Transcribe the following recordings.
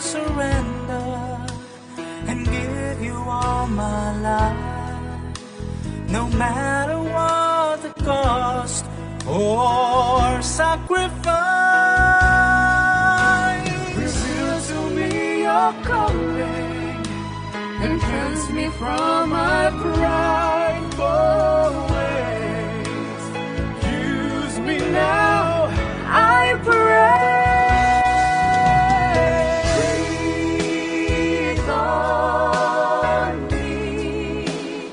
surrender and give you all my life, no matter what the cost or sacrifice. Reveal to me your calling and cleanse me from my prideful ways. Use me now, I pray. Breathe on me,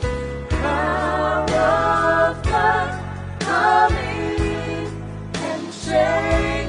power of God, come in and change.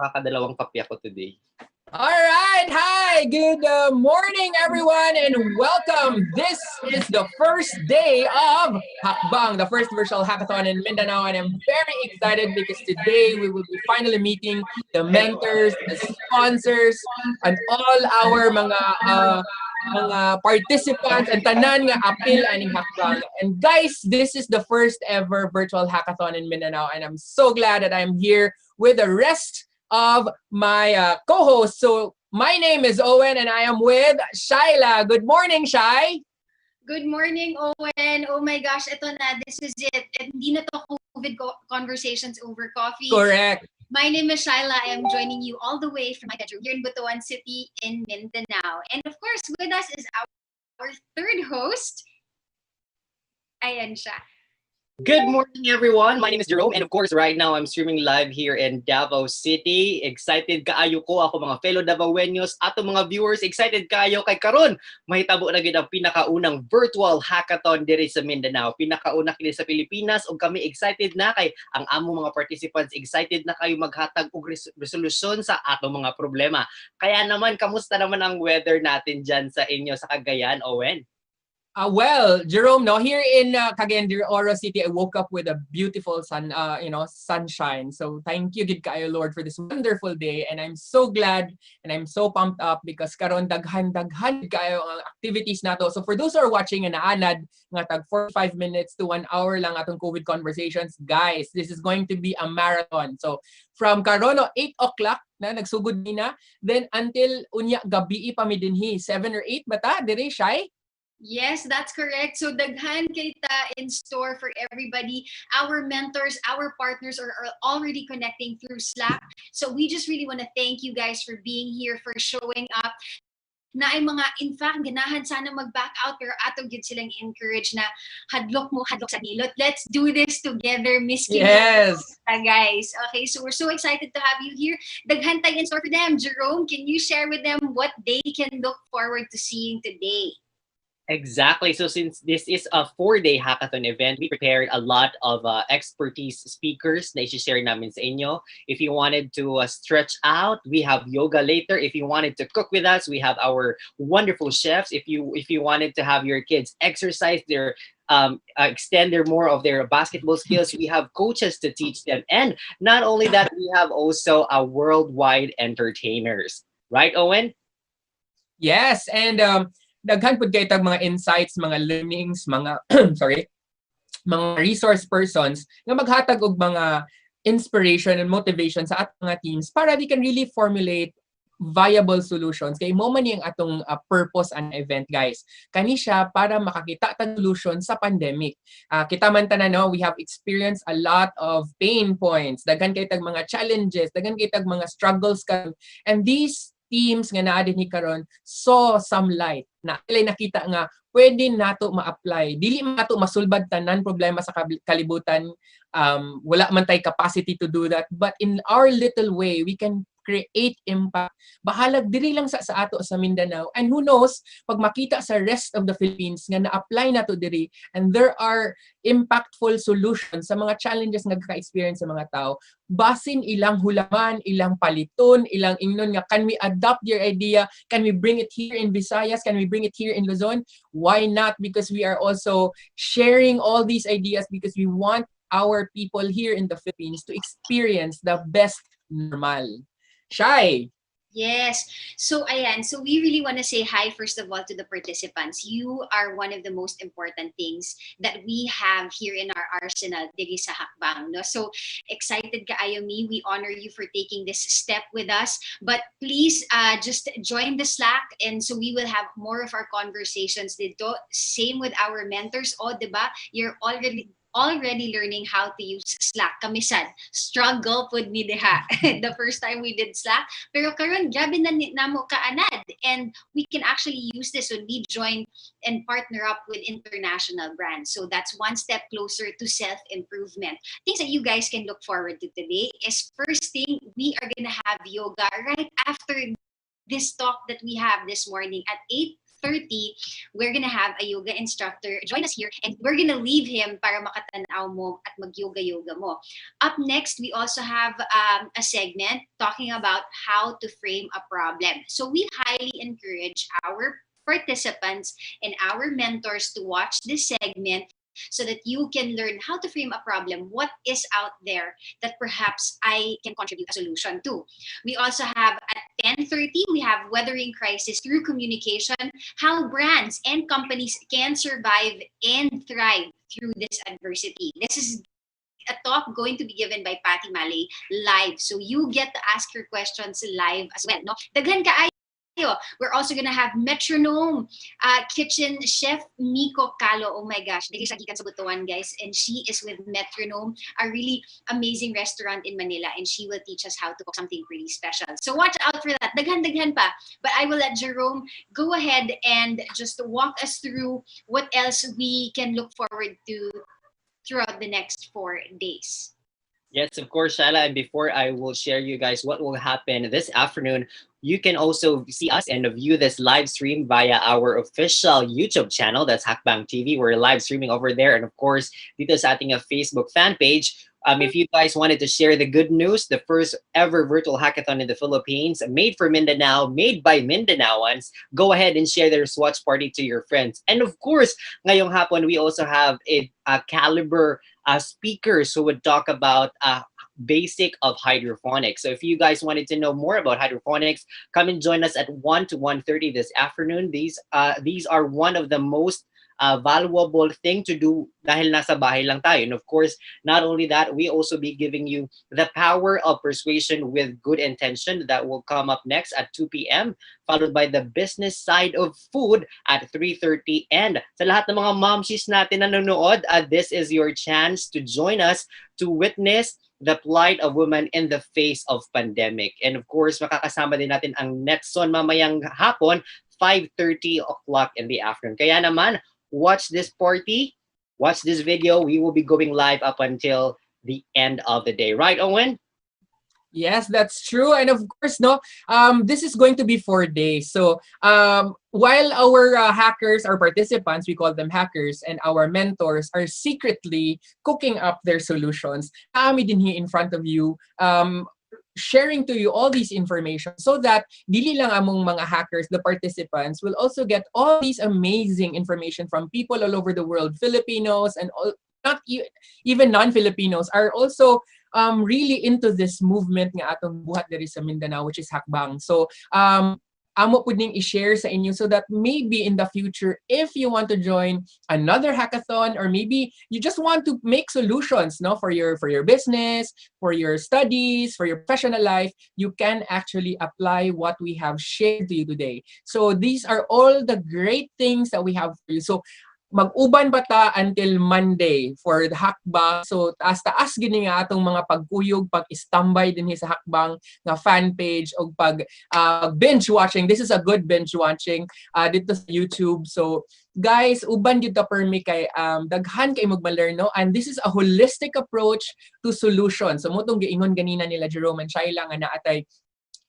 makakadalawang kape ako today. All right, hi, good morning everyone and welcome. This is the first day of Hackbang, the first virtual hackathon in Mindanao, and I'm very excited because today we will be finally meeting the mentors, the sponsors, and all our mga participants and tanan nga apil aning Hackbang. And guys, this is the first ever virtual hackathon in Mindanao, and I'm so glad that I'm here with the rest of my co-host. So my name is Owen and I am with Shaila. Good morning, Shai. Good morning, Owen. Oh my gosh, ito na. This is it. Hindi na to COVID conversations over coffee. Correct. My name is Shaila. I am joining you all the way from my bedroom here in Butuan City in Mindanao. And of course, with us is our third host. Ayan siya. Good morning, everyone. My name is Jerome, and of course, right now I'm streaming live here in Davao City. Excited kaayo ko ako mga fellow Davaoenos ato mga viewers. Excited kaayo kay karon. Mahitabo na gid ang pinakaunang virtual hackathon diri sa Mindanao. Pinakauna kini sa Pilipinas ug kami excited na kay ang among mga participants excited na kayo maghatag og resolusyon sa ato mga problema. Kaya naman kamusta naman ang weather natin diyan sa inyo sa Cagayan, Owen? Well, Jerome, no, here in Cagayan de Oro City, I woke up with a beautiful sunshine. So thank you, gid kaayo Lord, for this wonderful day, and I'm so glad and I'm so pumped up because karon daghan kayo ang activities nato. So for those who are watching and naanad nga tag 45 minutes to 1 hour lang atong COVID conversations, guys, this is going to be a marathon. So from karon 8 o'clock na nagsugod na, then until unya gabi pa mi dinhi 7 or 8 bata dire Shy. Yes, that's correct. So daghan kita in store for everybody. Our mentors, our partners are already connecting through Slack. So we just really want to thank you guys for being here, for showing up. Na ay mga, in fact, ganahan sana mag-back out pero ato gid silang encourage na hadlok sa nilot. Let's do this together, Miss Kim. Yes. Guys. Okay, so we're so excited to have you here. Daghan tayo in store for them. Jerome, can you share with them what they can look forward to seeing today? Exactly. So since this is a 4-day hackathon event, we prepared a lot of expertise speakers na i-share namin sa inyo. If you wanted to stretch out, we have yoga later. If you wanted to cook with us, we have our wonderful chefs. If you wanted to have your kids exercise their extend more of their basketball skills, we have coaches to teach them. And not only that, we have also a worldwide entertainers. Right, Owen? Yes, and daghan pud kay tag mga insights, mga learnings, mga mga resource persons nga maghatag og mga inspiration and motivation sa atong mga teams para they can really formulate viable solutions. Kay mo man yung atong purpose an event, guys. Kani siya para makakita tag solution sa pandemic. Kita man tanan, no, we have experienced a lot of pain points. Daghan kay tag mga challenges, daghan kay tag mga struggles karon. And these teams nga naa dinhi karon saw some light na ilay nakita nga pwede nato ma-apply, dili man nato masulbad tanan problema sa kalibutan, wala man tay capacity to do that, but in our little way we can create impact. Bahalag diri lang sa ato sa Mindanao, and who knows pag makita sa rest of the Philippines nga na-apply nato diri and there are impactful solutions sa mga challenges nga ka-experience sa mga tao, basin ilang hulaman, ilang paliton, ilang ingnon nga can we adopt your idea, can we bring it here in Visayas, can we bring it here in Luzon? Why not? Because we are also sharing all these ideas because we want our people here in the Philippines to experience the best normal. Shy. Yes. So ayan, so we really want to say hi first of all to the participants. You are one of the most important things that we have here in our arsenal diri sa Hackbang, no? So excited kaayo mi, we honor you for taking this step with us. But please just join the Slack, and so we will have more of our conversations dito. Same with our mentors. O, diba? You're already learning how to use Slack. Kami sad, struggle pud mi diha the first time we did Slack. Pero karon grabe na namo kaanad, and we can actually use this when we join and partner up with international brands. So that's one step closer to self-improvement. Things that you guys can look forward to today is, first thing, we are gonna have yoga right after this talk that we have this morning at 10:30, we're gonna have a yoga instructor join us here, and we're gonna leave him para makatanaw mo at mag-yoga-yoga mo. Up next, we also have a segment talking about how to frame a problem. So we highly encourage our participants and our mentors to watch this segment so that you can learn how to frame a problem. What is out there that perhaps I can contribute a solution to? We also have at 10:30, we have weathering crisis through communication, how brands and companies can survive and thrive through this adversity. This is a talk going to be given by Patty Malay live. So you get to ask your questions live as well. No? Daghan kaayo. We're also gonna have Metronome kitchen chef Miko Calo. Oh my gosh, dili sa gikan sa Butuan, guys, and she is with Metronome, a really amazing restaurant in Manila, and she will teach us how to cook something pretty special. So watch out for that. Daghan pa. But I will let Jerome go ahead and just walk us through what else we can look forward to throughout the next 4 days. Yes, of course, Shala. And before I will share you guys what will happen this afternoon, you can also see us and view this live stream via our official YouTube channel. That's Hackbang TV. We're live streaming over there. And of course, dito sa ating Facebook fan page. If you guys wanted to share the good news, the first ever virtual hackathon in the Philippines, made for Mindanao, made by Mindanaoans, go ahead and share their Swatch party to your friends. And of course, ngayong hapon, we also have a caliber speakers who would talk about basic of hydroponics. So if you guys wanted to know more about hydroponics, come and join us at 1 to 1:30 this afternoon. These are one of the most valuable thing to do dahil nasa bahay lang tayo. And of course, not only that, we also be giving you the power of persuasion with good intention that will come up next at 2 p.m. followed by the business side of food at 3:30. And sa lahat ng mga momshies natin na nanonood, this is your chance to join us to witness the plight of women in the face of pandemic. And of course, makakasama din natin ang Netson mamayang hapon, 5:30 o'clock in the afternoon. Kaya naman, watch this party, watch this video. We will be going live up until the end of the day. Right, Owen? Yes, that's true. And of course, this is going to be 4 days. So while our hackers, our participants, we call them hackers, and our mentors are secretly cooking up their solutions, kami din here in front of you, sharing to you all these information so that dili lang among mga hackers, the participants will also get all these amazing information from people all over the world. Filipinos and all, not even non-Filipinos are also really into this movement nga atong buhat diri sa Mindanao, which is Hackbang. So amo pud ning i-share sa inyo so that maybe in the future, if you want to join another hackathon, or maybe you just want to make solutions, for your business, for your studies, for your professional life, you can actually apply what we have shared to you today. So these are all the great things that we have for you. So mag-uban ba ta until Monday for the Hackbang? So taas-taas gini nga atong mga pagkuyog, pag-istambay din sa Hackbang nga fan page, o pag binge watching. This is a good binge watching dito sa YouTube. So guys, uban gyud ta permi kay daghan kay magma-learn, no? And this is a holistic approach to solutions. So motong giingon ganina nila Jerome and Shaila nga naatay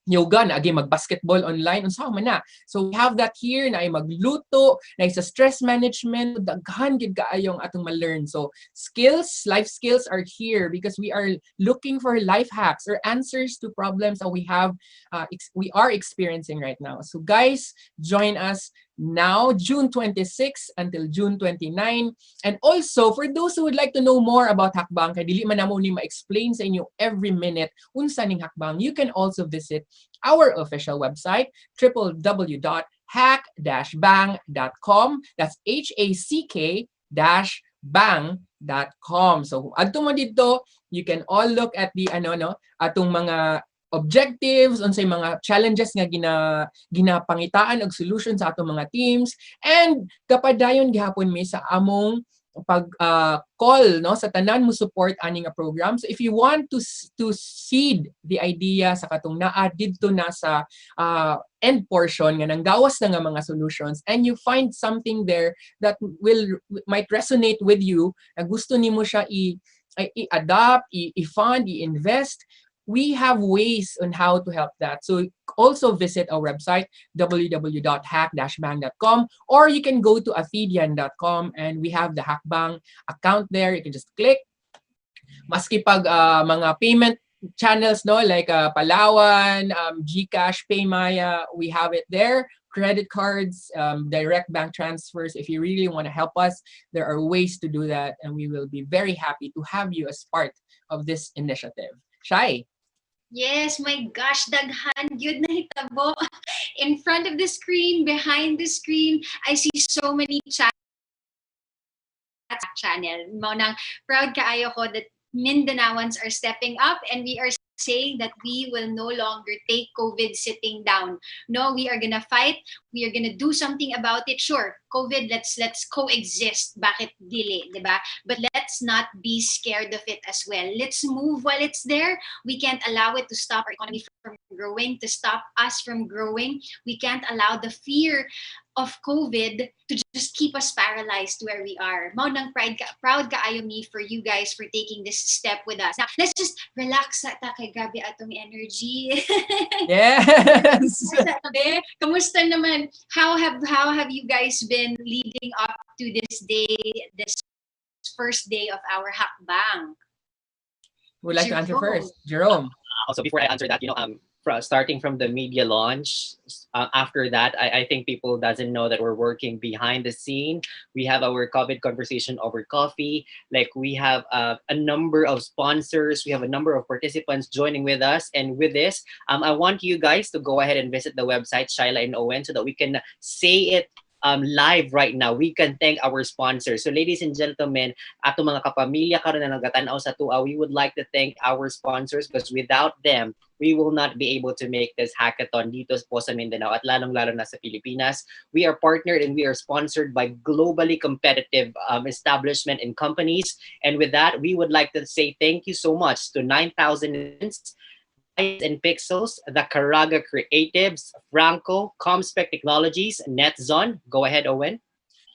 yoga na agi mag-basketball online unsa man na. So we have that here na ay magluto, na sa stress management, daghan gid kaayong atong ma-learn. So skills, life skills are here because we are looking for life hacks or answers to problems that we are experiencing right now. So guys, join us now, June 26 until June 29. And also, for those who would like to know more about Hackbang, kay dili man namo ni ma-explain sa inyo every minute unsa ning Hackbang, you can also visit our official website, www.hack-bang.com. That's HACK-bang.com. So, adto mo dito, you can all look at the atong mga objectives, unsay mga challenges nga ginapangitaan og solutions sa atong mga teams, and kapadayon gihapon mi sa among pag call sa tanan mo support ani nga program. So if you want to seed the idea sa katong naa didto na sa end portion nga nanggawas na nga mga solutions, and you find something there that might resonate with you, na gusto nimo siya i-adapt, i-fund, i-invest, we have ways on how to help that. So also visit our website, www.hack-bang.com, or you can go to athedian.com and we have the Hackbang account there. You can just click. Maski pag mga payment channels, no, like Palawan, GCash, Paymaya, we have it there. Credit cards, direct bank transfers. If you really want to help us, there are ways to do that, and we will be very happy to have you as part of this initiative. Shai? Yes, my gosh, daghan yun na hitabo. In front of the screen, behind the screen, I see so many channel. Mao nang proud kaayo ko that Mindanaoans are stepping up and we are saying that we will no longer take COVID sitting down. No, we are gonna fight. We are gonna do something about it. Sure, COVID, let's coexist. Bakit dili, diba? But let's not be scared of it as well. Let's move while it's there. We can't allow it to stop our economy from growing, to stop us from growing. We can't allow the fear of COVID to just keep us paralyzed where we are. Mao nang proud kaayo me for you guys for taking this step with us. Now, let's just relax sa ta kay grabe atong energy. Yes. Kamusta naman? How have you guys been leading up to this day, this first day of our Hackbang? Would like to answer first, Jerome. Also, before I answer that, starting from the media launch, after that, I think people doesn't know that we're working behind the scene. We have our COVID conversation over coffee. Like we have a number of sponsors. We have a number of participants joining with us. And with this, I want you guys to go ahead and visit the website, Shyla and Owen, so that we can say it live right now. We can thank our sponsors. So ladies and gentlemen, ato mga kapamilya karon na nagatanaw sa tuwa, we would like to thank our sponsors because without them, we will not be able to make this hackathon dito po sa Mindanao at lalong-lalo na sa Pilipinas. We are partnered and we are sponsored by globally competitive establishment and companies. And with that, we would like to say thank you so much to 9,000 and Pixels, the Caraga Creatives, Franco, Comspec Technologies, NetZone. Go ahead, Owen.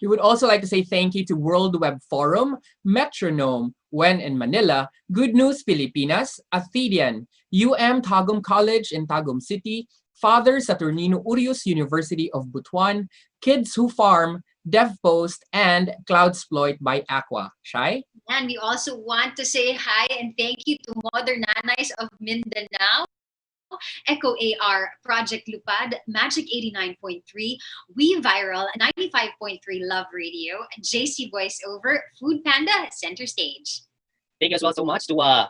We would also like to say thank you to World Web Forum, Metronome, When in Manila, Good News Filipinas, Athedian, Tagum College in Tagum City, Father Saturnino Urius University of Butuan, Kids Who Farm, DevPost, and Cloudsploit by Aqua. Shai? And we also want to say hi and thank you to Modern Nanays of Mindanao, Echo AR, Project Lupad, Magic 89.3, We Viral, 95.3 Love Radio, JC Voiceover, Food Panda, Center Stage. Thank you as well so much to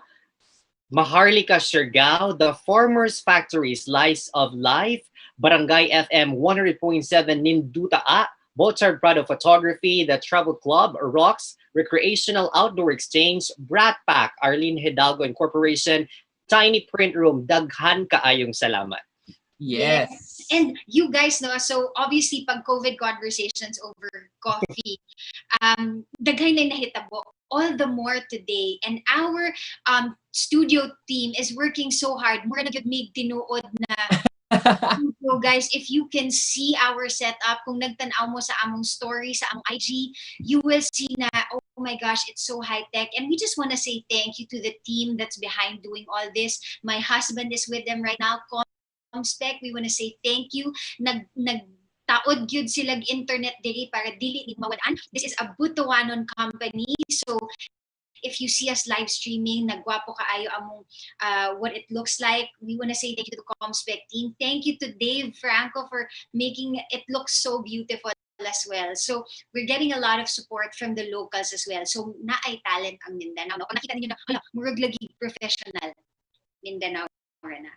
Maharlika Siargao, the Farmers Factory Slice of Life, Barangay FM 100.7 Nindutaa, Bochard Prado Photography, the Travel Club, Rocks, Recreational Outdoor Exchange, Brat Pack, Arlene Hidalgo Incorporation, Tiny Print Room, daghan kaayong salamat. Yes. And you guys know, so obviously pag COVID conversations over coffee, daghan na nahitabo. All the more today. And our studio team is working so hard. We're gonna give mig tinuod na. So guys, if you can see our setup, kung nagtanaw mo sa among story, sa among IG, you will see na, oh my gosh, it's so high-tech. And we just want to say thank you to the team that's behind doing all this. My husband is with them right now, Comspec. We want to say thank you. Taod gyud silag internet dili para dili mawalan. This is a Butuanon company. So if you see us live streaming, nagwapo kaayo among what it looks like. We want to say thank you to the Comspec team. Thank you to Dave Franco for making it look so beautiful as well. So we're getting a lot of support from the locals as well. So naay talent ang Mindanao. Kung nakita niyo na, hala, murag lagi professional Mindanao na.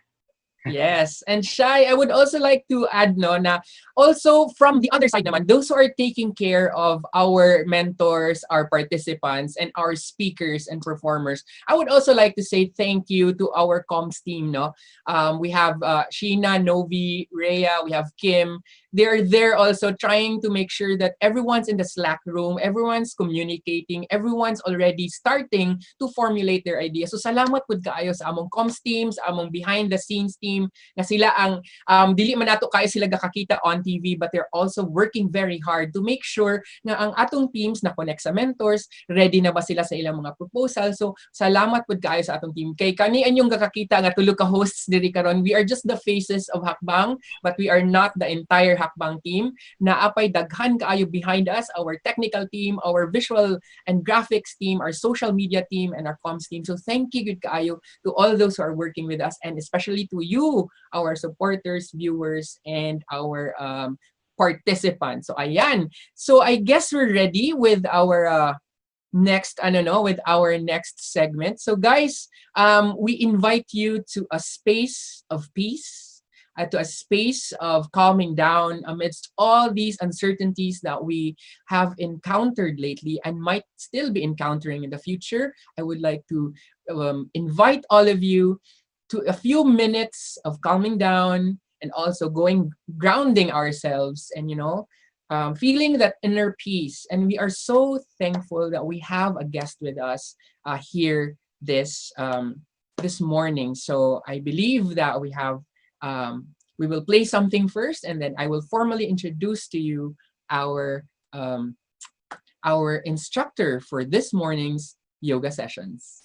Yes. And Shai, I would also like to add na also from the other side naman, those who are taking care of our mentors, our participants, and our speakers and performers, I would also like to say thank you to our comms team. We have Sheena, Novi, Rhea, we have Kim. They're there also trying to make sure that everyone's in the Slack room, everyone's communicating, everyone's already starting to formulate their ideas. So salamat pud kaayo sa among comms teams, among behind the scenes team, team na sila ang dili man nato kayo sila gakakita on TV, but they're also working very hard to make sure nga ang atong teams na connect sa mentors, ready na ba sila sa ilang mga proposal. So salamat pud kaayo sa atong team. Kay kani anyong gakakita nga tulo ka hosts diri karon, we are just the faces of Hackbang, but we are not the entire Hackbang team. Naapay daghan kaayo behind us, our technical team, our visual and graphics team, our social media team, and our comms team. So thank you good kaayo to all those who are working with us, and especially to you, our supporters, viewers, and our participants. So ayan. So I guess we're ready with our with our next segment. So guys, we invite you to a space of peace, to a space of calming down amidst all these uncertainties that we have encountered lately and might still be encountering in the future. I would like to invite all of you to a few minutes of calming down and also grounding ourselves and, feeling that inner peace. And we are so thankful that we have a guest with us here this morning. So I believe that we will play something first, and then I will formally introduce to you our instructor for this morning's yoga sessions.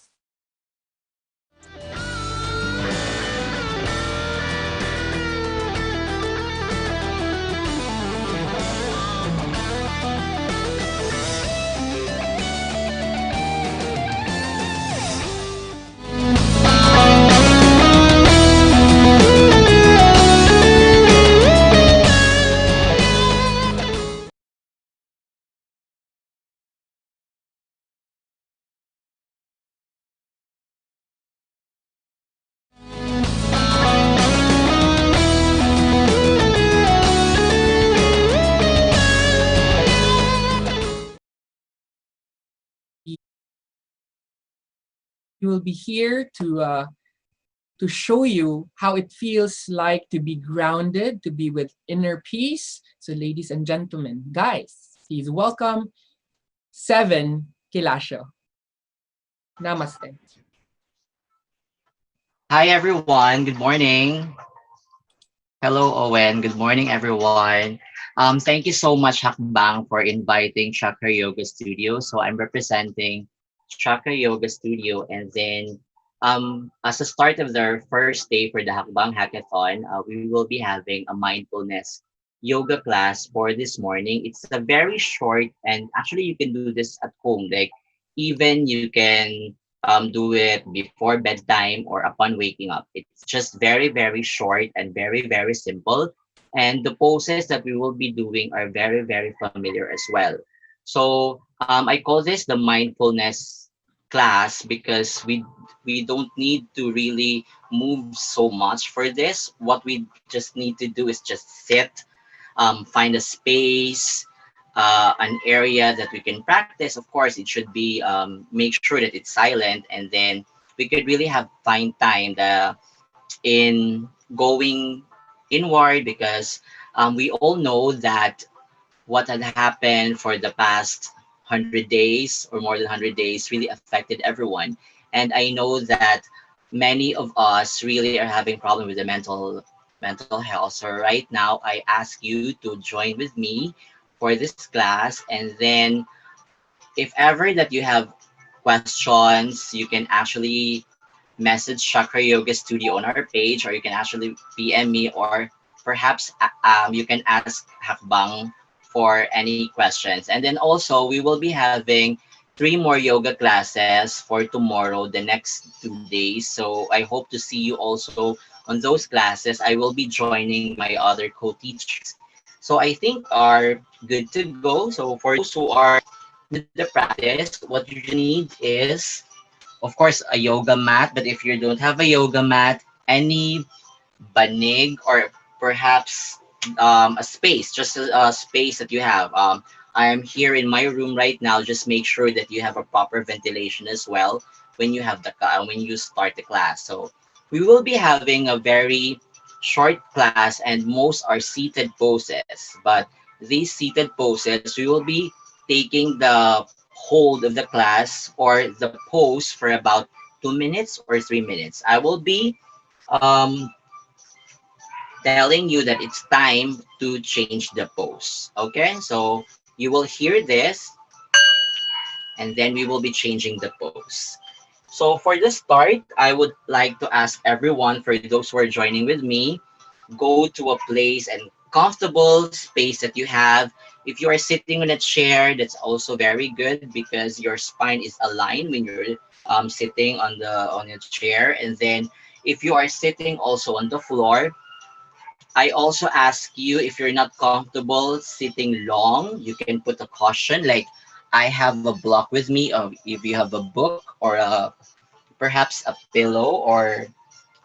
We will be here to show you how it feels like to be grounded, to be with inner peace. So ladies and gentlemen, guys, please welcome Seven Kilasio. Namaste. Hi everyone, good morning. Hello Owen, good morning everyone. Thank you so much Hackbang for inviting Chakra Yoga Studio. So I'm representing Chakra Yoga Studio, and then as a start of the first day for the Hackbang Hackathon, we will be having a mindfulness yoga class for this morning. It's a very short, and actually you can do this at home. Like even you can do it before bedtime or upon waking up. It's just very, very short and very, very simple. And the poses that we will be doing are very, very familiar as well. So I call this the mindfulness class because we don't need to really move so much for this. What we just need to do is just sit, find a space, an area that we can practice. Of course, it should be make sure that it's silent, and then we could really have find time in going inward because we all know that what had happened for the past 100 days or more than 100 days really affected everyone. And I know that many of us really are having problem with the mental health. So right now, I ask you to join with me for this class. And then if ever that you have questions, you can actually message Chakra Yoga Studio on our page, or you can actually PM me, or perhaps you can ask Hakbang for any questions. And then also, we will be having 3 more yoga classes for tomorrow, the next 2 days. So I hope to see you also on those classes. I will be joining my other co-teachers. So I think are good to go. So for those who are in the practice, what you need is, of course, a yoga mat. But if you don't have a yoga mat, any banig or perhaps a space, just a space that you have. I am here in my room right now. Just make sure that you have a proper ventilation as well when you have when you start the class. So we will be having a very short class, and most are seated poses. But these seated poses, we will be taking the hold of the class or the pose for about 2 minutes or 3 minutes. I will be telling you that it's time to change the pose. Okay, so you will hear this, and then we will be changing the pose. So for the start, I would like to ask everyone, for those who are joining with me, go to a place and comfortable space that you have. If you are sitting on a chair, that's also very good because your spine is aligned when you're sitting on a chair. And then if you are sitting also on the floor, I also ask you, if you're not comfortable sitting long, you can put a caution like, I have a block with me, or if you have a book or perhaps a pillow or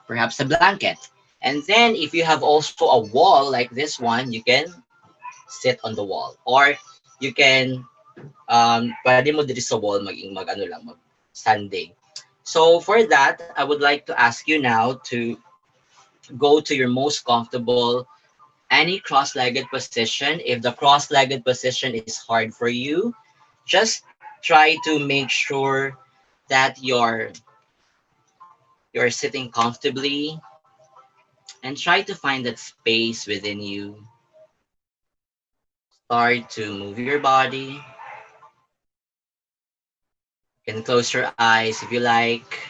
perhaps a blanket. And then if you have also a wall like this one, you can sit on the wall. Or you can, pwede mo diri sa wall maging mag ano lang, mag standing. So for that, I would like to ask you now to go to your most comfortable, any cross-legged position. If the cross-legged position is hard for you, just try to make sure that you're sitting comfortably, and try to find that space within you. Start to move your body. You can close your eyes if you like,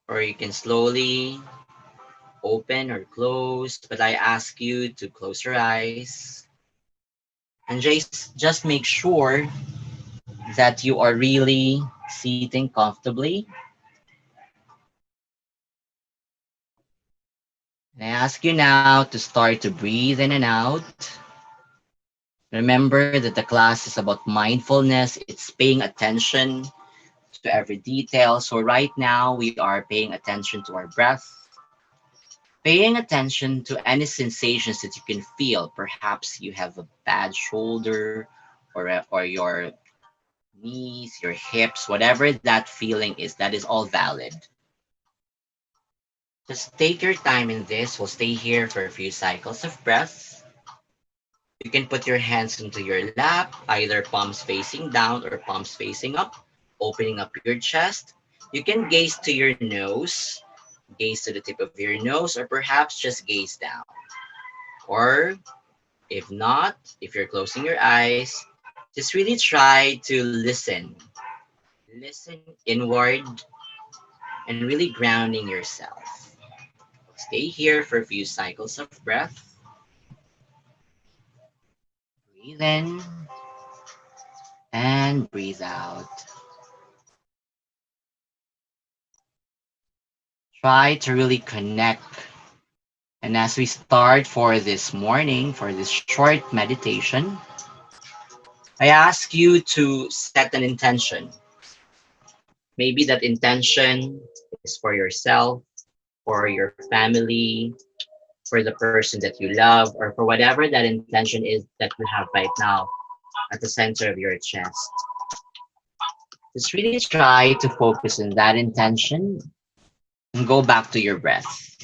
or you can slowly open or close, but I ask you to close your eyes and just make sure that you are really sitting comfortably. And I ask you now to start to breathe in and out. Remember that the class is about mindfulness. It's paying attention to every detail. So right now we are paying attention to our breath, paying attention to any sensations that you can feel. Perhaps you have a bad shoulder, or your knees, your hips, whatever that feeling is, that is all valid. Just take your time in this. We'll stay here for a few cycles of breath. You can put your hands into your lap, either palms facing down or palms facing up, opening up your chest. You can gaze to your nose, gaze to the tip of your nose, or perhaps just gaze down. Or if not, if you're closing your eyes, just really try to listen. Listen inward and really grounding yourself. Stay here for a few cycles of breath. Breathe in and breathe out. Try to really connect. And as we start for this morning, for this short meditation, I ask you to set an intention. Maybe that intention is for yourself, for your family, for the person that you love, or for whatever that intention is that you have right now at the center of your chest. Just really try to focus on that intention and go back to your breath.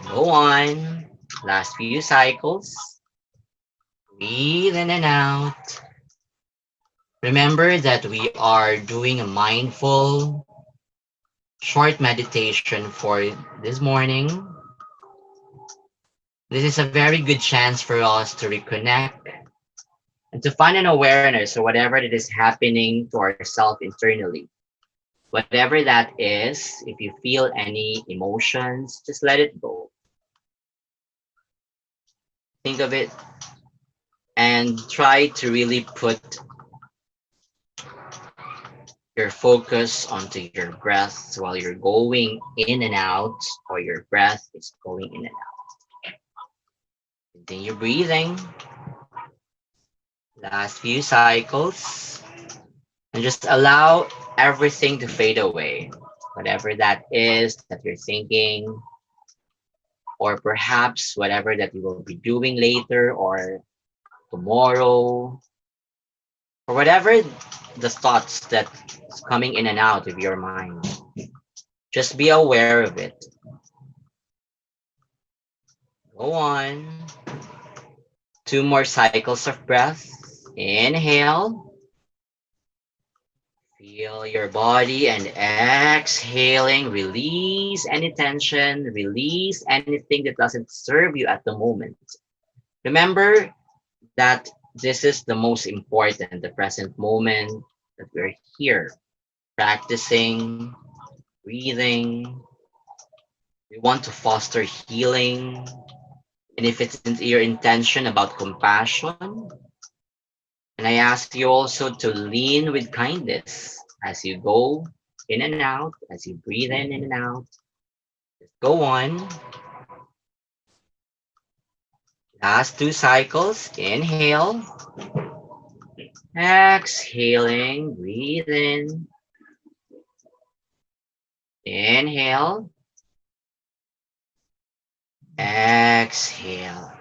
Go on. Last few cycles. Breathe in and out. Remember that we are doing a mindful short meditation for this morning. This is a very good chance for us to reconnect and to find an awareness of whatever that is happening to ourselves internally. Whatever that is, if you feel any emotions, just let it go. Think of it and try to really put your focus onto your breath while you're going in and out, or your breath is going in and out. Continue breathing. Last few cycles. And just allow everything to fade away. Whatever that is that you're thinking, or perhaps whatever that you will be doing later or tomorrow, or whatever the thoughts that's coming in and out of your mind. Just be aware of it. Go on. 2 more cycles of breath. Inhale. Feel your body and exhaling. Release any tension. Release anything that doesn't serve you at the moment. Remember that this is the most important, the present moment that we're here practicing, breathing. We want to foster healing. And if it's your intention about compassion, and I ask you also to lean with kindness as you go in and out, as you breathe in and out. Just go on. Last two cycles. Inhale. Exhaling. Breathe in. Inhale. Exhale.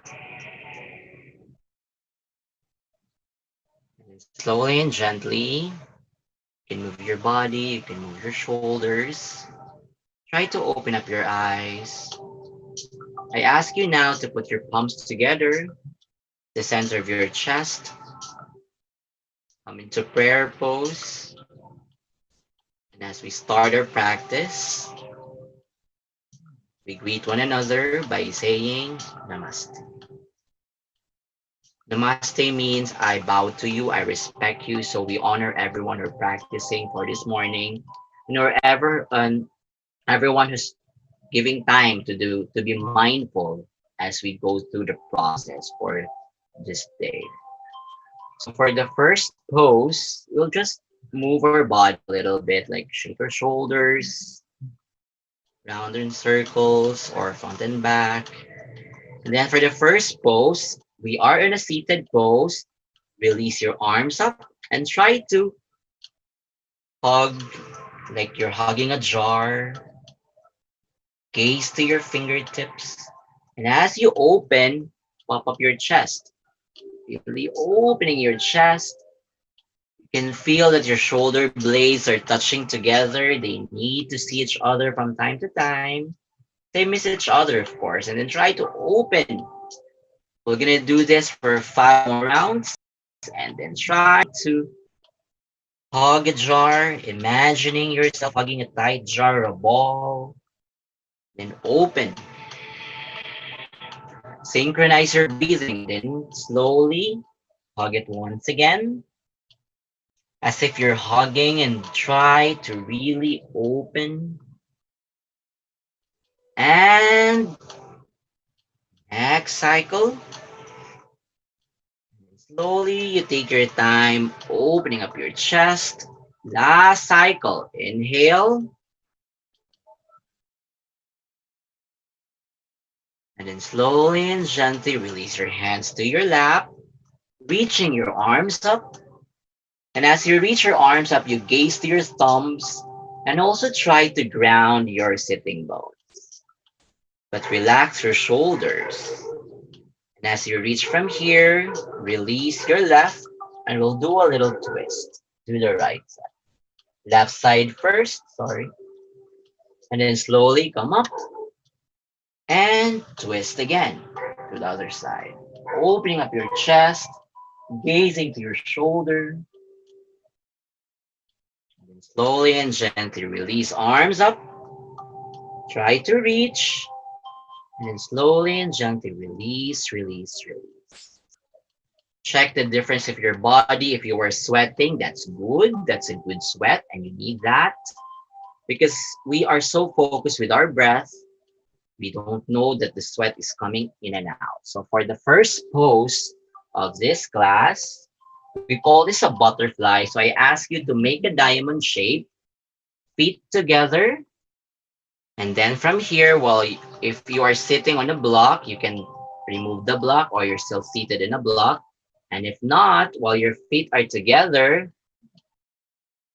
And slowly and gently, you can move your body, you can move your shoulders. Try to open up your eyes. I ask you now to put your palms together, the center of your chest. Come into prayer pose. And as we start our practice, we greet one another by saying Namaste. Namaste means I bow to you, I respect you. So we honor everyone who's practicing for this morning, and everyone who's giving time to be mindful as we go through the process for this day. So for the first pose, we'll just move our body a little bit, like shake our shoulders, round in circles or front and back. And then for the first pose, we are in a seated pose. Release your arms up and try to hug like you're hugging a jar. Gaze to your fingertips. And as you open, pop up your chest. Really opening your chest. You can feel that your shoulder blades are touching together. They need to see each other from time to time. They miss each other, of course. And then try to open. We're going to do this for 5 more rounds. And then try to hug a jar, imagining yourself hugging a tight jar or a ball. Then open. Synchronize your breathing. Then slowly hug it once again. As if you're hugging and try to really open. And next cycle. Slowly you take your time opening up your chest. Last cycle. Inhale. And then slowly and gently release your hands to your lap, reaching your arms up. And as you reach your arms up, you gaze to your thumbs and also try to ground your sitting bones. But relax your shoulders. And as you reach from here, release your left and we'll do a little twist to the right side. Left side first, sorry. And then slowly come up and twist again to the other side. Opening up your chest, gazing to your shoulder. And then slowly and gently release arms up. Try to reach. And then slowly and gently release, release, release. Check the difference of your body. If you are sweating, that's good. That's a good sweat and you need that. Because we are so focused with our breath, we don't know that the sweat is coming in and out. So for the first pose of this class, we call this a butterfly. So I ask you to make a diamond shape, feet together. And then from here, well, if you are sitting on a block, you can remove the block or you're still seated in a block. And if not, while your feet are together,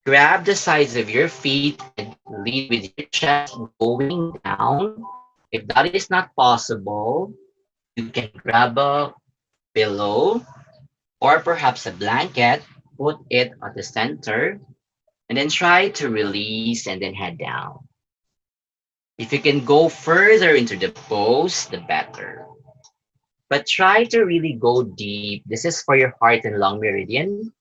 grab the sides of your feet and lead with your chest going down. If that is not possible, you can grab a pillow or perhaps a blanket, put it at the center, and then try to release and then head down. If you can go further into the pose, the better. But try to really go deep. This is for your heart and lung meridian.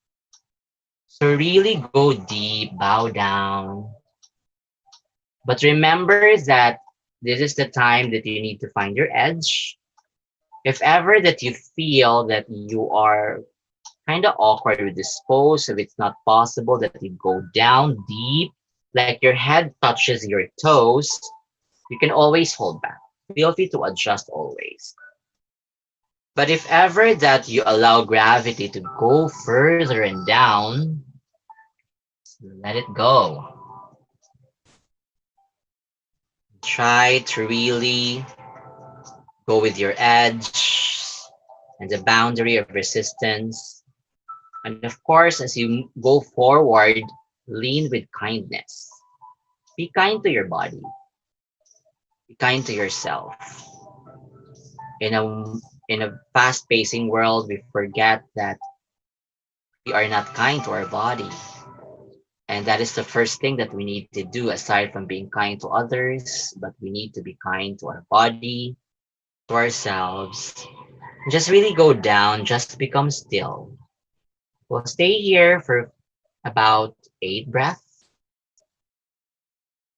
So really go deep, bow down. But remember that this is the time that you need to find your edge. If ever that you feel that you are kind of awkward with this pose, if it's not possible that you go down deep, like your head touches your toes, you can always hold back. Feel free to adjust always. But if ever that you allow gravity to go further and down, let it go. Try to really go with your edge and the boundary of resistance. And of course, as you go forward, lean with kindness. Be kind to your body. Be kind to yourself. In a fast-pacing world, we forget that we are not kind to our body. And that is the first thing that we need to do aside from being kind to others, but we need to be kind to our body, to ourselves. Just really go down, just become still. We'll stay here for about 8 breaths.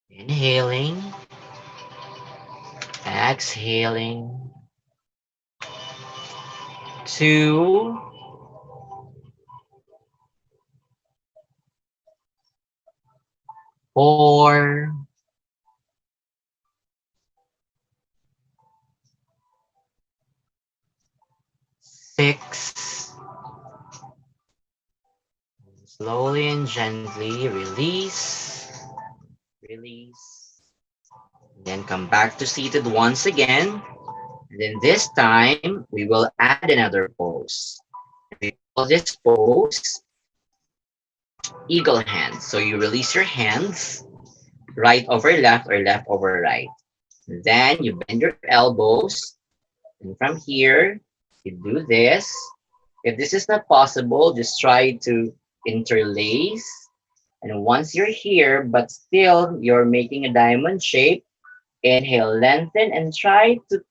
Inhaling, exhaling. 2, 4, 6. Slowly and gently release, release. Then come back to seated once again. And then this time, we will add another pose. We call this pose eagle hands. So you release your hands, right over left or left over right. And then you bend your elbows. And from here, you do this. If this is not possible, just try to interlace. And once you're here, but still you're making a diamond shape, inhale, lengthen, and try to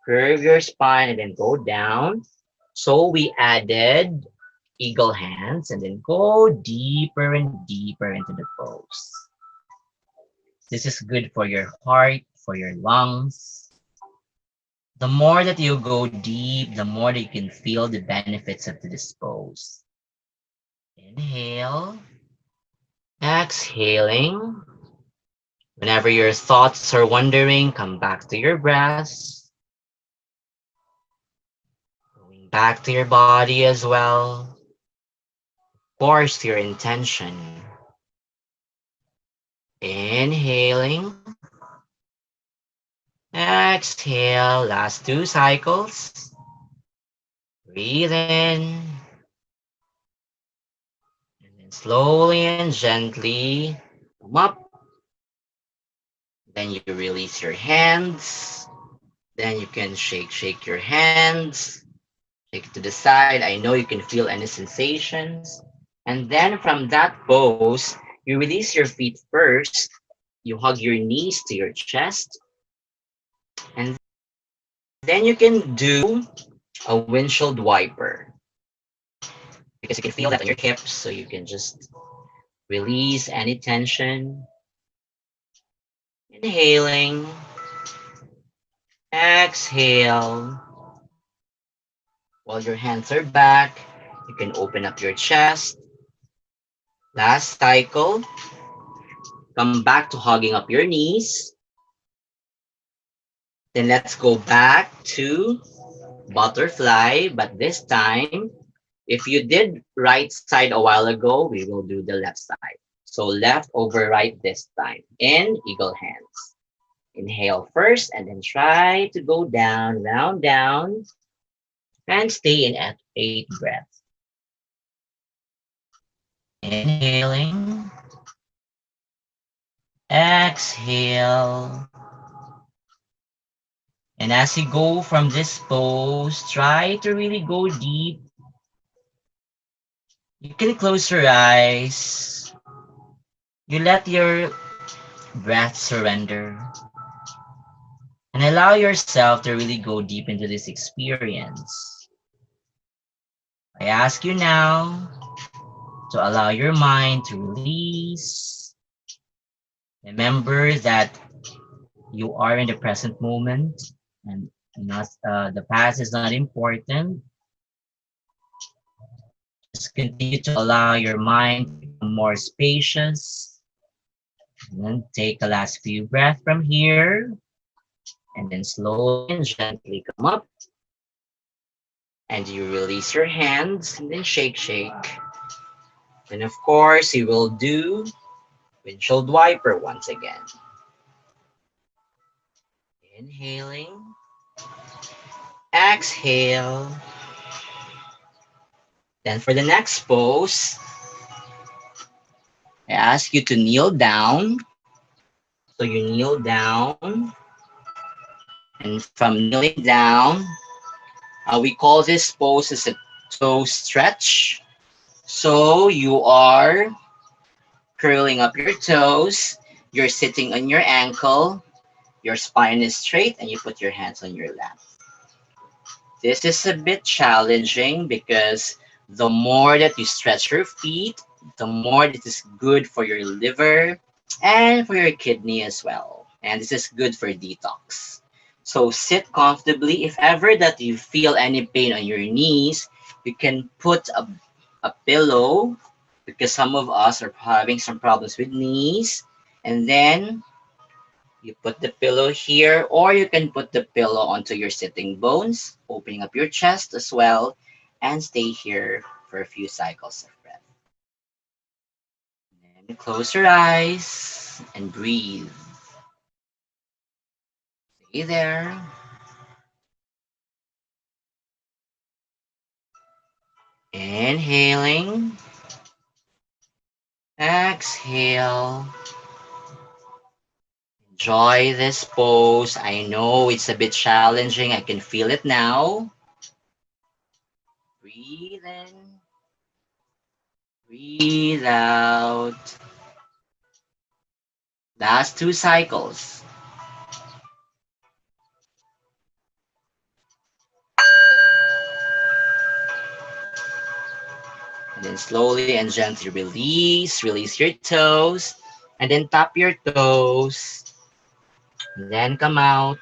curve your spine and then go down. So we added eagle hands and then go deeper and deeper into the pose. This is good for your heart, for your lungs. The more that you go deep, the more that you can feel the benefits of this pose. Inhale, exhaling. Whenever your thoughts are wandering, come back to your breath. Going back to your body as well. Force your intention. Inhaling. Exhale. Last 2 cycles. Breathe in. And then slowly and gently come up. Then you release your hands. Then you can shake your hands. Take it to the side. I know you can feel any sensations. And then from that pose, you release your feet first. You hug your knees to your chest. And then you can do a windshield wiper. Because you can feel that on your hips. So you can just release any tension. Inhaling. Exhale. While your hands are back, you can open up your chest. Last cycle. Come back to hugging up your knees. Then let's go back to butterfly, but this time, if you did right side a while ago, we will do the left side. So left over right this time. In eagle hands. Inhale first and then try to go down, round down, and stay in at 8 breaths. Inhaling. Exhale. And as you go from this pose, try to really go deep. You can close your eyes. You let your breath surrender. And allow yourself to really go deep into this experience. I ask you now to allow your mind to release. Remember that you are in the present moment and not the past is not important. Just continue to allow your mind to become more spacious. And then take the last few breaths from here. And then slowly and gently come up. And you release your hands and then shake, shake. And of course, you will do windshield wiper once again. Inhaling. Exhale. Then for the next pose, I ask you to kneel down. So you kneel down. And from kneeling down, we call this pose as a toe stretch. So you are curling up your toes. You're sitting on your ankle. Your spine is straight and you put your hands on your lap. This is a bit challenging because the more that you stretch your feet, the more this is good for your liver and for your kidney as well. And this is good for detox. So sit comfortably. If ever that you feel any pain on your knees, you can put a pillow because some of us are having some problems with knees. And then you put the pillow here, or you can put the pillow onto your sitting bones, opening up your chest as well, and stay here for a few cycles of breath. And then close your eyes and breathe. Stay there. Inhaling. Exhale. Enjoy this pose. I know it's a bit challenging. I can feel it now. Breathe in. Breathe out. Last 2 cycles. And then slowly and gently release. Release your toes. And then tap your toes. And then come out.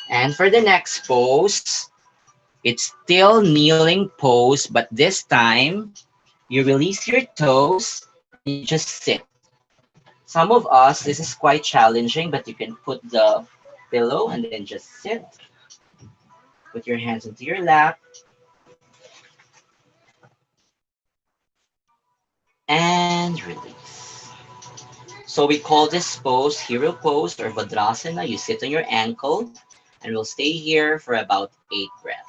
And for the next pose, it's still kneeling pose, but this time you release your toes and you just sit. Some of us, this is quite challenging, but you can put the pillow and then just sit. Put your hands into your lap. And release. So we call this pose hero pose or Vadrasana. You sit on your ankle and we'll stay here for about 8 breaths.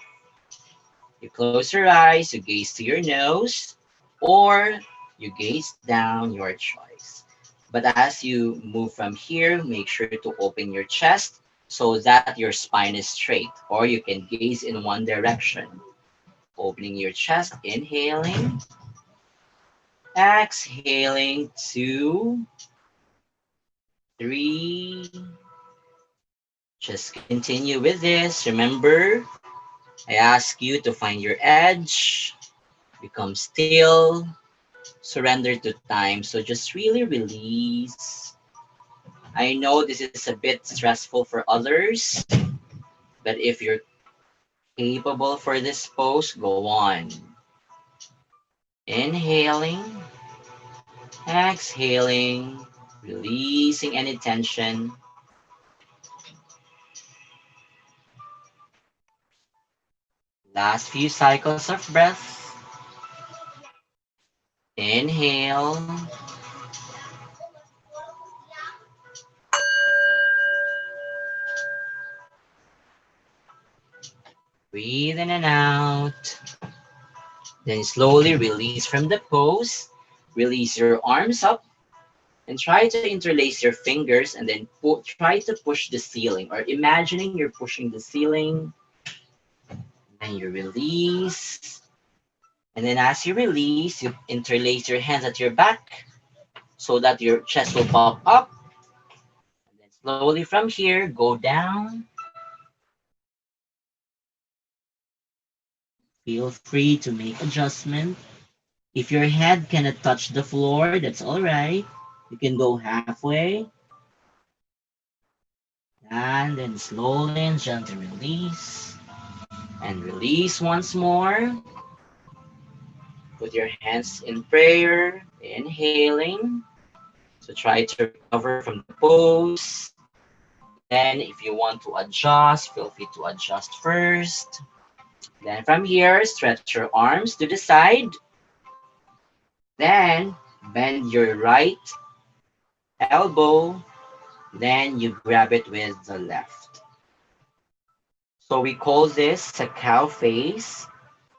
You close your eyes, you gaze to your nose, or you gaze down, your choice. But as you move from here, make sure to open your chest so that your spine is straight, or you can gaze in one direction. Opening your chest, inhaling, exhaling, 2, 3. Just continue with this. Remember, I ask you to find your edge, become still, surrender to time. So just really release. I know this is a bit stressful for others, but if you're capable for this pose, go on. Inhaling, exhaling, releasing any tension. Last few cycles of breath. Inhale. Breathe in and out. Then slowly release from the pose. Release your arms up and try to interlace your fingers and then try to push the ceiling or imagining you're pushing the ceiling. Then you release. And then as you release, you interlace your hands at your back so that your chest will pop up. And then slowly from here, go down. Feel free to make adjustment. If your head cannot touch the floor, that's all right. You can go halfway. And then slowly and gently release. And release once more. Put your hands in prayer, inhaling. So try to recover from the pose. Then if you want to adjust, feel free to adjust first. Then from here, stretch your arms to the side. Then bend your right elbow. Then you grab it with the left. So we call this a cow face.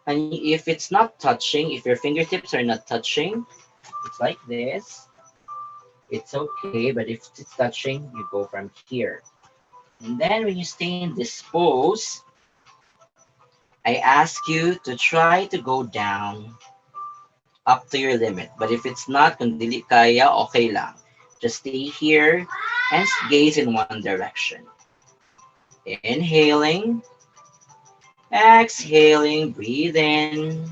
And if it's not touching, if your fingertips are not touching, it's like this. It's okay, but if it's touching, you go from here. And then when you stay in this pose, I ask you to try to go down up to your limit. But if it's not, kung dili kaya, okay lang. Just stay here and gaze in one direction. Inhaling, exhaling, breathe in,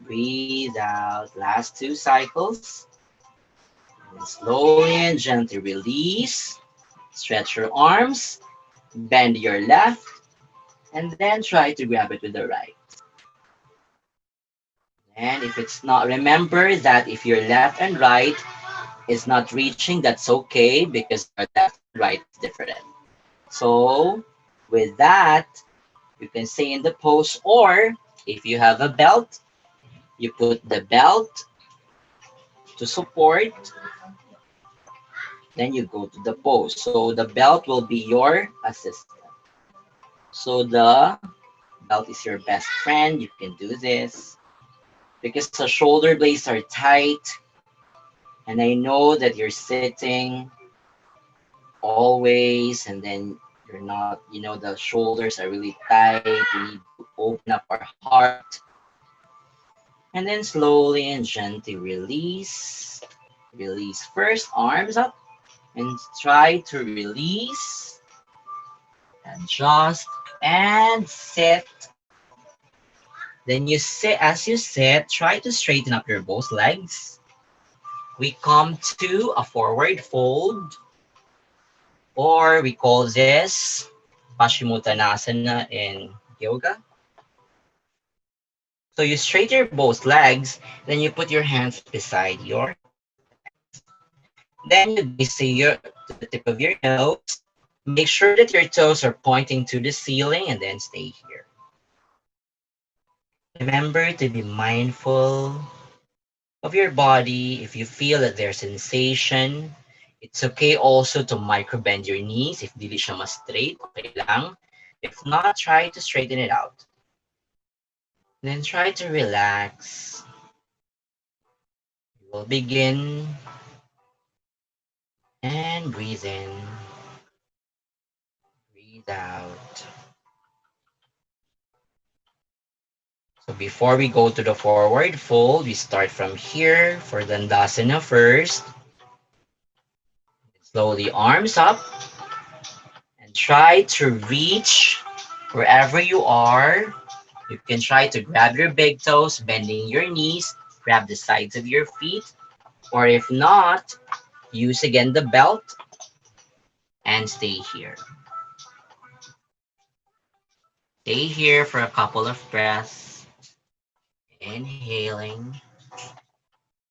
breathe out. Last 2 cycles. And slowly and gently release. Stretch your arms, bend your left, and then try to grab it with the right. And if it's not, remember that if your left and right is not reaching, that's okay because our left and right is different. So with that, you can stay in the pose, or if you have a belt, you put the belt to support, then you go to the pose. So the belt will be your assistant. So the belt is your best friend. You can do this because the shoulder blades are tight. And I know that you're sitting always, and then you're not, the shoulders are really tight. We need to open up our heart. And then slowly and gently release. Release first, arms up, and try to release. Adjust and sit. Then you sit, as you sit, try to straighten up your both legs. We come to a forward fold, or we call this Paschimottanasana in yoga. So you straighten your both legs, then you put your hands beside your legs. Then you gaze to the tip of your nose. Make sure that your toes are pointing to the ceiling and then stay here. Remember to be mindful of your body. If you feel that there's sensation, it's okay also to micro bend your knees. If dili siya mas straight, okay lang. If not, try to straighten it out. Then try to relax. We'll begin and breathe in, breathe out. So before we go to the forward fold, we start from here for Dandasana first. Slowly arms up and try to reach wherever you are. You can try to grab your big toes, bending your knees, grab the sides of your feet, or if not, use again the belt and stay here. Stay here for a couple of breaths. Inhaling,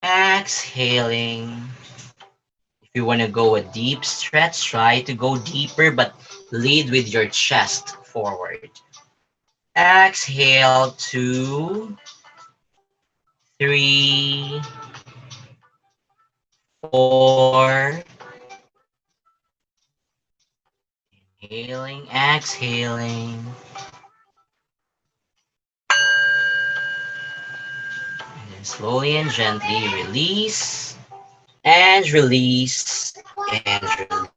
exhaling. If you want to go a deep stretch, try to go deeper, but lead with your chest forward. Exhale, 2, 3, 4. Inhaling, exhaling. And then slowly and gently release, and release, and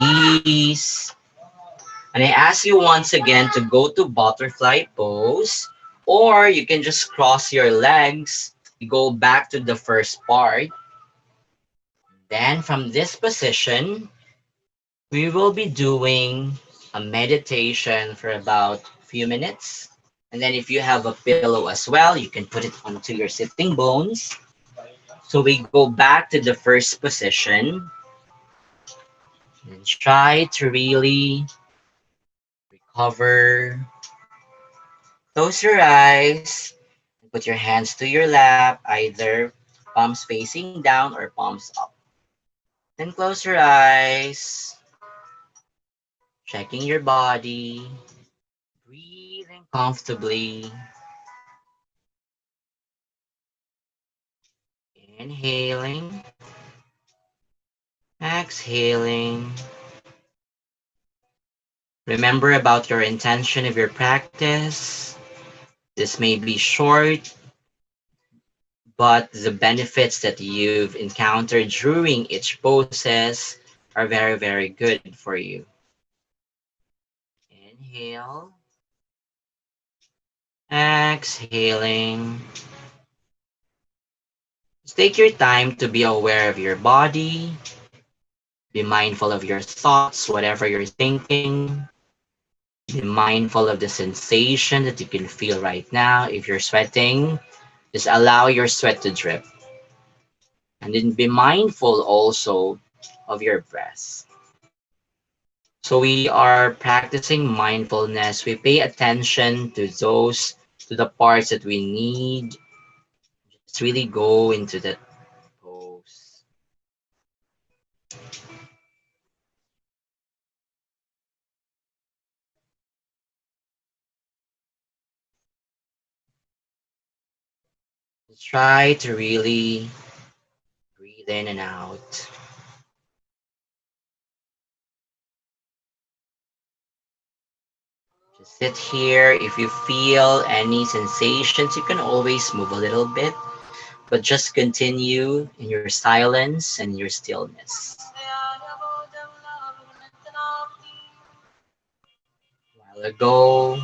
release. And I ask you once again to go to butterfly pose, or you can just cross your legs, go back to the first part. Then from this position, we will be doing a meditation for about a few minutes. And then if you have a pillow as well, you can put it onto your sitting bones. So we go back to the first position and try to really recover. Close your eyes and put your hands to your lap, either palms facing down or palms up. Then close your eyes, checking your body, breathing comfortably. Inhaling, exhaling. Remember about your intention of your practice. This may be short, but the benefits that you've encountered during each process are very, very good for you. Inhale, exhaling. Just take your time to be aware of your body, be mindful of your thoughts, whatever you're thinking. Be mindful of the sensation that you can feel right now. If you're sweating, just allow your sweat to drip. And then be mindful also of your breath. So we are practicing mindfulness. We pay attention to the parts that we need. Just really go into that pose. Just try to really breathe in and out. Just sit here. If you feel any sensations, you can always move a little bit, but just continue in your silence and your stillness. A while ago,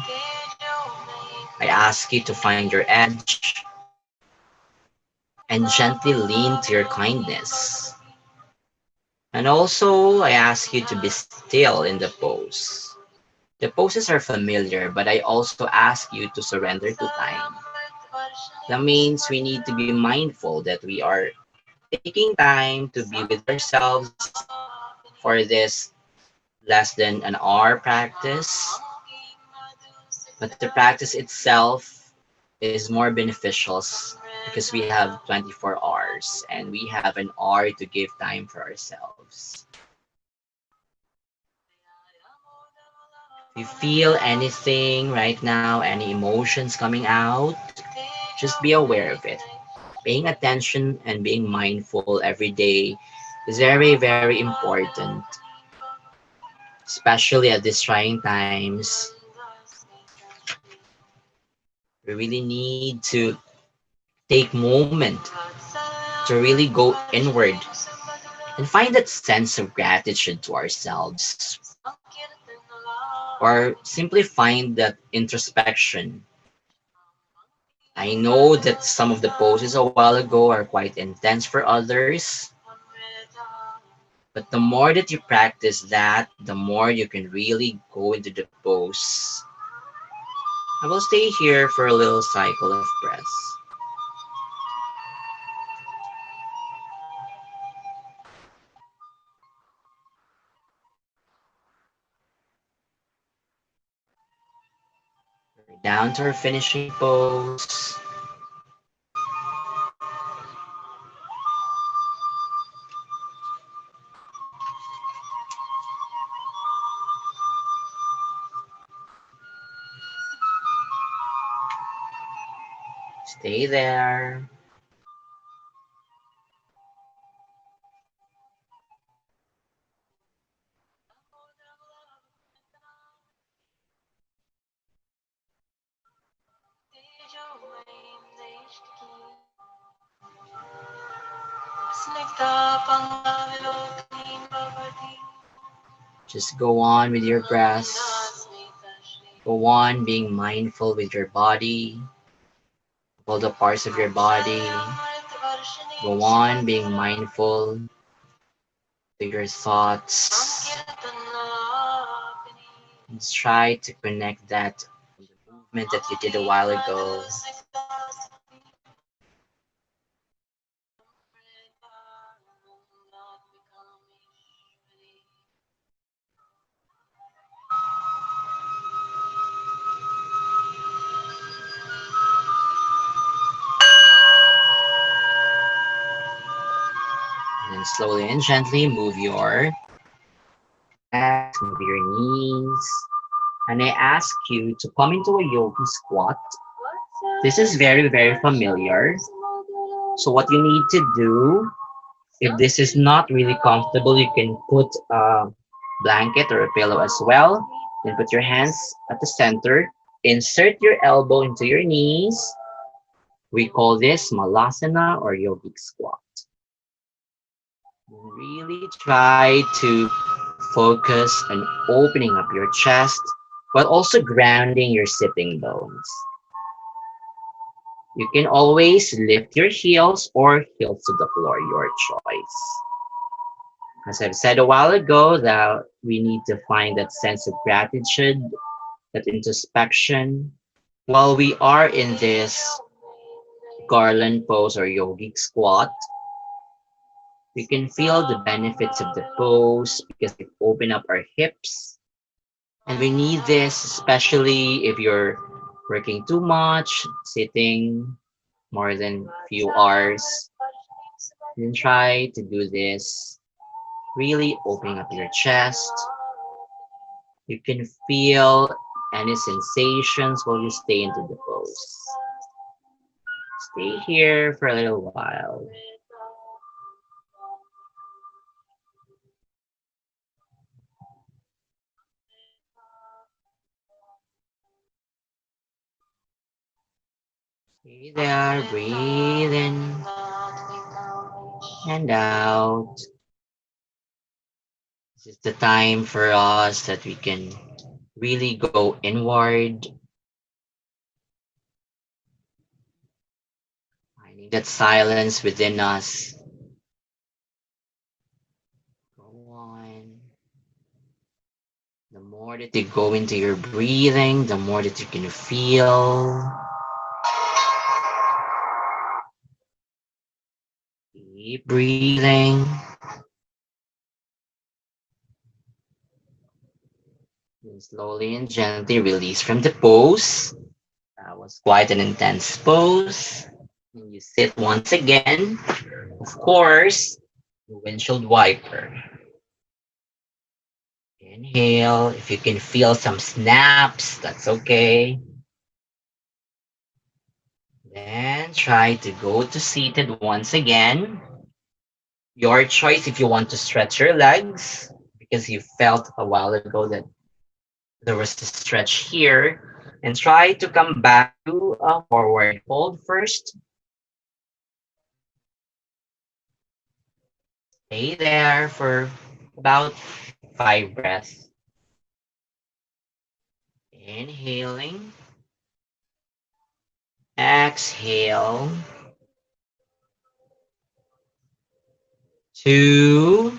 I ask you to find your edge and gently lean to your kindness. And also, I ask you to be still in the pose. The poses are familiar, but I also ask you to surrender to time. That means we need to be mindful that we are taking time to be with ourselves for this less than an hour practice. But the practice itself is more beneficial because we have 24 hours and we have an hour to give time for ourselves. If you feel anything right now, any emotions coming out, just be aware of it. Paying attention and being mindful every day is very, very important, especially at these trying times. We really need to take moment to really go inward and find that sense of gratitude to ourselves, or simply find that introspection. I know that some of the poses a while ago are quite intense for others, but the more that you practice that, the more you can really go into the pose. I will stay here for a little cycle of breath. We're down to our finishing pose. Stay there. Just go on with your breath. Go on being mindful with your body, all the parts of your body. Go on being mindful to your thoughts. And try to connect that with the movement that you did a while ago. And then slowly and gently move your legs, move your knees. And I ask you to come into a yogi squat. This is very, very familiar. So what you need to do, if this is not really comfortable, you can put a blanket or a pillow as well. Then put your hands at the center. Insert your elbow into your knees. We call this malasana or yogic squat. Really try to focus on opening up your chest while also grounding your sitting bones. You can always lift your heels or heels to the floor, your choice. As I've said a while ago, that we need to find that sense of gratitude, that introspection. While we are in this garland pose or yogic squat, we can feel the benefits of the pose because we open up our hips. And we need this, especially if you're working too much, sitting more than few hours. Then try to do this, really opening up your chest. You can feel any sensations while you stay into the pose. Stay here for a little while. Stay there, breathe in and out. This is the time for us that we can really go inward, finding that silence within us. Go on. The more that you go into your breathing, the more that you can feel. Keep breathing. And slowly and gently release from the pose. That was quite an intense pose. And you sit once again. Of course, the windshield wiper. Inhale. If you can feel some snaps, that's okay. Then try to go to seated once again. Your choice if you want to stretch your legs because you felt a while ago that there was a stretch here. And try to come back to a forward fold first. Stay there for about 5 breaths. Inhaling. Exhale. 2,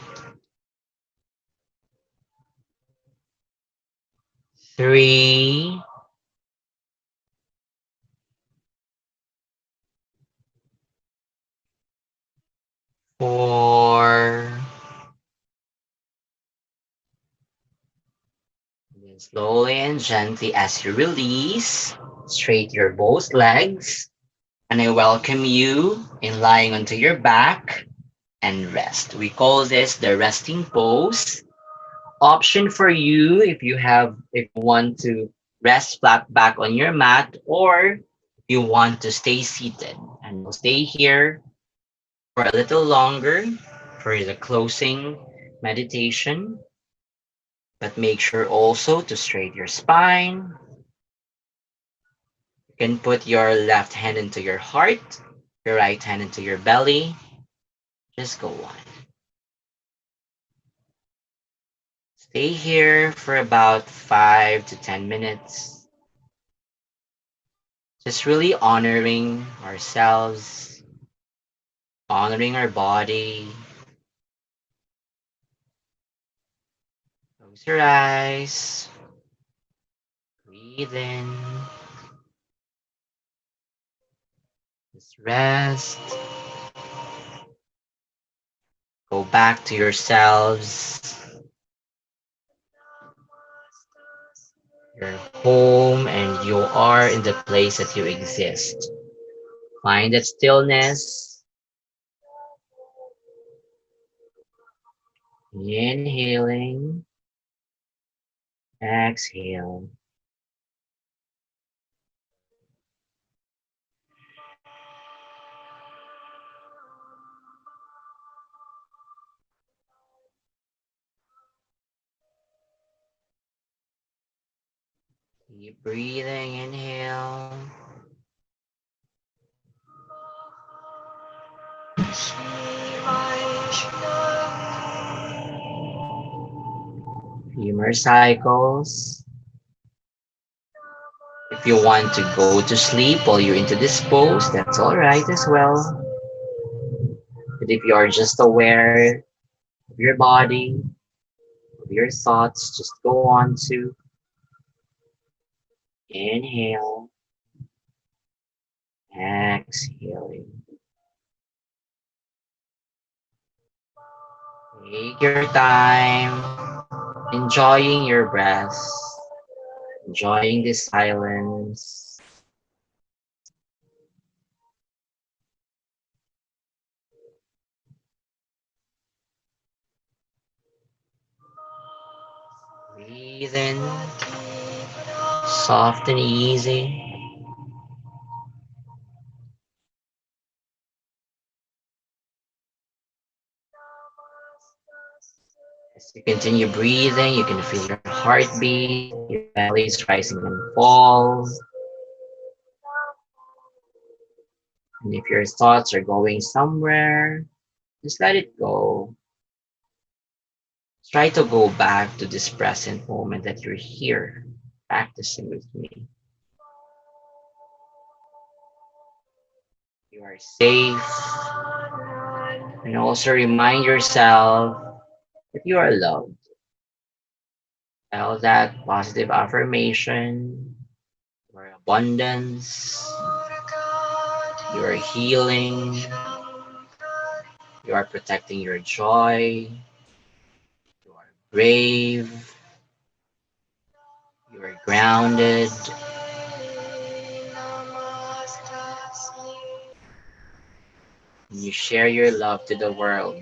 3, 4. Then slowly and gently as you release, straight your both legs. And I welcome you in lying onto your back and rest. We call this the resting pose. Option for you if you want to rest flat back on your mat or if you want to stay seated. And we'll stay here for a little longer for the closing meditation. But make sure also to straighten your spine. You can put your left hand into your heart, your right hand into your belly. Just go on. Stay here for about 5 to 10 minutes. Just really honoring ourselves, honoring our body. Close your eyes. Breathe in Just rest. Go back to yourselves, your home, and you are in the place that you exist. Find that stillness. Inhaling, exhale. Keep breathing, inhale. Few more cycles. If you want to go to sleep while you're into this pose, that's all right as well. But if you are just aware of your body, of your thoughts, just go on to inhale, exhaling. Take your time, enjoying your breath, enjoying the silence. Breathe in, soft and easy. As you continue breathing, you can feel your heartbeat, your belly is rising and falls. And if your thoughts are going somewhere, just let it go. Try to go back to this present moment that you're here practicing with me. You are safe. And also remind yourself that you are loved. Tell that positive affirmation, your abundance, you are healing, you are protecting your joy, you are brave, you are grounded, and you share your love to the world.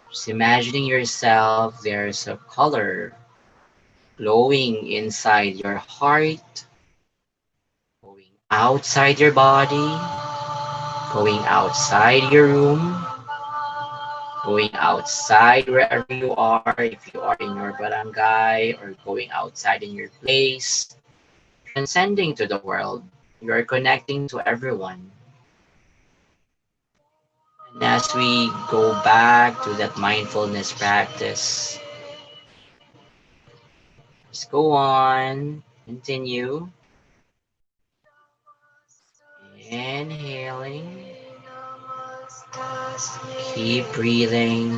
Just imagining yourself, there's a color glowing inside your heart, going outside your body, going outside your room, going outside wherever you are, if you are in your barangay or going outside in your place, transcending to the world. You are connecting to everyone. And as we go back to that mindfulness practice, just go on, continue. Inhaling, keep breathing.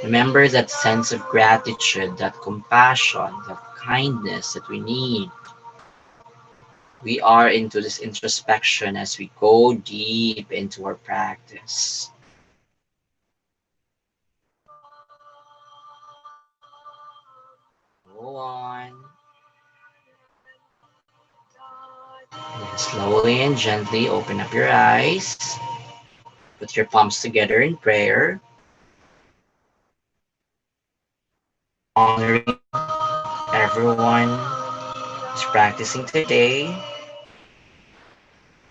Remember that sense of gratitude, that compassion, that kindness that we need. We are into this introspection as we go deep into our practice. Go on. And slowly and gently open up your eyes. Put your palms together in prayer. Honoring everyone who's practicing today.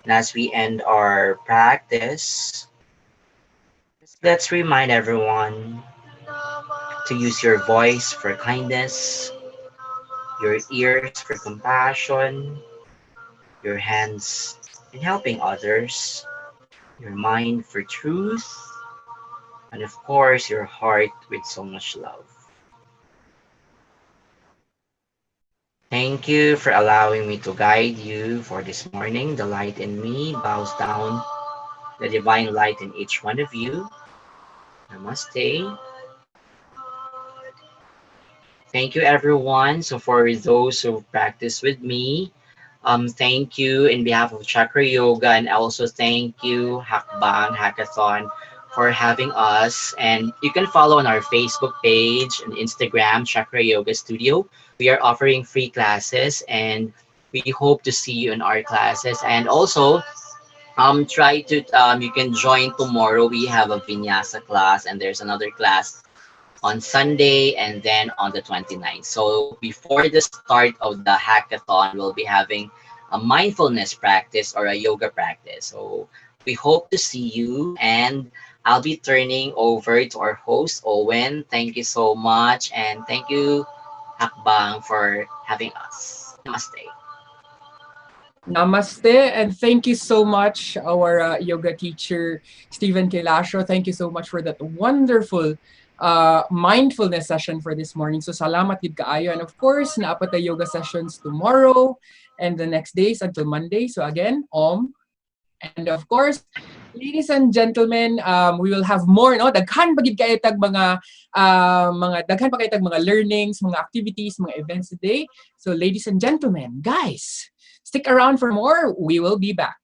And as we end our practice, let's remind everyone to use your voice for kindness, your ears for compassion, your hands in helping others, your mind for truth, and of course, your heart with so much love. Thank you for allowing me to guide you for this morning. The light in me bows down the divine light in each one of you. Namaste. Thank you, everyone. So for those who practice with me, Thank you in behalf of Chakra Yoga, and also thank you Hackbang Hackathon for having us. And you can follow on our Facebook page and Instagram, Chakra Yoga Studio. We are offering free classes, and we hope to see you in our classes. And also, try to you can join tomorrow. We have a vinyasa class, and there's another class on Sunday and then on the 29th. So before the start of the hackathon, we'll be having a mindfulness practice or a yoga practice. So we hope to see you, and I'll be turning over to our host, Owen. Thank you so much, and thank you, Hakbang, for having us. Namaste. Namaste, and thank you so much, our yoga teacher, Stephen Kelasio. Thank you so much for that wonderful mindfulness session for this morning. So salamat gid kaayo. And of course, naapat na yoga sessions tomorrow and the next days until Monday. So again, Om. And of course, ladies and gentlemen, we will have more, no? Daghan pa gid kayo tag daghan pa kayo tag mga learnings, mga activities, mga events today. So ladies and gentlemen, guys, stick around for more. We will be back.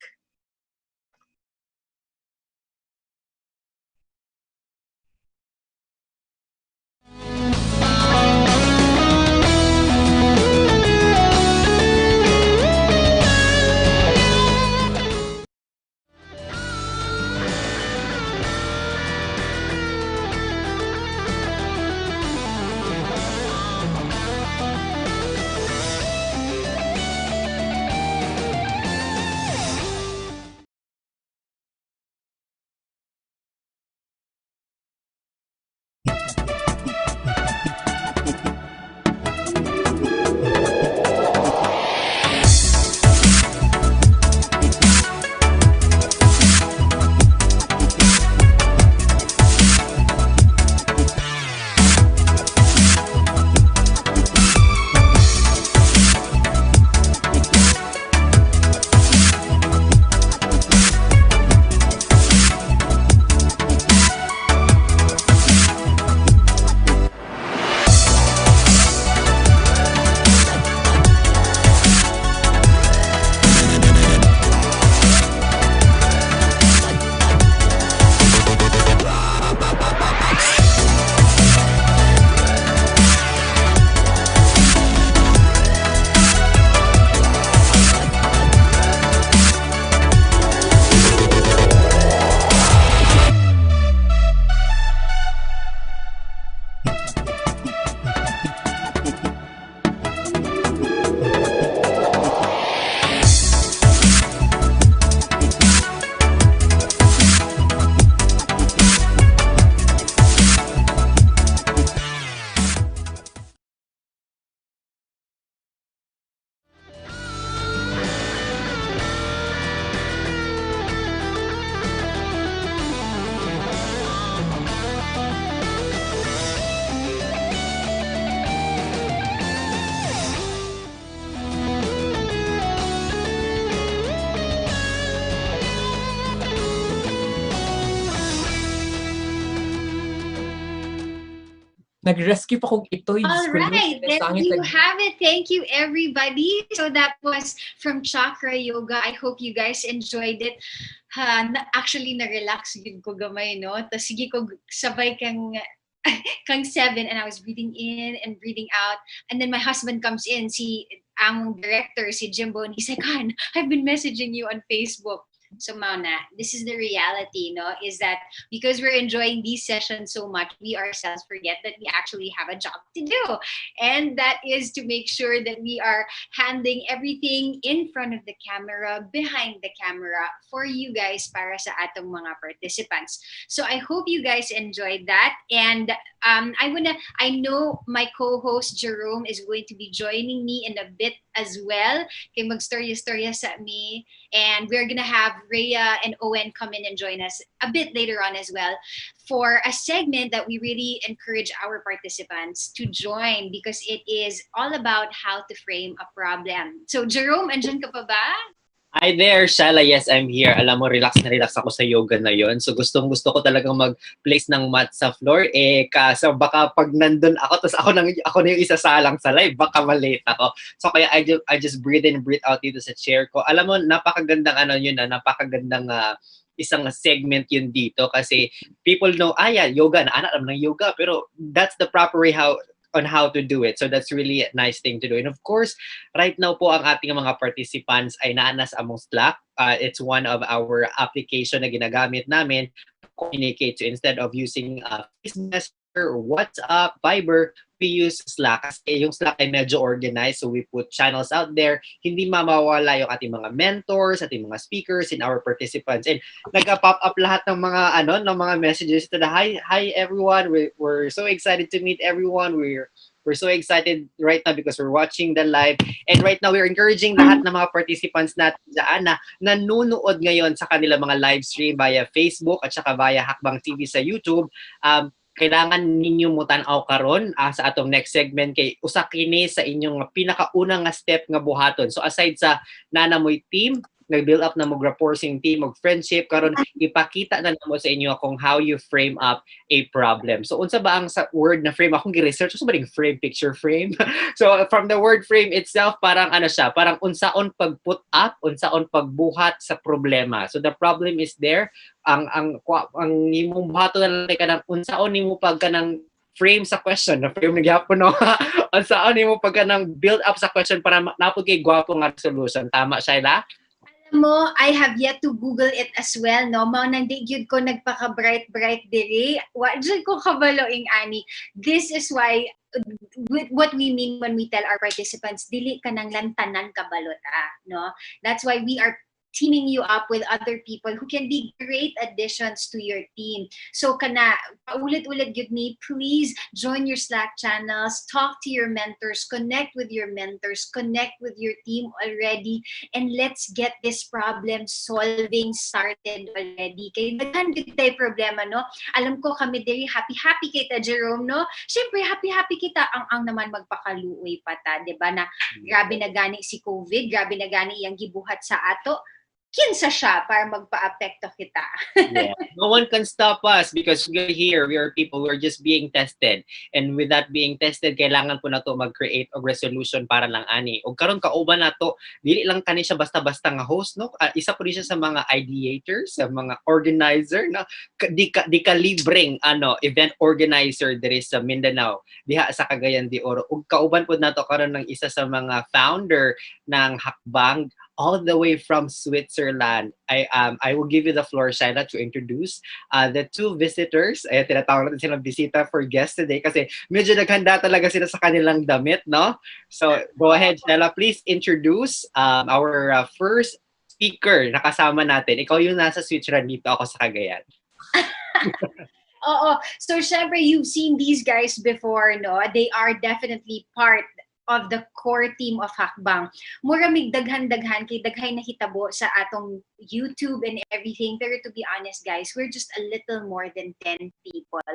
Nag-rescue pa kong itoy. All right, there you have it. Thank you, everybody. So that was from Chakra Yoga. I hope you guys enjoyed it. Actually, na-relax yun ko gamay, no? Tapos sige ko sabay kang 7, and I was breathing in and breathing out. And then my husband comes in, si among director, si Jimbo, and he said, "Han, I've been messaging you on Facebook." So Mauna, this is the reality, no? Is that because we're enjoying these sessions so much, we ourselves forget that we actually have a job to do. And that is to make sure that we are handling everything in front of the camera, behind the camera, for you guys, para sa atong mga participants. So I hope you guys enjoyed that. And I know my co-host Jerome is going to be joining me in a bit as well. Kay magstorya-storya sa me. And we're going to have Rhea and Owen come in and join us a bit later on as well for a segment that we really encourage our participants to join, because it is all about how to frame a problem. So Jerome, andyan ka pa ba? Hi there, Shala. Yes, I'm here. Alam mo, relax na relax ako sa yoga na yon. So gusto ko talagang mag-place ng mat sa floor. Kaso baka pag nandun ako, tapos ako na yung isasalang sa live, baka malate ako. So kaya I just breathe in and breathe out dito sa chair ko. Alam mo, napakagandang napakagandang isang segment yun dito kasi people know, yeah, yoga, naanak naman ng yoga, pero that's the proper way on how to do it. So that's really a nice thing to do. And of course, right now po ang ating mga participants ay naanas among Slack. It's one of our application na ginagamit namin to communicate. So instead of using Facebook Messenger or WhatsApp, Viber, we use Slack. Kasi yung Slack ay medyo organized. So we put channels out there. Hindi mamawala yung ating mga mentors, ating mga speakers, and our participants. And nag-pop up lahat ng ng mga messages to the hi everyone. We're so excited to meet everyone. We're so excited right now because we're watching the live. And right now, we're encouraging lahat ng mga participants natin dyan na nanonood ngayon sa kanila mga live stream via Facebook at saka via Hackbang TV sa YouTube. Kailangan ninyo mo tan-aw karon sa atong next segment kay usa kini sa inyong pinakaunang nga step nga buhaton. So aside sa nanamoy team, nag-build up na mo rapport sing team, mag friendship karon ipakita na namo sa inyo kung how you frame up a problem. So unsa ba ang sa word na frame? Akong gi-research so ba ding frame, picture frame. So from the word frame itself parang siya, parang unsaon pag-put up, unsaon pagbuhat sa problema. So the problem is there. Ang imong buhaton na lang kanang unsaon nimo pag kanang frame sa question, na frame na gyapon no. Unsaon nimo pag kanang build up sa question para napod kay gwapo nga solution. Tama Shayla? Mo, I have yet to Google it as well, no? Mao nang di gyud ko nagpaka-bright diri. Wa jud ko kabaloing ani. This is why what we mean when we tell our participants, dili ka nang lantanan kabalot, no? That's why we are teaming you up with other people who can be great additions to your team. So kana paulit-ulit gyud ni, please join your Slack channels, talk to your mentors, connect with your team already, and let's get this problem solving started already. Kay daghan gyud tay problema, no? Alam ko kami diri happy kita Jerome, no? Syempre happy kita ang naman magpakaluoy pa ta, di ba? Na grabe na gani si COVID, grabe na gani iyang gibuhat sa ato. Kinsa siya para magpa-apekto kita. Yeah. No one can stop us because we're here. We are people who are just being tested. And with that being tested, kailangan po na to mag-create og resolution para lang ani. Og karon kauban na to, dili lang kani siya basta-basta nga host, no? Isa po rin siya sa mga ideators, sa mga organizer, no? Di ka libreng event organizer diri sa Mindanao, diha sa Cagayan de Oro. Og kauban po na to karon ng isa sa mga founder ng Hackbang, all the way from Switzerland. I will give you the floor, Shaila, to introduce the two visitors. Ay, tinatawag natin silang bisita for guest today kasi medyo naghanda talaga sila sa kanilang damit, no? So, go ahead, Shaila. Please introduce our first speaker na kasama natin. Ikaw yung nasa Switzerland, dito ako sa Cagayan. Oo. So, syempre, you've seen these guys before, no? They are definitely part of the core team of Hackbang. Mura mig daghan-daghan kay daghay na hitabo sa atong YouTube and everything. Pero to be honest, guys, we're just a little more than 10 people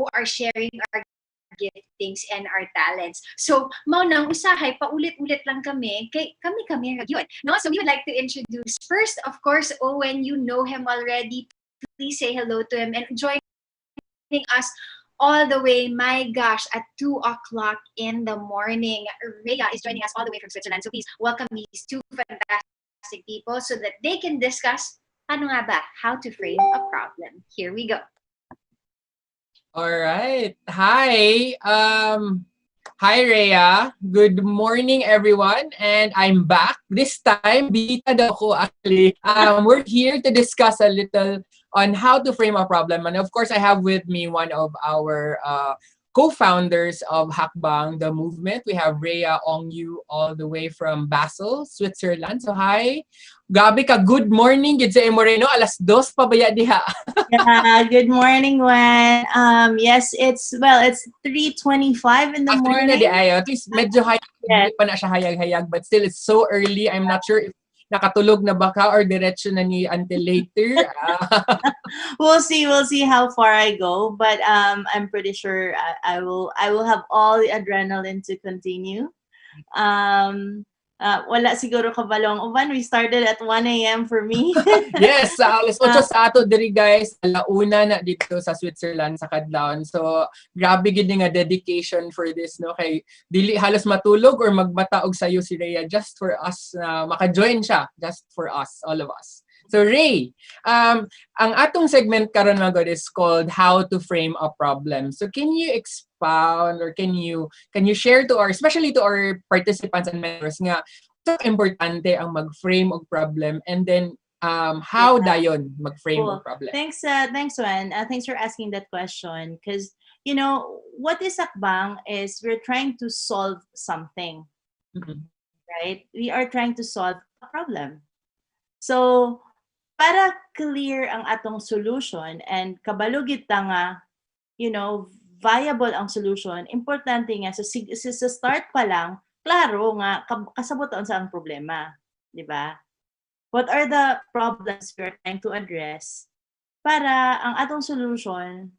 who are sharing our giftings and our talents. So, mao nang usahay paulit-ulit lang kami kay kami yun. No? So we would like to introduce first, of course, Owen. You know him already. Please say hello to him and joining us all the way, my gosh, at 2 o'clock in the morning. Rhea is joining us all the way from Switzerland. So please welcome these two fantastic people so that they can discuss how to frame a problem. Here we go. All right. Hi. Hi, Rhea. Good morning, everyone. And I'm back. This time, bita daw ko actually. We're here to discuss a little on how to frame a problem. And of course, I have with me one of our co-founders of Hackbang, the movement. We have Rhea Ongyu all the way from Basel, Switzerland. So hi. Gabi ka, good morning. Gid sa Moreno, alas 2 pa baya diha. Yeah, good morning, Gwen. Yes, it's 3:25 in the morning. Na di ayo. At least medyo hayag, hindi pa na siya hayag-hayag, but still it's so early. I'm not sure if nakatulog na ba ka or diretso na ni until later. We'll see how far I go, but I'm pretty sure I will have all the adrenaline to continue. wala siguro kabalong uban. We started at 1 a.m. for me. Yes, sa alas 8 sa ato diri guys, alauna na dito sa Switzerland sa Kadlawon. So grabe gid nga dedication for this no kay dili halos matulog or magbata og sayo si Rhea just for us na maka-join siya, just for us, all of us. So Ray, ang atong segment karon mga god is called How to Frame a Problem. So can you expound or can you share to our, especially to our participants and members nga so importante ang mag-frame og problem and then how dayon mag-frame og problem? Thanks, Wen. Thanks for asking that question because what is Hackbang is we're trying to solve something, right? We are trying to solve a problem. So para clear ang atong solution and kabalugit ta nga, viable ang solution, importante nga sa start pa lang, klaro nga kasabuton sa ang problema, di ba? What are the problems we're trying to address para ang atong solution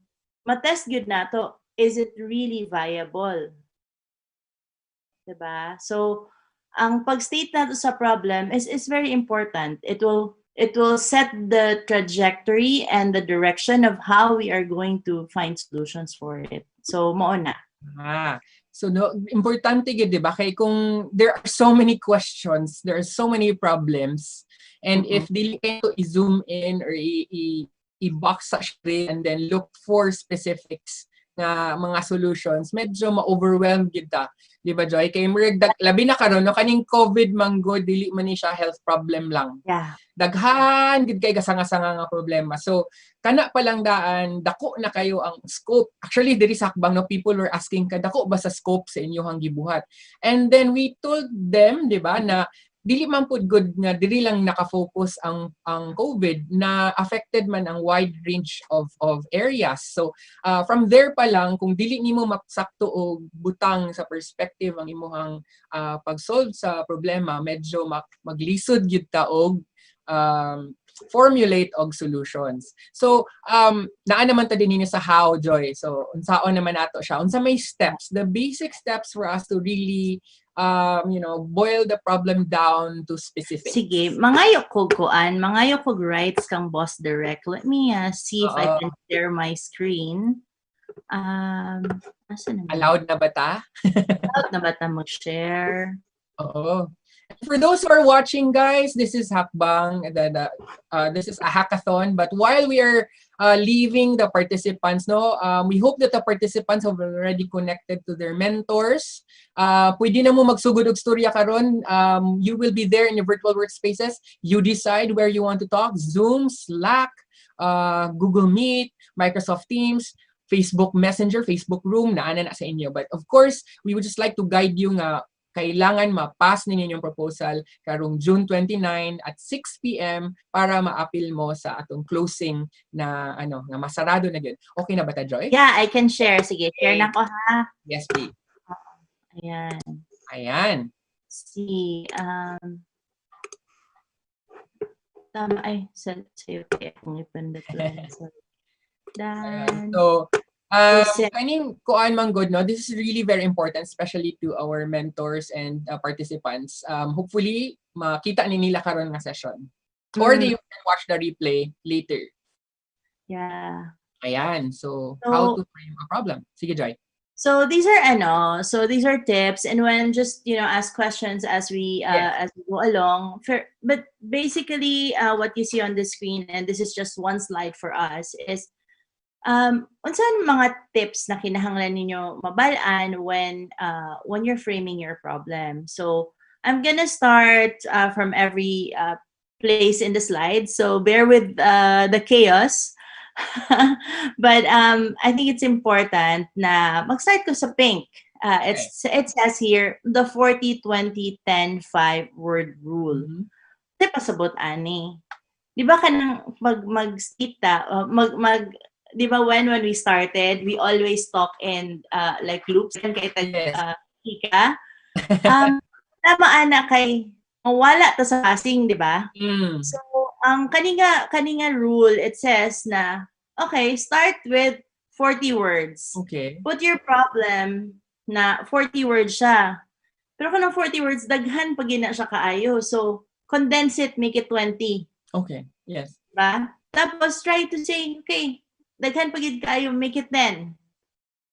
matest gyud nato, is it really viable? Di ba? So ang pag-state nato sa problem is very important. It will set the trajectory and the direction of how we are going to find solutions for it. So, mao na. So no, importante gid, di ba? Kay kung there are so many questions, there are so many problems, and if dili kayo i-zoom in or i-box sa siya and then look for specifics nga mga solutions, medyo ma-overwhelm gid ta. Di ba, Joy? Kay labi na karon no kaning COVID manggod dili man ni siya health problem lang. Yeah. Daghan gid kay kasanga-sanga nga problema. So kana pa lang daan dako na kayo ang scope. Actually diri sa Hackbang no, people were asking ka dako ba sa scope sa inyong gibuhat. And then we told them, di ba, na dili man pud good nga diri lang naka-focus ang COVID na affected man ang wide range of areas. So from there pa lang kung dili nimo maksakto og butang sa perspective ang imong pag-solve sa problema, medyo maglisod gyud ta og formulate og solutions. So naa naman ta dinhi sa how, Joy. So unsaon naman nato siya? Unsa may steps, the basic steps for us to really boil the problem down to specifics. Sige, mangayok kog rights kang Boss Direct. Let me see if I can share my screen. Allowed na ba ta? Allowed na ba ta mag-share? Oo. For those who are watching, guys, this is Hackbang. This is a hackathon. But while we are leaving the participants, we hope that the participants have already connected to their mentors. Pwede na mo magsugod og storya karon. You will be there in your virtual workspaces. You decide where you want to talk. Zoom, Slack, Google Meet, Microsoft Teams, Facebook Messenger, Facebook Room, naana na sa inyo. But of course, we would just like to guide you nga kailangan ma-pass ninyo yung proposal karong June 29 at 6 p.m. para ma-appeal mo sa atong closing na na masarado na gyud. Okay na ba ta, Joy? Yeah, I can share. Sige, share na ko ha. Yes, please. Ayan. See, tama ay sa'yo kaya kung ipindot lang. So, kaning kuan man good, no? This is really very important, especially to our mentors and participants. Hopefully, makita ni nila karon nga session. Or they can watch the replay later. Yeah. Ayan. So how to frame a problem? Sige, Joy. So these are tips, and when just ask questions as we go along. But basically, what you see on the screen, and this is just one slide for us, is unsan mga tips na kinahanglan ninyo mabalaan when you're framing your problem. So I'm gonna start from every place in the slide, so bear with the chaos. But I think it's important na mag-start ko sa pink. It says here the 40-20-10-5 word rule. Pasabot ani. Di ba kanang mag-state di ba when we started, we always talk in like loops kan kay hika. Tama ana kay mawala ta sa passing, di ba? So ang kaninga rule, it says na okay, start with 40 words. Okay. Put your problem na 40 words siya. Pero kung 40 words, daghan pag na siya kaayo. So, condense it, make it 20. Okay. Yes. Diba? Tapos, try to say, okay, daghan pag kaayo, make it 10.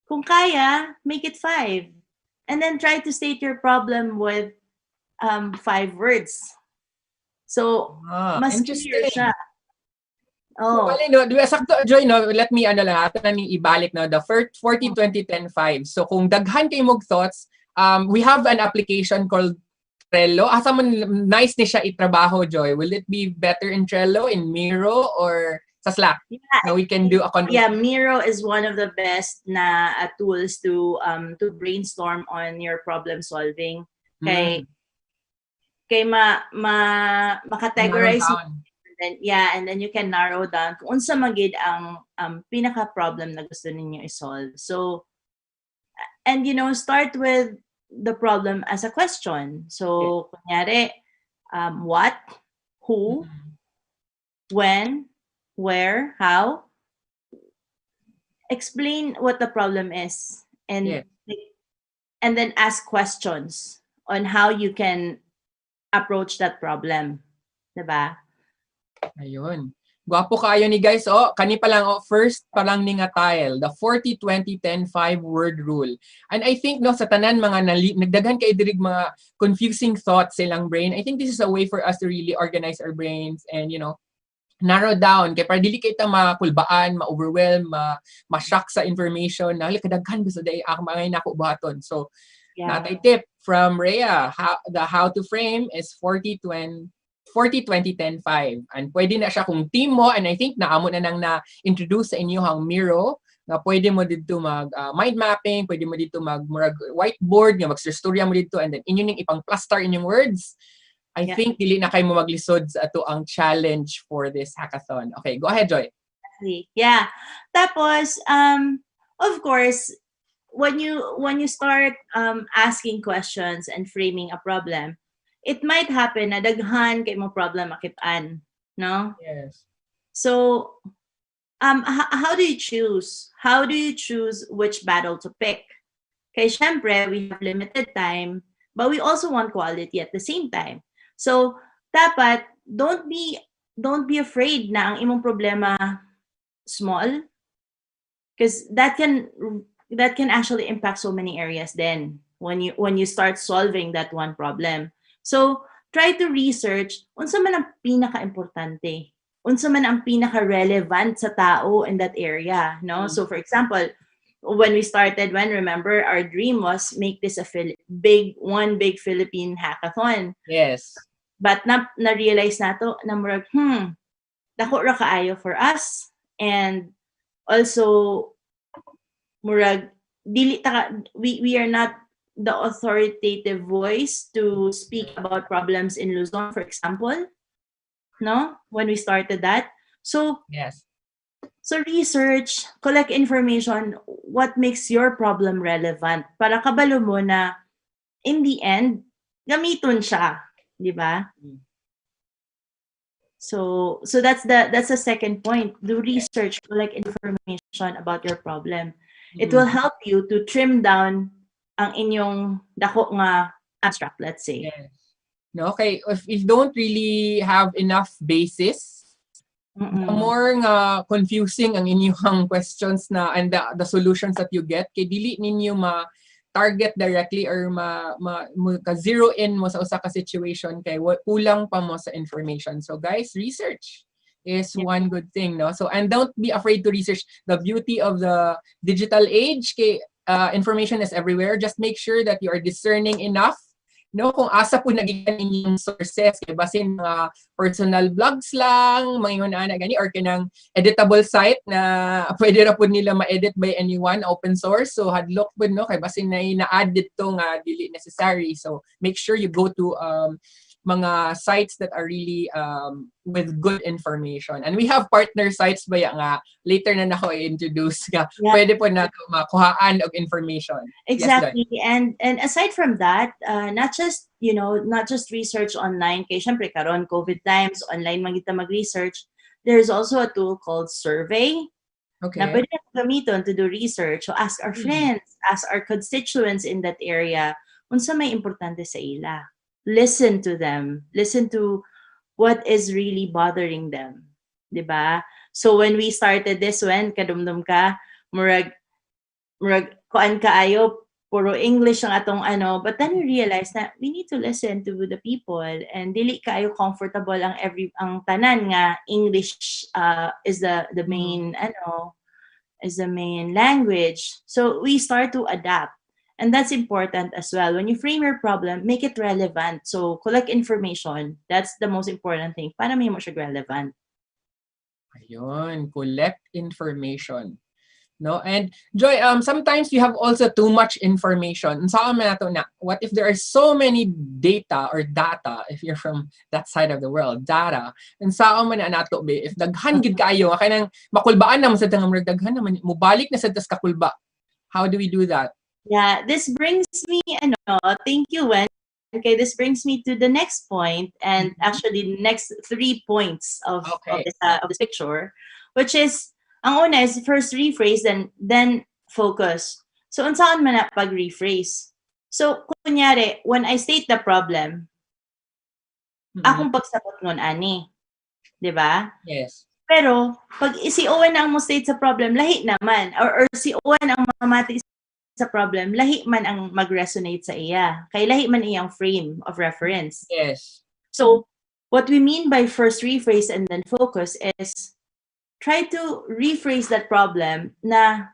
Kung kaya, make it 5. And then try to state your problem with 5 words. So, mas clear interesting. siya. So, bali, no, sakto, Joy, no, let me, ato na ni ibalik, no, the 40, 20, 10, 5. So, kung daghan kayo mong thoughts, we have an application called Trello. Asa man nice ni siya itrabaho, Joy? Will it be better in Trello, in Miro, or sa Slack? Yeah, Now we can do a yeah, Miro is one of the best na tools to brainstorm on your problem solving. Kay makategorize mo. And then you can narrow down kung unsa magid ang pinaka problem na gusto ninyo i-solve. So, and start with the problem as a question. So, kunyari, what, who, when, where, how. Explain what the problem is, and then ask questions on how you can approach that problem. Diba? Ayun. Gwapo kayo ni guys. Oh, kani pa lang, first pa lang ni nga tile, the 40, 20, 10, 5 word rule. And I think, no, sa tanan mga nagdaghan kay dirig mga confusing thoughts silang brain. I think this is a way for us to really organize our brains and, narrow down. Kaya para dili kita makulbaan, ma-overwhelm, ma-shock sa information na kadaghan gusto dahil mga nako buhaton. So, natay tip from Rhea, how to frame is 40, 20, 10, 5. And pwede na siya kung team mo, and I think naamo na nang na-introduce sa inyo ang Miro, na pwede mo dito mag mind mapping, pwede mo dito mag whiteboard, nga mag-storya mo dito, and then inyo ning ipang-cluster inyong words. I think dili na kayo mo maglisod sa ato ang challenge for this hackathon. Okay, go ahead, Joy. Yeah. Tapos, of course, when you start asking questions and framing a problem, it might happen na daghan kay mo problem makit-an, no? Yes. So, how do you choose? How do you choose which battle to pick? Kay syempre, we have limited time, but we also want quality at the same time. So, dapat don't be afraid na ang imong problema small, because that can actually impact so many areas then when you start solving that one problem. So, try to research unsa man ang pinaka-importante, unsa man ang pinaka-relevant sa tao in that area, no? So, for example, when we started, remember, our dream was make this a big Philippine hackathon. Yes. But na-realize nato na murag, dako ra kaayo for us, and also murag we are not the authoritative voice to speak about problems in Luzon, for example, no? When we started that. So, yes. So research, collect information, what makes your problem relevant para kabalo mo na in the end, gamiton siya, di ba? So that's the second point. Do research, collect information about your problem. It will help you to trim down ang inyong dako nga abstract, let's say. Yes. No, okay, if you don't really have enough basis, the more nga confusing ang inyong questions na and the solutions that you get, kay dili ninyo ma-target directly or zero in mo sa usa ka situation kay kulang pa mo sa information. So guys, research is one good thing, no? So, and don't be afraid to research. The beauty of the digital age, kay information is everywhere. Just make sure that you are discerning enough, no? Kung asa po nagikan inyong sources, kay basin mga personal blogs lang, mga ana gani, or kanang editable site na pwede ra po nila ma-edit by anyone, open source. So hadlok po, no? Kay basin na-add dito nga dili necessary. So make sure you go to mga sites that are really with good information. And we have partner sites ba nga later na nako i-introduce nga pwede po nato makuhaan og information. Exactly. Yes, and aside from that, not just research online, kay syempre karon COVID times, online man kita mag-research. There's also a tool called Survey. Okay. Na pwede gamiton to do research. So ask our friends, ask our constituents in that area, unsa may importante sa ila. Listen to them. Listen to what is really bothering them. 'Di ba? So when we started this one, kadumdum ka, murag kuan kaayo, puro English ang atong ano, but then we realized that we need to listen to the people and dili kaayo comfortable ang tanan nga English is the main is the main language. So we start to adapt. And that's important as well. When you frame your problem, make it relevant. So collect information. That's the most important thing. Para may mo siya relevant. Ayun, collect information. No? And Joy, sometimes you have also too much information. Saan man nato na, what if there are so many data, if you're from that side of the world, data, and saan man na nato be, if daghan gid kaayo, kanang makulbaan na mo sa tangang daghan naman, mubalik na sa tas kakulba. How do we do that? Yeah, this brings me, thank you, Wen. Okay, this brings me to the next point, and actually the next 3 points of this picture, which is, ang una is first rephrase, then focus. So, unsaan man na pag-rephrase? So, kunyari, when I state the problem, akong pagsabot nun, ani. Diba? Yes. Pero, pag si Owen ang mo state sa problem, lahi naman. Or si Owen ang mamati sa problem, lahi man ang mag-resonate sa iya. Kay lahi man iyang frame of reference. Yes. So, what we mean by first rephrase and then focus is try to rephrase that problem na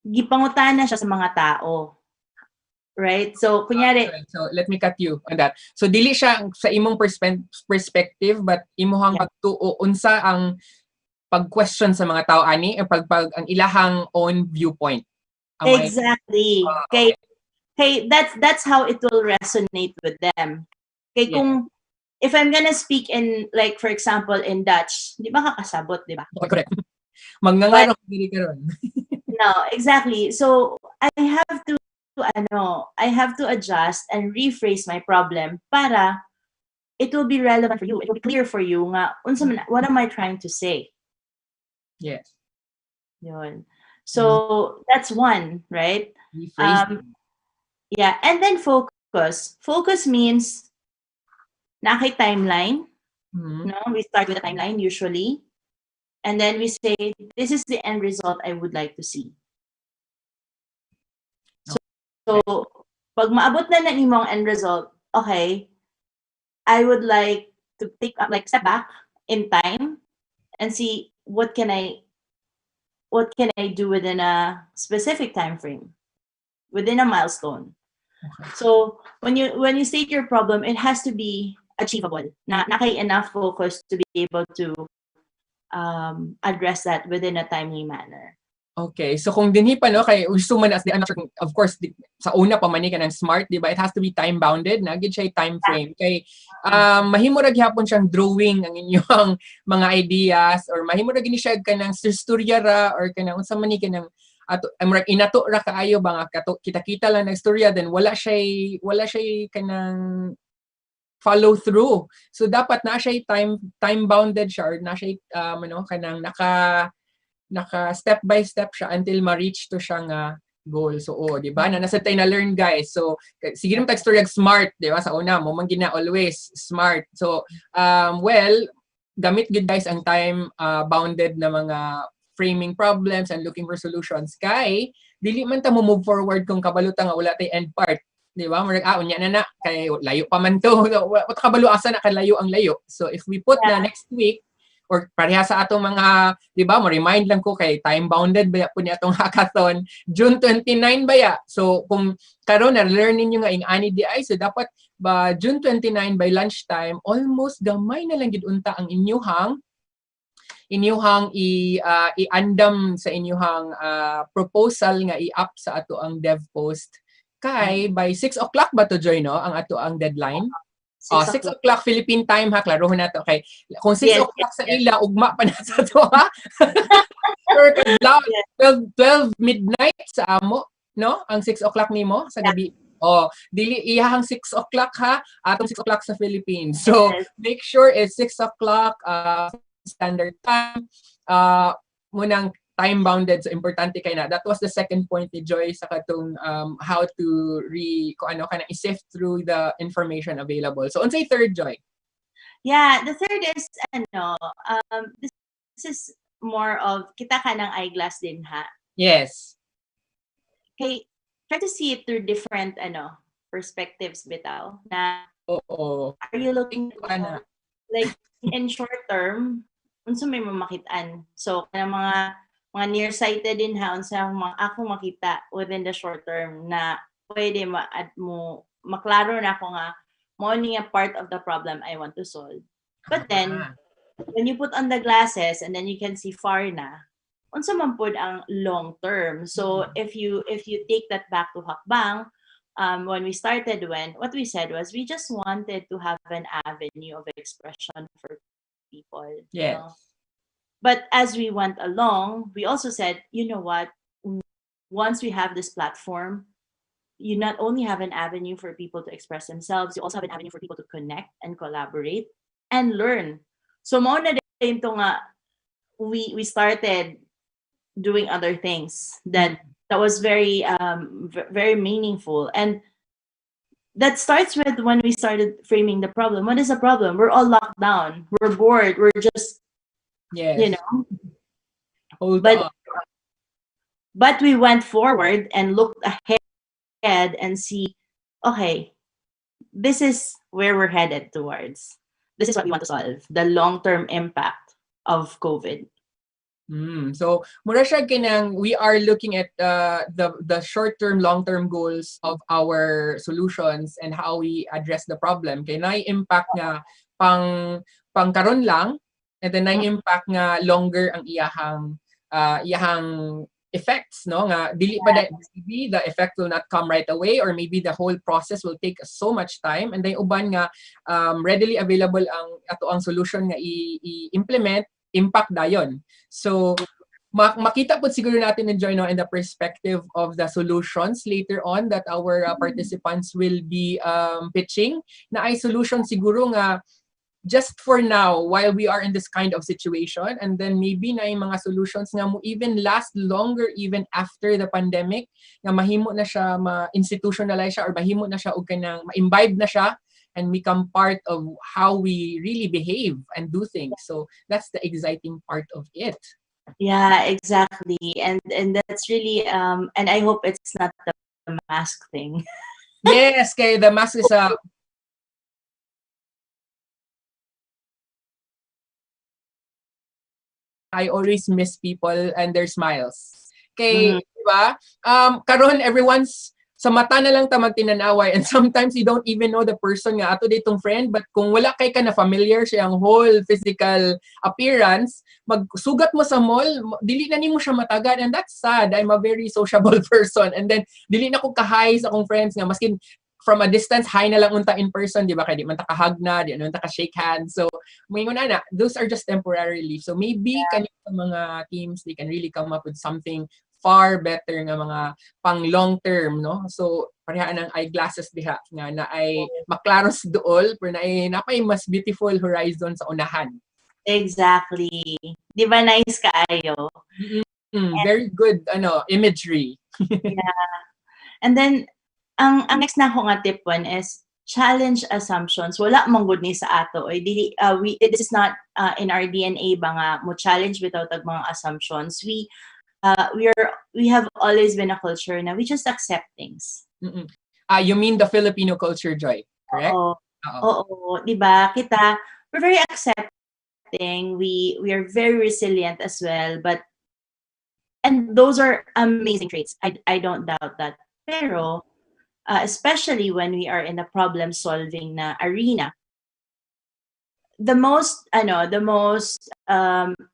gipangutan na siya sa mga tao. Right? So, kunyari... So, let me cut you on that. So, dili siya sa imong perspective, but imuhang pagtuo, unsa ang pag-question sa mga tao, ani, ang ilahang own viewpoint. Exactly. Okay. That's how it will resonate with them. Okay, kung if I'm gonna speak in, like, for example, in Dutch, di ba kakasabot, di ba? Correct. Magngangarok dili karon. No, exactly. So I have to adjust and rephrase my problem para it will be relevant for you. It will be clear for you nga what am I trying to say? Yes. Yun. So that's one, right? Yeah, and then focus. Focus means nakay timeline. No, we start with a timeline usually, and then we say, "This is the end result I would like to see." So pag maabot na imong end result, okay, I would like to take step back in time and see what can I do within a specific time frame, within a milestone. Okay. So when you state your problem, it has to be achievable. Nakay enough focus to be able to address that within a timely manner. Okay, so kung dinhi pa no kay gusto man as the of course sa una pa man ka ng smart, di ba? It has to be time bounded, nagid siya time frame kay mahimo ra gyapon siyang drawing ang inyong mga ideas or mahimo ra gini siya kanang istorya ra or kanang unsa man ni kanang ato inato ra kaayo ba nga kita-kita lang ng istorya then wala siya kanang follow through. So dapat na siya time bounded siya or na siya kanang naka step by step siya until ma-reach to siya nga goal. So, di ba? Nasa tayo na learn, guys. So, sige naman tayo smart, di ba? Sa una, mo man gina always smart. So, gamit good guys ang time bounded na mga framing problems and looking for solutions. Kay, dili man ta mo move forward kung kabalutan nga wala tay end part. Di ba? Marag, unya na kay layo pa man to. What kabalo asa na kalayo ang layo. So, if we put na next week, or pareha sa atong mga, di ba, mo-remind lang ko kay time-bounded baya po niya atong hackathon, June 29 baya. So, kung karon na learn ninyo nga ing ani di ay, so dapat ba June 29 by lunchtime, almost gamay na lang gid unta ang inyuhang i-andam sa inyuhang proposal nga i-up sa ato ang dev post. Kay by 6 o'clock ba to, Joy, no? Ang ato ang deadline. 6 o'clock Philippine time ha, klarohon na to. Okay. Kung 6 o'clock sa ila, ugma pa na sa to ha. Or 12 midnight sa amo, no? Ang 6 o'clock nimo sa gabi. Dili iyahang 6 o'clock ha, atong 6 o'clock sa Philippines. So, make sure it's 6 o'clock standard time. Munang time-bounded, so importante kay na. That was the second point ni Joy sa katong how to i-sift through the information available. So, unsay third, Joy? Yeah, the third is, this is more of, kita ka ng eyeglass din ha. Yes. Okay, try to see it through different, perspectives bitaw. Na, Oo. are you looking, like, in short term, unsa may mamakitaan. So, kanang mga nearsighted din ha, unsa ako makita within the short term na pwede maklaro na ako nga mo ni a part of the problem I want to solve. But then, when you put on the glasses and then you can see far na, unsa man pud ang long term. So if you take that back to Hackbang, when we started, what we said was we just wanted to have an avenue of expression for people. Yes. But as we went along, we also said, you know what? Once we have this platform, you not only have an avenue for people to express themselves, you also have an avenue for people to connect and collaborate and learn. So mo na din to nga we started doing other things that was very very meaningful, and that starts with when we started framing the problem. What is the problem? We're all locked down. We're bored. We're just But we went forward and looked ahead and see, okay, this is where we're headed towards. This is what we want to solve, the long-term impact of COVID. So, mura siya kinang we are looking at the short-term, long-term goals of our solutions and how we address the problem. Kay na-impact nga pang karon lang, and then na-impact nga longer ang iyahang effects, no? Nga dili pa maybe the effect will not come right away, or maybe the whole process will take so much time, and then uban nga readily available ang solution nga i-implement, impact dayon. So makita po siguro natin in Joy, no, in the perspective of the solutions later on that our participants will be pitching, na ay solution siguro nga just for now while we are in this kind of situation, and then maybe na yung mga solutions nga mo even last longer even after the pandemic, nga mahimo na siya ma-institutionalize siya, or mahimo na siya og kanang ma-imbibe na siya and become part of how we really behave and do things. So that's the exciting part of it. Yeah, exactly. And that's really and I hope it's not the mask thing. Yes, kay the mask is a I always miss people and their smiles. Kay, di ba? Karon everyone's sa mata na lang ta magtinanaway, and sometimes you don't even know the person nga ato ditong friend, but kung wala kay ka na familiar siya ang whole physical appearance, magsugat mo sa mall, dili na nimo siya matagan, and that's sad. I'm a very sociable person, and then dili na ko ka-hi sa akong friends nga maskin from a distance, hi na lang unta in person, di ba? Kaya di man taka-hug na, di man taka-shake hands. So, mga na, those are just temporarily. So, maybe kanina mga teams, they can really come up with something far better nga mga pang long term, no? So, parehaan ng eyeglasses diha nga na ay maklaros dool, pero na ay napay mas beautiful horizon sa unahan. Exactly. Di ba nice kaayo? Very good imagery. Yeah. And then, ang next na ko nga tip one is challenge assumptions. Wala mong good ni sa ato. This is not in our DNA ba nga mo challenge without mga assumptions. We have always been a culture na we just accept things. You mean the Filipino culture, Joy, correct? Oo, di ba? We're very accepting. We are very resilient as well, and those are amazing traits. I don't doubt that. Pero especially when we are in the problem solving na arena, the most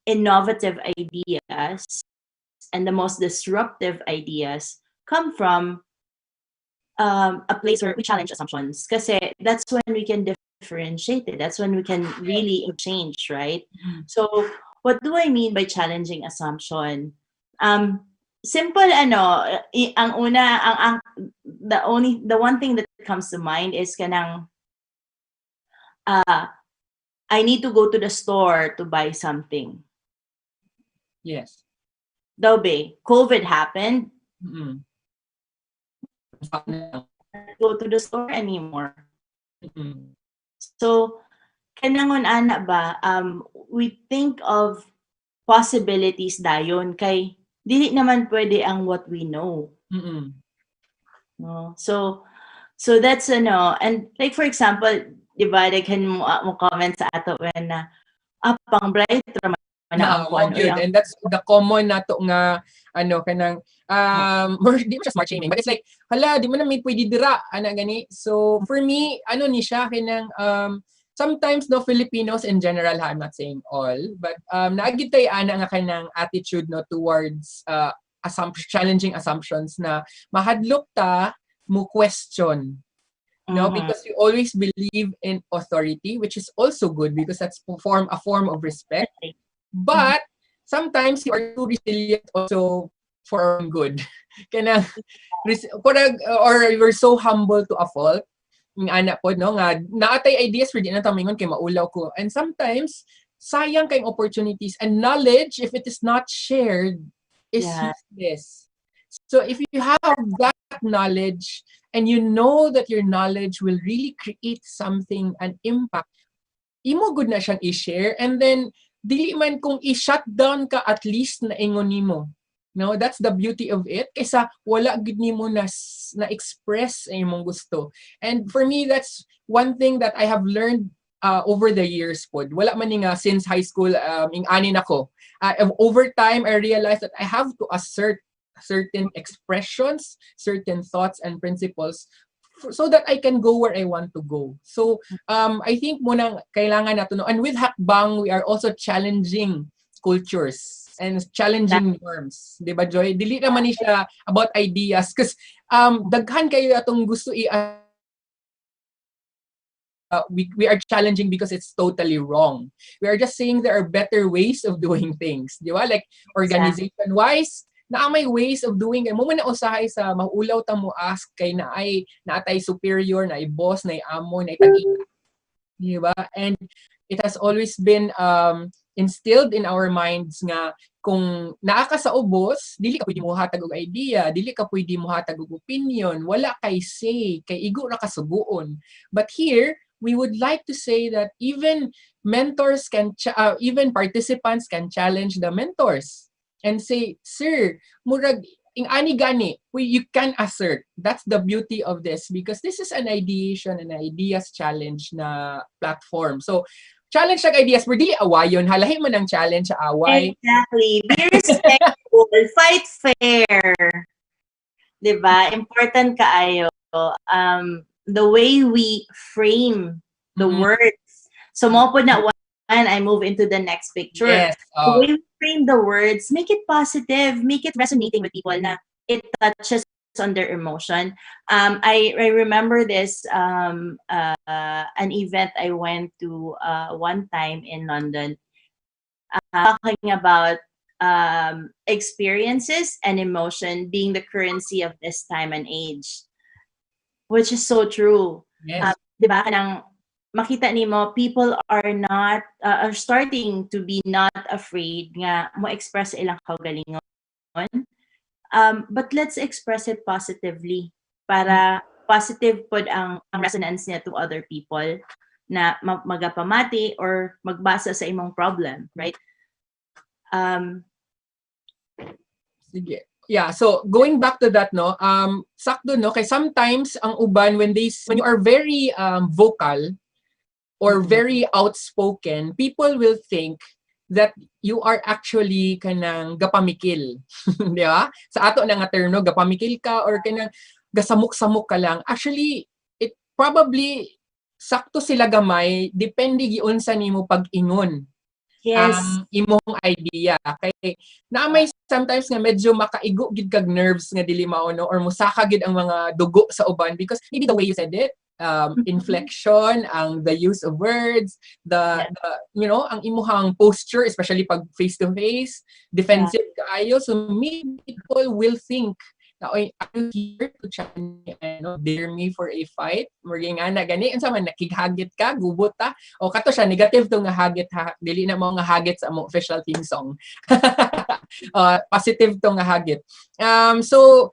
innovative ideas and the most disruptive ideas come from a place where we challenge assumptions, kasi that's when we can differentiate it. That's when we can really change, right? So what do I mean by challenging assumption? Simple, ang una, the one thing that comes to mind is kanang I need to go to the store to buy something. Yes. daw be, COVID happened, Mm-mm. go to the store anymore. Mm-mm. So, kanangon ana ba, we think of possibilities dayon kay dili naman pwede ang what we know. Mm-mm. No? So that's and like for example, di ba, daghan mo comment sa ato when na pang bright raman na ang kwan good. And that's the common nato nga kanang di mo siya smart shaming, but it's like hala di mo na may pwede dira ana gani. So for me ni siya kanang sometimes no Filipinos in general, I'm not saying all, but naagid tay ana nga kanang attitude no towards challenging assumptions na mahadlok ta mo question. No, because you always believe in authority, which is also good because that's a form of respect. But sometimes you are too resilient also for our own good. Or you're so humble to a fault. Ng anak po, no, nga naatay ideas for di na tamingon kay maulaw ko. And sometimes sayang kayong opportunities, and knowledge, if it is not shared, is useless. So if you have that knowledge and you know that your knowledge will really create something, an impact, imo good na siyang i-share, and then dili man kung i-shut down ka, at least na ingon nimo. No, that's the beauty of it. Kaysa wala gid nimo na express ang imong gusto. And for me, that's one thing that I have learned over the years pod. Wala man nga since high school, ing-anin ako. Over time, I realized that I have to assert certain expressions, certain thoughts and principles so that I can go where I want to go. So I think munang kailangan nato, and with Hackbang we are also challenging cultures and challenging norms, di ba Joy? Dili naman ni siya about ideas, because daghan kayo atong gusto we are challenging because it's totally wrong. We are just saying there are better ways of doing things, di ba? Like organization wise, na may ways of doing it. Mo man na usahay sa maulaw ta mo ask kay naatay superior, na boss, na amo, na tag-ina. Di ba? And it has always been instilled in our minds nga kung naa ka sa ubos, dili ka pwede mo hatag og idea, dili ka pwede mo hatag og opinion, wala kay say, kay igo ra ka suguon. But here, we would like to say that even mentors even participants can challenge the mentors and say, sir, murag ing-ani gani, you can assert. That's the beauty of this, because this is an ideation and ideas challenge na platform. So, challenge ng ideas, pero dili awayon. Halahin mo ng challenge sa away. Exactly. Be respectful. Fight fair. Diba? Important kaayo. The way we frame the words. So, mo po na and I move into the next picture. Yes. The way we frame the words, make it positive, make it resonating with people na it touches on their emotion. I remember this an event I went to one time in London, talking about experiences and emotion being the currency of this time and age, which is so true. Yes. Diba kanang makita nimo, people are not are starting to be not afraid nga mo express ilang kaugalingon. But let's express it positively para positive pod ang resonance niya to other people na magapamati or magbasa sa imong problem, right? Sige. Yeah, so going back to that, no, sakto, no, kay sometimes ang uban when you are very vocal or very outspoken, people will think that you are actually kanang gapamikil. Di ba? Sa ato na nga terno, gapamikil ka or kanang gasamok-samok ka lang. Actually, it probably sakto sila gamay, depende giunsa nimo pag-ingon. Yes. Imong idea. Kay na may sometimes nga medyo makaigo gid kag nerves nga dili mao, no, or musaka gid ang mga dugo sa uban because maybe the way you said it, inflection, the use of words, the you know, ang imuhang posture, especially pag face to face, defensive kaayo, so maybe people will think na are you here to challenge me, dare me for a fight? Murag nga na gani unsa man nakighagit ka, gubot ta, o kato siya negative to nga hagit, dili na mo nga hagit sa among official theme song. positive tong hagit. So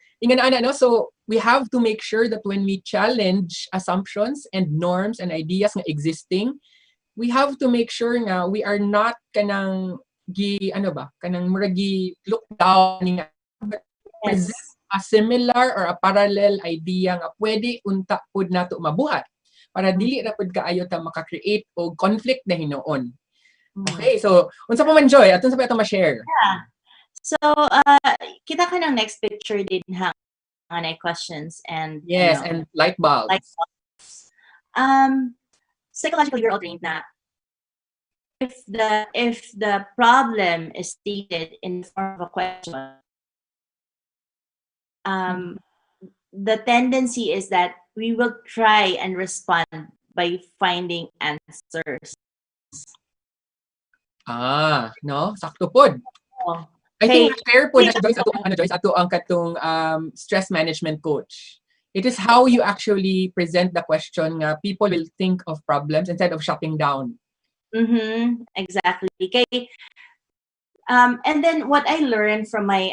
so we have to make sure that when we challenge assumptions and norms and ideas nga existing, we have to make sure nga we are not kanang kanang muragi look down nga, but present a similar or a parallel idea nga pwede unta pud nato mabuhat para dili ra pud kaayo ta maka-create og conflict na hinuon. Okay, so unsa pa man Joy, atun sa pa ma-share. Yeah. So kita ka ng next picture din ha on questions and yes, and light bulbs. Psychologically we're all trained na if the problem is stated in the form of a question, the tendency is that we will try and respond by finding answers. No, sakto pod. I think share po na Joyce ato ang katong stress management coach. It is how you actually present the question nga people will think of problems instead of shutting down. Exactly. Okay. And then what I learned from my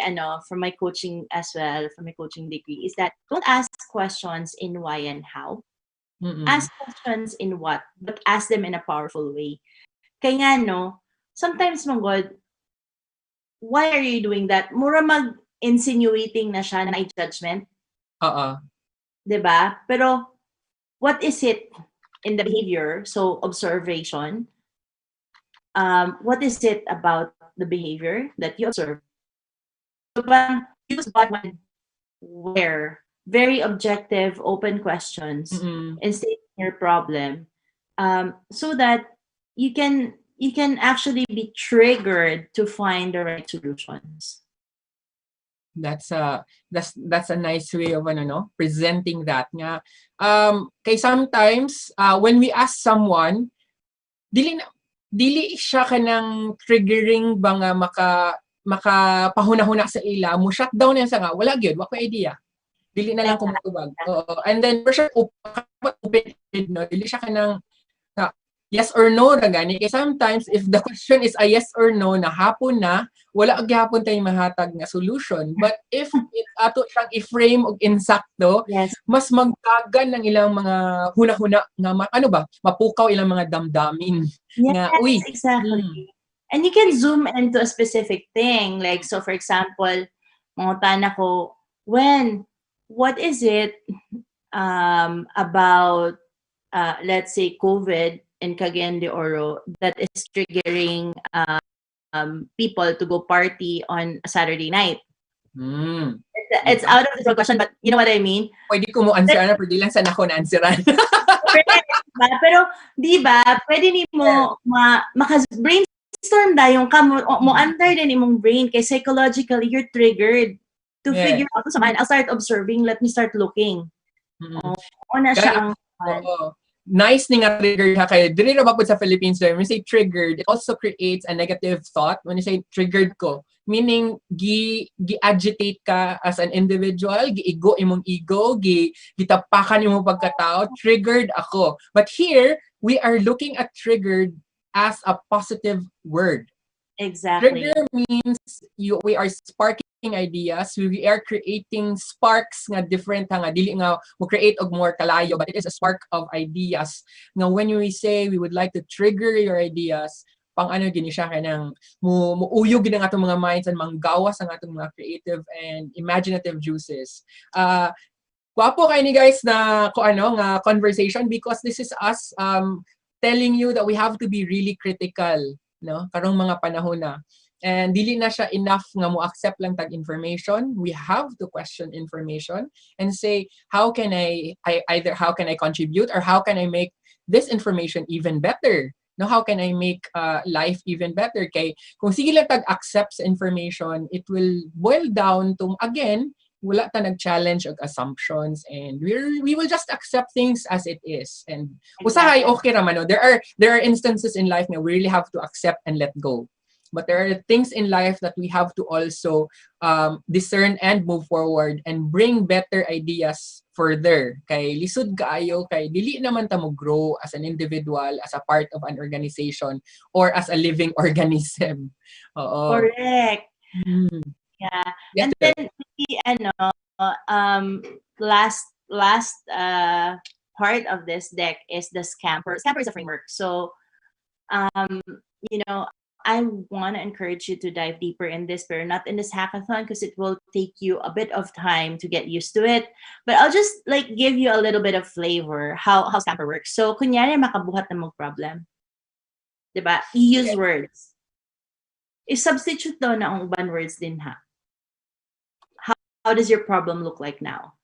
coaching as well, from my coaching degree, is that don't ask questions in why and how. Ask questions in what, but ask them in a powerful way. Kaya nga sometimes God, why are you doing that? Mura mag-insinuating na siya na judgment. Diba? Pero what is it in the behavior? So observation. What is it about the behavior that you observe? So use one where very objective, open questions and state your problem, so that you can actually be triggered to find the right solutions. That's a nice way of presenting that nga. Kay sometimes when we ask someone, dili siya kanang triggering ba nga makapahuna-huna sa ila mo shut down yan sa nga wala gyud wa ko idea dili na lang ko matubag. And then for sure open dili siya kanang yes or no ra gani kay sometimes if the question is a yes or no na hapon na wala gyapon tay mahatag nga solution, but if it ato siyang i-frame og insakto, mas magdagan ng ilang mga huna-huna nga mapukaw ilang mga damdamin nga exactly. And you can zoom into a specific thing, like so for example mangutan ako what is it about let's say COVID in Cagayan de Oro that is triggering people to go party on a Saturday night. It's out of the question, but you know what I mean? Pwede ko mo answer pero di lang sana ko na-answeran. Pero di ba, pwede ni mo maka-brainstorm yung mo under din imong brain kay psychologically you're triggered to figure out sa I'll start observing, let me start looking. Na siya ang nice ni nga trigger ha kay dili ra ba pud sa Philippines when we say triggered, it also creates a negative thought. When you say triggered ko, meaning gi-agitate ka as an individual, giigo imong ego, gitapakan imong pagkatao, triggered ako. But here we are looking at triggered as a positive word. Exactly. Trigger means we are sparking ideas, we are creating sparks nga different nga dili nga mo create og more kalayo, but it is a spark of ideas. Nga when we say we would like to trigger your ideas, pang gini siya kanang muuyog gid ang atong mga minds and manggawas ang atong mga creative and imaginative juices. Guwapo kay ni guys na nga conversation because this is us telling you that we have to be really critical karong mga panahon na. And dili na siya enough nga mo accept lang tag information. We have to question information and say how can I contribute or how can I make this information even better? How can I make life even better? Kay kung sige lang tag accept sa information, it will boil down to again wala ta nag-challenge og assumptions and we will just accept things as it is. And usahay okay ra man. There are instances in life na we really have to accept and let go. But there are things in life that we have to also discern and move forward and bring better ideas further. Kay lisod kaayo, kay dili naman ta mo grow as an individual, as a part of an organization, or as a living organism. Correct. Yeah. Yes, And sir. then last part of this deck is the scamper. Scamper is a framework. So um, I want to encourage you to dive deeper in this, but not in this hackathon because it will take you a bit of time to get used to it. But I'll just like give you a little bit of flavor how scamper works. So kunyari makabuhat na mong problem. Diba? Use words. I-substitute daw na ang uban words din ha. How does your problem look like now?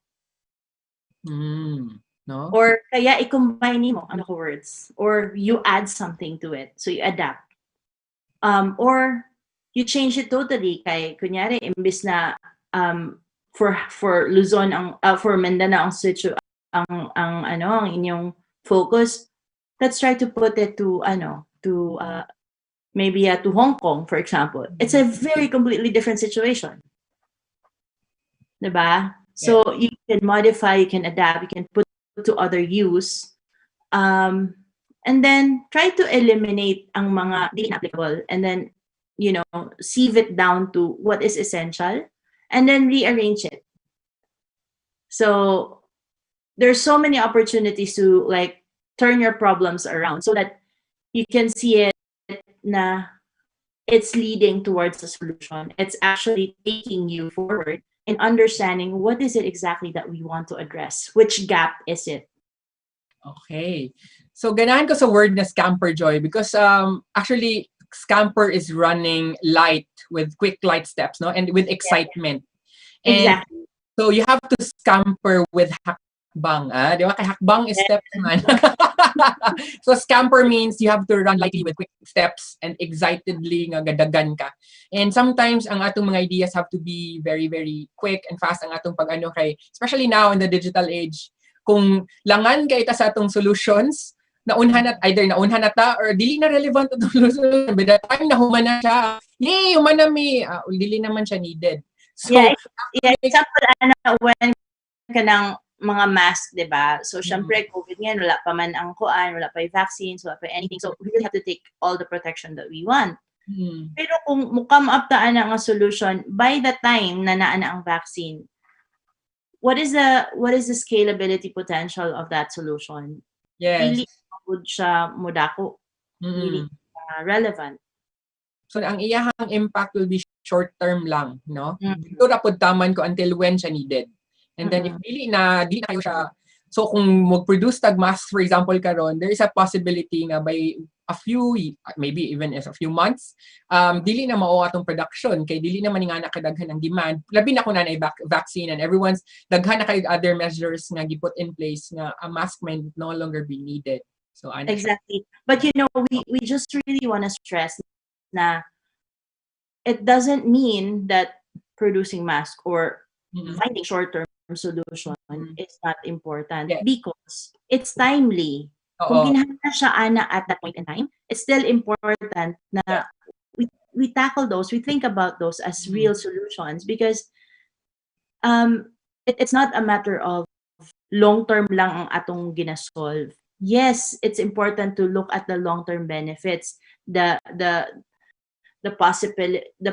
No? Or kaya i-combine mo ang words. Or you add something to it. So you adapt. Or you change it totally. Kay kunyari, imbis na for Luzon, for Mindanao, ang inyong focus, let's try to put it to maybe to Hong Kong, for example. It's a very completely different situation. Diba? So you can modify, you can adapt, you can put to other use. And then try to eliminate ang mga di applicable and then, sieve it down to what is essential and then rearrange it. So there's so many opportunities to like turn your problems around so that you can see it na it's leading towards a solution. It's actually taking you forward in understanding what is it exactly that we want to address. Which gap is it? Okay. So ganahan ko sa word na scamper, Joy, because actually scamper is running light with quick light steps, no, and with excitement. And Exactly. so you have to scamper with hackbang, di ba? Kay hackbang is steps man. So scamper means you have to run lightly with quick steps and excitedly nga gadagan ka. And sometimes ang atong mga ideas have to be very very quick and fast ang atong pag-ano kay, especially now in the digital age. Kung langan kay ta sa atong solutions, naunhan na ta or dili na relevant atong solution. By the time na human na siya, yay, human na mi, dili naman siya needed. So, example, when ka ng mga mask, di ba? So, syempre, COVID ngayon, wala pa man ang kuan, wala pa yung vaccines, wala pa anything. So, we really have to take all the protection that we want. Pero kung mukam up taan ang solution, by the time na naan ang vaccine, what is the scalability potential of that solution? yes. Really good siya mudako. Really relevant. So ang iyahang impact will be short term lang, no? Dito ra pud taman ko until when siya needed. And then if dili na kayo siya, so kung mag-produce tag mask for example karon, there is a possibility nga by a few, maybe even as a few months, dili na mao atong production kay dili na man nga nakadaghan ang demand. Labi na kung na vaccine and everyone's daghan na kay other measures nga giput in place nga a mask may no longer be needed. So exactly. But we just really want to stress na it doesn't mean that producing mask or finding short-term solution is not important because it's timely. Kung kinahanglan siya ana at that point in time, it's still important na we tackle those, we think about those as real solutions because it's not a matter of long-term lang ang atong ginasolve. Yes, it's important to look at the long-term benefits, the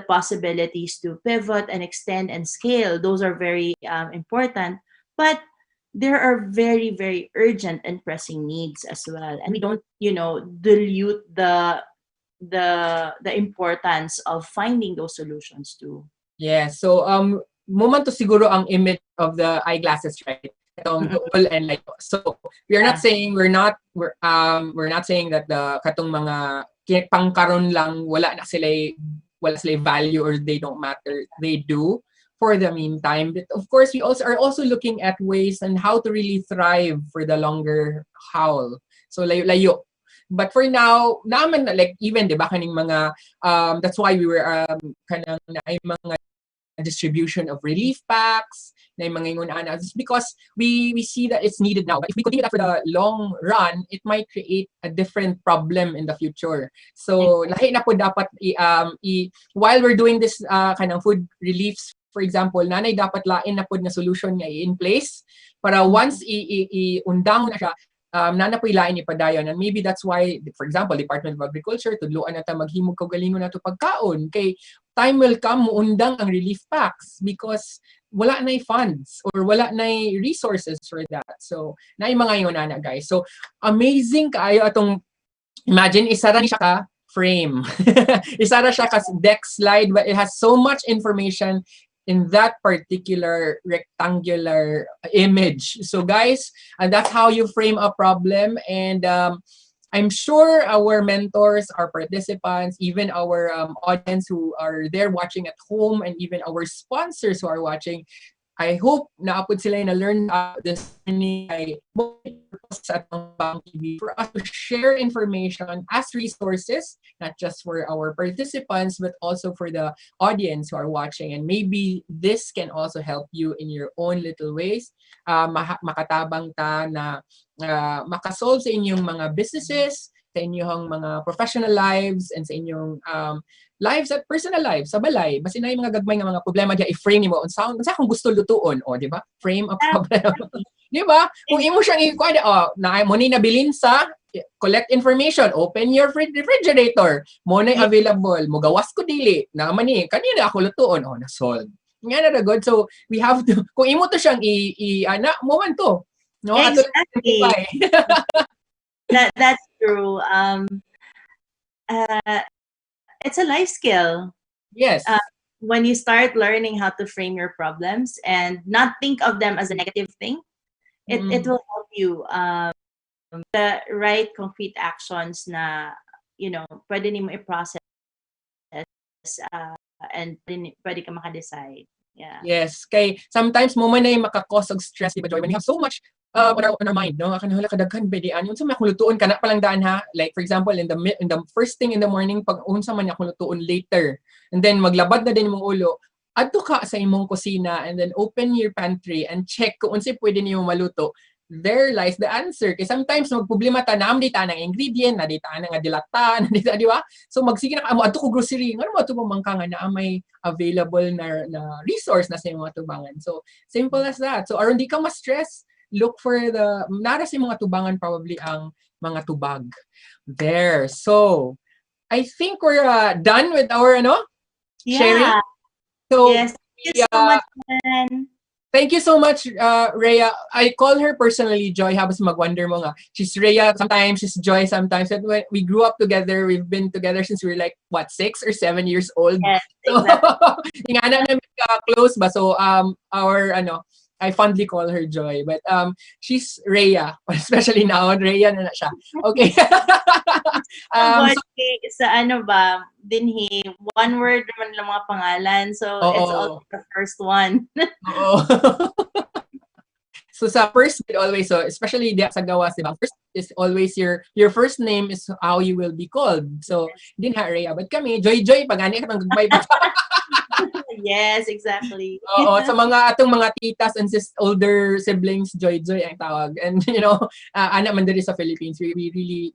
possibilities to pivot and extend and scale. Those are very important, but there are very, very urgent and pressing needs as well. And we don't, dilute the importance of finding those solutions too. Yeah. So moment to siguro ang image of the eyeglasses, right? And like, so we are not saying we're not saying that the katong mga pangkaron lang wala sila value or they don't matter. They do for the meantime. But of course, we are also looking at ways and how to really thrive for the longer haul. So layo. But for now, naman like even diba kaning mga that's why we were kanang naay mga distribution of relief packs na mga ingon ana because we see that it's needed now. But if we continue that for the long run, it might create a different problem in the future. So lahi na po dapat while we're doing this kanang food reliefs, for example, nanay dapat lain na po na solution nga in place para once undang na siya, nanapilain ni padayon, and maybe that's why, for example, Department of Agriculture tudloan na ta maghimog kaugalingon nato pagkaon kay time will come muundang ang relief packs because wala na funds or wala na resources for that. So na mga yun na guys. So amazing kaayo atong imagine isara ni siya ka frame. Isara siya ka deck slide, but it has so much information in that particular rectangular image. So guys, and that's how you frame a problem. And I'm sure our mentors, our participants, even our audience who are there watching at home, and even our sponsors who are watching, I hope naapod sila na learn this ay sa Hackbang TV for us to share information as resources, not just for our participants, but also for the audience who are watching. And maybe this can also help you in your own little ways. Makatabang ta na makasolve sa inyong mga businesses, sa inyong mga professional lives, and sa inyong lives at personal lives sa balay. Basta na yung mga gagmay nga mga problema diya i-frame nimo unsa kung gusto lutuon, o di ba? Frame a problem. Di ba? Kung imo siyang i-kuan, na mo ni nabilin sa collect information, open your refrigerator, mo na available, mo gawas ko dili, na man ni kanina ako lutuon, na solve. Nga na good. So we have to, kung imo to siyang ana mo man to. No? Exactly. That's true. It's a life skill. Yes. When you start learning how to frame your problems and not think of them as a negative thing, it will help you the right concrete actions na, you know, pwede nimo i-process and pwede ka maka-decide. Yeah. Yes, kay sometimes mo man ay makakause og stress, diba, Joy? When you have so much on our mind, no? Kanang wala kadaghan bedian, unsa may akong lutuon kana palang daan ha. Like for example, in the first thing in the morning, pag unsa man akong lutuon later, and then maglabad na din imong ulo, adto ka sa imong kusina and then open your pantry and check kung unsa pwede niyo maluto. There lies the answer. Kaya sometimes magproblema ta na dita ng ingredient, na dita nga dilata, na dita, di ba? So magsige na ka, adto ko grocery, ngano mo ato pamangka nga na may available na resource na sa imong tubangan. So simple as that. So aron di ka ma-stress, look for the nara sa mga tubangan, probably ang mga tubag. There. So I think we're done with our sharing. So yes, thank you so much, man. Thank you so much, Rhea. I call her personally Joy. Habang mag-wonder mo nga. She's Rhea sometimes, she's Joy sometimes. And when we grew up together, we've been together since we were like, 6 or 7 years old. Yes, so, exactly. nga na namin close ba? So, I fondly call her Joy. But she's Rhea. Especially now, Rhea na siya. Okay. Sa ba, dinhi, one word naman lang mga pangalan. So, it's also the first one. So sa first always, so especially sa gawas, diba? First is always your first name is how you will be called. So, din ha, Rhea. But kami, Joy, pag ani ka nang gagbay pa. Yes, exactly. Oo, sa mga atong mga titas and older siblings, Joy ang tawag. And anak man diri sa Philippines, we really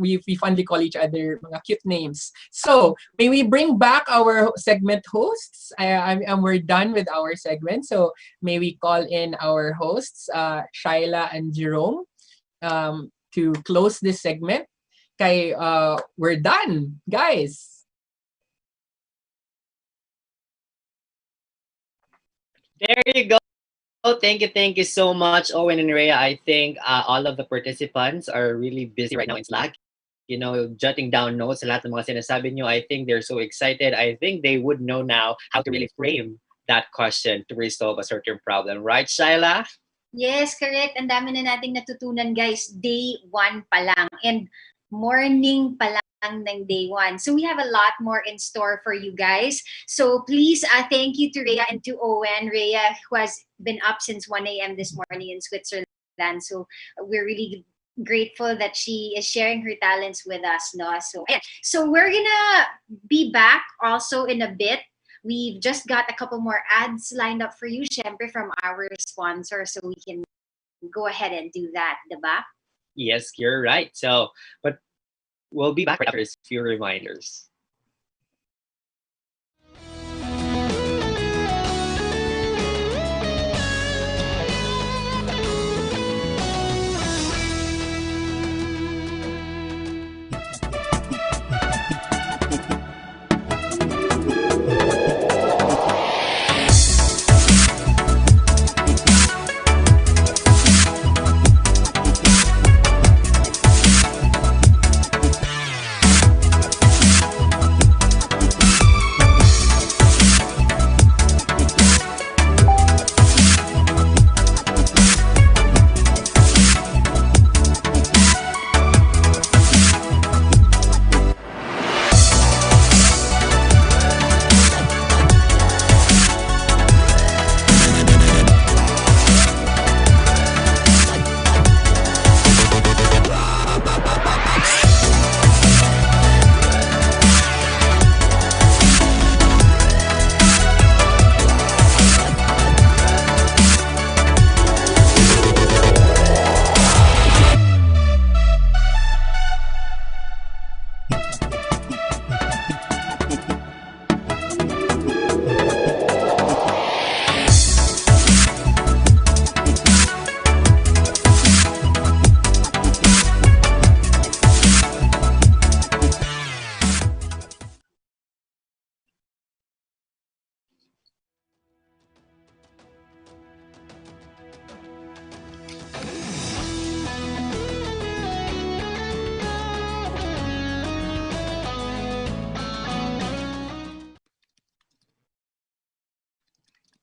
we fondly call each other mga cute names. So, may we bring back our segment hosts? We're done with our segment. So, may we call in our hosts, Shyla and Jerome, to close this segment. Kay we're done, guys. There you go. Thank you so much, Owen and Rhea. I think all of the participants are really busy right now in Slack, jotting down notes sa lahat ng mga sinasabi nyo. I think they're so excited. I think they would know now how to really frame that question to resolve a certain problem. Right, Shyla? Yes, correct. Ang dami na nating natutunan, guys. Day 1 pa lang. And morning pa lang ng day 1. So we have a lot more in store for you guys. So please, thank you to Rhea and to Owen. Rhea, who has been up since 1 a.m. this morning in Switzerland. So we're really grateful that she is sharing her talents with us. No? So we're gonna be back also in a bit. We've just got a couple more ads lined up for you, syempre, from our sponsor, so we can go ahead and do that, diba? Yes, you're right. So, but we'll be back right after a few reminders.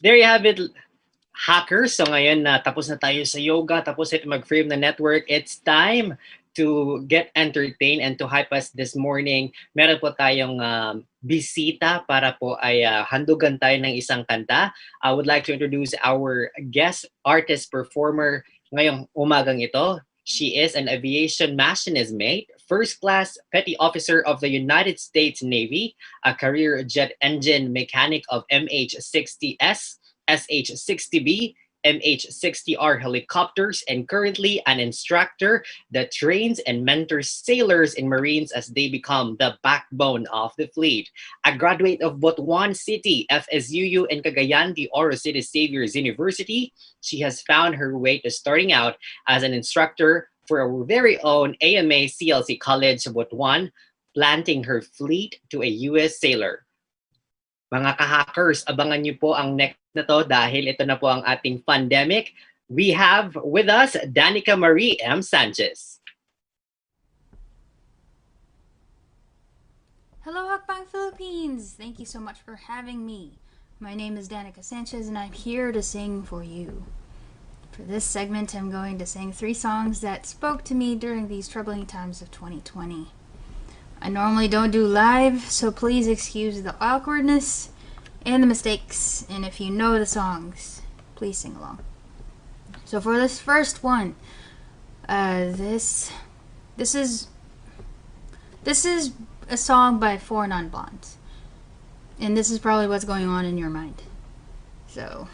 There you have it, hackers. So ngayon na tapos na tayo sa yoga, tapos ito mag-frame na network. It's time to get entertained and to hype us this morning. Meron po tayong bisita para po ay handugan tayo ng isang kanta. I would like to introduce our guest artist performer ngayong umagang ito. She is an aviation machinist mate, first class petty officer of the United States Navy, a career jet engine mechanic of MH-60S, SH-60B, MH-60R helicopters, and currently an instructor that trains and mentors sailors and Marines as they become the backbone of the fleet. A graduate of Butuan City, FSUU, and Cagayan de Oro City Saviors University, she has found her way to starting out as an instructor for our very own AMA CLC College Butuan, planting her fleet to a U.S. sailor. Mga ka-hackers, abangan niyo po ang next na to dahil ito na po ang ating pandemic. We have with us Danica Marie M. Sanchez. Hello, Hackbang Philippines! Thank you so much for having me. My name is Danica Sanchez and I'm here to sing for you. For this segment, I'm going to sing 3 songs that spoke to me during these troubling times of 2020. I normally don't do live, so please excuse the awkwardness and the mistakes. And if you know the songs, please sing along. So for this first one, this is a song by 4 Non-Blondes, and this is probably what's going on in your mind. So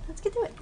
let's get to it.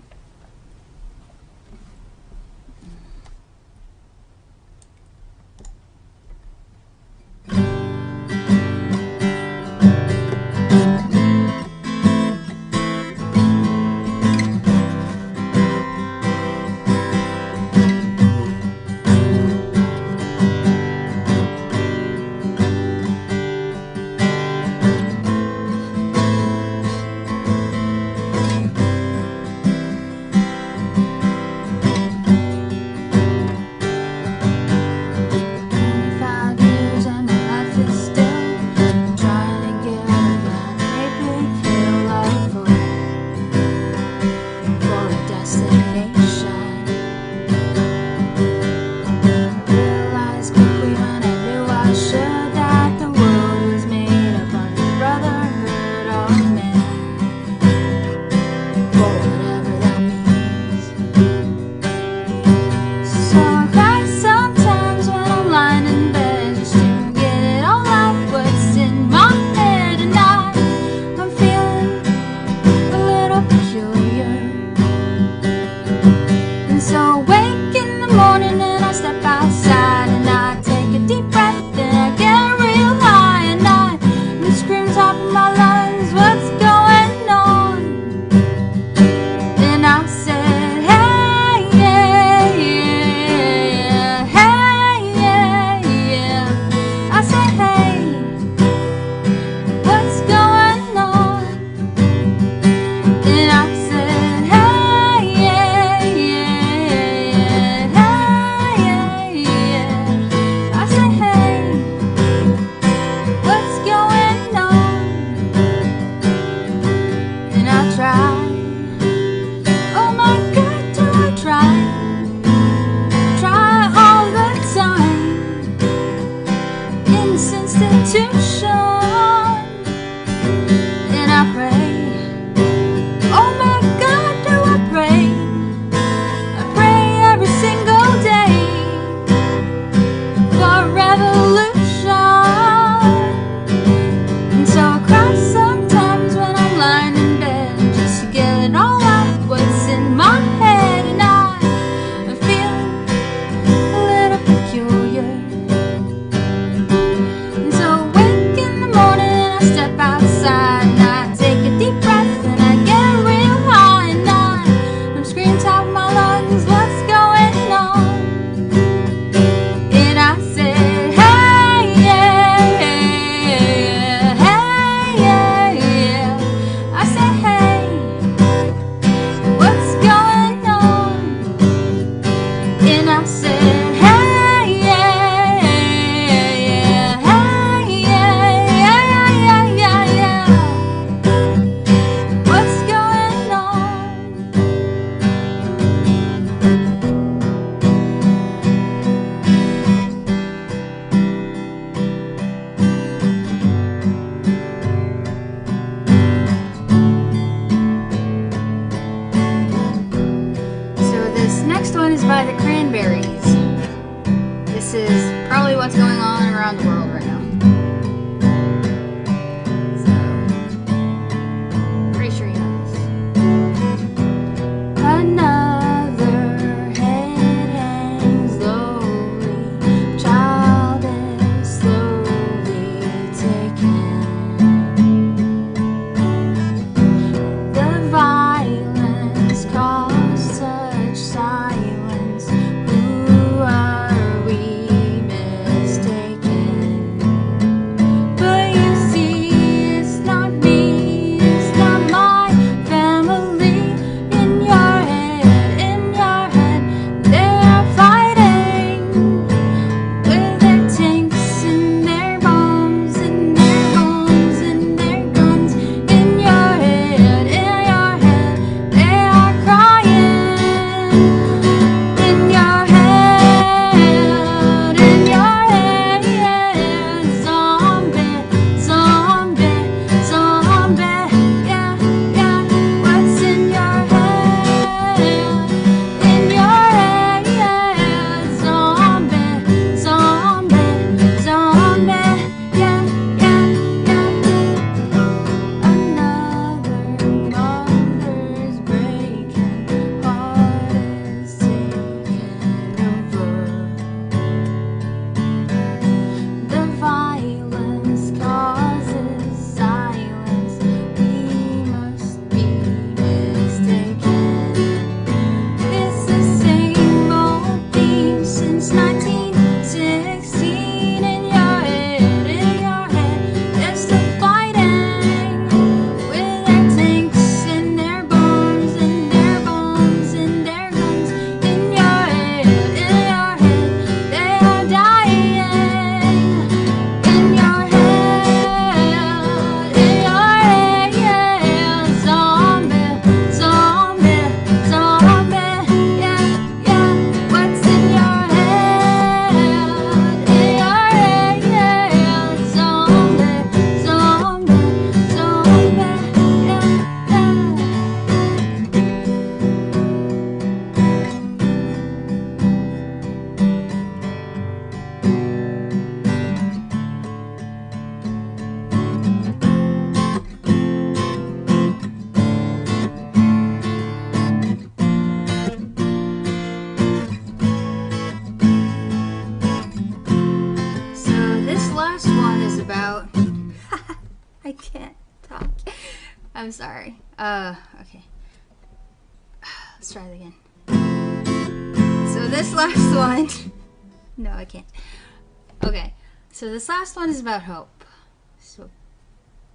about. I can't talk. I'm sorry. Okay. Let's try it again. So this last one. No, I can't. Okay. So this last one is about hope. So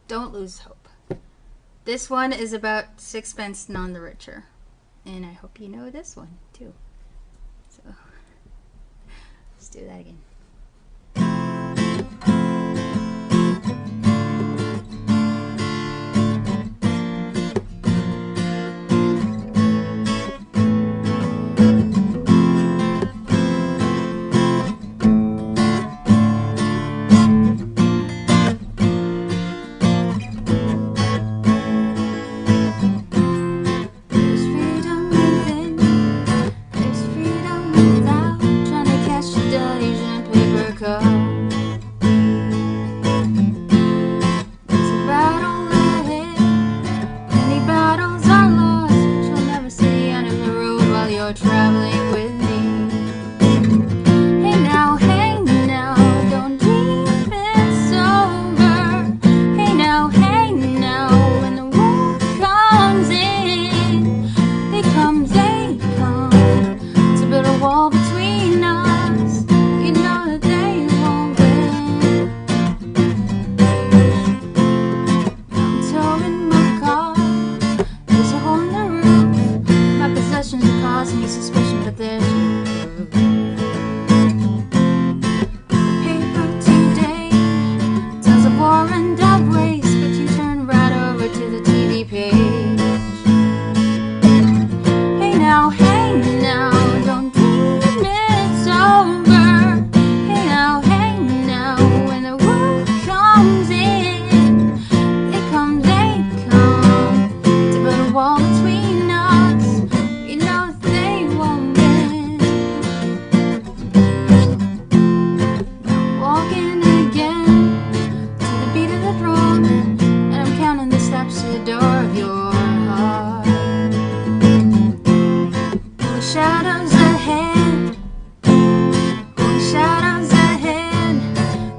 don't lose hope. This one is about sixpence none the richer. And I hope you know this one too. So let's do that again. There's freedom within, there's freedom without, trying to catch the days in a paper cup. There's a battle ahead, many battles are lost, but you'll never see the end of the road while you're traveling with me. Hey now, don't dream it's over. Hey now, when the war comes in, they come, to build a wall between us. You know that they won't win. I'm towing my car, there's a hole in the roof. My possessions are causing me suspicion, but there's proof. Paper today tells of war and of waste, but you turn right over to the TV page. Hey now, don't dream it's over. Hey now, when the world comes in, they come, to build a wall between us. You know that they won't win. I'm walking again to the beat of the drum, and I'm counting the steps to the door of your heart. The shadows ahead,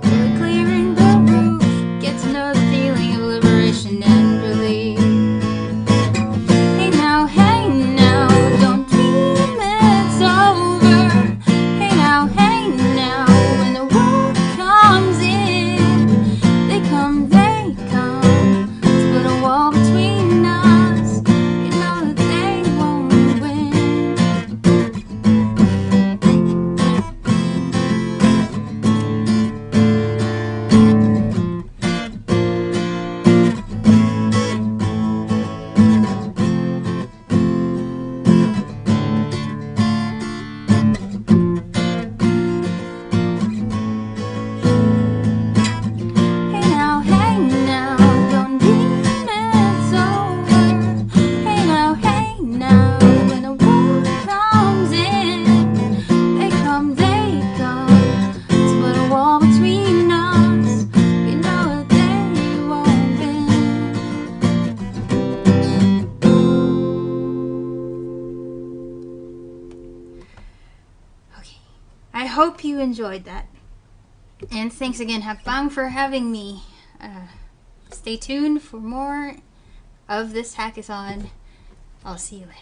they're clearing the roof. Get to know the feeling of liberation and relief. Hey now, don't dream it's over. Hey now, when the world comes in, they come, to put a wall between us. You know that they won't win. Hey now, don't dream it's over. Hey now, when the world comes in, they come, to put a wall between us. You know that they won't win. Okay, I hope you enjoyed that. And thanks again, Hackbang, for having me. Stay tuned for more of this hackathon. I'll see you later.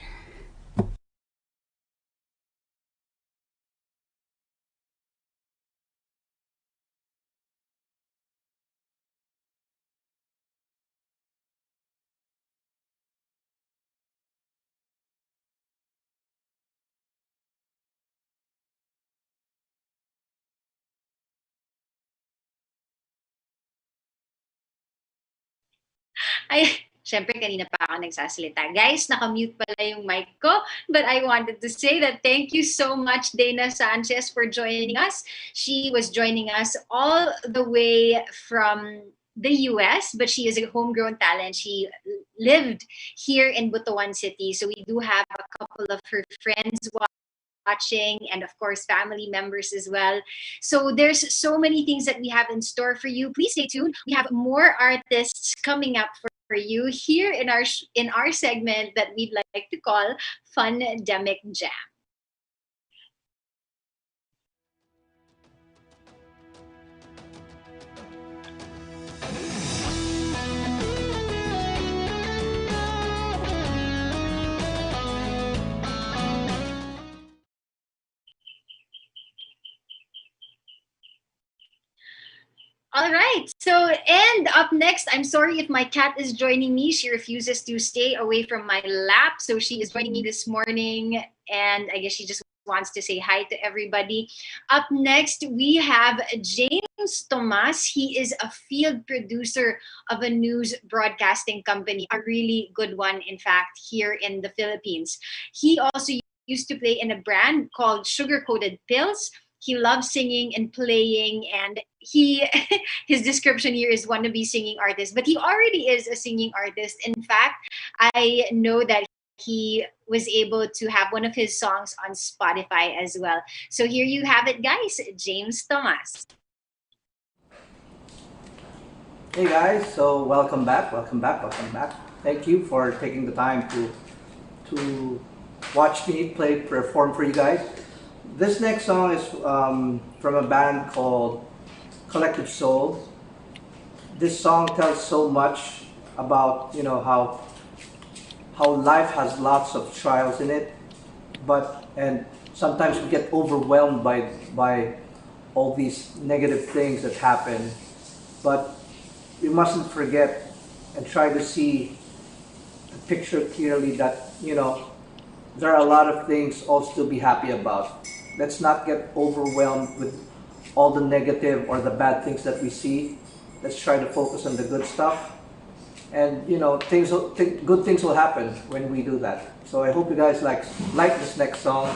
Ay, syempre kanina pa ako nagsasalita. Guys, nakamute pala yung mic ko. But I wanted to say that thank you so much, Dana Sanchez, for joining us. She was joining us all the way from the US, but she is a homegrown talent. She lived here in Butuan City. So we do have a couple of her friends watching, and of course family members as well. So there's so many things that we have in store for you. Please stay tuned. We have more artists coming up for you here in our segment that we'd like to call Fun-demic Jam. All right. So, and up next, I'm sorry if my cat is joining me. She refuses to stay away from my lap. So she is joining me this morning. And I guess she just wants to say hi to everybody. Up next, we have James Tomas. He is a field producer of a news broadcasting company, a really good one, in fact, here in the Philippines. He also used to play in a brand called Sugar Coated Pills. He loves singing and playing, and he his description here is wannabe singing artist, but he already is a singing artist. In fact, I know that he was able to have one of his songs on Spotify as well. So here you have it, guys. James Tomas. Hey guys, so welcome back. Thank you for taking the time to watch me perform for you guys. This next song is from a band called Collective Soul. This song tells so much about how life has lots of trials in it, and sometimes we get overwhelmed by all these negative things that happen, but we mustn't forget and try to see the picture clearly that there are a lot of things also to be happy about. Let's not get overwhelmed with all the negative or the bad things that we see. Let's try to focus on the good stuff. And good things will happen when we do that. So I hope you guys like this next song.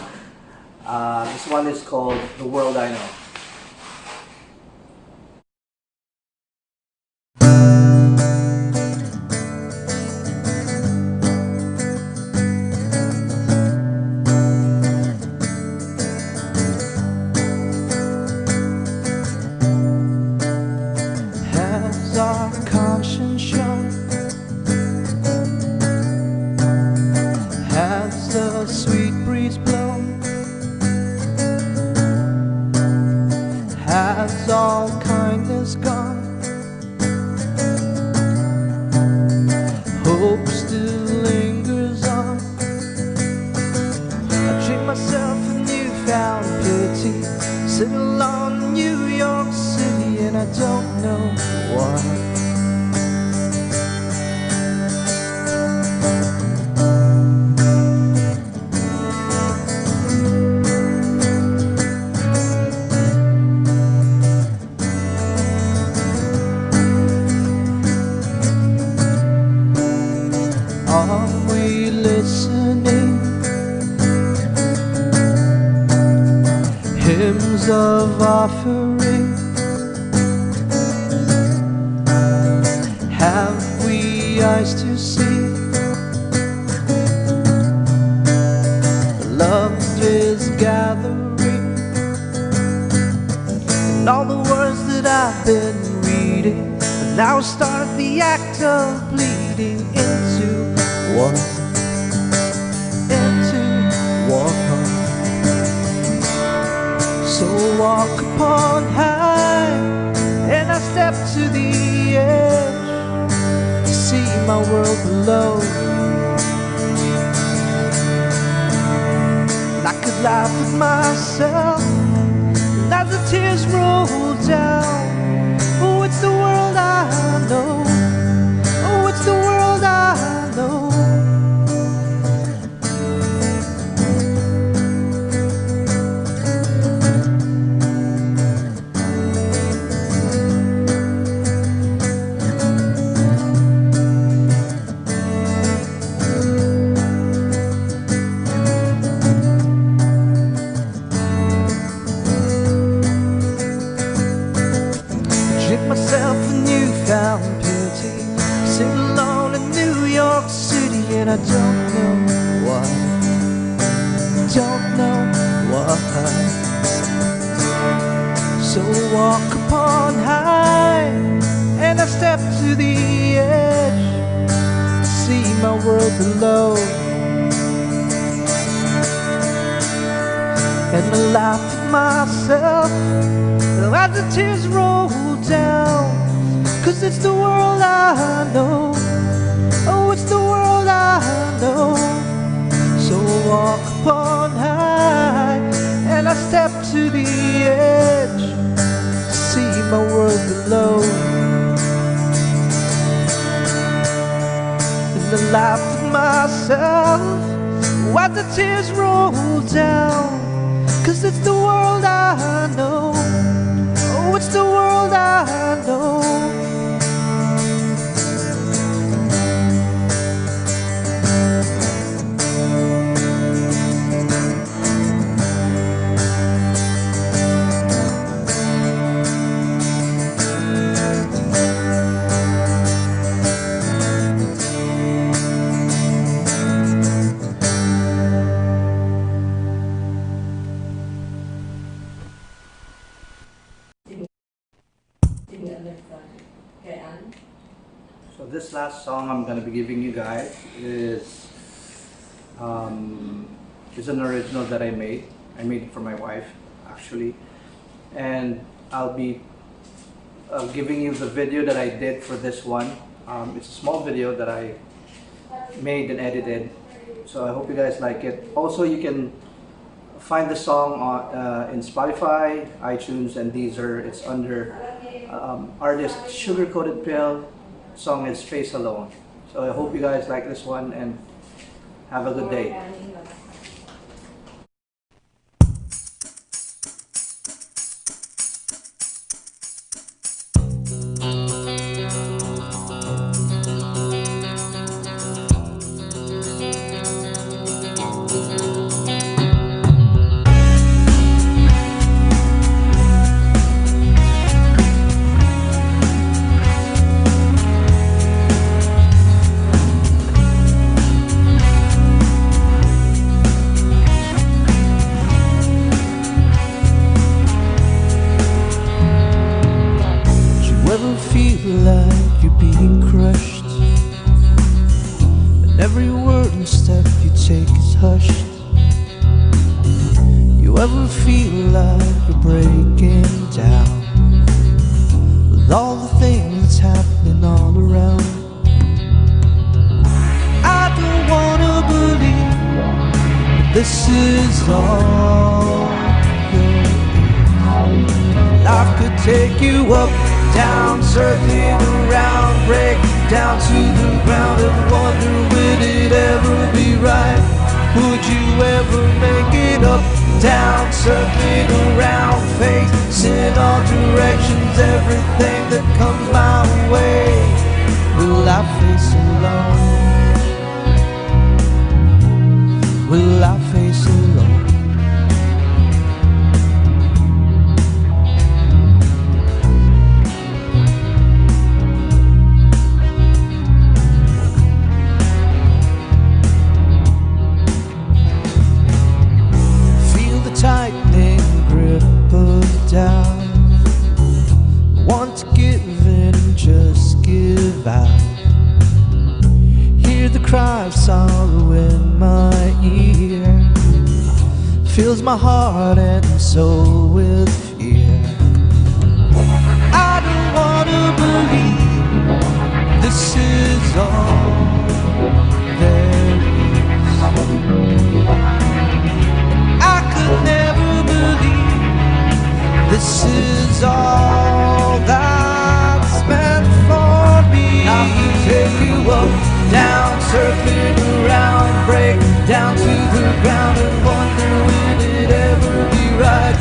This one is called The World I Know. Of offering, have we eyes to see? Love is gathering, and all the words that I've been reading have now started the act of bleeding into one. So walk upon high, and I step to the edge to see my world below. And I could laugh at myself, and as the tears roll down, oh, it's the world I know. Oh, it's the world I know. And I don't know why. So walk upon high, and I step to the edge to see my world below. And I laugh at myself as the tears roll down, 'cause it's the world I know. Oh, it's the world I know. So walk upon high, and I step to the edge to see my world below. And I laugh at myself as the tears roll down. 'Cause it's the world I know. Oh, it's the world I know. So this last song I'm gonna be giving you guys is an original that I made. I made it for my wife, actually, and I'll be giving you the video that I did for this one. It's a small video that I made and edited, so I hope you guys like it. Also, you can find the song on in Spotify, iTunes, and Deezer. It's under artist Sugar Coated Pill. Song is Face Alone. So I hope you guys like this one and have a good day. Like you're being crushed, and every word and step you take is hushed. You ever feel like you're breaking down with all the things that's happening all around? I don't wanna believe that this is all there is. Life could take you up, down, circling around, break down to the ground and wonder, would it ever be right? Would you ever make it up, down, circling around, facing all directions, everything that comes my way? Will I face alone? Will I face alone? Tightening grip of doubt, want to give in and just give out. Hear the cry of sorrow in my ear, fills my heart and soul with fear. I don't wanna believe this is all there is. Never believe this is all that's meant for me. I can take you up, down, circling around, break down to the ground and wonder, will it ever be right?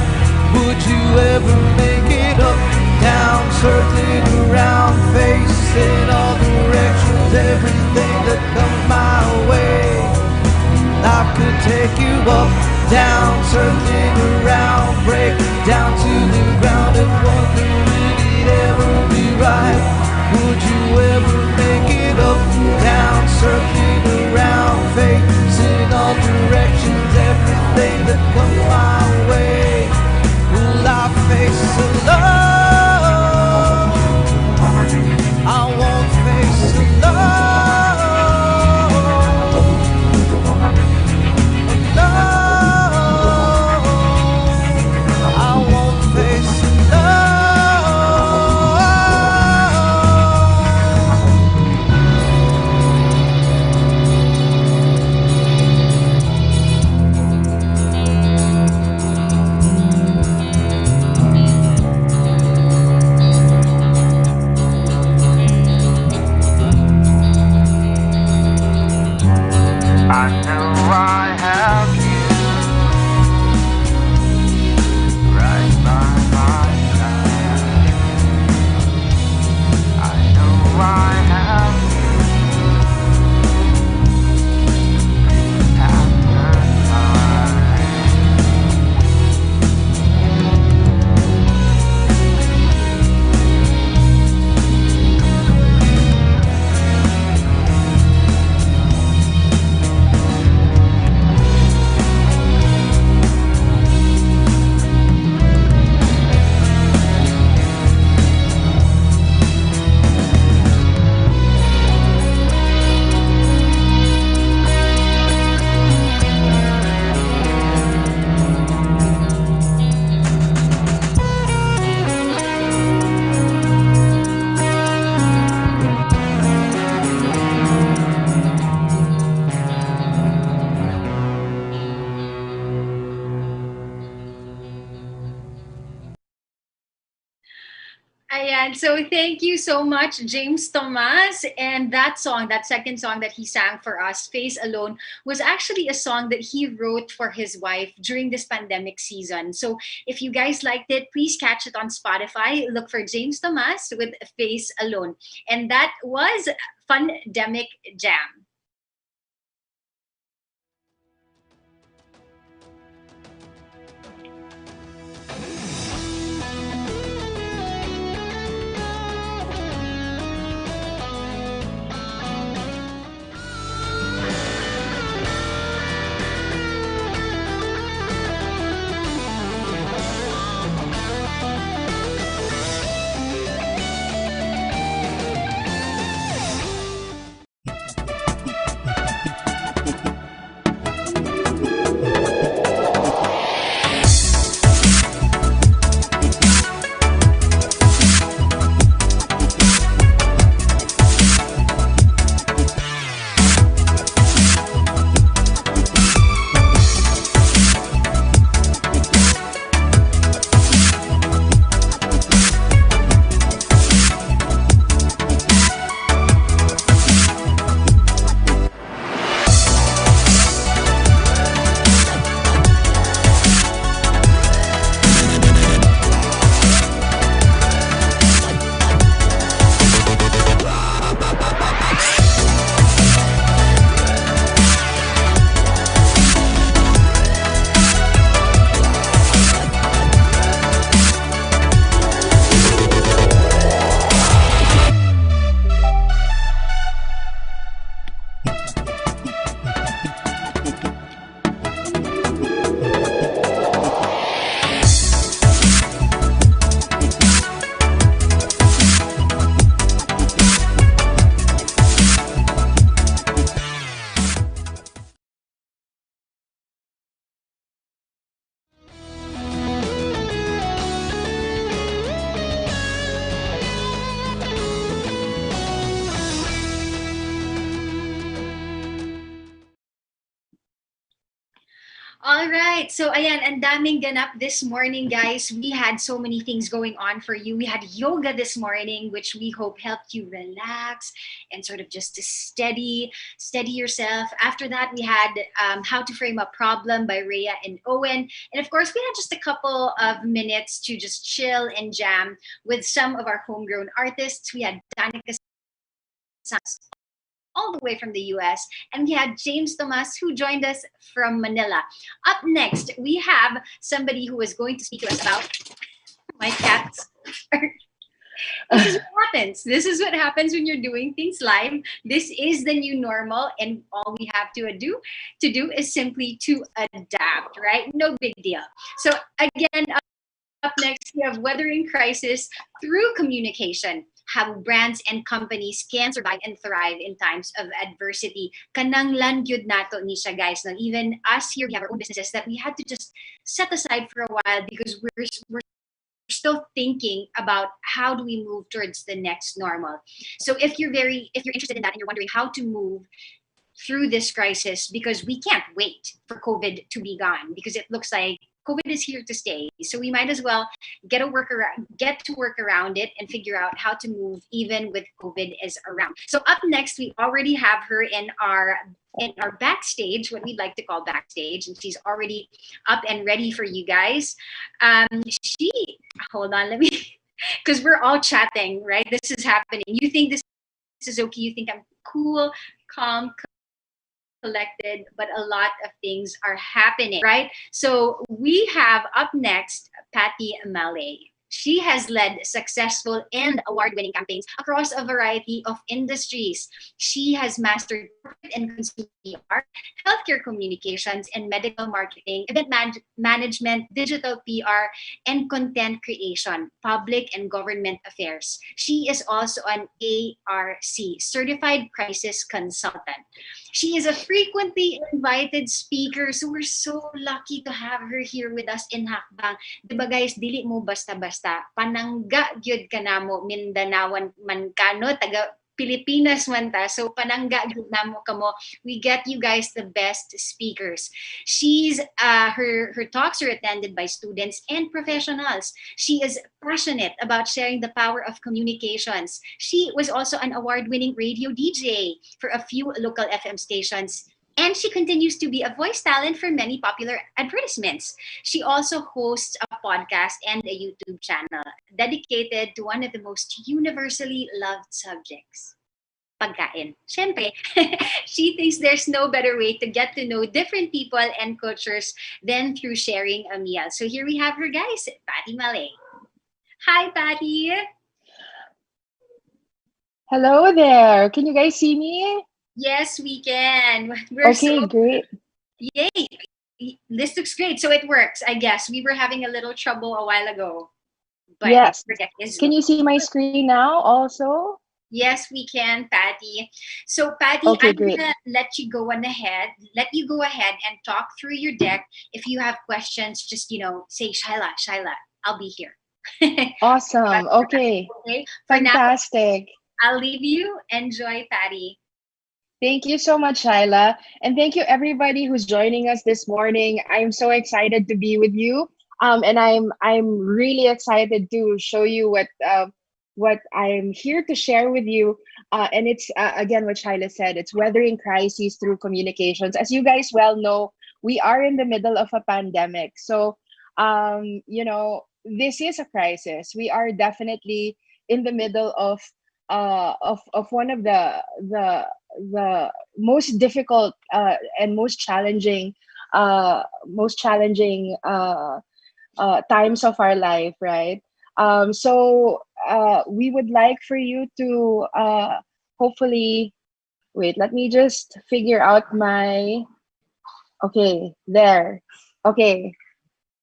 Would you ever make it up, down, circling around, facing all directions, everything that comes my way? I could take you up, down, circling around, break down to the ground and wonder, will it ever be right? Would you ever make it up, down, circling around, facing all directions, everything that comes my way? Will I face alone? I won't face alone. I won't face I know I have you right by my side. I know I have you after time. Ayan. So thank you so much, James Tomas. And that song, that second song that he sang for us, Face Alone, was actually a song that he wrote for his wife during this pandemic season. So if you guys liked it, please catch it on Spotify. Look for James Tomas with Face Alone. And that was Fundemic Jam. All right. So ayan, ang daming ganap this morning, guys. We had so many things going on for you. We had yoga this morning, which we hope helped you relax and sort of just to steady yourself. After that, we had How to Frame a Problem by Rhea and Owen. And of course, we had just a couple of minutes to just chill and jam with some of our homegrown artists. We had Danica all the way from the US. And we had James Tomas, who joined us from Manila. Up next, we have somebody who is going to speak to us about my cats. This is what happens. This is what happens when you're doing things live. This is the new normal, and all we have to do is simply to adapt, right? No big deal. So again, up next, we have Weathering Crisis Through Communication. How brands and companies can survive and thrive in times of adversity. Kanang langyud nato ni siya, guys. No? Even us here, we have our own businesses that we had to just set aside for a while because we're still thinking about how do we move towards the next normal. So if you're interested in that and you're wondering how to move through this crisis, because we can't wait for COVID to be gone, because it looks like COVID is here to stay. So we might as well get to work around it and figure out how to move even with COVID is around. So up next, we already have her in our backstage, what we'd like to call backstage, and she's already up and ready for you guys. Hold on, let me, because we're all chatting, right? This is happening. You think this is okay? You think I'm cool, calm, collected, but a lot of things are happening, right? So we have up next Patty Malay. She has led successful and award-winning campaigns across a variety of industries. She has mastered corporate and consumer PR, healthcare communications, and medical marketing, event management, digital PR, and content creation, public and government affairs. She is also an ARC, Certified Crisis Consultant. She is a frequently invited speaker, so we're so lucky to have her here with us in Hackbang. Diba guys, dili mo basta-basta, panangga gyud ka namo, Mindanawan man kano, taga Pilipinas man ta, so panangga gyud namo kamo. We get you guys the best speakers. Her talks are attended by students and professionals. She is passionate about sharing the power of communications. She was also an award-winning radio DJ for a few local FM stations. And she continues to be a voice talent for many popular advertisements. She also hosts a podcast and a YouTube channel dedicated to one of the most universally loved subjects, pagkain. Syempre, she thinks there's no better way to get to know different people and cultures than through sharing a meal. So here we have her, guys, Patty Malay. Hi, Patty. Hello there. Can you guys see me? Yes, we can. We're Okay, great. Yay. This looks great. So it works, I guess. We were having a little trouble a while ago. But Yes. Can you see my screen now also? Yes, we can, Patty. So, Patty, Okay, I'm great. gonna let you go ahead and talk through your deck. If you have questions, just say Shaila, I'll be here. Awesome. Okay. Okay. For now, Fantastic. I'll leave you. Enjoy, Patty. Thank you so much, Shyla. And thank you everybody who's joining us this morning. I'm so excited to be with you. And I'm really excited to show you what I'm here to share with you. And it's again what Shyla said, it's weathering crises through communications. As you guys well know, we are in the middle of a pandemic. So this is a crisis. We are definitely in the middle of one of the most difficult and most challenging times of our life, right? So we would like for you to hopefully wait. Let me just figure out my. Okay, there. Okay,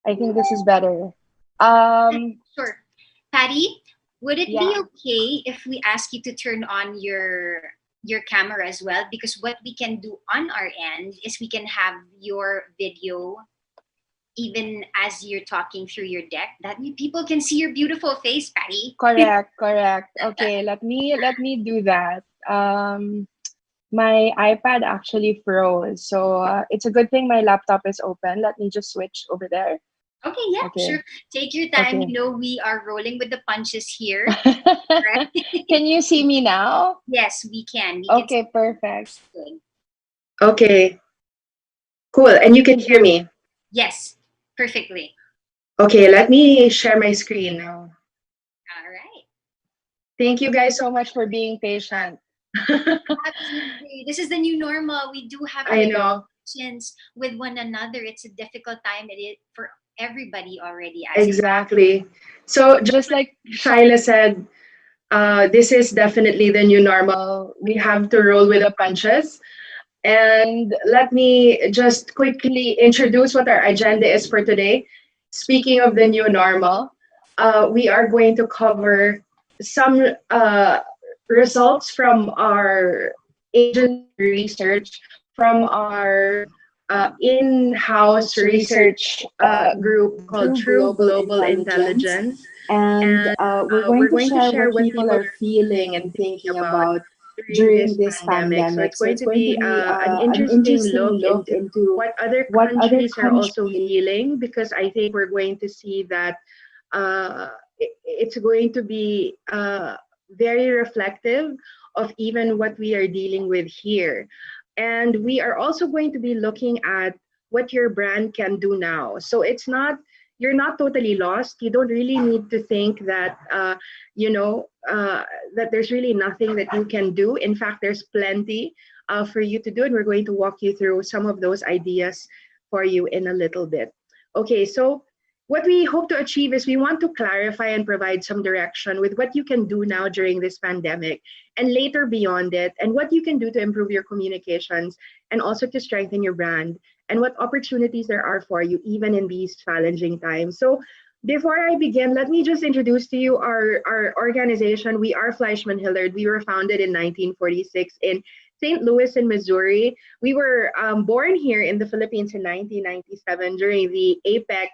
I think this is better. Sure, Patty. Would it be Yeah. okay if we ask you to turn on your camera as well? Because what we can do on our end is we can have your video even as you're talking through your deck. That way people can see your beautiful face, Patty. Correct. Okay, let me do that. My iPad actually froze, so it's a good thing my laptop is open. Let me just switch over there. Okay, yeah, Okay. sure. Take your time. Okay. We are rolling with the punches here. Right? Can you see me now? Yes, we can. We can Okay, perfect. see. Okay, cool. And you can hear me. Yes, perfectly. Okay, let me share my screen now. All right. Thank you guys so much for being patient. Absolutely. This is the new normal. We do have I know. connections with one another. It's a difficult time. It is for everybody already. As Exactly. So just like Shyla said, this is definitely the new normal. We have to roll with the punches. And let me just quickly introduce what our agenda is for today. Speaking of the new normal, we are going to cover some results from our agency research, from our in-house research group called True Global Intelligence. And we're going to share what people are feeling and thinking about during this pandemic. So it's going to be an interesting look into what other countries are also feeling, because I think we're going to see that it's going to be very reflective of even what we are dealing with here. And we are also going to be looking at what your brand can do now. So it's not, you're not totally lost. You don't really need to think that, that there's really nothing that you can do. In fact, there's plenty for you to do. And we're going to walk you through some of those ideas for you in a little bit. Okay, so what we hope to achieve is we want to clarify and provide some direction with what you can do now during this pandemic and later beyond it, and what you can do to improve your communications and also to strengthen your brand, and what opportunities there are for you even in these challenging times. So before I begin, let me just introduce to you our organization. We are Fleischman Hillard. We were founded in 1946 in St. Louis in Missouri. We were born here in the Philippines in 1997 during the APEC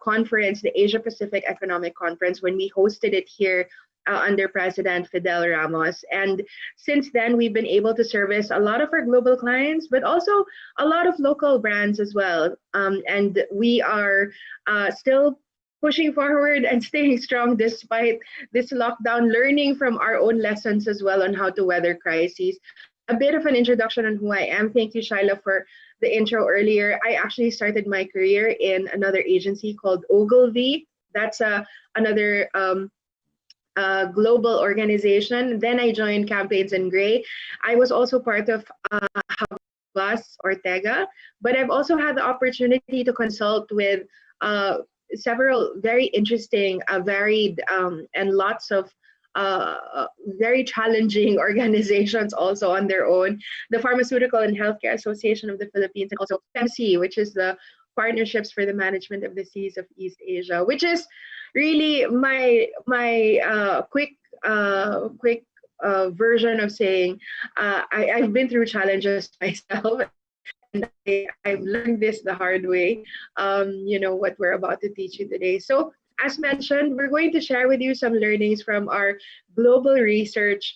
conference, the Asia Pacific Economic Conference, when we hosted it here under President Fidel Ramos. And since then, we've been able to service a lot of our global clients, but also a lot of local brands as well. And we are still pushing forward and staying strong despite this lockdown, learning from our own lessons as well on how to weather crises. A bit of an introduction on who I am. Thank you, Shyla, for the intro earlier. I actually started my career in another agency called Ogilvy. That's another global organization. Then I joined Campaigns in Gray. I was also part of Havas Ortega, but I've also had the opportunity to consult with several very interesting, varied, and lots of very challenging organizations also on their own. The Pharmaceutical and Healthcare Association of the Philippines, and also PEMC, which is the Partnerships for the Management of the Seas of East Asia, which is really my quick version of saying I've been through challenges myself. And I've learned this the hard way, what we're about to teach you today. So as mentioned, we're going to share with you some learnings from our global research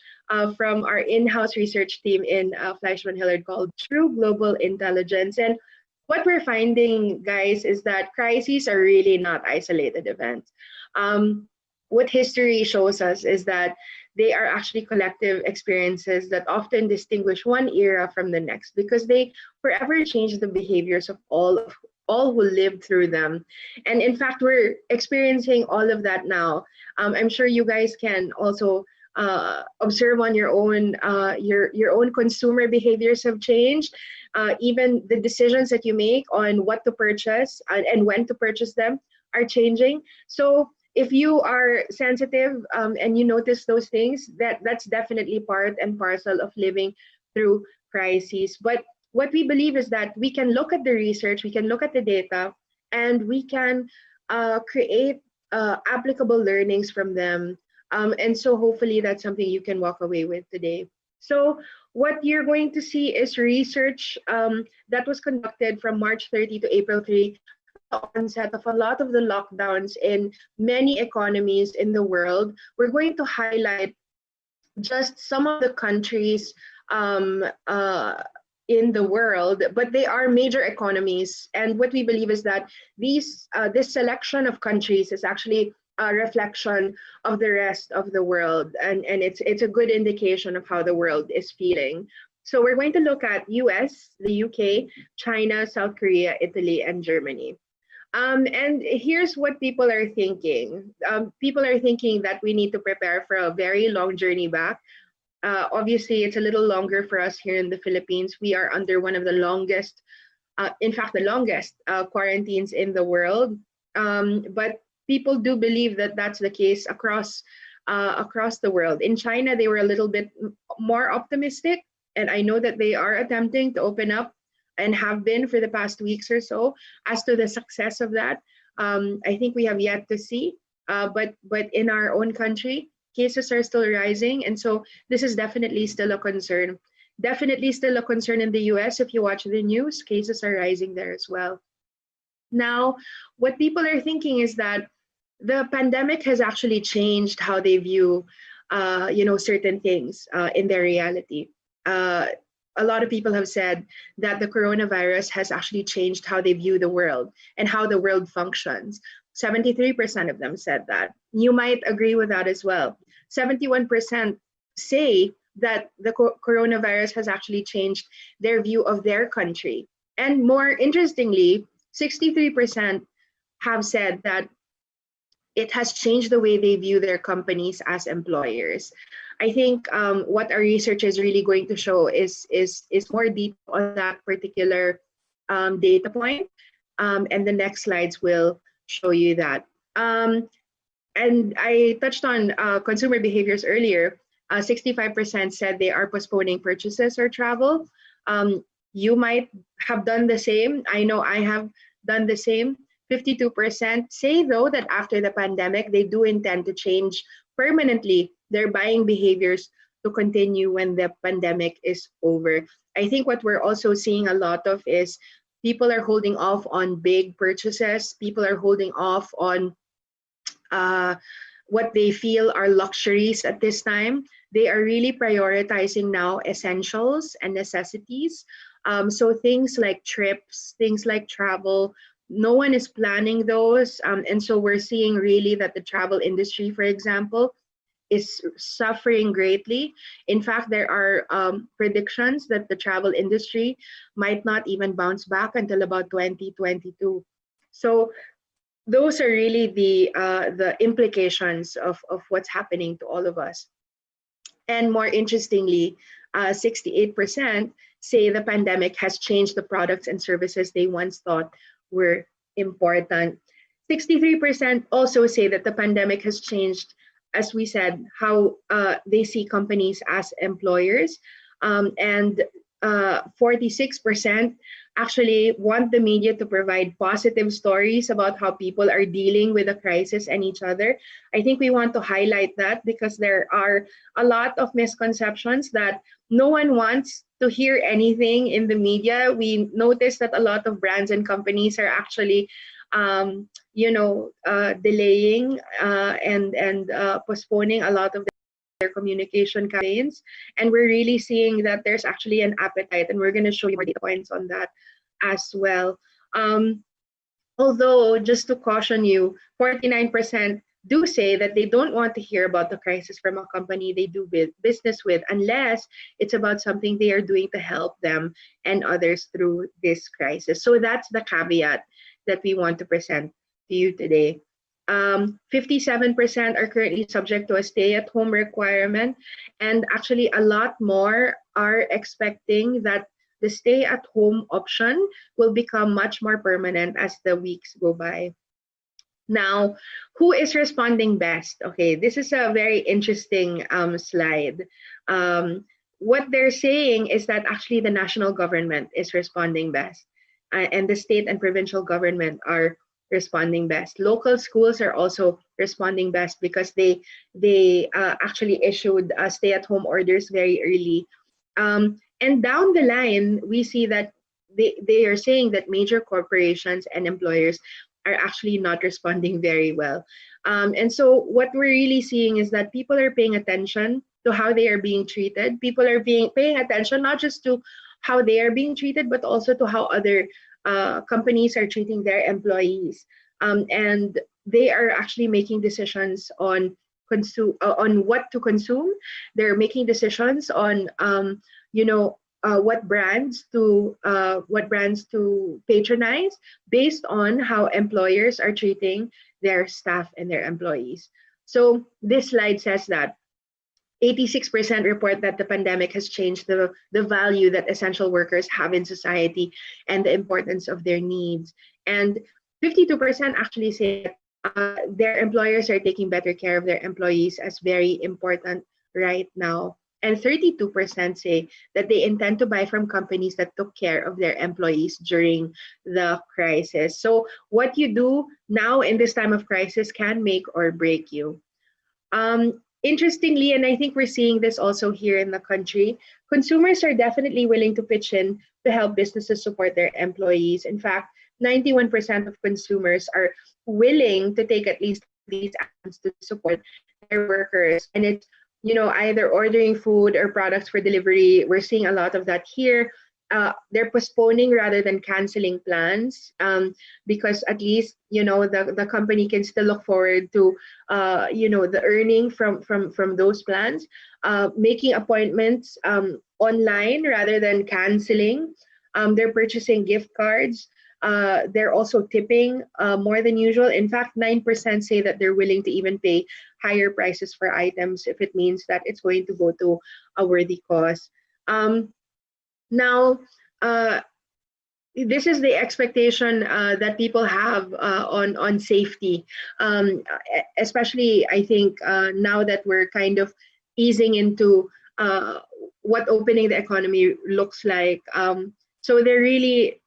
from our in-house research team in Fleischman Hillard called True Global Intelligence. And what we're finding, guys, is that crises are really not isolated events. What history shows us is that they are actually collective experiences that often distinguish one era from the next, because they forever change the behaviors of all who lived through them. And in fact, we're experiencing all of that now. I'm sure you guys can also observe on your own, your own consumer behaviors have changed. Even the decisions that you make on what to purchase and when to purchase them are changing. So if you are sensitive and you notice those things, that's definitely part and parcel of living through crises. But what we believe is that we can look at the research, we can look at the data, and we can create applicable learnings from them. And so hopefully that's something you can walk away with today. So what you're going to see is research that was conducted from March 30 to April 3, the onset of a lot of the lockdowns in many economies in the world. We're going to highlight just some of the countries in the world, but they are major economies. And what we believe is that this selection of countries is actually a reflection of the rest of the world, and it's a good indication of how the world is feeling. So we're going to look at US, the UK, China, South Korea, Italy, and Germany. And here's what people are thinking. People are thinking that we need to prepare for a very long journey back. Obviously, it's a little longer for us here in the Philippines. We are under one of the longest, in fact, the longest quarantines in the world. But people do believe that that's the case across the world. In China, they were a little bit more optimistic, and I know that they are attempting to open up and have been for the past weeks or so. As to the success of that, I think we have yet to see. But in our own country, cases are still rising, and so this is definitely still a concern. Definitely still a concern in the US. If you watch the news, cases are rising there as well. Now, what people are thinking is that the pandemic has actually changed how they view certain things in their reality. A lot of people have said that the coronavirus has actually changed how they view the world and how the world functions. 73% of them said that. You might agree with that as well. 71% say that the coronavirus has actually changed their view of their country. And more interestingly, 63% have said that it has changed the way they view their companies as employers. I think what our research is really going to show is more deep on that particular data point, and the next slides will show you that. And I touched on consumer behaviors earlier. 65% said they are postponing purchases or travel. You might have done the same. I know I have done the same. 52% say, though, that after the pandemic, they do intend to change permanently their buying behaviors to continue when the pandemic is over. I think what we're also seeing a lot of is people are holding off on big purchases. People are holding off on what they feel are luxuries at this time. They are really prioritizing now essentials and necessities. So things like trips, things like travel, no one is planning those. And so we're seeing really that the travel industry, for example, is suffering greatly. In fact, there are predictions that the travel industry might not even bounce back until about 2022. So those are really the implications of what's happening to all of us. And more interestingly, 68% say the pandemic has changed the products and services they once thought were important. 63% also say that the pandemic has changed, as we said, how they see companies as employers. And 46% actually want the media to provide positive stories about how people are dealing with the crisis and each other. I think we want to highlight that because there are a lot of misconceptions that no one wants to hear anything in the media. We noticed that a lot of brands and companies are actually delaying and postponing a lot of their communication campaigns. And we're really seeing that there's actually an appetite, and we're going to show you more data points on that as well. Although, just to caution you, 49% do say that they don't want to hear about the crisis from a company they do business with unless it's about something they are doing to help them and others through this crisis. So that's the caveat that we want to present to you today. 57% are currently subject to a stay-at-home requirement, and actually a lot more are expecting that the stay-at-home option will become much more permanent as the weeks go by. Now, who is responding best? Okay, this is a very interesting slide. What they're saying is that actually the national government is responding best, and the state and provincial government are responding best. Local schools are also responding best because they actually issued stay-at-home orders very early. And down the line, we see that they are saying that major corporations and employers are actually not responding very well. And so what we're really seeing is that people are paying attention to how they are being treated. People are paying attention not just to how they are being treated, but also to how other companies are treating their employees. And they are actually making decisions on what to consume. They're making decisions on what brands to patronize based on how employers are treating their staff and their employees. So this slide says that 86% report that the pandemic has changed the value that essential workers have in society and the importance of their needs. And 52% actually say their employers are taking better care of their employees as very important right now. And 32% say that they intend to buy from companies that took care of their employees during the crisis. So what you do now in this time of crisis can make or break you. Interestingly, and I think we're seeing this also here in the country, consumers are definitely willing to pitch in to help businesses support their employees. In fact, 91% of consumers are willing to take at least these actions to support their workers. And it's either ordering food or products for delivery. We're seeing a lot of that here. They're postponing rather than canceling plans, because at least the company can still look forward to the earning from those plans. Making appointments online rather than canceling. They're purchasing gift cards. They're also tipping more than usual. In fact, 9% say that they're willing to even pay higher prices for items if it means that it's going to go to a worthy cause. Now, this is the expectation that people have on safety, especially I think now that we're kind of easing into what opening the economy looks like. So they're really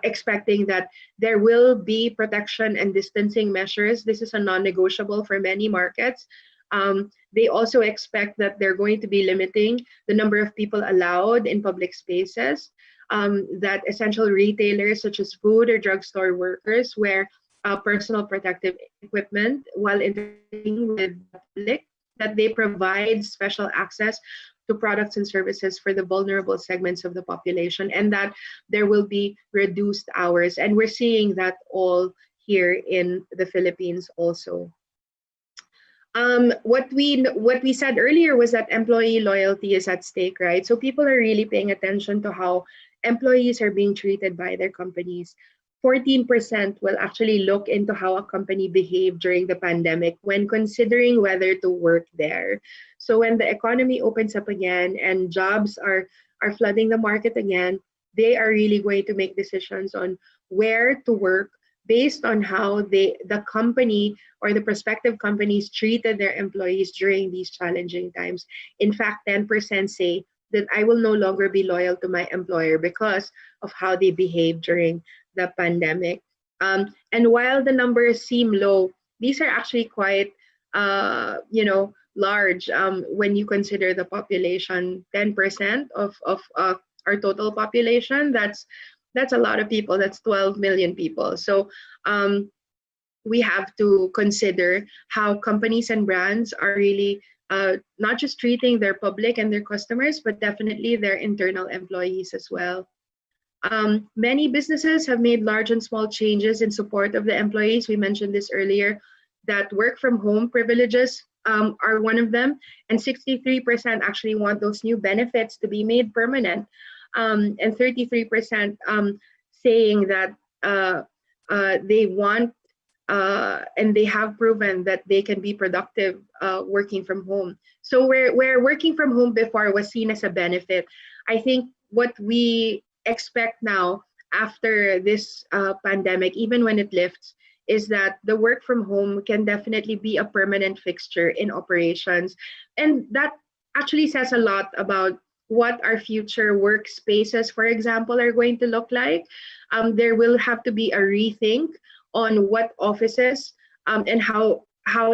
expecting that there will be protection and distancing measures. This is a non-negotiable for many markets. They also expect that they're going to be limiting the number of people allowed in public spaces, that essential retailers such as food or drugstore workers wear personal protective equipment while interacting with the public, that they provide special access to products and services for the vulnerable segments of the population, and that there will be reduced hours. And we're seeing that all here in the Philippines also. What we said earlier was that employee loyalty is at stake, right? So people are really paying attention to how employees are being treated by their companies. 14% will actually look into how a company behaved during the pandemic when considering whether to work there. So when the economy opens up again and jobs are flooding the market again, they are really going to make decisions on where to work based on how the company or the prospective companies treated their employees during these challenging times. In fact, 10% say that I will no longer be loyal to my employer because of how they behaved during the pandemic. And while the numbers seem low, these are actually quite, large when you consider the population. 10% of our total population. That's a lot of people. That's 12 million people. So we have to consider how companies and brands are really not just treating their public and their customers, but definitely their internal employees as well. Many businesses have made large and small changes in support of the employees. We mentioned this earlier, that work from home privileges are one of them, and 63% actually want those new benefits to be made permanent, and 33% saying that they want and they have proven that they can be productive working from home. So where working from home before was seen as a benefit, I think what we expect now after this pandemic, even when it lifts, is that the work from home can definitely be a permanent fixture in operations. And that actually says a lot about what our future workspaces, for example, are going to look like. There will have to be a rethink on what offices and how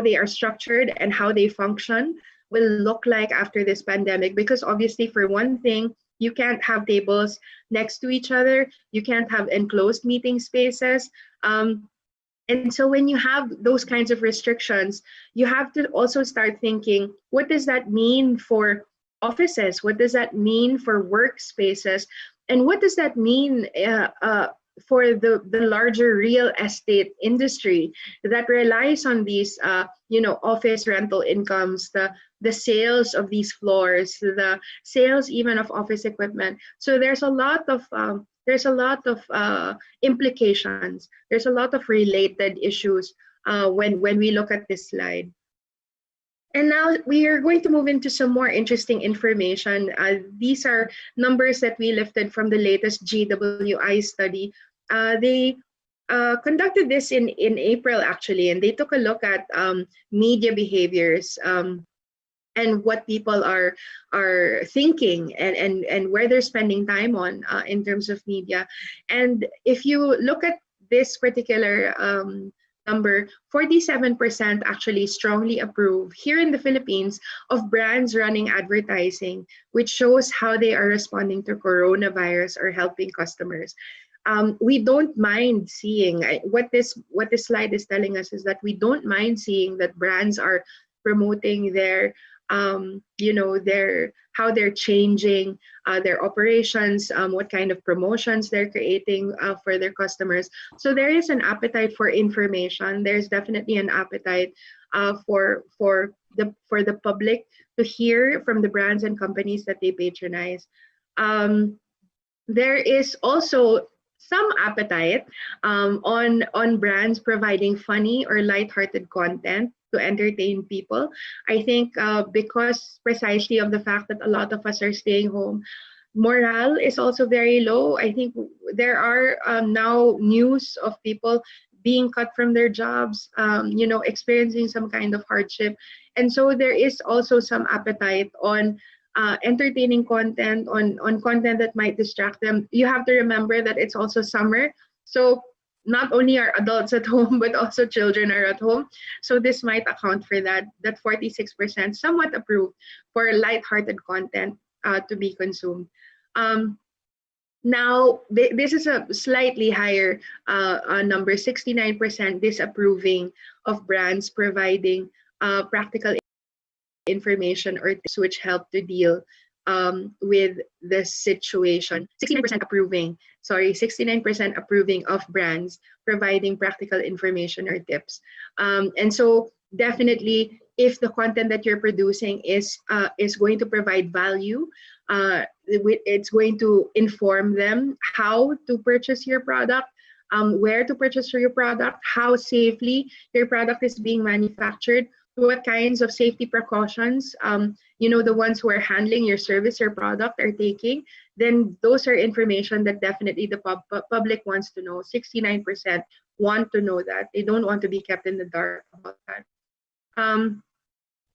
they are structured and how they function will look like after this pandemic. Because obviously, for one thing, you can't have tables next to each other. You can't have enclosed meeting spaces. And so when you have those kinds of restrictions, you have to also start thinking, what does that mean for offices? What does that mean for workspaces? And what does that mean for the larger real estate industry that relies on these office rental incomes, the sales of these floors, the sales even of office equipment. So there's a lot of implications. There's a lot of related issues when we look at this slide. And now we are going to move into some more interesting information. These are numbers that we lifted from the latest GWI study. They conducted this in April, actually, and they took a look at media behaviors and what people are thinking and where they're spending time on in terms of media. And if you look at this particular number, 47% actually strongly approve here in the Philippines of brands running advertising, which shows how they are responding to coronavirus or helping customers. We don't mind seeing what this slide is telling us is that we don't mind seeing that brands are promoting their their how they're changing their operations, what kind of promotions they're creating for their customers. So there is an appetite for information. There's definitely an appetite for the public to hear from the brands and companies that they patronize. There is also some appetite on brands providing funny or lighthearted content to entertain people. I think because precisely of the fact that a lot of us are staying home, morale is also very low. I think there are now news of people being cut from their jobs, experiencing some kind of hardship. And so there is also some appetite on entertaining content, on content that might distract them. You have to remember that it's also summer. So not only are adults at home, but also children are at home. So this might account for that 46% somewhat approved for lighthearted content to be consumed. Now, this is a slightly higher number, 69% disapproving of brands providing practical information or tips which help to deal with the situation. 69% approving, 69% approving of brands providing practical information or tips. And so definitely, if the content that you're producing is going to provide value, it's going to inform them how to purchase your product, where to purchase your product, how safely your product is being manufactured, what kinds of safety precautions the ones who are handling your service or product are taking, then those are information that definitely the public wants to know. 69% want to know that. They don't want to be kept in the dark about that.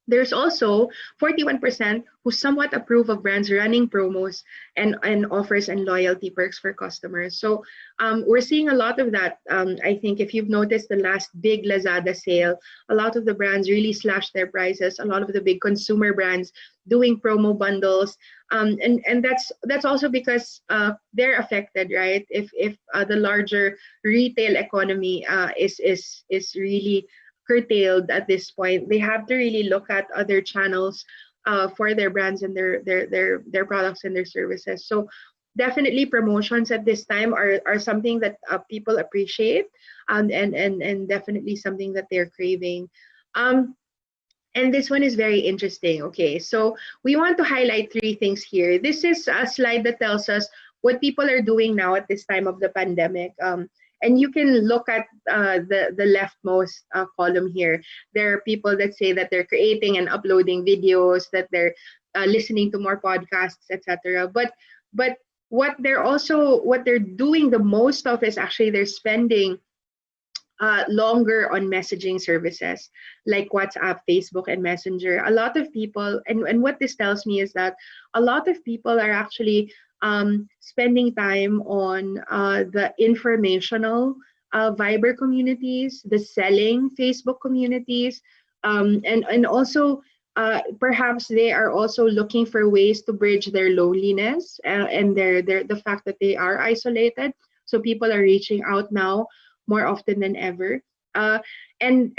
There's also 41% who somewhat approve of brands running promos and offers and loyalty perks for customers. So we're seeing a lot of that. I think if you've noticed the last big Lazada sale, a lot of the brands really slashed their prices. A lot of the big consumer brands doing promo bundles, and that's also because they're affected, right? If the larger retail economy is really curtailed at this point, they have to really look at other channels for their brands and their products and their services. So definitely promotions at this time are something that people appreciate, and definitely something that they're craving. And this one is very interesting. Okay, so we want to highlight 3 things here. This is a slide that tells us what people are doing now at this time of the pandemic. And you can look at the leftmost column here. There are people that say that they're creating and uploading videos, that they're listening to more podcasts, etc. But what they're doing the most of is actually they're spending longer on messaging services like WhatsApp, Facebook, and Messenger. A lot of people, and what this tells me is that a lot of people are actually spending time on the informational Viber communities, the selling Facebook communities, and also perhaps they are also looking for ways to bridge their loneliness and the fact that they are isolated. So people are reaching out now more often than ever. And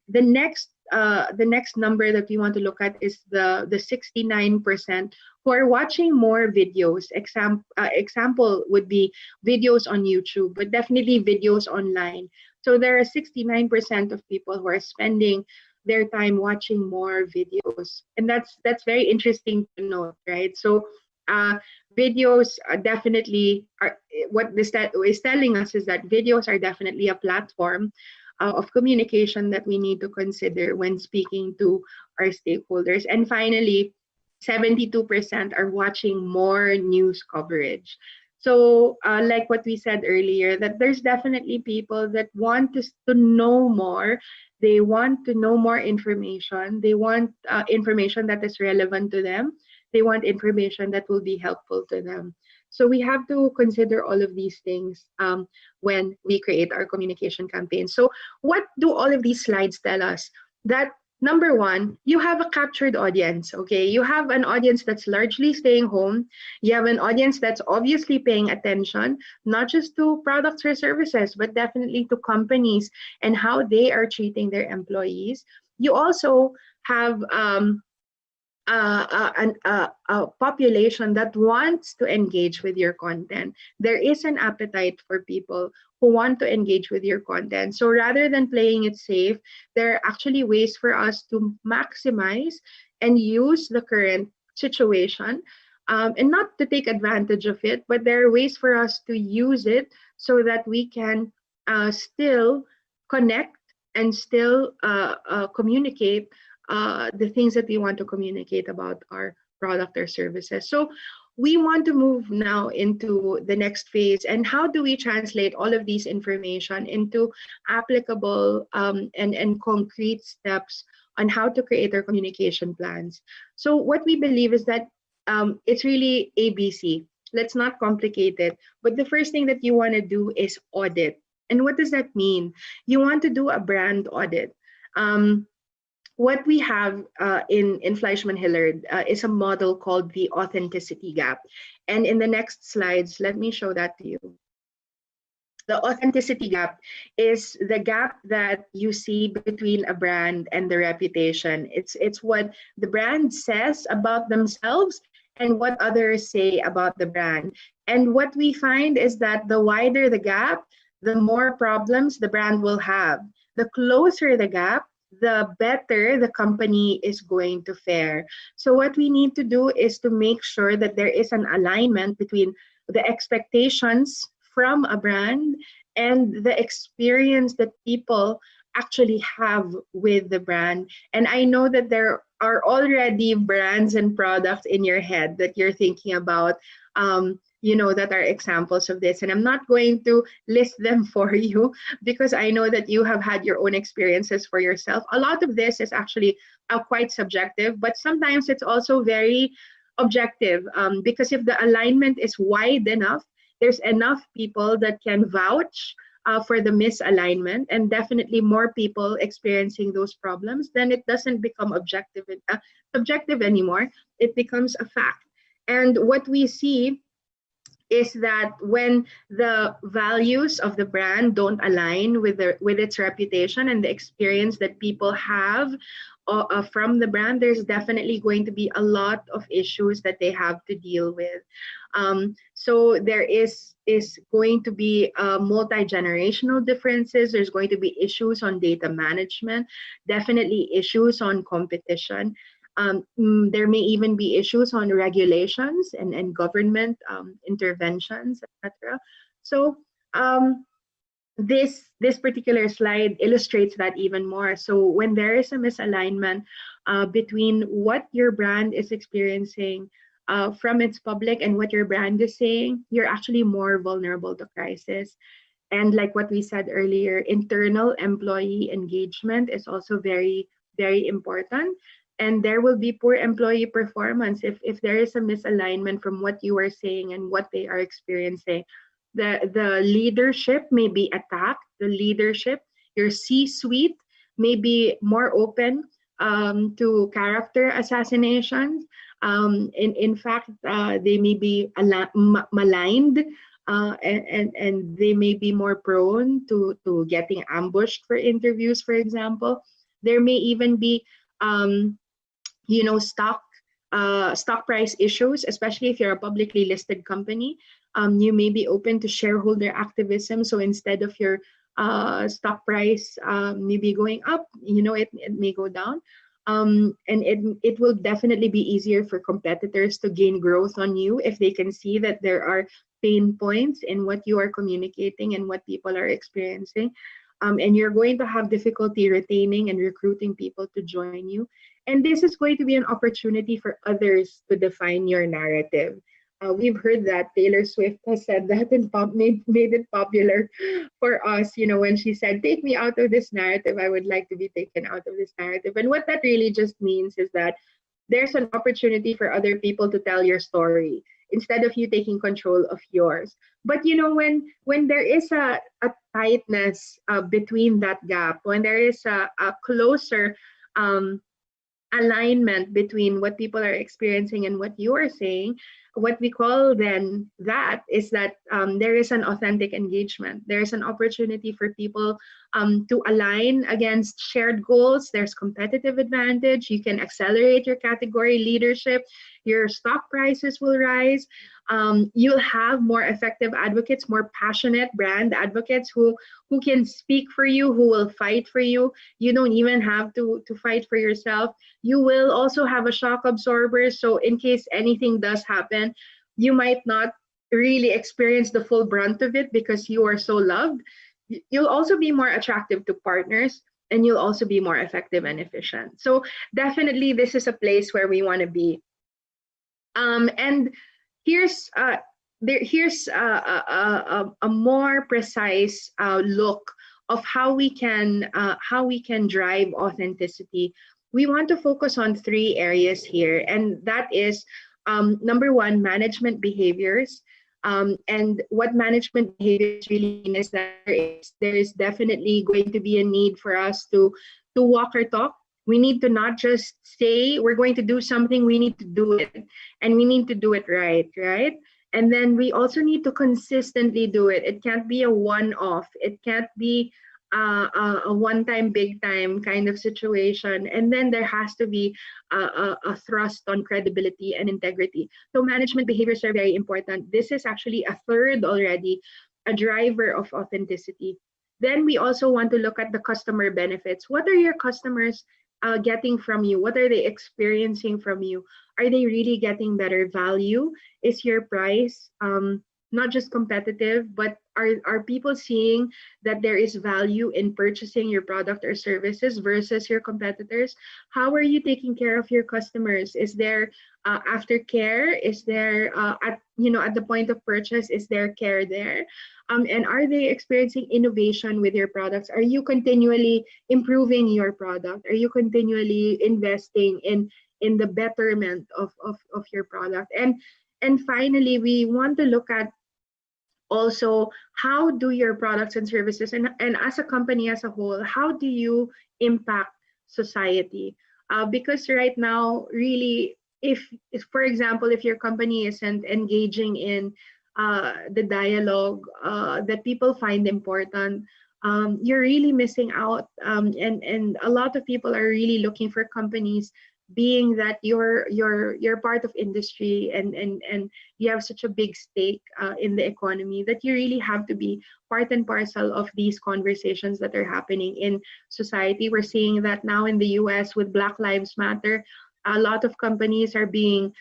the next number that we want to look at is the 69% who are watching more videos. Example would be videos on YouTube, but definitely videos online. So there are 69% of people who are spending their time watching more videos, and that's very interesting to note, right? So videos are definitely what this is telling us is that videos are definitely a platform of communication that we need to consider when speaking to our stakeholders. And finally, 72% are watching more news coverage. So like what we said earlier, that there's definitely people that want to know more. They want to know more information. They want information that is relevant to them. They want information that will be helpful to them. So we have to consider all of these things when we create our communication campaign. So what do all of these slides tell us? That number one, you have a captured audience, okay? You have an audience that's largely staying home. You have an audience that's obviously paying attention, not just to products or services, but definitely to companies and how they are treating their employees. You also have a population that wants to engage with your content. There is an appetite for people who want to engage with your content. So rather than playing it safe, there are actually ways for us to maximize and use the current situation, and not to take advantage of it, but there are ways for us to use it so that we can still connect and still communicate the things that we want to communicate about our product or services. So we want to move now into the next phase. And how do we translate all of these information into applicable and concrete steps on how to create our communication plans? So what we believe is that it's really ABC. Let's not complicate it. But the first thing that you want to do is audit. And what does that mean? You want to do a brand audit. What we have in Fleischmann Hillard is a model called the authenticity gap. And in the next slides, let me show that to you. The authenticity gap is the gap that you see between a brand and the reputation. It's what the brand says about themselves and what others say about the brand. And what we find is that the wider the gap, the more problems the brand will have. The closer the gap, the better the company is going to fare. So what we need to do is to make sure that there is an alignment between the expectations from a brand and the experience that people actually have with the brand. And I know that there are already brands and products in your head that you're thinking about, that are examples of this. And I'm not going to list them for you because I know that you have had your own experiences for yourself. A lot of this is actually quite subjective, but sometimes it's also very objective, because if the alignment is wide enough, there's enough people that can vouch for the misalignment, and definitely more people experiencing those problems, then it doesn't become subjective anymore. It becomes a fact. And what we see is that when the values of the brand don't align with its reputation and the experience that people have from the brand, there's definitely going to be a lot of issues that they have to deal with. So there is going to be multi-generational differences. There's going to be issues on data management, definitely issues on competition. There may even be issues on regulations and government interventions, etc. So this particular slide illustrates that even more. So when there is a misalignment between what your brand is experiencing from its public and what your brand is saying, you're actually more vulnerable to crisis. And like what we said earlier, internal employee engagement is also very, very important. And there will be poor employee performance if there is a misalignment from what you are saying and what they are experiencing. The leadership may be attacked. The leadership, your C-suite, may be more open to character assassinations. In fact, they may be maligned, and they may be more prone to getting ambushed for interviews, for example. There may even be stock price issues, especially if you're a publicly listed company. You may be open to shareholder activism. So instead of your stock price maybe going up, it may go down. And it will definitely be easier for competitors to gain growth on you if they can see that there are pain points in what you are communicating and what people are experiencing. And you're going to have difficulty retaining and recruiting people to join you. And this is going to be an opportunity for others to define your narrative. We've heard that Taylor Swift has said that and made it popular for us, when she said, "Take me out of this narrative. I would like to be taken out of this narrative." And what that really just means is that there's an opportunity for other people to tell your story instead of you taking control of yours. But when there is a tightness between that gap, when there is a closer alignment between what people are experiencing and what you are saying, what we call then that is that there is an authentic engagement. There is an opportunity for people to align against shared goals. There's competitive advantage. You can accelerate your category leadership. Your stock prices will rise. You'll have more effective advocates, more passionate brand advocates who can speak for you, who will fight for you. You don't even have to fight for yourself. You will also have a shock absorber, so in case anything does happen, you might not really experience the full brunt of it because you are so loved. You'll also be more attractive to partners, and you'll also be more effective and efficient. So definitely this is a place where we want to be. And here's a more precise look of how we can drive authenticity. We want to focus on 3 areas here, and that is number 1, management behaviors. And what management behaviors really mean is that there is definitely going to be a need for us to walk our talk. We need to not just say we're going to do something, we need to do it, and we need to do it right? And then we also need to consistently do it. It can't be a one-off. It can't be a one-time, big-time kind of situation. And then there has to be a thrust on credibility and integrity. So management behaviors are very important. This is actually a third already, a driver of authenticity. Then we also want to look at the customer benefits. What are your customers getting from you? What are they experiencing from you? Are they really getting better value? Is your price not just competitive, but are people seeing that there is value in purchasing your product or services versus your competitors? How are you taking care of your customers? Is there aftercare? Is there at the point of purchase, is there care there? And are they experiencing innovation with your products? Are you continually improving your product? Are you continually investing in the betterment of your product? And finally, we want to look at also, how do your products and services and as a company as a whole, how do you impact society? Because right now, really, if for example, if your company isn't engaging in the dialogue that people find important, you're really missing out. And a lot of people are really looking for companies, being that you're part of industry and you have such a big stake in the economy, that you really have to be part and parcel of these conversations that are happening in society. We're seeing that now in the US with Black Lives Matter. A lot of companies are being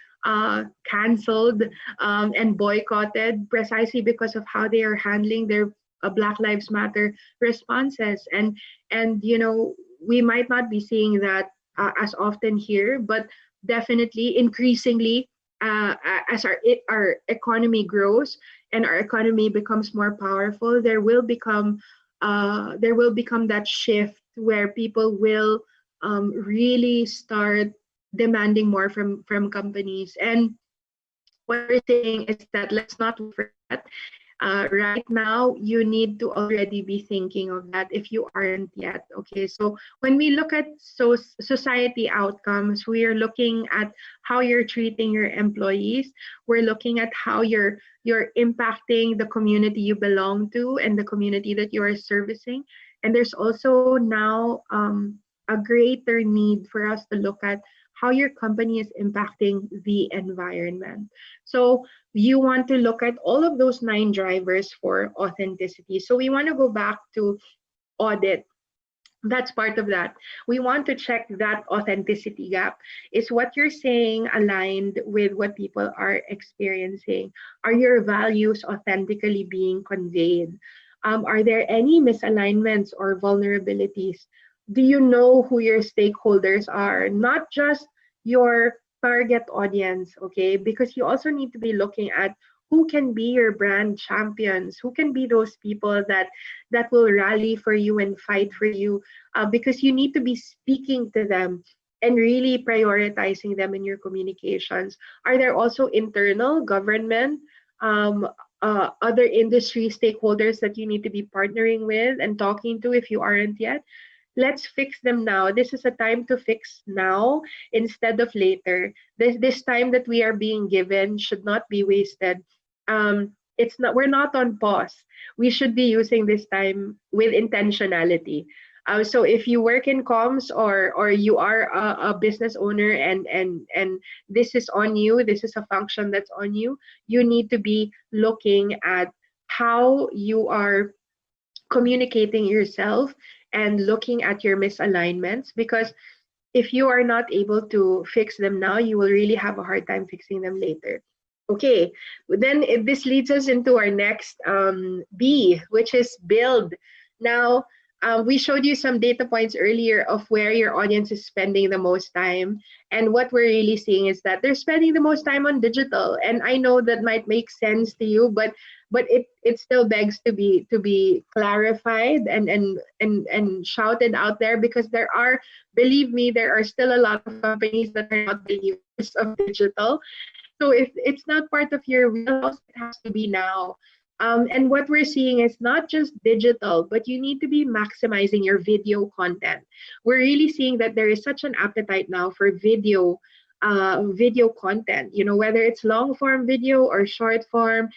canceled and boycotted precisely because of how they are handling their Black Lives Matter responses. And we might not be seeing that as often here, but definitely increasingly as our economy grows and our economy becomes more powerful, there will become that shift where people will really start demanding more from companies. And what we're saying is that let's not forget, right now you need to already be thinking of that if you aren't yet. Okay, so when we look at society outcomes, we are looking at how you're treating your employees. We're looking at how you're impacting the community you belong to and the community that you are servicing. And there's also now a greater need for us to look at how your company is impacting the environment. So you want to look at all of those 9 drivers for authenticity. So we want to go back to audit. That's part of that. We want to check that authenticity gap. Is what you're saying aligned with what people are experiencing? Are your values authentically being conveyed? Are there any misalignments or vulnerabilities? Do you know who your stakeholders are? Not just your target audience, okay? Because you also need to be looking at who can be your brand champions, who can be those people that will rally for you and fight for you, because you need to be speaking to them and really prioritizing them in your communications. Are there also internal government, other industry stakeholders that you need to be partnering with and talking to if you aren't yet? let's fix them now. This is a time to fix now instead of later. This time that we are being given should not be wasted. It's not, we're not on pause. We should be using this time with intentionality. So if you work in comms, or you are a business owner, and this is on you, this is a function that's on you, you need to be looking at how you are communicating yourself and looking at your misalignments, because if you are not able to fix them now, you will really have a hard time fixing them later. Okay, then this leads us into our next B, which is build. Now, we showed you some data points earlier of where your audience is spending the most time. And what we're really seeing is that they're spending the most time on digital. And I know that might make sense to you, but it still begs to be clarified and shouted out there, because there are, believe me, there are still a lot of companies that are not believers of digital. So if it's not part of your wheelhouse, it has to be now. And what we're seeing is not just digital, but you need to be maximizing your video content. We're really seeing that there is such an appetite now for video content, whether it's long form video or short form,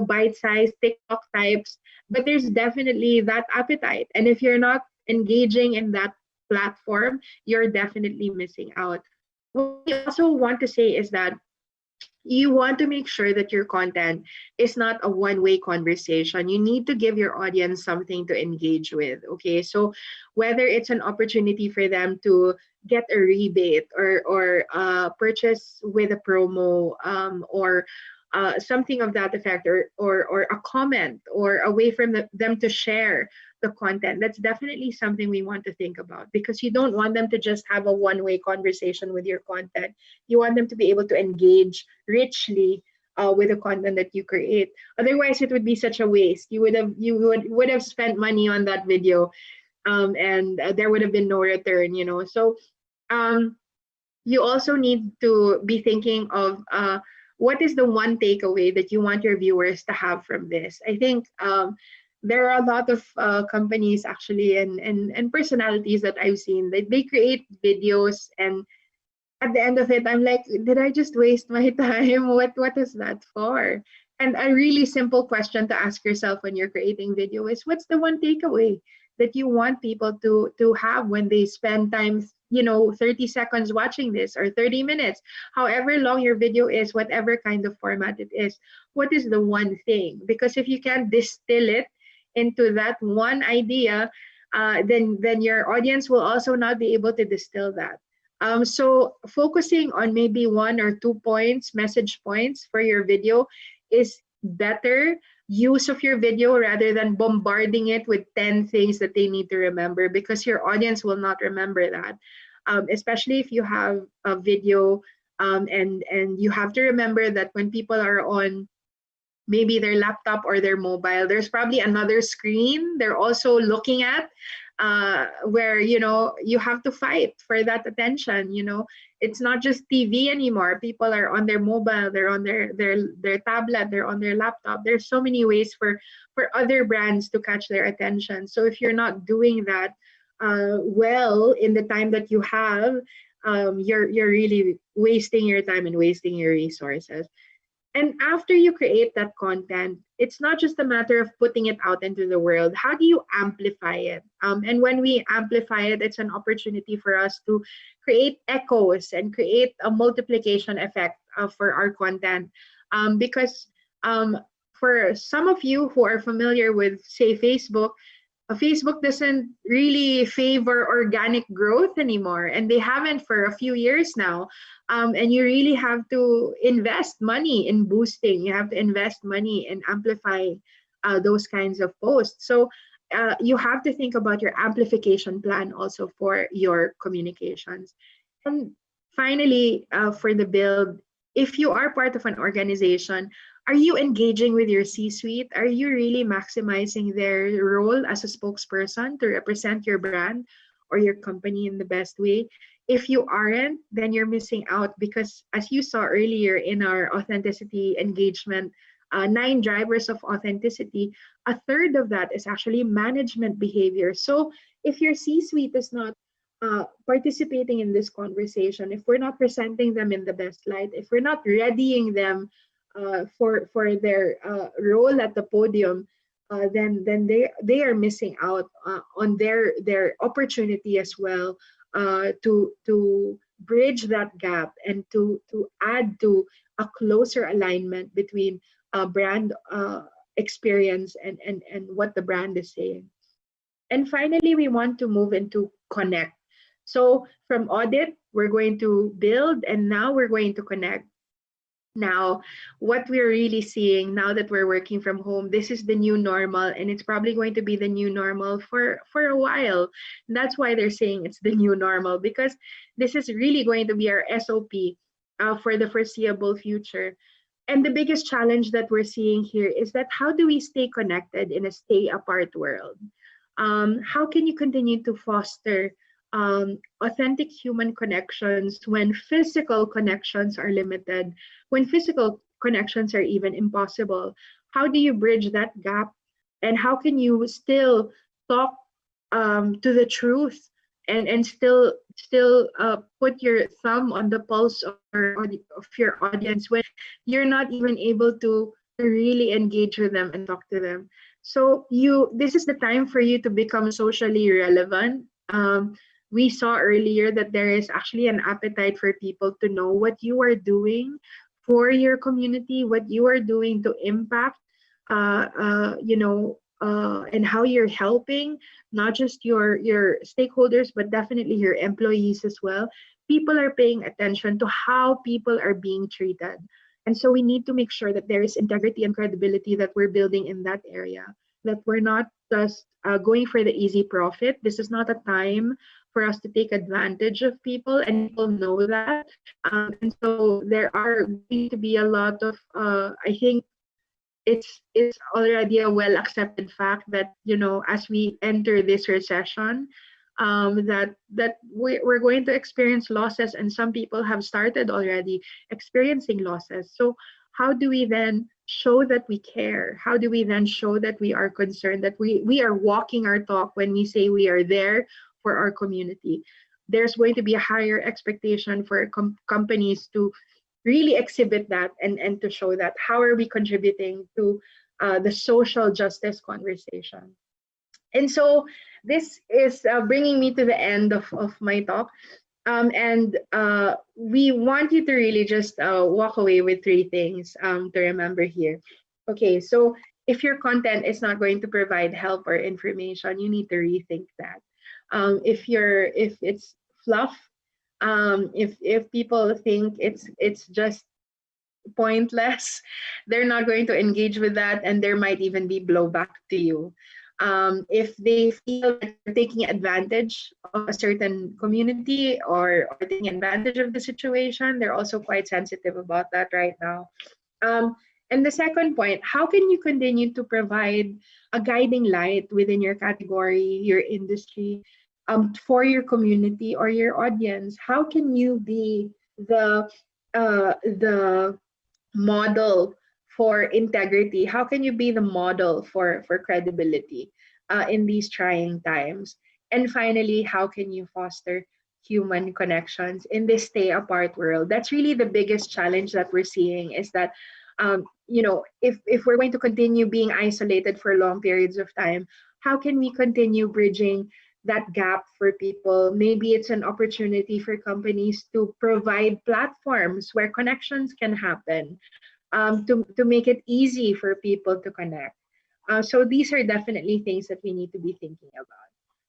bite size, TikTok types. But there's definitely that appetite. And if you're not engaging in that platform, you're definitely missing out. What we also want to say is that you want to make sure that your content is not a one-way conversation. You need to give your audience something to engage with. Okay, so whether it's an opportunity for them to get a rebate, or purchase with a promo, or something of that effect, or a comment, or a way for them to share the content, that's definitely something we want to think about, because you don't want them to just have a one-way conversation with your content. You want them to be able to engage richly with the content that you create. Otherwise, it would be such a waste. You would have spent money on that video, and there would have been no return. So you also need to be thinking of what is the one takeaway that you want your viewers to have from this. I think there are a lot of companies actually, and personalities that I've seen, that they create videos, and at the end of it, I'm like, did I just waste my time? What is that for? And a really simple question to ask yourself when you're creating video is, what's the one takeaway that you want people to have when they spend time, 30 seconds watching this, or 30 minutes, however long your video is, whatever kind of format it is. What is the one thing? Because if you can't distill it into that one idea, then your audience will also not be able to distill that. So focusing on maybe 1 or 2 points, message points for your video, is better use of your video, rather than bombarding it with 10 things that they need to remember, because your audience will not remember that. Especially if you have a video, and you have to remember that when people are on maybe their laptop or their mobile, there's probably another screen they're also looking at, where you have to fight for that attention. It's not just TV anymore. People are on their mobile, they're on their tablet, they're on their laptop. There's so many ways for other brands to catch their attention. So if you're not doing that well in the time that you have, you're really wasting your time and wasting your resources. And after you create that content, it's not just a matter of putting it out into the world. How do you amplify it? And when we amplify it, it's an opportunity for us to create echoes and create a multiplication effect for our content. Because for some of you who are familiar with, say, Facebook doesn't really favor organic growth anymore, and they haven't for a few years now. And you really have to invest money in boosting. You have to invest money in amplifying those kinds of posts. So you have to think about your amplification plan also for your communications. And finally, for the build, if you are part of an organization, are you engaging with your C-suite? Are you really maximizing their role as a spokesperson to represent your brand or your company in the best way? If you aren't, then you're missing out, because as you saw earlier in our authenticity engagement 9 drivers of authenticity, a third of that is actually management behavior. So if your C-suite is not participating in this conversation, if we're not presenting them in the best light, if we're not readying them for their role at the podium, then they are missing out on their opportunity as well to bridge that gap and to add to a closer alignment between brand experience and what the brand is saying. And finally, we want to move into connect. So from audit, we're going to build, and now we're going to connect. Now, what we're really seeing now that we're working from home, this is the new normal, and it's probably going to be the new normal for a while. And that's why they're saying it's the new normal, because this is really going to be our SOP for the foreseeable future. And the biggest challenge that we're seeing here is that how do we stay connected in a stay apart world? How can you continue to foster authentic human connections when physical connections are limited, when physical connections are even impossible? How do you bridge that gap? And how can you still talk to the truth and still put your thumb on the pulse of your audience when you're not even able to really engage with them and talk to them? So this is the time for you to become socially relevant. We saw earlier that there is actually an appetite for people to know what you are doing for your community, what you are doing to impact, and how you're helping not just your stakeholders, but definitely your employees as well. People are paying attention to how people are being treated. And so we need to make sure that there is integrity and credibility that we're building in that area, that we're not just going for the easy profit. This is not a time for us to take advantage of people, and people know that. And so there are going to be a lot of, I think it's already a well accepted fact that, as we enter this recession, that we're going to experience losses, and some people have started already experiencing losses. So how do we then show that we care? How do we then show that we are concerned, that we are walking our talk when we say we are there for our community? There's going to be a higher expectation for companies to really exhibit that and to show that. How are we contributing to the social justice conversation? And so this is bringing me to the end of my talk. And we want you to really just walk away with 3 things to remember here. Okay, so if your content is not going to provide help or information, you need to rethink that. If it's fluff, if people think it's just pointless, they're not going to engage with that, and there might even be blowback to you. If they feel like you're taking advantage of a certain community or taking advantage of the situation, they're also quite sensitive about that right now. And the second point, how can you continue to provide a guiding light within your category, your industry, for your community or your audience? How can you be the model for integrity? How can you be the model for credibility in these trying times? And finally, how can you foster human connections in this stay apart world? That's really the biggest challenge that we're seeing, is that if we're going to continue being isolated for long periods of time, how can we continue bridging that gap for people? Maybe it's an opportunity for companies to provide platforms where connections can happen, to make it easy for people to connect. So these are definitely things that we need to be thinking about.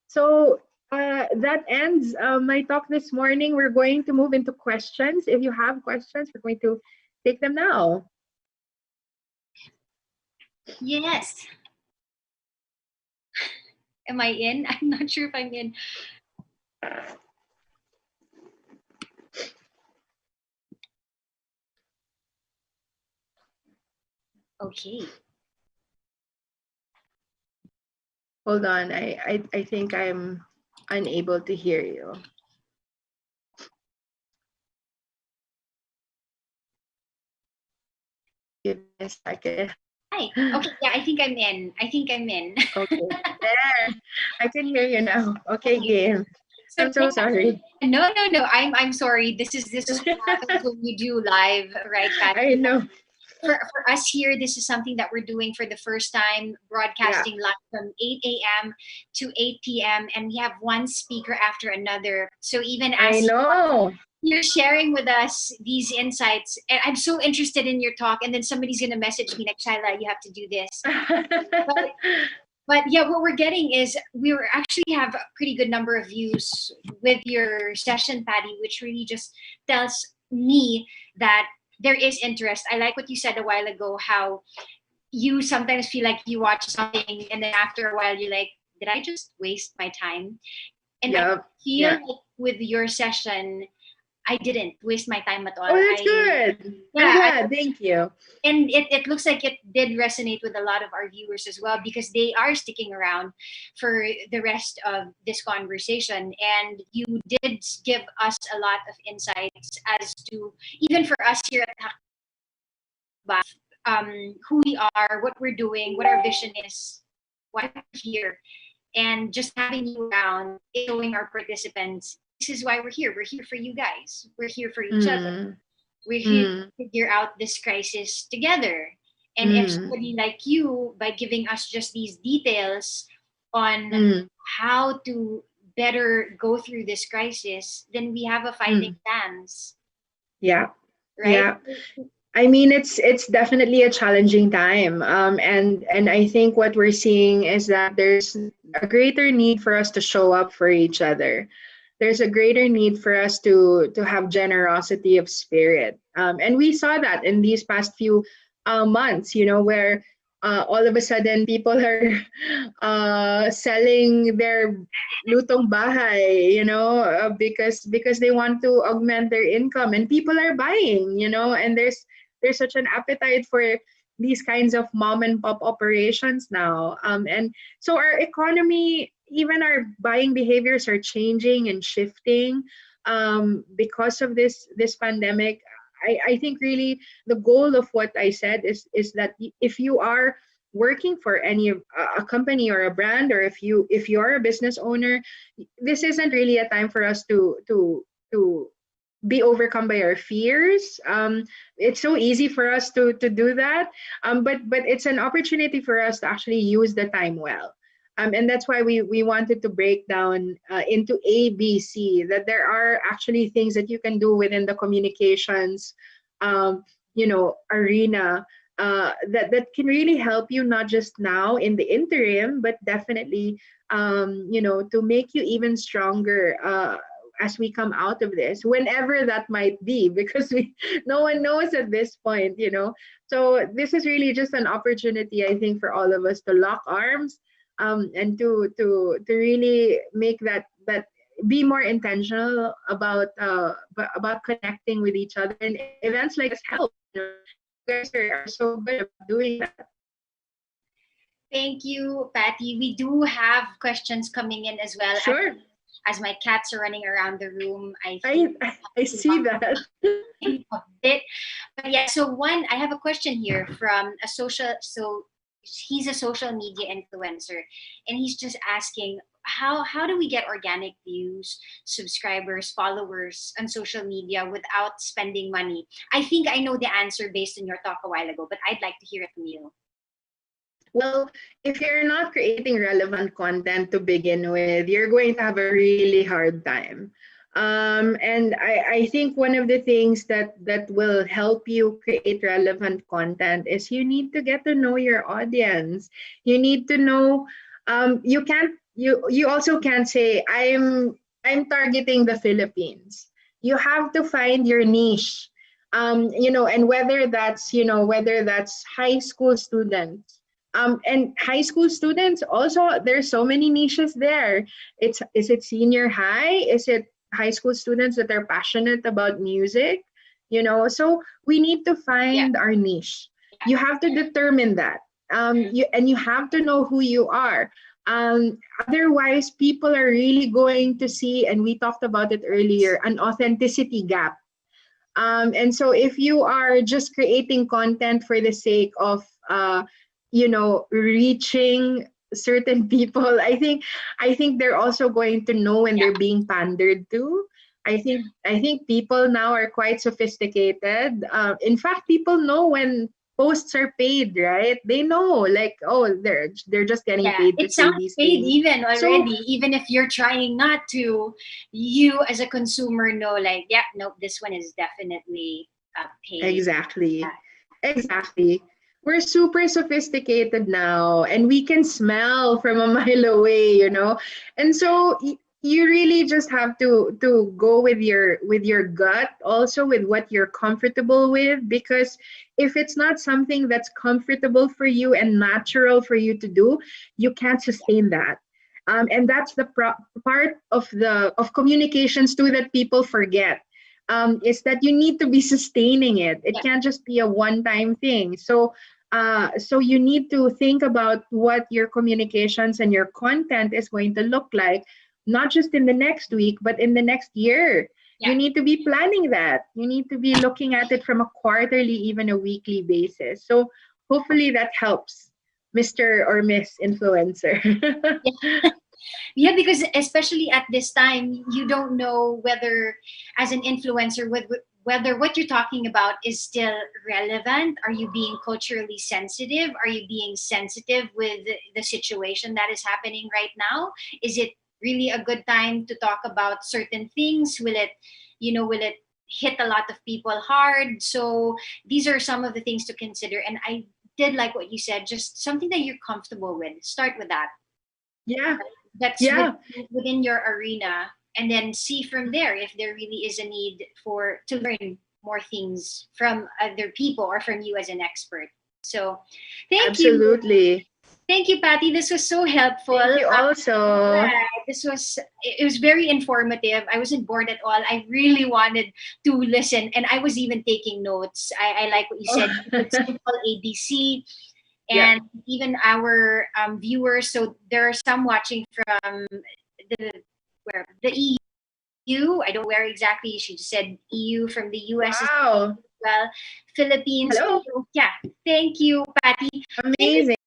So that ends my talk this morning. We're going to move into questions. If you have questions, we're going to take them now. Yes. Am I in? I'm not sure if I'm in. Okay. Hold on, I think I'm unable to hear you. Give a second. Hi. Okay, yeah, I think I'm in. I think I'm in. Okay. There. I can hear you now. Okay, Okay. game. So I'm so sorry. no. I'm sorry. This is what happens when you do live, right, Pat? I know. For us here, this is something that we're doing for the first time, Yeah. broadcasting live from 8 a.m. to 8 p.m. And we have one speaker after another. So even I as know. you're sharing with us these insights, and I'm so interested in your talk, and then somebody's going to message me like, Shaila, you have to do this. But yeah, what we're getting is we were actually have a pretty good number of views with your session, Patty, which really just tells me that there is interest. I like what you said a while ago, how you sometimes feel like you watch something and then after a while you're like, did I just waste my time? And I Yeah. feel Yeah. like with your session, I didn't waste my time at all. Oh, that's good. I'm Yeah, glad. Thank you. and it looks like it did resonate with a lot of our viewers as well because they are sticking around for the rest of this conversation, and you did give us a lot of insights as to even for us here at Hackbang, who we are, what we're doing, what our vision is, why we're here, and just having you around showing our participants this is why we're here for you guys, we're here for each other, Mm. we're here to Mm. figure out this crisis together. And if Mm. somebody like you, by giving us just these details on Mm. how to better go through this crisis, then we have a fighting chance, Yeah. right? Yeah. I mean, it's definitely a challenging time, and I think what we're seeing is that there's a greater need for us to show up for each other. There's a greater need for us to have generosity of spirit, and we saw that in these past few months. You know, where all of a sudden people are selling their lutong bahay, you know, because they want to augment their income, and people are buying, you know, and there's such an appetite for these kinds of mom and pop operations now, and so our economy, even our buying behaviors are changing and shifting because of this pandemic. I think really the goal of what I said is that if you are working for any of a company or a brand, or if you are a business owner, this isn't really a time for us to be overcome by our fears. It's so easy for us to do that, but it's an opportunity for us to actually use the time well. And that's why we wanted to break down into ABC, that there are actually things that you can do within the communications, you know, arena, that can really help you, not just now in the interim, but definitely, you know, to make you even stronger as we come out of this, whenever that might be, because no one knows at this point, you know. So this is really just an opportunity, I think, for all of us to lock arms, and to really make that be more intentional about connecting with each other, and events like this help. You know, you guys are so good about doing that. Thank you, Patty. We do have questions coming in as well. Sure. As my cats are running around the room, I I see that. a bit. But yeah, so one, I have a question here from a he's a social media influencer, and he's just asking how do we get organic views, subscribers, followers on social media without spending money? I think I know the answer based on your talk a while ago, but I'd like to hear it from you. Well, if you're not creating relevant content to begin with, you're going to have a really hard time. And I think one of the things that will help you create relevant content is you need to get to know your audience. You need to know, you also can't say I'm targeting the Philippines. You have to find your niche. You know, and whether that's high school students, and high school students also, there's so many niches there. Is it senior high? Is it high school students that are passionate about music? You know, so we need to find our niche. You have to determine that. You have to know who you are. Otherwise, people are really going to see, and we talked about it earlier, an authenticity gap. And so if you are just creating content for the sake of, reaching certain people, I think they're also going to know when they're being pandered to. I think people now are quite sophisticated. In fact, people know when posts are paid, right? They know, like, oh, they're just getting paid to it say sounds these paid things. even So already, even if you're trying not to. You as a consumer know, like, yeah, no, this one is definitely paid. exactly. Exactly. We're super sophisticated now and we can smell from a mile away. And so you really just have to go with your gut, also with what you're comfortable with, because if it's not something that's comfortable for you and natural for you to do, you can't sustain that. And that's the part of communications too that people forget, is that you need to be sustaining it. It can't just be a one-time thing. So you need to think about what your communications and your content is going to look like, not just in the next week, but in the next year. You need to be planning that. You need to be looking at it from a quarterly, even a weekly basis. So hopefully that helps, Mr. or Miss Influencer. Yeah, because especially at this time, you don't know whether, as an influencer, whether what you're talking about is still relevant. Are you being culturally sensitive? Are you being sensitive with the situation that is happening right now? Is it really a good time to talk about certain things? Will it hit a lot of people hard? So these are some of the things to consider. And I did like what you said, just something that you're comfortable with. Start with that. Yeah. That's Yeah. within your arena, and then see from there if there really is a need to learn more things from other people or from you as an expert. So thank you. Absolutely. Thank you, Patty. This was so helpful. Thank you also. It was very informative. I wasn't bored at all. I really wanted to listen, and I was even taking notes. I like what you said. It's simple ABC. And even our viewers, so there are some watching from the EU. I don't know where exactly. She just said EU, from the US as Wow. well, Philippines. Hello. So, yeah, thank you, Patty. Amazing.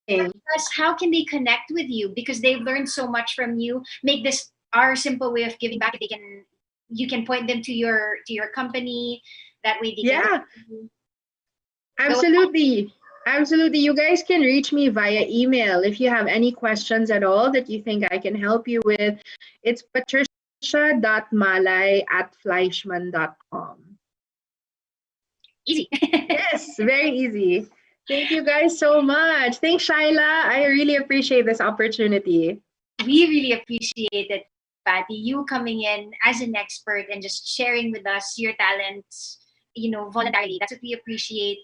Us, how can they connect with you? Because they've learned so much from you. Make this our simple way of giving back. You can point them to your company. That way they Yeah. can. Absolutely. Absolutely. You guys can reach me via email if you have any questions at all that you think I can help you with. It's patricia.malay@fleischmann.com. Easy. Yes, very easy. Thank you guys so much. Thanks, Shyla. I really appreciate this opportunity. We really appreciate it, Patty. You coming in as an expert and just sharing with us your talents, voluntarily. That's what we appreciate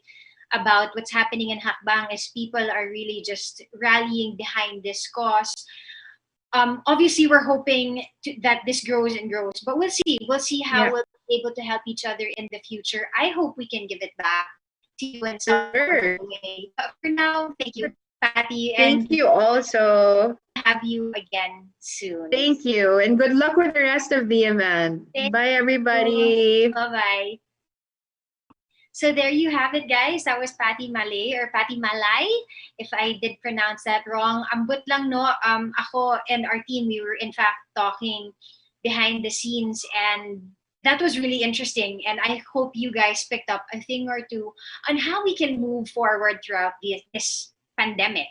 about what's happening in Hackbang, is people are really just rallying behind this cause. Obviously, we're hoping that this grows and grows, but we'll see. We'll see how we'll be able to help each other in the future. I hope we can give it back to you in some way. But for now, thank you, Patty. Thank you also. Have you again soon. Thank you. And good luck with the rest of the event. Bye, everybody. Bye-bye. So there you have it, guys. That was Patty Malay, or Patty Malay, if I did pronounce that wrong. Ambot lang, no? Ako and our team, we were in fact talking behind the scenes, and that was really interesting. And I hope you guys picked up a thing or two on how we can move forward throughout this pandemic,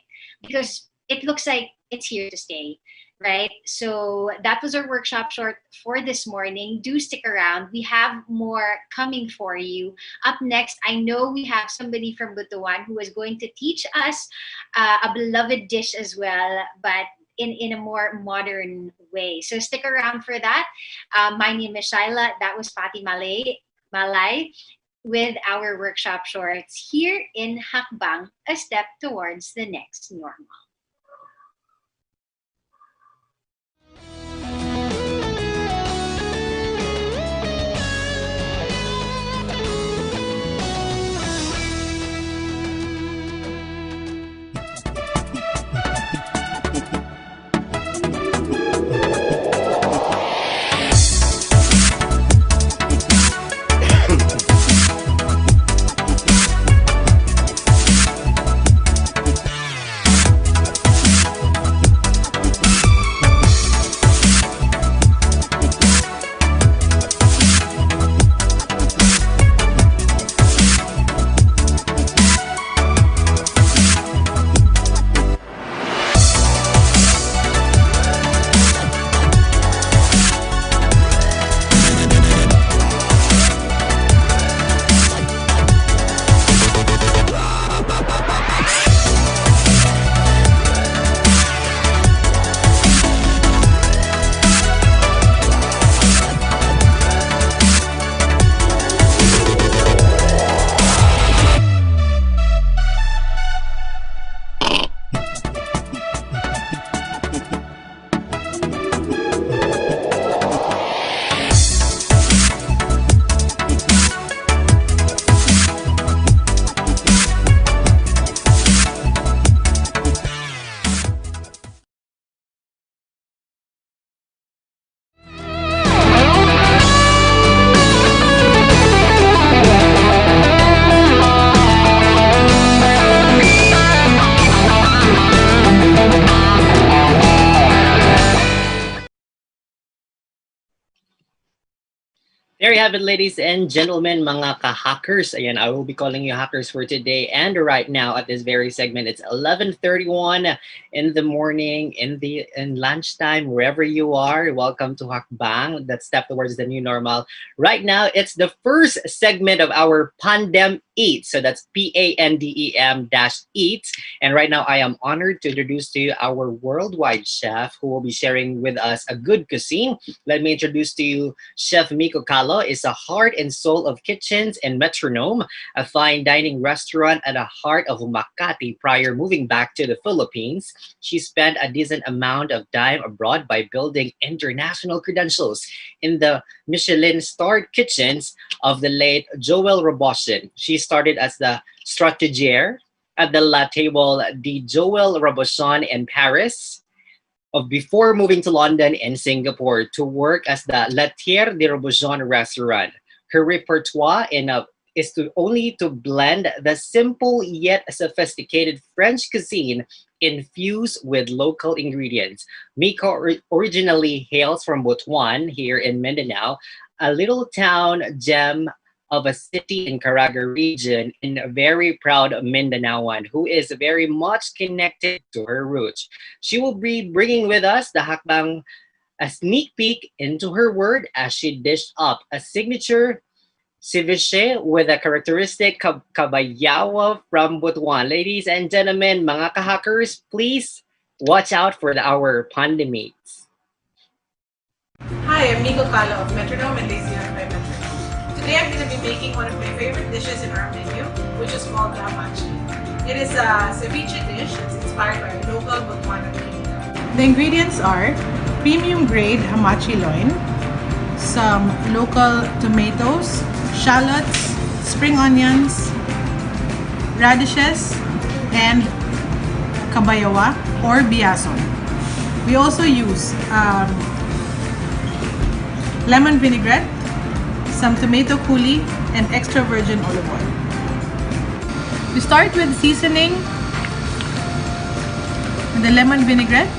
because it looks like it's here to stay. Right? So that was our workshop short for this morning. Do stick around. We have more coming for you. Up next, I know we have somebody from Butuan who is going to teach us a beloved dish as well, but in a more modern way. So stick around for that. My name is Shyla. That was Patty Malay with our workshop shorts here in Hackbang, a step towards the next normal. There you have it, ladies and gentlemen, mga ka-hackers. Again, I will be calling you hackers for today. And right now, at this very segment, it's 11:31 in the morning, in lunchtime, wherever you are. Welcome to Hackbang, that step towards the new normal. Right now, it's the first segment of our Pandem Eat. So that's PANDEM dash Eat. And right now, I am honored to introduce to you our worldwide chef who will be sharing with us a good cuisine. Let me introduce to you Chef Miko Calo is a heart and soul of kitchens and Metronome, a fine dining restaurant at the heart of Makati prior moving back to the Philippines. She spent a decent amount of time abroad by building international credentials in the Michelin-starred kitchens of the late Joel Robuchon. She started as the strategier at the La Table de Joel Robuchon in Paris, of before moving to London and Singapore to work as the Laitier de Robuchon restaurant. Her repertoire is to blend the simple yet sophisticated French cuisine infused with local ingredients. Miko originally hails from Butuan here in Mindanao, a little town gem of a city in Caraga region, and a very proud Mindanaoan who is very much connected to her roots. She will be bringing with us the Hakbang a sneak peek into her word as she dished up a signature ceviche with a characteristic kabayawa from Butuan. Ladies and gentlemen, mga kahackers, please watch out for our pandemics. Hi, I'm Miko Calo of Metronome and Lazy by Metronome. Today I'm going to be making one of my favorite dishes in our menu, which is called hamachi. It is a ceviche dish that's inspired by a local Butuan kingdom. The ingredients are premium grade hamachi loin, some local tomatoes, shallots, spring onions, radishes, and kabayawa or biason. We also use lemon vinaigrette, some tomato coulis, and extra virgin olive oil. We start with seasoning the lemon vinaigrette,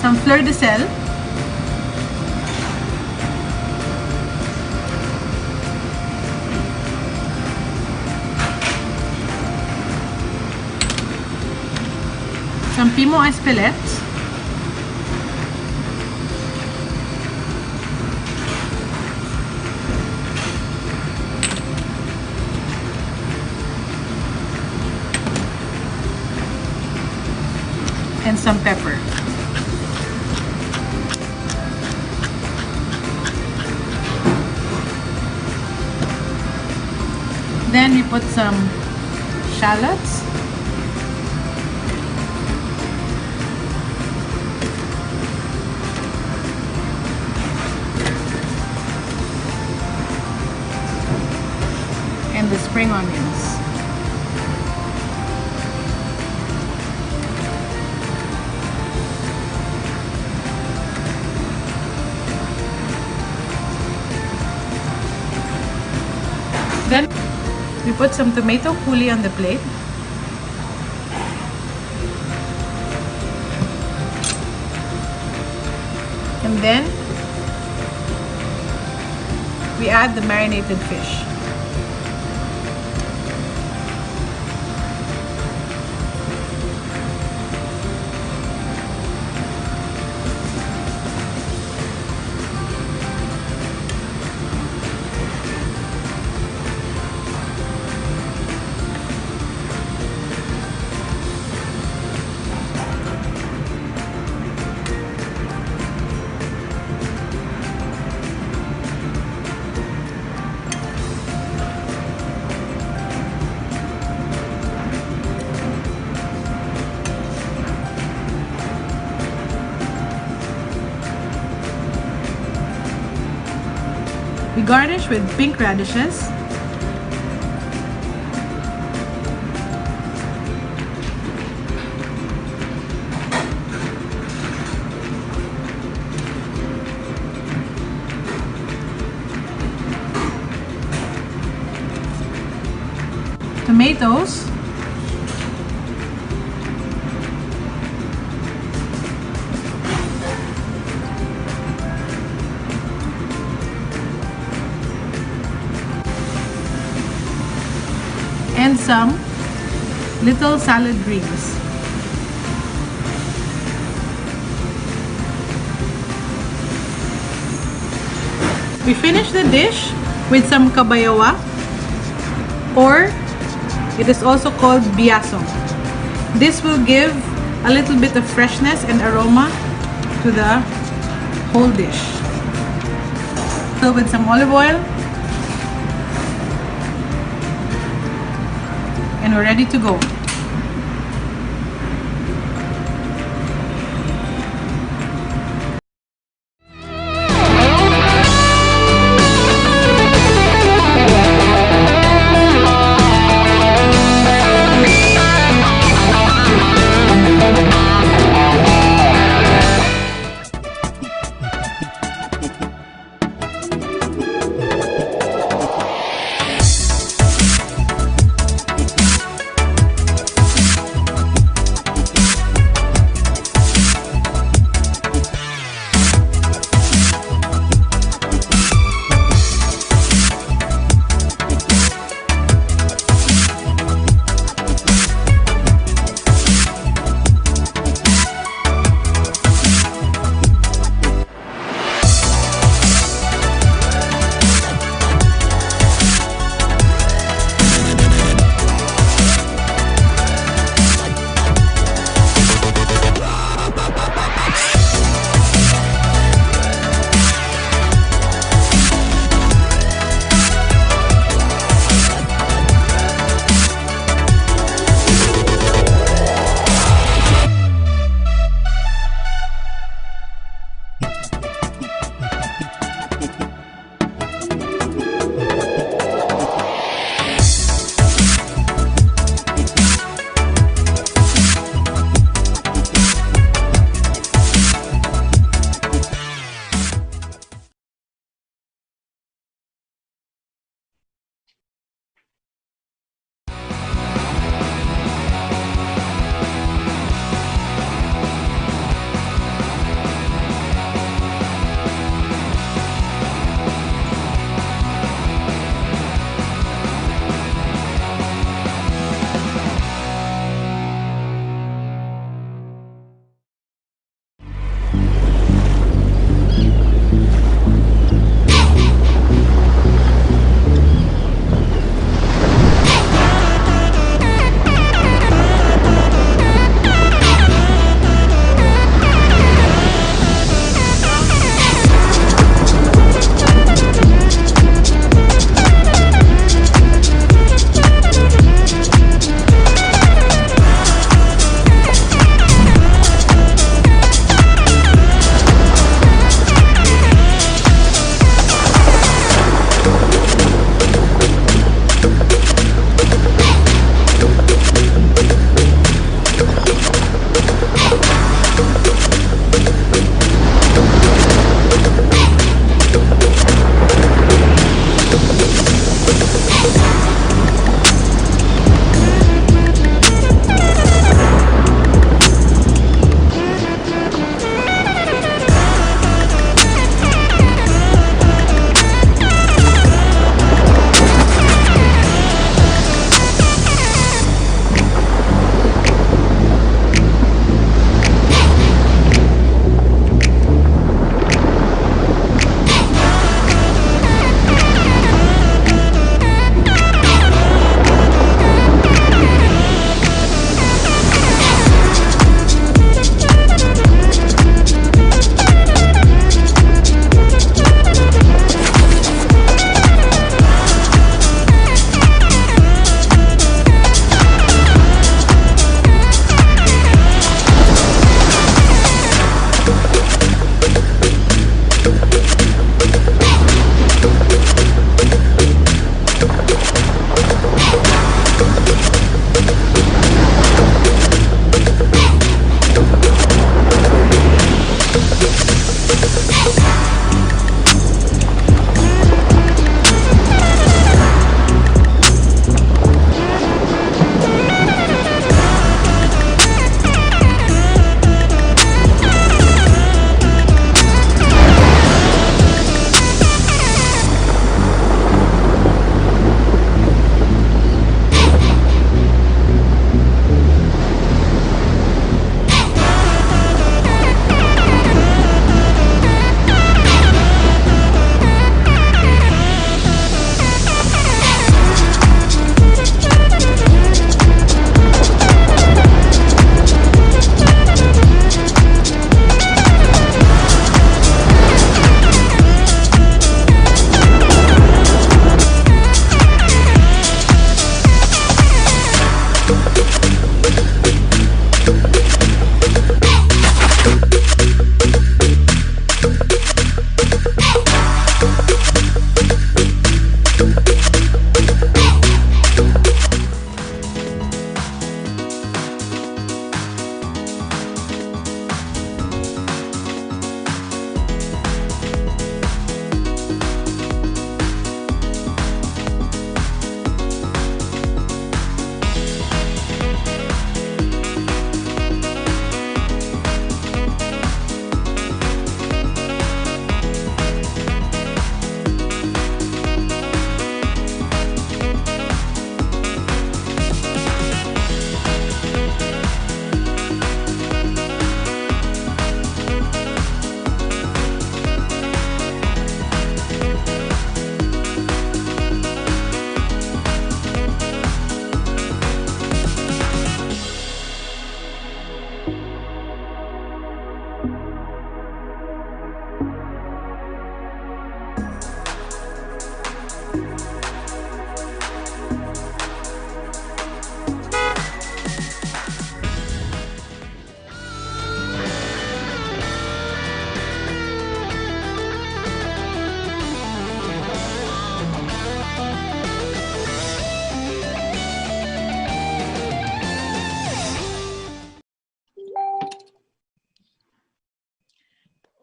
some fleur de sel, some piment espelette, and some pepper. Then we put some shallots, and the spring onions. Then we put some tomato coulis on the plate. And then we add the marinated fish. We garnish with pink radishes, tomatoes, and some little salad greens. We finish the dish with some kabayawa, or it is also called biasong. This will give a little bit of freshness and aroma to the whole dish. Fill with some olive oil, and we're ready to go.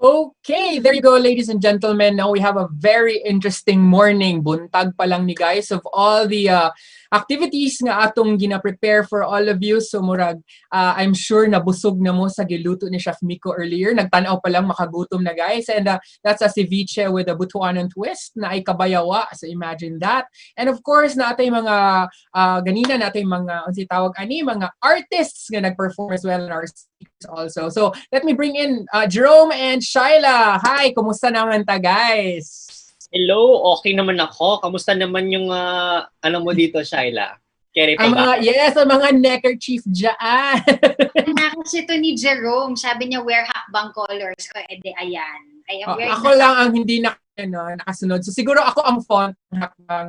Okay, there you go, ladies and gentlemen. Now we have a very interesting morning. Buntag pa lang ni guys of all the activities nga atong gina-prepare for all of you. So murag, I'm sure nabusog na mo sa giluto ni Chef Miko earlier. Nagtanaw pa lang makagutom na guys. And that's a ceviche with a butuanan twist na ay kabayawa. So imagine that. And of course, natay mga ganina natay mga unsi tawag ani mga artists nga nag-perform as well in our speakers also. So let me bring in Jerome and Shyla. Hi, kumusta naman ta guys? Hello, okay naman ako. Kamusta naman yung ano mo dito, Shyla? Kere pa ba? Ang mga neckerchief dyan. Kasi ito ni Jerome, sabi niya wear Hackbang colors. O, edi ayan. I am wearing ako lang ang hindi nakasunod. So siguro ako ang font ng Hackbang.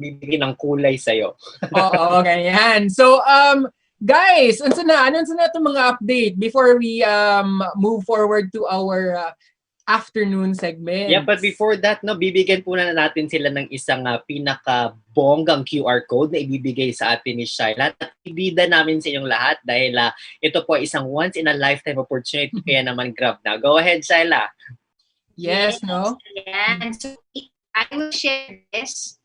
Bibigyan ng kulay sa'yo. Oo, ganyan. So, guys, ano na itong mga update before we move forward to our afternoon segment? Yeah, but before that, no, bibigyan po na natin sila ng isang pinaka-bonggang QR code na ibibigay sa atin ni Shyla. At ibida namin sa inyong lahat dahil ito po isang once-in-a-lifetime opportunity. Kaya naman grab na. Go ahead, Shyla. Yes, no? Yan. So, I will share this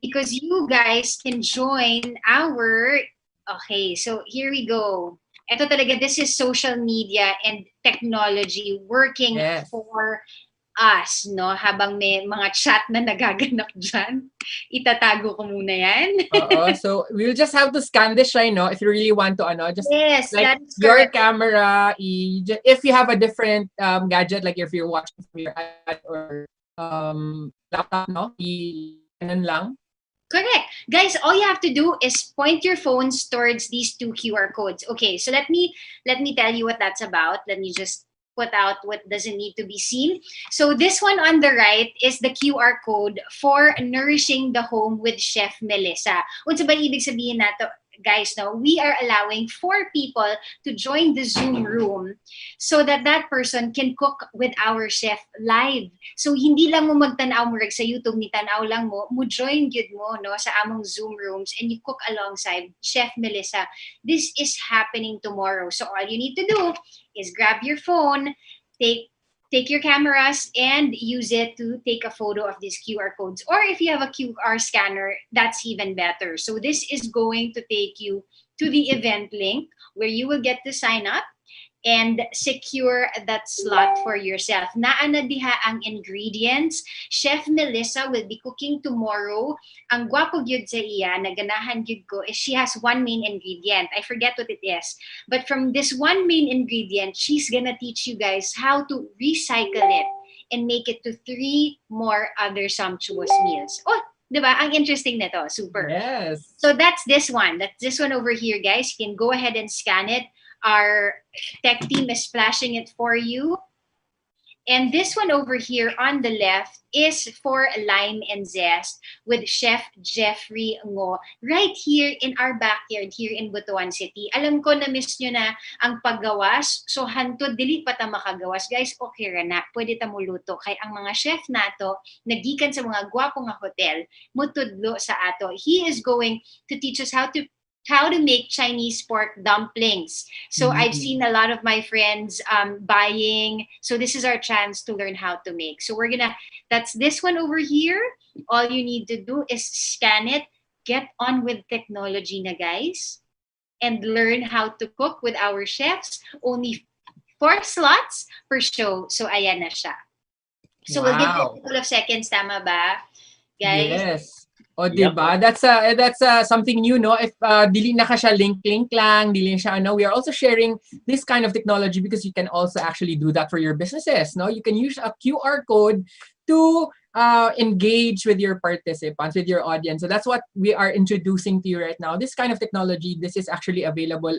because you guys can join our... Okay, so here we go. Ito talaga, this is social media and technology working for us, no? Habang may mga chat na nagaganap dyan, itatago ko muna yan. So we'll just have to scan this, no? If you really want to, just like your correct. camera, if you have a different gadget, like if you're watching from your iPad or laptop, no? Ganun lang. Correct. Guys, all you have to do is point your phones towards these two QR codes. Okay, so let me tell you what that's about. Let me just put out what doesn't need to be seen. So this one on the right is the QR code for Nourishing the Home with Chef Melissa. Unsa ba ibig sabihin nato? Guys, no, we are allowing 4 people to join the Zoom room so that person can cook with our chef live. So hindi lang mo magtanaw mo sa YouTube ni tanaw lang mo join good mo no sa among Zoom rooms and you cook alongside Chef Melissa. This is happening tomorrow. So all you need to do is grab your phone, take your cameras and use it to take a photo of these QR codes. Or if you have a QR scanner, that's even better. So this is going to take you to the event link where you will get to sign up and secure that slot for yourself. Naana diha ang ingredients. Chef Melissa will be cooking tomorrow. Ang gwapo gyud sa iya, naganahan gyud ko, is she has one main ingredient. I forget what it is. But from this one main ingredient, she's gonna teach you guys how to recycle it and make it to 3 more other sumptuous meals. Oh, diba? Ang interesting nito. Super. Yes. So that's this one. That's this one over here, guys. You can go ahead and scan it. Our tech team is flashing it for you. And this one over here on the left is for Lime and Zest with Chef Jeffrey Ngo. Right here in our backyard here in Butuan City. Alam ko na miss nyo na ang paggawas. So hantod, dili pa ta makagawas. Guys, okay ra na. Pwede ta mo luto. Kaya ang mga chef nato, nagikan sa mga gwapo nga hotel, mutudlo sa ato. He is going to teach us how to make Chinese pork dumplings. So I've seen a lot of my friends buying. So this is our chance to learn how to make. So that's this one over here. All you need to do is scan it, get on with technology na guys, and learn how to cook with our chefs. Only 4 slots per show. So ayan na siya. So we'll give it a couple of seconds, tama ba? Guys? Yes. O, diba? That's something new, no? If dili na ka siya link lang, dili siya, no? We are also sharing this kind of technology because you can also actually do that for your businesses, no? You can use a QR code to engage with your participants, with your audience. So that's what we are introducing to you right now. This kind of technology, this is actually available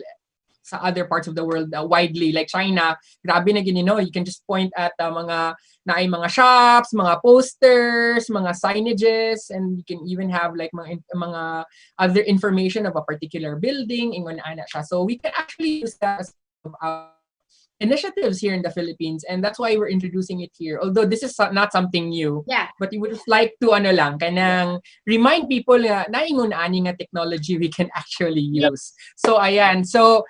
sa other parts of the world widely, like China. Grabe na gini, no? You can just point at mga shops, mga posters, mga signages, and you can even have like mga other information of a particular building. Ingon ana siya. So we can actually use that as initiatives here in the Philippines, and that's why we're introducing it here. Although this is not something new, but we would just like to remind people na naingon ani nga technology we can actually use. So ayan. So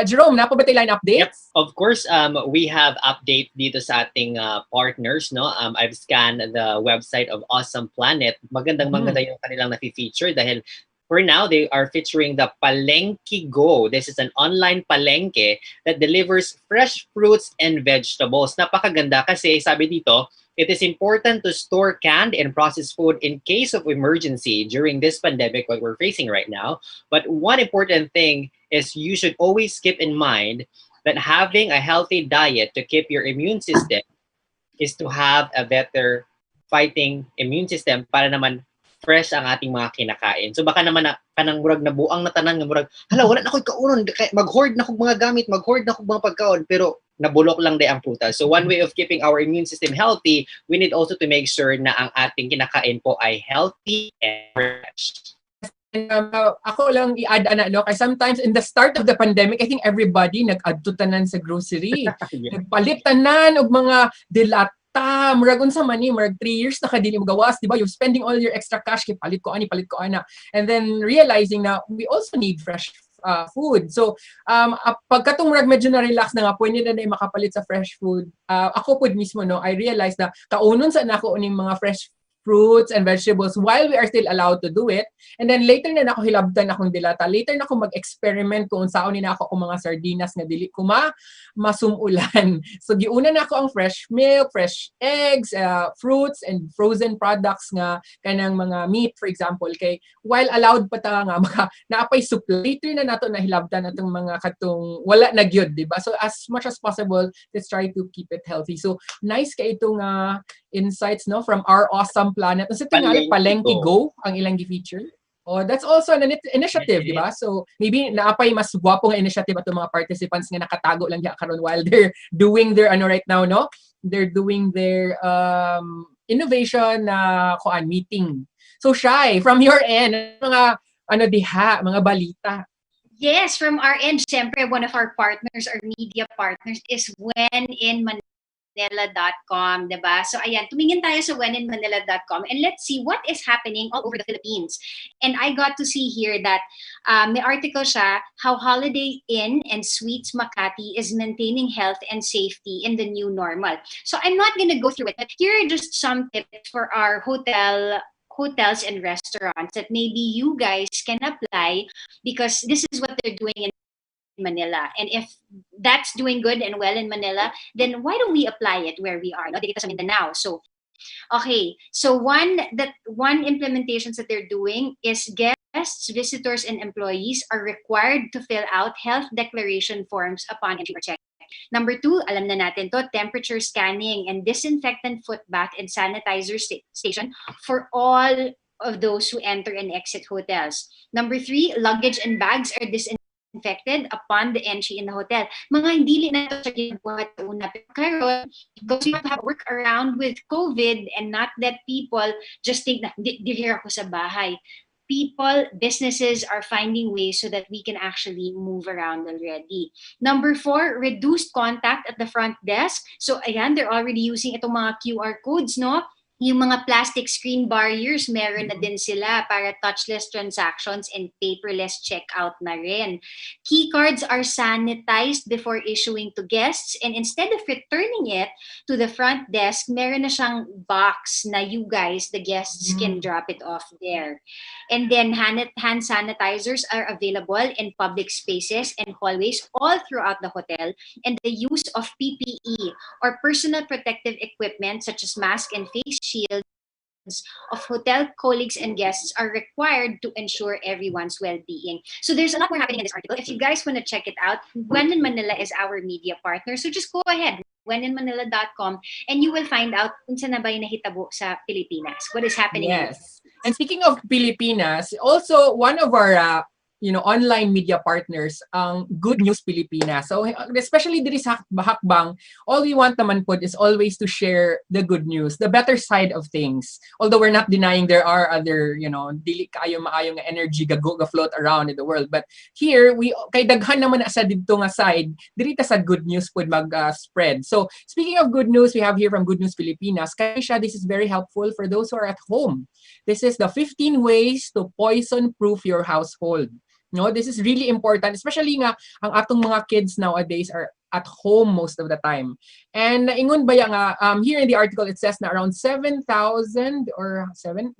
Jerome, napo ba tayo line Yep, updates? of course, we have update dito sa ating partners, no? I've scanned the website of Awesome Planet. Maganda yung kanilang na-feature dahil for now, they are featuring the Palengke Go. This is an online palengke that delivers fresh fruits and vegetables. Napakaganda kasi sabi dito, it is important to store canned and processed food in case of emergency during this pandemic, what we're facing right now. But one important thing is you should always keep in mind that having a healthy diet to keep your immune system is to have a better fighting immune system para naman fresh ang ating mga kinakain. So baka naman kanang murag nabuang na tanan nga murag, hala wala na ko'y kaunon, mag-hoard na kog mga gamit, mag-hoard na kog mga pagkaon, pero nabulok lang day ang prutas. So one way of keeping our immune system healthy, we need also to make sure na ang ating kinakain po ay healthy and fresh. Ako lang i-add kay sometimes in the start of the pandemic, I think everybody nag-add to tanan sa grocery. Nagpalit tanan og mga dilata, murag unsa man ni, murag 3 years na kadili mo gawas, di ba? You're spending all your extra cash kay palit ko ana. And then realizing na we also need fresh food. So, pagkatong murag medyo na-relax na nga, pwede na makapalit sa fresh food. Ako po mismo, no, I realized na kaunon sa nako uning mga fresh fruits and vegetables while we are still allowed to do it. And then later na ako hilabtan akong dilata. Later na ako mag-experiment kung saan na ako mga sardinas nga dili ko masumulan. So giuna na ako ang fresh milk, fresh eggs, fruits and frozen products nga kanang mga meat for example kay while allowed pa ta nga naapay supply. Later na nato na hilabtan natong mga katong wala na gyud, di ba? So as much as possible, let's try to keep it healthy. So nice kay itong insights no from our Awesome Planet. Sa tingali Palengke Go ang ilang gi-feature. Oh, that's also an initiative, di ba? So maybe naapay mas gwapo nga initiative ato mga participants nga nakatago lang diha karon while they're doing their right now, no? They're doing their innovation na meeting. So Shai, from your end, mga mga balita. Yes, from our end, syempre, one of our partners, our media partners, is wheninmanila.com, diba? So, ayan, tumingin tayo sa wheninmanila.com and let's see what is happening all over the Philippines. And I got to see here that may article siya, how Holiday Inn and Suites Makati is maintaining health and safety in the new normal. So, I'm not gonna go through it, but here are just some tips for our hotels and restaurants that maybe you guys can apply because this is what they're doing in Manila. And if that's doing good and well in Manila, then why don't we apply it where we are? No, dito sa Mindanao. So, okay. So one implementations that they're doing is guests, visitors, and employees are required to fill out health declaration forms upon entry or check. Number 2, alam na natin to, temperature scanning and disinfectant foot bath and sanitizer station for all of those who enter and exit hotels. Number 3, luggage and bags are disinfected upon the entry in the hotel. Mga hindi na ito sa ginagawa una. Pero because we have to have work around with COVID and not let people just think na, di here ako sa bahay. People, businesses are finding ways so that we can actually move around already. Number 4, reduced contact at the front desk. So, ayan, they're already using itong mga QR codes, no? Yung mga plastic screen barriers, meron na din sila para touchless transactions and paperless checkout na rin. Key cards are sanitized before issuing to guests and instead of returning it to the front desk, meron na siyang box na you guys, the guests, can drop it off there. And then hand sanitizers are available in public spaces and hallways all throughout the hotel. And the use of PPE or personal protective equipment such as mask and face shields of hotel colleagues and guests are required to ensure everyone's well-being. So there's a lot more happening in this article. If you guys want to check it out, When in Manila is our media partner. So just go ahead, wheninmanila.com, and you will find out kung saan na ba yung nahitabo sa Pilipinas. What is happening? Yes. And speaking of Pilipinas, also one of our online media partners ang Good News Pilipinas. So especially diri sa Hackbang, all we want naman po is always to share the good news, the better side of things. Although we're not denying there are other, dili kaayo maayo nga energy ga float around in the world. But here we kay daghan naman na sa didto nga side, diri ta sa good news pod spread. So speaking of good news, we have here from Good News Pilipinas. Kaya siya, this is very helpful for those who are at home. This is the 15 ways to poison-proof your household. No, this is really important, especially nga ang atong mga kids nowadays are at home most of the time. And naingon ba ya nga here in the article it says na around 7,000 or 7,000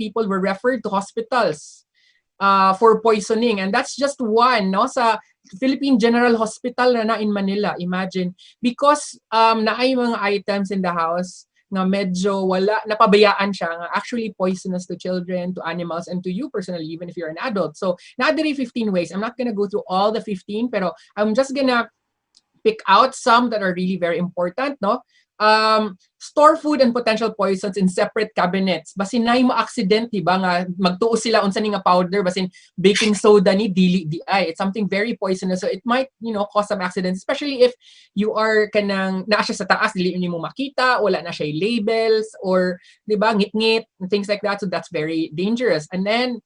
people were referred to hospitals for poisoning, and that's just one no sa Philippine General Hospital na in Manila. Imagine, because naay mga items in the house nga medyo wala, napabayaan siya, nga actually poisonous to children, to animals, and to you personally, even if you're an adult. So, na-adere 15 ways. I'm not gonna go through all the 15, pero I'm just gonna pick out some that are really very important, no? Store food and potential poisons in separate cabinets. Basin na mo accident, diba nga magtuo sila unsa ni nga powder, basin baking soda ni dili di ay. It's something very poisonous, so it might, cause some accidents, especially if you are kanang naa siya sa taas, dili mo makita, wala na siya labels, or diba ngit-ngit, things like that. So that's very dangerous. And then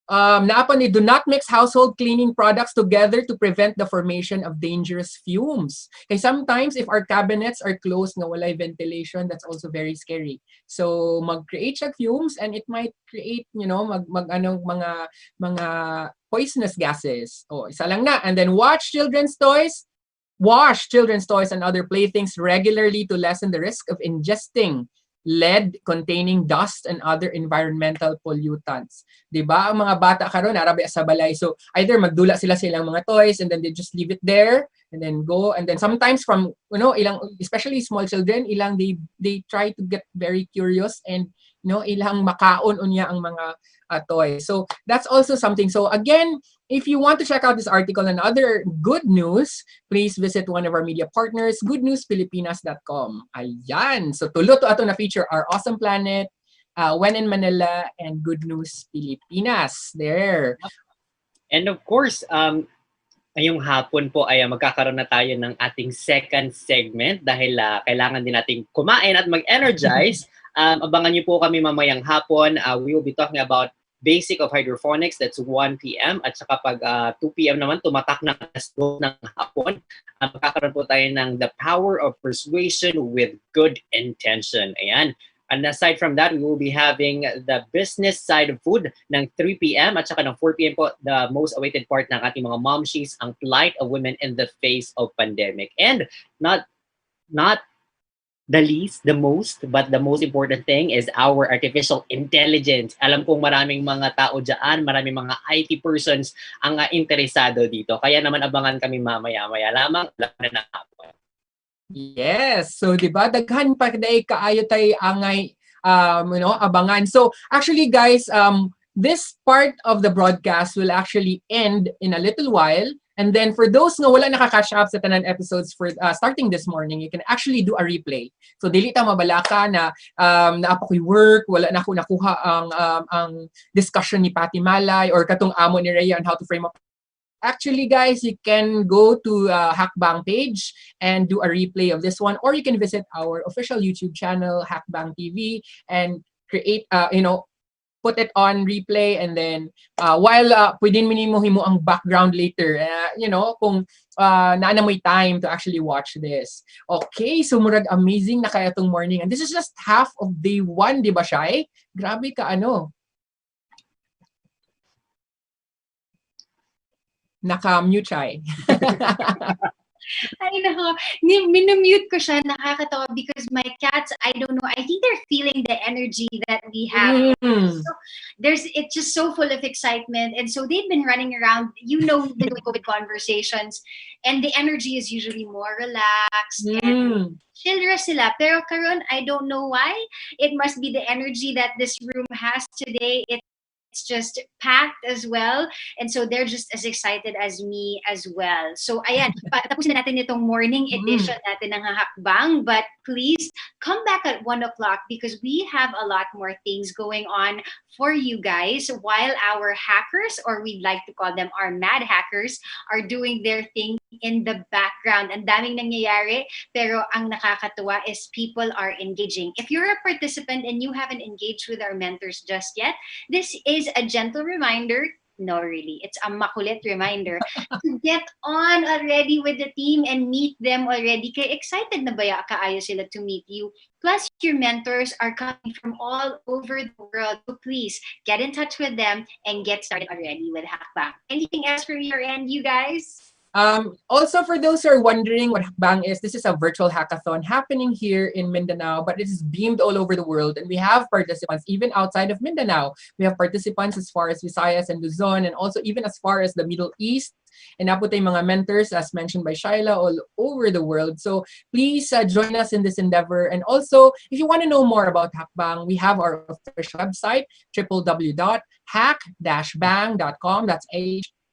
naapon ni, do not mix household cleaning products together to prevent the formation of dangerous fumes. Okay, sometimes if our cabinets are closed nga walay ventilation, that's also very scary. So mag-create siya fumes, and it might create, mga poisonous gases. Oh, isa lang na. And then wash children's toys and other playthings regularly to lessen the risk of ingesting lead containing dust and other environmental pollutants. Diba? Ang mga bata karon arabi sa balay. So either magdula sila sa ilang mga toys and then they just leave it there and then go, and then sometimes from ilang, especially small children, ilang they try to get very curious and ilang makaon unya ang mga toys. So that's also something. So again, if you want to check out this article and other good news, please visit one of our media partners, goodnewspilipinas.com. Ayan. So tulo to ato na feature our Awesome Planet, When in Manila, and Good News Pilipinas. There. And of course, ngayong hapon po ay magkakaroon na tayo ng ating second segment dahil kailangan din nating kumain at mag-energize. Abangan niyo po kami mamayang hapon. We will be talking about basic of hydroponics, that's 1 p.m. At saka pag 2 p.m. naman, tumatak ng alas 2 ng hapon. Magkakaroon po tayo ng The Power of Persuasion with Good Intention. Ayan. And aside from that, we will be having the business side of food ng 3 p.m. At saka ng 4 p.m. po, the most awaited part ng ating mga momshies, ang plight of women in the face of pandemic. And not the least, the most, but the most important thing is our artificial intelligence. Alam kong maraming mga tao dyan, maraming mga IT persons ang interesado dito. Kaya naman abangan kami mamaya-maya lamang na hapon. Yes. So, diba, daghan pa day kaayo tay angay abangan. So, actually guys, this part of the broadcast will actually end in a little while. And then for those nga wala nakaka-catch up sa tanan episodes for starting this morning, you can actually do a replay. So dili ta mabalaka na naapa ko'y work, wala na ko nakuha ang discussion ni Patty Malay or katong amo ni Rhea on how to frame up. Actually, guys, you can go to Hackbang page and do a replay of this one, or you can visit our official YouTube channel, Hackbang TV, and create, put it on replay, and then while pwedeng mo himo ang background later, kung naana mo'y time to actually watch this. Okay, so murag amazing na kaya tong morning. And this is just half of day 1, di ba, Shai? Grabe ka, Naka-mute, Shai. I know. Minumute ko siya. Nakakatawa because my cats, I don't know, I think they're feeling the energy that we have. So it's just so full of excitement. And so they've been running around, the COVID conversations. And the energy is usually more relaxed. And children sila. Pero karon, I don't know why. It must be the energy that this room has today. It's just packed as well. And so they're just as excited as me as well. So ayan, tapusin na natin itong morning edition natin ng Hakbang. But please come back at 1 o'clock because we have a lot more things going on for you guys while our hackers, or we'd like to call them our mad hackers, are doing their thing in the background. Ang daming nangyayari, pero ang nakakatuwa is people are engaging. If you're a participant and you haven't engaged with our mentors just yet, this is a gentle reminder No, really. It's a makulit reminder to get on already with the team and meet them already. Kaya excited na ba kaayo sila to meet you? Plus, your mentors are coming from all over the world. So please, get in touch with them and get started already with Hackbang. Anything else from your end, you guys? Also, for those who are wondering what Hackbang is, this is a virtual hackathon happening here in Mindanao, but it is beamed all over the world. And we have participants even outside of Mindanao. We have participants as far as Visayas and Luzon, and also even as far as the Middle East. And napo tayong mga mentors, as mentioned by Shyla, all over the world. So please join us in this endeavor. And also, if you want to know more about Hackbang, we have our official website, www.hack-bang.com. That's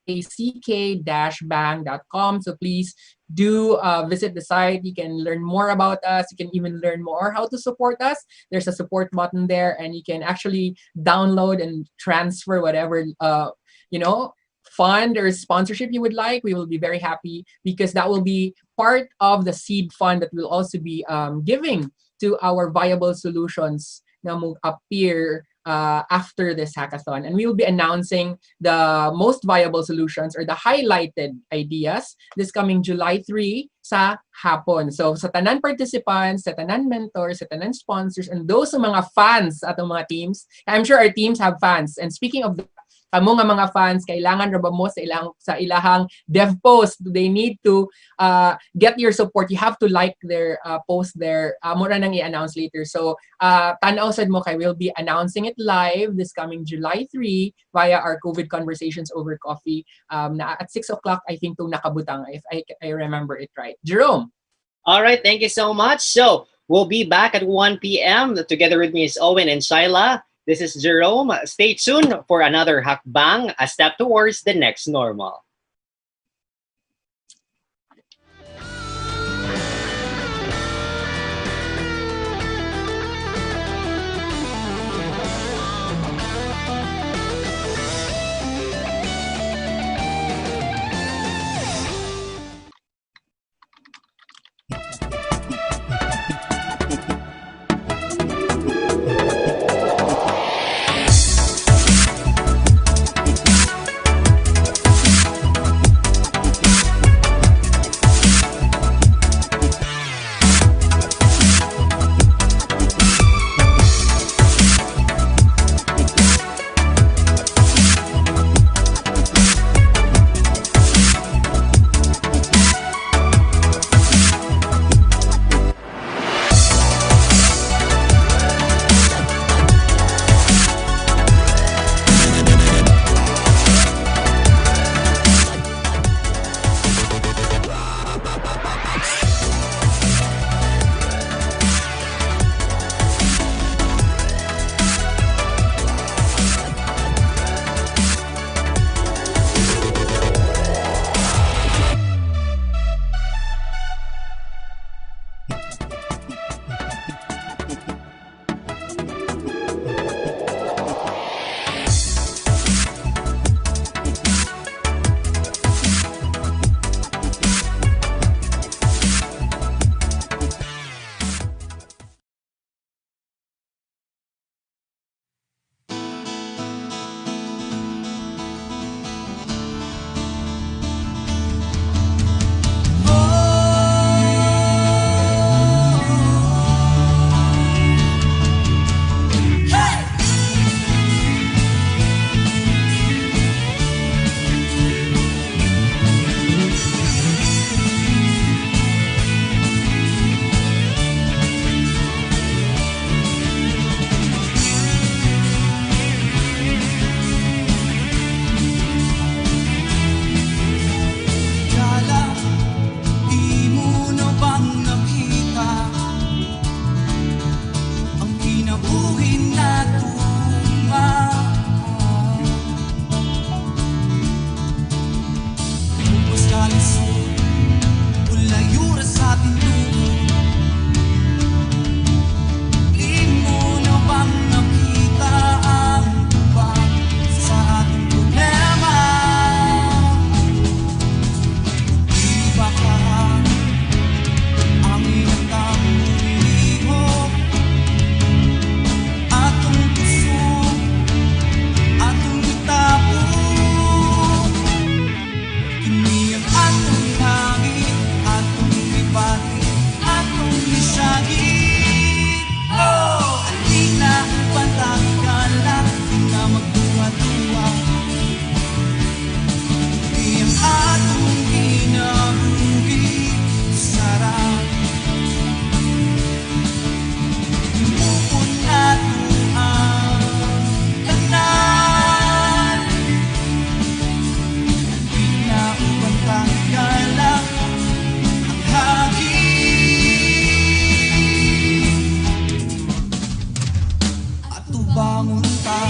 hack-bang.com. So please do visit the site. You can learn more about us. You can even learn more how to support us. There's a support button there, and you can actually download and transfer whatever fund or sponsorship you would like. We will be very happy because that will be part of the seed fund that we'll also be giving to our viable solutions na will appear after this hackathon. And we will be announcing the most viable solutions or the highlighted ideas this coming July 3 sa hapon. So sa tanan participants, sa tanan mentors, sa tanan sponsors, and those sa mga fans atong mga teams. I'm sure our teams have fans. And speaking of kamo nga mga fans, kailangan ra ba mo sa ilahang dev post? They need to get your support. You have to like their post there. Mura nang i-announce later. So tanaw sad mo kay, we'll be announcing it live this coming July 3 via our COVID Conversations over Coffee na at 6 o'clock, I think, to nakabutang, if I remember it right. Jerome. All right, thank you so much. So we'll be back at 1 p.m. Together with me is Owen and Shyla. This is Jerome. Stay tuned for another Hackbang, a step towards the next normal. mapunta.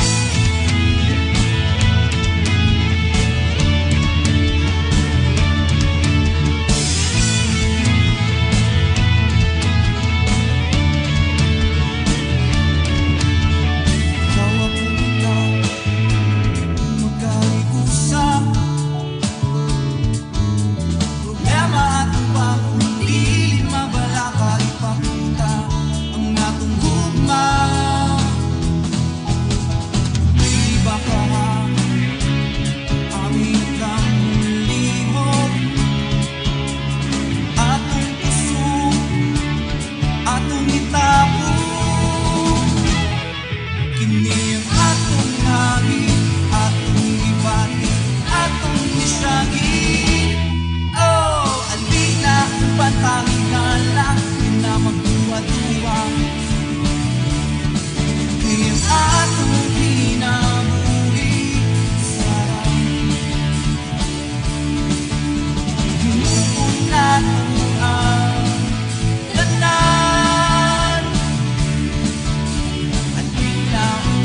Ikaw ako ikaw, magkahiusap. Problema at upang hindi mabalaka ipakita ang atong hugma. Iba ka, amin kang lihok. Atong puso, atong itapo. Kini ang atong hangin, atong ibati, atong isagin. Oh, alina kung patangin na lang, yun na magduwa-duwa. Kaya ang atong hinabuhi, sarap. Hinuon natin ang tanan. Alina kung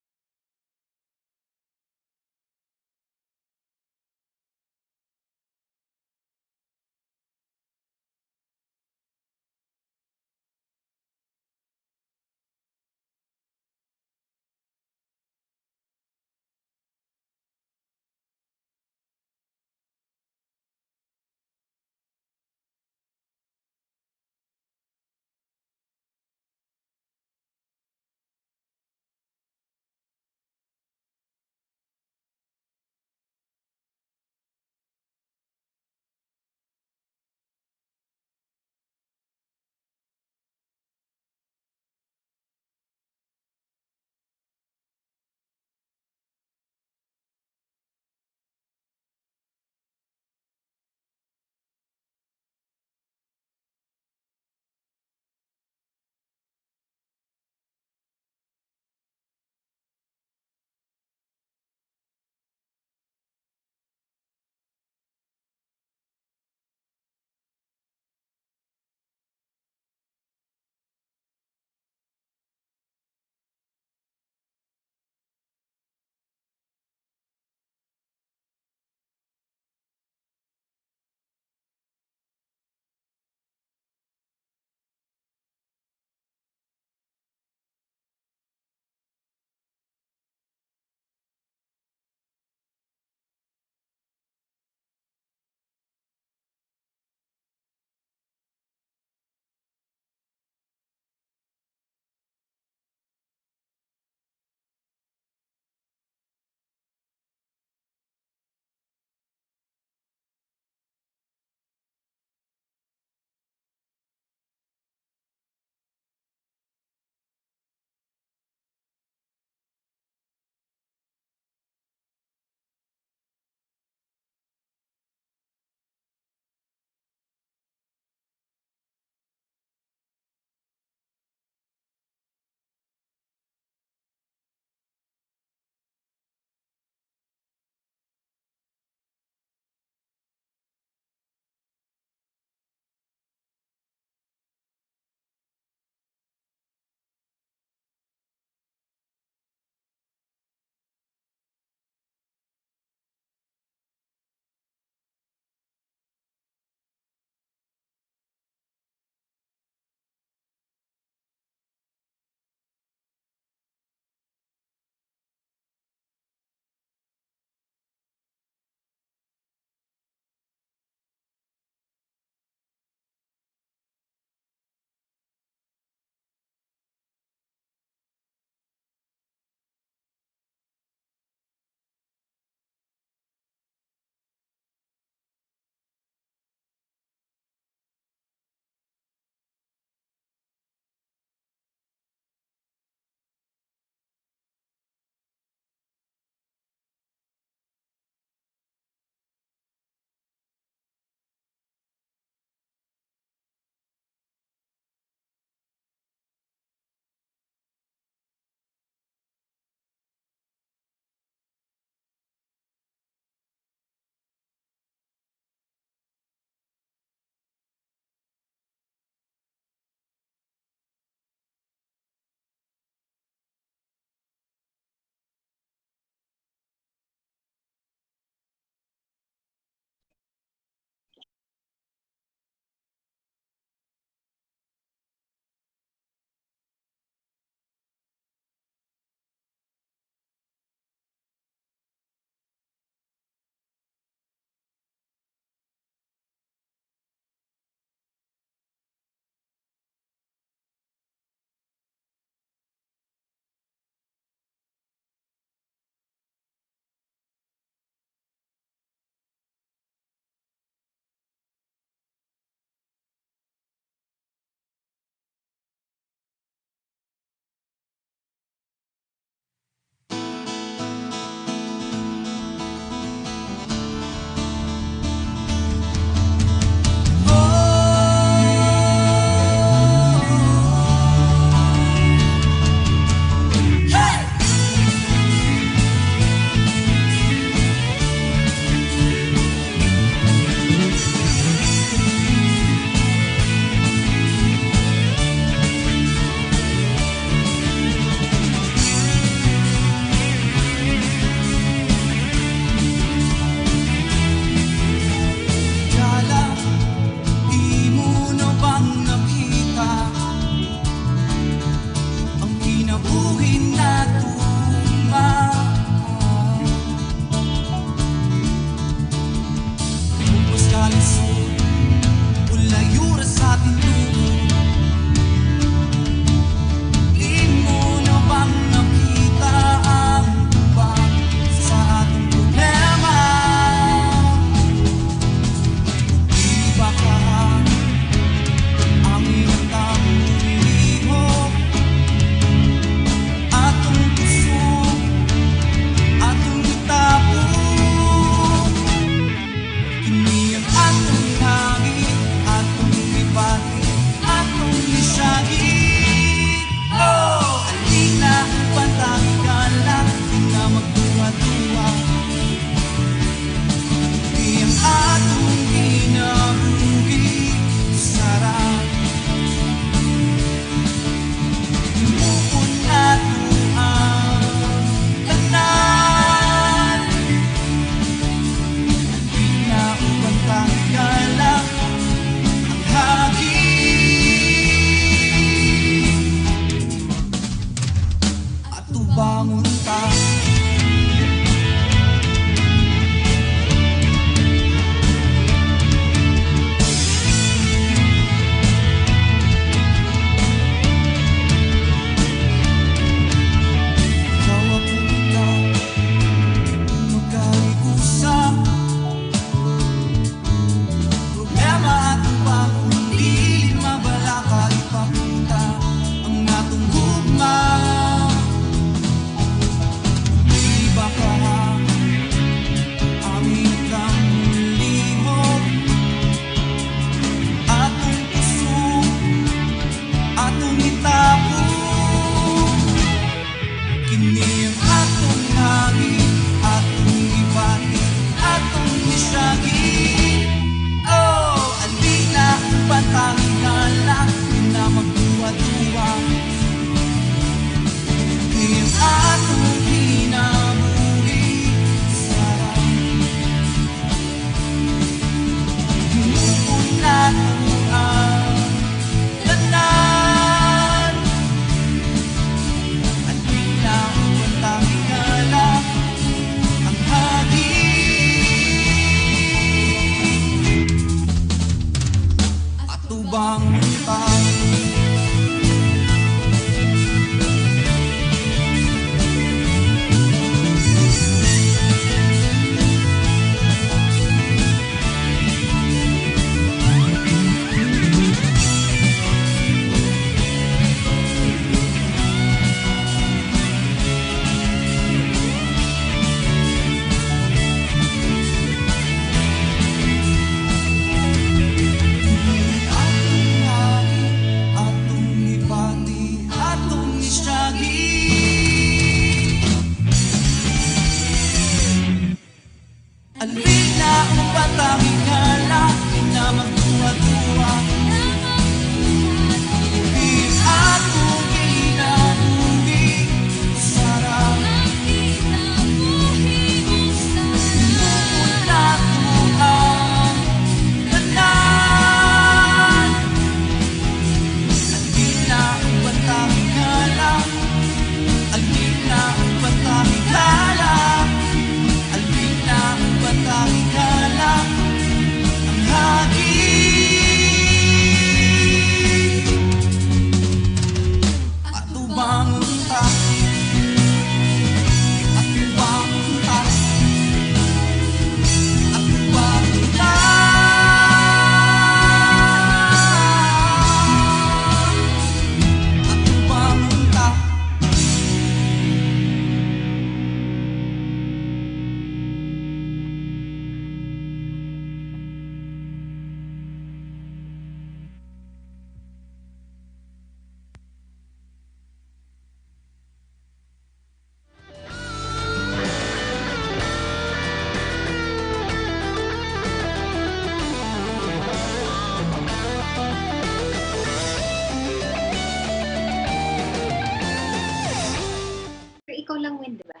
Ikaw lang win, di ba?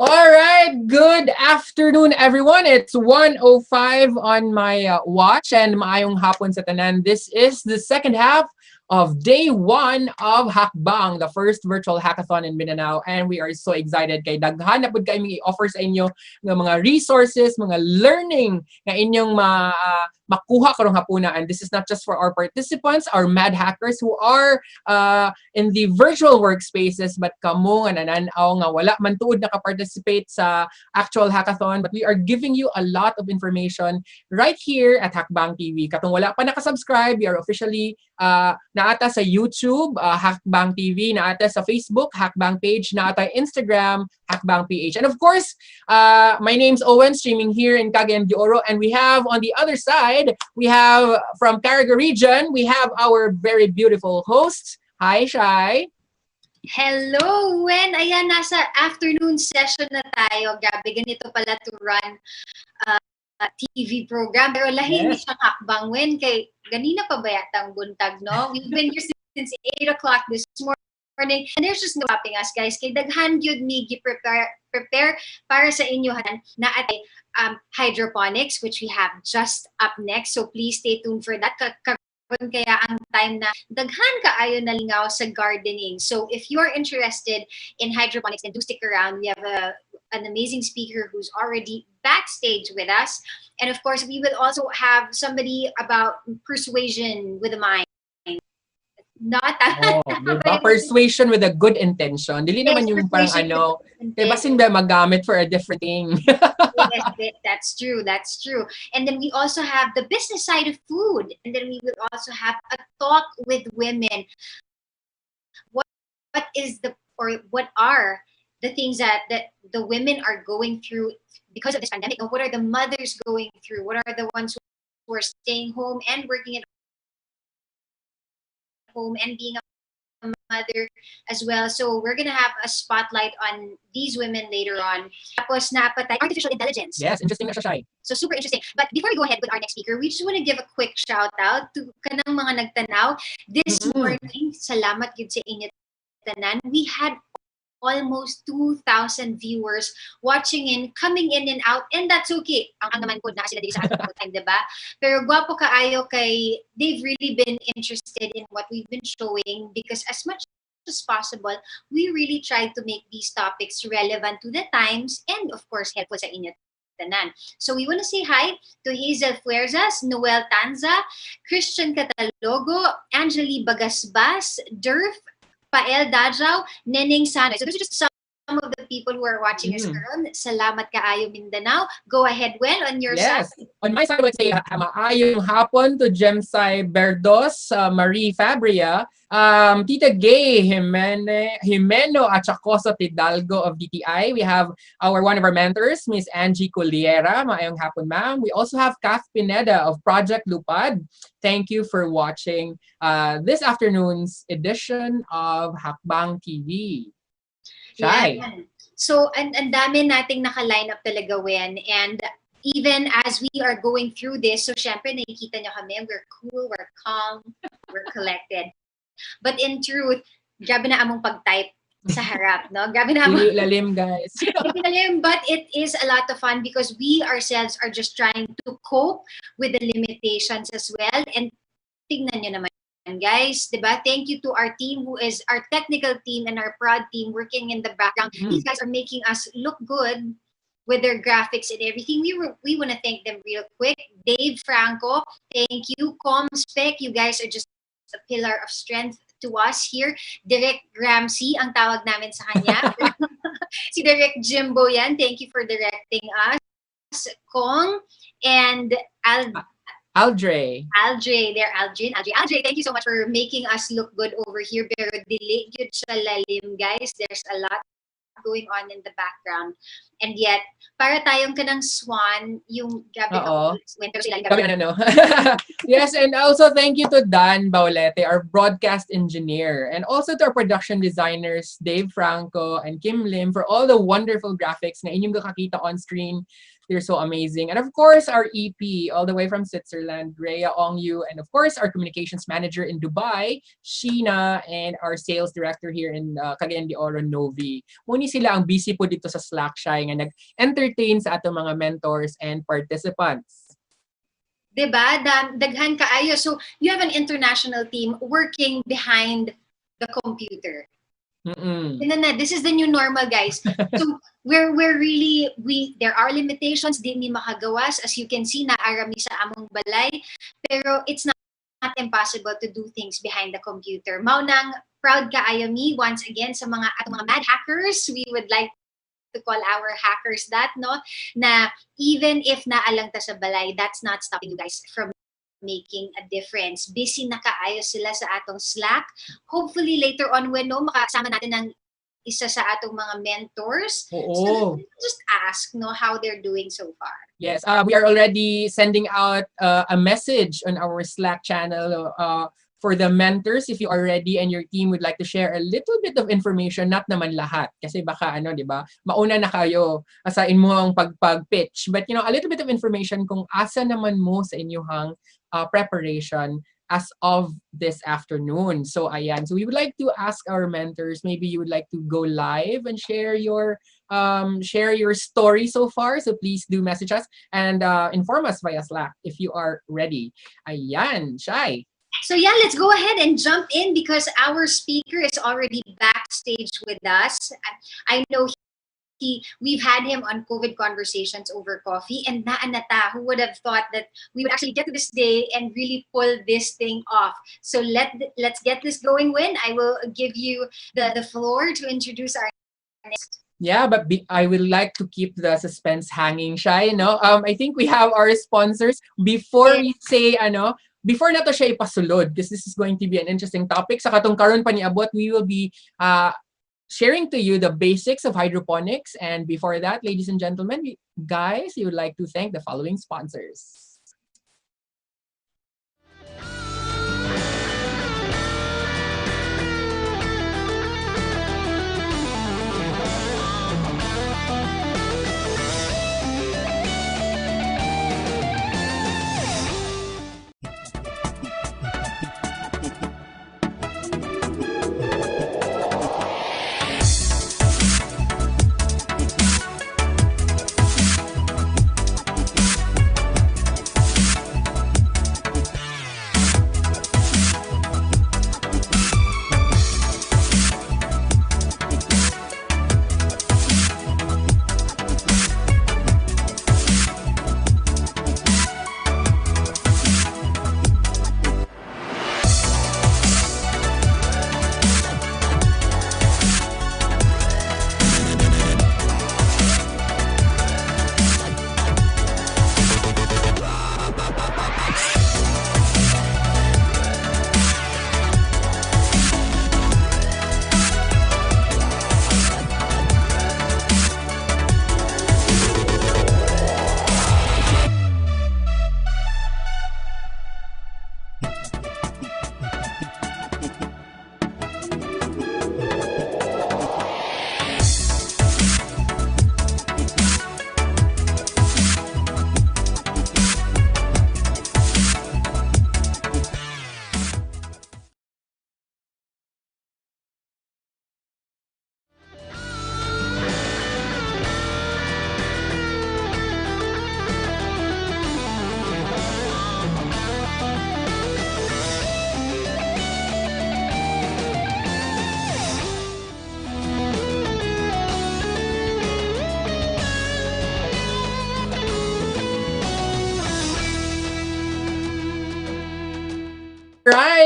All right, good afternoon everyone. It's 1:05 on my watch and maayong hapon sa tanan. This is the second half of day 1 of Hackbang, the first virtual hackathon in Mindanao, and we are so excited kay daghan na pud kay i-offer sa inyo ng mga resources, mga learning na inyong makuha karong hapuna. And this is not just for our participants, our mad hackers who are in the virtual workspaces, but kamo nga nananaw nga wala man tuod naka-participate sa actual hackathon, but we are giving you a lot of information right here at Hackbang TV. Katong wala pa nakasubscribe, we are officially naata sa YouTube, Hackbang TV, naata sa Facebook, Hackbang page, naata Instagram, Hackbang PH. And of course, my name's Owen, streaming here in Cagayan de Oro, and we have on the other side, we have from Caraga region, we have our very beautiful host. Hi, Shai. Hello, Wen! Ayan, nasa afternoon session na tayo. Grabe, ganito pala to run TV program. Pero lahi Yes. siyang hakbang, Wen. Kay ganina pa ba yatang buntag, no? We've been here since 8 o'clock this morning. And there's just no stopping us, guys. Kay daghan yun me prepare para sa inyo na at hydroponics, which we have just up next. So please stay tuned for that. Kaya ang time na daghan kaayo na lingaw sa gardening. So if you're interested in hydroponics, then do stick around. We have an amazing speaker who's already backstage with us. And of course, we will also have somebody about persuasion with the mind. Not diba? Persuasion with a good intention. Dili naman yung parang kaya basin ba magamit for a different thing. Yes, that's true. That's true. And then we also have the business side of food. And then we will also have a talk with women. What are the things that the women are going through because of this pandemic? What are the mothers going through? What are the ones who are staying home and working at home and being a mother as well? So we're gonna have a spotlight on these women later on. Tapos napatay artificial intelligence. Yes, interesting na siya, Shai. So super interesting. But before we go ahead with our next speaker, we just want to give a quick shout out to kanang mga nagtanaw this morning. Salamat gid sa inyo tanan. We had almost 2,000 viewers watching in, coming in and out, and that's okay. Ang naman po na sila dito sa ating time, diba? Pero gwapo kaayo kay they've really been interested in what we've been showing, because as much as possible, we really try to make these topics relevant to the times and of course helpful sa inyo tanan. So we want to say hi to Hazel Fuerzas, Noel Tanza, Christian Catalogo, Angeli Bagasbas, Durf, Pael Dajao, Neneng Sanoy. So those are just some of the people who are watching us karon. Salamat kaayo Mindanao. Go ahead, Well, on your side. On my side, I would say maayong hapon to Jemsay Berdos, Marie Fabria, Tita Gay Jimeno Achacoso Tidalgo of DTI. We have one of our mentors, Miss Angie Culiera. Maayong hapon, ma'am. We also have Kath Pineda of Project Lupad. Thank you for watching this afternoon's edition of Hackbang TV. Shai. Yeah. So, and dami nating naka-line up talaga, Wen. And even as we are going through this, so syempre nakikita nyo kami, we're cool, we're calm, we're collected. But in truth, grabe na among pag-type sa harap, no? Grabe na among... lalim, guys. lalim, but it is a lot of fun because we ourselves are just trying to cope with the limitations as well. And tignan nyo naman, guys, diba? Thank you to our team who is our technical team and our prod team working in the background. These guys are making us look good with their graphics and everything. We want to thank them real quick. Dave Franco, thank you. Comspec, you guys are just a pillar of strength to us here. Direk Ramsey, ang tawag namin sa kanya. Si Direk Jimbo yan, thank you for directing us. Kong and Aldre, Aldrin, thank you so much for making us look good over here. Pero delay yun sa lalim, guys. There's a lot going on in the background. And yet, para tayong kanang swan, yung gabi winter sila. Yes, and also thank you to Dan Baulete, our broadcast engineer, and also to our production designers, Dave Franco and Kim Lim, for all the wonderful graphics na inyong kakakita on screen. They're so amazing. And of course, our EP, all the way from Switzerland, Rhea Ongyu, and of course, our communications manager in Dubai, Sheena, and our sales director here in Cagayan de Oro, Novi. Muni sila ang busy po dito sa Slack, Shy, nga nag-entertain sa atong mga mentors and participants. Diba? Daghan kaayo. So, you have an international team working behind the computer. This is the new normal, guys. So we're really there are limitations, di mi makagawas. As you can see, naarami sa among balay, pero it's not impossible to do things behind the computer. Mao nang proud kaayo mi once again sa mga mad hackers. We would like to call our hackers that, no, na even if naalang ta sa balay, that's not stopping you guys from making a difference. Busy na kaayo sila sa atong Slack. Hopefully later on when makasama natin ng isa sa atong mga mentors. So just ask how they're doing so far. Yes, we are already sending out a message on our Slack channel for the mentors. If you are ready and your team would like to share a little bit of information, not naman lahat. Kasi baka di ba, mauna na kayo asain mo ang pag-pitch. But a little bit of information kung asa naman mo sa inyong preparation as of this afternoon. So ayan, so we would like to ask our mentors, maybe you would like to go live and share your story so far. So please do message us and inform us via Slack if you are ready. Ayan, Shai. So yeah, let's go ahead and jump in because our speaker is already backstage with us. I know we've had him on COVID conversations over coffee, and naanata, who would have thought that we would actually get to this day and really pull this thing off. So let's get this going, Win. I will give you the floor to introduce our next. Yeah, but I would like to keep the suspense hanging, Shai, no? I think we have our sponsors. Before we say, before na to siya ipasulod, because this is going to be an interesting topic. Sa katong karon pa niabot, we will be sharing to you the basics of hydroponics. And before that, ladies and gentlemen, guys, you would like to thank the following sponsors.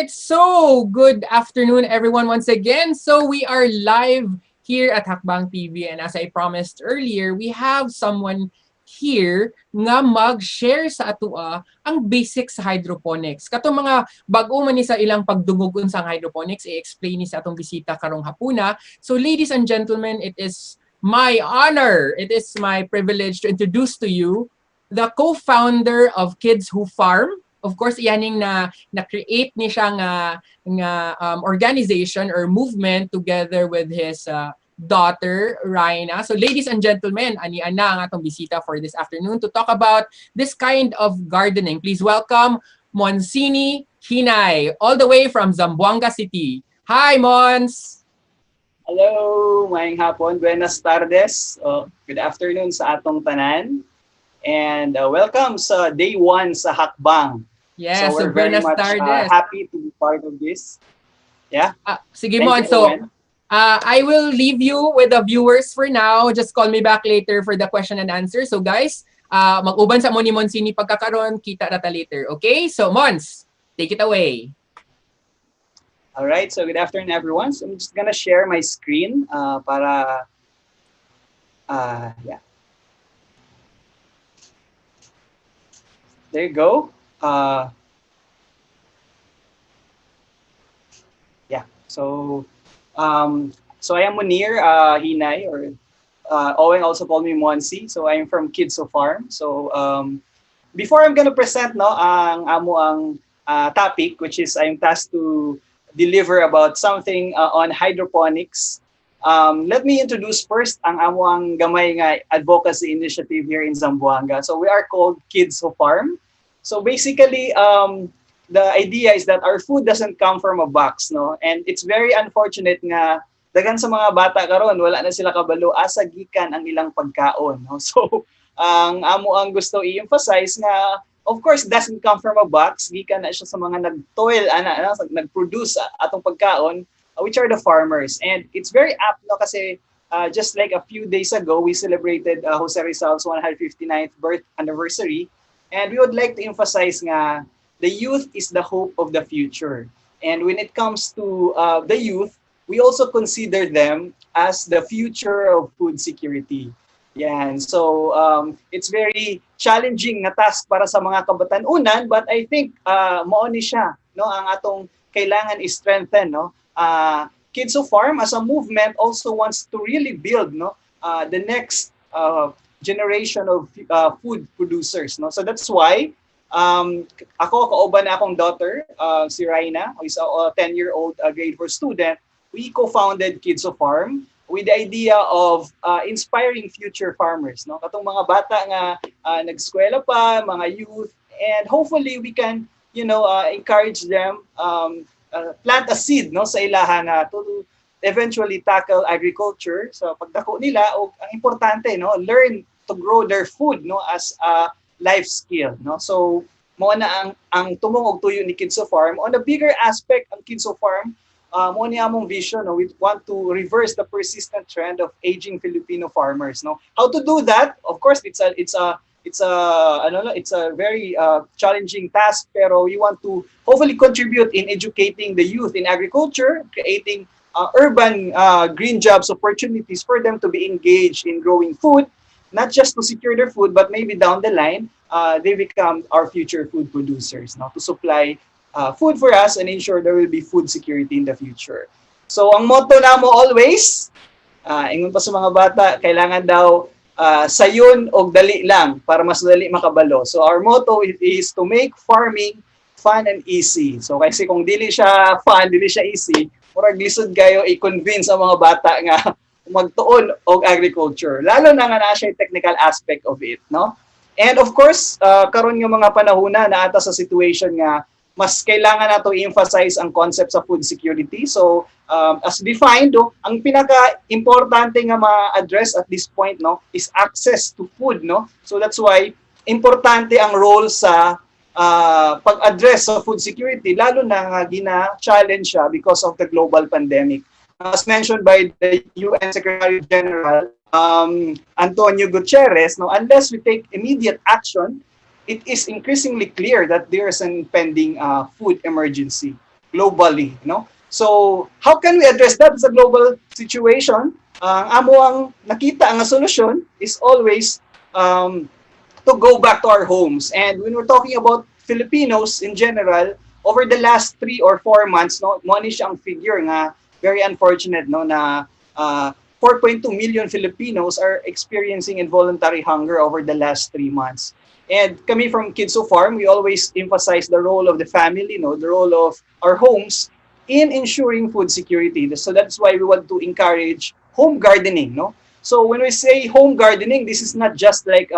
right, so good afternoon everyone once again. So we are live here at Hackbang TV, and as I promised earlier, we have someone here nga mag-share sa atua ang basics sa hydroponics. Katong mga bag-o man ni sa ilang pagdungog unsang hydroponics, i-explain ni sa atong bisita karong hapuna. So ladies and gentlemen, it is my honor, it is my privilege to introduce to you the co-founder of Kids Who Farm. Of course, iyaning na-create ni siya nga organization or movement together with his daughter, Raina. So ladies and gentlemen, ani ana ang atong bisita for this afternoon to talk about this kind of gardening. Please welcome Monsini Hinay, all the way from Zamboanga City. Hi, Mons! Hello, maayong hapon, buenas tardes, good afternoon sa atong tanan, and welcome sa day 1 sa Hackbang. Yes, so we're very buenas much tardes. happy to be part of this. Yeah. Sige, Thank Mons. you, So, Owen. I will leave you with the viewers for now. Just call me back later for the question and answer. So guys, mag-uban sa mo ni Monsini pagkakaroon, kita na ta later. Okay? So Mons, take it away. All right, so good afternoon everyone. So I'm just gonna share my screen para yeah. There you go. Yeah. So I am Munir Hinay, or Owen also called me Monsi. So I am from Kids Who Farm. So before I'm gonna present ang topic, which is I'm tasked to deliver about something on hydroponics. Let me introduce first ang gamay nga advocacy initiative here in Zamboanga. So we are called Kids Who Farm. So basically, the idea is that our food doesn't come from a box, no? And it's very unfortunate nga dagan sa mga bata karon wala na sila kabalo asa gikan ang ilang pagkaon, no? So ang gusto i-emphasize nga, of course, doesn't come from a box, gikan na siya sa mga nag-toil nag-produce atong pagkaon, which are the farmers. And it's very apt, no, kasi just like a few days ago we celebrated Jose Rizal's 159th birth anniversary, and we would like to emphasize nga the youth is the hope of the future. And when it comes to the youth, we also consider them as the future of food security. Yan. So it's very challenging na task para sa mga kabatanunan, but I think mao ni siya, no, ang atong kailangan i-strengthen, no. Kids Who Farm as a movement also wants to really build, no, the next generation of food producers, no. So that's why ako kauban na akong daughter, si Raina, who is a 10-year-old grade 4 student. We co-founded Kids Who Farm with the idea of inspiring future farmers, no? Katong mga bata nga nag-eskwela pa, mga youth, and hopefully we can, encourage them plant a seed, no, sa ilaha na to eventually tackle agriculture. So pagdako nila, ang importante, no, learn to grow their food, no, as a life skill, no. So mo na ang tumong og tuyo ni Kids Who Farm. On a bigger aspect, ang Kids Who Farm, mo ni among vision, no, we want to reverse the persistent trend of aging Filipino farmers, no. How to do that? Of course, it's a very challenging task, pero we want to hopefully contribute in educating the youth in agriculture, creating urban green jobs opportunities for them to be engaged in growing food, not just to secure their food, but maybe down the line, they become our future food producers, no, to supply food for us and ensure there will be food security in the future. So ang motto namo always, ingon pa sa mga bata, kailangan daw sayon og dali lang para mas dali makabalo. So our motto is to make farming fun and easy. So kasi kung dili siya fun, dili siya easy, murag lisod kayo i-convince ang mga bata nga magtuon og agriculture. Lalo na nga na siya technical aspect of it, no? And of course, karon nga mga panahona na ata sa situation nga mas kailangan nato i-emphasize ang concept sa food security. So as defined, ang pinaka-importante nga ma-address at this point, no, is access to food, no. So that's why importante ang role sa pag-address sa food security, lalo na nga gina-challenge siya because of the global pandemic. As mentioned by the UN Secretary General Antonio Gutierrez, no, unless we take immediate action, it is increasingly clear that there is an impending food emergency. globally, no? So how can we address that as a global situation? Amo ang nakita ang solusyon is always to go back to our homes. And when we're talking about Filipinos in general, over the last 3 or 4 months, no, mo ni siyang figure nga very unfortunate, no, na 4.2 million Filipinos are experiencing involuntary hunger over the last 3 months. And kami from Kids Who Farm, we always emphasize the role of the family, no, the role of our homes in ensuring food security. So that's why we want to encourage home gardening, no? So when we say home gardening, this is not just like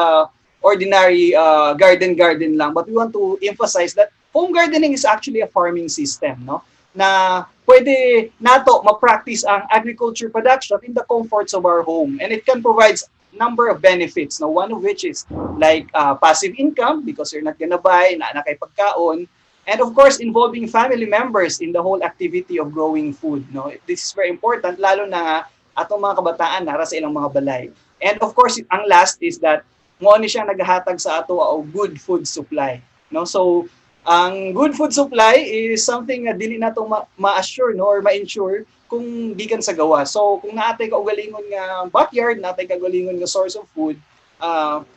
ordinary garden lang, but we want to emphasize that home gardening is actually a farming system, no? Na pwede nato ma-practice ang agriculture production in the comforts of our home, and it can provide number of benefits, no? One of which is like passive income because you're not gonna buy na kay pagkaon, and of course involving family members in the whole activity of growing food, no? This is very important lalo na atong mga kabataan nara sa ilang mga balay. And of course ang last is that mo ni siya naghatag sa ato og good food supply, no? So ang good food supply is something na dili nato ma-assure, no, or ma-ensure kung gikan sa gawa. So kung naatay ka ugalingon nga backyard, naatay ka ugalingon nga source of food,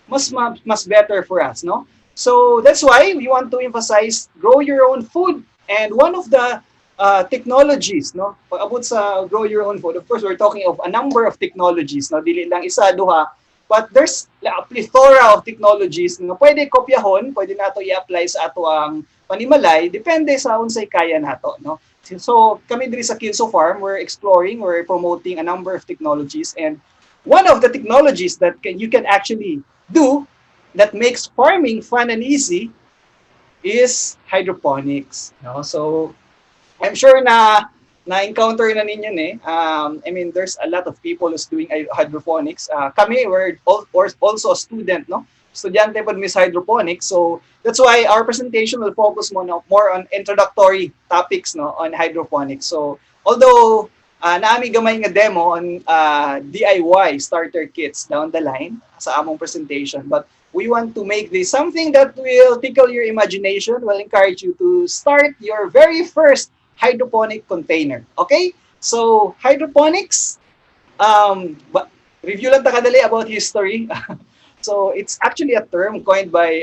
mas better for us, no? So that's why we want to emphasize grow your own food. And one of the technologies, no, pag-abot sa grow your own food, of course we're talking of a number of technologies, no, dili lang isa duha, but there's a plethora of technologies na pwede kopyahon, pwede nato i-apply sa ato ang panimalay, depende sa unsay kaya nato, no? So kami diri sa Kids Who Farm, we're exploring, we're promoting a number of technologies, and one of the technologies that you can actually do that makes farming fun and easy is hydroponics, no? So I'm sure na-encounter na ninyo I mean, there's a lot of people who's doing hydroponics. Kami, we're also a student, no? Estudyante po Miss Hydroponics. So that's why our presentation will focus more on introductory topics, no, on hydroponics. So although naami gamay nga demo on DIY starter kits down the line sa among presentation, but we want to make this something that will tickle your imagination, will encourage you to start your very first hydroponic container. Okay? So, hydroponics, review lang takadali about history. So, it's actually a term coined by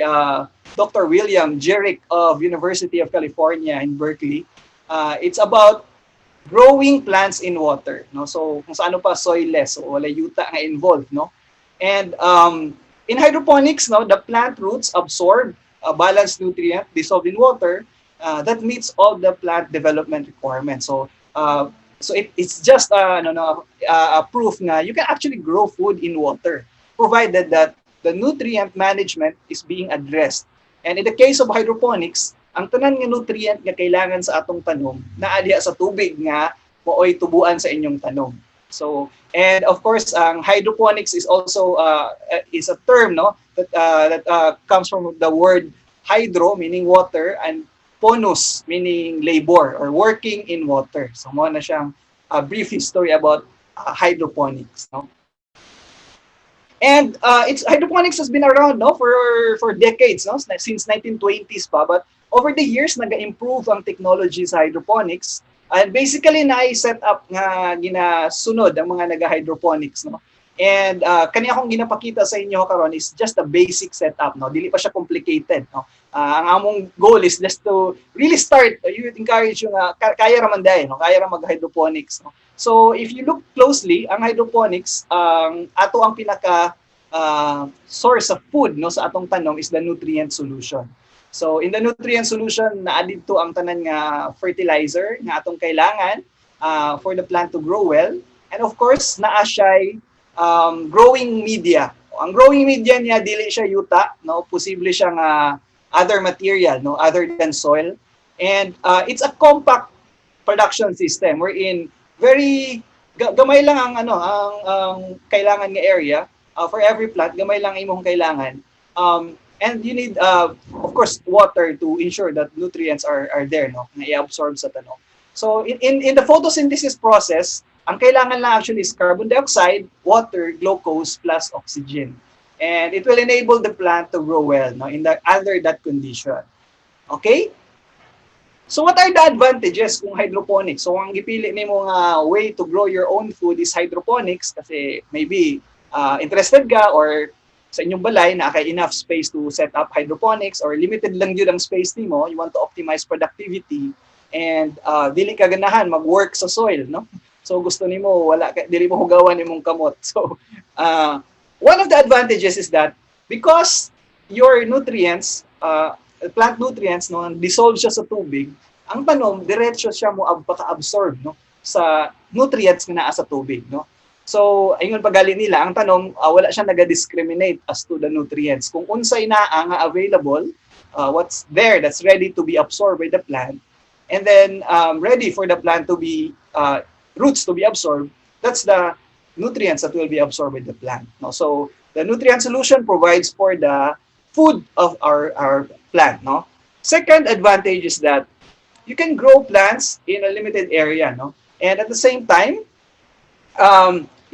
Dr. William Jerick of University of California in Berkeley. It's about growing plants in water, no? So, kung sa ano pa soilless, so wala yuta nga involved, no? And in hydroponics, no, the plant roots absorb a balanced nutrient dissolved in water that meets all the plant development requirements. So, it's just a proof na you can actually grow food in water, provided that the nutrient management is being addressed. And in the case of hydroponics, ang tanan nga nutrient nga kailangan sa atong tanom naadya sa tubig nga mooy tubuan sa inyong tanom. So, and of course, ang hydroponics is also is a term, no, that comes from the word hydro, meaning water, and ponus, meaning labor or working in water. So, mo na siyang brief history about hydroponics, no? And hydroponics has been around, no, for decades, no, since 1920s pa, but over the years naga-improve ang technology sa hydroponics, and basically na-set up nga ginasunod ang mga naga-hydroponics, no. And kani akong ginapakita sa inyo karon is just a basic setup, no, dili pa siya complicated, no. Ang among goal is just to really start, you encourage yung kaya ra man dai, no, kaya ra mag-hydroponics, no. So if you look closely, ang hydroponics, ato ang pinaka source of food, no, sa atong tanom is the nutrient solution. So in the nutrient solution, na-added to ang tanan nga fertilizer nga atong kailangan for the plant to grow well. And of course, naa siya growing media. Ang growing media niya dili siya yuta, no, posible siya nga other material, no, other than soil. And it's a compact production system wherein very gamay lang ang ang kailangan nga area for every plant, gamay lang imong kailangan. And you need of course water to ensure that nutrients are there, no, na i-absorb sa tanom. So in the photosynthesis process, ang kailangan lang actually is carbon dioxide, water, glucose plus oxygen. And it will enable the plant to grow well, no, under that condition. Okay? So what are the advantages kung hydroponics? So ang gipili nimo nga way to grow your own food is hydroponics kasi maybe interested ka or sa inyong balay na kay enough space to set up hydroponics or limited lang yun ang space nimo, you want to optimize productivity and dili ka ganahan mag-work sa soil, no? So gusto nimo wala ka dili mo hugawan imong kamot. So one of the advantages is that because your nutrients plant nutrients no dissolve siya sa tubig, ang tanom diretso siya mo paka-absorb no sa nutrients nga naa sa tubig no. So ayun pagali nila ang tanom wala siya naga-discriminate as to the nutrients kung unsay naa nga available, what's there that's ready to be absorbed by the plant and then ready for the plant to be roots to be absorbed, that's the nutrients that will be absorbed by the plant no. So the nutrient solution provides for the food of our plant, no? Second advantage is that you can grow plants in a limited area, no? And at the same time,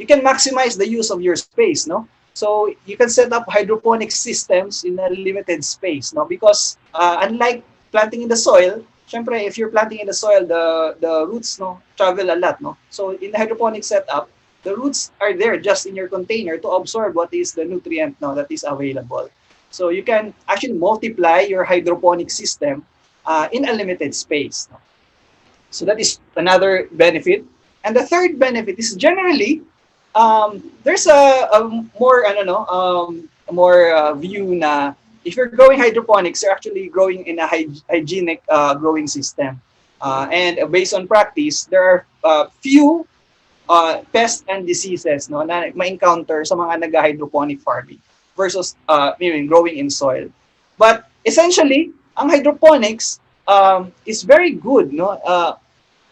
you can maximize the use of your space, no? So you can set up hydroponic systems in a limited space, no? Because unlike planting in the soil, syempre if you're planting in the soil, the roots, no, travel a lot, no? So in the hydroponic setup, the roots are there just in your container to absorb what is the nutrient, no, that is available. So you can actually multiply your hydroponic system in a limited space. So that is another benefit. And the third benefit is generally there's a more view na if you're growing hydroponics, you're actually growing in a hygienic growing system. And based on practice, there are few pests and diseases no na ma-encounter sa mga nag-hydroponic farming versus growing in soil. But essentially, ang hydroponics is very good, no?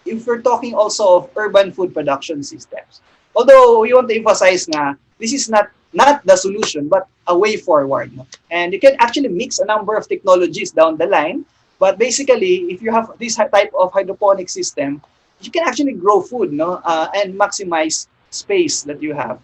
If we're talking also of urban food production systems. Although we want to emphasize na this is not the solution, but a way forward. No? And you can actually mix a number of technologies down the line. But basically, if you have this type of hydroponic system, you can actually grow food, no, and maximize space that you have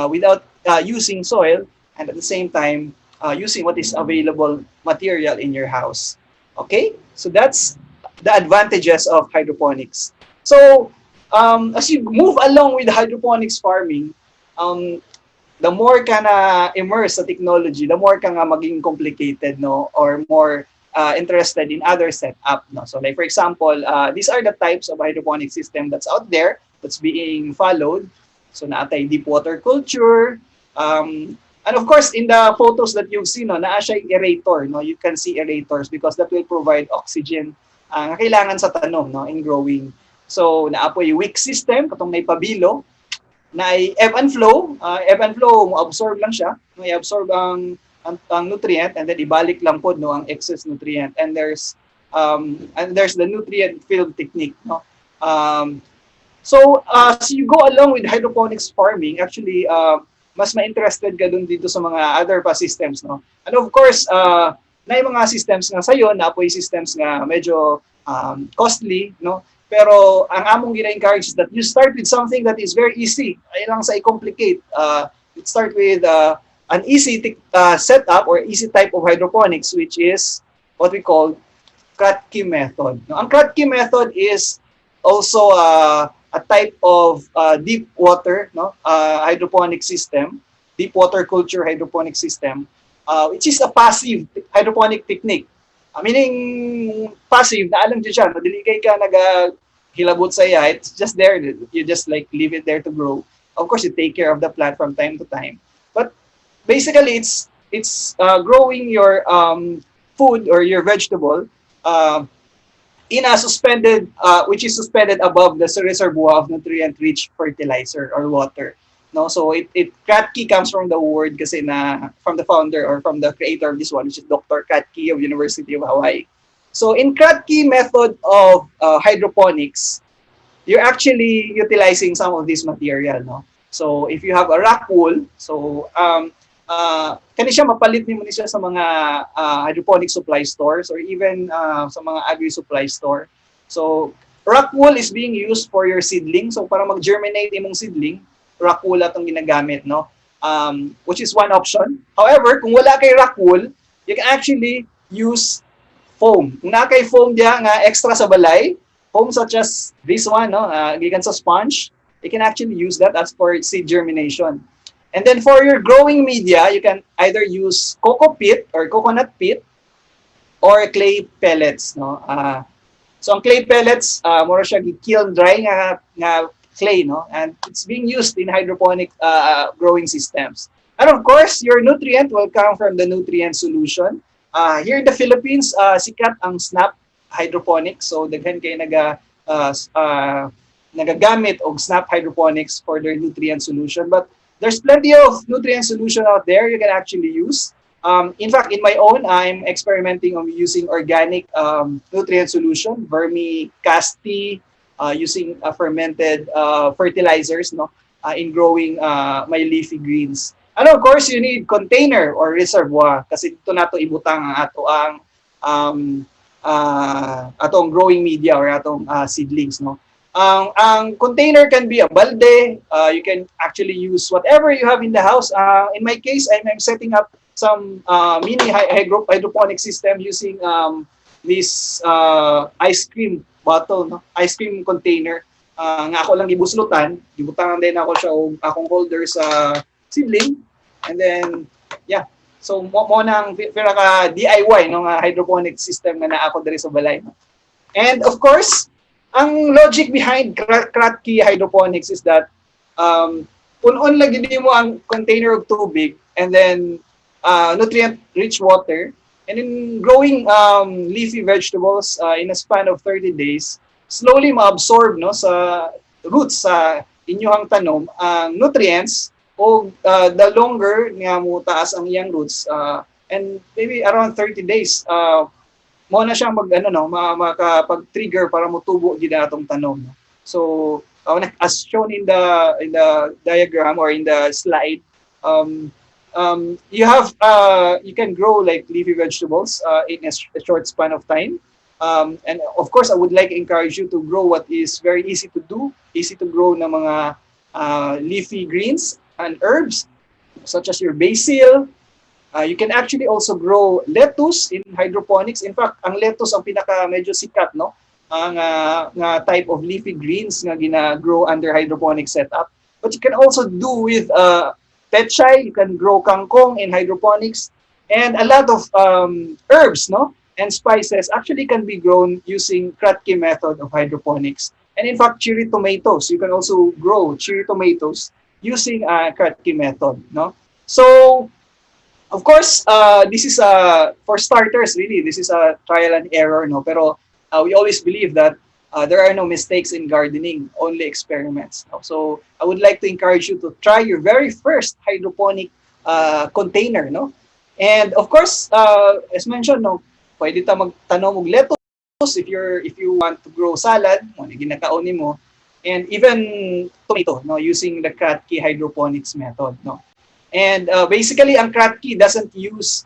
without using soil. And at the same time, using what is available material in your house. Okay? So that's the advantages of hydroponics. So as you move along with hydroponics farming, the more ka na immerse sa technology, the more ka nga maging complicated, no? Or more interested in other setup, no? So like for example, these are the types of hydroponic system that's out there, that's being followed. So naatay deep water culture, and of course, in the photos that you've seen, no, naa siya aerator, no, you can see aerators because that will provide oxygen na kailangan sa tanom, no, in growing. So naapoy wick system, katong may pabilo, na ebb and flow, mo absorb lang siya, no, i-absorb ang nutrient and then ibalik lang pod no ang excess nutrient. And there's the nutrient field technique, no. So as you go along with hydroponics farming, actually mas ma-interested ka dun dito sa mga other pa systems, no? And of course, na yung mga systems nga sayo, na po yung systems nga medyo costly, no? Pero ang among gina-encourage is that you start with something that is very easy. Ay lang sa i-complicate. You start with an easy setup or easy type of hydroponics, which is what we call Kratky method. No? Ang Kratky method is also a type of deep water, no, hydroponic system, deep water culture hydroponic system, which is a passive hydroponic technique. Meaning passive, na alam dyan siya, madili kay ka hilabot sa iya, it's just there, you just like leave it there to grow. Of course, you take care of the plant from time to time. But basically, it's growing your food or your vegetable in a suspended, which is suspended above the reservoir of nutrient-rich fertilizer or water. No, so Kratky comes from the word kasi na from the founder or from the creator of this one, which is Dr. Kratky of University of Hawaii. So in Kratky method of hydroponics, you're actually utilizing some of this material, no. So if you have a rock wool, so kani siya mapalit nimo ni siya sa mga hydroponic supply stores or even sa mga agri supply store. So rock wool is being used for your seedling. So para mag-germinate imong seedling, rock wool atong ginagamit, no? Which is one option. However, kung wala kay rock wool, you can actually use foam. Na kay foam dia nga extra sa balay, foam such as this one, no, gikan sa sponge, you can actually use that as for seed germination. And then for your growing media, you can either use coco pit or coconut pit or clay pellets, no. So ang clay pellets, mura siya kiln dry nga clay, no, and it's being used in hydroponic growing systems. And of course, your nutrient will come from the nutrient solution. Here in the Philippines, sikat ang Snap hydroponics. So daghan kay nagagamit og Snap hydroponics for their nutrient solution. But there's plenty of nutrient solution out there you can actually use. In fact, in my own, I'm experimenting on using organic nutrient solution, vermicasti, using fermented fertilizers, no, in growing my leafy greens. And of course, you need container or reservoir kasi dito nato ibutang ang atong growing media or atong seedlings, no. Ang container can be a balde. You can actually use whatever you have in the house. In my case, I'm setting up some mini hydroponic system using this ice cream bottle, no? Ice cream container. Nga ako lang gibuslutan, gibutangan din ako siya og akong holder sa seedling. And then, yeah. So, mo nang pinaka DIY no nga hydroponic system nga naa ako diri sa balay. And of course, ang logic behind Kratky hydroponics is that punon lang gid mo ang container og tubig and then nutrient-rich water, and in growing leafy vegetables in a span of 30 days, slowly ma-absorb, no, sa roots sa inyong tanom ang nutrients o the longer nga mo taas ang iyang roots, and maybe around 30 days mo na siyang makapag-trigger para motubo gid atong tanom, no? So as shown in the diagram or in the slide, you can grow like leafy vegetables in a short span of time. And of course, I would like to encourage you to grow what is very easy to do, easy to grow na mga leafy greens and herbs, such as your basil. You can actually also grow lettuce in hydroponics. In fact, ang lettuce ang pinaka medyo sikat, no? Ang type of leafy greens nga gina-grow under hydroponic setup. But you can also do with petchay, you can grow kangkong in hydroponics, and a lot of herbs, no, and spices actually can be grown using Kratky method of hydroponics. And in fact, cherry tomatoes, you can also grow cherry tomatoes using Kratky method, no. So, of course, this is for starters, really, this is a trial and error, no. Pero we always believe that there are no mistakes in gardening, only experiments. So I would like to encourage you to try your very first hydroponic container, no? And of course, as mentioned, no, pwede ta magtanom og lettuce if you want to grow salad, mo ginakaon nimo, and even tomato, no, using the Kratky hydroponics method, no. And basically, ang Kratky doesn't use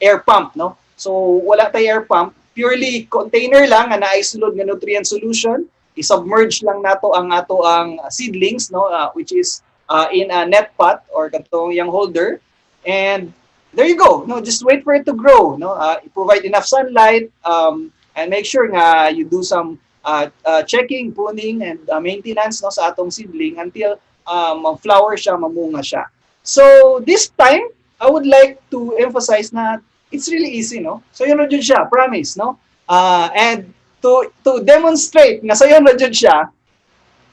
air pump, no. So wala tay air pump. Purely container lang nga naisulod nga nutrient solution, i-submerge lang nato ang seedlings, no, which is in a net pot or katong yang holder, and there you go, no, just wait for it to grow, no. Provide enough sunlight, and make sure nga you do some checking, pruning, and maintenance, no, sa atong seedling until mag-flower siya, mamunga siya. So this time I would like to emphasize na it's really easy, no? So yun na dyan siya, promise, no? And to demonstrate na sayo na dyan siya,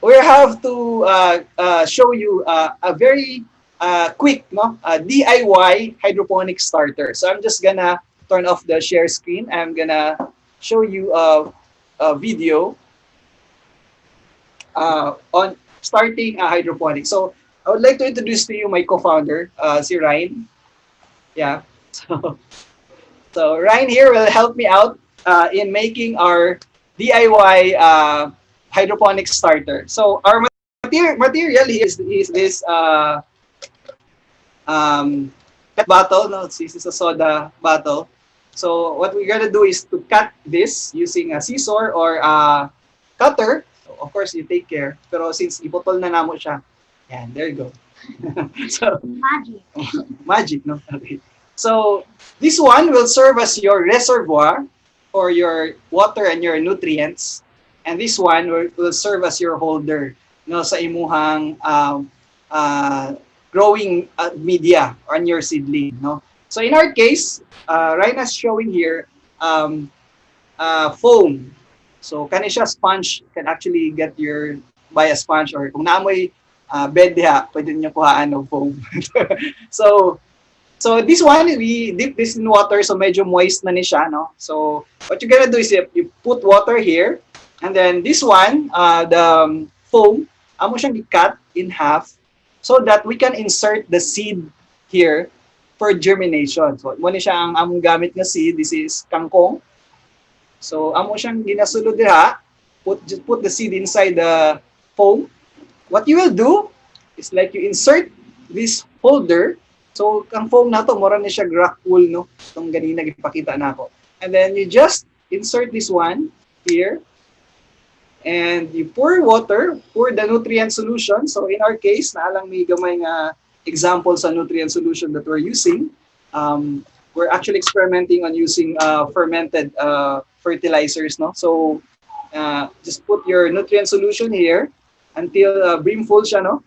we have to show you a very quick, no, DIY hydroponic starter. So I'm just gonna turn off the share screen. I'm gonna show you a video on starting a hydroponic. So I would like to introduce to you my co-founder, si Ryan. Yeah. So Ryan here will help me out in making our DIY hydroponic starter. So our material is this pet bottle. No, this is a soda bottle. So what we're gonna do is to cut this using a scissor or a cutter. So of course, you take care. Pero since iputol na namo siya, yan, there you go. So magic, no? Okay. So this one will serve as your reservoir for your water and your nutrients. And this one will serve as your holder no sa imuhang growing media on your seedling no. So in our case, Rhina's showing here foam. So kani siya sponge, can actually get your buy a sponge, or kung naamoy bed diha, pwede niyo kuhaan ng foam. so this one, we dip this in water, so medyo moist na ni siya, no? So what you're gonna do is you put water here, and then this one, the foam, amo siyang i-cut in half so that we can insert the seed here for germination. So mo ni siya ang among gamit nga seed. This is kangkong. So amo siyang ginasulod diha. Just put the seed inside the foam. What you will do is like you insert this holder. So ang foam na to, mura ni siya rock wool, no? Itong ganina gipakita na ako. And then you just insert this one here. And you pour water, pour the nutrient solution. So in our case, naalang may gamay nga example sa nutrient solution that we're using. We're actually experimenting on using fermented fertilizers, no? So just put your nutrient solution here until brimful siya, no?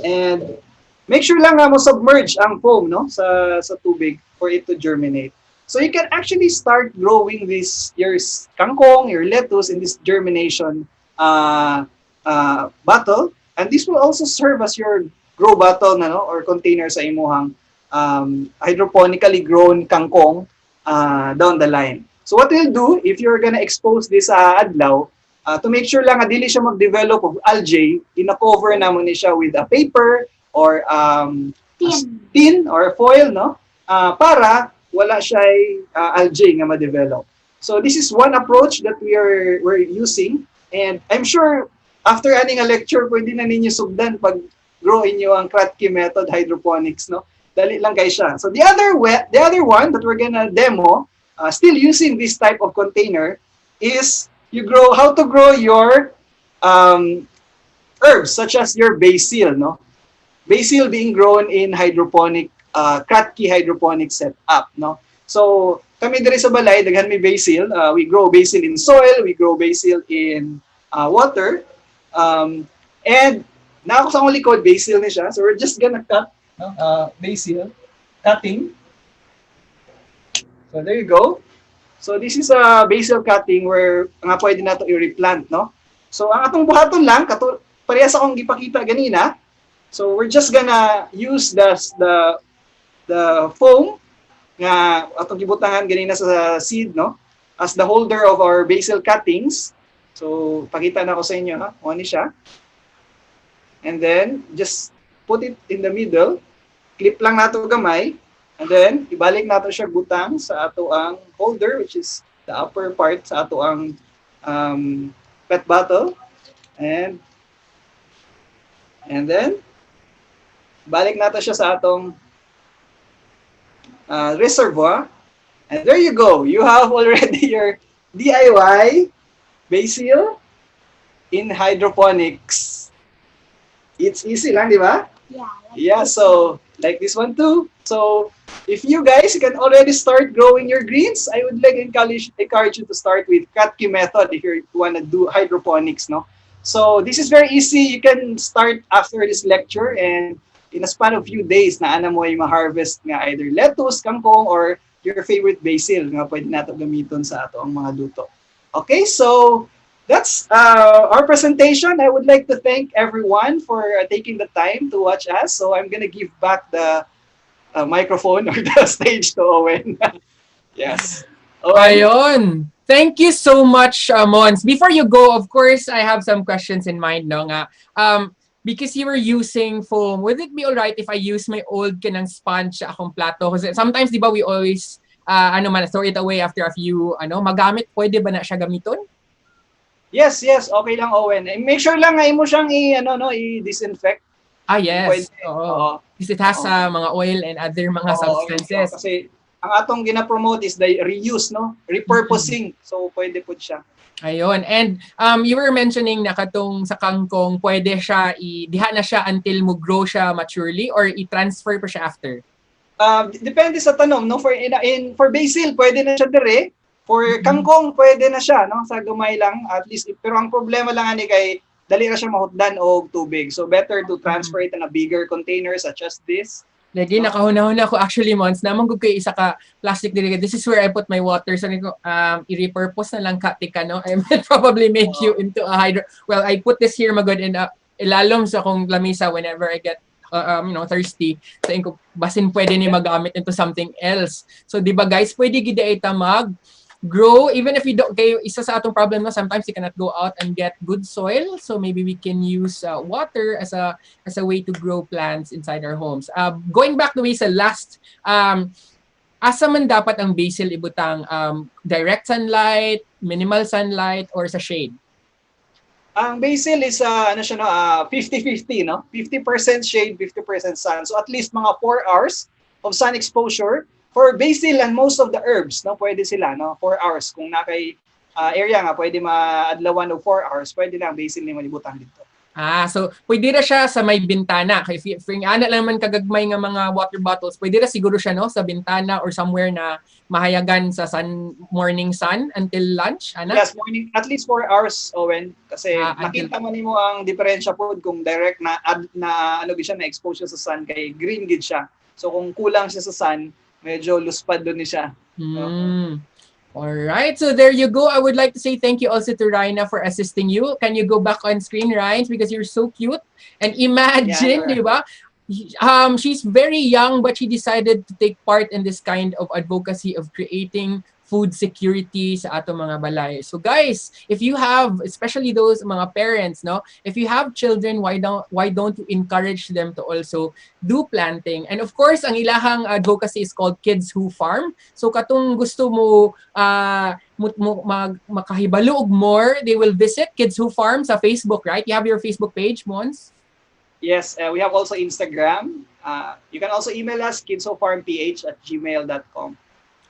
And make sure lang mo submerge ang foam, no, sa tubig for it to germinate. So you can actually start growing this your kangkong, your lettuce in this germination bottle, and this will also serve as your grow bottle na, no, or container sa imuhang hydroponically grown kangkong down the line. So what we'll do, if you're gonna expose this adlaw, to make sure lang dili siya mag-develop of algae, ina-cover naman ni siya with a paper or tin or foil, no, para wala siya algae nga ma-develop. So this is one approach that we're using, and I'm sure after aning a lecture pwede na ninyo sugdan pag grow inyo ang Kratky method hydroponics, no. Dali lang kay siya. So the other one that we're gonna demo, still using this type of container, is how to grow your herbs such as your basil, no. Basil being grown in hydroponic Kratky hydroponic setup, no. So kami diri sa balay daghan mi basil. We grow basil in soil, we grow basil in water, and na ako sa akong likod basil ni siya. So we're just gonna cut basil cutting. So there you go. So this is a basil cutting where nga pwede na to i-replant, no. So ang atong buhaton lang parehas akong gipakita ganina. So we're just gonna use the foam nga atong gibutangan ganina sa seed, no, as the holder of our basil cuttings. So pakita na ko sa inyo, ha. Ano siya. And then just put it in the middle. Clip lang nato gamay. And then ibalik nato siya butang sa ato ang holder, which is the upper part sa ato ang pet bottle. And then balik nato siya sa atong reservoir. And there you go. You have already your DIY basil in hydroponics. It's easy lang, di ba? Yeah, so like this one too. So if you guys can already start growing your greens, I would like encourage you to start with Kratky method if you want to do hydroponics, no? So this is very easy. You can start after this lecture, and in a span of few days, naana mo ay ma-harvest nga either lettuce, kangkong, or your favorite basil nga pwede nato gamiton sa ato ang mga luto. Okay, so that's our presentation. I would like to thank everyone for taking the time to watch us. So I'm gonna give back the microphone or the stage to Owen. Yes. Owen. Ayun. Thank you so much, Mons. Before you go, of course, I have some questions in mind, no nga. Because you were using foam, would it be alright if I use my old kanang sponge sa akong plato? Kasi sometimes, di ba, we always throw it away after a few, magamit. Pwede ba na siya gamiton? Yes, okay lang, Owen. Make sure lang nga mo siyang i-disinfect. Yes. Oo. Because it has mga oil and other mga substances. Kasi ang atong gina-promote is the reuse, no? Repurposing. So pwede po siya. Ayun. And you were mentioning na katong sa kangkong, pwede siya diha na siya until mo grow siya maturely or i-transfer pa siya after? Depende sa tanong, no? For basil, pwede na siya dire. For kangkong, pwede na siya, no? Sa gamay lang, at least. Pero ang problema lang ani kay dali ra siya mahutdan og tubig. So better to transfer it in a bigger container such as this. Lagi, nakahuna-huna ko actually, Mons. Naman ko kayo isa ka plastic dili. This is where I put my water. So, i-repurpose na lang katika, no? I will probably make you into a hydro. Well, I put this here, magod, in ilalom sa akong lamisa whenever I get thirsty. So, basin pwede ni magamit into something else. So, di ba guys, pwede gida ita grow, even if you don't, kayo, isa sa atong problem na sometimes you cannot go out and get good soil, so maybe we can use water as a way to grow plants inside our homes. Going back to sa last, asa man dapat ang basil ibutang, direct sunlight, minimal sunlight, or sa shade? Ang basil is 50-50, no? 50% shade, 50% sun. So at least mga 4 hours of sun exposure. For basil and most of the herbs, no, pwede sila, no, 4 hours. Kung nakay area nga, pwede maadlawan og 4 hours, pwede na ang basil ni malibutan dito. So pwede ra siya sa may bintana. Kay if ana lang man kagagmay nga mga water bottles, pwede ra siguro siya, no, sa bintana or somewhere na mahayagan sa morning sun until lunch, ana? Yes, morning, at least 4 hours, Owen, kasi nakita man nimo ang diferensya po kung direct na ano gid siya na expose siya sa sun kay green gid siya. So kung kulang siya sa sun, medyo luspad doon siya. All right, so there you go. I would like to say thank you also to Raina for assisting you. Can you go back on screen, Ryan, because you're so cute. And imagine, di ba? She's very young, but she decided to take part in this kind of advocacy of creating food security sa ato mga balay. So guys, if you have, especially those mga parents, no, if you have children, why don't you encourage them to also do planting? And of course, ang ilahang advocacy is called Kids Who Farm. So katong gusto mo makahibalo og more, they will visit Kids Who Farm sa Facebook, right? You have your Facebook page, Mons? Yes, we have also Instagram. You can also email us kidswhofarmph@gmail.com.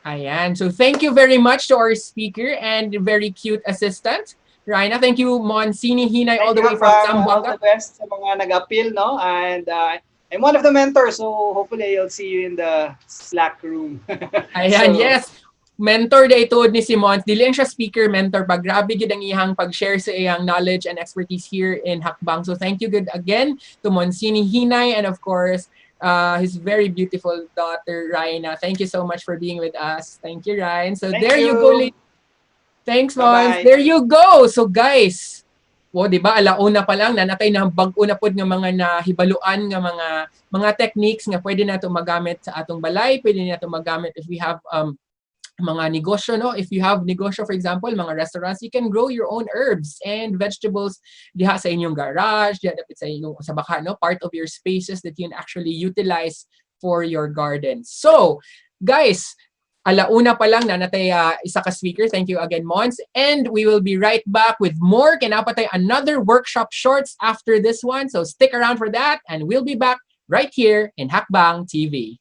Ayan. So thank you very much to our speaker and very cute assistant, Raina. Thank you, Monsini Hinay, all the way from Zamboanga. All the best sa mga nag-appeal, no? And I'm one of the mentors, so hopefully I'll see you in the Slack room. Ayan, yes. Mentor day tuod ni si Mons. Dili siya speaker, mentor. Pag grabe gid ang iyang pag-share sa iyang knowledge and expertise here in Hackbang. So thank you good again to Monsini Hinay and of course, his very beautiful daughter, Raina. Thank you so much for being with us. Thank you, Ryan. So there you go. Thanks, Mons. There you go. So guys, di ba, alauna pa lang, nanatay na bag-o na pod nga mga nahibaluan nga mga techniques nga pwede nato magamit sa atong balay, pwede nato magamit if we have mga negosyo, no? If you have negosyo, for example, mga restaurants, you can grow your own herbs and vegetables diha sa inyong garage, diha dapat sa inyong sa baka, no? Part of your spaces that you can actually utilize for your garden. So, guys, alauna pa lang nanatay isa ka speaker. Thank you again, Mons. And we will be right back with more. Kinapatay another workshop shorts after this one. So stick around for that and we'll be back right here in Hackbang TV.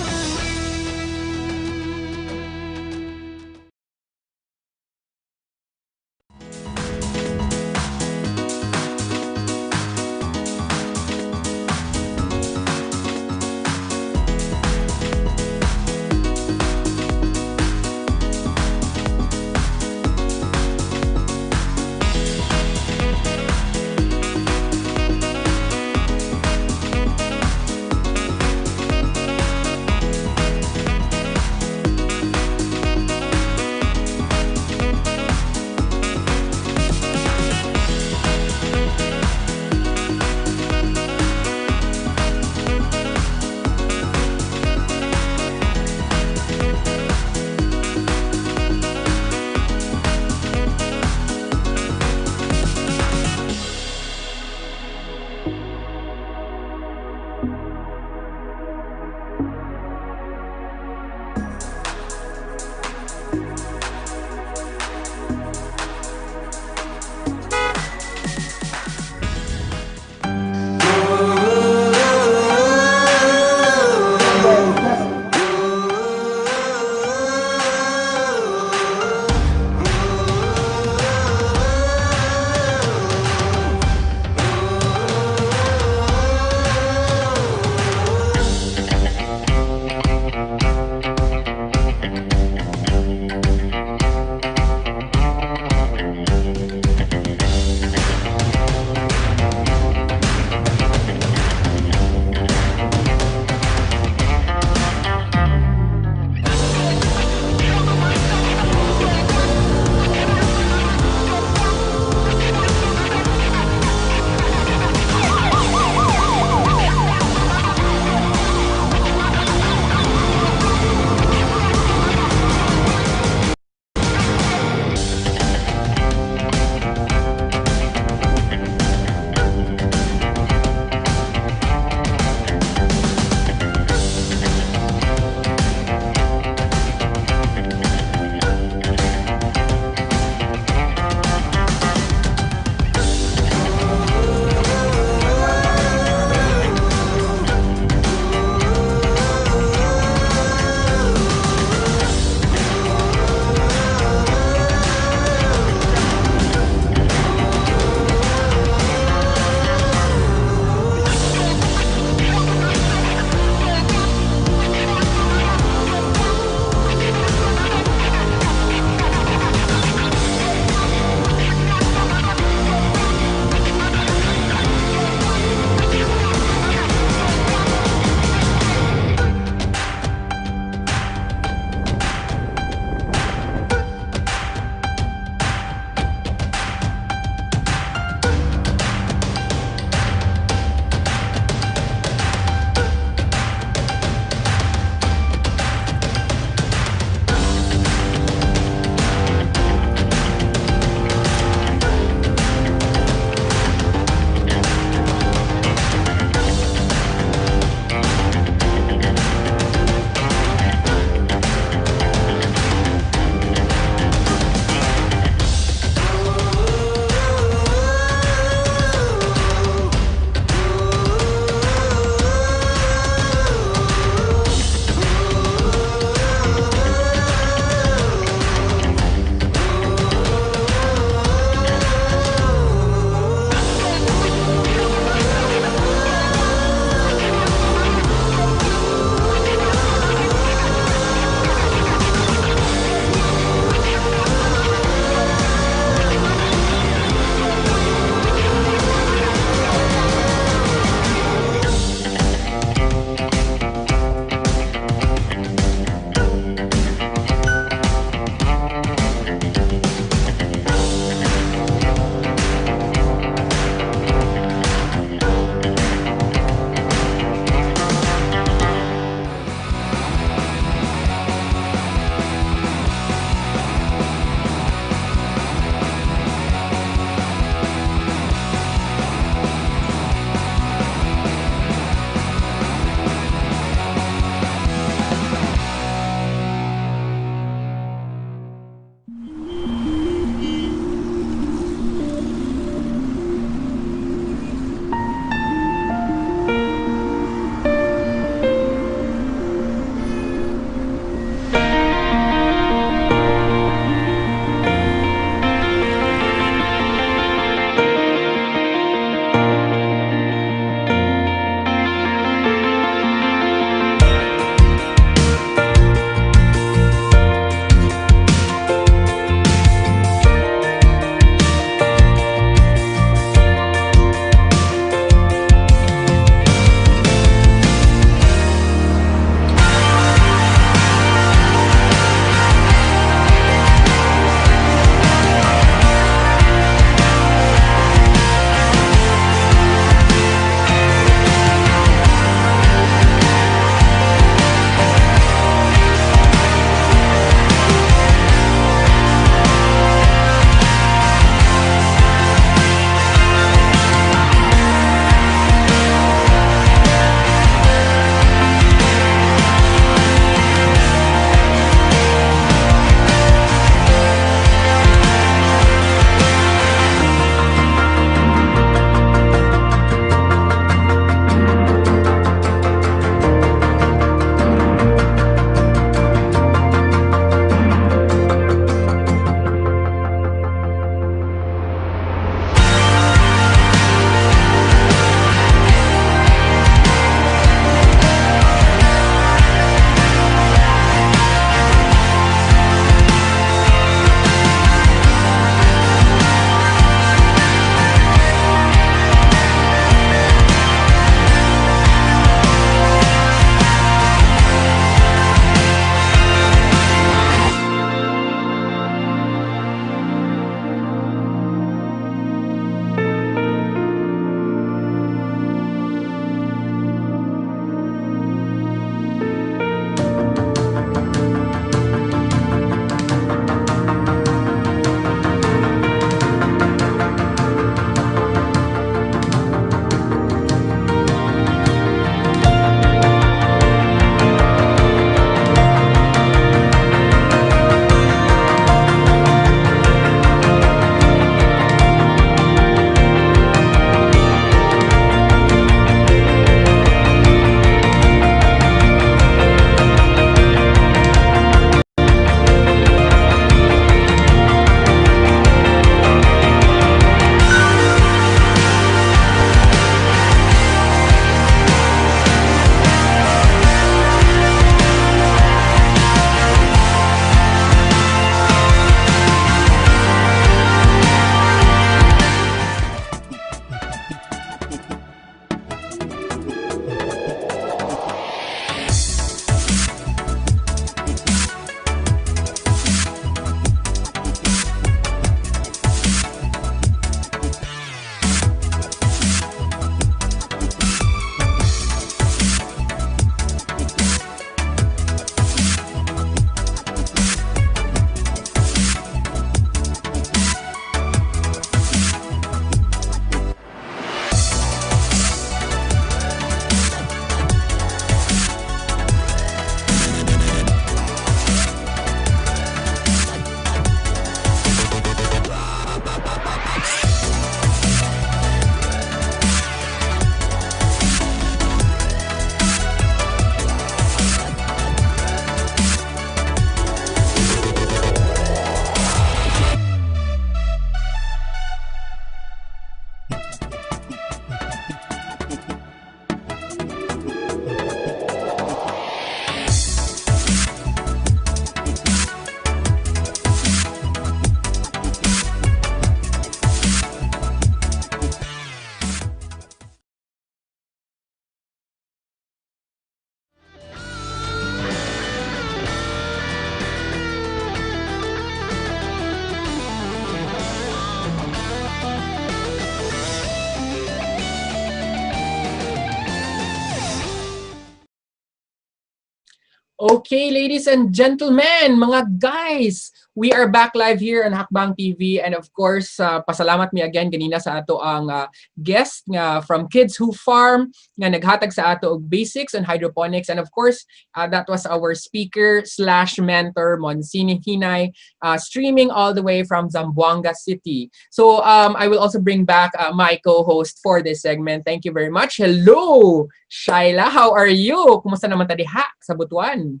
Okay, ladies and gentlemen, mga guys, we are back live here on Hackbang TV, and of course, pasalamat mi again ganina sa ato ang guest nga from Kids Who Farm nga naghatag sa ato og basics on hydroponics, and of course, that was our speaker slash mentor Monsini Hinay, streaming all the way from Zamboanga City. So I will also bring back my co-host for this segment. Thank you very much. Hello, Shaila, how are you? Kumusta naman ta diha sa Butuan?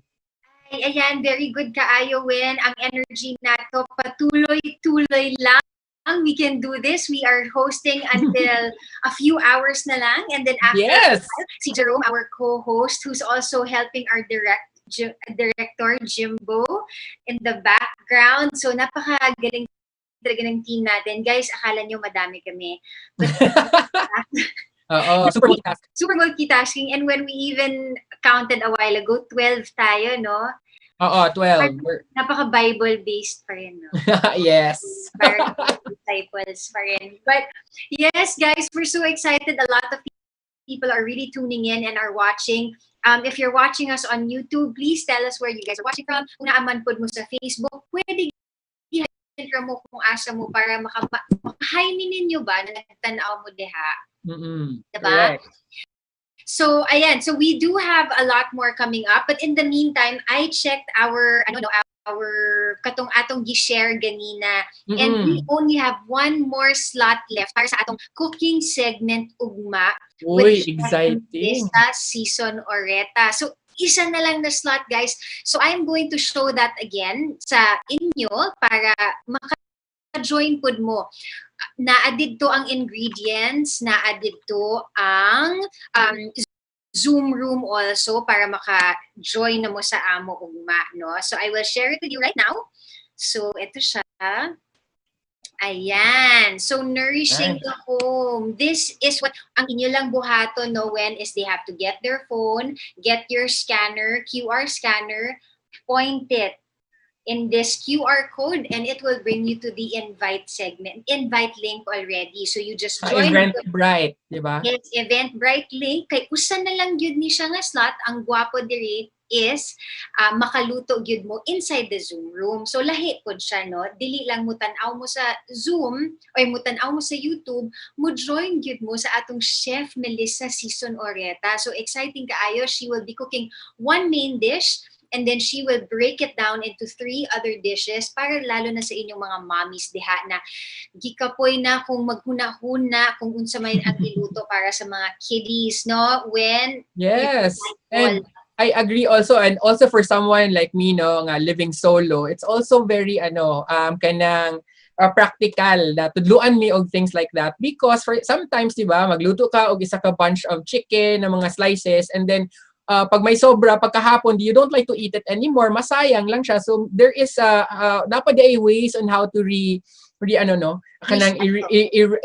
Ay, ayan, very good kaayo, Wen. Ang energy nato, patuloy-tuloy lang. We can do this. We are hosting until a few hours na lang. And then after Yes. si Jerome, our co-host, who's also helping our director, Jimbo, in the background. So, napakagaling talaga ng team natin. Guys, akala nyo madami kami. But Super multitasking. Super multitasking. And when we even counted a while ago, 12 tayo, no? 12. Napaka-Bible-based pa rin, no? Yes. Parang disciples pa rin. But yes, guys, we're so excited. A lot of people are really tuning in and are watching. If you're watching us on YouTube, please tell us where you guys are watching from. Kung naaman po mo sa Facebook, pwede i-intro mo kung asa mo para makahay ninyo ba na nagtanaw mo diha. Diba? Correct. So, ayan. So, we do have a lot more coming up. But in the meantime, I checked our katong atong gi-share ganina. And we only have one more slot left para sa atong cooking segment ugma. Uy, exciting. Sa season Oreta. So, isa na lang na slot, guys. So, I'm going to show that again sa inyo para maka-join pod mo. Na-added to ang ingredients, na-added to ang Zoom room also para maka-join na mo sa amo ugma, no? So I will share it with you right now. So ito siya. Ayan. So nourishing the home. This is what ang inyo lang buhato, no, when is they have to get their phone, get your scanner, QR scanner, point it in this QR code, and it will bring you to the invite link already. So you just join. Eventbrite, di ba? Yes, Eventbrite link. Kay usa na lang yun ni siya nga slot. Ang gwapo diri is makaluto yun mo inside the Zoom room. So lahi po siya, no? Dili lang mo tanaw mo sa Zoom o mo tanaw mo sa YouTube, mo join yun mo sa atong Chef Melissa Season Oreta. So exciting kaayo. She will be cooking one main dish, and then she will break it down into 3 other dishes para lalo na sa inyong mga mommies diha na gikapoy na kung maghuna-huna kung unsa may ang iluto para sa mga kiddies, no? When yes, and I agree also, and also for someone like me, no, nga living solo, it's also very kanang practical na tudluan mi og things like that, because for sometimes, di ba, magluto ka og isa ka bunch of chicken na mga slices, and then pag may sobra pagkahapon, you don't like to eat it anymore, masayang lang siya. So there is dapat ay ways on how to kanang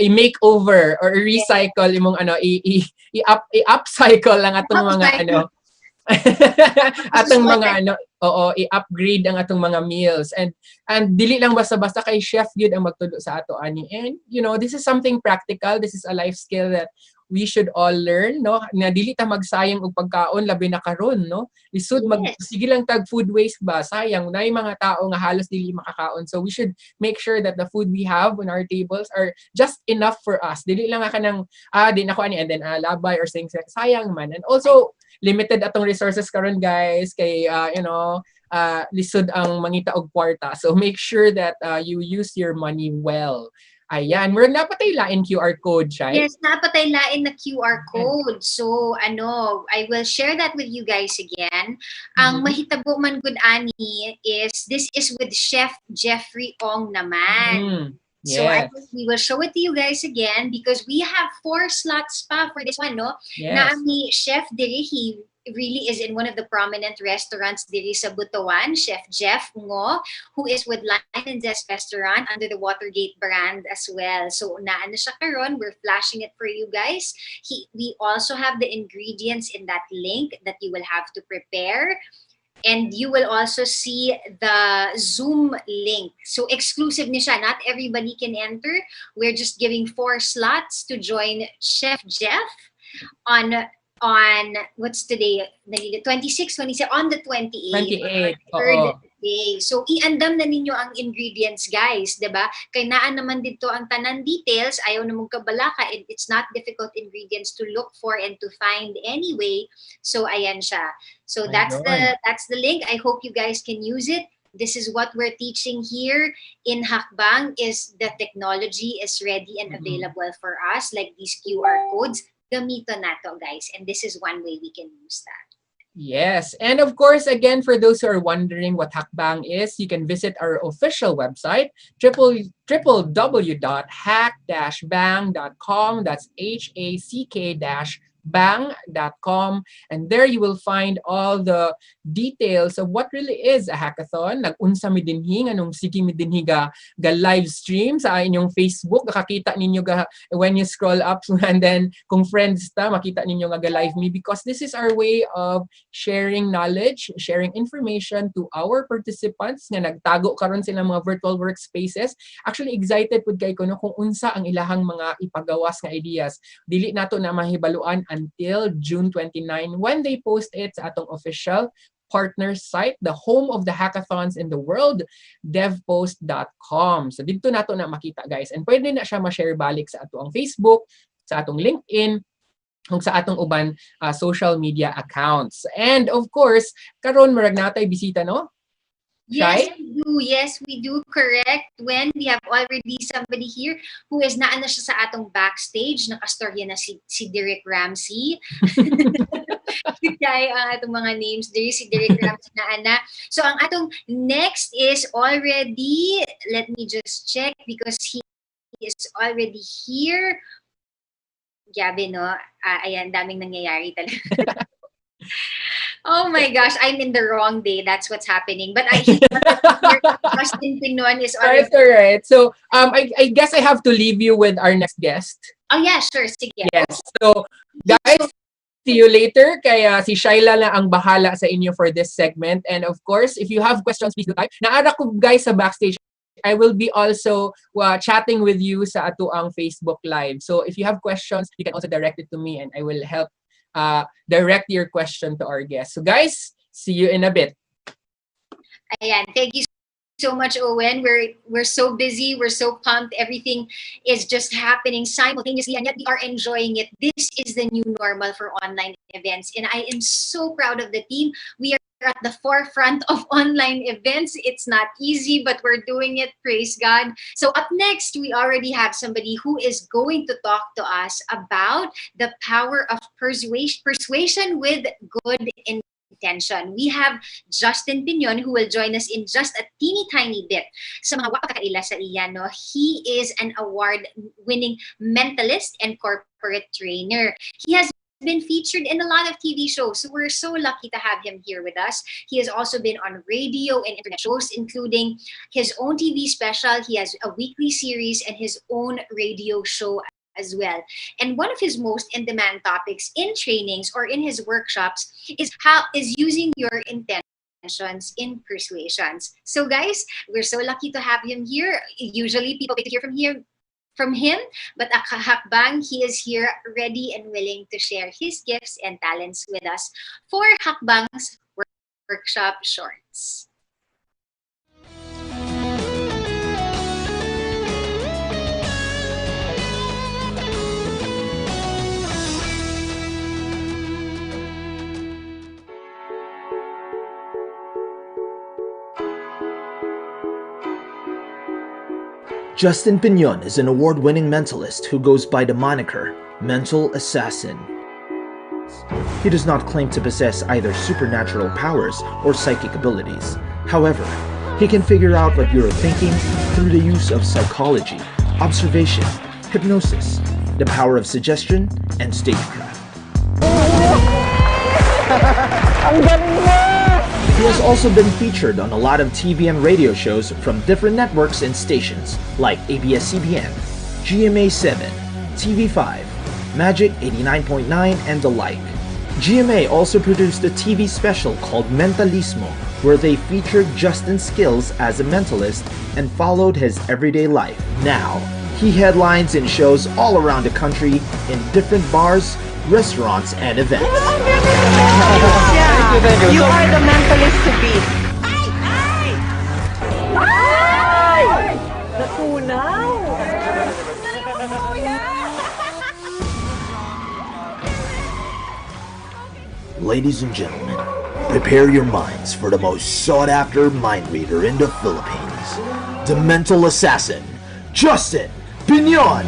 i-makeover or recycle imong i-upcycle lang atong mga atong mga i-upgrade ang atong mga meals, and dili lang basta-basta kay chef gyud ang magtudo sa ato ani. And this is something practical, this is a life skill that we should all learn, no, na dili ta magsayang og pagkaon labi na karon, no. Lisod sige lang tag food waste ba, sayang nay mga tao nga halos dili makakaon. So we should make sure that the food we have on our tables are just enough for us. Dili lang ka nang di na ko ani and then labay or sayang man. And also limited atong resources karon, guys, kay lisod ang mangita og kwarta. So make sure that you use your money well. Ayan, we're napatay lain QR code, Shai. Yes, napatay lain na QR code. So, I will share that with you guys again. Ang mahitabo man gud ani is this is with Chef Jeffrey Ong naman. Yes. So I think we will show it to you guys again because we have 4 slots pa for this one, no? Yes. Na ni Chef diri, he really is in one of the prominent restaurants diri sa Butuan, Chef Jeff Ngo, who is with Line and Zest Restaurant under the Watergate brand as well. So naan na siya karon, we're flashing it for you guys. We also have the ingredients in that link that you will have to prepare. And you will also see the Zoom link. So exclusive ni siya. Not everybody can enter. We're just giving 4 slots to join Chef Jeff on on, what's today? 26, 27, on the 28th. 28. Third day. So, iandam na ninyo ang ingredients, guys. Diba? Kaya naan naman dito ang tanan details. Ayaw na mong kabalaka. It's not difficult ingredients to look for and to find anyway. So, ayan siya. So, that's the link. I hope you guys can use it. This is what we're teaching here in Hackbang, is the technology is ready and available for us, like these QR codes. Gamito na to, guys. And this is one way we can use that. Yes. And of course, again, for those who are wondering what Hackbang is, you can visit our official website, www.hack-bang.com. That's HACK-bang.com. And there you will find all the details of what really is a hackathon. Nag-unsa mi dinhi nga nung sige mi dinhi ga live stream sa inyong Facebook, nakakita ninyo ga when you scroll up, and then kung friends ta makita ninyo nga ga live mi, because this is our way of sharing knowledge, sharing information to our participants nga nagtago karon sila mga virtual workspaces. Actually excited pud kay kuno kung unsa ang ilahang mga ipagawas nga ideas. Dili nato na mahibaluan until June 29 when they post it sa atong official partner site, the home of the hackathons in the world, devpost.com. So dito nato na makita, guys. And pwede na siya ma-share balik sa atong Facebook, sa atong LinkedIn, kung sa atong uban social media accounts. And of course, karon marag natay bisita, no? Yes, we do. Yes, we do. Correct. When we have already somebody here who is naana siya sa atong backstage, nakastorya na si Derek Ramsey. Kaya ang atong mga names there, si Derek Ramsey naana. So ang atong next is already, let me just check because he is already here. Gabi, no? Ayan, daming nangyayari talaga. Oh my gosh, I'm in the wrong day. That's what's happening. But I hear Justin Pinon is already... Right. So I guess I have to leave you with our next guest. Oh yeah, sure. Sige. Yes. So guys, see you later. Kaya si Shaila na ang bahala sa inyo for this segment. And of course, if you have questions, please do type. Naara ko guys sa backstage. I will be also chatting with you sa ato ang Facebook Live. So if you have questions, you can also direct it to me and I will help direct your question to our guest. So guys, see you in a bit. Ayan, thank you so much, Owen. We're so busy, we're so pumped. Everything is just happening simultaneously, and yet we are enjoying it. This is the new normal for online events, and I am so proud of the team. We are at the forefront of online events. It's not easy, but we're doing it. Praise God. So up next, we already have somebody who is going to talk to us about the power of persuasion with good intention. We have Justin Pinon who will join us in just a teeny tiny bit. Sa mga wakakaila sa iya, no? He is an award-winning mentalist and corporate trainer. He has been featured in a lot of TV shows, so we're so lucky to have him here with us. He has also been on radio and internet shows, including his own TV special. He has a weekly series and his own radio show as well. And one of his most in-demand topics in trainings or in his workshops is using your intentions in persuasions. So guys, we're so lucky to have him here. Usually people get to hear from him, but at Hackbang, he is here ready and willing to share his gifts and talents with us for Hackbang's workshop shorts. Justin Pinon is an award-winning mentalist who goes by the moniker Mental Assassin. He does not claim to possess either supernatural powers or psychic abilities. However, he can figure out what you are thinking through the use of psychology, observation, hypnosis, the power of suggestion, and stagecraft. He has also been featured on a lot of TV and radio shows from different networks and stations like ABS-CBN, GMA7, TV5, Magic 89.9, and the like. GMA also produced a TV special called Mentalismo, where they featured Justin's skills as a mentalist and followed his everyday life. Now, he headlines in shows all around the country in different bars, restaurants, and events. Yeah, you are the mentalist to beat. Natunaw! Ladies and gentlemen, prepare your minds for the most sought-after mind reader in the Philippines, the mental assassin, Justin Pinion!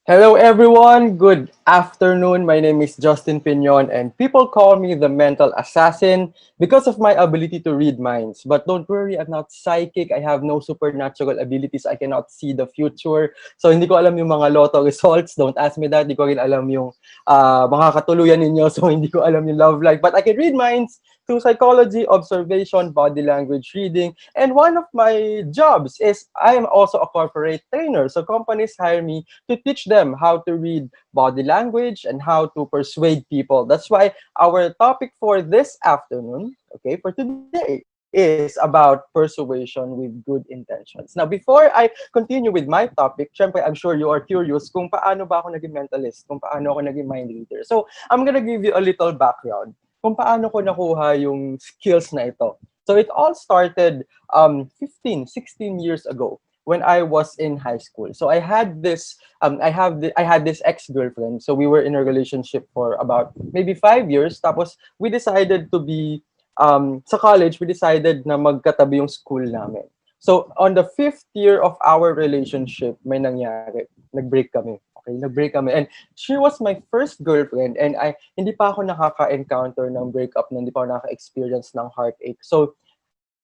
Hello everyone, good afternoon. My name is Justin Pinion and people call me the mental assassin because of my ability to read minds. But don't worry, I'm not psychic. I have no supernatural abilities. I cannot see the future. So hindi ko alam yung mga lotto results. Don't ask me that. Hindi ko rin alam yung mga katuluyan ninyo. So hindi ko alam yung love life. But I can read minds through psychology, observation, body language reading. And one of my jobs is I am also a corporate trainer. So companies hire me to teach them how to read body language and how to persuade people. That's why our topic for this afternoon, okay, for today, is about persuasion with good intentions. Now, before I continue with my topic, syempre, I'm sure you are curious kung paano ba ako naging mentalist, kung paano ako naging mind reader. So, I'm gonna give you a little background kung paano ko nakuha yung skills na ito. So, it all started 15, 16 years ago when I was in high school. So I had this I had this ex-girlfriend. So we were in a relationship for about maybe 5 years. Tapos we decided to be sa college, we decided na magkatabi yung school namin. So on the 5th year of our relationship, may nangyari. Nag-break kami. Okay, nag-break kami. And she was my first girlfriend and hindi pa ako nakaka-encounter ng breakup, hindi pa ako nakaka-experience ng heartache. So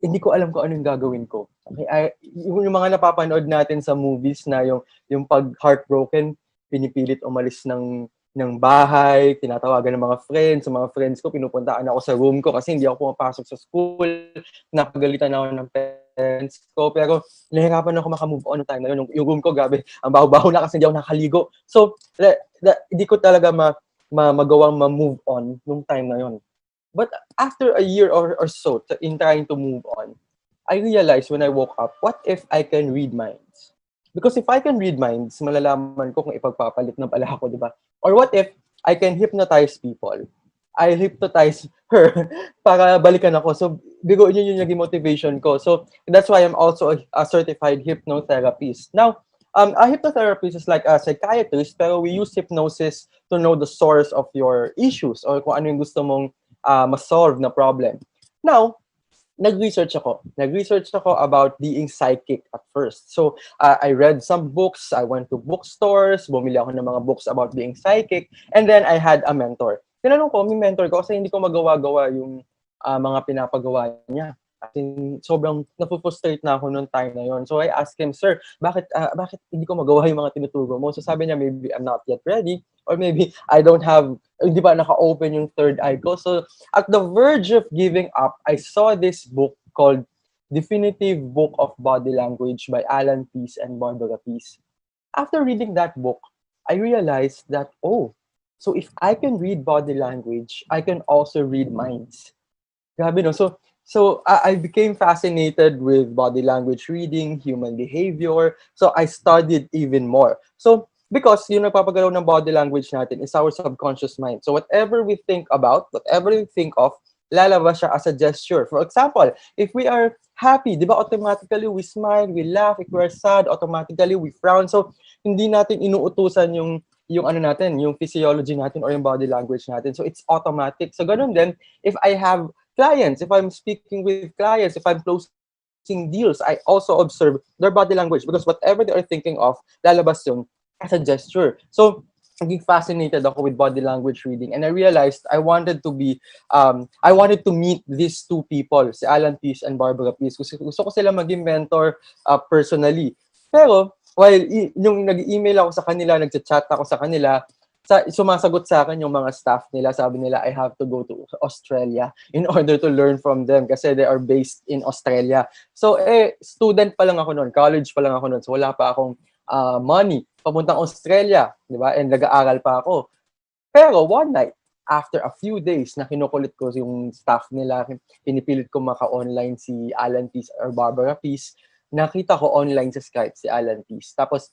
hindi ko alam kung anong gagawin ko. Okay, yung mga napapanood natin sa movies na yung pag heartbroken, pinipilit umalis ng bahay, tinatawagan ng mga friends ko, pinupuntaan ako sa room ko kasi hindi ako pumapasok sa school, napagalitan ako ng parents ko, pero nahirapan ako makamove on time na yun. Yung room ko, gabi, ang baho-baho na kasi hindi ako nakaligo. So, hindi ko talaga magawang ma-move on nung time na yun. But after a year or so in trying to move on, I realized when I woke up, what if I can read minds? Because if I can read minds, malalaman ko kung ipagpapalit na pala ako, di ba? Or what if I can hypnotize people? I hypnotize her para balikan ako. So, yun yung naging motivation ko. So, that's why I'm also a certified hypnotherapist. Now, a hypnotherapist is like a psychiatrist, pero we use hypnosis to know the source of your issues or kung ano yung gusto mong ma-solve na problem. Now, nag-research ako about being psychic at first. So, I read some books, I went to bookstores, bumili ako ng mga books about being psychic, and then I had a mentor. Tinanong ko, may mentor ko kasi hindi ko magawa-gawa yung mga pinapagawa niya. At sobrang napufrustrate na ako noong time na yon. So I asked him, sir, bakit hindi ko magawa yung mga tinuturo mo? So sabi niya, maybe I'm not yet ready, or maybe I don't have, hindi pa naka-open yung third eye ko. So at the verge of giving up, I saw this book called Definitive Book of Body Language by Alan Pease and Barbara Pease. After reading that book, I realized that, so if I can read body language, I can also read minds. Grabe, no? So I became fascinated with body language reading, human behavior. So I studied even more. So because yung nagpapagalaw ng body language natin is our subconscious mind. So whatever we think about, whatever we think of, lalabas siya as a gesture. For example, if we are happy, di ba automatically we smile, we laugh. If we are sad, automatically we frown. So hindi natin inuutusan yung ano natin, yung physiology natin or yung body language natin. So it's automatic. So ganun din, if I have clients, if I'm speaking with clients, if I'm closing deals, I also observe their body language because whatever they are thinking of, lalabas yun as a gesture. So, naging fascinated ako with body language reading, and I realized I wanted to meet these two people, si Alan Pease and Barbara Pease. Gusto ko sila maging mentor personally. Pero, while yung nag-email ako sa kanila, nag-chat ako sa kanila, sumasagot sa akin yung mga staff nila, sabi nila, I have to go to Australia in order to learn from them kasi they are based in Australia. So, student pa lang ako noon, college pa lang ako noon, so wala pa akong money papuntang Australia, di ba? And nag-aaral pa ako. Pero one night, after a few days na kinukulit ko yung staff nila, pinipilit ko maka-online si Alan Peace or Barbara Peace, nakita ko online sa Skype si Alan Peace. Tapos,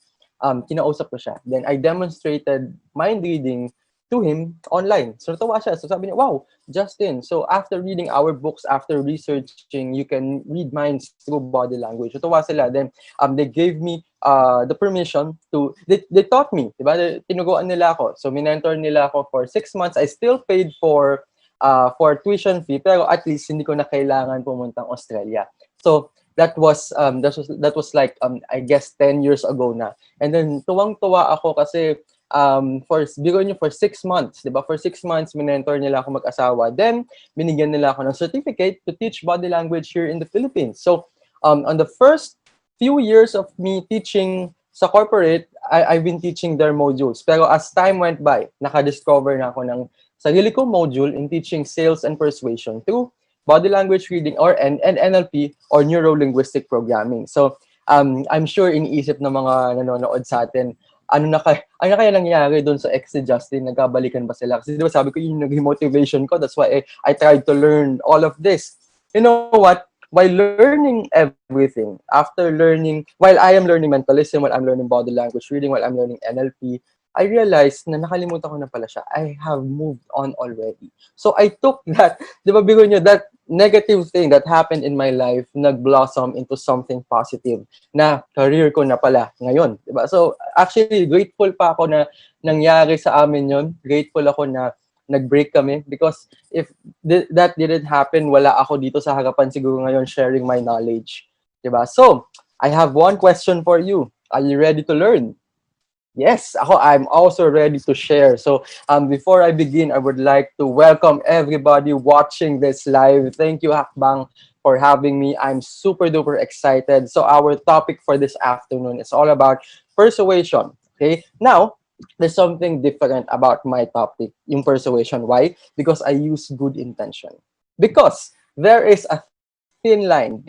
kinausap ko siya. Then, I demonstrated mind reading to him online. So, natawa siya. So, sabi niya, wow, Justin, so after reading our books, after researching, you can read minds through body language. Natawa sila. Then, they gave me the permission to, they taught me, diba? Tinuguan nila ako. So, minentor nila ako for 6 months. I still paid for tuition fee, pero at least hindi ko na kailangan pumuntang Australia. So, that was like I guess 10 years ago na. And then tuwang-tuwa ako kasi for 6 months, 'di ba? For 6 months minentor nila ako mag-asawa. Then binigyan nila ako ng certificate to teach body language here in the Philippines. So on the first few years of me teaching sa corporate, I've been teaching their modules. Pero as time went by, naka-discover na ako ng sarili kong module in teaching sales and persuasion through body language reading or NLP or neuro-linguistic programming. So, I'm sure iniisip ng mga nanonood sa atin, ano na kaya nangyari doon sa ex ni Justin, nagkabalikan ba sila? Kasi diba sabi ko, yun naging motivation ko. That's why I tried to learn all of this. You know what? While learning everything, while I am learning mentalism, while I'm learning body language reading, while I'm learning NLP, I realized na nakalimutan ko na pala siya. I have moved on already. So I took that, di ba bigo nyo, that negative thing that happened in my life, nag-blossom into something positive na career ko na pala ngayon. Di ba? So actually, grateful pa ako na nangyari sa amin yon. Grateful ako na nag-break kami because if that didn't happen, wala ako dito sa harapan siguro ngayon sharing my knowledge. Di ba? So, I have one question for you. Are you ready to learn? Yes, I'm also ready to share. So before I begin, I would like to welcome everybody watching this live. Thank you, Hackbang, for having me. I'm super duper excited. So our topic for this afternoon is all about persuasion. Okay, now there's something different about my topic, yung persuasion. Why? Because I use good intention. Because there is a thin line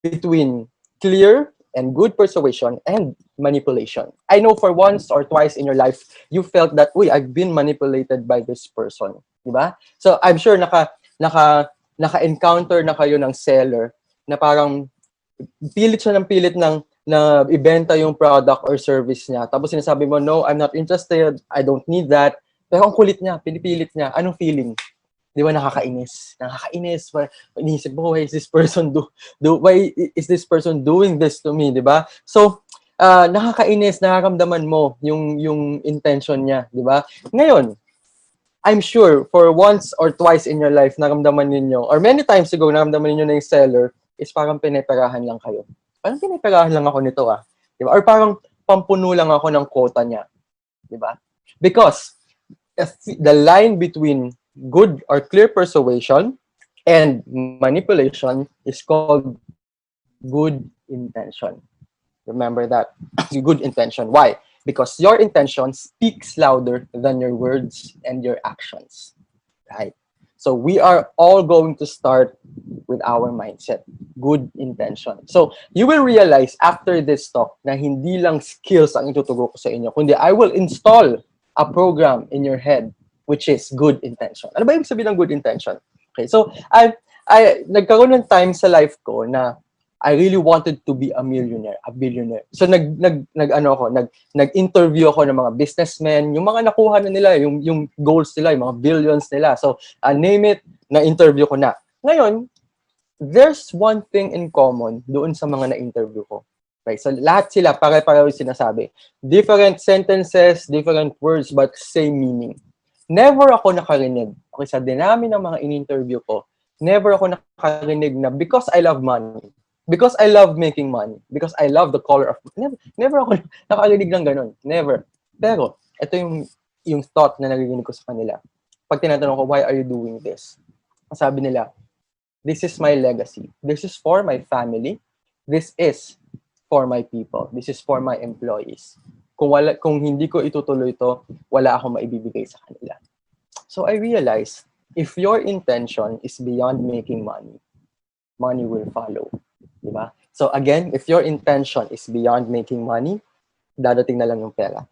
between clear and good persuasion and manipulation. I know for once or twice in your life, you felt that, uy, I've been manipulated by this person. Diba? So I'm sure naka-encounter na kayo ng seller na parang pilit siya ng pilit na ibenta yung product or service niya. Tapos sinasabi mo, no, I'm not interested, I don't need that. Pero ang kulit niya, pinipilit niya. Anong feeling? Di ba nakakainis? Nakakainis. Iniisip mo, why is this person why is this person doing this to me, di ba? So, nakakainis, nakaramdaman mo yung intention niya, di ba? Ngayon, I'm sure for once or twice in your life, naramdaman ninyo, or many times ago, naramdaman ninyo na yung seller is parang pinaperahan lang kayo. Parang pinaperahan lang ako nito Di ba? Or parang pampuno lang ako ng quota niya. Di ba? Because the line between good or clear persuasion and manipulation is called good intention. Remember that. Good intention. Why? Because your intention speaks louder than your words and your actions. Right? So we are all going to start with our mindset. Good intention. So you will realize after this talk na hindi lang skills ang ituturo ko sa inyo, kundi I will install a program in your head which is good intention. Ano ba yung sabihin ng good intention? Okay, so I nagkaroon ng time sa life ko na I really wanted to be a billionaire. So nag-interview ako ng mga businessmen, yung mga nakuha na nila, yung goals nila, yung mga billions nila. So name it, na-interview ko na. Ngayon, there's one thing in common doon sa mga na-interview ko. Right? So lahat sila pare-pareho yung sinasabi. Different sentences, different words, but same meaning. Never ako nakarinig, okay, sa dinami ng mga in-interview ko, never ako nakarinig na because I love money, because I love making money, because I love the color of money. Never ako nakarinig ng ganun. Never. Pero, ito yung thought na narinig ko sa kanila. Pag tinatanong ko, why are you doing this? Sabi nila, this is my legacy. This is for my family. This is for my people. This is for my employees. Kung hindi ko itutuloy ito, wala akong maibibigay sa kanila. So I realized, if your intention is beyond making money, money will follow. Diba? So again, if your intention is beyond making money, dadating na lang yung pera.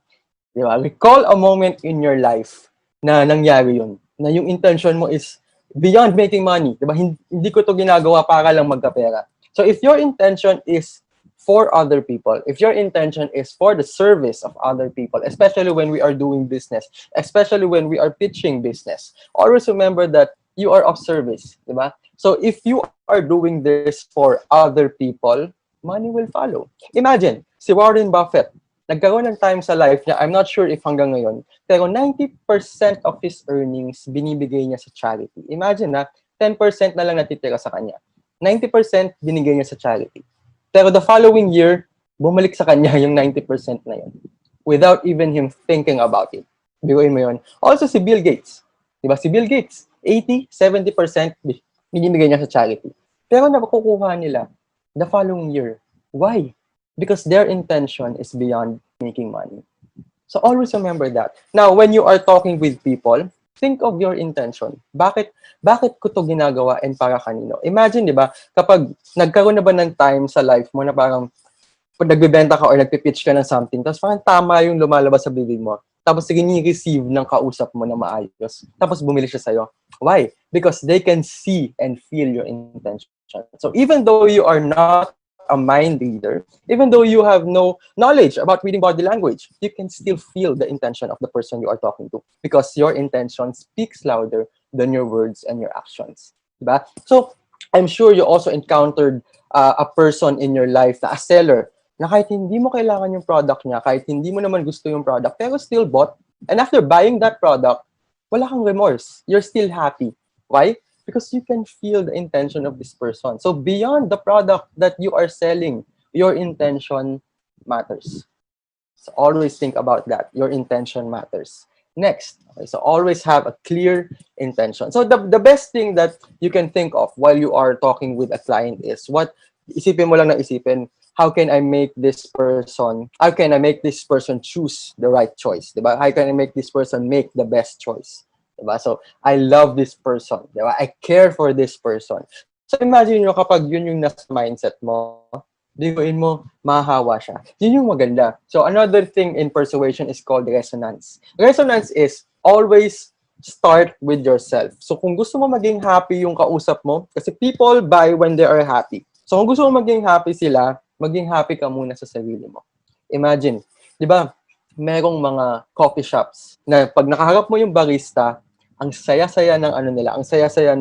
Di ba? Recall a moment in your life na nangyari yun. Na yung intention mo is beyond making money. Di ba? Hindi ko to ginagawa para lang magkapera. So if your intention is for other people, if your intention is for the service of other people, especially when we are doing business, especially when we are pitching business, always remember that you are of service, di ba? So if you are doing this for other people, money will follow. Imagine, si Warren Buffett, nagkaroon ng time sa life niya, I'm not sure if hanggang ngayon, pero 90% of his earnings binibigay niya sa charity. Imagine na, 10% na lang natitira sa kanya. 90% binigay niya sa charity. Pero the following year, bumalik sa kanya yung 90% na yun. Without even him thinking about it. Biguin mo yun. Also si Bill Gates. Diba? Si Bill Gates, 80-70% binibigay niya sa charity. Pero nakukuha nila the following year. Why? Because their intention is beyond making money. So always remember that. Now, when you are talking with people, think of your intention. Bakit ko to ginagawa and para kanino? Imagine, di ba, kapag nagkaroon na ba ng time sa life mo na parang pag nagbebenta ka or nagpipitch ka ng something, tapos parang tama yung lumalabas sa bibig mo, tapos sige ni-receive ng kausap mo na maayos, tapos bumili siya sa'yo. Why? Because they can see and feel your intention. So even though you are not a mind reader, even though you have no knowledge about reading body language, you can still feel the intention of the person you are talking to because your intention speaks louder than your words and your actions. Diba? So, I'm sure you also encountered a person in your life na a seller na kahit hindi mo kailangan yung product niya, kahit hindi mo naman gusto yung product, pero still bought. And after buying that product, wala kang remorse. You're still happy. Why? Because you can feel the intention of this person. So beyond the product that you are selling, your intention matters. So always think about that. Your intention matters. Next, okay, so always have a clear intention. So the best thing that you can think of while you are talking with a client is isipin mo lang na isipin, how can I make this person choose the right choice? Diba? How can I make this person make the best choice? Diba? So, I love this person. Diba? I care for this person. So, imagine nyo kapag yun yung nasa mindset mo, biguin mo, mahahawa siya. Yun yung maganda. So, another thing in persuasion is called resonance. Resonance is always start with yourself. So, kung gusto mo maging happy yung kausap mo, kasi people buy when they are happy. So, kung gusto mo maging happy sila, maging happy ka muna sa sarili mo. Imagine, di ba, merong mga coffee shops na pag nakaharap mo yung barista, ang saya-saya ng ano nila, ang saya-saya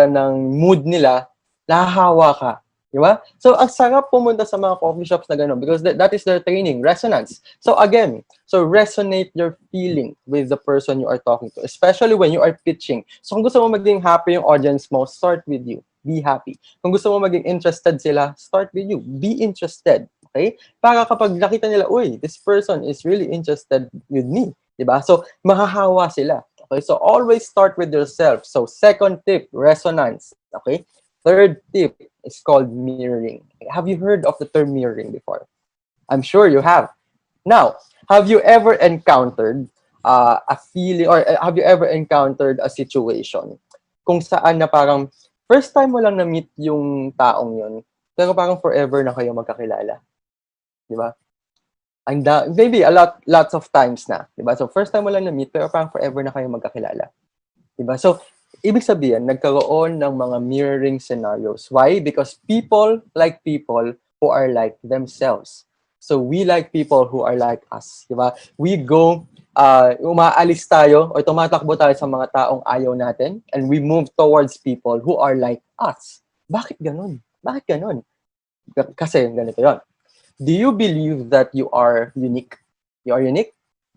ng mood nila, nahahawa ka, di ba? So ang sarap pumunta sa mga coffee shops na gano'n because that is their training, resonance. So again, so resonate your feeling with the person you are talking to, especially when you are pitching. So kung gusto mo maging happy yung audience mo, start with you. Be happy. Kung gusto mo maging interested sila, start with you. Be interested. Okay? Para kapag nakita nila, uy, this person is really interested with me. Diba? So, mahahawa sila. Okay? So, always start with yourself. So, second tip, resonance. Okay? Third tip is called mirroring. Have you heard of the term mirroring before? I'm sure you have. Now, have you ever encountered a feeling or have you ever encountered a situation kung saan na parang first time mo lang na-meet yung taong yun, pero parang forever na kayo magkakilala? Diba? Maybe lots of times na, diba? So first time mo lang na-meet, pero parang forever na kayo magkakilala. Diba? So, ibig sabihin, nagkaroon ng mga mirroring scenarios. Why? Because people like people who are like themselves. So we like people who are like us. Diba? We go, umaalis tayo o tumatakbo tayo sa mga taong ayaw natin and we move towards people who are like us. Bakit ganun? Bakit ganun? Kasi ganito yun. Do you believe that you are unique? You are unique?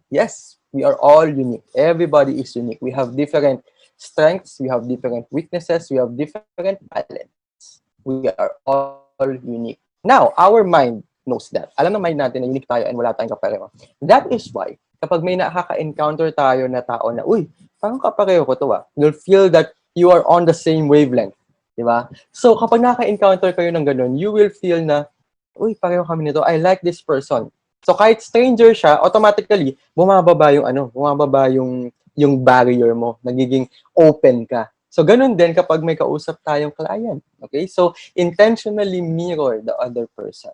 Yes, we are all unique. Everybody is unique. We have different strengths, we have different weaknesses, we have different talents. We are all unique. Now, our mind knows that. Alam ng mind natin na unique tayo and wala tayong kapareho. That is why, kapag may nakaka-encounter tayo na tao na, uy, parang kapareho ko to you'll feel that you are on the same wavelength. Diba? So, kapag nakaka-encounter kayo ng ganun, you will feel na, uy, pareho kami nito. I like this person. So, kahit stranger siya, automatically, bumababa yung barrier mo. Nagiging open ka So, ganun din kapag may kausap tayong client. Okay? So, intentionally mirror the other person.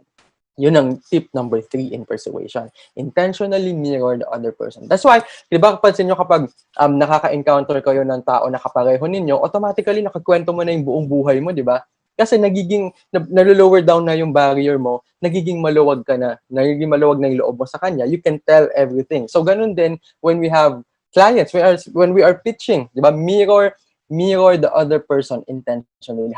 Yun ang tip number 3 in persuasion. Intentionally mirror the other person. That's why, di ba, kapansin nyo kapag nakaka-encounter kayo ng tao na kapareho ninyo, automatically nakakwento mo na yung buong buhay mo, di ba? Kasi nalo-lower down na yung barrier mo, nagiging maluwag ka na, nagiging maluwag na yung loob mo sa kanya, you can tell everything. So, ganun din when we have clients, when we are pitching, di ba? Mirror the other person intentionally.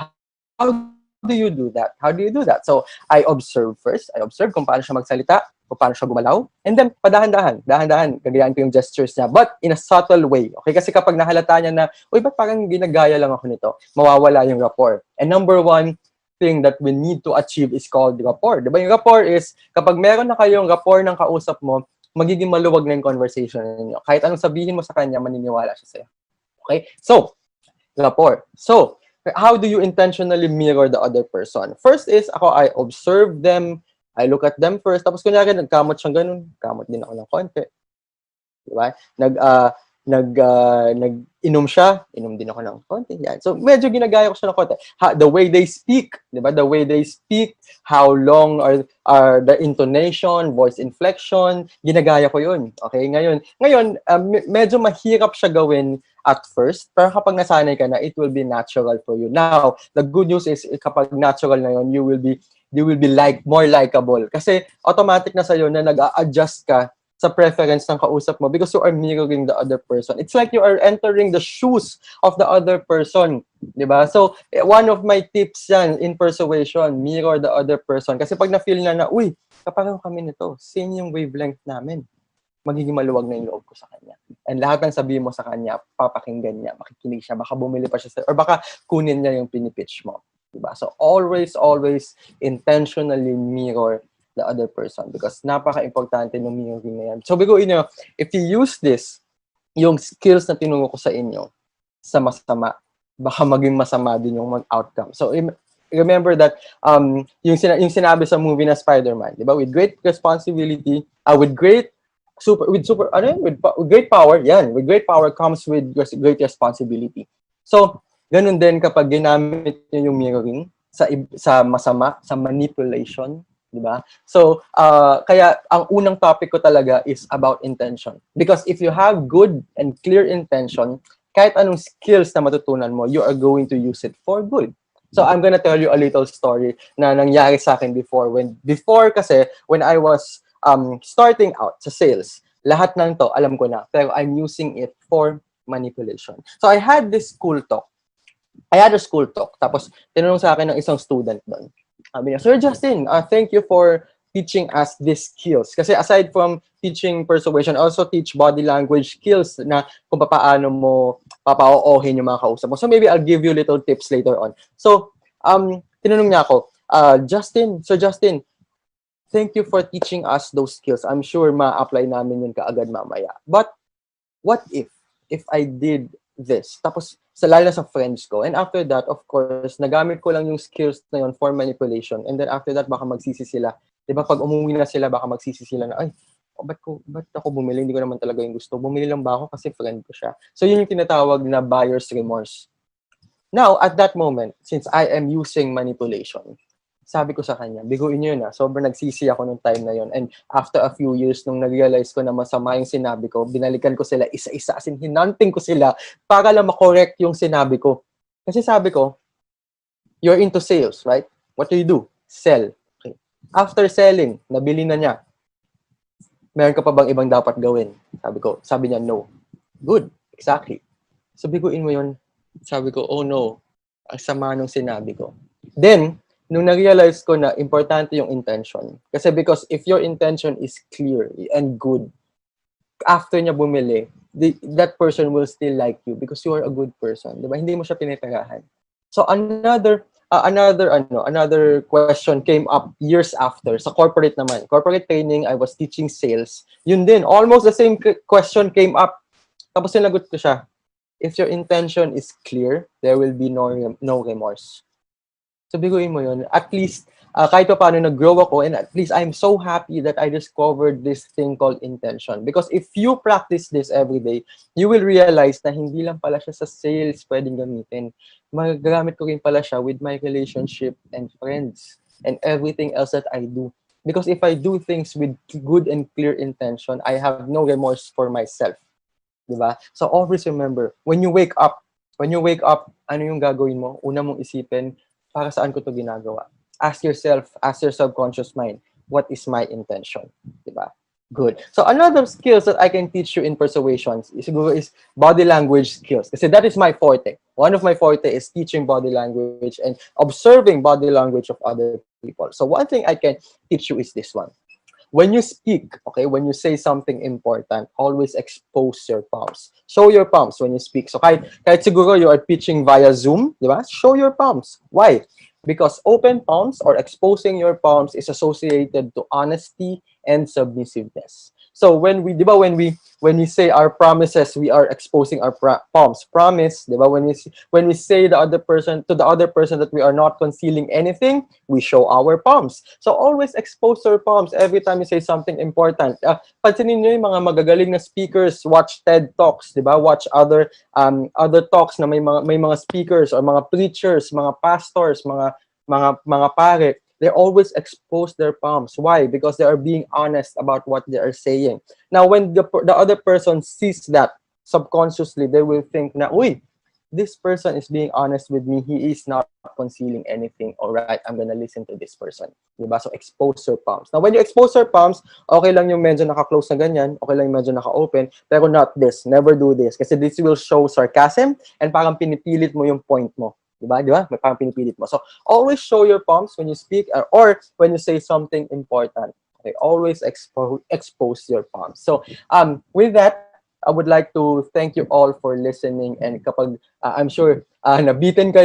How do you do that? How do you do that? So, I observe first. I observe kung paano siya magsalita, kung paano siya gumalaw, and then dahan-dahan, gagayaan ko yung gestures niya, but in a subtle way. Okay? Kasi kapag nahalata niya na, uy, ba't parang ginagaya lang ako nito? Mawawala yung rapport. And number 1 thing that we need to achieve is called rapport. Diba? Yung rapport is, kapag meron na kayong rapport ng kausap mo, magiging maluwag na yung conversation ninyo. Kahit anong sabihin mo sa kanya, maniniwala siya sa'yo. Okay? So, rapport. So, how do you intentionally mirror the other person? First is, I observe them, I look at them first, tapos kunyari, nagkamot siyang ganun, kamot din ako ng konti. Diba? Nag-inom siya, inom din ako ng konti. Yan. So, medyo ginagaya ko siya ng konti. The way they speak, diba? The way they speak, how long are the intonation, voice inflection, ginagaya ko yun. Okay, ngayon medyo mahirap siya gawin at first, pero kapag nasanay ka na, it will be natural for you. Now, the good news is, kapag natural na yun, you will be more likable. Kasi automatic na sa'yo na nag-a-adjust ka sa preference ng kausap mo because you are mirroring the other person. It's like you are entering the shoes of the other person. Diba? So, one of my tips yan in persuasion, mirror the other person. Kasi pag na-feel na, uy, kapareho kami nito, same yung wavelength namin, magiging maluwag na yung loob ko sa kanya. And lahat ng sabihin mo sa kanya, papakinggan niya, makikinig siya, baka bumili pa siya or baka kunin niya yung pinipitch mo. Diba? So, always intentionally mirror the other person because napaka-importante ng mirroring na yan. So, biguin nyo, if you use this, yung skills na tinuro ko sa inyo, sa masama, baka maging masama din yung outcome. So, remember that yung sinabi sa movie na Spider-Man, diba? With great responsibility, with great power, with great power comes with great responsibility. So, ganun din kapag ginamit niyo yung mirroring sa masama, sa manipulation, di ba? So, kaya ang unang topic ko talaga is about intention. Because if you have good and clear intention, kahit anong skills na matutunan mo, you are going to use it for good. So, I'm gonna tell you a little story na nangyari sa akin before. Kasi, when I was starting out sa sales, lahat ng to, alam ko na, pero I'm using it for manipulation. So, I had a school talk. Tapos, tinanong sa akin ng isang student doon. Sabi niya, Sir Justin, thank you for teaching us these skills. Kasi aside from teaching persuasion, also teach body language skills na kung paano mo papao-ohin yung mga kausap mo. So, maybe I'll give you little tips later on. So, tinanong niya ako, Sir Justin, thank you for teaching us those skills. I'm sure ma-apply namin yun kaagad mamaya. But, what if I did this? Tapos, lalo na sa friends ko. And after that, of course, nagamit ko lang yung skills na yun for manipulation. And then after that, baka magsisi sila. Diba, pag umuwi na sila, baka magsisi sila na, ay, ba't ako bumili? Hindi ko naman talaga yung gusto. Bumili lang ba ako kasi friend ko siya? So, yun yung tinatawag na buyer's remorse. Now, at that moment, since I am using manipulation, sabi ko sa kanya, biguin nyo na, sobrang nagsisi ako nung time na yon. And after a few years, nung nag-realize ko na masama yung sinabi ko, binalikan ko sila isa-isa, as in hinanting ko sila para lang makorek yung sinabi ko. Kasi sabi ko, you're into sales, right? What do? Sell. Okay. After selling, nabili na niya. Meron ka pa bang ibang dapat gawin? Sabi niya, no. Good. Exactly. So, biguin mo yun. Sabi ko, oh no. Ang sama nung sinabi ko. Then, nung na-realize ko na importante yung intention. Kasi because if your intention is clear and good, after niya bumili, that person will still like you because you are a good person. Diba? Hindi mo siya pinitirahan. So another question came up years after. Sa corporate naman. Corporate training, I was teaching sales. Yun din, almost the same question came up. Tapos sinagot ko siya, if your intention is clear, there will be no remorse. So, biguin mo yun. At least, kahit pa paano nag-grow ako, and at least I'm so happy that I discovered this thing called intention. Because if you practice this every day, you will realize na hindi lang pala siya sa sales pwedeng gamitin. Magagamit ko rin pala siya with my relationship and friends and everything else that I do. Because if I do things with good and clear intention, I have no remorse for myself. Diba? So always remember, when you wake up, ano yung gagawin mo? Una mong isipin, para saan ko to ginagawa? Ask yourself, ask your subconscious mind, what is my intention? Diba? Good. So another skills that I can teach you in persuasions is body language skills. Kasi that is my forte. One of my forte is teaching body language and observing body language of other people. So one thing I can teach you is this one. When you speak, okay, when you say something important, always expose your palms. Show your palms when you speak. So kahit siguro you are pitching via Zoom, di ba? Show your palms. Why? Because open palms or exposing your palms is associated to honesty and submissiveness. So when we say our promises, we are exposing our palms. Promise, diba? When we say to the other person that we are not concealing anything, we show our palms. So always expose your palms every time you say something important. Pansinin niyo yung mga magagaling na speakers, watch TED Talks, diba? Watch other talks na may mga speakers or mga preachers, mga pastors, mga pare. They always expose their palms. Why? Because they are being honest about what they are saying. Now, when the other person sees that, subconsciously, they will think na, uy, this person is being honest with me. He is not concealing anything. All right, I'm gonna listen to this person. Diba? So, expose your palms. Now, when you expose your palms, okay lang yung medyo naka-close na ganyan, okay lang yung medyo naka-open, pero not this. Never do this. Kasi this will show sarcasm and parang pinipilit mo yung point mo. Diba? May parang pinipilit mo. So, always show your palms when you speak or when you say something important. Okay, always expose your palms. So, with that, I would like to thank you all for listening. And kapag, I'm sure, nabitin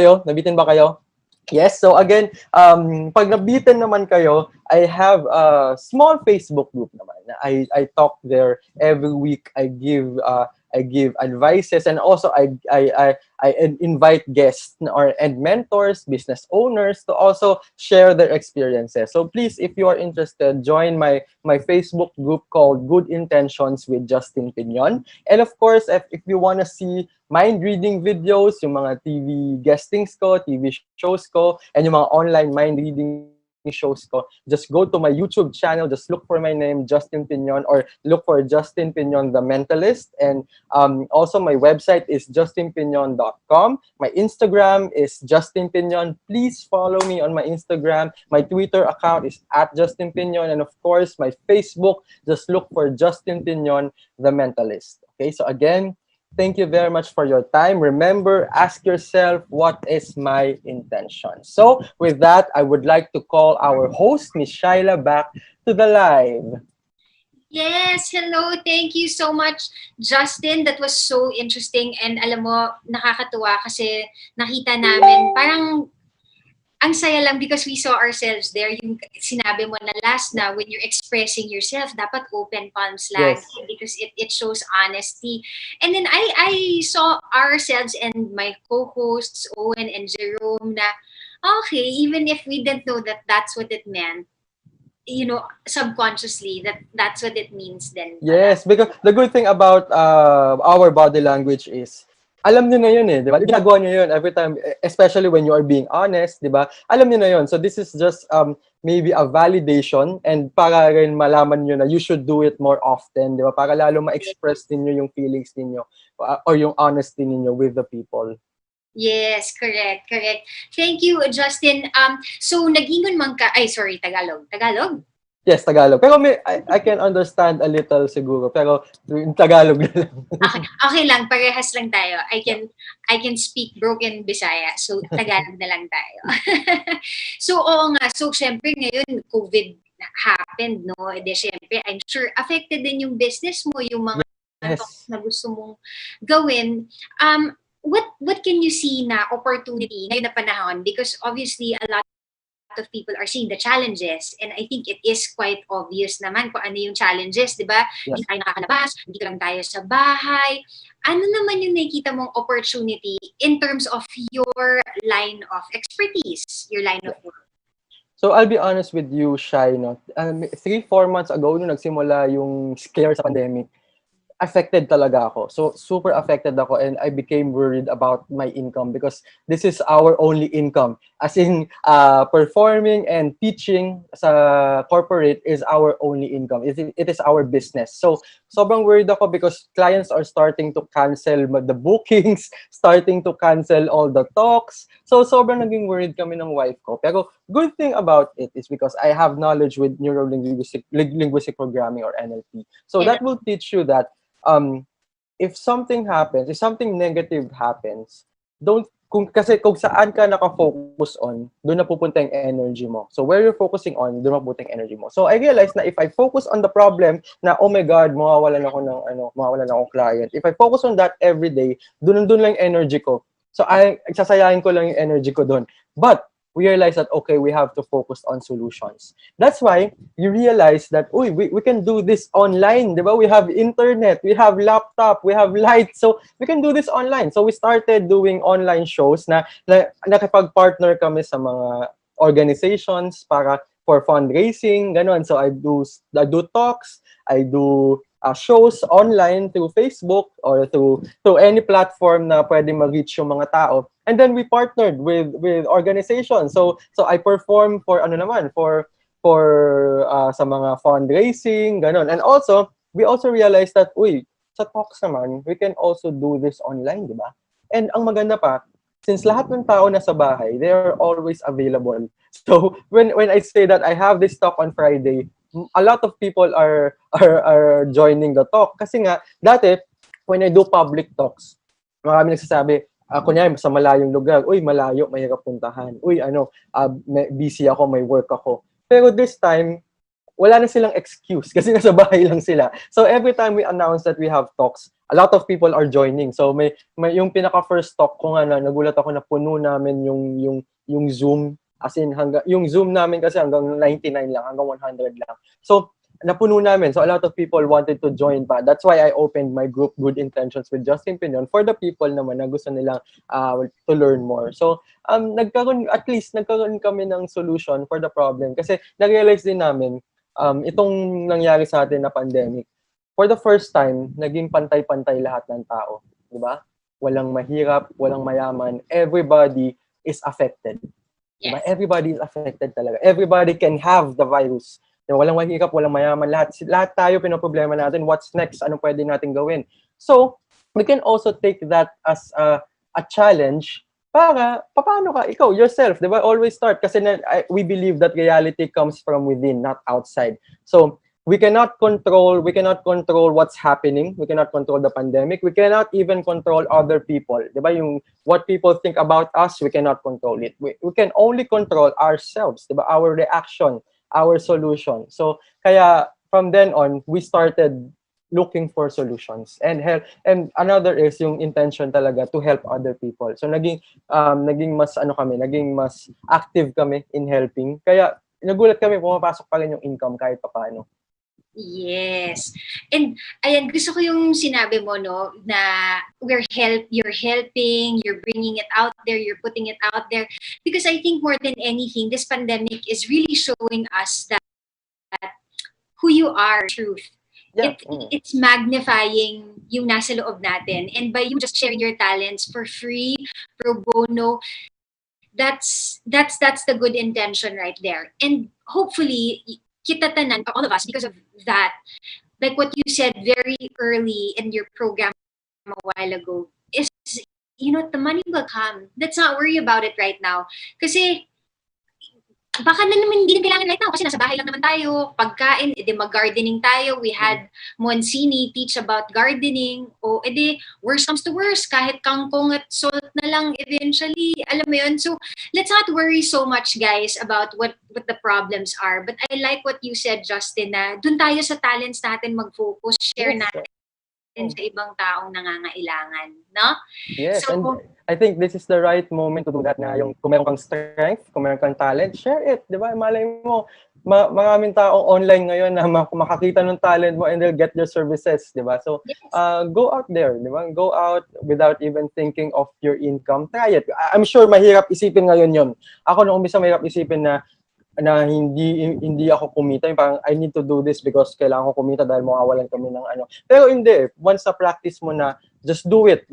ba kayo? Yes, so again, pag nabitin naman kayo, I have a small Facebook group naman. I talk there every week. I give advices, and also I invite guests and mentors, business owners to also share their experiences. So please, if you are interested, join my Facebook group called Good Intentions with Justin Pinion. And of course, if you want to see mind reading videos, yung mga TV guestings ko, TV shows ko, and yung mga online mind reading shows ko, just go to my YouTube channel, just look for my name, Justin Pinion, or look for Justin Pinion the Mentalist. And also my website is justinpinion.com. My Instagram is Justin Pinion. Please follow me on my Instagram. My Twitter account is @JustinPinion, and of course my Facebook, just look for Justin Pinion the Mentalist. Okay, so again, thank you very much for your time. Remember, ask yourself, what is my intention? So with that, I would like to call our host, Miss Shaila, back to the live. Yes, hello. Thank you so much, Justin. That was so interesting. And alam mo, nakakatuwa kasi nakita namin, parang ang saya lang because we saw ourselves there. Yung sinabi mo na last na, when you're expressing yourself, dapat open palms lagi, yes, because it shows honesty. And then I saw ourselves and my co-hosts, Owen and Jerome, na okay, even if we didn't know that that's what it meant, you know, subconsciously, that's what it means then. Yes, because the good thing about our body language is, alam niyo na yun eh, di ba? Ginagawa niyo yun every time, especially when you are being honest, di ba? Alam niyo na yun. So this is just maybe a validation, and para rin malaman niyo na you should do it more often, di ba? Para lalo ma-express niyo yung feelings niyo or yung honesty niyo with the people. Yes, correct. Thank you, Justin. So nag-ingon man ka, Tagalog. Yes, Tagalog. Pero I can understand a little siguro, pero Tagalog na lang. Okay lang, parehas lang tayo. I can speak broken Bisaya, so Tagalog na lang tayo. So oo nga, so syempre ngayon COVID happened, no? De syempre, I'm sure affected din yung business mo, yung mga na gusto mong gawin. What can you see na opportunity ngayon na panahon? Because obviously a lot of people are seeing the challenges, and I think it is quite obvious naman kung ano yung challenges, di ba? Yes. Hindi tayo nakakalabas, hindi lang tayo sa bahay. Ano naman yung nakikita mong opportunity in terms of your line of expertise, your line of work? So I'll be honest with you, Shai, no? 3-4 months ago, nung nagsimula yung scare sa pandemic, affected talaga ako. So super affected ako and I became worried about my income because this is our only income. As in performing and teaching sa corporate is our only income. It is our business. So sobrang worried ako because clients are starting to cancel the bookings, starting to cancel all the talks. So sobrang naging worried kami ng wife ko. Pero good thing about it is because I have knowledge with linguistic programming or NLP. So that will teach you that if something happens, if something negative happens, kasi kung saan ka naka-focus on, doon na pupunta yung energy mo. So where you're focusing on, doon mapupunta yung energy mo. So I realized na if I focus on the problem na, oh my God, mawawalan ako client. If I focus on that every day, doon lang yung energy ko. So sasayahin ko lang yung energy ko doon. But we realize that, okay, we have to focus on solutions. That's why you realize that, we can do this online, diba? We have internet, we have laptop, we have lights, so we can do this online. So we started doing online shows na nakipag-partner kami sa mga organizations for fundraising, ganon. So I do talks, I do shows online through Facebook or through any platform na pwede mag-reach yung mga tao. And then we partnered with organizations. So I perform for sa mga fundraising, ganon. And also, we also realized that, sa talks naman, we can also do this online, di ba? And ang maganda pa, since lahat ng tao nasa bahay, they are always available. So when I say that I have this talk on Friday, a lot of people are joining the talk. Kasi nga, dati, when I do public talks, marami nagsasabi, kunyari sa malayong lugar, malayo, mahirap puntahan. Busy ako, may work ako. Pero this time, wala na silang excuse kasi nasa bahay lang sila. So every time we announce that we have talks, a lot of people are joining. So may yung pinaka-first talk ko nga nagulat ako na puno namin yung Zoom. As in, yung Zoom namin kasi hanggang 99 lang, hanggang 100 lang. So, napuno namin. So, a lot of people wanted to join pa. That's why I opened my group, Good Intentions with Justin Pinion, for the people naman na gusto nilang to learn more. So, nagkaroon kami ng solution for the problem. Kasi, nag-realize din namin, itong nangyari sa atin na pandemic, for the first time, naging pantay-pantay lahat ng tao. Diba? Walang mahirap, walang mayaman. Everybody is affected. Diba? Yes. Everybody is affected talaga. Everybody can have the virus. Diba? Walang mahirap, walang mayaman. Lahat tayo pinoproblema natin. What's next? Anong pwede natin gawin? So, we can also take that as a challenge para, paano ka? Ikaw, yourself, diba? Always start. Kasi we believe that reality comes from within, not outside. So, we cannot control what's happening. We cannot control the pandemic. We cannot even control other people. Diba? What people think about us, we cannot control it. We can only control ourselves, diba? Our reaction, our solution. So, kaya from then on, we started looking for solutions and help. And another is yung intention talaga to help other people. So, naging mas active kami in helping. Kaya nagulat kami, pumapasok pa rin yung income kahit papaano. Yes. And ayan, gusto ko yung sinabi mo, no, na you're helping, you're bringing it out there, you're putting it out there. Because I think more than anything, this pandemic is really showing us that who you are, truth. Yeah. It's magnifying yung nasa loob natin. And by you just sharing your talents for free, pro bono, that's the good intention right there. And hopefully, kita tanan, all of us, because of that, like what you said very early in your program a while ago, is, the money will come. Let's not worry about it right now. Kasi, baka na naman hindi na kailangan right now kasi nasa bahay lang naman tayo, pagkain, edi mag-gardening tayo. We had Monsini teach about gardening. O edi, worst comes to worst, kahit kangkong at salt na lang eventually. Alam mo yun? So, let's not worry so much, guys, about what the problems are. But I like what you said, Justin, na dun tayo sa talents natin mag-focus, share natin sa ibang taong nangangailangan, no? Yes, so, and I think this is the right moment to do that na yung kung meron kang strength, kung meron kang talent, share it, di ba? Malay mo, maraming taong online ngayon na makakita ng talent mo and they'll get your services, di ba? So, go out there, di ba? Go out without even thinking of your income. Try it. I'm sure mahirap isipin ngayon yon. Ako nung umpisa mahirap isipin na na hindi ako kumita, yung parang I need to do this because kailangan ko kumita dahil mawawalan kami ng ano. Pero hindi, once na practice mo na, just do it,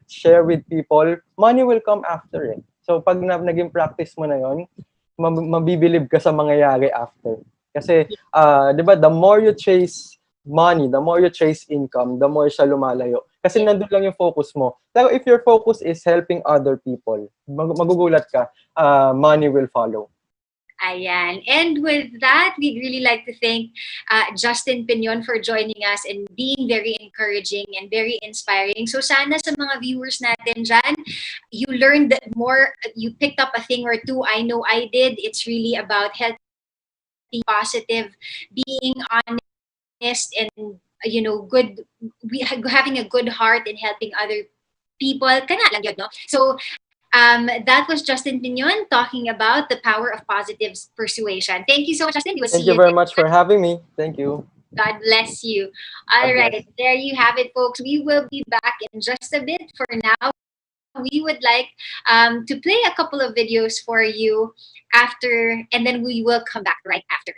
share with people, money will come after it. So pag naging practice mo na yon, mabibilib ka sa mangyayari after. Kasi, 'di ba, the more you chase money, the more you chase income, the more siya lumalayo. Kasi nandun lang yung focus mo. Pero if your focus is helping other people, magugulat ka, money will follow. Ayan. And with that, we'd really like to thank Justin Piñon for joining us and being very encouraging and very inspiring. So sana sa mga viewers natin dyan, you learned more, you picked up a thing or two. I know I did. It's really about healthy, positive, being honest, and good, having a good heart and helping other people. Kana lang yun, no? So that was Justin Piñon talking about the power of positive persuasion. Thank you so much, Justin. Thank you very much for having me. Thank you. God bless you. All right, there you have it, folks. We will be back in just a bit. For now, we would like to play a couple of videos for you after, and then we will come back right after.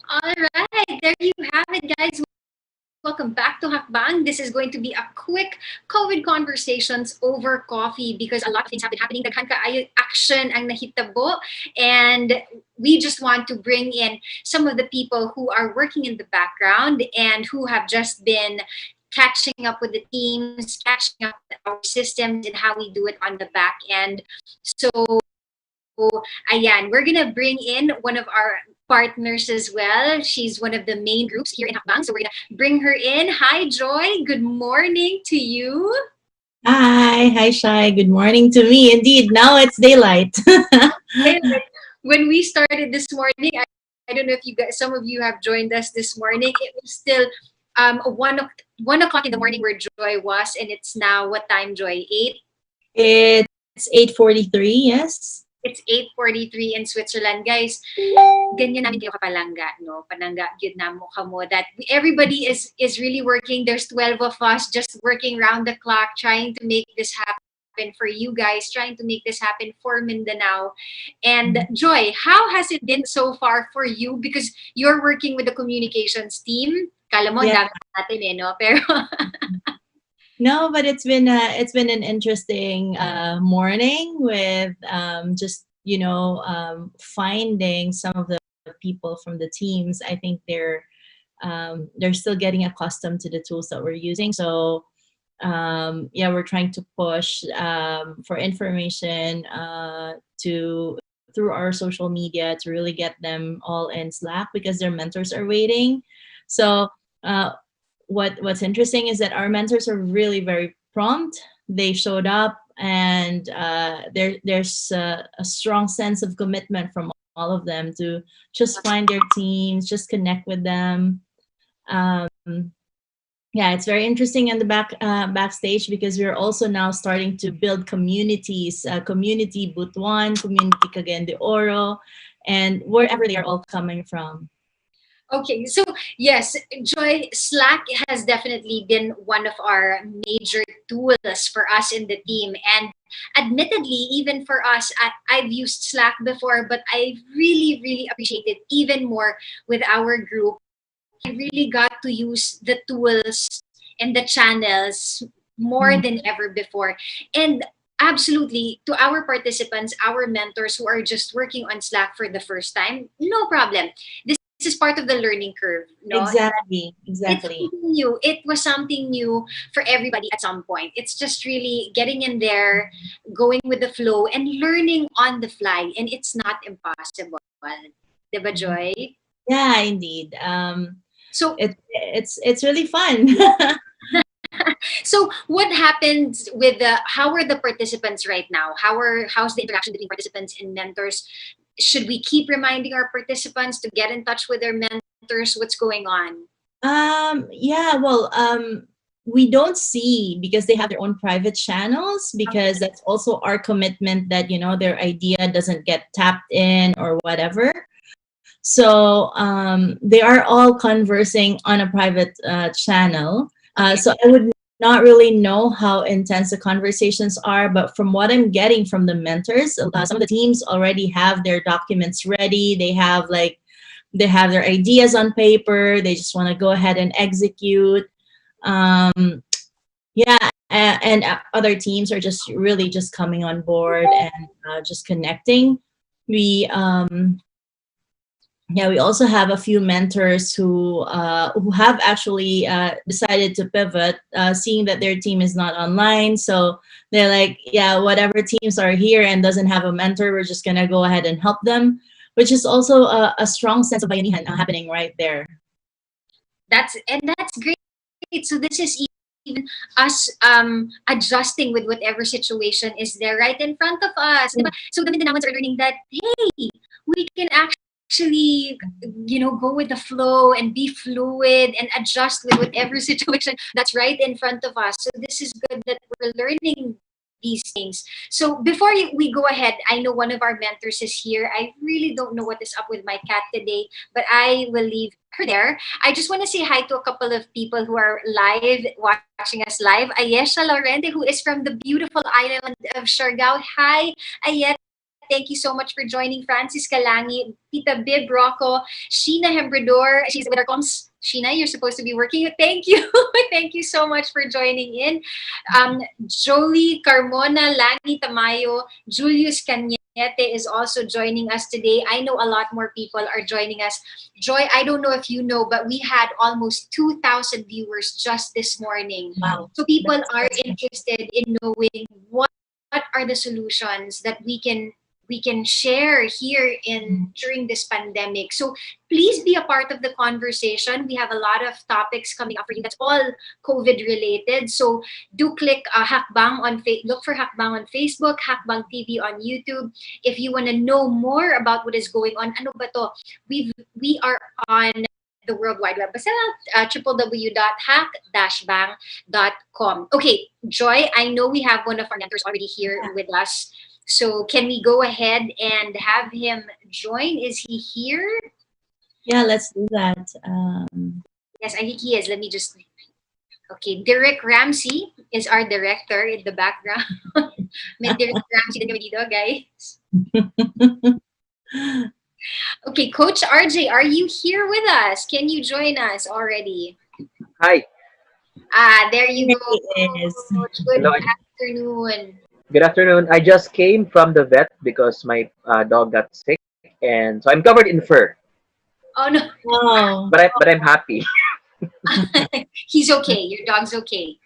All right, there you have it, guys. Welcome back to Hackbang. This is going to be a quick COVID conversations over coffee because a lot of things have been happening. Daghan kaayo action ang nahitabo, and we just want to bring in some of the people who are working in the background and who have just been catching up with the teams, catching up with our systems and how we do it on the back end. So ayan, we're gonna bring in one of our partners as well. She's one of the main groups here in Hakbang, so we're gonna bring her in. Hi, Joy. Good morning to you. Hi, Shai. Good morning to me. Indeed, now it's daylight. When we started this morning, I don't know if you guys, some of you have joined us this morning. It was still 1 o'clock in the morning where Joy was, and it's now what time, Joy? 8? It's 8:43. Yes. It's 8:43 in Switzerland, guys. Ganyan namin kayo kapalangga, no? Panangga gyud namo kamo that everybody is really working. There's 12 of us just working round the clock trying to make this happen for you guys, trying to make this happen for Mindanao. And Joy, how has it been so far for you? Because you're working with the communications team. Kala mo, Yeah. dami natin no? Pero No, but it's been an interesting morning with just finding some of the people from the teams. I think they're still getting accustomed to the tools that we're using. So yeah, we're trying to push for information to through our social media to really get them all in Slack because their mentors are waiting. So what's interesting is that our mentors are really very prompt. They showed up, and there's a strong sense of commitment from all of them to just find their teams, just connect with them. Yeah, it's very interesting in the backstage because we're also now starting to build communities, community Butuan, community Cagayan de Oro, and wherever they are all coming from. okay, so yes, Joy, Slack has definitely been one of our major tools for us in the team. And admittedly, even for us, I've used Slack before, but I really, really appreciate it even more with our group. I really got to use the tools and the channels more than ever before. And absolutely, to our participants, our mentors who are just working on Slack for the first time, no problem. This is part of the learning curve. No? Exactly. It's something new. It was something new for everybody at some point. It's just really getting in there, going with the flow, and learning on the fly. And it's not impossible. Diba, Joy? Yeah, indeed. So it's really fun. So what happens with how are the participants right now? How's the interaction between participants and mentors? Should we keep reminding our participants to get in touch with their mentors? What's going on? Yeah, well, we don't see because they have their own private channels because that's also our commitment that their idea doesn't get tapped in or whatever. So they are all conversing on a private channel. So I would not really know how intense the conversations are, but from what I'm getting from the mentors, some of the teams already have their documents ready. They have their ideas on paper. They just want to go ahead and execute. Yeah, and other teams are just really just coming on board and just connecting. We we also have a few mentors who have actually decided to pivot, seeing that their team is not online. So they're like, yeah, whatever teams are here and doesn't have a mentor, we're just gonna go ahead and help them, which is also a strong sense of bayanihan happening right there. That's great. So this is even us adjusting with whatever situation is there right in front of us. So the Mindanaoans are learning that, hey, we can actually go with the flow and be fluid and adjust with whatever situation that's right in front of us. So this is good that we're learning these things. So before we go ahead, I know one of our mentors is here. I really don't know what is up with my cat today, but I will leave her there. I just want to say hi to a couple of people who are live, watching us live. Ayesha Lorente, who is from the beautiful island of Siargao. Hi, Ayet. Thank you so much for joining. Francis Kalangi, Tita Bib Rocco, Sheena Hembrador. She's with our comms. Sheena, you're supposed to be working. Thank you. Thank you so much for joining in. Jolie Carmona, Lani Tamayo, Julius Cañete is also joining us today. I know a lot more people are joining us. Joy, I don't know if you know, but we had almost 2,000 viewers just this morning. Wow. So people are interested in knowing what are the solutions that we can share here in during this pandemic. So please be a part of the conversation. We have a lot of topics coming up for you that's all COVID related. So do click Hackbang on look for Hackbang on Facebook, Hackbang TV on YouTube. If you want to know more about what is going on, ano ba to? We are on the World Wide Web. Basta www.hack-bang.com. Okay, Joy, I know we have one of our mentors already here with us. So can we go ahead and have him join? Is he here? Yeah, let's do that. Yes, I think he is. Let me just... Okay, Derek Ramsey is our director in the background. May Derek Ramsey din kami dito, guys. Okay, Coach RJ, are you here with us? Can you join us already? Hi. There you go. Coach. Good Hello. afternoon. Good afternoon. I just came from the vet because my dog got sick, and so I'm covered in fur. Oh no. Wow. But I'm happy. He's okay. Your dog's okay.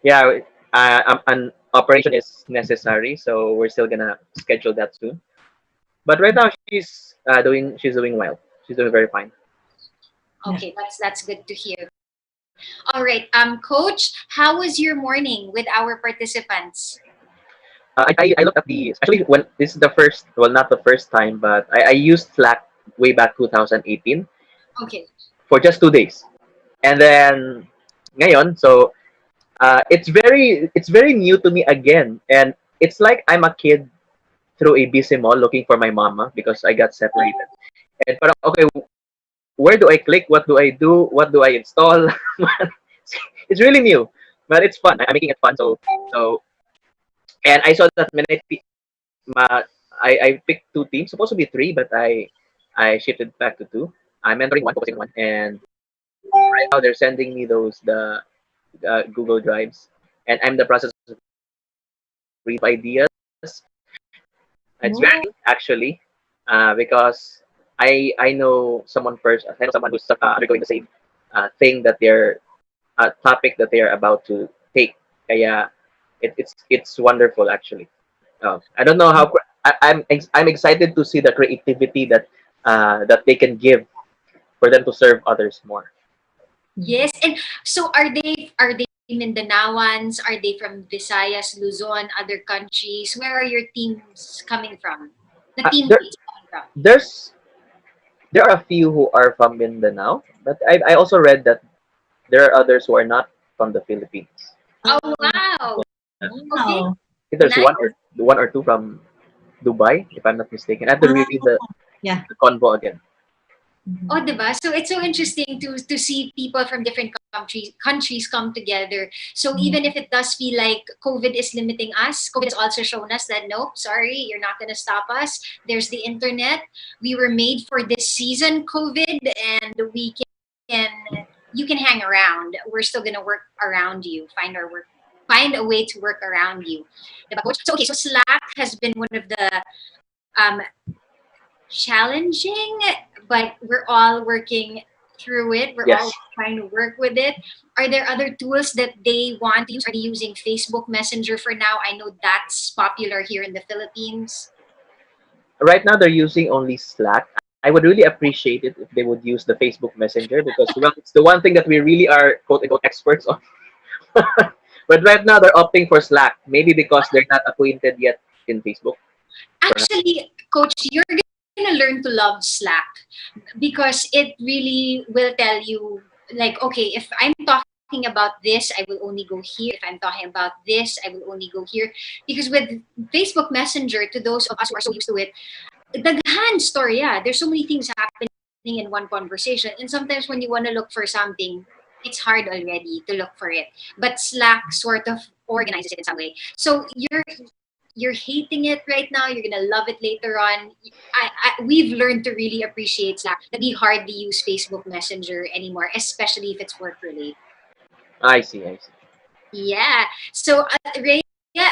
Yeah, an operation is necessary, so we're still gonna schedule that soon. But right now she's doing well. She's doing very fine. Okay, that's good to hear. All right, Coach, how was your morning with our participants? I looked at especially when this is the first, well, not the first time, but I used Slack way back 2018 Okay. for just 2 days, and then ngayon, so it's very new to me again, and it's like I'm a kid through a busy mall looking for my mama because I got separated, and parang, okay, where do I click? What do I do? What do I install? It's really new, but it's fun. I'm making it fun, so. And I saw that I picked 2 teams, supposed to be 3, but I shifted back to 2. I'm mentoring 1, focusing on 1, and right now they're sending me the Google Drives, and I'm in the process of read ideas. It's very actually because I know someone first. I know someone who's undergoing the same thing that they're topic that they are about to take. Kaya it's wonderful actually. I don't know how I'm excited to see the creativity that that they can give for them to serve others more. Yes, and so are they Mindanaoans? Are they from Visayas, Luzon, other countries? Where are your teams coming from? The team is coming from. There are a few who are from Mindanao, but I also read that there are others who are not from the Philippines. Oh wow! Okay. There's Nice. one or two from Dubai, if I'm not mistaken. I have to reread the convo again. Oh, diba? So it's so interesting to see people from different countries come together. So even if it does feel like COVID is limiting us, COVID has also shown us that nope, sorry, you're not gonna stop us. There's the internet. We were made for this season, COVID, and you can hang around. We're still gonna work around you. Find a way to work around you. Diba, Coach? So okay, so Slack has been one of the challenging, but we're all working through it. We're all trying to work with it. Are there other tools that they want to use? Are they using Facebook Messenger for now? I know that's popular here in the Philippines. Right now, they're using only Slack. I would really appreciate it if they would use the Facebook Messenger because well, it's the one thing that we really are quote unquote experts on. But right now, they're opting for Slack. Maybe because they're not acquainted yet in Facebook. Actually, Coach, you're gonna learn to love Slack because it really will tell you, like, okay, if I'm talking about this, I will only go here. If I'm talking about this, I will only go here. Because with Facebook Messenger, to those of us who are so used to it, daghan story, there's so many things happening in one conversation. And sometimes when you want to look for something, it's hard already to look for it. But Slack sort of organizes it in some way. So you're hating it right now, you're gonna love it later on. We've learned to really appreciate Slack. That we hardly use Facebook Messenger anymore, especially if it's work related. I see. I see. Yeah. So, Ray,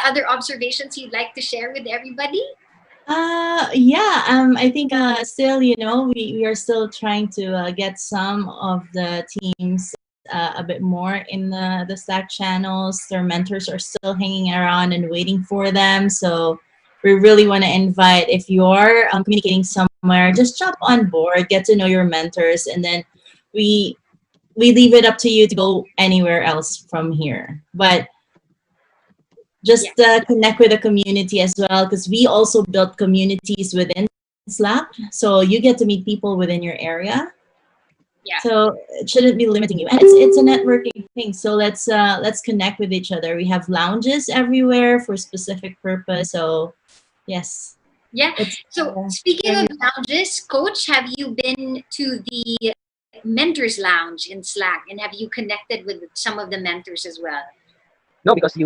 other observations you'd like to share with everybody? I think still, we are still trying to get some of the teams a bit more in the Slack channels. Their mentors are still hanging around and waiting for them. So we really want to invite, if you're communicating somewhere, just jump on board, get to know your mentors, and then we leave it up to you to go anywhere else from here. But just connect with the community as well, because we also built communities within Slack, so you get to meet people within your area. Yeah. So it shouldn't be limiting you, and it's a networking thing. So let's connect with each other. We have lounges everywhere for specific purpose. So yes. Yeah. So speaking of lounges, Coach, have you been to the Mentors Lounge in Slack, and have you connected with some of the mentors as well? No, because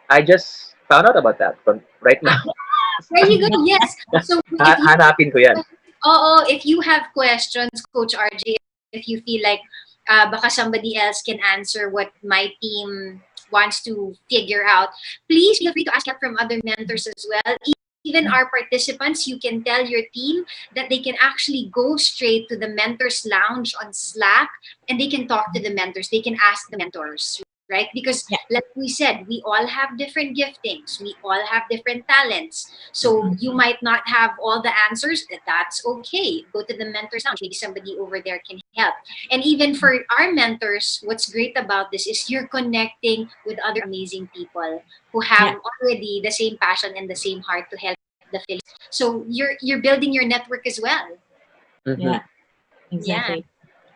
I just found out about that from right now. There you go. Yes. So Hanapin ko yan. If you have questions, Coach RJ, if you feel like baka somebody else can answer what my team wants to figure out, please feel free to ask help from other mentors as well. Even our participants, you can tell your team that they can actually go straight to the Mentors Lounge on Slack, and they can talk to the mentors. They can ask the mentors, right? Because like we said, we all have different giftings. We all have different talents. So you might not have all the answers. That's okay. Go to the Mentors Lounge. Maybe somebody over there can help. And even for our mentors, what's great about this is you're connecting with other amazing people who have already the same passion and the same heart to help the Philippines. So you're building your network as well. Yeah, exactly.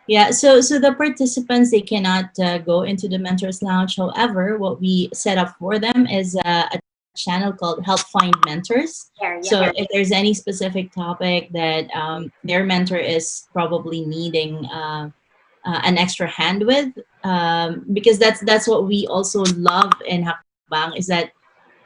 Yeah, so the participants, they cannot go into the Mentors Lounge. However, what we set up for them is a channel called Help Find Mentors. So if there's any specific topic that their mentor is probably needing an extra hand with, because that's what we also love in Hackbang, is that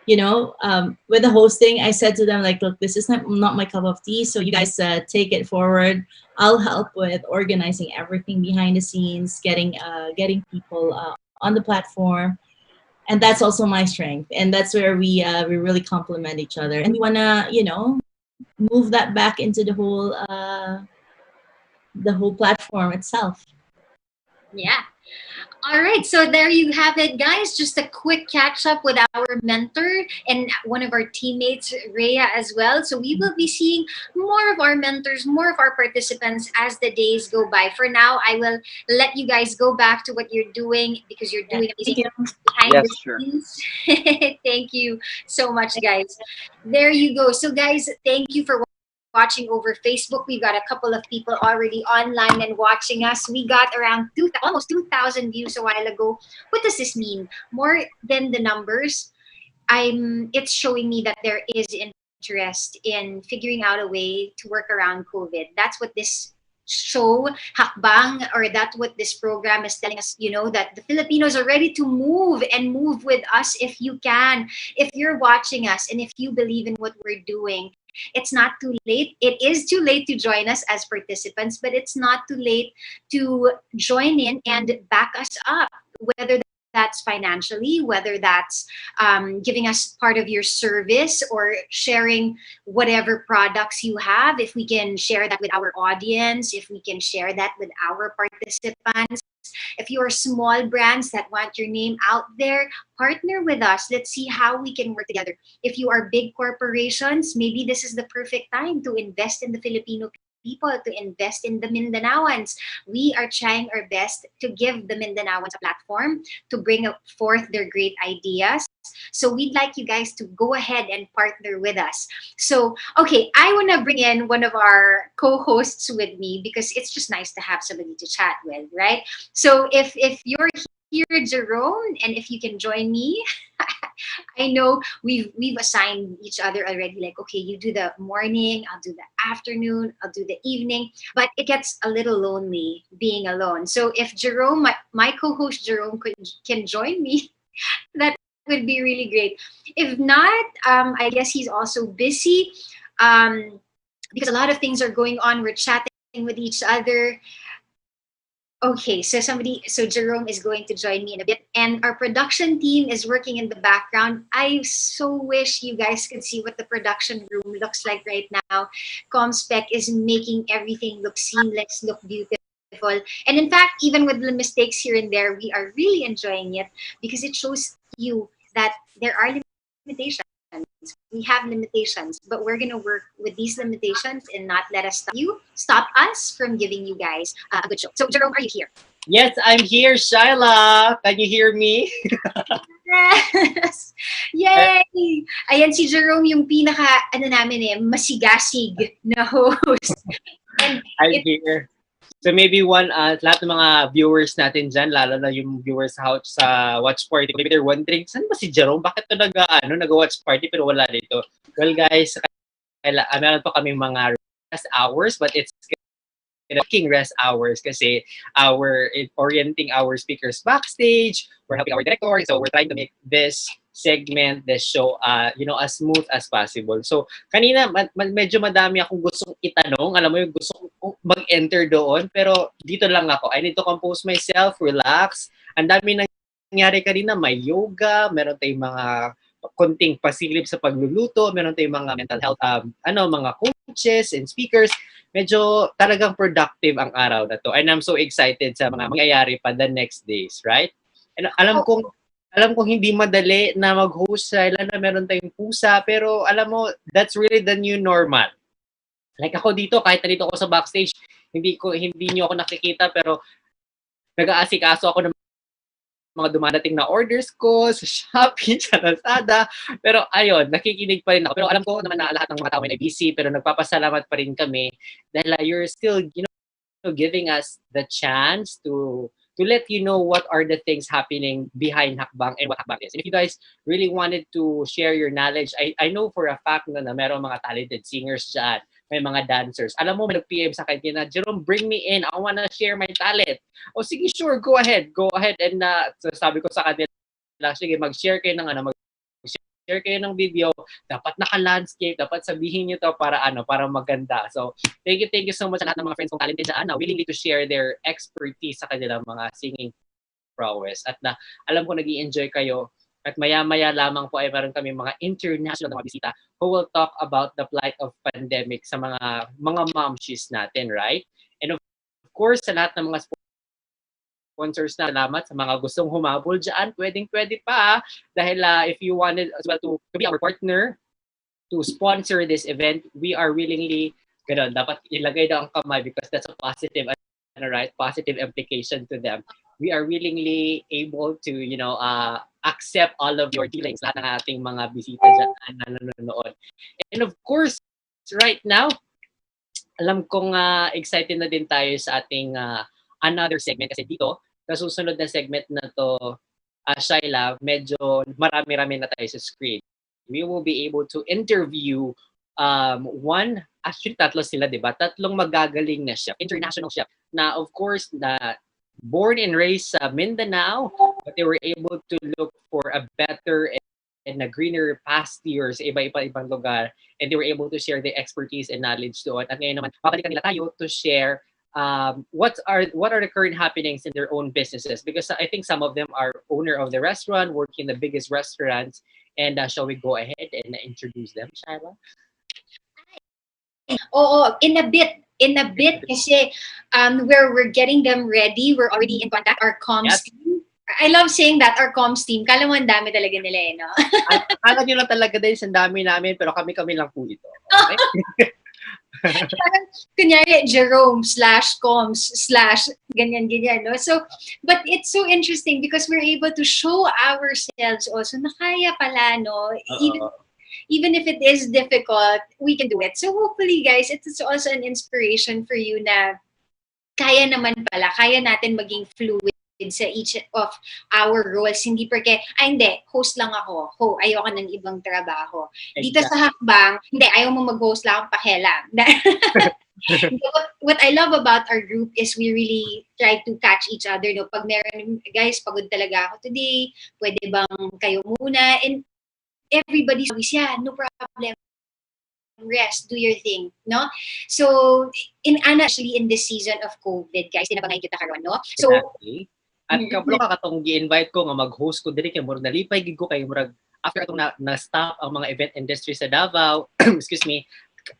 with the hosting, I said to them, like, look, this is not my cup of tea, so you guys take it forward. I'll help with organizing everything behind the scenes, getting people on the platform, and that's also my strength, and that's where we really complement each other, and we wanna move that back into the whole platform itself. Yeah. All right, so there you have it, guys. Just a quick catch up with our mentor and one of our teammates, Rhea, as well. So we will be seeing more of our mentors, more of our participants as the days go by. For now, I will let you guys go back to what you're doing, because you're doing amazing behind the scenes. Thank you so much, guys. There you go. So, guys, thank you for watching over Facebook. We've got a couple of people already online and watching us. We got around almost 2,000 views a while ago. What does this mean? More than the numbers, it's showing me that there is interest in figuring out a way to work around COVID. That's what this show, Hackbang, or that's what this program is telling us, that the Filipinos are ready to move and move with us if you can. If you're watching us and if you believe in what we're doing, it's not too late. It is too late to join us as participants, but it's not too late to join in and back us up, whether that's financially, whether that's giving us part of your service or sharing whatever products you have. If we can share that with our audience, if we can share that with our participants, if you are small brands that want your name out there, partner with us. Let's see how we can work together. If you are big corporations, maybe this is the perfect time to invest in the Filipino people, to invest in the Mindanaoans. We are trying our best to give the Mindanaoans a platform to bring forth their great ideas. So we'd like you guys to go ahead and partner with us. So, okay, I want to bring in one of our co-hosts with me, because it's just nice to have somebody to chat with, right? So if you're here, Jerome, and if you can join me, I know we've assigned each other already, like, okay, you do the morning, I'll do the afternoon, I'll do the evening, but it gets a little lonely being alone. So if Jerome, my co-host Jerome can join me, that would be really great. If not, I guess he's also busy because a lot of things are going on. We're chatting with each other. Okay, so Jerome is going to join me in a bit, and our production team is working in the background. I so wish you guys could see what the production room looks like right now. Comspec is making everything look seamless, look beautiful, and in fact, even with the mistakes here and there, we are really enjoying it because it shows you that there are limitations. We have limitations, but we're gonna work with these limitations and not let us stop us from giving you guys a good show. So Jerome, are you here? Yes, I'm here, Shyla. Can you hear me? Yes! Yay! Ayan si Jerome yung pinaka, masigasig na host. And I'm here. So maybe lahat ng mga viewers natin dyan, lalo na yung viewers sa watch party, maybe they're wondering, saan ba si Jerome? Bakit ito nag-watch party pero wala dito? Well guys, meron pa kaming mga rest hours, but it's working rest hours kasi we're orienting our speakers backstage, we're helping our director, so we're trying to make this segment, this show, as smooth as possible. So, kanina, medyo madami akong gustong itanong. Alam mo yung gusto kong mag-enter doon, pero dito lang ako. I need to compose myself, relax. Ang dami nangyari kanina, may yoga, meron tayong mga konting pasilip sa pagluluto, meron tayong mga mental health, mga coaches and speakers. Medyo talagang productive ang araw na to. And I'm so excited sa mga mangyayari pa the next days, right? And alam kong hindi madali na mag-host na meron tayong pusa, pero alam mo, that's really the new normal. Like ako dito, kahit nandito ako sa backstage, hindi niyo ako nakikita, pero nag-aasikaso ako ng mga dumadating na orders ko sa Shopee, sa Lazada. Pero ayun, nakikinig pa rin ako. Pero alam ko naman na lahat ng mga tao ay busy, pero nagpapasalamat pa rin kami dahil you're still, giving us the chance to let you know what are the things happening behind Hackbang and what Hackbang is. And if you guys really wanted to share your knowledge, I know for a fact na meron mga talented singers dyan, may mga dancers. Alam mo, may nag-PM sa kanya na, Jerome, bring me in. I wanna share my talent. O sige, sure, go ahead. Go ahead. And so sabi ko sa kanila, sige, mag-share kayo mag-share kayo ng video. Dapat naka-landscape. Dapat sabihin nyo to para maganda. So, thank you so much sa lahat ng mga friends kong talented dyan na willing to share their expertise sa kanilang mga singing prowess. At na alam ko nag-i-enjoy kayo. At maya-maya lamang po ay meron kami mga international na mga bisita who will talk about the plight of pandemic sa mga momshies natin, right? And of course, sa lahat ng mga sponsors na, salamat sa mga gustong humabol dyan. Pwede pa. Dahil if you wanted as well to be our partner to sponsor this event, we are willingly, dapat ilagay daw ang kamay because that's a positive, positive implication to them. We are willingly able to, accept all of your dealings, lahat ng ating mga bisita dyan na nanonood. And of course, right now, alam kong excited na din tayo sa ating another segment kasi dito, sa susunod na segment na to, Shyla, medyo marami-rami na tayo sa screen. We will be able to interview tatlo sila, di ba? Tatlong magagaling na chef, international chef, na of course, na born and raised sa Mindanao, but they were able to look for a better and a greener pastures sa iba-ibang lugar, and they were able to share their expertise and knowledge doon. At ngayon naman, babalikan nila tayo to share what are the current happenings in their own businesses, because I think some of them are owner of the restaurant, working in the biggest restaurants. And shall we go ahead and introduce them, Shyla? Oo, in a bit kasi we're getting them ready. We're already in contact. Our comms team. I love saying that, our comms team. Kala mo ang dami talaga nila no? Akala nyo lang talaga din sa dami namin, pero kami lang po ito. Okay? Kunyari, Jerome /comms/ ganyan, no? So, but it's so interesting because we're able to show ourselves also na kaya pala, no? Even if it is difficult, we can do it. So hopefully, guys, it's also an inspiration for you na kaya naman pala, kaya natin maging fluid sa each of our roles. Hindi porque, hindi, host lang ako. Ayoko ng ibang trabaho. Dito sa Hackbang, hindi, ayaw mo mag-host lang, pakialam. What I love about our group is we really try to catch each other. No? Pag meron, guys, pagod talaga ako today, pwede bang kayo muna? And everybody's always, yeah, no problem. Rest, do your thing, no? So, actually in this season of COVID, guys, tinabangay kita karon, no? So, exactly. At kablo ka katong gi-invite ko nga mag-host ko diri kay murag nalipay gid ko kay murag after atong na-stop ang mga event industry sa Davao, excuse me,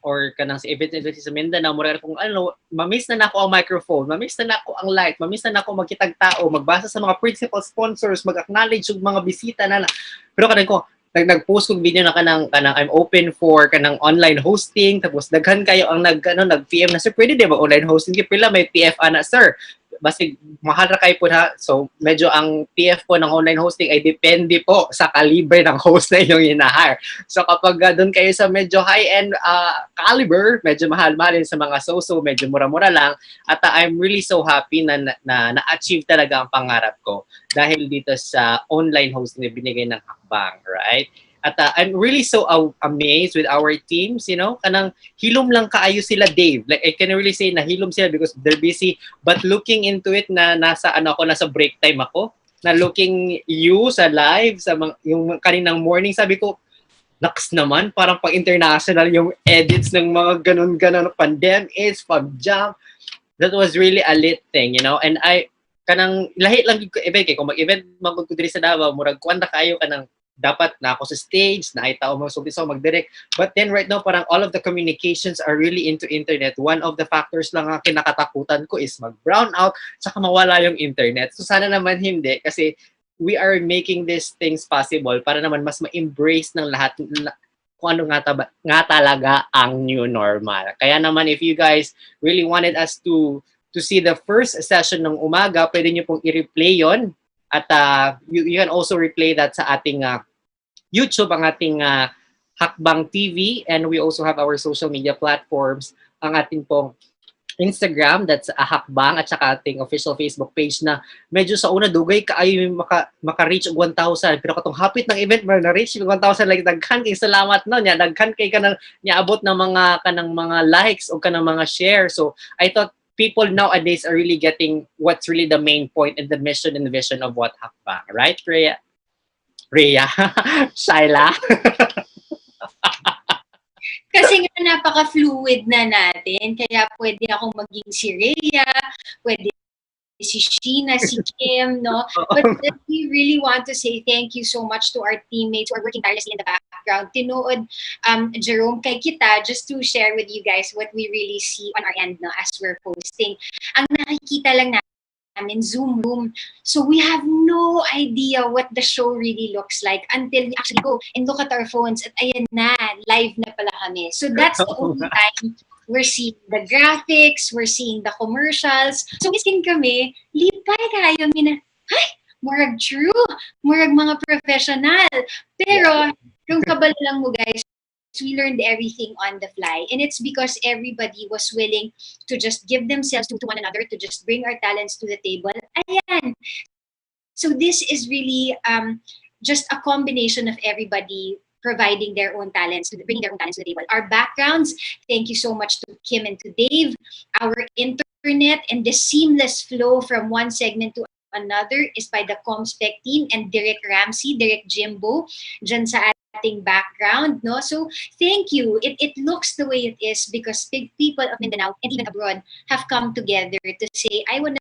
or kanang sa event industry sa Mindanao, murag kung ano, mamiss na nako ang microphone, mamiss na nako ang light, mamiss na nako magkitag tao, magbasa sa mga principal sponsors, mag-acknowledge og mga bisita na. Pero kanang ko nag-post kong video na kanang I'm open for kanang online hosting, tapos daghan kayo ang nag-PM na, sir, pwede di ba online hosting? Pila may PF ana, sir. Basta mahal ra kayo po ha. So medyo ang PF po ng online hosting ay depende po sa caliber ng host na inyong ina-hire. So kapag doon kayo sa medyo high-end caliber, medyo mahal-mahal sa mga so-so, medyo mura-mura lang. At I'm really so happy na na-achieve talaga ang pangarap ko dahil dito sa online hosting na binigay ng Hackbang, right? At I'm really so amazed with our teams, you know, kanang hilom lang kaayo sila, Dave. Like, I can really say na hilom sila because they're busy. But looking into it na nasa break time ako, na looking you sa live, sa yung kaninang morning, sabi ko, naks naman, parang pang-international yung edits ng mga ganun-ganun, pandemics, pag-jump. That was really a lit thing, you know, and kanang lahi lang yung event, kung mag-event magod ko diri sa Davao, murag kuanda kayo kanang dapat na ako sa stage, na ay tao mag mag-direct. But then right now, parang all of the communications are really into internet. One of the factors lang ang kinakatakutan ko is mag-brown out, saka mawala yung internet. So sana naman hindi, kasi we are making these things possible para naman mas ma-embrace ng lahat kung ano nga talaga ang new normal. Kaya naman, if you guys really wanted us to see the first session ng umaga, pwede nyo pong i-replay yon. At you can also replay that sa ating YouTube, ang ating Hackbang TV. And we also have our social media platforms. Ang ating pong Instagram, that's Hackbang, at saka ating official Facebook page na medyo sa una dugay kaayo maka-reach og 1,000. Pero katong hapit ng event, na-reach yung 1,000, like daghan kay salamat no nya, daghan kay kanang niabot na kanang mga likes o kanang mga share. So I thought people nowadays are really getting what's really the main point and the mission and the vision of what Hackbang, right, Rhea? Shyla? Kasi nga napaka-fluid na natin, kaya pwede akong maging si Rhea, pwede si Sheena, si Kim, no? But we really want to say thank you so much to our teammates who are working tirelessly in the background. Tinood, Jerome, kay kita, just to share with you guys what we really see on our end, no, as we're posting. Ang nakikita lang namin, Zoom room. So we have no idea what the show really looks like until we actually go and look at our phones at ayan na, live na pala kami. So that's the only time we're seeing the graphics, we're seeing the commercials. So miskin kami, lipay kayo mina, ay, murag true, murag mga professional. Pero, kung kabalo lang mo guys, we learned everything on the fly. And it's because everybody was willing to just give themselves to one another, to just bring our talents to the table. Ayan. So this is really just a combination of everybody providing their own talents, bringing their own talents to the table. Our backgrounds, thank you so much to Kim and to Dave. Our internet and the seamless flow from one segment to another is by the Comspec team and Derek Ramsey, Derek Jimbo, dyan sa ating background, no? So thank you. It looks the way it is because big people of Mindanao and even abroad have come together to say, I want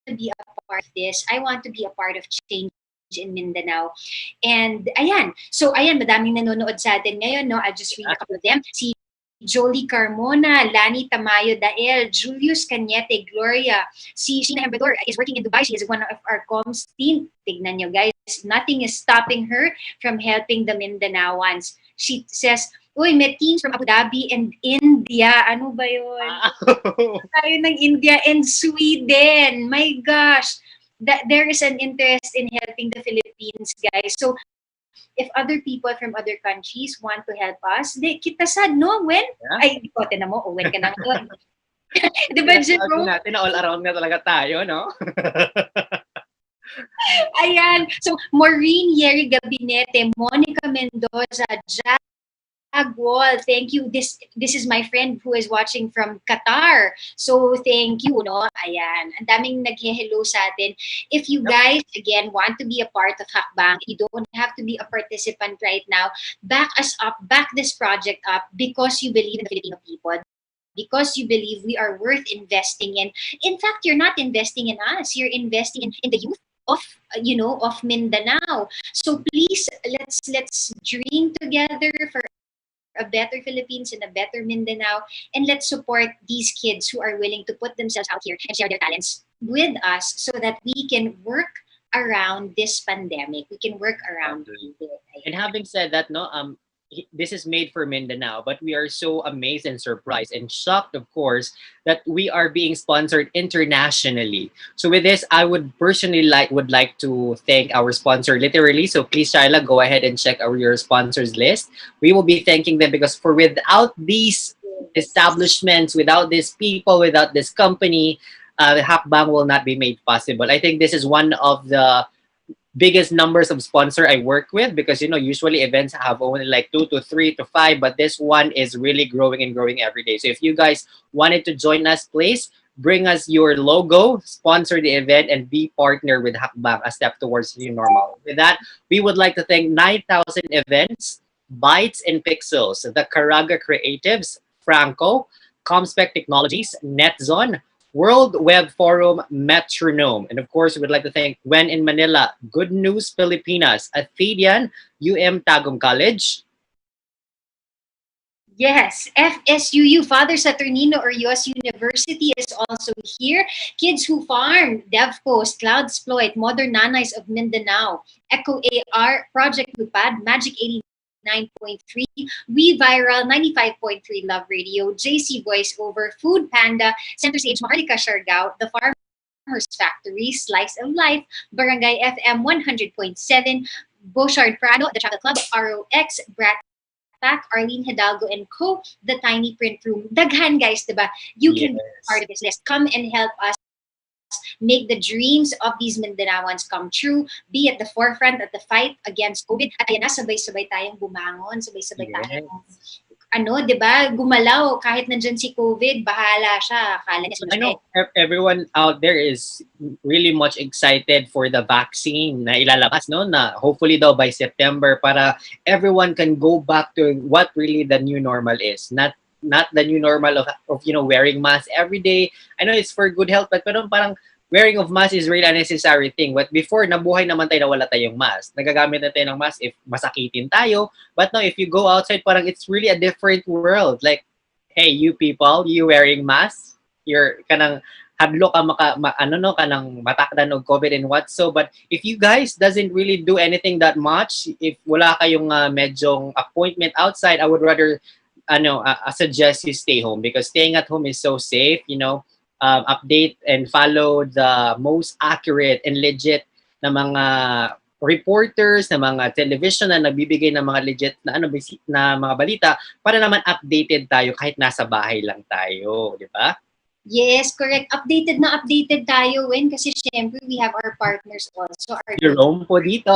to be a part of this. I want to be a part of change in Mindanao. And ayan. So ayan, madaming nanonood sa atin ngayon, no? I'll just read a couple of them. Si Jolie Carmona, Lani Tamayo Dael, Julius Cañete, Gloria, si Sheena Embedor is working in Dubai. She is one of our comms team. Tignan nyo guys, nothing is stopping her from helping the Mindanaoans. She says, uy, may teams from Abu Dhabi and India. Ano ba yun? Tayo ng India and Sweden. My gosh. There is an interest in helping the Philippines, guys. So, if other people from other countries want to help us, kita sad, no? When? Yeah. Ay, di ko, tinan mo, when ka na. Di ba, Jerome? Natin na all around na talaga tayo, no? Ayan. So, Maureen Yeri Gabinete, Monica Mendoza, Agwal, thank you. This is my friend who is watching from Qatar. So thank you, no? Ayan. Ang daming nag-hello sa atin. If you guys again want to be a part of Hackbang, you don't have to be a participant right now. Back us up, back this project up because you believe in the Filipino people. Because you believe we are worth investing in. In fact, you're not investing in us. You're investing in the youth of of Mindanao. So please let's dream together for a better Philippines and a better Mindanao. And let's support these kids who are willing to put themselves out here and share their talents with us so that we can work around this pandemic. We can work around it. And having said that, no, this is made for Mindanao, but we are so amazed and surprised and shocked, of course, that we are being sponsored internationally. So with this, I would personally would like to thank our sponsor literally. So please, Shyla, go ahead and check your sponsors list. We will be thanking them because without these establishments, without these people, without this company, Hackbang will not be made possible. I think this is one of the biggest numbers of sponsor I work with because usually events have only like 2 to 3 to 5, but this one is really growing and growing every day. So if you guys wanted to join us, please bring us your logo, sponsor the event, and be partner with Hackbang, a step towards new normal. With that, we would like to thank 9,000 Events, Bytes and Pixels, the Caraga Creatives, Franco, Comspec Technologies, NetZone, World Web Forum, Metronome. And of course, we would like to thank When in Manila, Good News Filipinas, Athenian, Tagum College. Yes, FSUU, Father Saturnino Urios University is also here. Kids Who Farm, DevPost, Cloudsploit, Modern Nanays of Mindanao, Echo AR, Project Lupad, Magic 89.3, We Viral 95.3 Love Radio, JC Voiceover, Food Panda, Center Stage, Maharlika Siargao, The Farmers Factory, Slice of Life, Barangay FM 100.7, Boshard Prado, The Travel Club, ROX, Brat Pack, Arlene Hidalgo and Co., The Tiny Print Room. Daghan, guys, diba? You can be part of this list. Come and help us make the dreams of these Mindanaoans come true. Be at the forefront of the fight against COVID. At ayan na, sabay-sabay tayong bumangon. Sabay-sabay tayong, diba? Gumalaw. Kahit nandyan si COVID, bahala siya. Akala niya I know everyone out there is really much excited for the vaccine na ilalabas, no? Na hopefully daw by September para everyone can go back to what really the new normal is. Not the new normal of wearing masks every day. I know it's for good health, but parang wearing of mask is really a necessary thing. But before, nabuhay naman tayo na wala tayong mask. Nagagamit na tayo ng mask if masakitin tayo. But now, if you go outside, parang it's really a different world. Like, hey, you people, you wearing masks? You're kanang hadlo ka kanang matakdan og COVID and what so. But if you guys doesn't really do anything that much, if wala kayong medyong appointment outside, I would rather I suggest you stay home because staying at home is so safe. Update and follow the most accurate and legit na mga reporters, na mga television na nagbibigay ng mga legit na na mga balita para naman updated tayo kahit nasa bahay lang tayo, di ba? Yes, correct. Updated tayo, Wen, kasi syempre we have our partners also. Jerome po dito.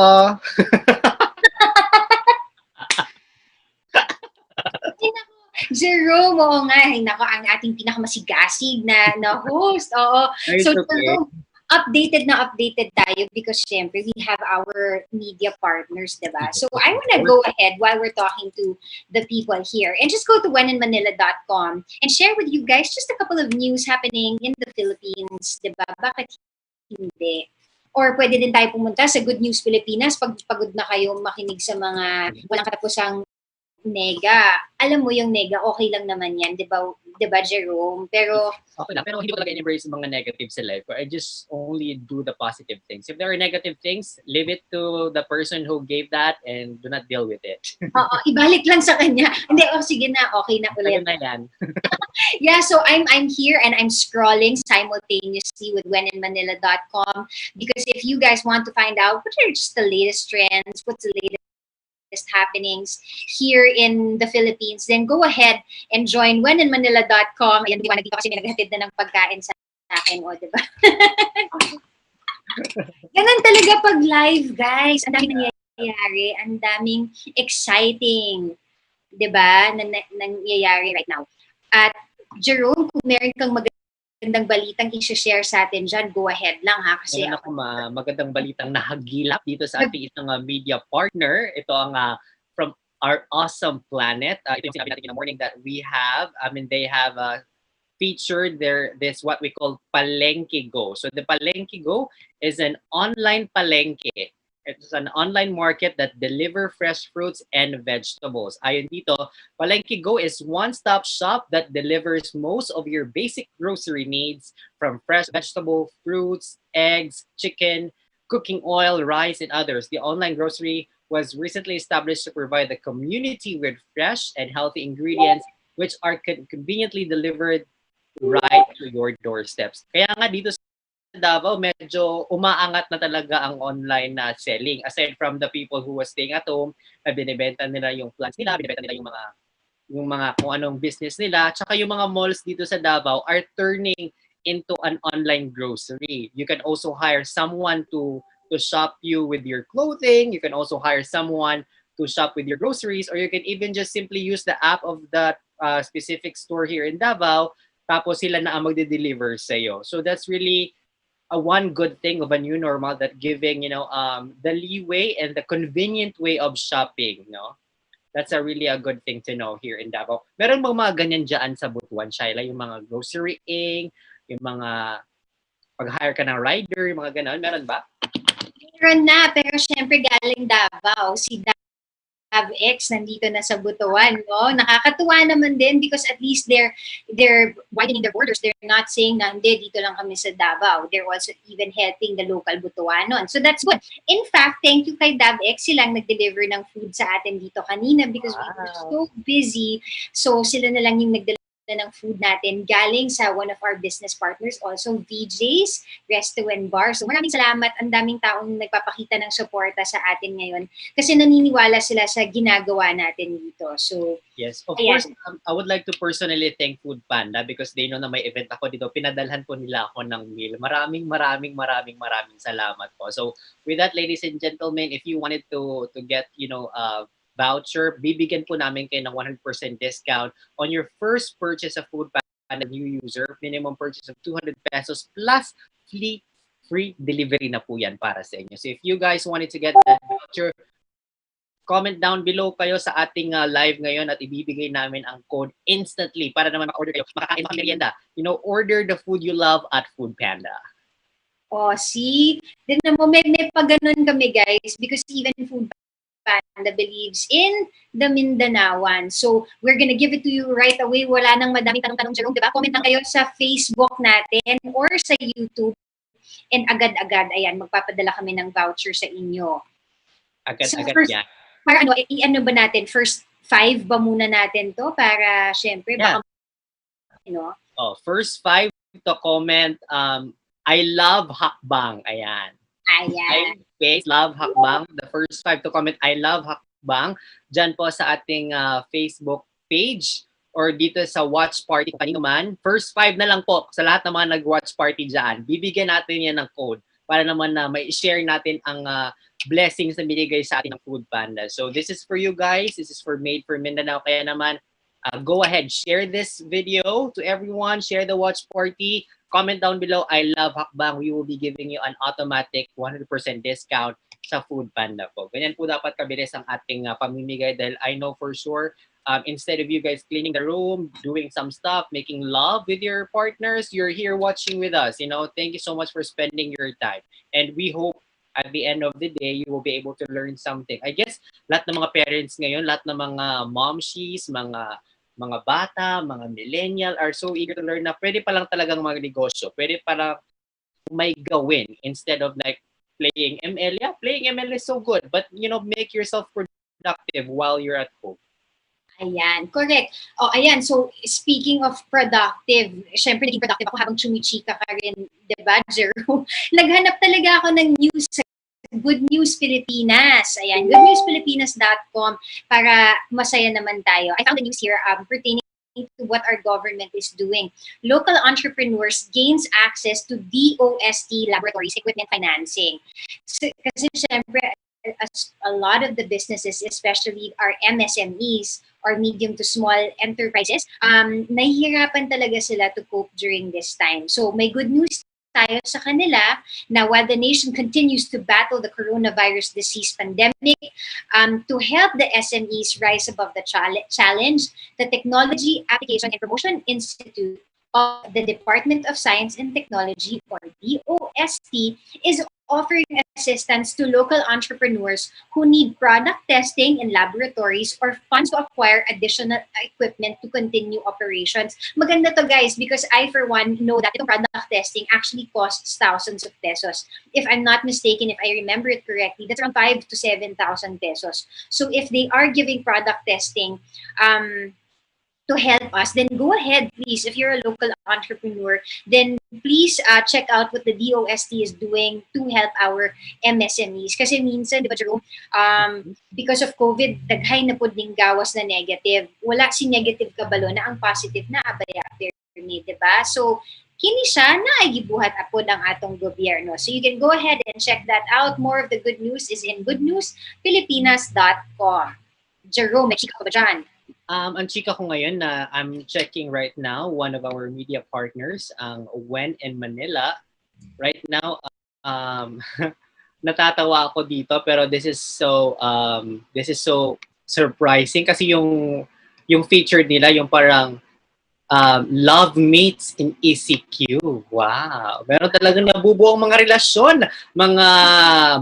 Jerome, oo nga. Nako, ang ating pinakamasigasig na host. Oo. So, Jerome, updated tayo because syempre we have our media partners, diba? So, I want to go ahead while we're talking to the people here and just go to wheninmanila.com and share with you guys just a couple of news happening in the Philippines, diba? Bakit hindi? Or pwede din tayo pumunta sa Good News Pilipinas pag pagod na kayo makinig sa mga walang katapusang nega. Alam mo yung nega, okay lang naman yan, di ba Jerome? Pero okay lang, pero hindi ko talaga embrace mga negative sa life. I just only do the positive things. If there are negative things, leave it to the person who gave that and do not deal with it. Oo, ibalik lang sa kanya. Hindi, sige na, okay na ulit. Na yan. Yeah, so I'm here and I'm scrolling simultaneously with wheninmanila.com because if you guys want to find out what are just the latest trends, what's the latest happenings here in the Philippines, then go ahead and join wheninmanila.com. Ayan, di ba, nandito kasi may naghatid na ng pagkain sa akin, o, di ba? Ganun talaga pag live, guys. Ang daming nangyayari, ang daming exciting, 'di ba, nangyayari right now. At Jerome, kung meron kang magandang balitang i-share sa atin dyan, go ahead lang ha. Kasi Meron ako magandang balitang nahagilap dito sa ating isang media partner. Ito ang from our awesome planet. Ito yung sinabi natin in the morning that we have. I mean, they have featured this what we call Palengke Go. So the Palengke Go is an online palengke. It's an online market that deliver fresh fruits and vegetables. Ayon dito, Palengke Go is one-stop shop that delivers most of your basic grocery needs from fresh vegetable, fruits, eggs, chicken, cooking oil, rice, and others. The online grocery was recently established to provide the community with fresh and healthy ingredients which are conveniently delivered right to your doorsteps. Kaya nga dito sa Davao, medyo umaangat na talaga ang online na selling. Aside from the people who was staying at home, na binibenta nila yung plants nila, binibenta nila yung mga kung anong business nila, tsaka yung mga malls dito sa Davao are turning into an online grocery. You can also hire someone to shop you with your clothing. You can also hire someone to shop with your groceries, or you can even just simply use the app of that specific store here in Davao, tapos sila na ang magde-deliver sa iyo. So that's really a one good thing of a new normal, that giving, the leeway and the convenient way of shopping, no? That's really a good thing to know here in Davao. Meron bang mga ganyan dyan sa Butuan, Shaila? Yung mga grocerying, yung mga pag-hire ka ng rider, yung mga ganon, meron ba? Meron na, pero syempre galing Davao. Si X nandito na sa Butuan, no? Nakakatuwa naman din because at least they're widening their borders. They're not saying na hindi, dito lang kami sa Davao. They're also even helping the local Butuanon. So that's good. In fact, thank you kay X, silang nag-deliver ng food sa atin dito kanina because we were so busy. So sila na lang yung nag-deliver ng food natin galing sa one of our business partners, also VJ's Resto and Bar. So maraming salamat. Ang daming taong nagpapakita ng suporta sa atin ngayon kasi naniniwala sila sa ginagawa natin dito. So yes, of course, I would like to personally thank Food Panda because they know na may event ako dito. Pinadalhan po nila ako ng meal. Maraming salamat po. So with that, ladies and gentlemen, if you wanted to get, voucher, bibigyan po namin kayo ng 100% discount on your first purchase of Food Panda new user. Minimum purchase of 200 pesos plus free delivery na po yan para sa inyo. So if you guys wanted to get that voucher, comment down below kayo sa ating live ngayon at ibibigay namin ang code instantly para naman maka-order kayo. Makakain mga merienda. Order the food you love at Food Panda. Oh, see? Tignan mo, may pag-ganon kami, guys, because even Food Panda believes in the Mindanaoan. So, we're gonna give it to you right away. Wala nang madaming tanong-tanong, Jerome, diba? Comment lang kayo sa Facebook natin or sa YouTube. And agad-agad, ayan, magpapadala kami ng voucher sa inyo. Agad-agad yan. Para i-ano ba natin? First 5 ba muna natin to? Para, syempre, baka, first 5 to comment, I love Hackbang. Ayan. Face, love Hackbang. The first 5 to comment, I love Hackbang. Diyan po sa ating Facebook page or dito sa watch party kung kanino man. First 5 na lang po sa lahat ng mga nag-watch party dyan. Bibigyan natin yan ng code para naman na may share natin ang blessings na binigay sa atin ng Food Panda. So this is for you guys. This is for Made for Mindanao. Kaya naman, go ahead, share this video to everyone. Share the watch party. Comment down below, I love Hackbang. We will be giving you an automatic 100% discount sa Food Panda po. Ganyan po dapat kabilis ang ating pamimigay dahil I know for sure, instead of you guys cleaning the room, doing some stuff, making love with your partners, you're here watching with us. Thank you so much for spending your time. And we hope at the end of the day, you will be able to learn something. I guess, lahat ng mga parents ngayon, lahat ng mga momshies, mga bata, mga millennial are so eager to learn na pwede pa lang talagang magnegosyo. Pwede pa lang may gawin instead of like playing ML. Yeah, playing ML is so good. But, make yourself productive while you're at home. Ayan, correct. Ayan. So, speaking of productive, syempre naging productive ako habang chumichika ka rin, diba, Jero? Naghanap talaga ako ng news sa Good News Pilipinas. Ayan, goodnewspilipinas.com para masaya naman tayo. I found the news here pertaining to what our government is doing. Local entrepreneurs gains access to DOST laboratories, equipment financing. So, kasi syempre, a lot of the businesses, especially our MSMEs or medium to small enterprises, nahihirapan talaga sila to cope during this time. So may good news tayo sa kanila na while the nation continues to battle the coronavirus disease pandemic, to help the SMEs rise above the challenge, the Technology Application and Promotion Institute of the Department of Science and Technology, or DOST, is offering assistance to local entrepreneurs who need product testing in laboratories or funds to acquire additional equipment to continue operations. Maganda to, guys, because I, for one, know that itong product testing actually costs thousands of pesos. If I'm not mistaken, if I remember it correctly, that's around 5,000 to 7,000 pesos. So if they are giving product testing, to help us, then go ahead, please. If you're a local entrepreneur, then please check out what the DOST is doing to help our MSMEs. Kasi minsan, di ba, Jerome, because of COVID, daghay na po ding gawas na negative. Wala si negative kabalo na ang positive na abaya pyramid, di ba? So, kini siya na ay gibuhat apod ang atong gobyerno. So you can go ahead and check that out. More of the good news is in goodnewspilipinas.com. Jerome, may chika ka ba dyan? Ang chika ko ngayon na I'm checking right now, one of our media partners, ang When in Manila. Right now, natatawa ako dito, pero this is so surprising kasi yung feature nila, yung parang love mates in ECQ. Wow! Meron talagang nabubuo ang mga relasyon, mga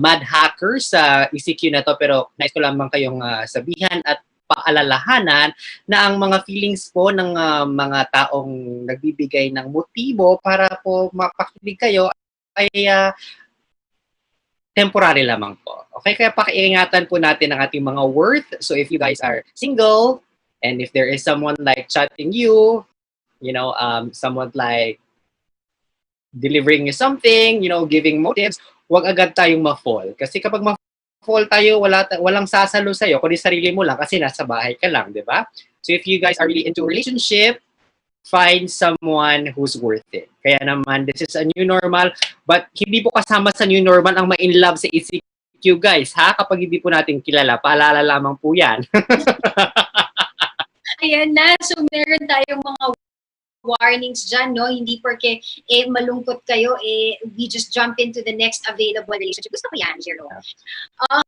mad hackers sa ECQ na to, pero nais ko lamang kayong sabihan at paalalahanan na ang mga feelings po ng mga taong nagbibigay ng motibo para po mapakinig kayo ay temporary lamang po. Okay, kaya pakiingatan po natin ang ating mga worth. So if you guys are single and if there is someone like chatting you, someone like delivering you something, giving motives, wag agad tayong ma-fall. Kasi kapag fall tayo, walang sasalo sa'yo, kundi sarili mo lang kasi nasa bahay ka lang, di ba? So if you guys are really into a relationship, find someone who's worth it. Kaya naman, this is a new normal, but hindi po kasama sa new normal ang ma-in-love sa ECQ, guys, ha? Kapag hindi po natin kilala, paalala lamang po yan. Ayan na, so meron tayong mga warnings dyan, no? Hindi porque malungkot kayo, we just jump into the next available relationship. Gusto ko yan, Jero.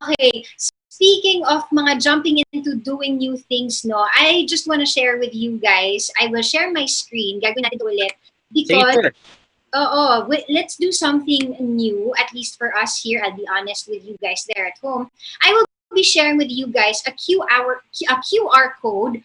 Okay, speaking of mga jumping into doing new things, no, I just want to share with you guys, I will share my screen, gagawin natin ito ulit, because, let's do something new, at least for us here. I'll be honest with you guys there at home. I will be sharing with you guys a QR code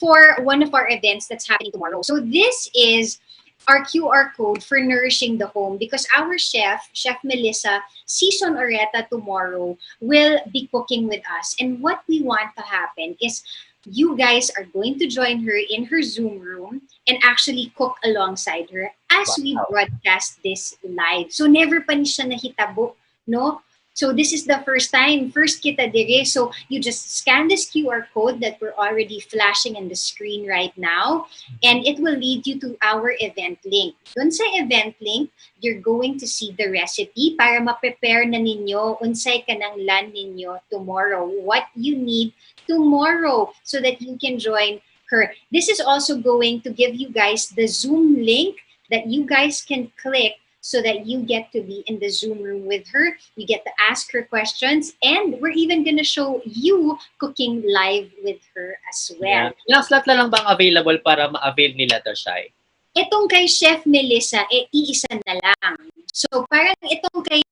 for one of our events that's happening tomorrow. So this is our QR code for Nourishing the Home, because our chef Melissa Season Oreta tomorrow will be cooking with us. And what we want to happen is you guys are going to join her in her Zoom room and actually cook alongside her as we broadcast this live. So never pa ni siya nahitabo, no? So this is the first kita dire. So you just scan this QR code that we're already flashing on the screen right now, and it will lead you to our event link. Dun sa event link, you're going to see the recipe para ma-prepare na ninyo unsay kanang lan ninyo tomorrow. What you need tomorrow so that you can join her. This is also going to give you guys the Zoom link that you guys can click so that you get to be in the Zoom room with her. You get to ask her questions, and we're even gonna show you cooking live with her as well. Yeah. Ilang slot na lang bang available para ma-avail nila to, Shai? Itong kay Chef Melissa, iisa na lang. So parang itong kay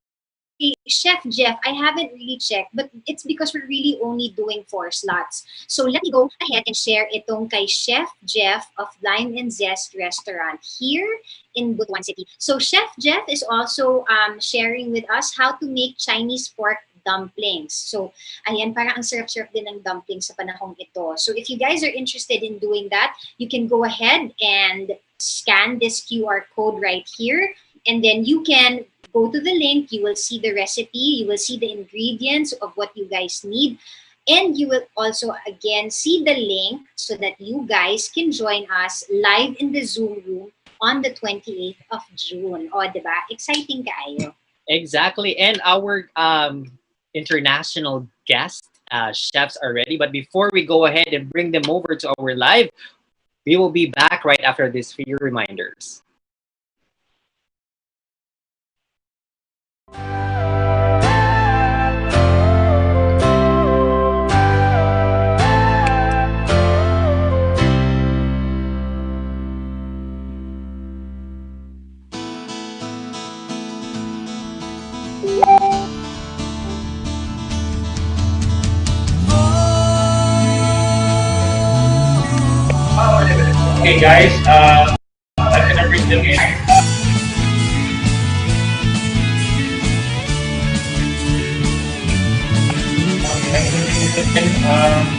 Chef Jeff, I haven't really checked, but it's because we're really only doing 4 slots. So let me go ahead and share itong kay Chef Jeff of Lime and Zest Restaurant here in Butuan City. So Chef Jeff is also sharing with us how to make Chinese pork dumplings. So, ayan, parang ang sarap-sarap din ng dumplings sa panahong ito. So if you guys are interested in doing that, you can go ahead and scan this QR code right here, and then you can go to the link. You will see the recipe. You will see the ingredients of what you guys need. And you will also again see the link so that you guys can join us live in the Zoom room on the 28th of June. O, diba? Exciting kayo. Exactly. And our international guests, chefs are ready. But before we go ahead and bring them over to our live, we will be back right after these few reminders. Okay, guys, I'm gonna bring them in.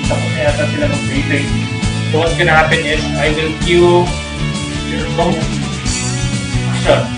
Tapos na yata sila mag-briefing. So what's gonna happen is, I will cue your phone. Action.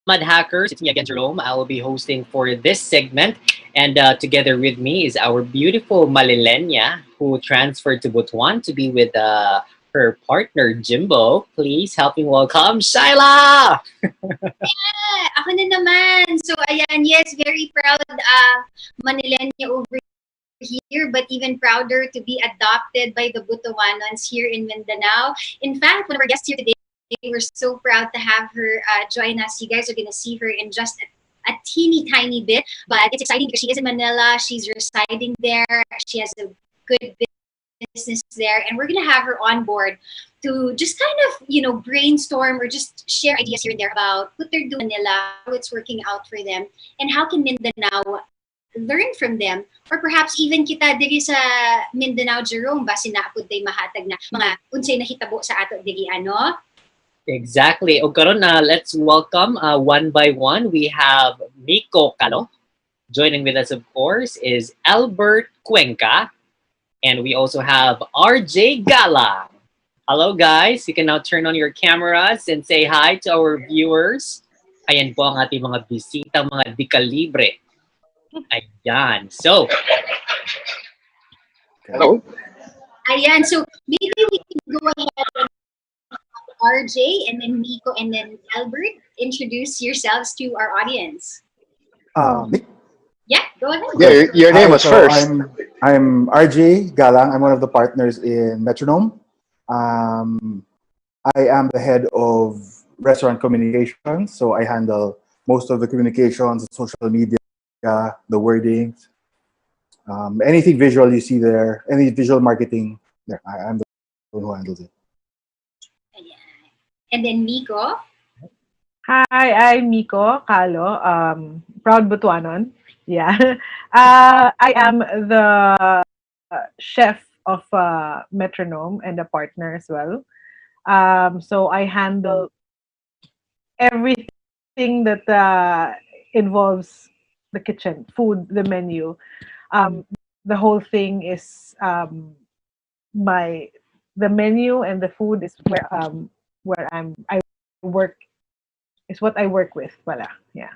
Mad Hackers. It's me again, Jerome. I will be hosting for this segment. And together with me is our beautiful Malilenya, who transferred to Butuan to be with her partner, Jimbo. Please help me welcome Shyla! Yeah, ako na naman. So, ayan, yes, very proud Manilenya over here, but even prouder to be adopted by the Butuanons here in Mindanao. In fact, one of our guests here today, we're so proud to have her join us. You guys are going to see her in just a teeny tiny bit, but it's exciting because she is in Manila. She's residing there. She has a good business there, and we're going to have her on board to just kind of, brainstorm or just share ideas here and there about what they're doing in Manila, how it's working out for them, and how can Mindanao learn from them, or perhaps even kita diri sa Mindanao, Jerome, base na apod day mahatag na mga unsay nahitabo sa ato diri, ano? Exactly. O karon na, let's welcome one by one. We have Miko Calo. Joining with us, of course, is Albert Cuenca. And we also have RJ Gala. Hello, guys. You can now turn on your cameras and say hi to our viewers. Ayan po ang ating mga bisita, mga dikalibre. Ayan. So, hello. Ayan. So, maybe we can go ahead and RJ and then Miko and then Albert, introduce yourselves to our audience. Yeah, go ahead. Yeah, your name was so first. I'm RJ Galang. I'm one of the partners in Metronome. I am the head of restaurant communications, so I handle most of the communications, social media, the wordings, anything visual you see there, any visual marketing. There, I'm the one who handles it. And then Miko. Hi, I'm Miko Calo, proud Butuanon. Yeah. I am the chef of Metronome and a partner as well. So I handle everything that involves the kitchen, food, the menu. The whole thing is the menu and the food is where I work, is what I work with. Wala. Yeah.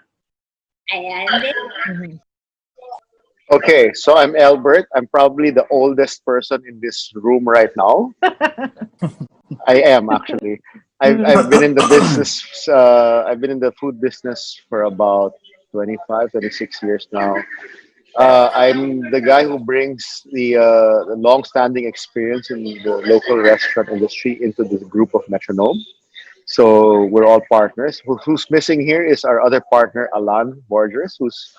Okay, so I'm Albert. I'm probably the oldest person in this room right now. I am actually. I've been in the business. I've been in the food business for about 25, 26 years now. I'm the guy who brings the long-standing experience in the local restaurant industry into the group of Metronome. So we're all partners. Who's missing here is our other partner, Alan Borgers, who's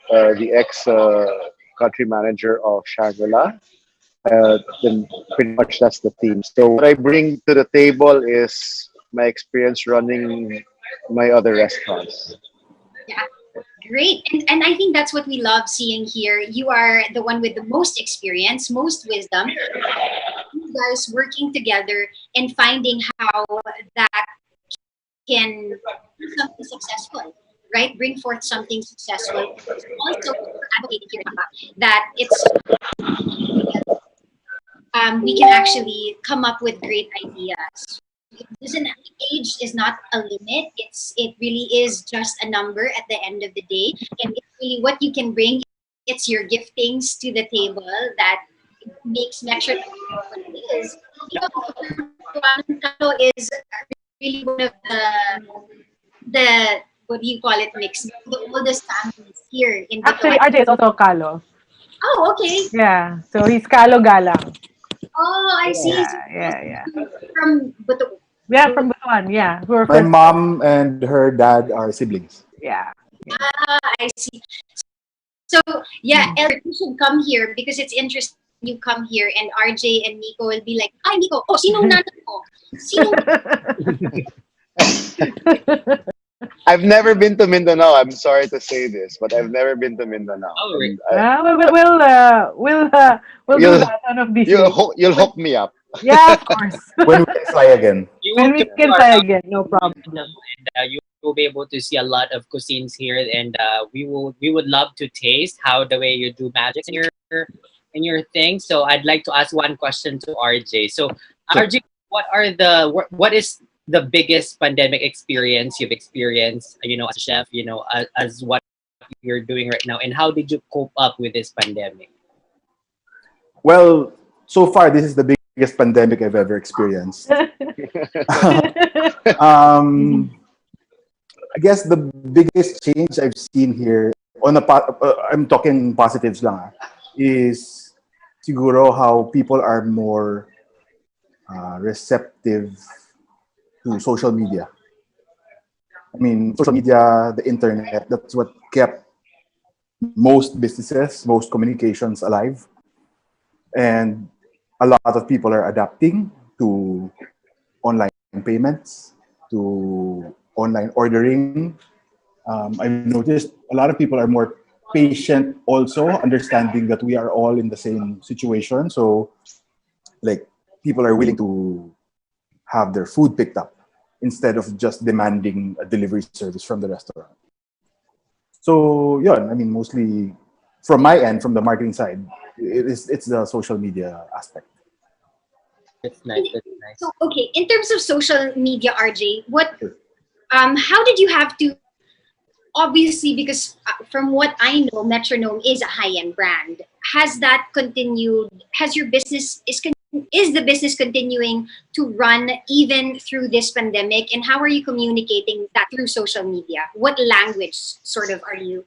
the ex-country manager of Shangri-La. Then pretty much that's the team. So what I bring to the table is my experience running my other restaurants. Yeah. Great. And I think that's what we love seeing here. You are the one with the most experience, most wisdom. You guys working together and finding how that can be something successful, right? Bring forth something successful. Also, advocating here that it's we can actually come up with great ideas. Age is not a limit. It really is just a number at the end of the day, and it's really what you can bring. It's your giftings to the table that makes Metro what it is. Toronto is really one of the what do you call it, mix, the oldest families here in Actually, RJ is also Calo. Oh, okay. Yeah, so he's Calo Galang. Oh, I see. Yeah. From Butuan. Yeah, from Butuan. Yeah, My mom and her dad are siblings. Yeah. I see. So yeah, Elder, you should come here because it's interesting. You come here and RJ and Nico will be like, "Hi, Nico. Oh, sinong nanay mo? I've never been to Mindanao. I'm sorry to say this, but I've never been to Mindanao. Oh, really? We'll do that one of these days. You'll hook me up. Yeah, of course. When we can fly again. When we can fly again, no problem. And you will be able to see a lot of cuisines here, and we would love to taste how the way you do magic in your thing. So I'd like to ask one question to RJ. So RJ, what is the biggest pandemic experience you've experienced, as a chef, as what you're doing right now, and how did you cope up with this pandemic? Well, so far this is the biggest pandemic I've ever experienced. I guess the biggest change I've seen here I'm talking positives lang, is siguro how people are more receptive to social media. I mean, social media, the internet, that's what kept most businesses, most communications alive. And a lot of people are adapting to online payments, to online ordering. I've noticed a lot of people are more patient also, understanding that we are all in the same situation. So, like, people are willing to have their food picked up instead of just demanding a delivery service from the restaurant. So, yeah, I mean, mostly from my end, from the marketing side, it's the social media aspect. That's nice. That's nice. So, okay, in terms of social media, RJ, how did you have to, obviously, because from what I know, Metronome is a high-end brand. Has that continued? Has your business, is the business continuing to run even through this pandemic? And how are you communicating that through social media? What language sort of are you?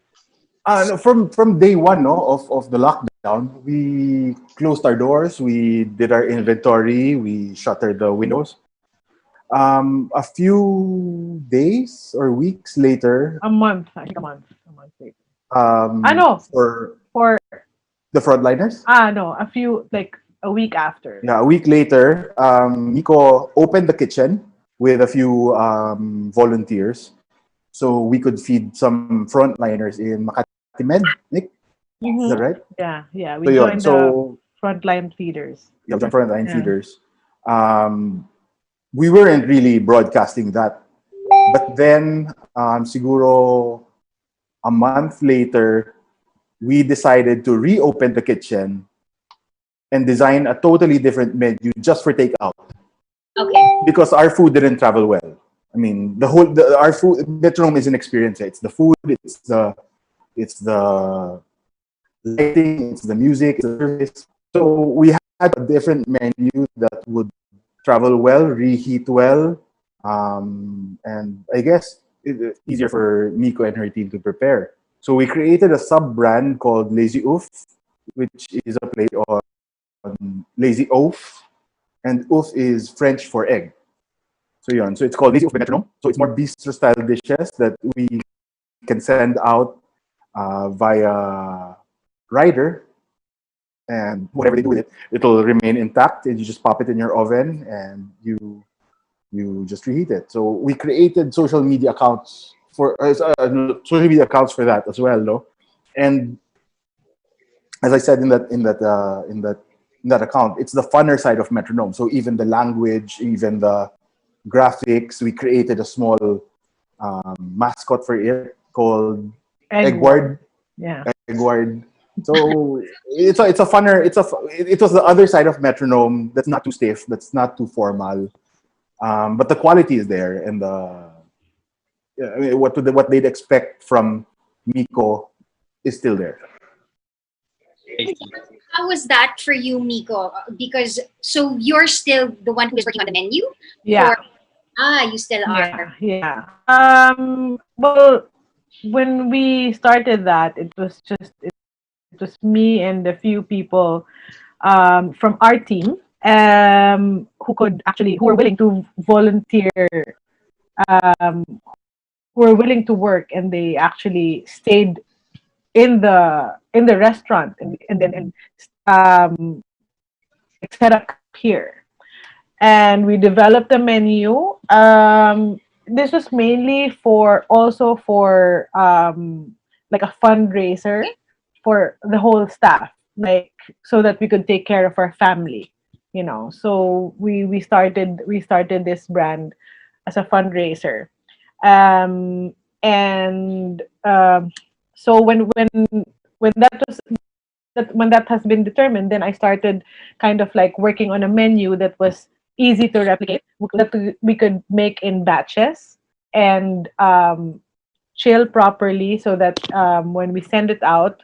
No, from day one, of the lockdown, we closed our doors, we did our inventory, we shuttered the windows. A few days or weeks later, A month, I think a month later. No, for the frontliners. No, a week after. Yeah, a week later, Nico opened the kitchen with a few volunteers, so we could feed some frontliners in Makati Med. Nick, is that right? Yeah. We So, joined the so frontline feeders. yeah, frontline feeders. We weren't really broadcasting that, but then siguro a month later, we decided to reopen the kitchen and design a totally different menu just for takeout. Okay. Because our food didn't travel well. I mean, our food, Metronome is an experience. It's the food, it's the lighting, it's the music, it's the service. So we had a different menu that would travel well, reheat well, and I guess it's easier for Nico and her team to prepare. So we created a sub-brand called Lazy Oof, which is a play on Lazy Oaf, and Oof is French for egg. So it's called Lazy Oof by Metronome. So it's more bistro-style dishes that we can send out via rider, and whatever they do with it, it'll remain intact, and you just pop it in your oven and you just reheat it. So we created social media accounts for that as well, no? And as I said in that account, it's the funner side of Metronome. So even the language, even the graphics, we created a small mascot for it called Eggward. Yeah. Eggward. So it was the other side of Metronome that's not too stiff, that's not too formal, but the quality is there, and what they'd expect from Miko is still there. How was that for you, Miko? Because so you're still the one who is working on the menu? Yeah. You still are. Yeah. Well, when we started that, it was me and a few people from our team who were willing to volunteer, who were willing to work, and they actually stayed in the restaurant and then set up here, and we developed a menu. This was mainly for like a fundraiser for the whole staff, like so that we could take care of our family, So we started this brand as a fundraiser, and so when that has been determined, then I started kind of like working on a menu that was easy to replicate, that we could make in batches and chill properly so that when we send it out,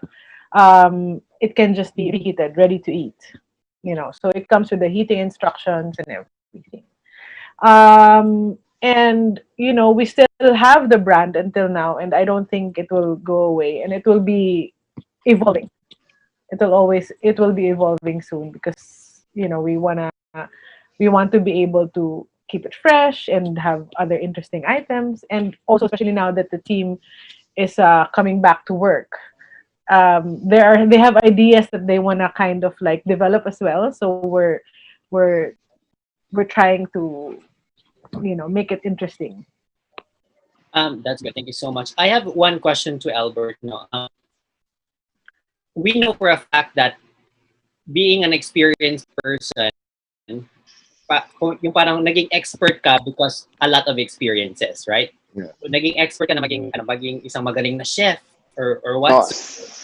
it can just be reheated, ready to eat. So it comes with the heating instructions and everything. And we still have the brand until now, and I don't think it will go away, and it will be evolving. It will be evolving soon because we want to be able to keep it fresh and have other interesting items, and also especially now that the team is coming back to work. They have ideas that they want to kind of like develop as well, so we're we're trying to make it interesting. That's good. Thank you so much. I have one question to Albert. No, we know for a fact that being an experienced person, yung parang naging expert ka because a lot of experiences, right? Yeah. So, naging expert ka na maging isang magaling na chef or what?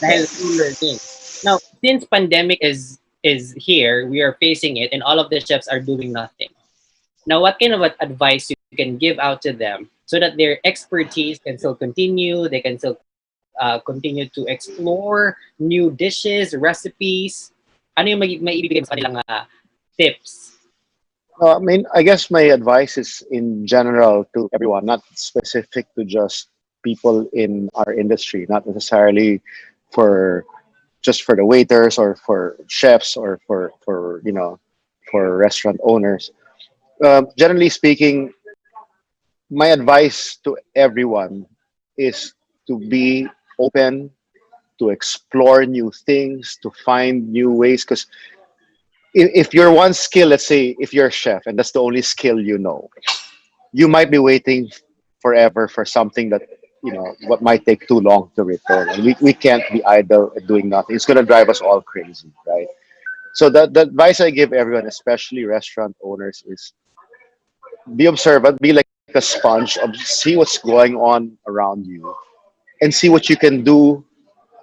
Dahil through learning. Now, since pandemic is here, we are facing it, and all of the chefs are doing nothing. Now, what kind of advice you can give out to them so that their expertise can still continue, they can still continue to explore new dishes, recipes? Ano yung maibibigay sa kanilang tips? I mean, I guess my advice is in general to everyone, not specific to just people in our industry, not necessarily for just for the waiters or for chefs or for for restaurant owners. Generally speaking, my advice to everyone is to be open, to explore new things, to find new ways. Because if you're one skill, let's say if you're a chef and that's the only skill you know, you might be waiting forever for something that what might take too long to return, and we can't be idle and doing nothing. It's going to drive us all crazy, right? So the advice I give everyone, especially restaurant owners, is be observant, be like a sponge, see what's going on around you, and see what you can do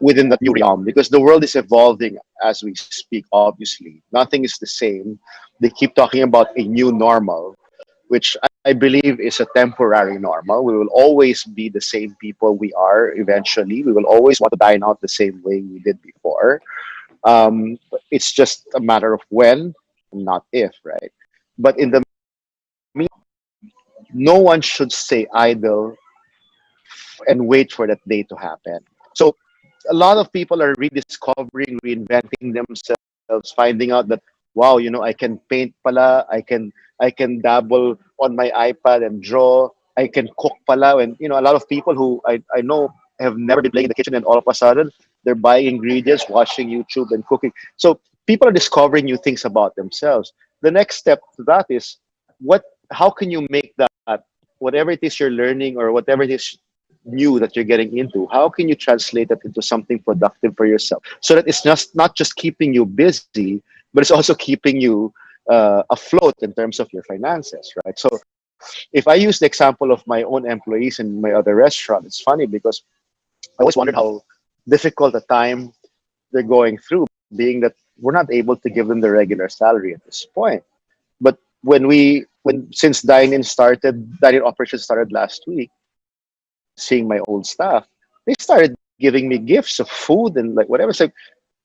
within that new realm, because the world is evolving as we speak. Obviously, nothing is the same. They keep talking about a new normal, which I believe is a temporary normal. We will always be the same people we are eventually. We will always want to dine out the same way we did before. It's just a matter of when, not if, right? But in the meantime, no one should stay idle and wait for that day to happen. So a lot of people are rediscovering, reinventing themselves, finding out that wow, I can paint pala, I can dabble on my iPad and draw, I can cook pala, and a lot of people who I know have never been playing in the kitchen, and all of a sudden they're buying ingredients, watching YouTube and cooking. So people are discovering new things about themselves. The next step to that is how can you make that whatever it is you're learning or whatever it is new that you're getting into, how can you translate that into something productive for yourself so that it's just not just keeping you busy, but it's also keeping you afloat in terms of your finances, right? So if I use the example of my own employees in my other restaurant, it's funny because I always wondered how difficult a time they're going through, being that we're not able to give them the regular salary at this point. But since dine-in operations started last week, seeing my old staff, they started giving me gifts of food and like whatever. It's like,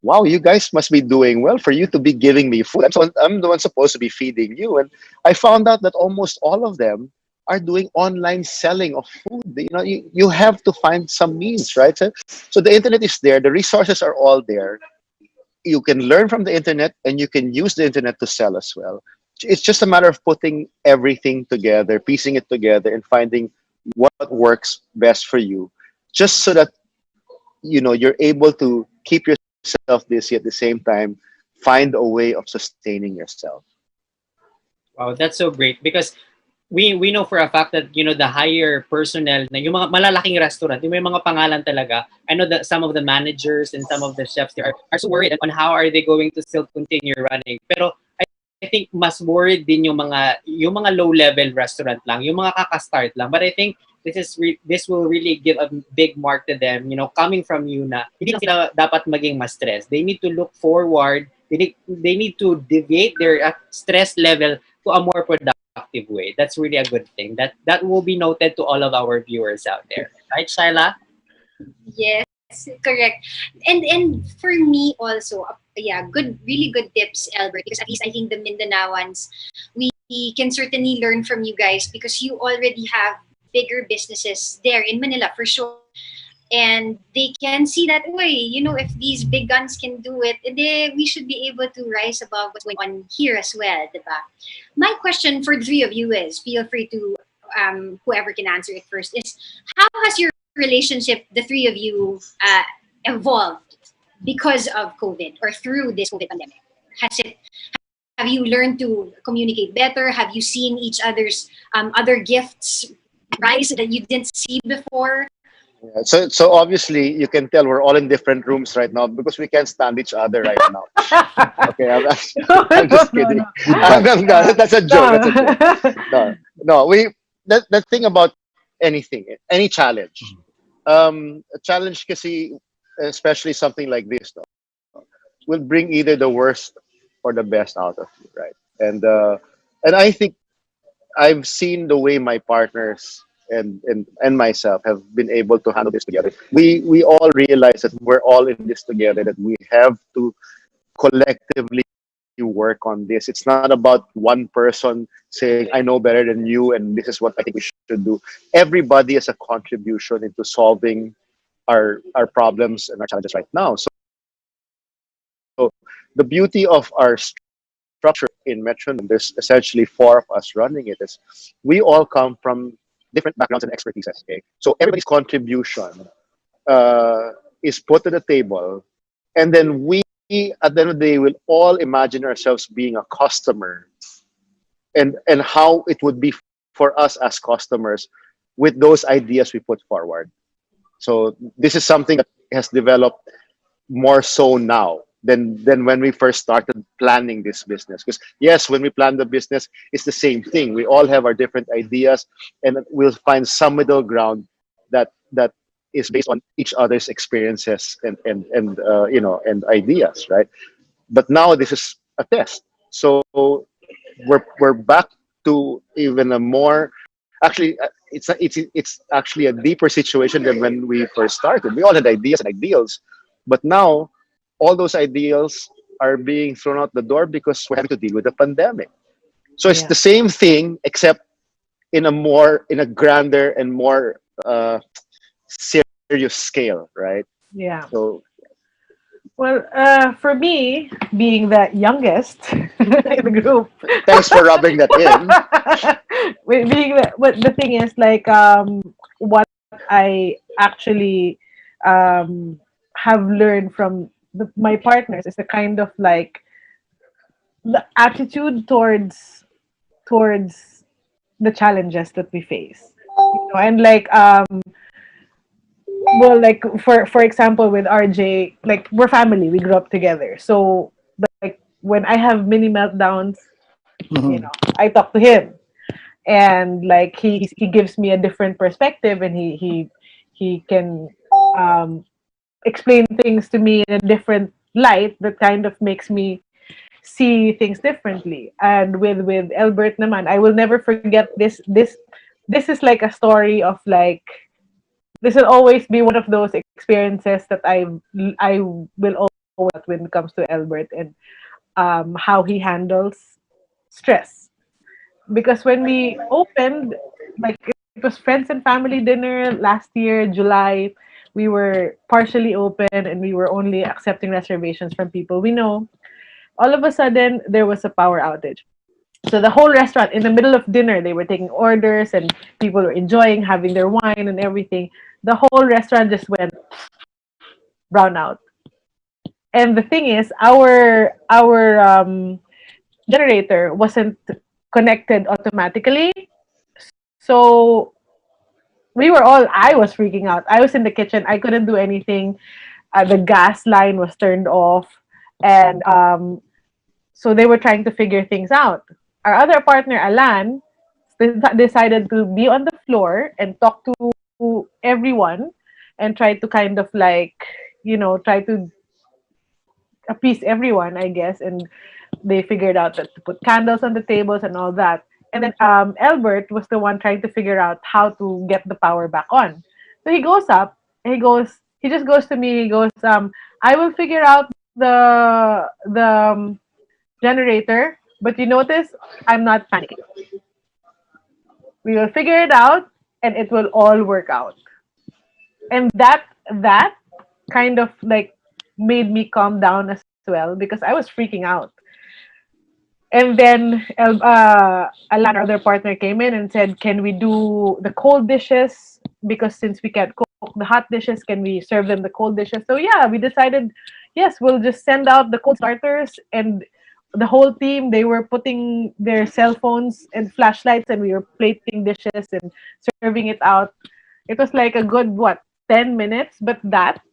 wow, you guys must be doing well for you to be giving me food. I'm the one supposed to be feeding you. And I found out that almost all of them are doing online selling of food. You have to find some means, right? So the internet is there. The resources are all there. You can learn from the internet and you can use the internet to sell as well. It's just a matter of putting everything together, piecing it together, and finding what works best for you, just so that you're able to keep yourself busy at the same time, find a way of sustaining yourself. Wow, that's so great because we know for a fact that the higher personnel na yung mga malalaking restaurant, yung may mga pangalan talaga. I know that some of the managers and some of the chefs there are so worried on how are they going to still continue running. Pero I think mas worried din yung mga low level restaurant lang, yung mga kaka-start lang. But I think this will really give a big mark to them, coming from you na hindi lang sila dapat maging ma-stress. They need to look forward. They need to deviate their stress level to a more productive way. That's really a good thing. That will be noted to all of our viewers out there. Right, Shyla? Yes, correct. And for me also, yeah, good, really good tips, Albert. Because at least I think the Mindanaoans, we can certainly learn from you guys because you already have bigger businesses there in Manila for sure. And they can see that way, if these big guns can do it, we should be able to rise above what's going on here as well, diba? My question for the three of you is, feel free to, whoever can answer it first, is how has your relationship, the three of you, evolved because of COVID or through this COVID pandemic? Have you learned to communicate better? Have you seen each other's other gifts rise that you didn't see before? Yeah, so obviously you can tell we're all in different rooms right now because we can't stand each other right now. Okay, I'm just kidding. No, that's a joke. That's a joke. No. The thing about anything, any challenge, a challenge kasi, especially something like this, no, will bring either the worst or the best out of you, right? And I think I've seen the way my partners and myself have been able to handle this together. We all realize that we're all in this together, that we have to collectively work on this. It's not about one person saying, I know better than you and this is what I think we should do. Everybody has a contribution into solving our problems and our challenges right now. So the beauty of our structure in Metronom, there's essentially four of us running it, is we all come from different backgrounds and expertises. Okay, so everybody's contribution is put to the table, and then we, at the end of the day, will all imagine ourselves being a customer, and how it would be for us as customers with those ideas we put forward. So this is something that has developed more so now than when we first started planning this business. Because yes, when we plan the business, it's the same thing. We all have our different ideas, and we'll find some middle ground that is based on each other's experiences and ideas, right? But now this is a test, so we're back to even a more, actually it's actually a deeper situation than when we first started. We all had ideas and ideals, but now all those ideals are being thrown out the door because we're having to deal with the pandemic. So it's the same thing, except in a grander and more serious scale, right? Yeah. So Well, for me, being the youngest in the group. thanks for rubbing that in. What the thing is, like, what I actually have learned from my partners is the kind of like the attitude towards the challenges that we face, and like well, like for example, with RJ, like we're family, we grew up together. So like when I have mini meltdowns, I talk to him, and like he gives me a different perspective, and he can explain things to me in a different light that kind of makes me see things differently. And with Albert naman, I will never forget this is like a story of like, this will always be one of those experiences that I will always when it comes to Albert, and how he handles stress. Because when we opened, like it was friends and family dinner last year, July, we were partially open and we were only accepting reservations from people we know. All of a sudden, there was a power outage. So the whole restaurant, in the middle of dinner, they were taking orders and people were enjoying, having their wine and everything. The whole restaurant just went brown out. And the thing is, our generator wasn't connected automatically. So I was freaking out. I was in the kitchen. I couldn't do anything. The gas line was turned off. And so they were trying to figure things out. Our other partner, Alan, decided to be on the floor and talk to everyone and try to kind of like, try to appease everyone, I guess. And They figured out that to put candles on the tables and all that. And then Albert was the one trying to figure out how to get the power back on. So he goes up and he just goes to me. He goes, I will figure out the generator, but you notice I'm not panicking. We will figure it out, and it will all work out. And that kind of like made me calm down as well because I was freaking out. And then Alan, our other partner, came in and said, "Can we do the cold dishes? Because since we can't cook the hot dishes, can we serve them the cold dishes?" So yeah, we decided, yes, we'll just send out the cold starters, and the whole team, they were putting their cell phones and flashlights, and we were plating dishes and serving it out. It was like a good, what, 10 minutes, but that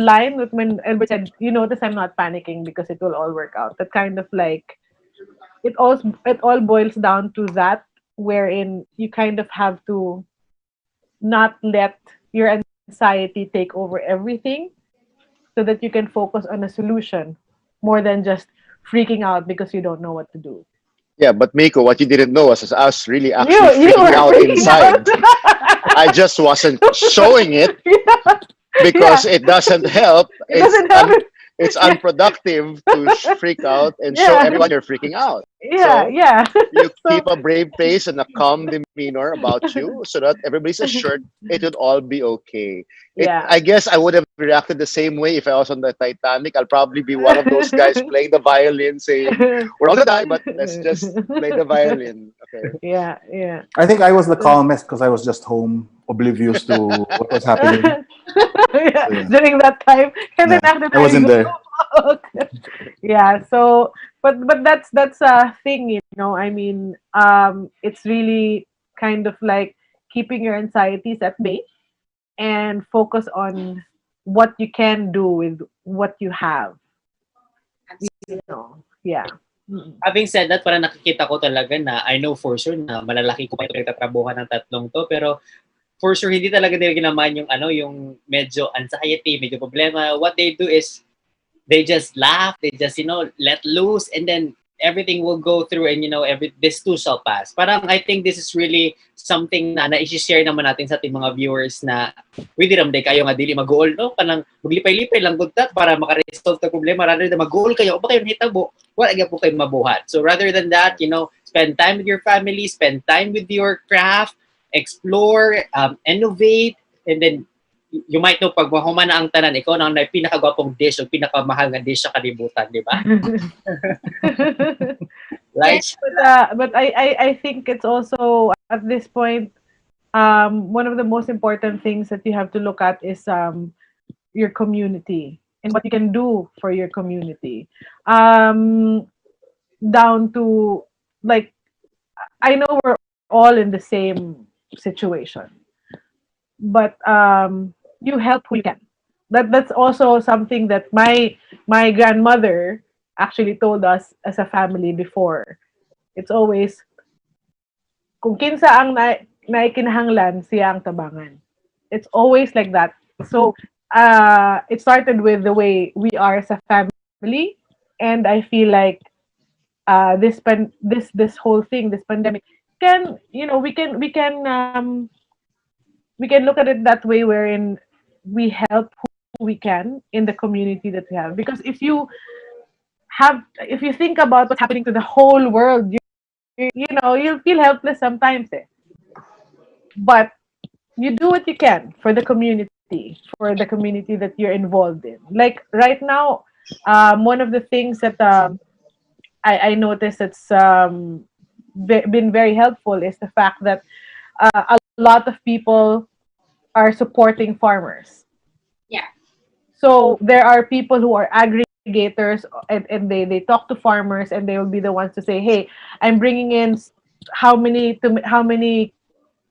line with when Albert said, "You notice I'm not panicking because it will all work out." That kind of like it all boils down to that, wherein you kind of have to not let your anxiety take over everything, so that you can focus on a solution more than just freaking out because you don't know what to do. Yeah, but Miko, what you didn't know was us really actually You freaking were out freaking inside. out. I just wasn't showing it because Yeah. it doesn't help. It doesn't help. It's Yeah. unproductive to freak out and show Yeah. everyone you're freaking out. Yeah, So yeah. you So keep a brave face and a calm demeanor about you so that everybody's assured it would all be okay. yeah. I guess I would have reacted the same way if I was on the Titanic. I'll probably be one of those guys playing the violin saying, "We're all gonna die, but let's just play the violin." Okay. Yeah, yeah. I think I was the calmest because I was just home, oblivious to what was happening. Yeah, So, yeah. during that time, and then Yeah, after I that you wasn't go, there. yeah. So but that's a thing, I mean, it's really kind of like keeping your anxieties at bay and focus on what you can do with what you have, yeah. Mm. Having said that, parang nakikita ko talaga na I know for sure na malalaki ko pa ito nagtatrabuhan ng tatlong to, pero for sure hindi talaga nila ginaman yung yung medyo anxiety, medyo problema. What they do is they just laugh, they just let loose, and then everything will go through, and this too shall pass. Parang I think this is really something na i-share naman natin sa ating mga viewers na really ramday kayo nga dili mag-goal, no? Kanang maglipay-lipay lang gud ta para maka-resolve ta problema, rather than mag-goal kayo o ba kayo hitabo, wala gyud po kayo mabuhat. So rather than that, spend time with your family, spend time with your craft, explore, innovate, and then you might know pag mahuman na ang tanan, ikaw na ang pinakagwapong dish o pinakamahal nga dish sa kalibutan, di ba? Like, Yes, but I think it's also at this point, one of the most important things that you have to look at is your community and what you can do for your community. Down to, like, I know we're all in the same situation, but you help who you can. That's also something that my grandmother actually told us as a family before. It's always, kung kinsa ang naikinahanglan, siya ang tabangan. It's always like that. So it started with the way we are as a family, and I feel like this whole thing, this pandemic, can we can look at it that way, wherein we help who we can in the community that we have. Because if you think about what's happening to the whole world, you'll feel helpless sometimes. But you do what you can for the community that you're involved in. Like right now, one of the things that I noticed that's been very helpful is the fact that a lot of people are supporting farmers. Yeah. So there are people who are aggregators, and they talk to farmers, and they will be the ones to say, "Hey, I'm bringing in how many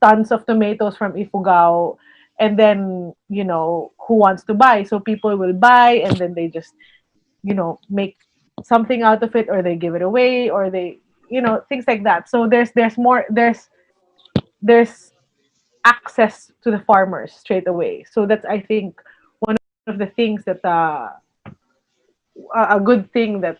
tons of tomatoes from Ifugao, and then who wants to buy?" So people will buy, and then they just make something out of it, or they give it away, or they things like that. So there's access to the farmers straight away. So that's, I think, one of the things that a good thing that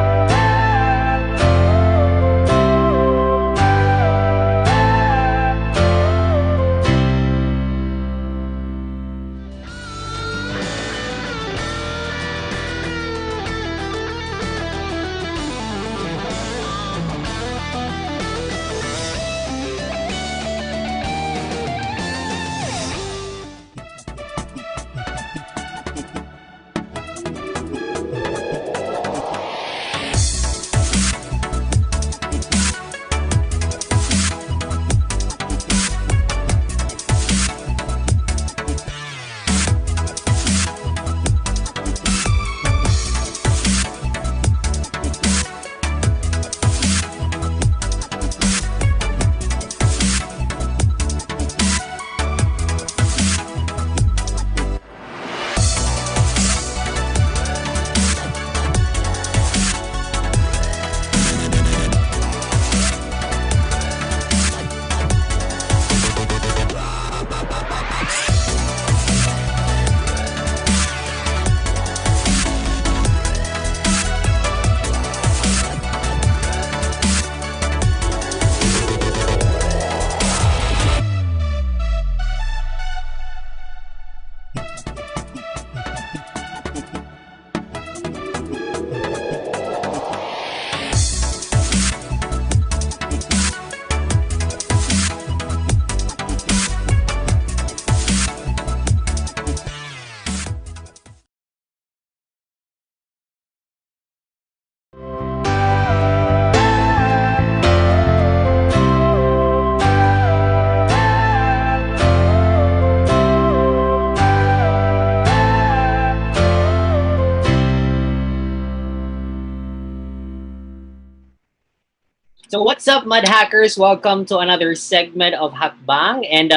So what's up, Mud Hackers? Welcome to another segment of Hackbang, and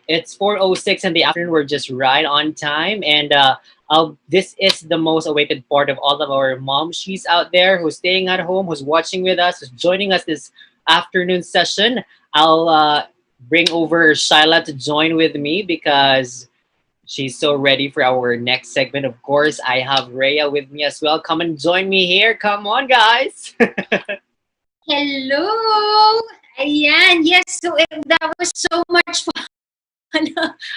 it's 4:06 in the afternoon. We're just right on time, and this is the most awaited part of all of our mom she's out there who's staying at home, who's watching with us, who's joining us this afternoon session. I'll bring over Shyla to join with me because she's so ready for our next segment. Of course, I have Rhea with me as well. Come and join me here. Come on, guys. Hello! Ayan, yes, so that was so much fun.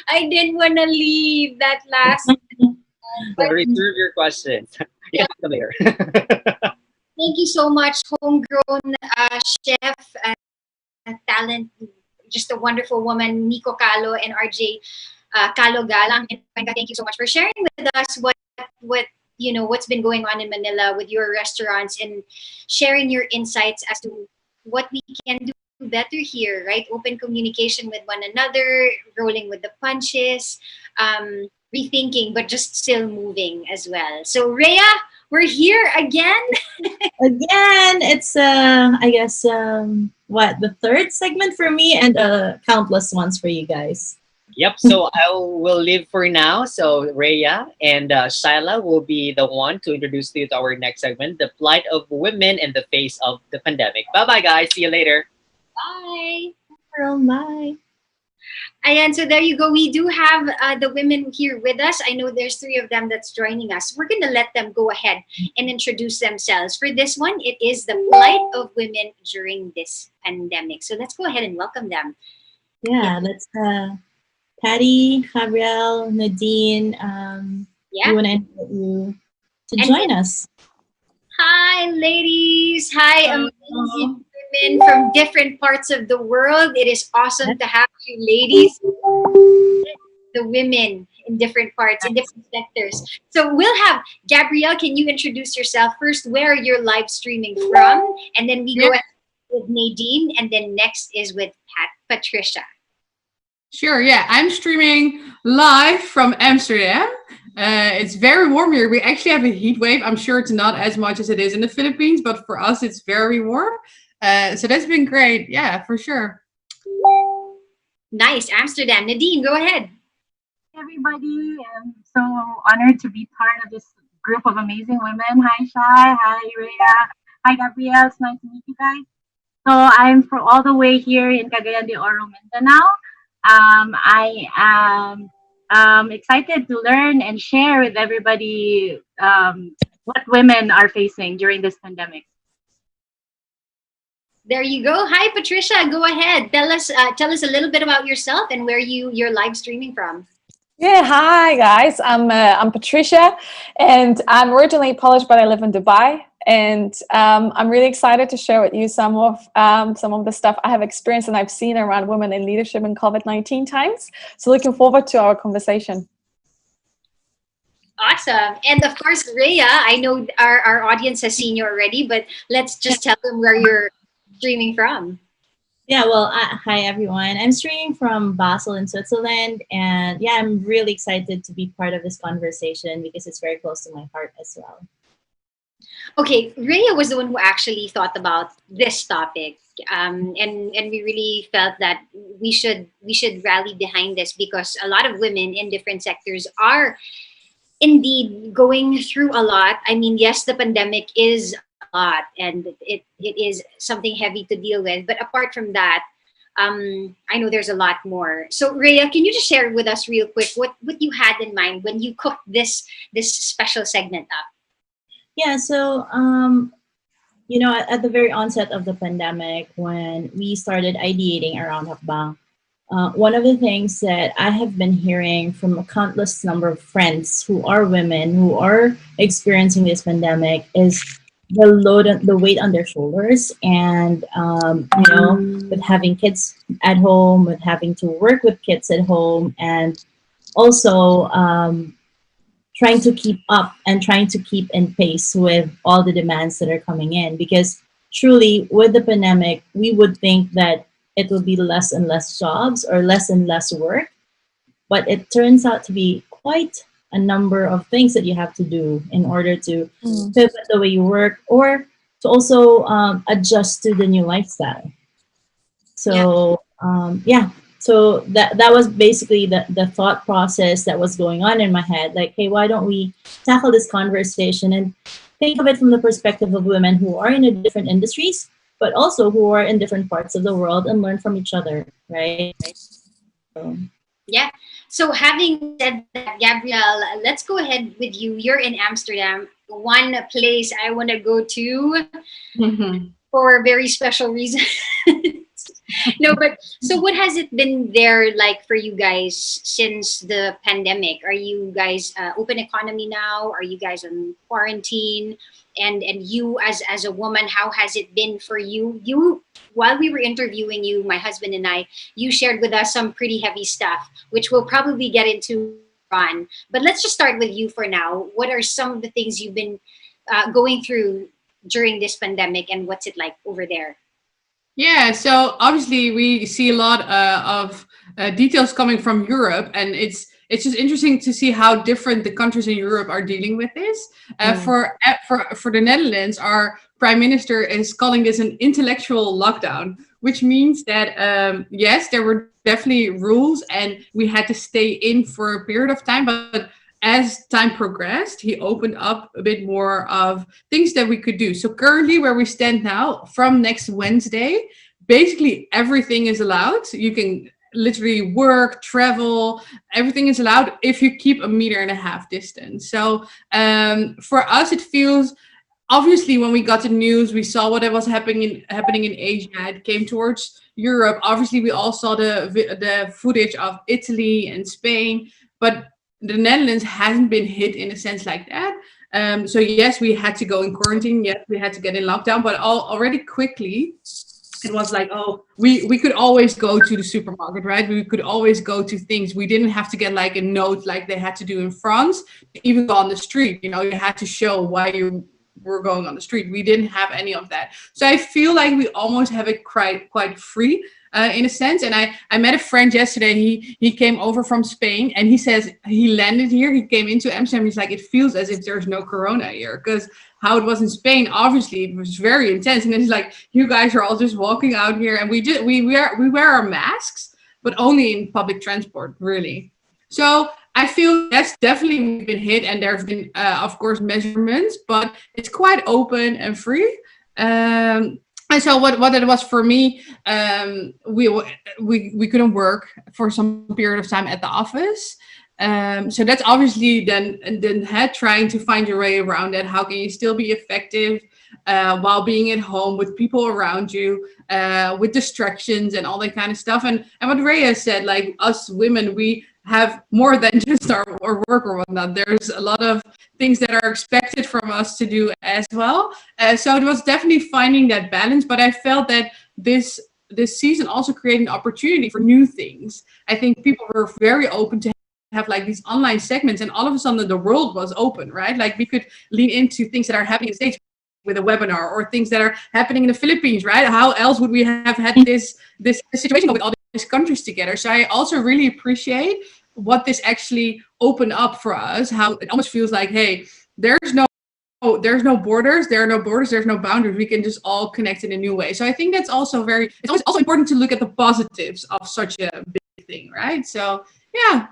I didn't want to leave that last. So reserve your questions. You can come later. Thank you so much, homegrown chef, talent, just a wonderful woman, Nico Calo and RJ Calo Galang. And thank you so much for sharing with us what you know what's been going on in Manila with your restaurants and sharing your insights as to what we can do better here, right? Open communication with one another, rolling with the punches, rethinking, but just still moving as well. So Rhea, we're here again. Again, it's I guess what, the third segment for me, and countless ones for you guys. Yep, so I will leave for now. So Rhea and Shyla will be the one to introduce you to our next segment, the plight of women in the face of the pandemic. Bye-bye, guys. See you later. Bye. Bye. Ayan, so there you go. We do have the women here with us. I know there's three of them that's joining us. We're going to let them go ahead and introduce themselves. For this one, it is the plight of women during this pandemic. So let's go ahead and welcome them. Yeah, let's Patty, Gabrielle, Nadine, we want to invite you to join us. Hi, ladies. Hi, amazing women from different parts of the world. It is awesome to have you ladies, the women in different parts, in different sectors. So we'll have Gabrielle, can you introduce yourself first, where you're live streaming from? And then we go ahead with Nadine, and then next is with Patricia. Sure, yeah. I'm streaming live from Amsterdam. It's very warm here. We actually have a heat wave. I'm sure it's not as much as it is in the Philippines, but for us, it's very warm. So that's been great. Yeah, for sure. Nice. Amsterdam. Nadine, go ahead. Hey everybody. I'm so honored to be part of this group of amazing women. Hi, Shai. Hi, Rhea. Hi, Gabrielle. It's nice to meet you guys. So I'm from all the way here in Cagayan de Oro, Mindanao. I am excited to learn and share with everybody what women are facing during this pandemic. There you go. Hi, Patricia. Go ahead. Tell us a little bit about yourself and where you're live streaming from. Yeah, hi guys. I'm Patricia, and I'm originally Polish, but I live in Dubai. And I'm really excited to share with you some of the stuff I have experienced and I've seen around women in leadership in COVID-19 times. So looking forward to our conversation. Awesome. And of course, Rhea, I know our audience has seen you already, but let's just tell them where you're streaming from. Yeah, well, hi everyone. I'm streaming from Basel in Switzerland, and yeah, I'm really excited to be part of this conversation because it's very close to my heart as well. Okay, Rhea was the one who actually thought about this topic, and we really felt that we should rally behind this because a lot of women in different sectors are indeed going through a lot. I mean, yes, the pandemic is a lot, and it is something heavy to deal with. But apart from that, I know there's a lot more. So Rhea, can you just share with us real quick what you had in mind when you cooked this special segment up? Yeah, so you know, at the very onset of the pandemic, when we started ideating around Hackbang, one of the things that I have been hearing from a countless number of friends who are women who are experiencing this pandemic is the weight on their shoulders, and you know, with having kids at home, with having to work with kids at home, and also trying to keep up and trying to keep in pace with all the demands that are coming in. Because truly, with the pandemic, we would think that it will be less and less jobs or less and less work, but it turns out to be quite a number of things that you have to do in order to pivot the way you work or to also adjust to the new lifestyle. So yeah, so that was basically the thought process that was going on in my head. Like, hey, why don't we tackle this conversation and think of it from the perspective of women who are in a different industries, but also who are in different parts of the world, and learn from each other, right? So, Yeah. So having said that, Gabrielle, let's go ahead with you. You're in Amsterdam, one place I want to go to for a very special reason. No, but so what has it been there like for you guys since the pandemic? Are you guys open economy now? Are you guys on quarantine? And you as a woman, how has it been for you? You, while we were interviewing you, my husband and I, you shared with us some pretty heavy stuff, which we'll probably get into on. But let's just start with you for now. What are some of the things you've been going through during this pandemic, and what's it like over there? Yeah, so obviously we see a lot of details coming from Europe, and it's just interesting to see how different the countries in Europe are dealing with this. For the Netherlands, our prime minister is calling this an intellectual lockdown, which means that yes, there were definitely rules, and we had to stay in for a period of time, but as time progressed, he opened up a bit more of things that we could do. So currently where we stand now, from next Wednesday, basically everything is allowed. You can literally work, travel, everything is allowed if you keep 1.5 meters distance. So for us, it feels, obviously when we got the news, we saw what was happening in Asia. It came towards Europe. Obviously, we all saw the footage of Italy and Spain, but the Netherlands hasn't been hit in a sense like that. So yes, we had to go in quarantine. Yes, we had to get in lockdown, but already quickly, it was like, oh, we could always go to the supermarket, right? We could always go to things. We didn't have to get like a note like they had to do in France, even go on the street. You know, you had to show why you were going on the street. We didn't have any of that. So I feel like we almost have it quite free. In a sense. And I met a friend yesterday. He came over from Spain, and he says he landed here. He came into Amsterdam. He's like, it feels as if there's no corona here, because how it was in Spain, obviously it was very intense. And it's like, you guys are all just walking out here, and we wear our masks, but only in public transport, really. So I feel yes, definitely we've been hit, and there's been of course measurements, but it's quite open and free. And so what it was for me, we couldn't work for some period of time at the office. So that's obviously then trying to find your way around it. How can you still be effective while being at home with people around you, with distractions and all that kind of stuff. And what Rhea said, like us women, we have more than just our work or whatnot. There's a lot of things that are expected from us to do as well. So it was definitely finding that balance. But I felt that this season also created an opportunity for new things. I think people were very open to have like these online segments, and all of a sudden the world was open, right? Like we could lean into things that are happening in the States with a webinar, or things that are happening in the Philippines, right? How else would we have had this situation with all these countries together? So I also really appreciate what this actually opened up for us, how it almost feels like, hey, there's no borders, there's no boundaries. We can just all connect in a new way. So I think that's also it's also important to look at the positives of such a big thing, right? So yeah,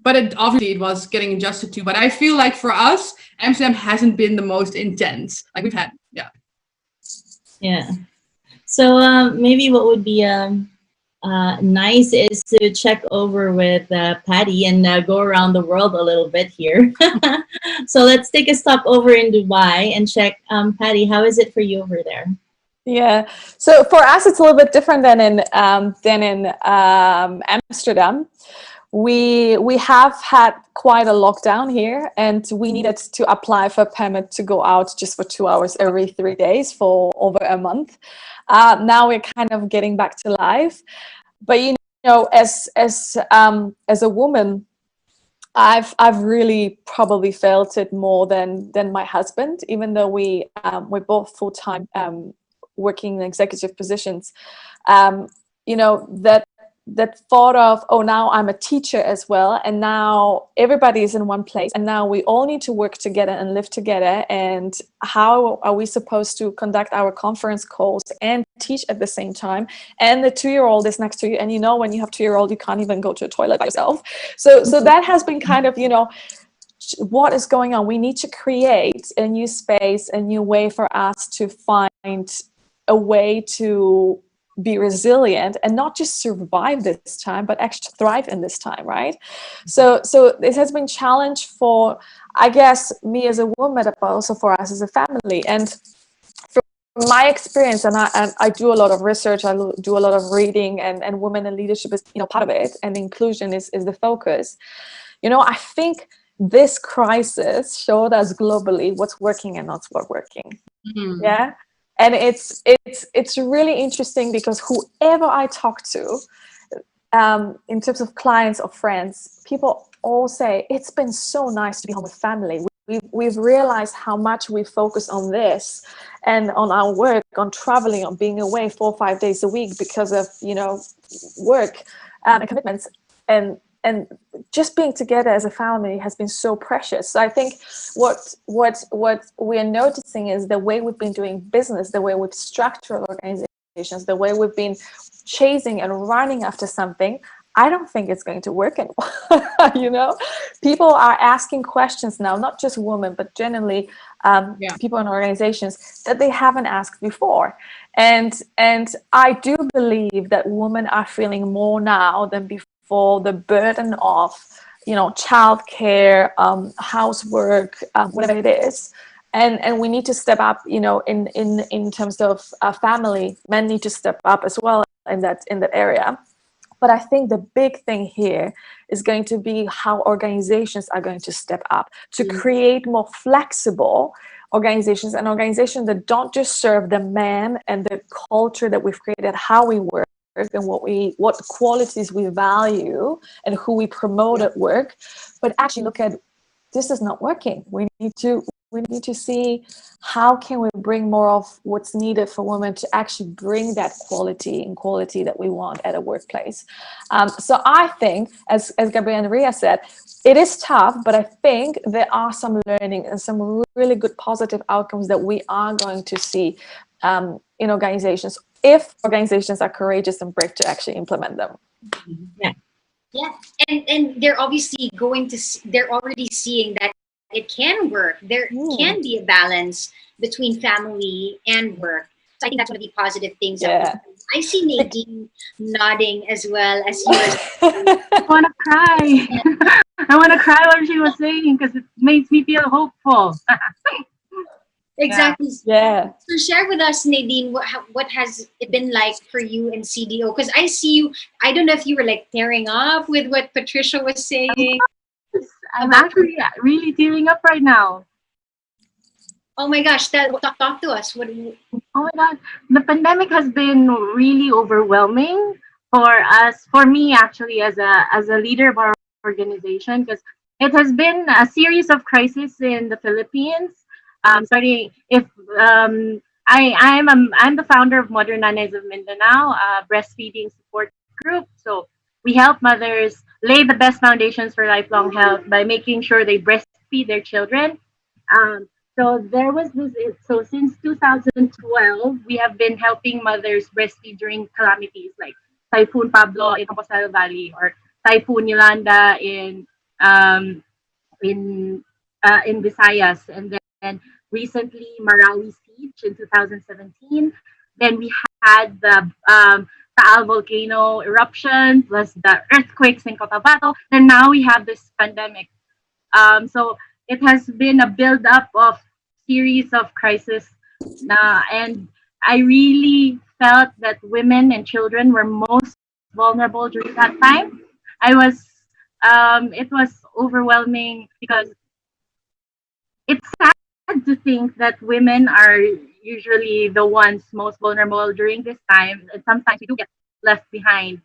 but obviously it was getting adjusted to. But I feel like for us, Amsterdam hasn't been the most intense. Like we've had, yeah. Yeah. So maybe what would be nice is to check over with Patty and go around the world a little bit here. So let's take a stop over in Dubai and check. Patty, how is it for you over there? Yeah, so for us it's a little bit different than in Amsterdam. We have had quite a lockdown here, and we needed to apply for a permit to go out just for 2 hours every 3 days for over a month. Now we're kind of getting back to life, but you know, as a woman, I've really probably felt it more than my husband, even though we're both full-time working in executive positions. You know, that that thought of, oh, now I'm a teacher as well, and now everybody is in one place, and now we all need to work together and live together, and how are we supposed to conduct our conference calls and teach at the same time? And the 2-year-old is next to you, and when you have 2-year-old, you can't even go to a toilet by yourself. So that has been kind of, what is going on. We need to create a new space, a new way for us to find a way to be resilient and not just survive this time, but actually thrive in this time, right? So this has been challenge for, I guess, me as a woman, but also for us as a family. And from my experience, and I do a lot of research, I do a lot of reading, and women in leadership is part of it, and inclusion is the focus. I think this crisis showed us globally what's working and not what's working. Yeah. And it's really interesting because whoever I talk to, in terms of clients or friends, people all say it's been so nice to be home with family. We've realized how much we focus on this and on our work, on traveling, on being away 4 or 5 days a week because of work and commitments, and just being together as a family has been so precious. So I think what we are noticing is the way we've been doing business, the way we've structured organizations, the way we've been chasing and running after something. I don't think it's going to work anymore. People are asking questions now, not just women, but generally people in organizations that they haven't asked before. And I do believe that women are feeling more now than before the burden of childcare, housework, whatever it is, and we need to step up in terms of family. Men need to step up as well in that area. But I think the big thing here is going to be how organizations are going to step up to create more flexible organizations, and organizations that don't just serve the man and the culture that we've created, how we work and what qualities we value and who we promote at work, but actually look at, this is not working. We need to see how can we bring more of what's needed for women to actually bring that quality that we want at a workplace. So I think, as Gabrielle and Ria said, it is tough, but I think there are some learning and some really good positive outcomes that we are going to see in organizations, if organizations are courageous and brave to actually implement them. Yeah, and they're obviously they're already seeing that it can work. There can be a balance between family and work. So I think that's one of the positive things. I see Nadine nodding as well as you. I want to cry. I want to cry what she was saying because it makes me feel hopeful. Exactly. Yeah. So share with us, Nadine, what has it been like for you in CDO? Because I see you, I don't know if you were like tearing up with what Patricia was saying. I'm actually really tearing up right now. Oh my gosh, talk to us. Oh my God, the pandemic has been really overwhelming for me actually, as a leader of our organization, because it has been a series of crises in the Philippines. Starting if I'm the founder of Modern Nanas of Mindanao, a breastfeeding support group. So we help mothers lay the best foundations for lifelong health by making sure they breastfeed their children. So there was this. So since 2012, we have been helping mothers breastfeed during calamities like Typhoon Pablo in Compostela Valley or Typhoon Yolanda in Visayas, and then recently Marawi siege in 2017. Then we had the Taal volcano eruption plus the earthquakes in Cotabato. And now we have this pandemic. So it has been a build up of series of crises, and I really felt that women and children were most vulnerable during that time. It was overwhelming because it's sad to think that women are usually the ones most vulnerable during this time, and sometimes we do get left behind.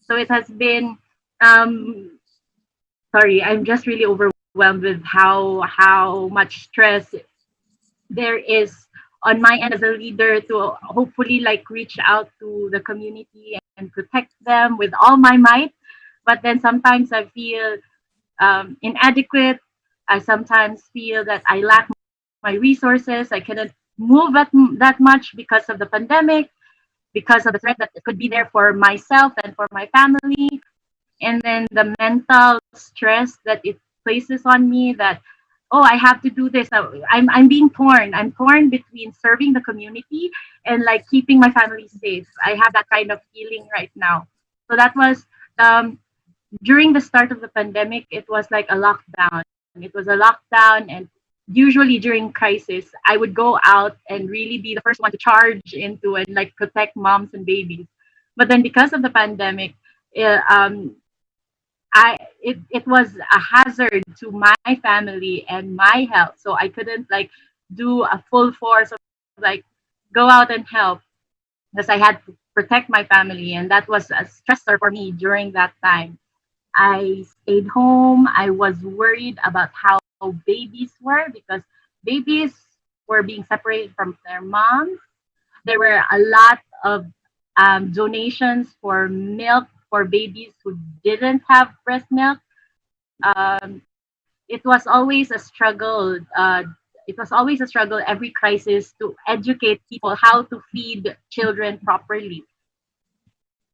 So it has been sorry, I'm just really overwhelmed with how much stress there is on my end as a leader to hopefully like reach out to the community protect them with all my might. But then sometimes I feel inadequate. I sometimes feel that I lack my resources. I cannot move that much because of the pandemic, because of the threat that could be there for myself and for my family. And then the mental stress that it places on me, that, oh, I have to do this. I'm being torn. I'm torn between serving the community and like keeping my family safe. I have that kind of feeling right now. So that was during the start of the pandemic. It was like a lockdown. It was a lockdown, and usually during crisis, I would go out and really be the first one to charge into and like protect moms and babies. But then because of the pandemic, uh, um, it was a hazard to my family and my health, so I couldn't like do a full force of like go out and help, because I had to protect my family, and that was a stressor for me during that time. I stayed home. I was worried about how babies were, because babies were being separated from their moms. There were a lot of donations for milk for babies who didn't have breast milk. It was always a struggle. It was always a struggle every crisis to educate people how to feed children properly.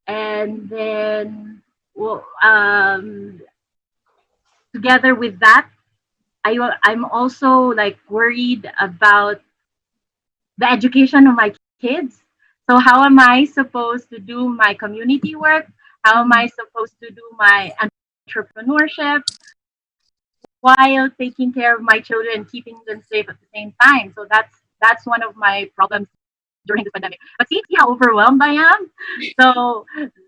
And then, well, together with that, I'm also like worried about the education of my kids. So how am I supposed to do my community work? How am I supposed to do my entrepreneurship while taking care of my children and keeping them safe at the same time? So that's one of my problems during this pandemic. But see how overwhelmed I am. So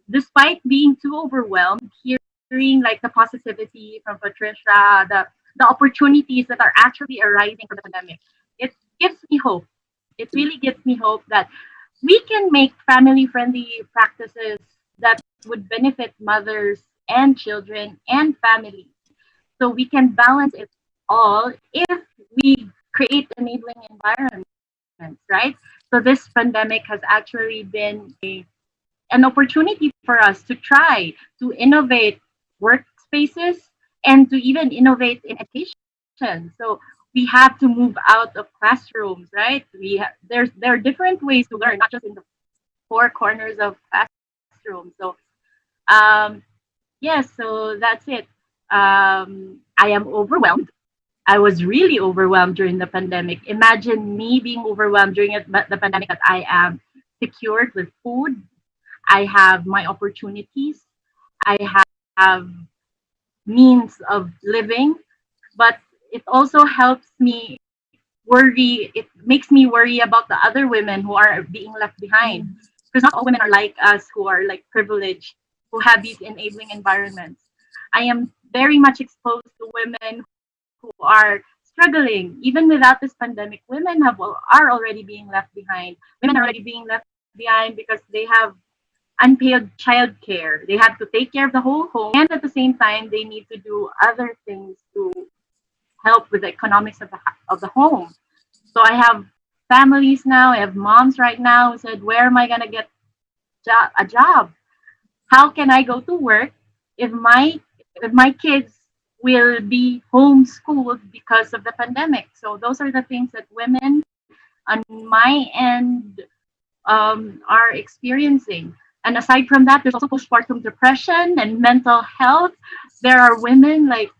despite being too overwhelmed, hearing like the positivity from Patricia, the opportunities that are actually arising from the pandemic, it gives me hope. It really gives me hope that we can make family friendly practices that would benefit mothers and children and families. So we can balance it all if we create enabling environments, right? So this pandemic has actually been an opportunity for us to try to innovate workspaces and to even innovate in education. So we have to move out of classrooms, right? There are different ways to learn, not just in the four corners of classrooms. So yes, so that's it. I am overwhelmed. I was really overwhelmed during the pandemic. Imagine me being overwhelmed during the pandemic, that I am secured with food. I have my opportunities. I have means of living, but it also helps me worry. It makes me worry about the other women who are being left behind, because not all women are like us, who are like privileged, who have these enabling environments. I am very much exposed to women who are struggling. Even without this pandemic, women are already being left behind. Women are already being left behind because they have unpaid childcare. They have to take care of the whole home, and at the same time, they need to do other things to help with the economics of the home. So I have families now. I have moms right now who said, "Where am I gonna get a job? How can I go to work if my kids will be homeschooled because of the pandemic?" So those are the things that women on my end are experiencing. And aside from that, there's also postpartum depression and mental health. There are women like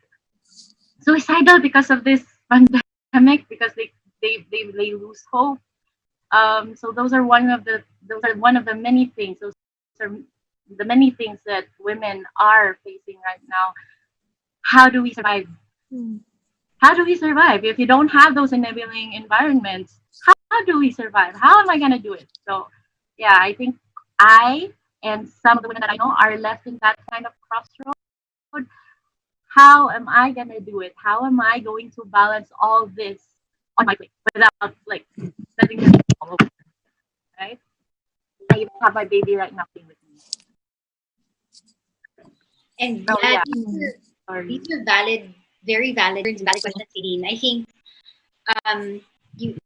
suicidal because of this pandemic, because they lose hope. So those are one of the many things. Those are the many things that women are facing right now. How do we survive? How do we survive if you don't have those enabling environments? How do we survive? How am I gonna do it? So yeah, I think I and some of the women that I know are left in that kind of crossroad. How am I gonna do it? How am I going to balance all this on my plate without like letting them all over, right? I even have my baby right now with me. And So yeah, yeah. these are valid, very valid questions, Celine. I think you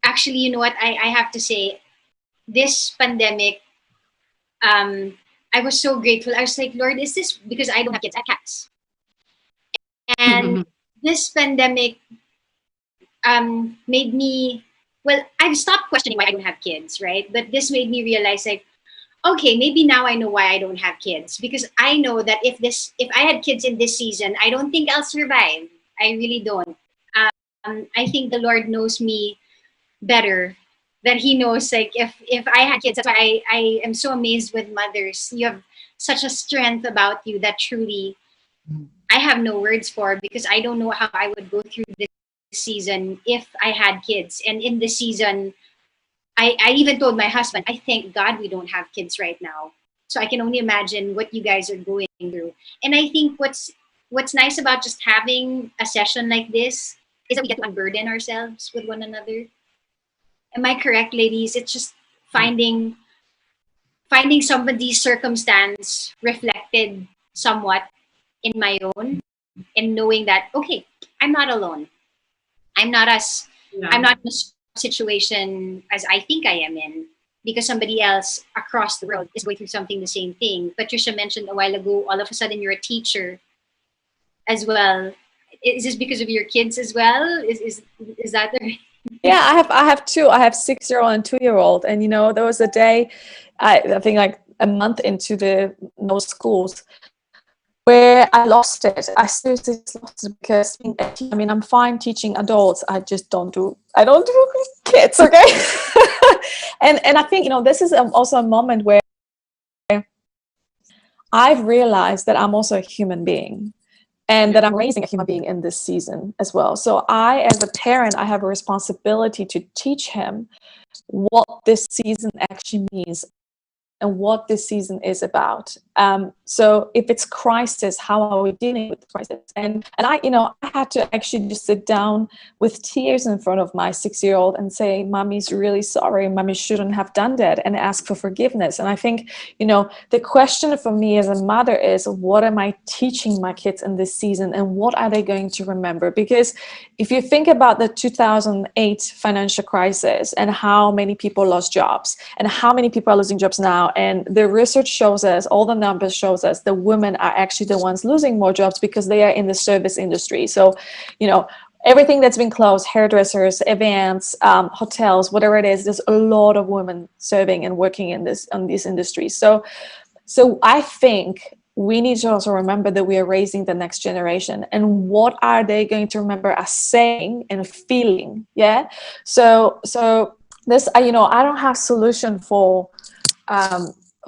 actually, you know what, I have to say, this pandemic I was so grateful. I was like, Lord, is this because I don't have kids? I have cats. And this pandemic made me, well, I've stopped questioning why I don't have kids, right? But this made me realize, like, okay, maybe now I know why I don't have kids, because I know that if I had kids in this season, I don't think I'll survive. I really don't. I think the Lord knows me better, that He knows, like, if I had kids. That's why I am so amazed with mothers. You have such a strength about you that truly I have no words for, because I don't know how I would go through this season if I had kids. And in this season, I even told my husband, I thank God we don't have kids right now. So I can only imagine what you guys are going through. And I think what's nice about just having a session like this is that we get to unburden ourselves with one another. Am I correct, ladies? It's just finding somebody's circumstance reflected somewhat in my own, and knowing that, okay, I'm not alone. I'm not in a situation as I think I am in, because somebody else across the world is going through something the same thing. Patricia mentioned a while ago, all of a sudden you're a teacher as well. Is this because of your kids as well? Is that the Yeah, I have two. I have 6-year-old and 2-year-old, and there was a day, I think like a month into the no schools, where I lost it. I seriously lost it, because I mean, I'm fine teaching adults. I don't do kids, okay? and I think this is also a moment where I've realized that I'm also a human being, and that I'm raising a human being in this season as well. So I, as a parent, I have a responsibility to teach him what this season actually means and what this season is about. So if it's crisis, how are we dealing with the crisis? And I had to actually just sit down with tears in front of my 6-year-old and say, Mommy's really sorry. Mommy shouldn't have done that, and ask for forgiveness. And I think, the question for me as a mother is, what am I teaching my kids in this season, and what are they going to remember? Because if you think about the 2008 financial crisis and how many people lost jobs and how many people are losing jobs now, and the research shows us, all the numbers shows us, the women are actually the ones losing more jobs because they are in the service industry. So, everything that's been closed, hairdressers, events, hotels, whatever it is, there's a lot of women serving and working in these industries. So I think we need to also remember that we are raising the next generation, and what are they going to remember us saying and feeling? Yeah. So this, I don't have solution for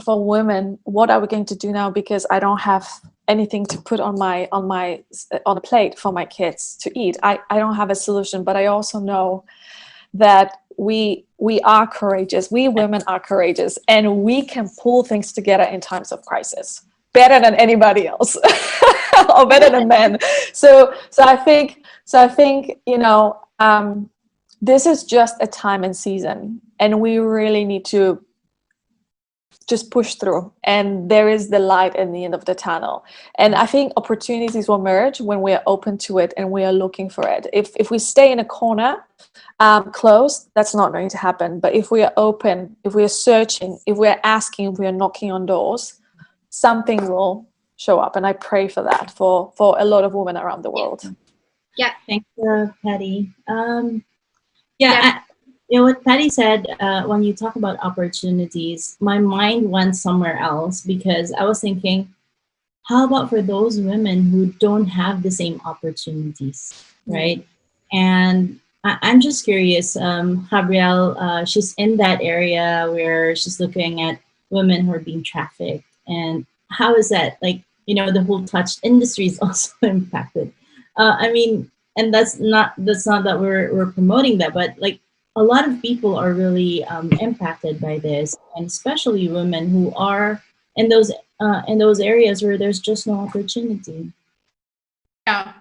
women. What are we going to do now? Because I don't have anything to put on the plate for my kids to eat. I don't have a solution, but I also know that we are courageous. We women are courageous, and we can pull things together in times of crisis better than anybody else, or better than men. So I think this is just a time and season, and we really need to just push through, and there is the light at the end of the tunnel. And I think opportunities will emerge when we are open to it and we are looking for it. If we stay in a corner, closed, that's not going to happen. But if we are open, if we are searching, if we are asking, if we are knocking on doors, something will show up. And I pray for that for a lot of women around the world. Yeah. Thank you, Patty. What Patty said, when you talk about opportunities, my mind went somewhere else, because I was thinking, how about for those women who don't have the same opportunities, right? And I'm just curious, Gabrielle, she's in that area where she's looking at women who are being trafficked. And how is that? Like, the whole touch industry is also impacted. And that's not that we're promoting that, but like, a lot of people are really impacted by this, and especially women who are in those areas where there's just no opportunity. Yeah.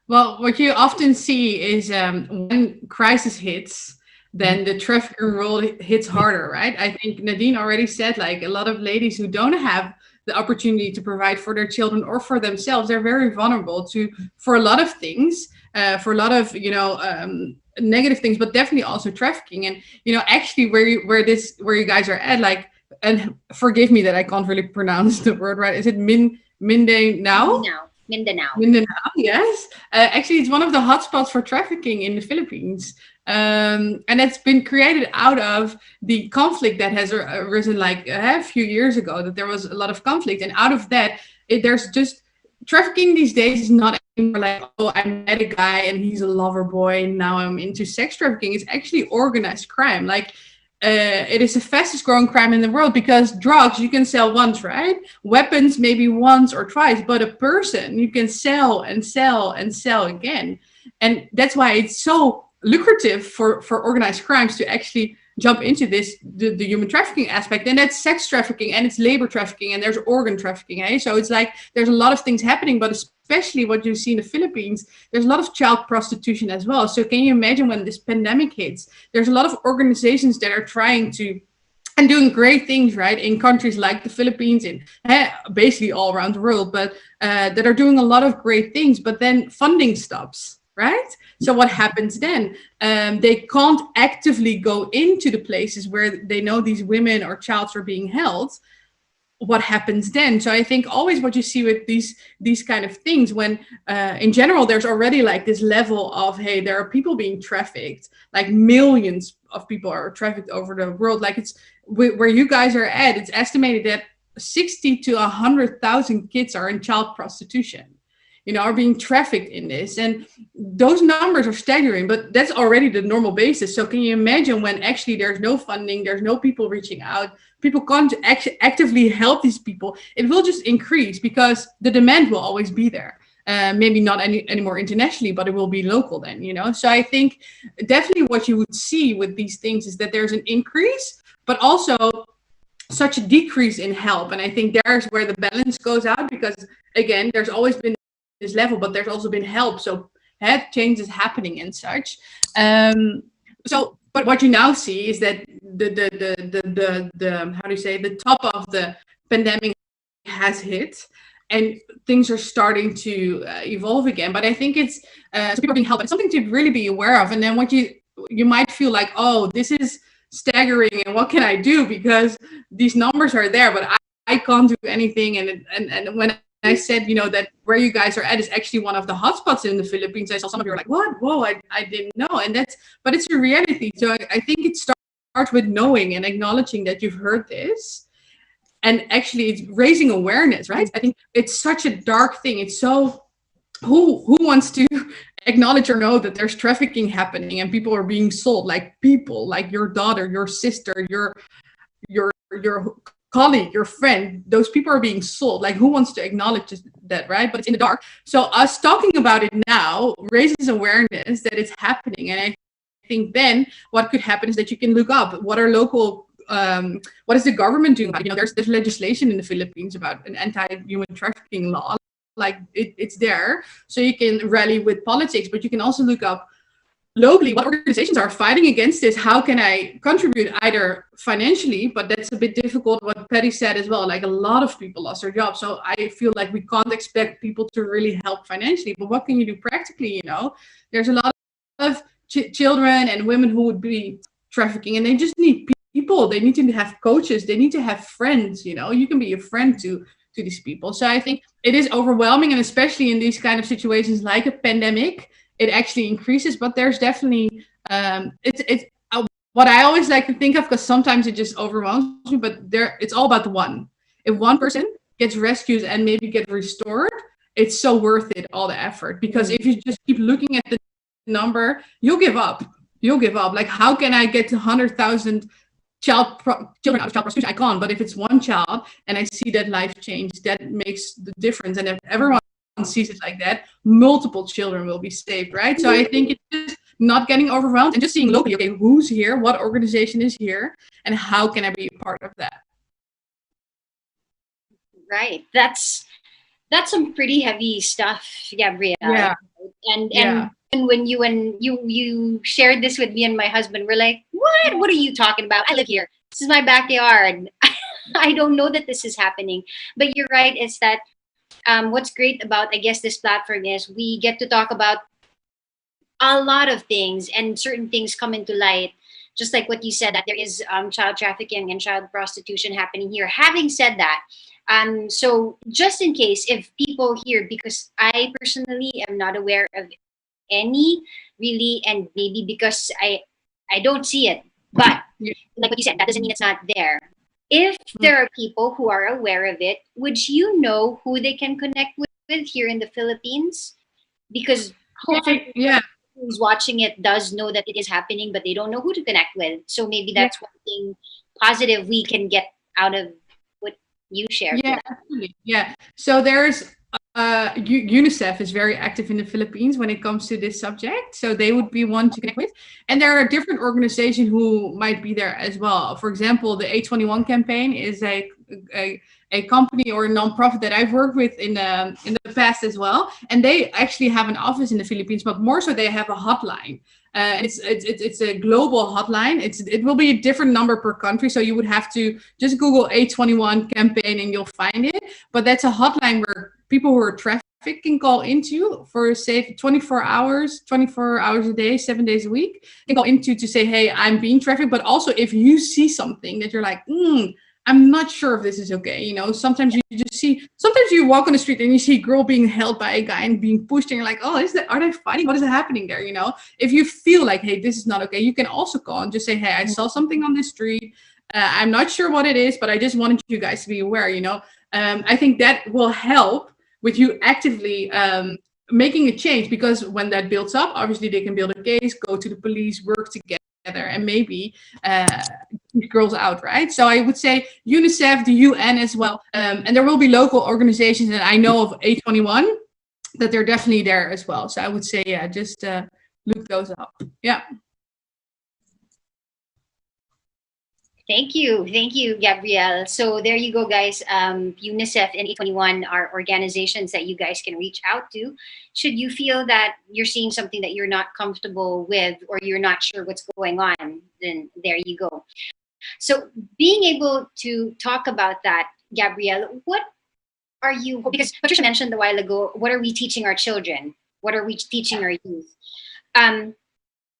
Well, what you often see is when crisis hits, then the trafficking role hits harder, right? I think Nadine already said, like, a lot of ladies who don't have the opportunity to provide for their children or for themselves, they're very vulnerable for a lot of things, for a lot of negative things, but definitely also trafficking. And actually where you guys are at, like, and forgive me that I can't really pronounce the word right. Is it Mindanao? Mindanao, yes. Actually, it's one of the hotspots for trafficking in the Philippines. And it's been created out of the conflict that has arisen like a few years ago, that there was a lot of conflict. And out of that, there's just trafficking these days is not anymore like, oh, I met a guy and he's a lover boy and now I'm into sex trafficking. It's actually organized crime. Like, it is the fastest growing crime in the world, because drugs you can sell once, right? Weapons maybe once or twice, but a person you can sell and sell and sell again. And that's why it's so lucrative for organized crimes to actually jump into this, the human trafficking aspect. And that's sex trafficking, and it's labor trafficking, and there's organ trafficking. Eh? So it's like there's a lot of things happening, but especially what you see in the Philippines, there's a lot of child prostitution as well. So can you imagine when this pandemic hits, there's a lot of organizations that are trying to and doing great things, right, in countries like the Philippines and basically all around the world, but that are doing a lot of great things, but then funding stops, right? So what happens then? They can't actively go into the places where they know these women or childs are being held. What happens then? So I think always what you see with these kind of things, when in general there's already like this level of, hey, there are people being trafficked, like millions of people are trafficked over the world. Like it's where you guys are at, it's estimated that 60 to 100,000 kids are in child prostitution, you know, are being trafficked in this. And those numbers are staggering, but that's already the normal basis. So can you imagine when actually there's no funding, there's no people reaching out, people can't actively help these people, it will just increase because the demand will always be there. Maybe not anymore internationally, but it will be local then, you know? So I think definitely what you would see with these things is that there's an increase, but also such a decrease in help. And I think there's where the balance goes out, because again, there's always been this level, but there's also been help. So change is happening and such. But what you now see is that the how do you say, the top of the pandemic has hit, and things are starting to evolve again. But I think it's so people are being helped. It's something to really be aware of. And then what you might feel like, oh, this is staggering, and what can I do, because these numbers are there, but I can't do anything. And when I said, you know, that where you guys are at is actually one of the hotspots in the Philippines, I saw some of you were like, what? Whoa, I didn't know. But it's a reality. So I think it starts with knowing and acknowledging that you've heard this. And actually it's raising awareness, right? I think it's such a dark thing. It's so, who wants to acknowledge or know that there's trafficking happening and people are being sold, like people, like your daughter, your sister, your colleague, your friend, those people are being sold. Like, who wants to acknowledge that, right? But it's in the dark. So us talking about it now raises awareness that it's happening. And I think then what could happen is that you can look up what are local, what is the government doing about it? You know, there's legislation in the Philippines about an anti-human trafficking law. Like it's there. So you can rally with politics, but you can also look up locally what organizations are fighting against this. How can I contribute, either financially, but that's a bit difficult, what Patty said as well, like a lot of people lost their jobs. So I feel like we can't expect people to really help financially, but what can you do practically? You know, there's a lot of children and women who would be trafficking, and they just need people. They need to have coaches, they need to have friends. You know, you can be a friend to these people. So I think it is overwhelming, and especially in these kind of situations like a pandemic, it actually increases. But there's definitely it's what I always like to think of, because sometimes it just overwhelms me, but it's all about the one. If one person gets rescued and maybe get restored, it's so worth it, all the effort. Because if you just keep looking at the number, you'll give up. Like, how can I get to 100,000 children out of child prostitution? I can't. But if it's one child and I see that life change, that makes the difference. And if everyone sees it like that, multiple children will be saved, right? So I think it's just not getting overwhelmed and just seeing locally, okay, who's here, what organization is here, and how can I be a part of that? Right. That's some pretty heavy stuff, Gabrielle. Yeah. And when you shared this with me and my husband, we're like, what are you talking about? I live here. This is my backyard. I don't know that this is happening. But you're right, it's that what's great about, I guess, this platform is we get to talk about a lot of things, and certain things come into light just like what you said, that there is child trafficking and child prostitution happening here. Having said that, so just in case if people here, because I personally am not aware of any really, and maybe because I don't see it, but like what you said, that doesn't mean it's not there. If there are people who are aware of it, would you know who they can connect with here in the Philippines? Because hopefully who's watching it does know that it is happening, but they don't know who to connect with. So maybe that's one thing positive we can get out of what you shared. Yeah, absolutely. Yeah. So there's UNICEF is very active in the Philippines when it comes to this subject. So they would be one to connect with. And there are different organizations who might be there as well. For example, the A21 campaign is a company or a nonprofit that I've worked with in the past as well. And they actually have an office in the Philippines, but more so they have a hotline. It's a global hotline. It will be a different number per country, so you would have to just Google A21 campaign and you'll find it. But that's a hotline where people who are trafficked can call into for say 24 hours a day, 7 days a week. Can call into to say, hey, I'm being trafficked. But also if you see something that you're like, I'm not sure if this is okay. You know, sometimes you walk on the street and you see a girl being held by a guy and being pushed and you're like, oh, are they fighting? What is happening there? You know, if you feel like, hey, this is not okay, you can also call and just say, hey, I saw something on the street. I'm not sure what it is, but I just wanted you guys to be aware, you know. I think that will help with you actively making a change, because when that builds up, obviously they can build a case, go to the police, work together, and maybe keep girls out, right? So I would say UNICEF, the UN as well, and there will be local organizations, and I know of A21 that they're definitely there as well. So I would say, yeah, just look those up. Yeah. Thank you, Gabrielle. So there you go, guys. UNICEF and A21 are organizations that you guys can reach out to. Should you feel that you're seeing something that you're not comfortable with, or you're not sure what's going on, then there you go. So being able to talk about that, Gabrielle, what are you, because Patricia mentioned a while ago, what are we teaching our children? What are we teaching our youth?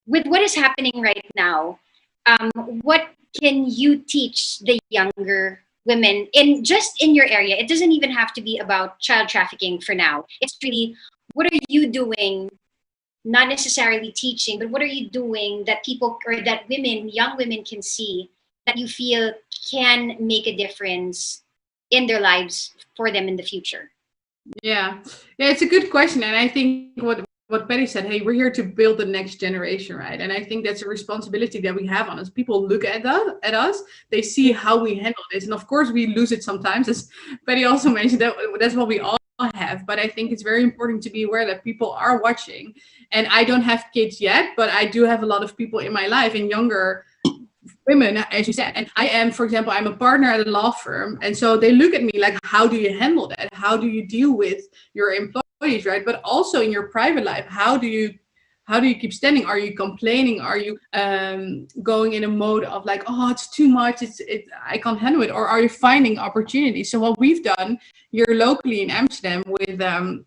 With what is happening right now, what can you teach the younger women in your area? It doesn't even have to be about child trafficking for now. It's really, what are you doing? Not necessarily teaching, but what are you doing that people, or that young women can see that you feel can make a difference in their lives for them in the future? Yeah, it's a good question. And I think what Patty said, hey, we're here to build the next generation, right? And I think that's a responsibility that we have on us. People look at us, they see how we handle this. And of course, we lose it sometimes, as Patty also mentioned, that's what we all have. But I think it's very important to be aware that people are watching. And I don't have kids yet, but I do have a lot of people in my life, and younger women, as you said. And I am, for example, I'm a partner at a law firm. And so they look at me like, how do you handle that? How do you deal with your employees, right? But also in your private life, how do you keep standing? Are you complaining? Are you going in a mode of like, oh, it's too much, I can't handle it? Or are you finding opportunities? So what we've done here locally in Amsterdam with a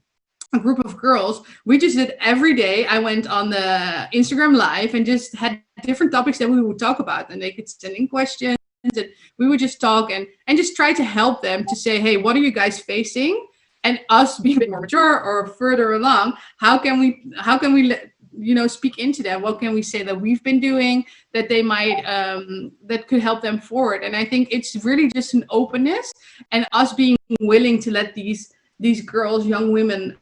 group of girls, we just did every day. I went on the Instagram live and just had different topics that we would talk about, and they could send in questions, and we would just talk and just try to help them to say, hey, what are you guys facing? And us being a bit more mature or further along, how can we speak into that? What can we say that we've been doing that they might that could help them forward? And I think it's really just an openness and us being willing to let these girls, young women,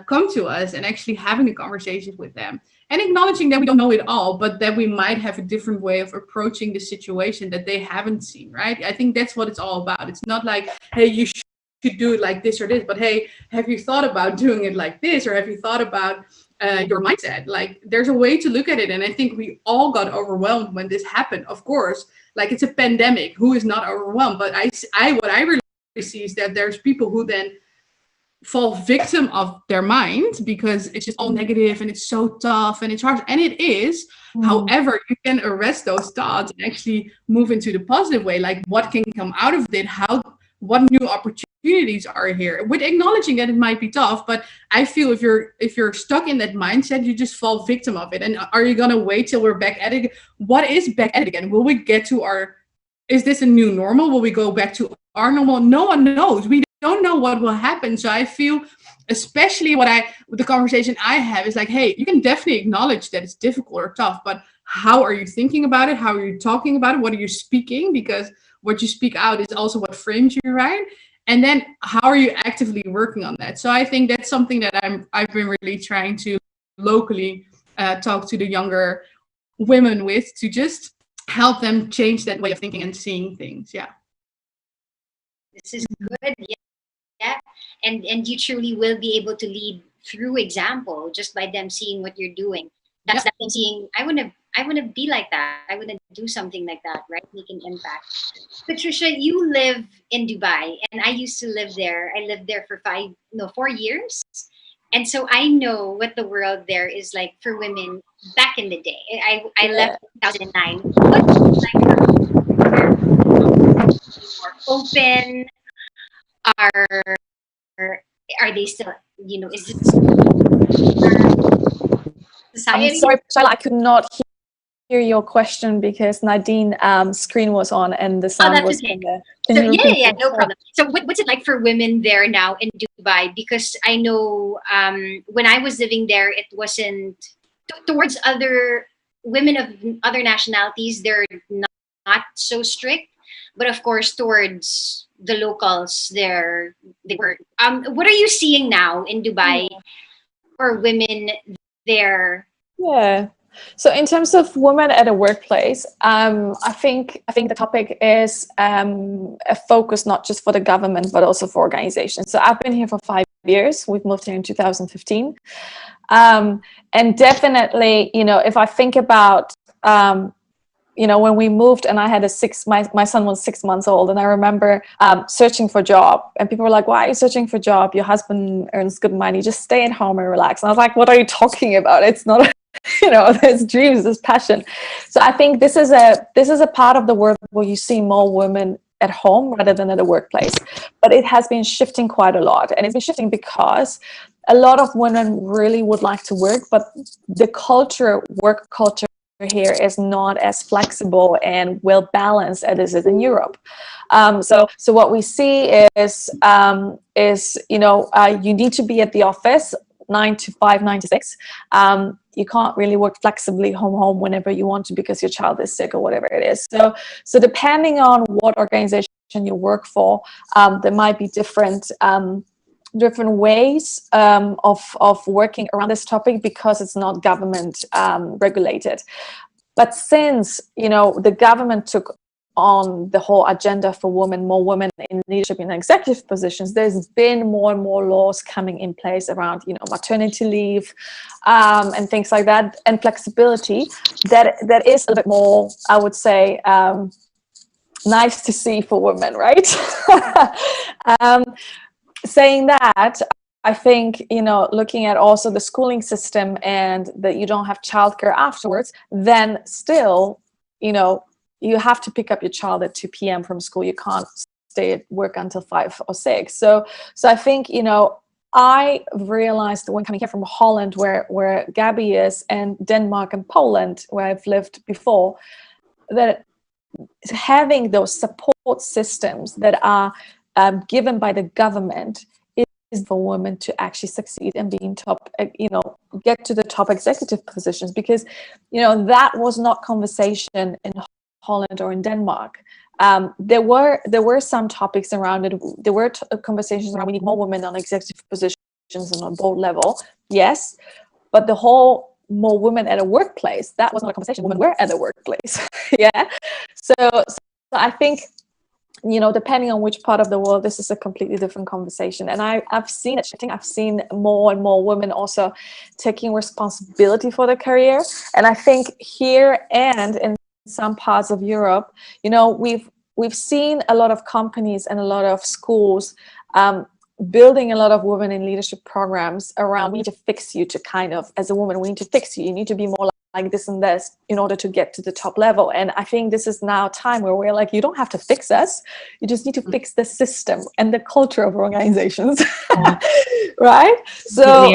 come to us and actually having a conversation with them and acknowledging that we don't know it all, but that we might have a different way of approaching the situation that they haven't seen, right? I think that's what it's all about. It's not like, hey, you should do it like this or this, but hey, have you thought about doing it like this? Or have you thought about your mindset? Like, there's a way to look at it. And I think we all got overwhelmed when this happened. Of course, like, it's a pandemic. Who is not overwhelmed? But what I really see is that there's people who then fall victim of their mind because it's just all negative and it's so tough and it's hard, and it is. However, you can arrest those thoughts and actually move into the positive way, like what can come out of it, what new opportunities are here, with acknowledging that it might be tough. But I feel if you're stuck in that mindset, you just fall victim of it. And are you gonna wait till we're back at it? What is back at it again? Will we get to our, is this a new normal? Will we go back to our normal? No one knows. We don't know what will happen. So I feel, especially with the conversation I have, is like, hey, you can definitely acknowledge that it's difficult or tough, but how are you thinking about it? How are you talking about it? What are you speaking? Because what you speak out is also what frames you, right? And then how are you actively working on that? So I think that's something that I've been really trying to locally talk to the younger women with, to just help them change that way of thinking and seeing things. Yeah. This is good. Yeah. And you truly will be able to lead through example, just by them seeing what you're doing. That's them seeing, I want to be like that. I want to do something like that, right? Make an impact. Patricia, you live in Dubai, and I used to live there. I lived there for 4 years. And so I know what the world there is like for women back in the day. I left in 2009. What was it like more open? Are they still, is it society? I'm sorry, Charlotte, I could not hear your question because Nadine's screen was on and the sound was okay. in there. So, yeah, no problem. So what's it like for women there now in Dubai? Because I know when I was living there, it wasn't towards other women of other nationalities, they're not so strict. But of course, towards the locals, they were. What are you seeing now in Dubai for women there? Yeah. So in terms of women at a workplace, I think the topic is a focus not just for the government but also for organizations. So I've been here for 5 years. We've moved here in 2015, and definitely, if I think about when we moved and I had my son was 6 months old, and I remember searching for a job, and people were like, why are you searching for a job? Your husband earns good money, just stay at home and relax. And I was like, what are you talking about? It's not there's dreams, there's passion. So I think this is a part of the world where you see more women at home rather than at a workplace. But it has been shifting quite a lot, and it's been shifting because a lot of women really would like to work, but the work culture here is not as flexible and well balanced as it is in Europe. So what we see is you need to be at the office 9 to 5, 9 to 6. You can't really work flexibly home whenever you want to because your child is sick or whatever it is. So depending on what organization you work for, there might be different ways of working around this topic because it's not government regulated. But since the government took on the whole agenda for more women in leadership in executive positions, there's been more and more laws coming in place around maternity leave and things like that, and flexibility that is a little bit more, I would say, nice to see for women, right? Saying that, I think, looking at also the schooling system and that you don't have childcare afterwards, then still, you have to pick up your child at 2 p.m. from school. You can't stay at work until 5 or 6. So I think, I realized when coming here from Holland, where Gabby is, and Denmark and Poland, where I've lived before, that having those support systems that are given by the government is for women to actually succeed and be in top, get to the top executive positions, because, that was not conversation in Holland or in Denmark. There were some topics around it. There were conversations around we need more women on executive positions and on board level. Yes, but the whole more women at a workplace, that was not a conversation. Women were at a workplace. Yeah. So I think, depending on which part of the world, this is a completely different conversation. And I've seen it shifting. I've seen more and more women also taking responsibility for their career. And I think here and in some parts of Europe, we've seen a lot of companies and a lot of schools building a lot of women in leadership programs around, we need to fix you to kind of, as a woman, we need to fix you. You need to be more like this and this in order to get to the top level. And I think this is now time where we're like, you don't have to fix us, you just need to fix the system and the culture of organizations. Right? So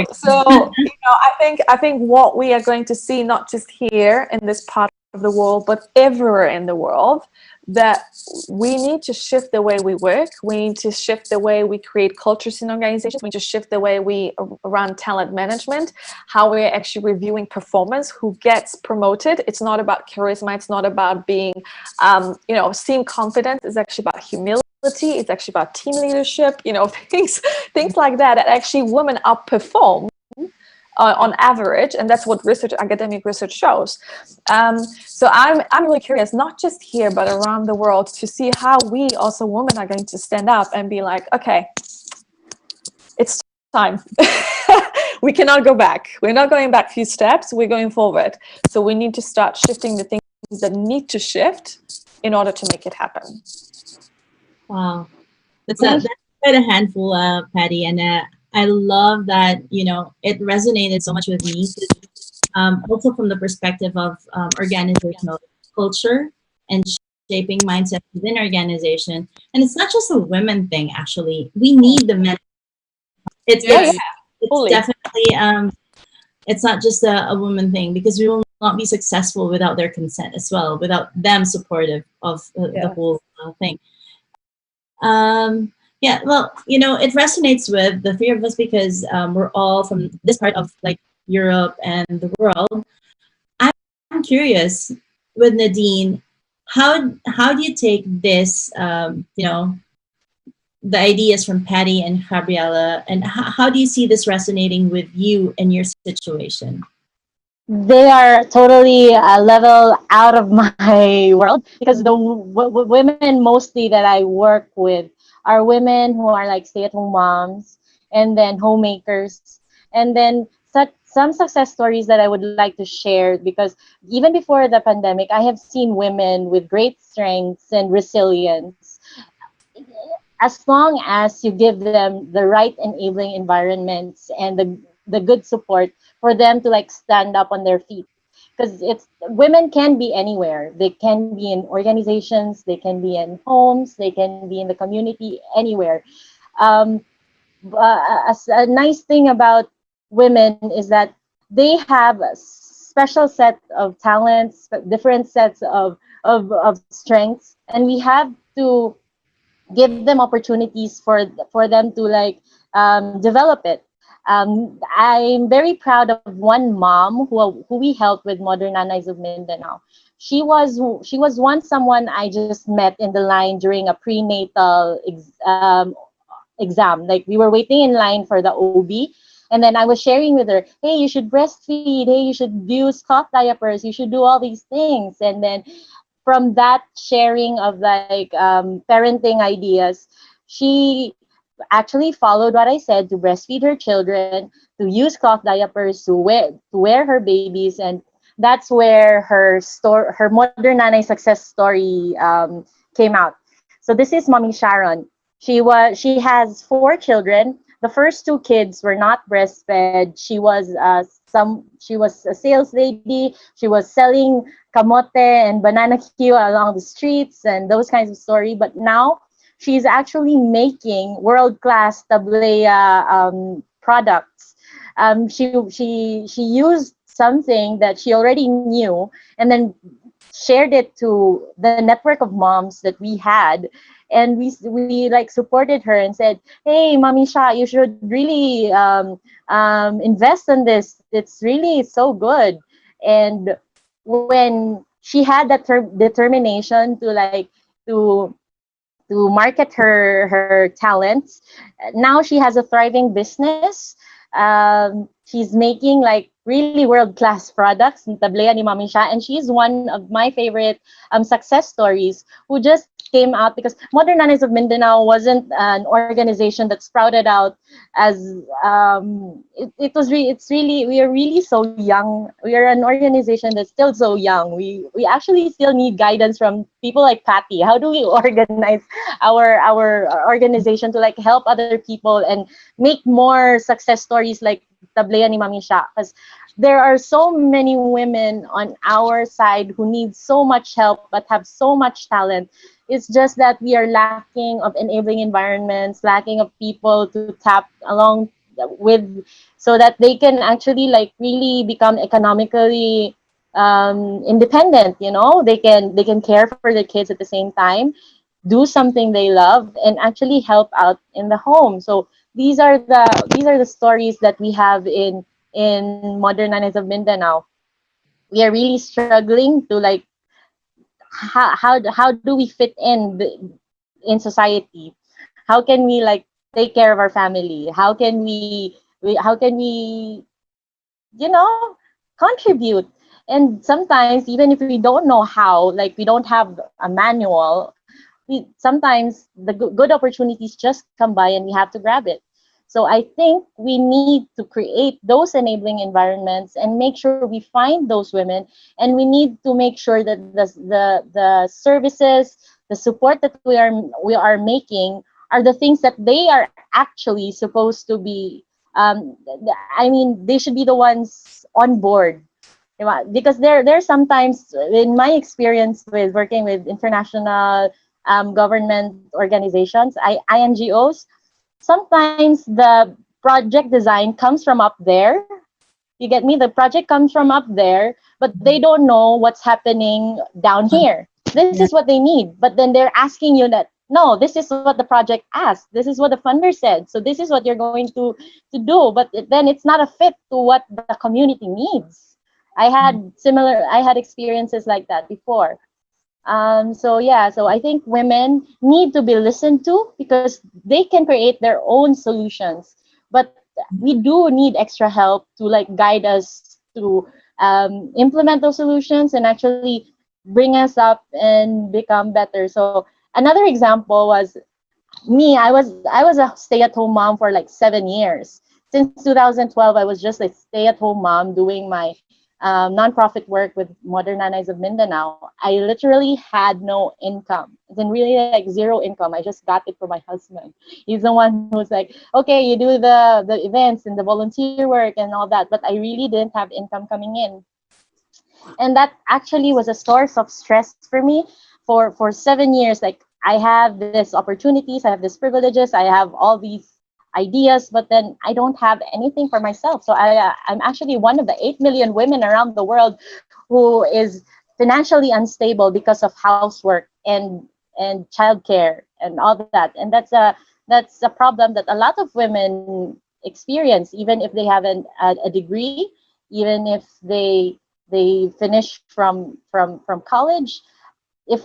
I think what we are going to see, not just here in this part of the world, but everywhere in the world, that we need to shift the way we work. We need to shift the way we create cultures in organizations. We need to shift the way we run talent management, how we're actually reviewing performance, who gets promoted. It's not about charisma. It's not about being, seem confident. It's actually about humility. It's actually about team leadership, things like that actually women outperform on average, and that's what academic research shows. So I'm really curious, not just here but around the world, to see how we also women are going to stand up and be like, okay, it's time. We cannot go back. We're not going back a few steps. We're going forward. So we need to start shifting the things that need to shift in order to make it happen. Wow, that's quite a handful, Patty, and I love that it resonated so much with me. Also from the perspective of organizational culture and shaping mindset within organization, and it's not just a women thing. Actually, we need the men. It's definitely it's not just a woman thing, because we will not be successful without their consent as well, without them supportive of the whole thing. Yeah, well, it resonates with the three of us because we're all from this part of like Europe and the world. I'm curious with Nadine, how do you take this, the ideas from Patty and Gabriella, and how do you see this resonating with you and your situation? They are totally a level out of my world, because the women mostly that I work with are women who are like stay-at-home moms and then homemakers, and then some success stories that I would like to share, because even before the pandemic, I have seen women with great strengths and resilience. As long as you give them the right enabling environments and the good support for them to like stand up on their feet, because women can be anywhere. They can be in organizations, they can be in homes, they can be in the community, anywhere. A nice thing about women is that they have a special set of talents, different sets of strengths, and we have to give them opportunities for them to like develop it. I'm very proud of one mom who we helped with Modern Nanais of Mindanao. She was once someone I just met in the line during a prenatal exam. Like, we were waiting in line for the OB, and then I was sharing with her, hey, you should breastfeed, hey, you should use cloth diapers, you should do all these things. And then from that sharing of like parenting ideas, she actually followed what I said, to breastfeed her children, to use cloth diapers, to wear her babies, and that's where her Modern Nanay success story came out. So this is Mommy Sharon. She has 4 children. The first 2 kids were not breastfed. She was a sales lady. She was selling kamote and banana Q along the streets and those kinds of story. But now she's actually making world-class tablea products. She used something that she already knew and then shared it to the network of moms that we had. And we like supported her and said, hey, Mommy Sha, you should really invest in this. It's really so good. And when she had that determination to market her talents, now she has a thriving business. She's making like really world-class products in tablea ni Mami Sha, and she's one of my favorite success stories who just came out because Modern Nanais of Mindanao wasn't an organization that sprouted out as it's really, we are really so young. We are an organization that's still so young. We actually still need guidance from people like Patty. How do we organize our organization to like help other people and make more success stories like tablea ni Mami Sha? Because there are so many women on our side who need so much help but have so much talent. It's just that we are lacking of enabling environments, lacking of people to tap along with, so that they can actually like really become economically independent. You know, they can care for their kids at the same time, do something they love, and actually help out in the home. So these are the stories that we have in Modern Nanas of Mindanao. We are really struggling to like how do we fit in society? How can we like take care of our family? How can we contribute? And sometimes even if we don't know how, like we don't have a manual, sometimes the good opportunities just come by and we have to grab it. So I think we need to create those enabling environments and make sure we find those women, and we need to make sure that the services, the support that we are making are the things that they are actually supposed to be. I mean, they should be the ones on board. Because there sometimes, in my experience with working with international government organizations, INGOs, sometimes the project design comes from up there. You get me? The project comes from up there, but they don't know what's happening down here. This is what they need, but then they're asking you that, no, this is what the project asked. This is what the funder said. So this is what you're going to do, but then it's not a fit to what the community needs. I had experiences like that before. So I think women need to be listened to because they can create their own solutions, but we do need extra help to like guide us to implement those solutions and actually bring us up and become better. So another example was me. I was a stay-at-home mom for like 7 years. Since 2012, I was just a stay-at-home mom doing my nonprofit work with Modern Nanas of Mindanao. I literally had no income. Then really like zero income. I just got it from my husband. He's the one who's like, okay, you do the events and the volunteer work and all that, but I really didn't have income coming in. And that actually was a source of stress for me for 7 years. Like, I have this opportunities, I have these privileges, I have all these ideas, but then I don't have anything for myself. So I'm actually one of the 8 million women around the world who is financially unstable because of housework and childcare and all that. And that's a problem that a lot of women experience, even if they have a degree, even if they finish from college. If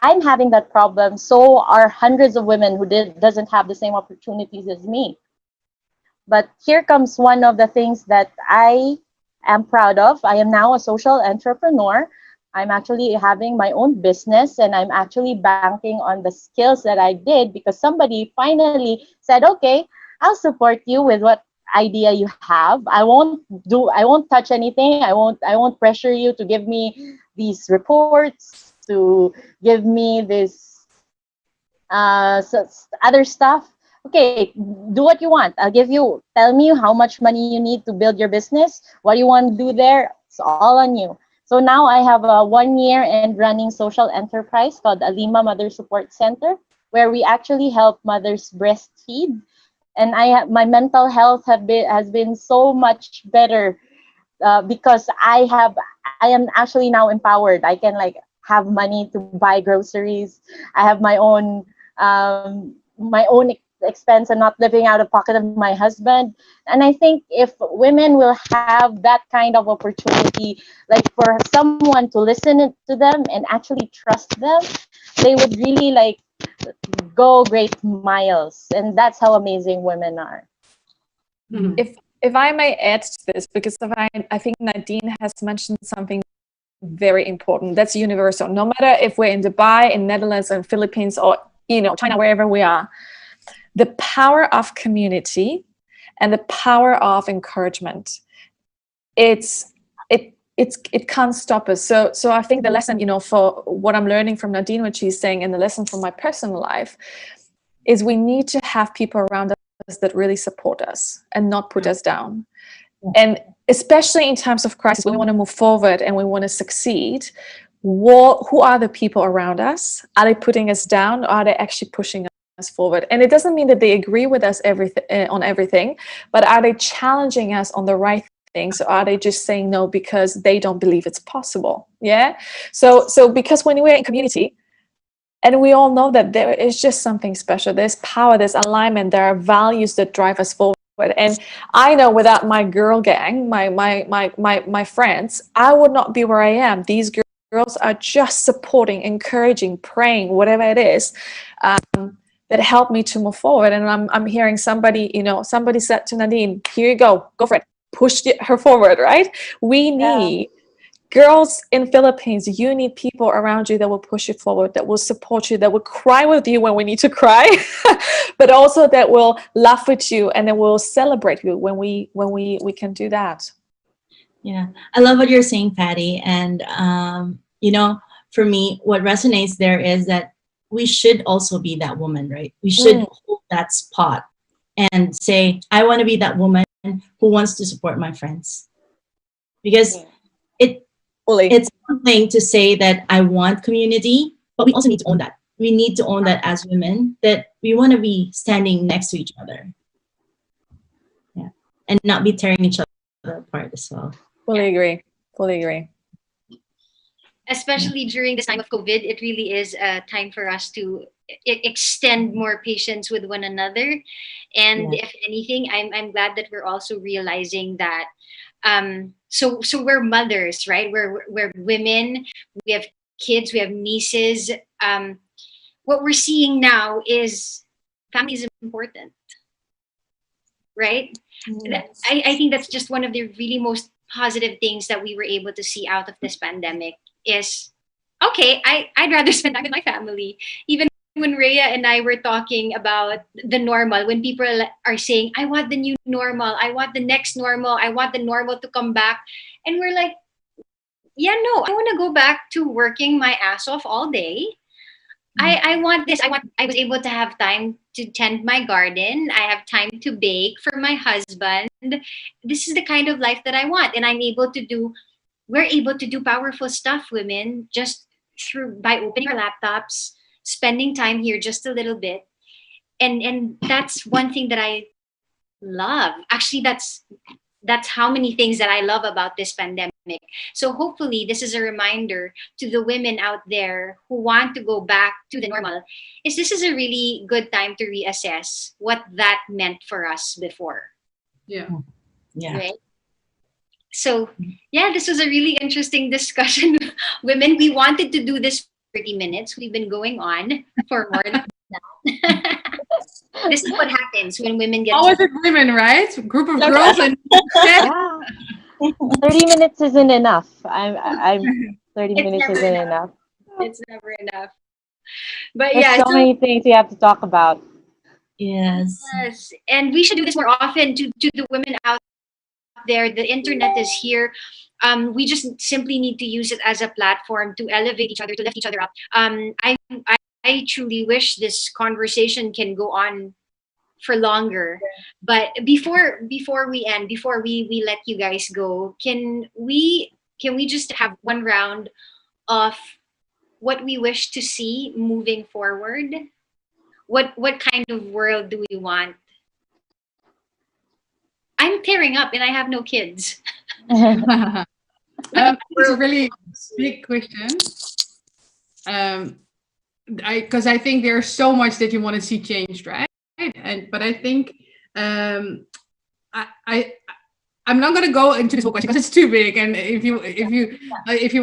I'm having that problem, so are hundreds of women who doesn't have the same opportunities as me. But here comes one of the things that I am proud of. I am now a social entrepreneur. I'm actually having my own business, and I'm actually banking on the skills that I did because somebody finally said, okay, I'll support you with what idea you have. I won't touch anything. I won't pressure you to give me these reports, to give me this other stuff. Okay, do what you want. Tell me how much money you need to build your business. What do you want to do there? It's all on you. So now I have a 1 year and running social enterprise called Alima Mother Support Center, where we actually help mothers breastfeed. And my mental health has been so much better because I am actually now empowered. I can like have money to buy groceries. I have my own expense and not living out of pocket of my husband. And I think if women will have that kind of opportunity, like for someone to listen to them and actually trust them, they would really like go great miles. And that's how amazing women are. If I may add to this, because I think Nadine has mentioned something very important. That's universal. No matter if we're in Dubai, in Netherlands, in Philippines, or China, wherever we are, the power of community and the power of encouragement, it can't stop us. So I think the lesson, for what I'm learning from Nadine, what she's saying, and the lesson from my personal life, is we need to have people around us that really support us and not put us down. And especially in times of crisis, when we want to move forward and we want to succeed, who are the people around us? Are they putting us down, or are they actually pushing us forward? And it doesn't mean that they agree with us on everything, but are they challenging us on the right things, or are they just saying no because they don't believe it's possible? Yeah. So because when we're in community, and we all know that there is just something special, there's power, there's alignment, there are values that drive us forward. And I know without my girl gang, my friends, I would not be where I am. These girls are just supporting, encouraging, praying, whatever it is, that helped me to move forward. And I'm hearing somebody said to Nadine, here you go for it, push her forward, right? We need girls in Philippines, you need people around you that will push you forward, that will support you, that will cry with you when we need to cry, but also that will laugh with you and that will celebrate you when we can do that. Yeah, I love what you're saying, Patty. And for me, what resonates there is that we should also be that woman, right? We should hold that spot and say, I want to be that woman who wants to support my friends. Because it's one thing to say that I want community, but we also need to own that. We need to own that as women, that we want to be standing next to each other. Yeah. And not be tearing each other apart as well. Fully agree. Especially during this time of COVID, it really is a time for us to extend more patience with one another. And if anything, I'm glad that we're also realizing that so we're mothers, right? We're women, we have kids, we have nieces. What we're seeing now is family is important, right? Yes. I think that's just one of the really most positive things that we were able to see out of this pandemic is, okay, I'd rather spend time with my family. Even when Rhea and I were talking about the normal, when people are saying, I want the new normal, I want the next normal, I want the normal to come back. And we're like, yeah, no, I want to go back to working my ass off all day. I want this. I was able to have time to tend my garden. I have time to bake for my husband. This is the kind of life that I want. And we're able to do powerful stuff, women, just by opening our laptops, spending time here just a little bit. And that's one thing that I love. Actually, that's how many things that I love about this pandemic. So hopefully this is a reminder to the women out there who want to go back to the normal, this is a really good time to reassess what that meant for us before. Yeah. Right? So yeah, this was a really interesting discussion. Women, we wanted to do this 30 minutes. We've been going on for more than that. This is what happens when women get always with women, right? Group of girls and 30 minutes isn't enough. I'm 30 minutes isn't enough. It's never enough. But There's so many things we have to talk about. Yes. And we should do this more often to the women out there. The internet is here. We just simply need to use it as a platform to elevate each other, to lift each other up. I truly wish this conversation can go on for longer. But before we end, before we let you guys go, can we just have one round of what we wish to see moving forward? What kind of world do we want? I'm tearing up and I have no kids. It's a really big question. Because I think there's so much that you want to see changed, right? But I think I'm not going to go into this whole question because it's too big. And if you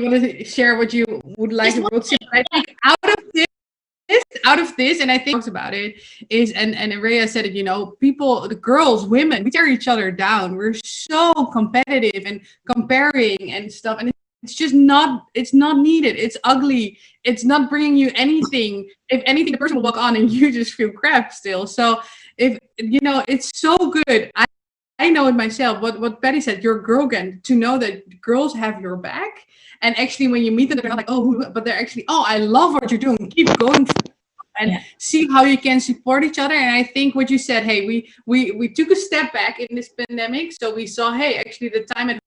want to share what you would like to say, I think out of this, and I think talks about it is, and Rhea said it, people, the girls, women, we tear each other down. We're so competitive and comparing and stuff, and it's just not needed. It's ugly. It's not bringing you anything. If anything, the person will walk on and you just feel crap still. So if it's so good. I know it myself. What Patty said, your girl gang, to know that girls have your back. And actually, when you meet them, they're not like, oh, but they're actually, oh, I love what you're doing. Keep going. and see how you can support each other. And I think what you said, hey, we took a step back in this pandemic, so we saw, hey, actually the time at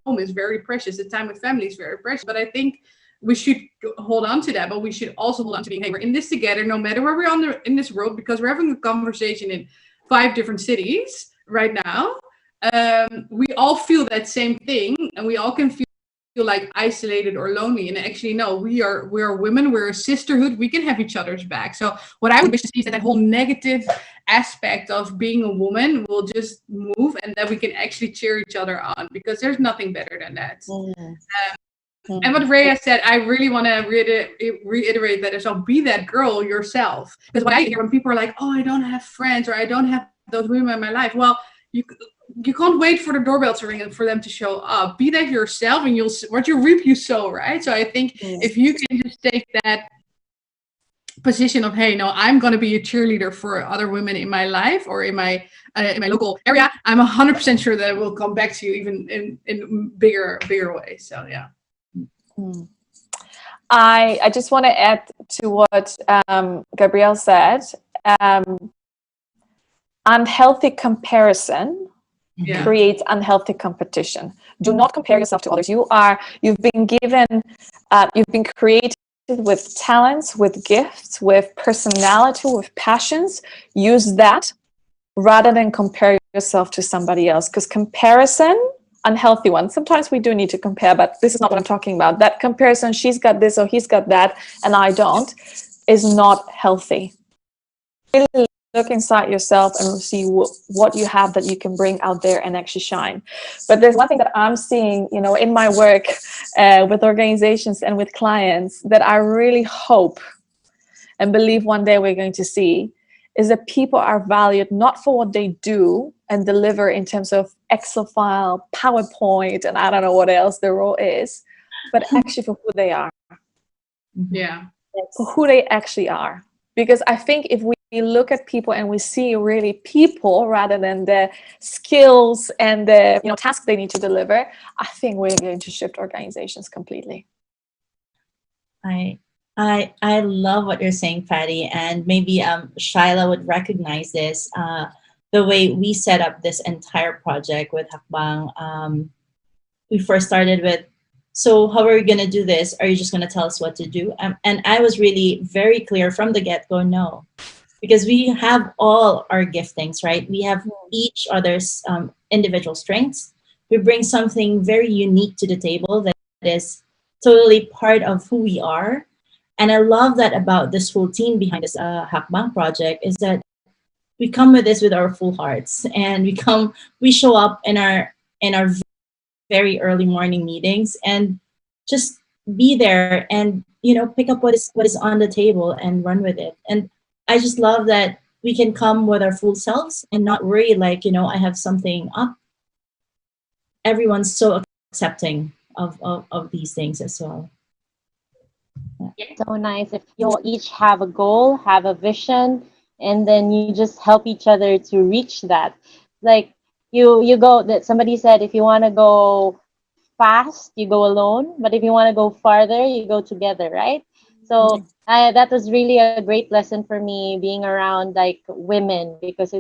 home is very precious, the time with family is very precious. But I think we should hold on to that, but we should also hold on to being, hey, we're in this together, no matter where we're in this world, because we're having a conversation in 5 different cities right now. We all feel that same thing, and we all can feel like isolated or lonely. And actually, no, we are women, we're a sisterhood, we can have each other's back. So what I would wish to see is that whole negative aspect of being a woman will just move, and that we can actually cheer each other on, because there's nothing better than that. And what Rhea said, I really want to reiterate that as well. Be that girl yourself. Because what I hear when people are like, oh, I don't have friends, or I don't have those women in my life. Well, you can't wait for the doorbell to ring and for them to show up. Be that yourself, and what you reap, you sow, right? So I think if you can just take that position of, hey, no, I'm going to be a cheerleader for other women in my life or in my local area, I'm 100% sure that it will come back to you even in bigger ways. So yeah. I just want to add to what Gabrielle said. Unhealthy comparison creates unhealthy competition. Do not compare yourself to others. You've been created with talents, with gifts, with personality, with passions. Use that rather than compare yourself to somebody else, because comparison, unhealthy one. Sometimes we do need to compare, but this is not what I'm talking about. That comparison, she's got this or he's got that and I don't, is not healthy. Really look inside yourself and see what you have that you can bring out there and actually shine. But there's one thing that I'm seeing, in my work with organizations and with clients, that I really hope and believe one day we're going to see, is that people are valued not for what they do and deliver in terms of Excel file, PowerPoint, and I don't know what else their role is, but actually for who they are. Yeah. For who they actually are. Because I think if we look at people and we see really people rather than the skills and the tasks they need to deliver, I think we're going to shift organizations completely. I love what you're saying, Patty, and maybe Shyla would recognize this. The way we set up this entire project with Hackbang, we first started with, so how are we going to do this? Are you just going to tell us what to do? And I was really very clear from the get-go, no. Because we have all our giftings, right? We have each other's individual strengths. We bring something very unique to the table that is totally part of who we are. And I love that about this whole team behind this Hackbang project, is that we come with this with our full hearts, and we show up in our very early morning meetings and just be there and pick up what is on the table and run with it. And I just love that we can come with our full selves and not worry like, I have something up. Everyone's so accepting of these things as well. So nice if you each have a goal, have a vision, and then you just help each other to reach that. Like you go, that somebody said, if you want to go fast, you go alone, but if you want to go farther, you go together, right? So that was really a great lesson for me, being around like women, because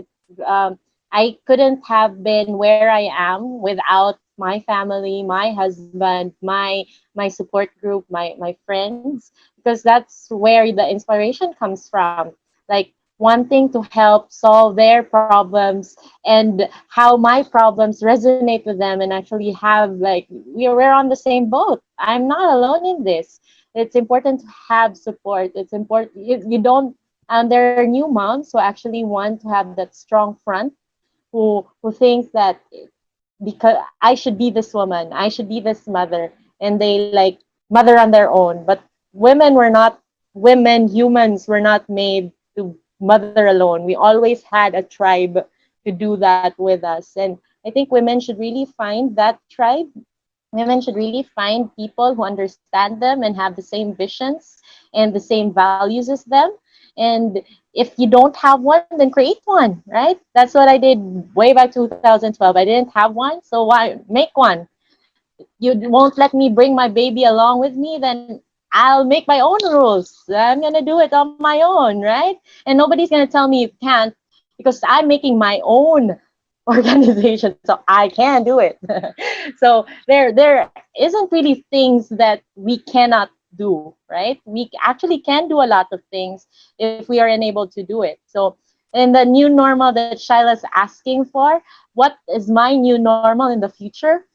I couldn't have been where I am without my family, my husband, my support group, my friends, because that's where the inspiration comes from. Like wanting to help solve their problems and how my problems resonate with them, and actually have like we're on the same boat. I'm not alone in this. It's important to have support. It's important you don't there are new moms who actually want to have that strong front, who think that because I should be this woman, I should be this mother, and they like mother on their own. But humans were not made to mother alone. We always had a tribe to do that with us. And I think women should really find that tribe. Women should really find people who understand them and have the same visions and the same values as them. And if you don't have one, then create one, right? That's what I did way back 2012. I didn't have one, so why make one? You won't let me bring my baby along with me, then I'll make my own rules. I'm gonna do it on my own, right? And nobody's gonna tell me you can't because I'm making my own organization, so I can do it. So there isn't really things that we cannot do, right? We actually can do a lot of things if we are unable to do it. So in the new normal that Shaila's asking for, what is my new normal in the future?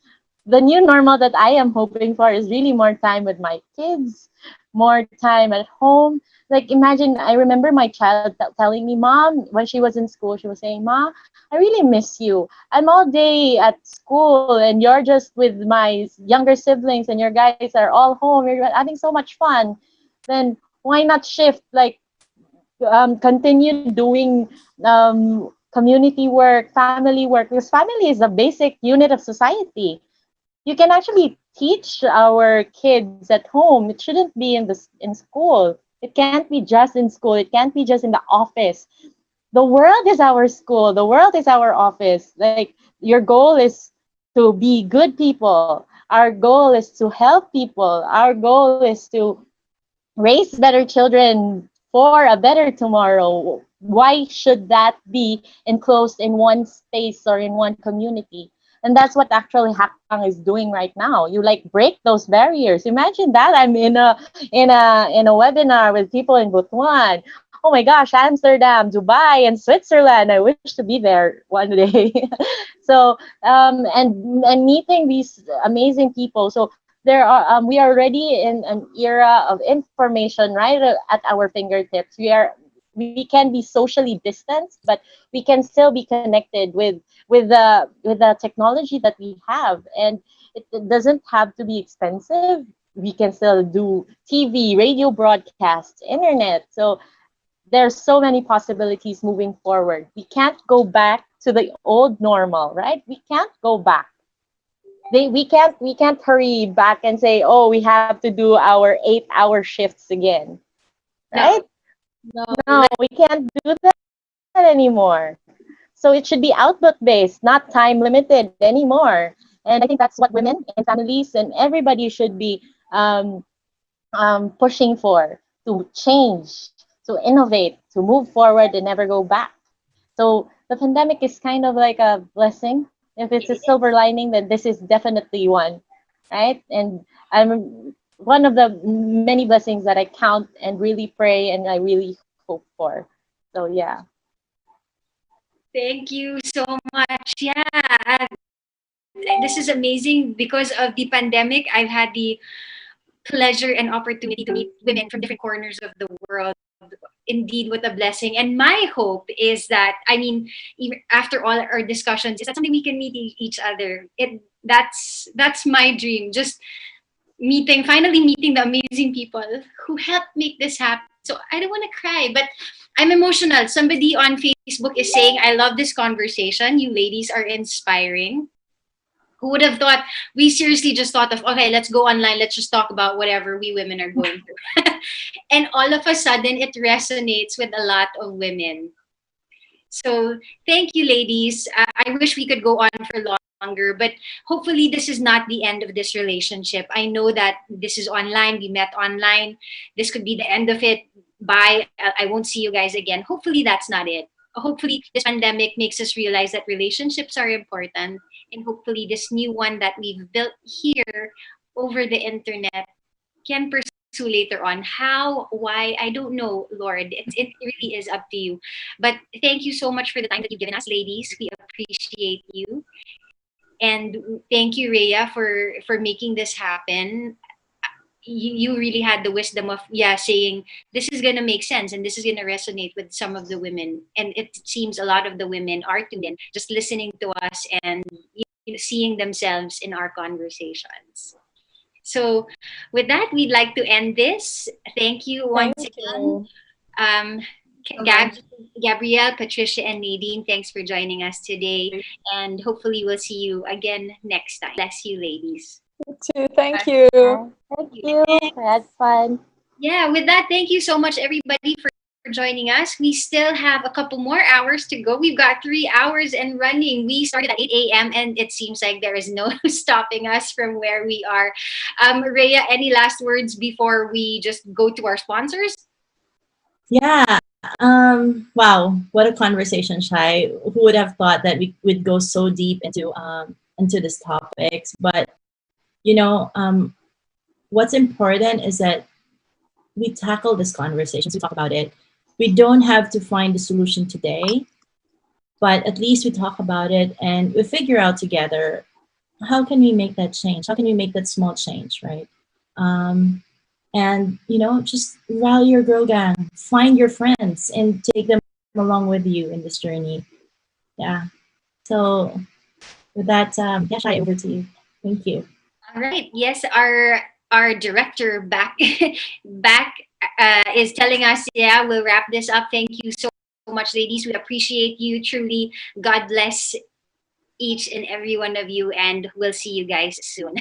The new normal that I am hoping for is really more time with my kids, more time at home. Like imagine, I remember my child telling me, Mom, when she was in school, she was saying, Ma, I really miss you. I'm all day at school and you're just with my younger siblings and your guys are all home. You're having so much fun. Then why not shift, like continue doing community work, family work, because family is a basic unit of society. You can actually teach our kids at home. It shouldn't be in school. It can't be just in school. It can't be just in the office. The world is our school. The world is our office. Like your goal is to be good people. Our goal is to help people. Our goal is to raise better children for a better tomorrow. Why should that be enclosed in one space or in one community? And that's what actually Hackbang is doing right now. You like break those barriers. Imagine that I'm in a webinar with people in Butuan. Oh my gosh, Amsterdam, Dubai, and Switzerland. I wish to be there one day. So and meeting these amazing people. So there are we are already in an era of information right at our fingertips. We can be socially distanced, but we can still be connected with the technology that we have, and it doesn't have to be expensive. We can still do TV, radio broadcasts, internet. So there's so many possibilities moving forward. We can't go back to the old normal, right? We can't go back. We can't hurry back and say, oh, we have to do our 8-hour shifts again, right? No, we can't do that anymore. So it should be output based, not time limited anymore. And I think that's what women and families and everybody should be pushing for, to change, to innovate, to move forward and never go back. So the pandemic is kind of like a blessing. If it's a silver lining, then this is definitely one, right? And I'm one of the many blessings that I count and really pray and I really hope for. So yeah. Thank you so much. Yeah, this is amazing. Because of the pandemic, I've had the pleasure and opportunity to meet women from different corners of the world. Indeed, what a blessing. And my hope is that, I mean, even after all our discussions, is that something we can meet each other. That's my dream. Just finally meeting the amazing people who helped make this happen. So I don't want to cry, but I'm emotional. Somebody on Facebook is saying, I love this conversation. You ladies are inspiring. Who would have thought? We seriously just thought of, okay, let's go online, let's just talk about whatever we women are going through. And all of a sudden it resonates with a lot of women. So thank you, ladies. I wish we could go on for longer, but hopefully this is not the end of this relationship. I know that this is online, we met online. This could be the end of it. Bye, I won't see you guys again. Hopefully that's not it. Hopefully this pandemic makes us realize that relationships are important, and hopefully this new one that we've built here over the internet can pursue later on. How, why, I don't know, Lord. It really is up to you. But thank you so much for the time that you've given us, ladies. We appreciate you. And thank you, Rhea, for making this happen. You really had the wisdom of saying this is gonna make sense and this is gonna resonate with some of the women, and it seems a lot of the women are tuned in, just listening to us and seeing themselves in our conversations. So with that, we'd like to end this. Thank you once again. Gabrielle, Patricia, and Nadine, thanks for joining us today, and hopefully we'll see you again next time. Bless you, ladies. You too. Thank you. Thank you. I had fun. Yeah, with that, thank you so much, everybody, for joining us. We still have a couple more hours to go. We've got 3 hours and running. We started at 8 a.m. and it seems like there is no stopping us from where we are. Rhea, any last words before we just go to our sponsors? Yeah. Wow, what a conversation, Shai. Who would have thought that we would go so deep into this topics? But what's important is that we tackle these conversations, we talk about it. We don't have to find the solution today, but at least we talk about it and we figure out together how can we make that change? How can we make that small change, right? And just rally your girl gang, find your friends, and take them along with you in this journey. Yeah. So with that, Shai, over to you. Thank you. All right. Yes, our director back is telling us, yeah, we'll wrap this up. Thank you so much, ladies. We appreciate you truly. God bless each and every one of you, and we'll see you guys soon.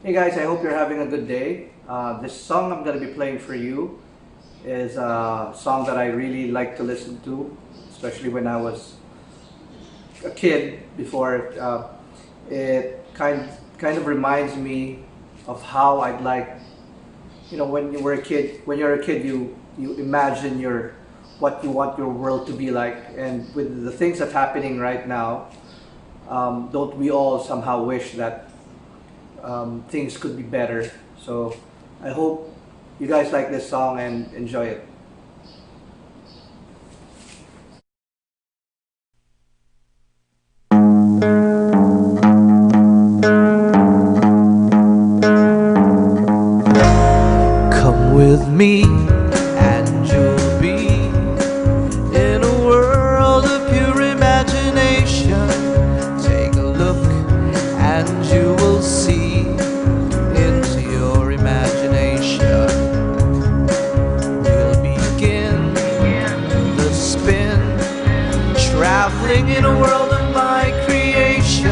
Hey guys, I hope you're having a good day. This song I'm going to be playing for you is a song that I really like to listen to, especially when I was a kid before. It kind of reminds me of how I'd like, when you were a kid, you imagine what you want your world to be like. And with the things that's happening right now, don't we all somehow wish that things could be better? So I hope you guys like this song and enjoy it. Come with me and you'll be in a world of pure imagination. Take a look and you will see into your imagination. We'll begin the spin, traveling in a world of my creation.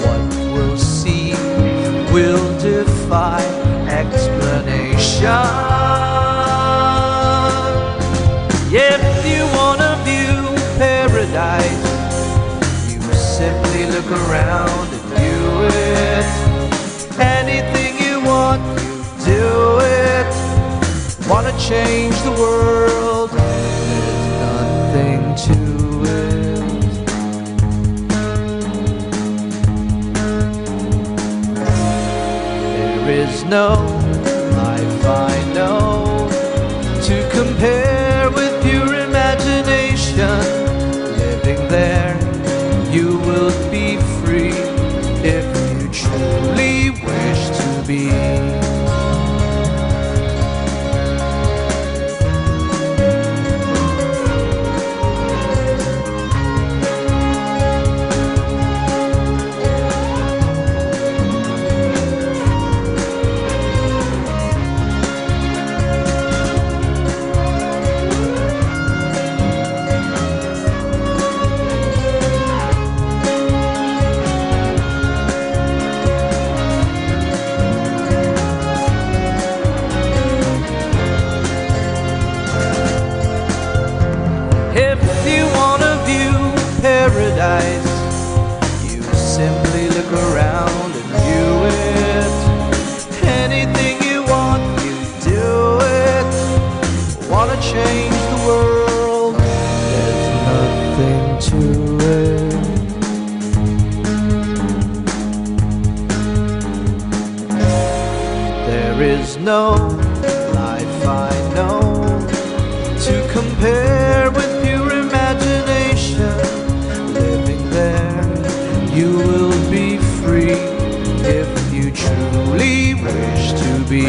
What we'll see will defy explanation. If you wanna view paradise, you simply look around and do it. Anything you want, you do it. Wanna change the world? There's nothing to it. know, life I know, to compare with pure imagination. Living there, you will be free if you truly wish to be. If you wanna view paradise, you simply look around and view it. Anything you want, you do it. Wanna change the world, there's nothing to it. There is no life I know to compare with pure imagination. Living there, you will be free if you truly wish to be.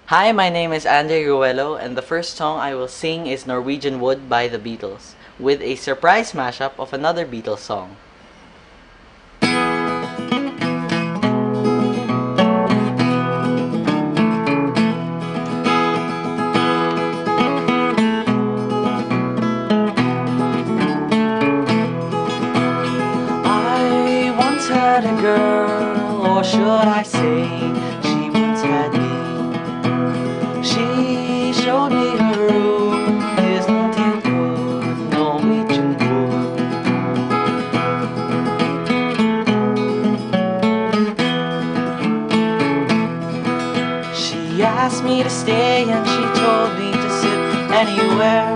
Hi, my name is Andre Ruelo, and the first song I will sing is Norwegian Wood by the Beatles, with a surprise mashup of another Beatles song. I once had a girl, or should I say, she once had me. She showed me her room, isn't it good, Norwegian wood. She asked me to stay and she told me to sit anywhere.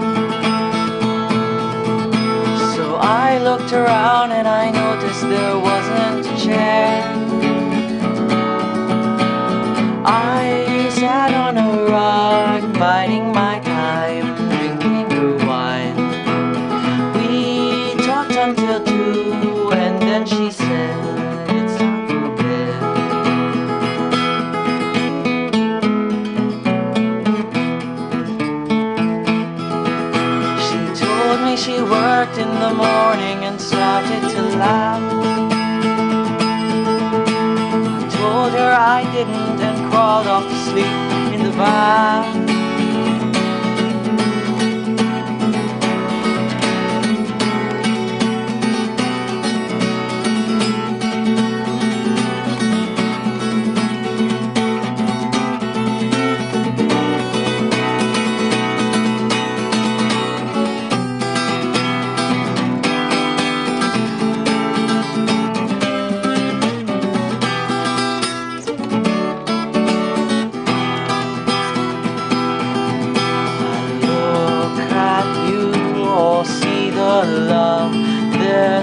So I looked around and I noticed there wasn't a chair. I sat on a rug, biding my time, drinking her wine. We talked until 2, and then she said, it's time for bed. She told me she worked in the morning and started to laugh. I told her I didn't and crawled off to sleep in the bath.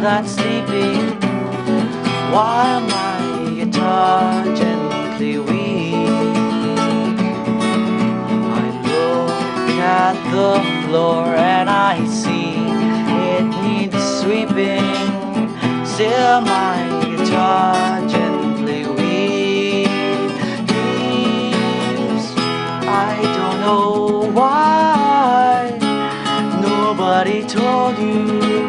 that's sleeping, while my guitar gently weeps. I look at the floor and I see it needs sweeping. Still my guitar gently weeps. I don't know why nobody told you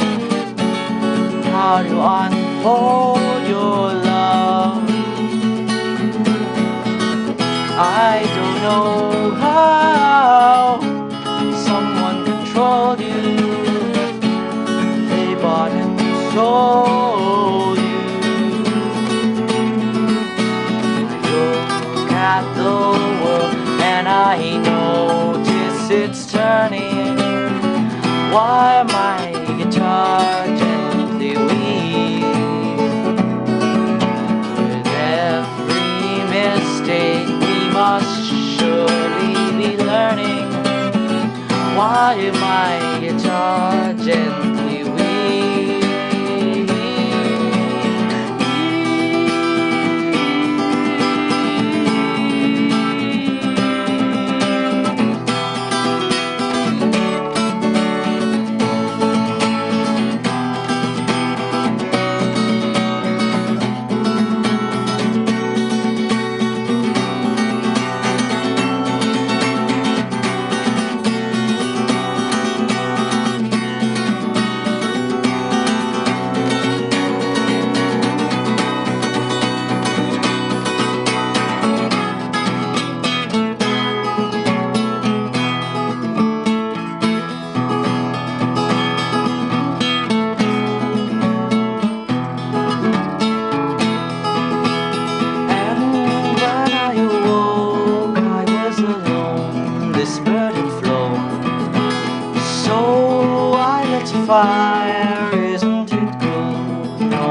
how to unfold your love. I don't know how someone controlled you. They bought and sold you. I look at the world and I notice it's turning, while my guitar gently weeps. With every mistake we must surely be learning, while my guitar gently weeps. Fire, isn't it good? No.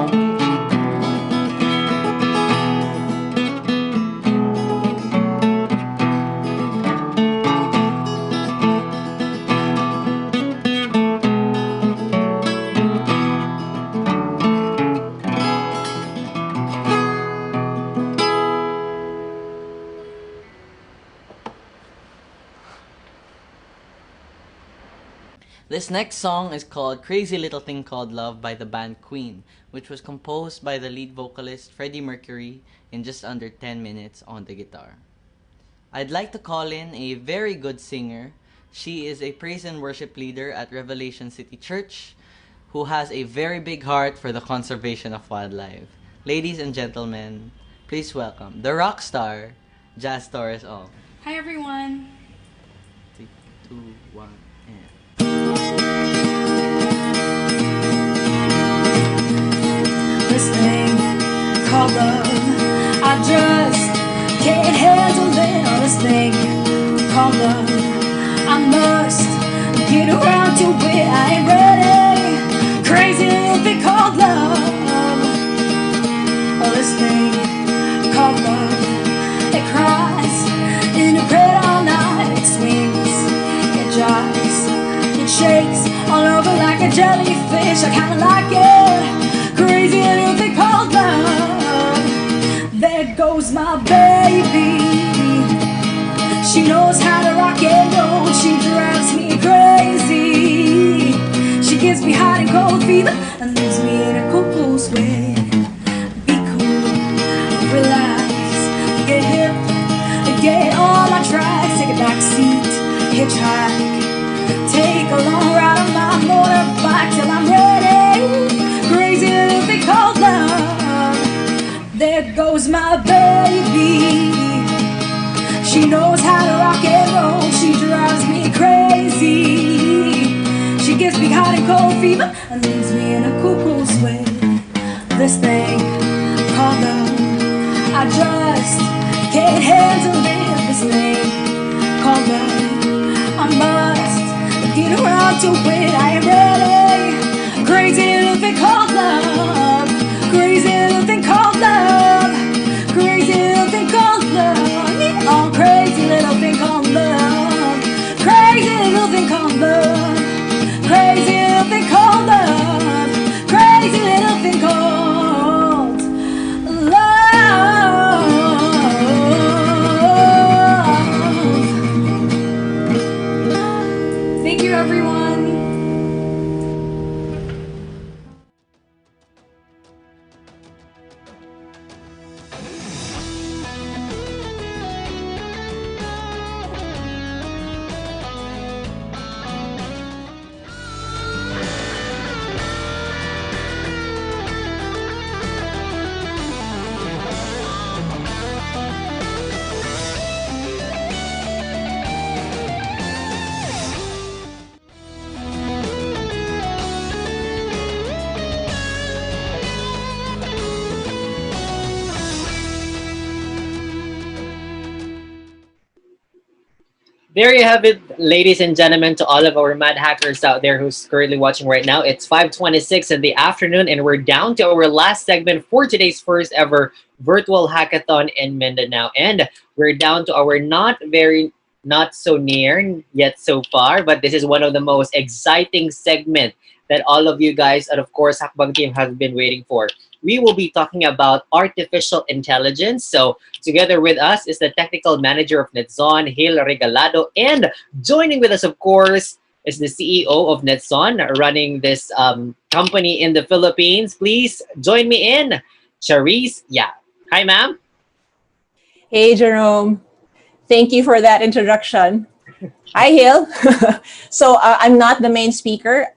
This next song is called Crazy Little Thing Called Love by the band Queen, which was composed by the lead vocalist Freddie Mercury in just under 10 minutes on the guitar. I'd like to call in a very good singer. She is a praise and worship leader at Revelation City Church who has a very big heart for the conservation of wildlife. Ladies and gentlemen, please welcome the rock star, Jazz Torres Ong. Hi everyone! 3, 2, 1, and... This thing called love, I just can't handle it. This thing called love, I must get around to it. I ain't ready. Crazy little thing called love. Oh, this thing called love, it cries in a bed all night. It swings, it jives, it shakes all over like a jellyfish. I kinda like it. Crazy little thing called love. There goes my baby. She knows how to rock and roll. She drives me crazy. She gives me hot and cold fever and leaves me in a cool sweat. Be cool, relax, get hip, get on my tracks, take a back seat, hitchhike, take a long ride on my motorbike till I'm ready. Crazy little thing called love. There goes my baby. She knows how to rock and roll. She drives me crazy. She gives me hot and cold fever and leaves me in a cool sweat. This thing called love, I just can't handle it. This thing called love, I must get around to it. I am ready. Crazy little thing called love. Crazy little thing called love. Crazy little thing called love. Yeah, oh, crazy little thing called love. Crazy little thing called love. Crazy little thing called love. Crazy fun. There you have it, ladies and gentlemen, to all of our mad hackers out there who's currently watching right now. It's 5:26 in the afternoon, and we're down to our last segment for today's first ever virtual hackathon in Mindanao. And we're down to our not so near yet so far, but this is one of the most exciting segment that all of you guys and of course Hackbang team have been waiting for. We will be talking about artificial intelligence. So together with us is the technical manager of Netzon, Hil Regalado, and joining with us, of course, is the CEO of Netzon, running this company in the Philippines. Please join me in, Charisse. Yeah. Hi, ma'am. Hey, Jerome. Thank you for that introduction. Hi, Hil. So I'm not the main speaker,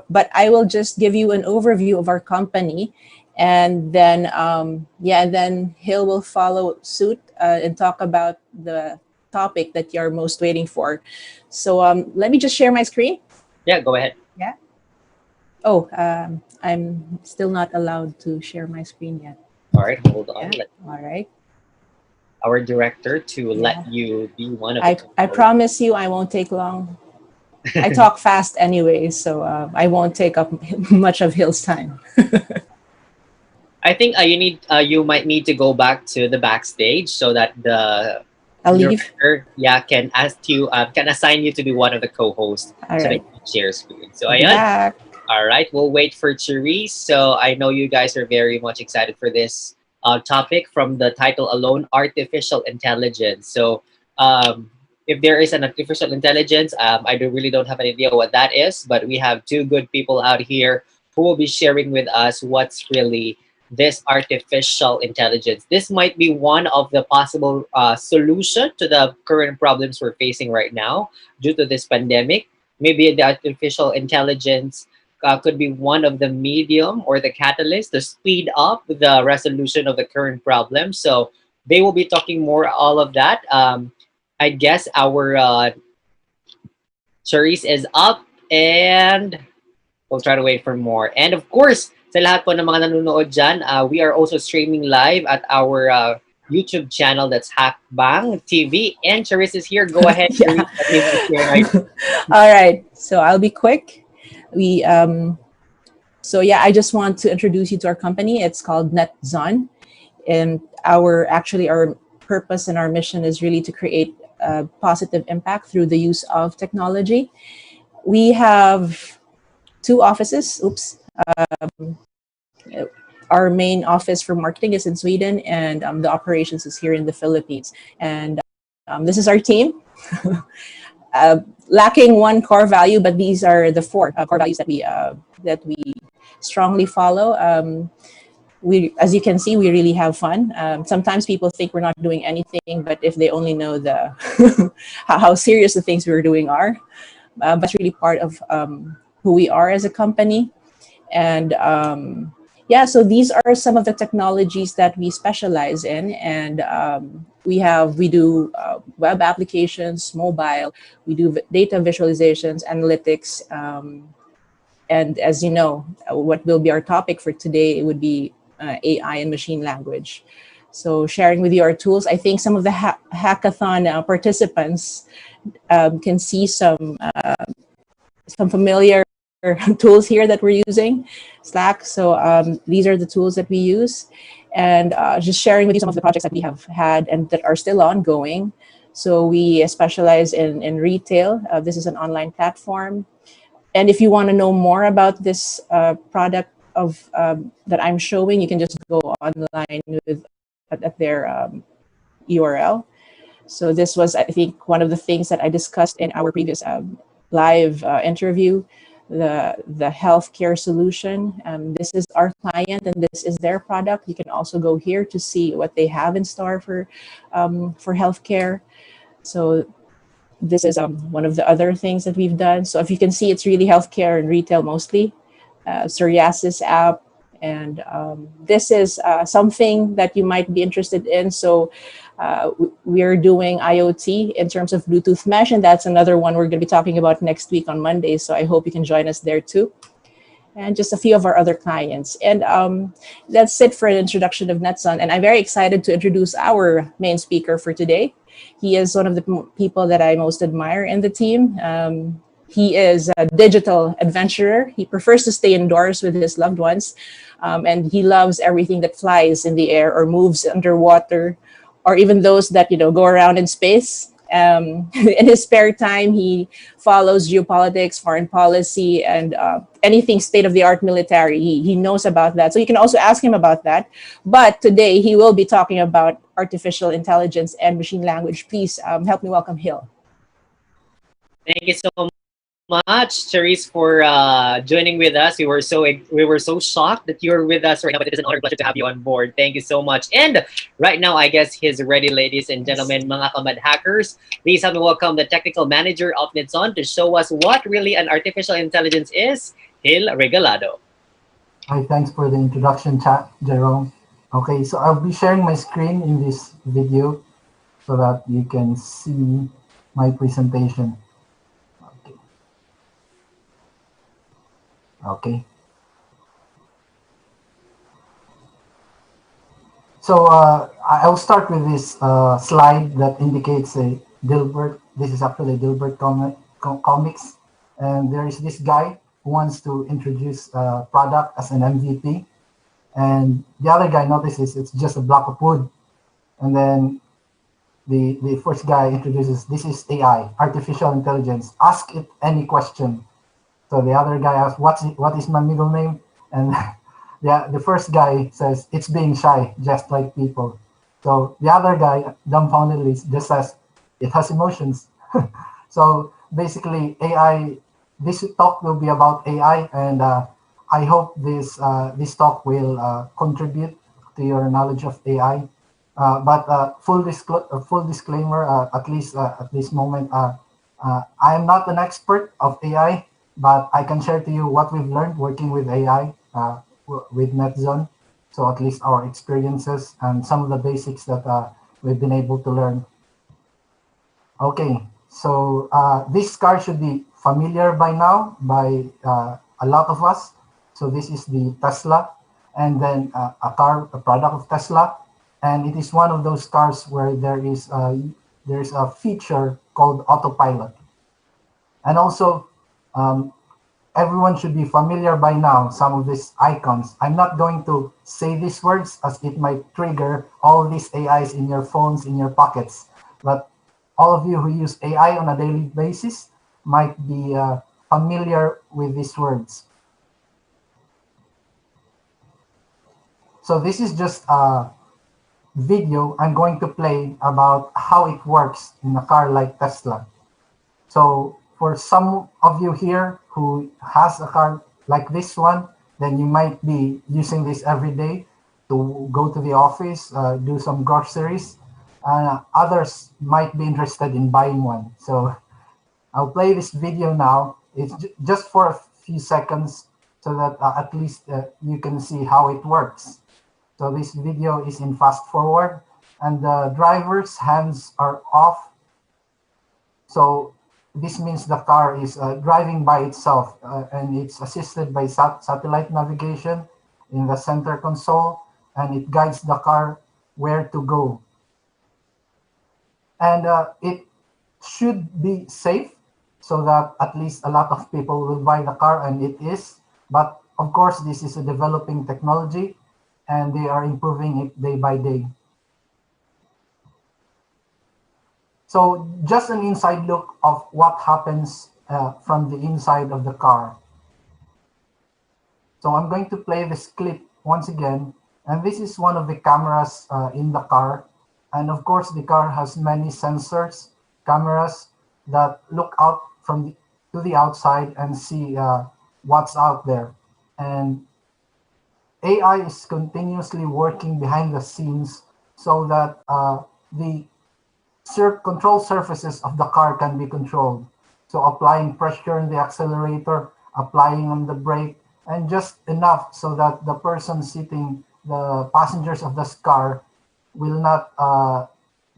but I will just give you an overview of our company. And then, then Hil will follow suit and talk about the topic that you're most waiting for. So let me just share my screen. Yeah, go ahead. Yeah. Oh, I'm still not allowed to share my screen yet. All right, hold on. Yeah. All right. Our director to let you be one of I promise you I won't take long. I talk fast anyway, so I won't take up much of Hil's time. I think you might need to go back to the backstage so that the I'll leave. director, can can assign you to be one of the co-hosts All so that right. you can share screen. So I'll be ayan. back. All right, we'll wait for Cherise. So I know you guys are very much excited for this topic from the title alone, artificial intelligence. So if there is an artificial intelligence, I really don't have an idea what that is, but we have two good people out here who will be sharing with us what's really this artificial intelligence. This might be one of the possible solution to the current problems we're facing right now due to this pandemic. Maybe the artificial intelligence could be one of the medium or the catalyst to speed up the resolution of the current problem. So they will be talking more all of that. I guess our Charisse is up and we'll try to wait for more. And of course, sa lahat po ng mga nanonood dyan, we are also streaming live at our YouTube channel. That's Hackbang TV. And Charisse is here. Go ahead. Yeah. Charisse. All right, so I'll be quick. I just want to introduce you to our company. It's called Netzon, and our purpose and our mission is really to create a positive impact through the use of technology. We have two offices. Our main office for marketing is in Sweden, and the operations is here in the Philippines. And this is our team. Lacking one core value, but these are the four core values that we strongly follow. As you can see, we really have fun. Sometimes people think we're not doing anything, but if they only know how serious the things we're doing are, but it's really part of who we are as a company. And so these are some of the technologies that we specialize in, and we do web applications, mobile, we do data visualizations, analytics, and as you know, what will be our topic for today would be AI and machine language. So sharing with you our tools, I think some of the hackathon participants can see some familiar tools here that we're using, Slack. So these are the tools that we use, and just sharing with you some of the projects that we have had and that are still ongoing. So we specialize in retail. This is an online platform. And if you want to know more about this product that I'm showing, you can just go online at their URL. So this was, I think, one of the things that I discussed in our previous live interview the healthcare solution. This is our client and this is their product. You can also go here to see what they have in store for healthcare. So this is one of the other things that we've done. So if you can see, it's really healthcare and retail mostly. Psoriasis app, and this is something that you might be interested in. So we're doing IoT in terms of Bluetooth mesh, and that's another one we're going to be talking about next week on Monday. So I hope you can join us there too. And just a few of our other clients. And that's it for an introduction of Netson. And I'm very excited to introduce our main speaker for today. He is one of the people that I most admire in the team. He is a digital adventurer. He prefers to stay indoors with his loved ones. And he loves everything that flies in the air or moves underwater, or even those that, go around in space. In his spare time, he follows geopolitics, foreign policy, and anything state-of-the-art military. He knows about that. So you can also ask him about that. But today, he will be talking about artificial intelligence and machine language. Please help me welcome Hill. Thank you so much, Charisse, for joining with us. We were so shocked that you're with us right now, but it is an honor and pleasure to have you on board. Thank you so much. And right now, I guess he's ready, ladies and gentlemen, mga kamad hackers. Please help me welcome the technical manager of Netson to show us what really an artificial intelligence is, Hill Regalado. Hi, thanks for the introduction, Jerome. Okay, so I'll be sharing my screen in this video so that you can see my presentation. Okay. So I'll start with this slide that indicates a Dilbert. This is actually a Dilbert comics. And there is this guy who wants to introduce a product as an MVP. And the other guy notices it's just a block of wood. And then the first guy introduces, this is AI, artificial intelligence. Ask it any question. So the other guy asks, what is my middle name? And the first guy says, it's being shy, just like people. So the other guy dumbfoundedly just says, it has emotions. So basically this talk will be about AI, and I hope this talk will contribute to your knowledge of AI. But full disclaimer, at least at this moment, I am not an expert of AI, but I can share to you what we've learned working with AI with NetZone. So at least our experiences and some of the basics that we've been able to learn. Okay, so this car should be familiar by now by a lot of us. So this is the Tesla, and then a product of Tesla. And it is one of those cars where there's a feature called autopilot. And also, everyone should be familiar by now some of these icons. I'm not going to say these words as it might trigger all these AIs in your phones, in your pockets. But all of you who use AI on a daily basis might be familiar with these words. So this is just a video I'm going to play about how it works in a car like Tesla. So for some of you here who has a car like this one, then you might be using this every day to go to the office, do some groceries. Others might be interested in buying one. So I'll play this video now. It's just for a few seconds so that at least you can see how it works. So this video is in fast forward, and the driver's hands are off. So this means the car is driving by itself, and it's assisted by satellite navigation in the center console, and it guides the car where to go. And it should be safe so that at least a lot of people will buy the car, and it is. But of course, this is a developing technology, and they are improving it day by day. So just an inside look of what happens from the inside of the car. So I'm going to play this clip once again, and this is one of the cameras in the car. And of course, the car has many sensors, cameras that look out to to the outside and see what's out there. And AI is continuously working behind the scenes so that the control surfaces of the car can be controlled. So applying pressure on the accelerator, applying on the brake, and just enough so that the person sitting, the passengers of this car, will not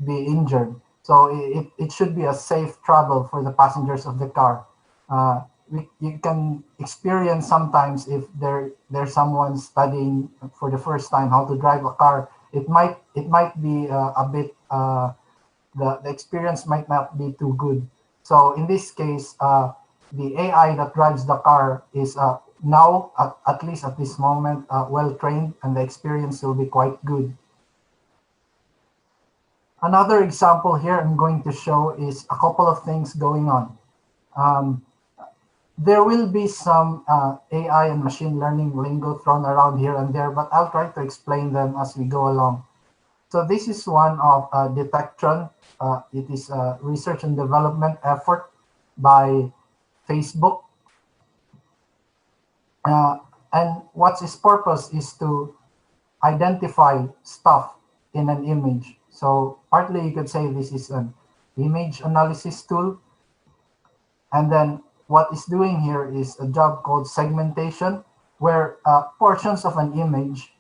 be injured. So it should be a safe travel for the passengers of the car. You can experience sometimes if there's someone studying for the first time how to drive a car. It might be a bit the experience might not be too good. So in this case, the AI that drives the car is now, at least at this moment, well trained, and the experience will be quite good. Another example here I'm going to show is a couple of things going on. There will be some AI and machine learning lingo thrown around here and there, but I'll try to explain them as we go along. So this is one of Detectron. It is a research and development effort by Facebook. And what's its purpose is to identify stuff in an image. So partly you could say this is an image analysis tool. And then what it's doing here is a job called segmentation, where portions of an image,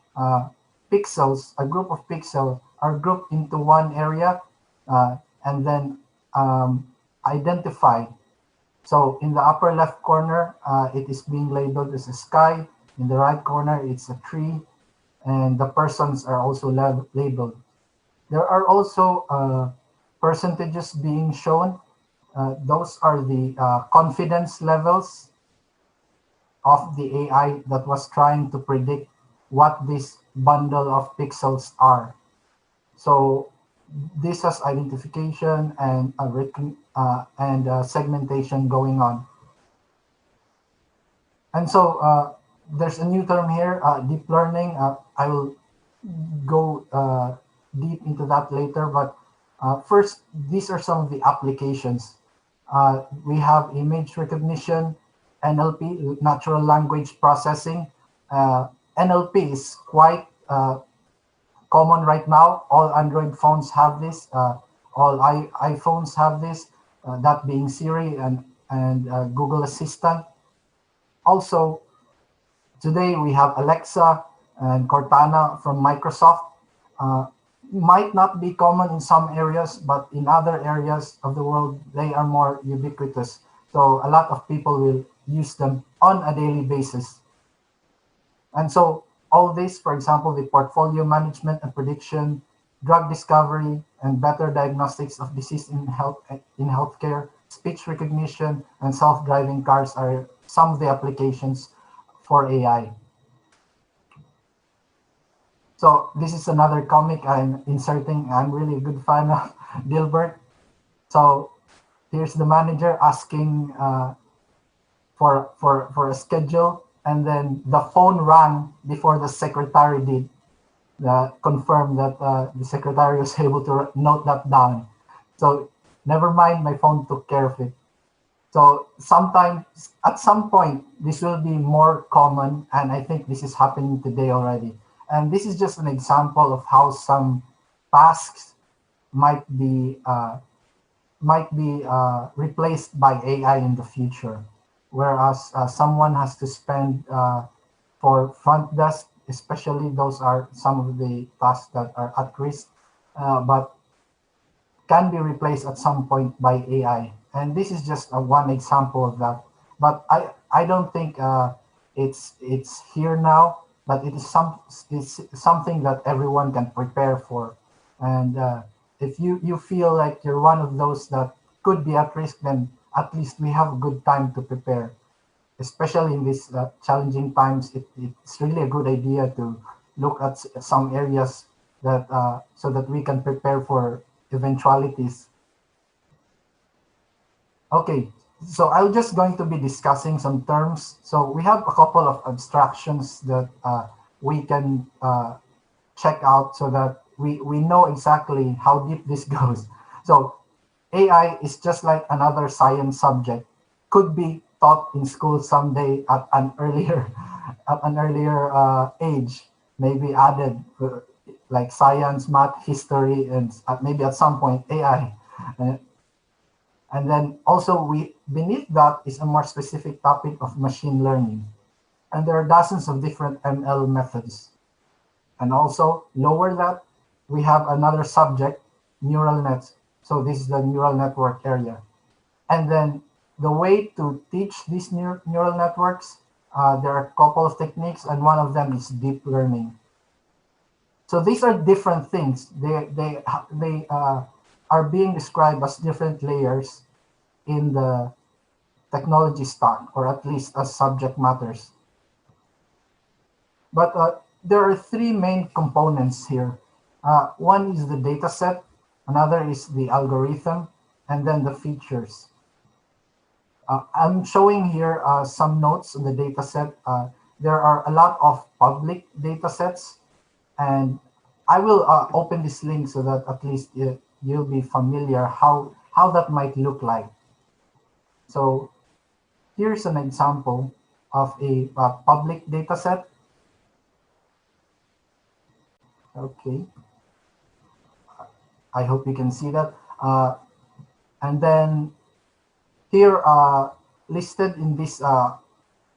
pixels, a group of pixels, are grouped into one area and then identified. So in the upper left corner, it is being labeled as a sky. In the right corner, it's a tree. And the persons are also labeled. There are also percentages being shown. Those are the confidence levels of the AI that was trying to predict what this bundle of pixels are. So this has identification and segmentation going on. And so there's a new term here, deep learning. I will go deep into that later, but first, these are some of the applications. We have image recognition, NLP, natural language processing. NLP is quite common right now. All Android phones have this. All iPhones have this. That being Siri and Google Assistant. Also, today we have Alexa and Cortana from Microsoft. Might not be common in some areas, but in other areas of the world, they are more ubiquitous. So a lot of people will use them on a daily basis. And so all this, for example, the portfolio management and prediction, drug discovery, and better diagnostics of disease in healthcare, speech recognition, and self-driving cars are some of the applications for AI. So this is another comic I'm inserting. I'm really a good fan of Dilbert. So here's the manager asking for a schedule, and then the phone rang before the secretary did. Confirm that the secretary was able to note that down. So never mind, my phone took care of it. So sometimes, at some point, this will be more common, and I think this is happening today already. And this is just an example of how some tasks might be replaced by AI in the future. Whereas someone has to spend for front desk, especially those are some of the tasks that are at risk, but can be replaced at some point by AI. And this is just one example of that. But I don't think it's here now, but it's something that everyone can prepare for. And if you feel like you're one of those that could be at risk, then at least we have a good time to prepare. Especially in these challenging times, it's really a good idea to look at some areas that so that we can prepare for eventualities. Okay, so I'm just going to be discussing some terms. So we have a couple of abstractions that we can check out so that we know exactly how deep this goes. So AI is just like another science subject. could be taught in school someday at an earlier age, maybe added like science, math, history, and maybe at some point AI. Uh, and then also we beneath that is a more specific topic of machine learning. And there are dozens of different ML methods. And also lower that, we have another subject, neural nets. So this is the neural network area. And then the way to teach these neural networks, there are a couple of techniques, and one of them is deep learning. So these are different things. They are being described as different layers in the technology stack, or at least as subject matters. But there are three main components here. One is the data set, another is the algorithm, and then the features. I'm showing here some notes on the data set. There are a lot of public data sets, and I will open this link so that at least you'll be familiar how that might look like. So here's an example of a public data set. Okay. I hope you can see that. And then here listed in this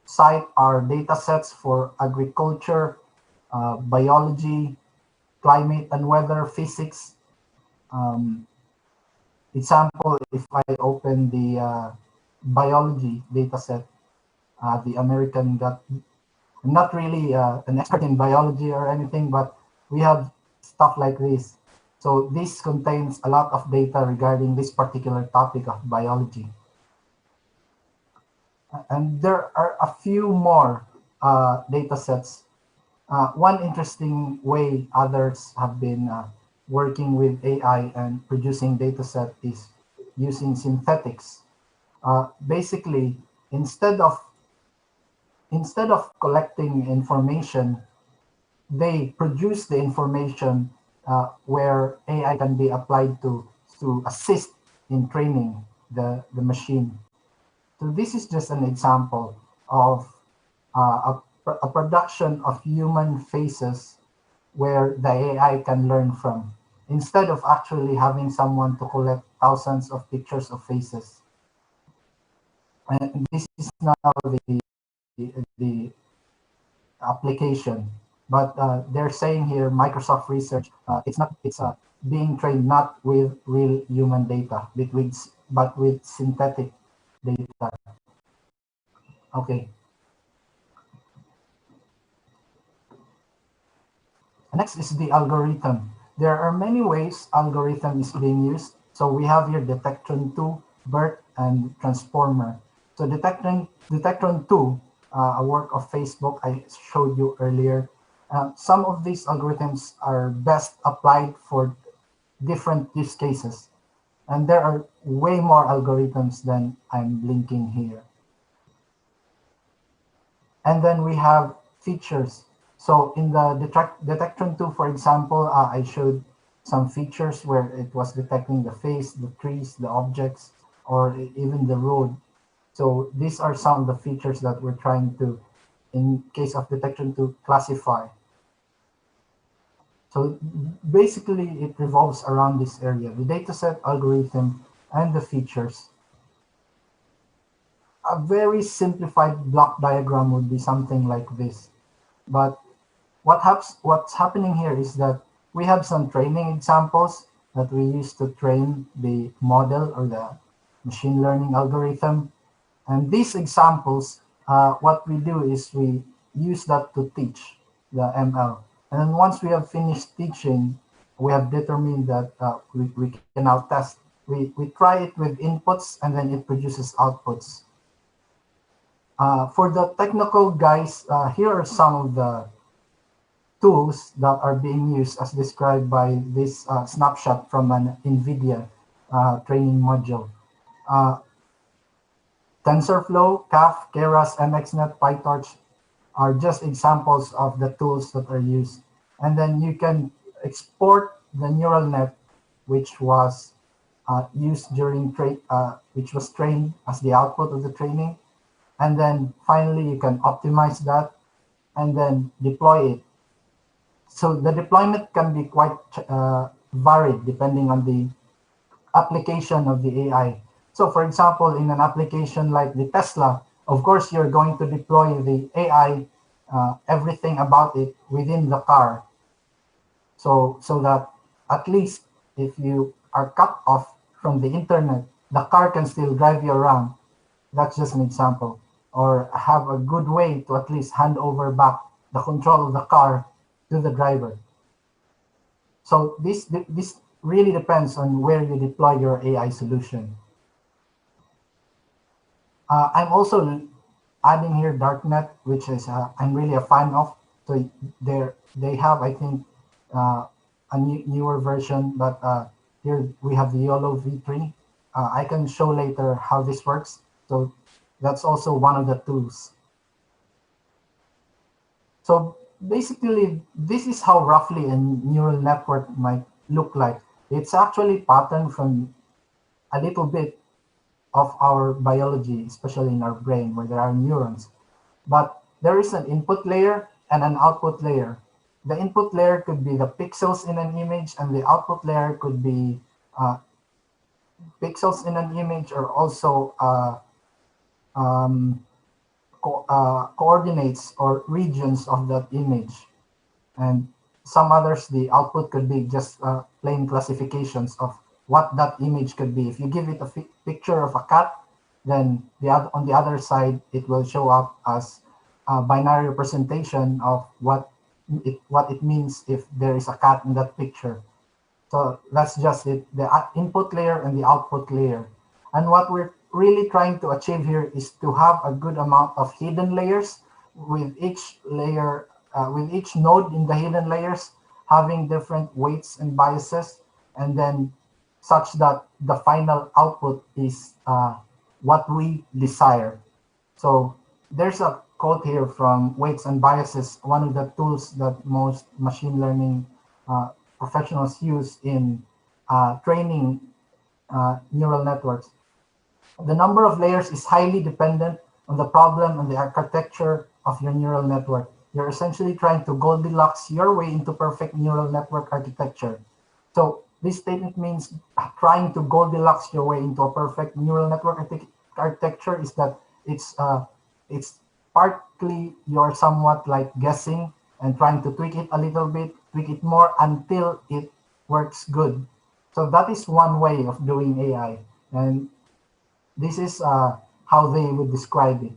site are data sets for agriculture, biology, climate and weather, physics. Example, if I open the biology data set, the American got, I'm not really an expert in biology or anything, but we have stuff like this. So this contains a lot of data regarding this particular topic of biology. And there are a few more data sets. One interesting way others have been working with AI and producing data set is using synthetics. Basically, instead of collecting information, they produce the information where AI can be applied to assist in training the machine. So this is just an example of a production of human faces where the AI can learn from, instead of actually having someone to collect thousands of pictures of faces. And this is now the application. But they're saying here, Microsoft Research, it's being trained not with real human data, but with synthetic data. Okay. Next is the algorithm. There are many ways algorithm is being used. So we have here Detectron 2, BERT, and Transformer. So Detectron 2, a work of Facebook I showed you earlier. Some of these algorithms are best applied for different use cases. And there are way more algorithms than I'm linking here. And then we have features. So in the Detectron 2, for example, I showed some features where it was detecting the face, the trees, the objects, or even the road. So these are some of the features that we're trying to, in case of Detectron 2, classify. So basically, it revolves around this area, the dataset, algorithm, and the features. A very simplified block diagram would be something like this. But what's happening here is that we have some training examples that we use to train the model or the machine learning algorithm. And these examples, what we do is we use that to teach the ML. And then once we have finished teaching, we have determined that we can now test. We try it with inputs, and then it produces outputs. For the technical guys, here are some of the tools that are being used as described by this snapshot from an NVIDIA training module. TensorFlow, CAF, Keras, MXNet, PyTorch are just examples of the tools that are used. And then you can export the neural net, which was used during which was trained as the output of the training. And then finally, you can optimize that and then deploy it. So the deployment can be quite varied depending on the application of the AI. So for example, in an application like the Tesla, of course, you're going to deploy the AI, everything about it within the car. So that at least if you are cut off from the internet, the car can still drive you around. That's just an example. Or have a good way to at least hand over back the control of the car to the driver. So this really depends on where you deploy your AI solution. I'm also adding here darknet, which is I'm really a fan of. So they have, I think, a newer version, but here we have the YOLO v3. I can show later how this works. So that's also one of the tools. So basically, this is how roughly a neural network might look like. It's actually patterned from a little bit of our biology, especially in our brain where there are neurons. But there is an input layer and an output layer. The input layer could be the pixels in an image, and the output layer could be pixels in an image, or also coordinates or regions of that image. And some others, the output could be just plain classifications of what that image could be. If you give it a picture of a cat, then on the other side, it will show up as a binary representation of what it means if there is a cat in that picture. So that's just it, the input layer and the output layer. And what we're really trying to achieve here is to have a good amount of hidden layers, with each layer, with each node in the hidden layers having different weights and biases, and then such that the final output is what we desire. So there's a quote here from Weights and Biases, one of the tools that most machine learning professionals use in training neural networks. The number of layers is highly dependent on the problem and the architecture of your neural network. You're essentially trying to Goldilocks your way into perfect neural network architecture. So this statement means trying to Goldilocks your way into a perfect neural network architecture is that it's partly you're somewhat like guessing and trying to tweak it a little bit, tweak it more until it works good. So that is one way of doing AI. And this is how they would describe it.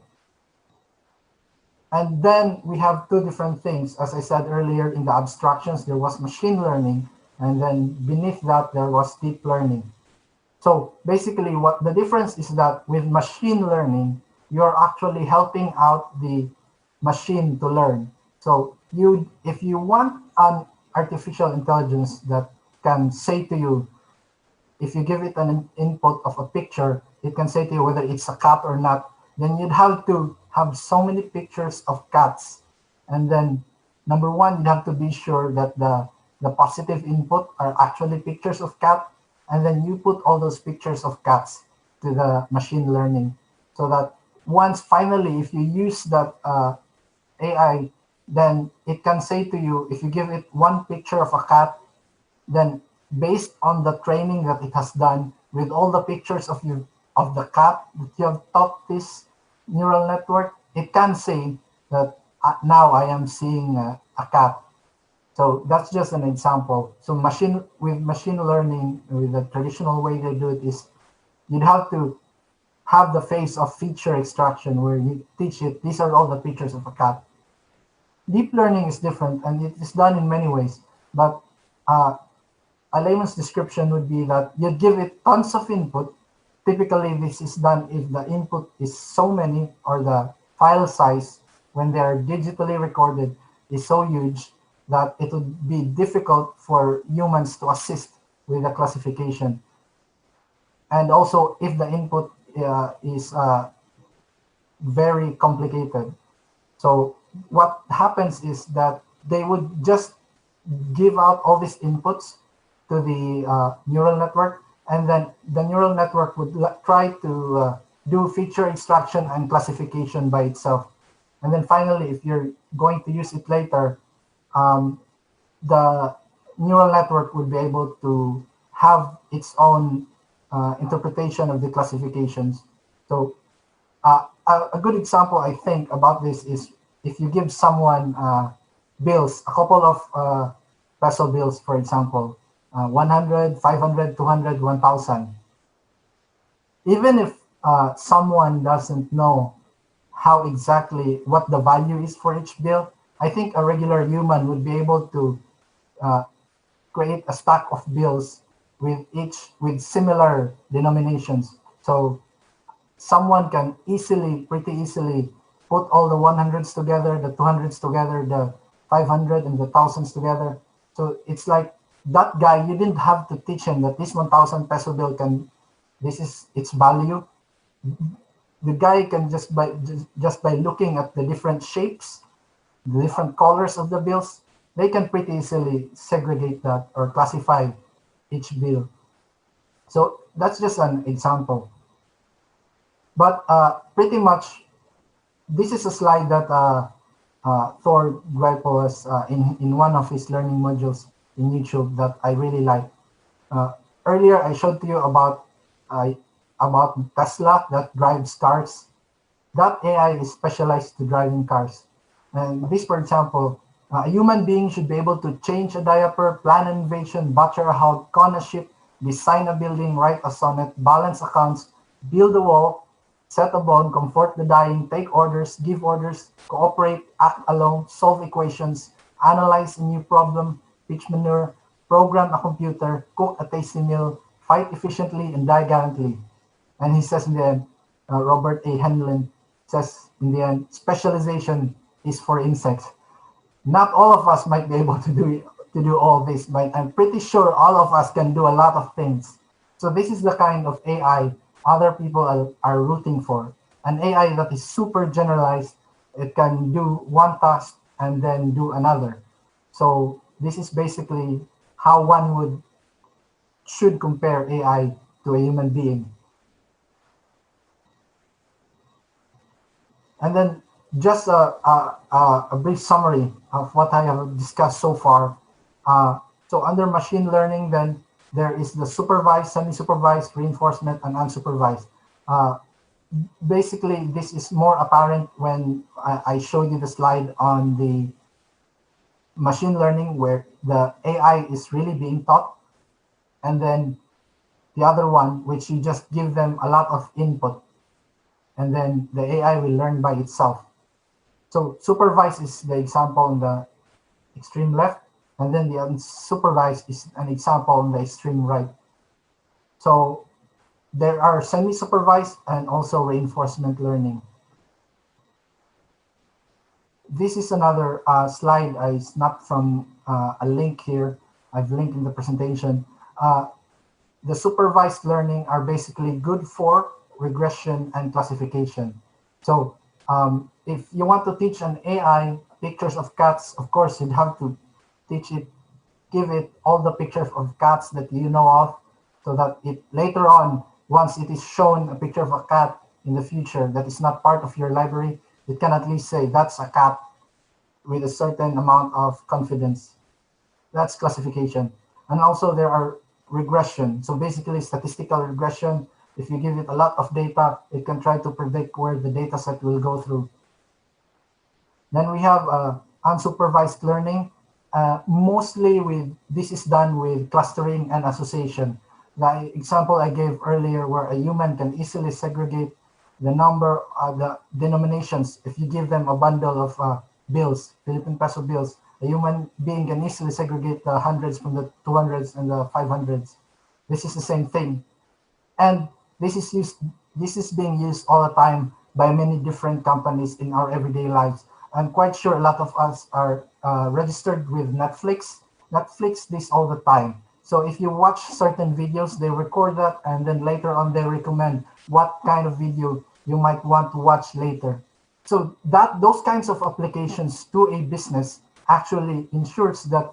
And then we have two different things. As I said earlier, in the abstractions, there was machine learning, and then beneath that, there was deep learning. So basically, what the difference is that with machine learning, you're actually helping out the machine to learn. So if you want an artificial intelligence that can say to you, if you give it an input of a picture, it can say to you whether it's a cat or not, then you'd have to have so many pictures of cats. And then number one, you'd have to be sure that the positive input are actually pictures of cat. And then you put all those pictures of cats to the machine learning, so that once finally, if you use that AI, then it can say to you, if you give it one picture of a cat, then based on the training that it has done with all the pictures of the cat that you have taught this neural network, it can say that now I am seeing a cat. So that's just an example. So with machine learning, with the traditional way they do it is you'd have to have the phase of feature extraction where you teach it, these are all the pictures of a cat. Deep learning is different, and it is done in many ways. But a layman's description would be that you give it tons of input. Typically, this is done if the input is so many, or the file size, when they are digitally recorded, is so huge that it would be difficult for humans to assist with the classification. And also, if the input is very complicated. So what happens is that they would just give out all these inputs to the neural network, and then the neural network would try to do feature extraction and classification by itself. And then finally, if you're going to use it later, the neural network would be able to have its own interpretation of the classifications. So a good example, I think, about this is if you give someone bills, a couple of peso bills, for example, 100, 500, 200, 1,000. Even if someone doesn't know how exactly what the value is for each bill, I think a regular human would be able to create a stack of bills with similar denominations. So someone can pretty easily put all the 100s together, the 200s together, the 500 and the thousands together. So it's like that guy, you didn't have to teach him that this 1,000 peso bill this is its value. The guy can just by looking at the different shapes, the different colors of the bills, they can pretty easily segregate that or classify each bill. So that's just an example. But pretty much, this is a slide that Thor Guelpo has in one of his learning modules in YouTube that I really like. Earlier, I showed to you about Tesla that drives cars. That AI is specialized to driving cars. And this, for example, a human being should be able to change a diaper, plan an invasion, butcher a hog, con a ship, design a building, write a sonnet, balance accounts, build a wall, set a bond, comfort the dying, take orders, give orders, cooperate, act alone, solve equations, analyze a new problem, pitch manure, program a computer, cook a tasty meal, fight efficiently, and die gallantly. And he says in the end, Robert A. Henlin says in the end, specialization is for insects. Not all of us might be able to do all this, but I'm pretty sure all of us can do a lot of things. So this is the kind of AI other people are rooting for. An AI that is super generalized. It can do one task and then do another. So this is basically how one should compare AI to a human being. And then just a brief summary of what I have discussed so far. So under machine learning, then there is the supervised, semi-supervised, reinforcement, and unsupervised. Basically, this is more apparent when I showed you the slide on the machine learning where the AI is really being taught. And then the other one, which you just give them a lot of input, and then the AI will learn by itself. So supervised is the example on the extreme left, and then the unsupervised is an example on the extreme right. So there are semi-supervised and also reinforcement learning. This is another slide. It's not from a link here. I've linked in the presentation. The supervised learning are basically good for regression and classification. So if you want to teach an AI pictures of cats, of course, you'd have to teach it, give it all the pictures of cats that you know of, so that it later on, once it is shown a picture of a cat in the future that is not part of your library, it can at least say that's a cat with a certain amount of confidence. That's classification. And also there are regression. So basically statistical regression. If you give it a lot of data, it can try to predict where the data set will go through. Then we have unsupervised learning. Mostly this is done with clustering and association. The example I gave earlier where a human can easily segregate the number of the denominations. If you give them a bundle of bills, Philippine peso bills, a human being can easily segregate the hundreds from the 200s and the 500s. This is the same thing. And this is being used all the time by many different companies in our everyday lives. I'm quite sure a lot of us are registered with Netflix. Netflix this all the time. So if you watch certain videos, they record that, and then later on they recommend what kind of video you might want to watch later. So those kinds of applications to a business actually ensures that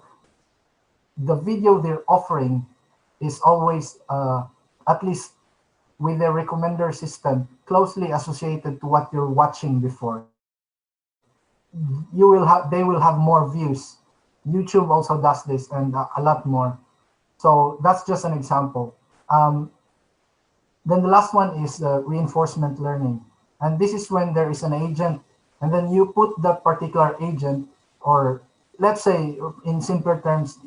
the video they're offering is always at least with the recommender system closely associated to what you're watching before, they will have more views. YouTube also does this and a lot more. So that's just an example. Then the last one is reinforcement learning. And this is when there is an agent and then you put that particular agent, or let's say in simpler terms,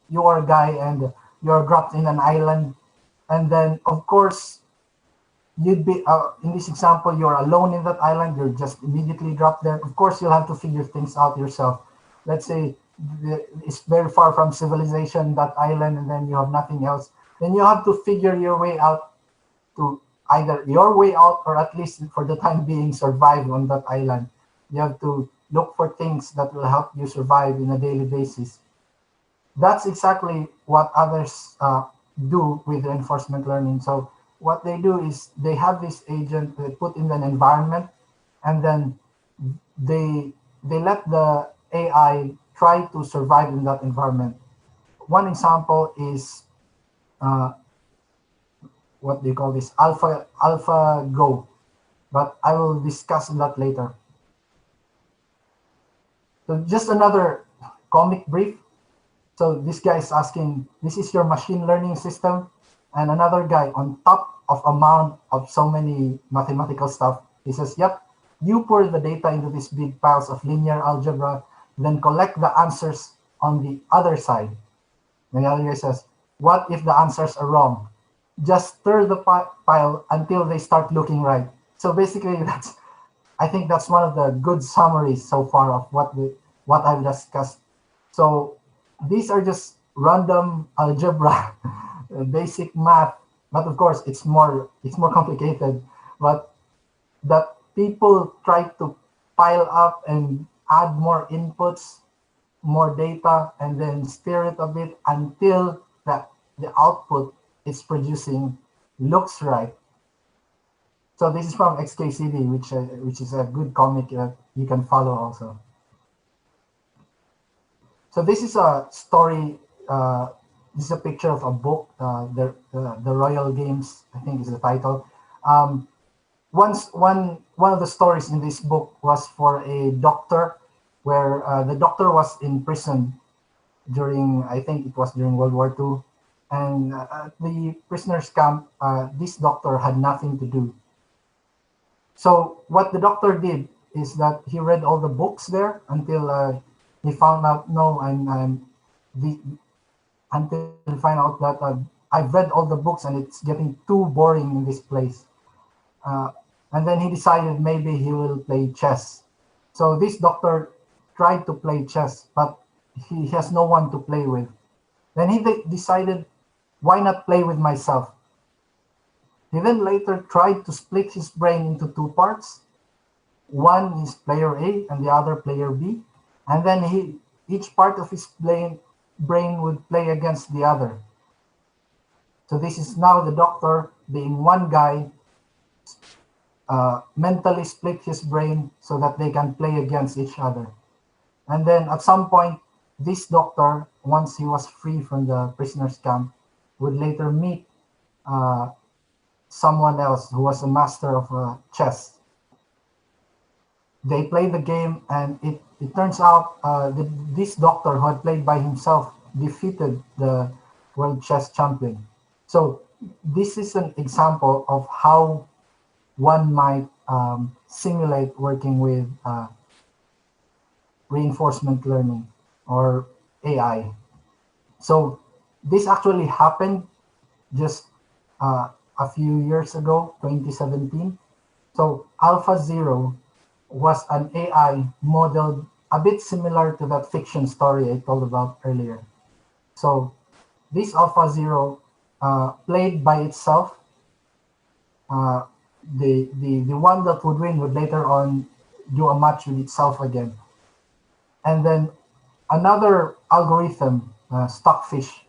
you are a guy and you're dropped in an island. And then of course, you'd be, in this example, you're alone in that island, you're just immediately dropped there. Of course, you'll have to figure things out yourself. Let's say it's very far from civilization, that island, and then you have nothing else. Then you have to figure your way out to either your way out or at least for the time being survive on that island. You have to look for things that will help you survive in a daily basis. That's exactly what others do with reinforcement learning. So what they do is they have this agent they put in an environment, and then they let the AI try to survive in that environment. One example is what they call this AlphaGo, but I will discuss that later. So just another comic brief. So this guy is asking, this is your machine learning system, and another guy on top of a mound of so many mathematical stuff, he says, yep, you pour the data into these big piles of linear algebra, then collect the answers on the other side. And the other guy says, what if the answers are wrong? Just stir the pile until they start looking right. So basically, I think that's one of the good summaries so far of what I've discussed. So these are just random algebra, basic math, but of course it's more complicated. But that people try to pile up and add more inputs, more data, and then stir it a bit until the output it's producing looks right. So this is from XKCD, which is a good comic that you can follow also. So this is a story. This is a picture of a book. The Royal Games, I think, is the title. One of the stories in this book was for a doctor, where the doctor was in prison during, I think it was during World War II, and the prisoners camp. This doctor had nothing to do. So what the doctor did is that he read all the books there until he found out, until he found out that I've read all the books and it's getting too boring in this place. And then he decided maybe he will play chess. So this doctor tried to play chess, but he has no one to play with. Then he decided, why not play with myself? He then later tried to split his brain into two parts. One is player A and the other player B. And then each part of his brain would play against the other. So this is now the doctor being one guy, mentally split his brain so that they can play against each other. And then at some point, this doctor, once he was free from the prisoners camp, would later meet someone else who was a master of chess. They played the game, and it turns out this doctor who had played by himself defeated the world chess champion. So this is an example of how one might simulate working with reinforcement learning or AI. So this actually happened just a few years ago, 2017. So AlphaZero was an AI modeled a bit similar to that fiction story I told about earlier. So this AlphaZero played by itself. The one that would win would later on do a match with itself again. And then another algorithm, Stockfish,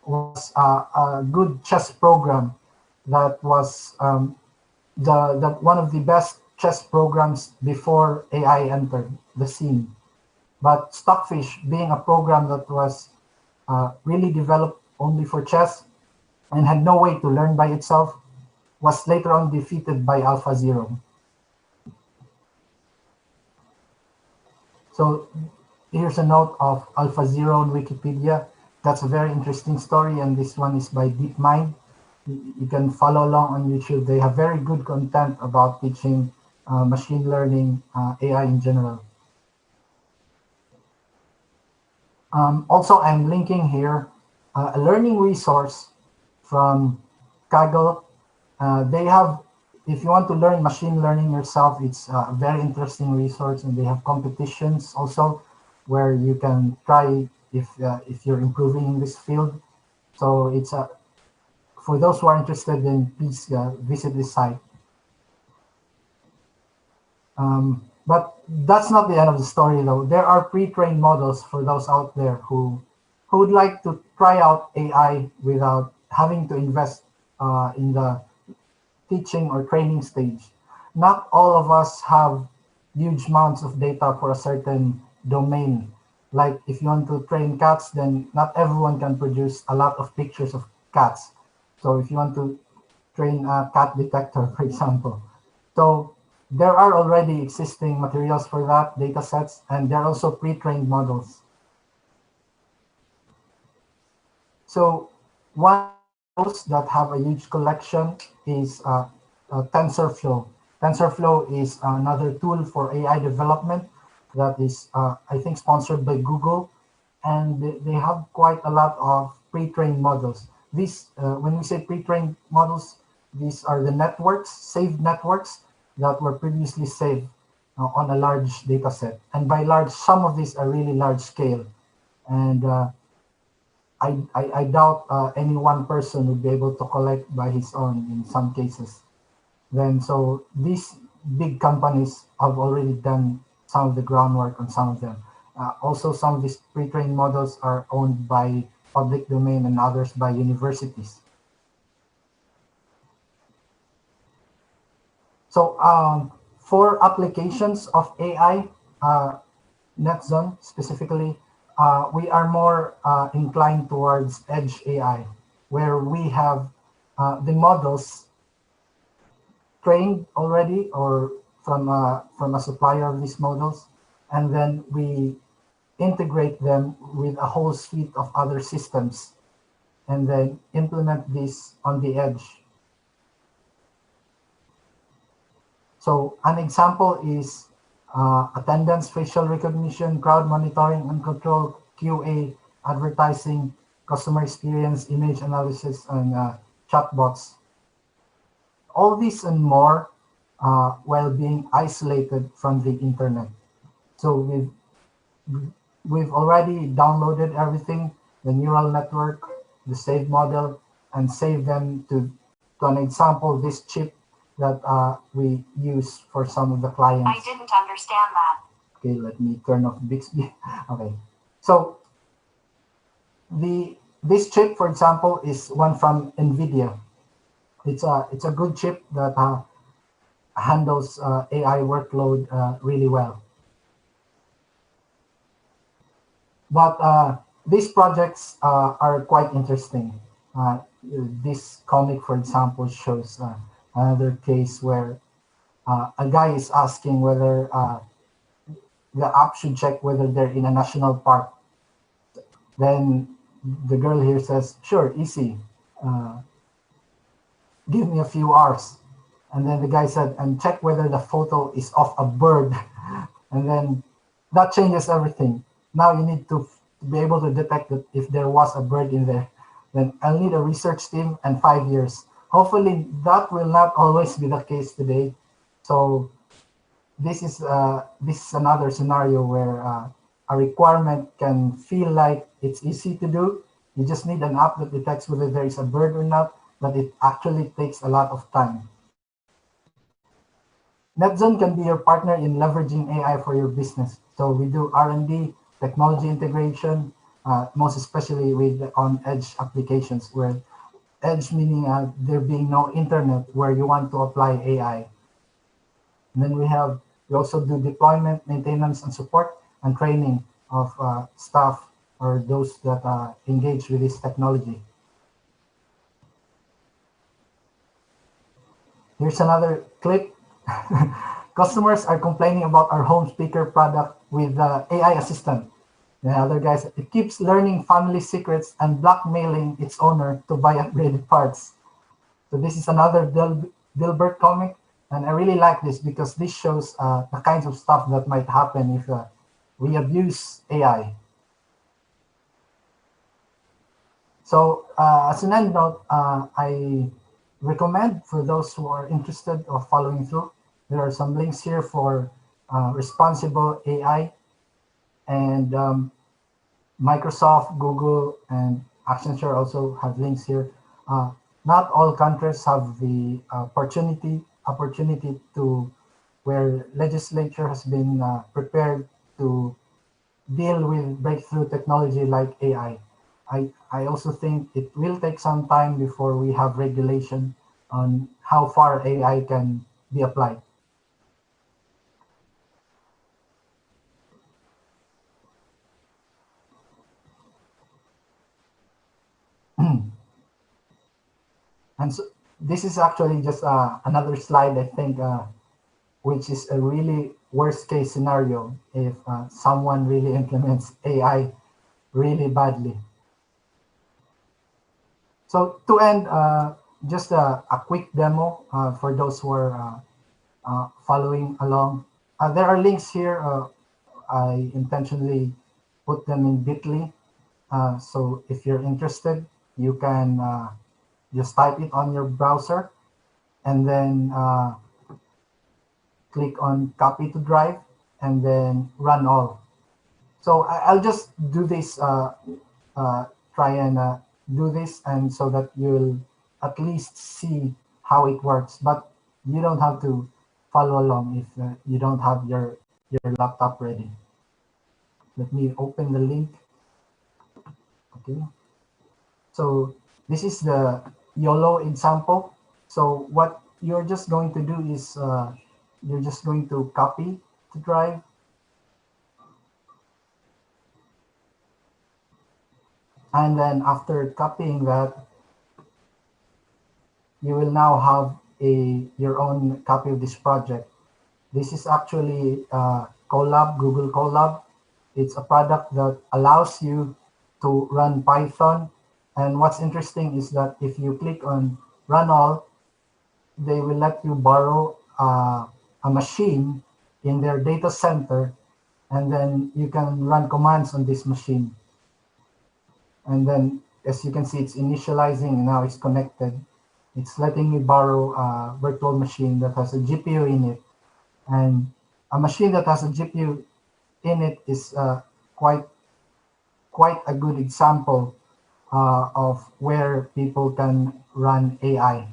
was a good chess program that was one of the best chess programs before AI entered the scene. But Stockfish, being a program that was really developed only for chess, and had no way to learn by itself, was later on defeated by AlphaZero. So here's a note of AlphaZero on Wikipedia. That's a very interesting story, and this one is by DeepMind. You can follow along on YouTube. They have very good content about teaching machine learning, AI in general. Also, I'm linking here a learning resource from Kaggle. They have, if you want to learn machine learning yourself, it's a very interesting resource, and they have competitions also where you can try if you're improving in this field. So it's a for those who are interested, then please visit this site. But that's not the end of the story, though. There are pre-trained models for those out there who would like to try out AI without having to invest in the teaching or training stage. Not all of us have huge amounts of data for a certain domain. Like if you want to train cats, then not everyone can produce a lot of pictures of cats. So if you want to train a cat detector, for example. So there are already existing materials for that, data sets, and there are also pre-trained models. So one of those that have a huge collection is TensorFlow. TensorFlow is another tool for AI development that is, I think, sponsored by Google, and they have quite a lot of pre-trained models. These, when we say pre-trained models, these are the networks, saved networks that were previously saved on a large data set. And by large, some of these are really large scale. And I doubt any one person would be able to collect by his own in some cases. Then, so these big companies have already done some of the groundwork on some of them. Also, some of these pre-trained models are owned by public domain and others by universities. So for applications of AI, NetZone specifically, we are more inclined towards edge AI, where we have the models trained already or from a supplier of these models, and then we integrate them with a whole suite of other systems, and then implement this on the edge. So an example is attendance, facial recognition, crowd monitoring and control, QA, advertising, customer experience, image analysis, and chatbots. All this and more while being isolated from the internet. So we've already downloaded everything, the neural network, the saved model, and saved them to an example, this chip that we use for some of the clients. I didn't understand that. Okay, let me turn off Bixby. Okay, so this chip, for example, is one from NVIDIA. It's a good chip that handles AI workload really well. But these projects are quite interesting. This comic, for example, shows another case where a guy is asking whether the app should check whether they're in a national park. Then the girl here says, sure, easy. Give me a few hours. And then the guy said, and check whether the photo is of a bird. And then that changes everything. Now you need to be able to detect that if there was a bird in there. Then I'll need a research team and 5 years. Hopefully that will not always be the case today. So this is another scenario where a requirement can feel like it's easy to do. You just need an app that detects whether there is a bird or not, but it actually takes a lot of time. NetZone can be your partner in leveraging AI for your business. So we do R&D, technology integration, most especially with on-edge applications, where edge meaning there being no internet where you want to apply AI. And then we also do deployment, maintenance, and support, and training of staff or those that engage with this technology. Here's another clip. Customers are complaining about our home speaker product with AI assistant. The other guys, it keeps learning family secrets and blackmailing its owner to buy upgraded parts. So this is another Dilbert comic, and I really like this because this shows the kinds of stuff that might happen if we abuse AI. So as an end note, I recommend for those who are interested of following through, there are some links here for responsible AI, and Microsoft, Google, and Accenture also have links here. Not all countries have the opportunity to where legislature has been prepared to deal with breakthrough technology like AI. I also think it will take some time before we have regulation on how far AI can be applied. And so this is actually just another slide, I think, which is a really worst case scenario if someone really implements AI really badly. So to end, just a quick demo for those who are following along. There are links here. I intentionally put them in bit.ly. So if you're interested, you can just type it on your browser and then click on copy to drive and then run all. So I'll just do this, try and do this, and so that you'll at least see how it works. But you don't have to follow along if you don't have your laptop ready. Let me open the link. Okay. So this is the YOLO example. So what you're just going to do is you're just going to copy the drive. And then after copying that, you will now have your own copy of this project. This is actually Colab, Google Colab. It's a product that allows you to run Python. And what's interesting is that if you click on run all, they will let you borrow a machine in their data center, and then you can run commands on this machine. And then, as you can see, it's initializing, and now it's connected. It's letting me borrow a virtual machine that has a GPU in it. And a machine that has a GPU in it is quite a good example of where people can run AI.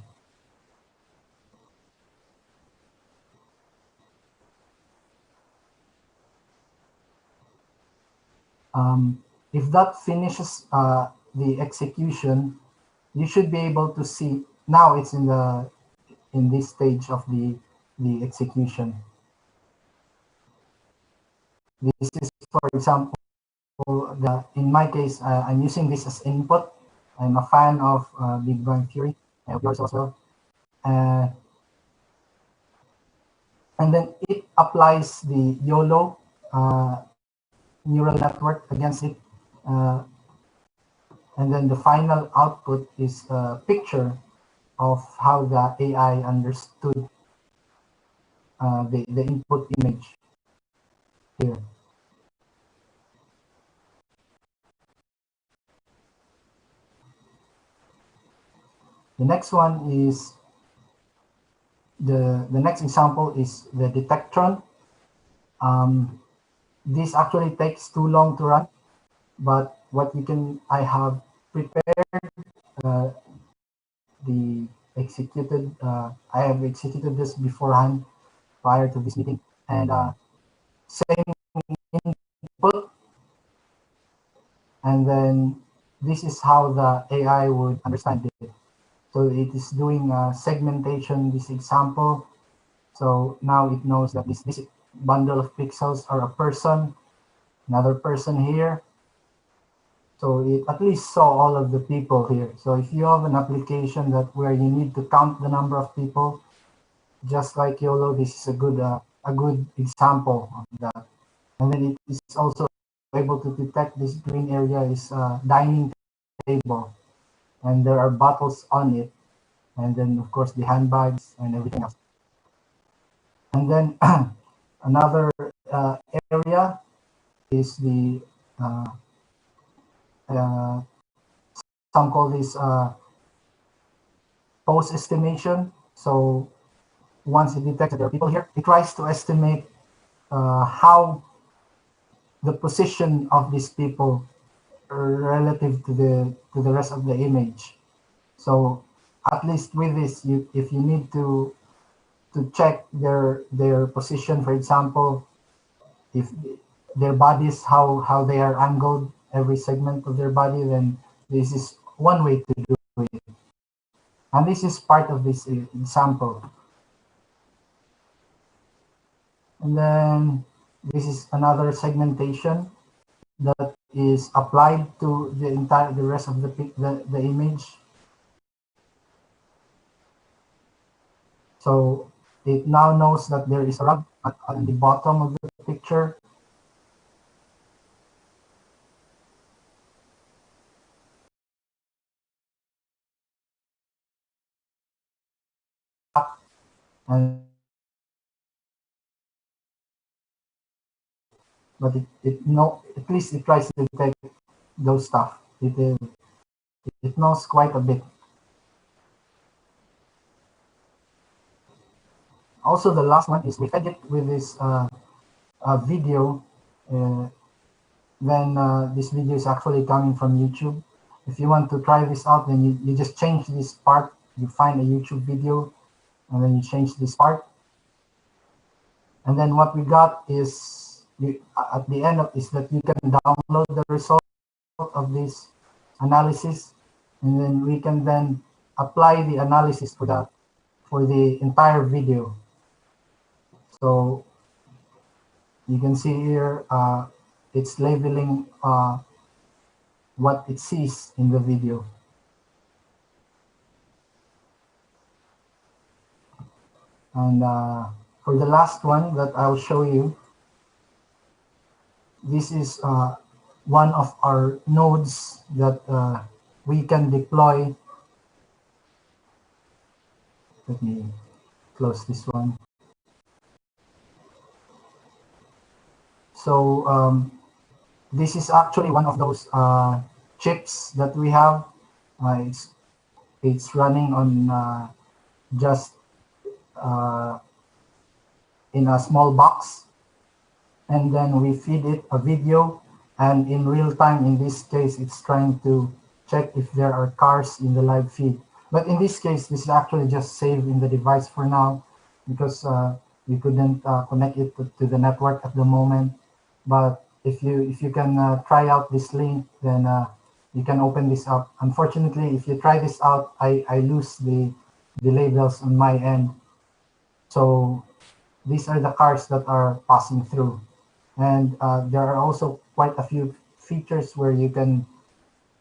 If that finishes the execution, you should be able to see now it's in this stage of the execution. This is, for example, in my case, I'm using this as input. I'm a fan of Big Bang Theory. I hope yours as well. And then it applies the YOLO neural network against it. And then the final output is a picture of how the AI understood the input image here. The next one is the next example is the Detectron. This actually takes too long to run, but what you can, I have prepared the executed, I have executed this beforehand prior to this meeting, and same input, and then this is how the AI would understand it. So it is doing segmentation, this example. So now it knows that this bundle of pixels are a person, another person here. So it at least saw all of the people here. So if you have an application that where you need to count the number of people, just like YOLO, this is a good example of that. And then it is also able to detect this green area is a dining table, and there are bottles on it, and then of course the handbags and everything else. And then another area is the uh, uh, some call this post estimation. So once it detects that there are people here, it tries to estimate how the position of these people relative to the rest of the image. So at least with this, if you need to check their position, for example, if their bodies how they are angled, every segment of their body, then this is one way to do it. And this is part of this example. And then this is another segmentation that is applied to the rest of the image. So it now knows that there is a rug at the bottom of the picture. And but at least it tries to detect those stuff. It knows quite a bit. Also, the last one is we fed it with this video. Then this video is actually coming from YouTube. If you want to try this out, then you just change this part. You find a YouTube video, and then you change this part. And then what we got is at the end is that you can download the result of this analysis, and then we can then apply the analysis for the entire video. So you can see here it's labeling what it sees in the video. And for the last one that I'll show you, this is one of our nodes that we can deploy. Let me close this one. So this is actually one of those chips that we have. It's running on just in a small box, and then we feed it a video, and in real time, in this case, it's trying to check if there are cars in the live feed. But in this case, this is actually just saved in the device for now, because we couldn't connect it to the network at the moment. But if you can try out this link, then you can open this up. Unfortunately, if you try this out, I lose the labels on my end. So these are the cars that are passing through. And there are also quite a few features where you can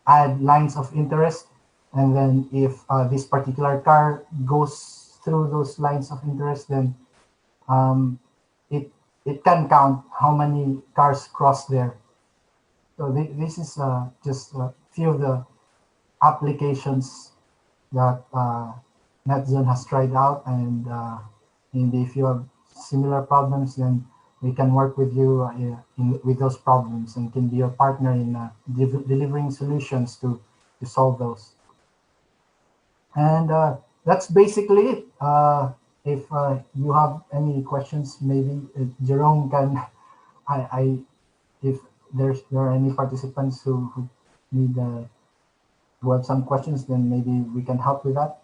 add lines of interest. And then if this particular car goes through those lines of interest, then it can count how many cars cross there. So this is just a few of the applications that NetZone has tried out, and if you have similar problems, then we can work with you with those problems and can be your partner in delivering solutions to solve those. And that's basically it. If you have any questions, maybe Jerome can, if there are any participants who need who have some questions, then maybe we can help with that.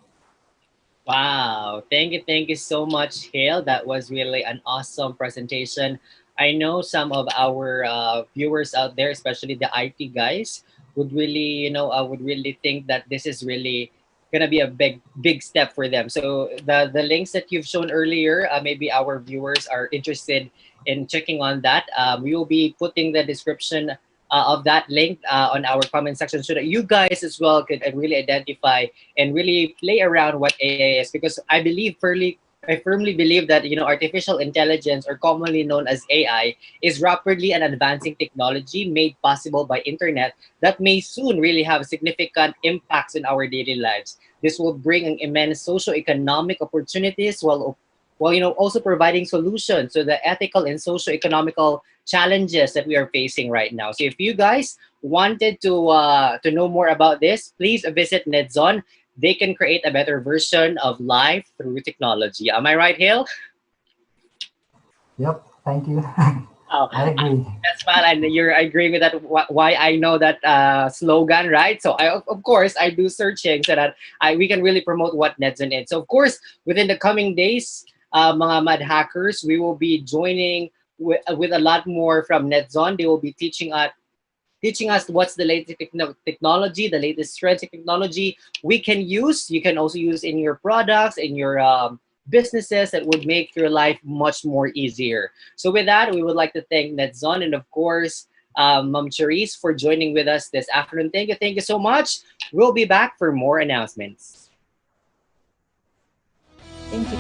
Wow, thank you so much, Hale. That was really an awesome presentation. I know some of our viewers out there, especially the IT guys, would really, would really think that this is really gonna be a big step for them. So the links that you've shown earlier, maybe our viewers are interested in checking on that. We will be putting the description of that link on our comment section so that you guys as well could really identify and really play around what AI is, because I believe fairly I firmly believe that artificial intelligence, or commonly known as AI, is rapidly an advancing technology made possible by internet that may soon really have significant impacts in our daily lives. This will bring an immense socio-economic opportunities while also providing solutions to the ethical and socio-economical challenges that we are facing right now. So if you guys wanted to know more about this, please visit NetZone. They can create a better version of life through technology. Am I right, Hale? Yep, thank you. Oh, I agree. that's fine, and you're agreeing with that. Why I know that slogan, right? So of course, I do searching so that we can really promote what NetZone is. So of course, within the coming days, mga mad hackers, we will be joining with a lot more from NetZone. They will be teaching us what's the latest technology, the latest trends in technology we can use. You can also use in your products, in your businesses, that would make your life much more easier. So with that, we would like to thank NetZone and of course, Ma'am Charisse for joining with us this afternoon. Thank you so much. We'll be back for more announcements. Thank you.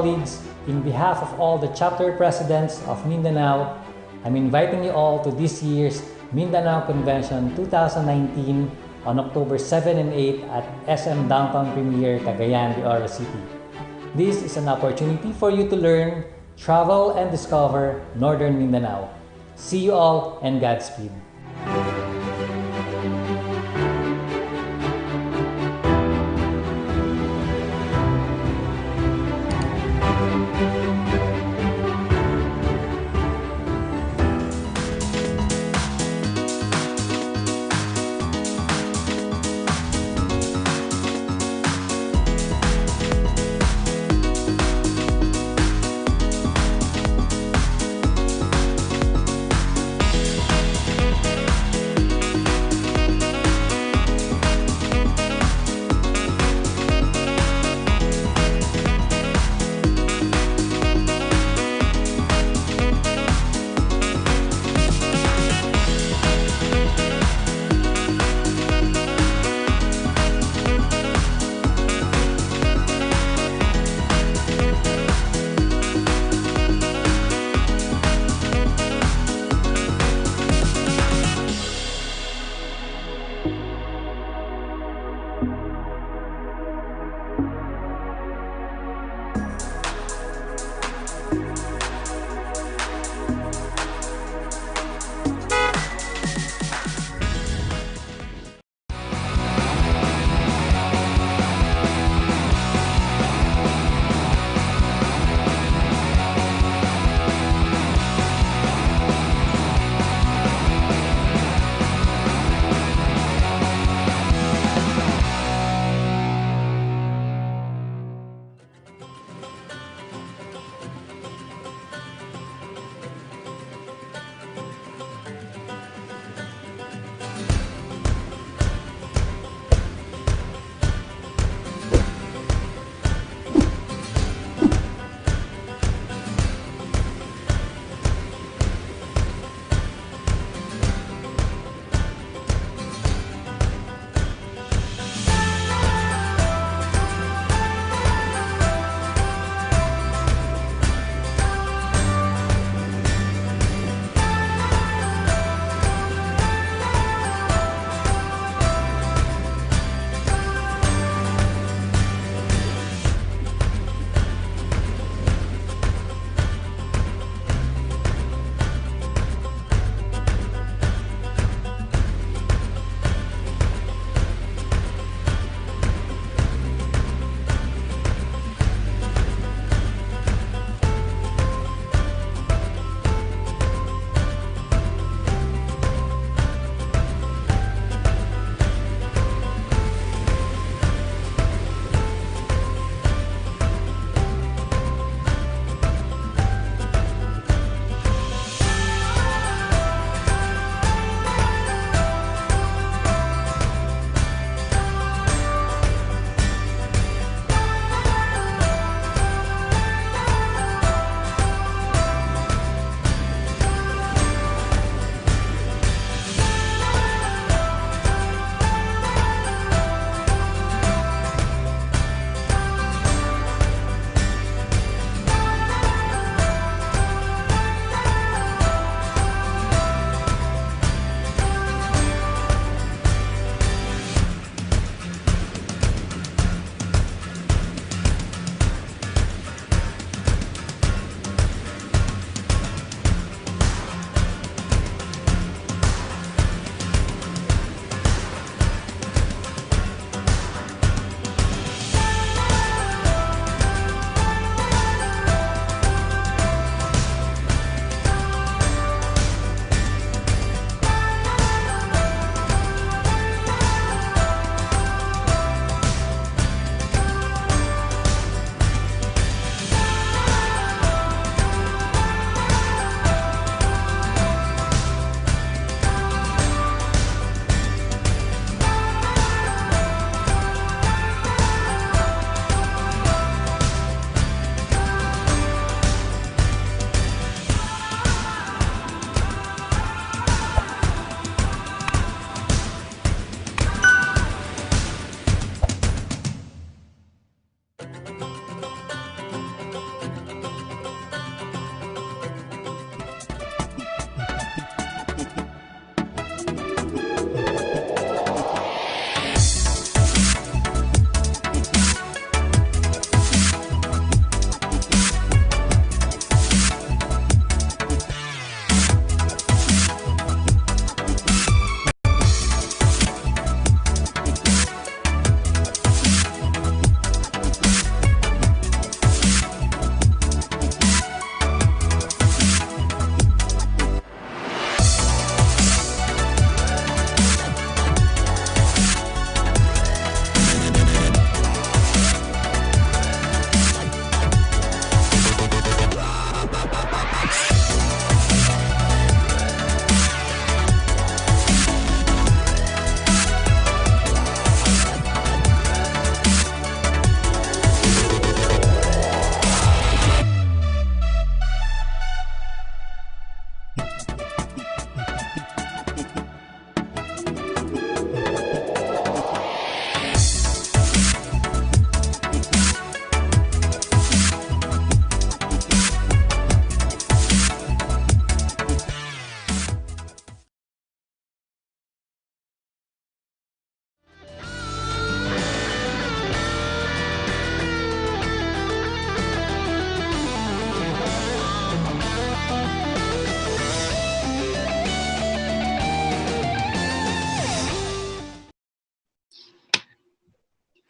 colleagues, in behalf of all the chapter presidents of Mindanao, I'm inviting you all to this year's Mindanao Convention 2019 on October 7 and 8 at SM Downtown Premier, Cagayan de Oro City. This is an opportunity for you to learn, travel, and discover Northern Mindanao. See you all and Godspeed.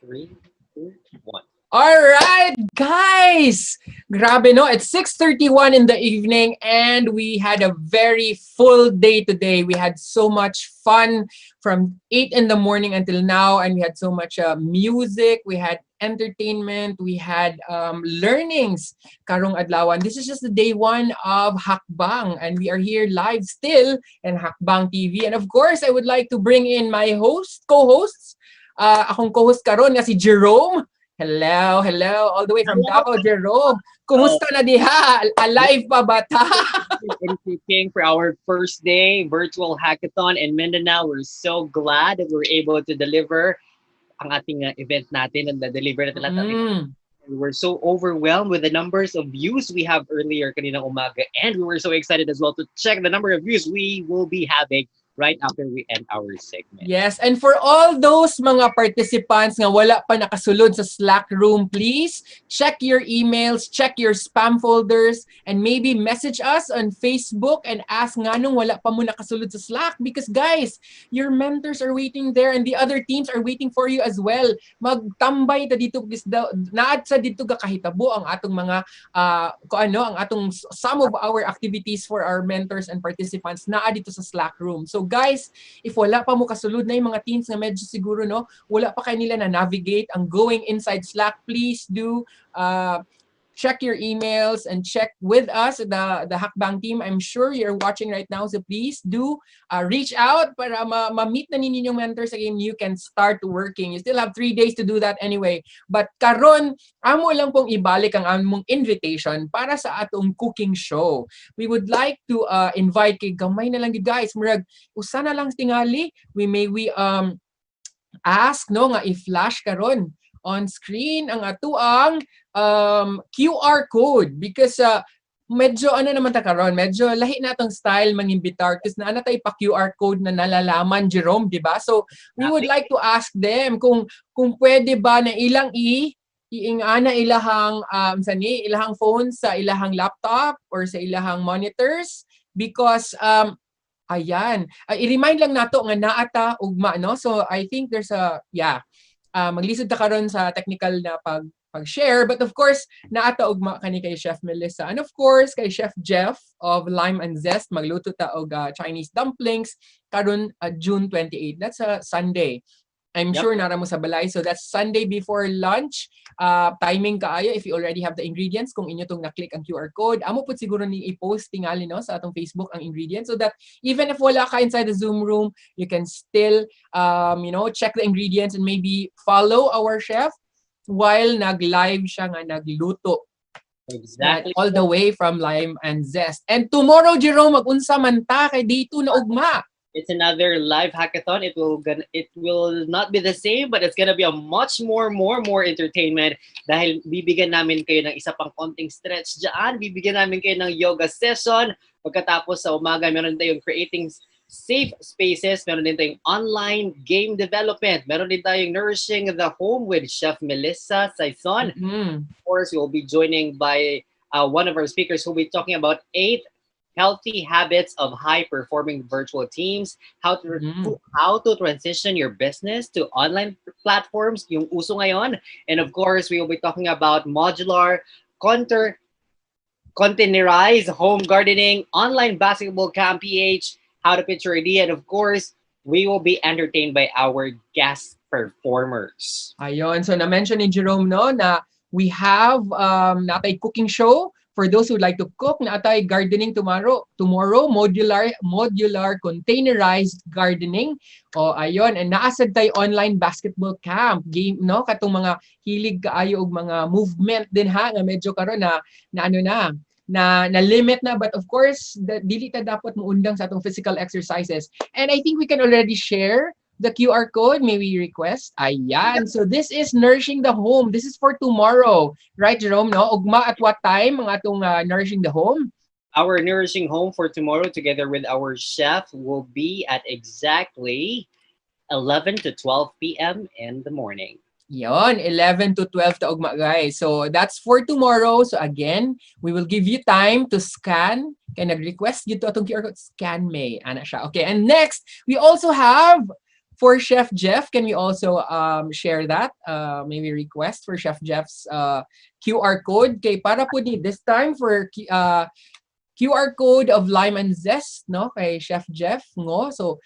3, 2, 1. All right, guys. Grabe, no? It's 6:31 in the evening and we had a very full day today. We had so much fun from 8 in the morning until now, and we had so much music, we had entertainment, we had learnings karong adlawan. This is just the day 1 of Hackbang, and we are here live still in Hackbang TV. And of course, I would like to bring in my co-hosts. Akong co-host karon nga si Jerome. Hello, all the way from Davao, Jerome. Kumusta na diha? Alive pa ba ta? King for our first day virtual hackathon in Mindanao. We're so glad that we're able to deliver ang ating event natin and deliver natin lahat. We were so overwhelmed with the numbers of views we have earlier kanina umaga, and we were so excited as well to check the number of views we will be having right after we end our segment. Yes, and for all those mga participants nga wala pa nakasulod sa Slack room, please check your emails, check your spam folders, and maybe message us on Facebook and ask nga nung wala pa mo nakasulod sa Slack, because guys, your mentors are waiting there and the other teams are waiting for you as well. Magtambay ta dito, naad sa dito ga kahitabo ang atong mga ang atong some of our activities for our mentors and participants naa dito sa Slack room. So guys, if wala pa mo kasulod na yung mga teams na medyo siguro no, wala pa kayo nila na navigate ang going inside Slack, please do check your emails and check with us, the Hackbang team. I'm sure you're watching right now, so please do reach out para ma-meet na ninyo yung mentors again. You can start working. You still have 3 days to do that anyway. But karon, amo lang pong ibalik ang among invitation para sa atong cooking show. We would like to invite kay gamay na lang guys. Murag usa na lang tingali. We ask no nga i-flash karon on screen ang atuang QR code, because medyo ano naman ta karon, medyo lahi na tong style mangimbitar kasi na tay pa QR code na nalalaman, Jerome, di ba? So we would like to ask them kung pwede ba na ilang iingana ilahang ilahang phone sa ilahang laptop or sa ilahang monitors, because ayan, i-remind lang nato nga naata ugma, no? So I think there's maglisod ta karon sa technical na pag-share, but of course naata ugma kani kay Chef Melissa and of course kay Chef Jeff of Lime and Zest. Magluto ta og Chinese dumplings karon June 28. That's a Sunday. I'm sure nara mo sa balay. So that's Sunday before lunch. Timing kaayo if you already have the ingredients. Kung inyo tong na-click ang QR code, amo po siguro ni i-post tingali no sa atong Facebook ang ingredients, so that even if wala ka inside the Zoom room, you can still check the ingredients and maybe follow our chef while nag-live siya nga nagluto. Exactly. All the way from Lime and Zest. And tomorrow, Jerome, mag-unsa man ta kay dito na ugma. It's another live hackathon. It will not be the same, but it's gonna be a much more entertainment dahil bibigyan namin kayo ng isa pang konting stretch dyan. Bibigyan namin kayo ng yoga session. Pagkatapos sa umaga, meron tayong creating safe spaces. Meron din tayong online game development. Meron din tayong nourishing the home with Chef Melissa Saison. Of course, we will be joining by one of our speakers who will be talking about 8 healthy habits of high-performing virtual teams, how to transition your business to online platforms, yung uso ngayon. And of course, we will be talking about modular, containerized home gardening, online basketball camp PH, how to pitch your idea, and of course, we will be entertained by our guest performers. Ayon, so na-mention ni Jerome no na we have natay cooking show. For those who like to cook, naatay gardening tomorrow, modular containerized gardening. O ayon, and naasad tay online basketball camp game no, katong mga hilig kaayo og mga movement din ha nga medyo karon na limit na, but of course dili ta dapat muundang sa atong physical exercises. And I think we can already share the QR code, may we request? Ayan. So this is Nourishing the Home. This is for tomorrow. Right, Jerome? No? Ugma at what time ang atong Nourishing the Home? Our Nourishing Home for tomorrow together with our chef will be at exactly 11 to 12 p.m. in the morning. Yon, 11 to 12 ta ugma, guys. So that's for tomorrow. So again, we will give you time to scan. Kaya nag-request dito atong QR code, scan may. Ana siya. Okay, and next, we also have for Chef Jeff, can we also share that? Maybe request for Chef Jeff's QR code. Kay para po ni this time for QR code of lime and zest, no? Kay Chef Jeff, ngo. So,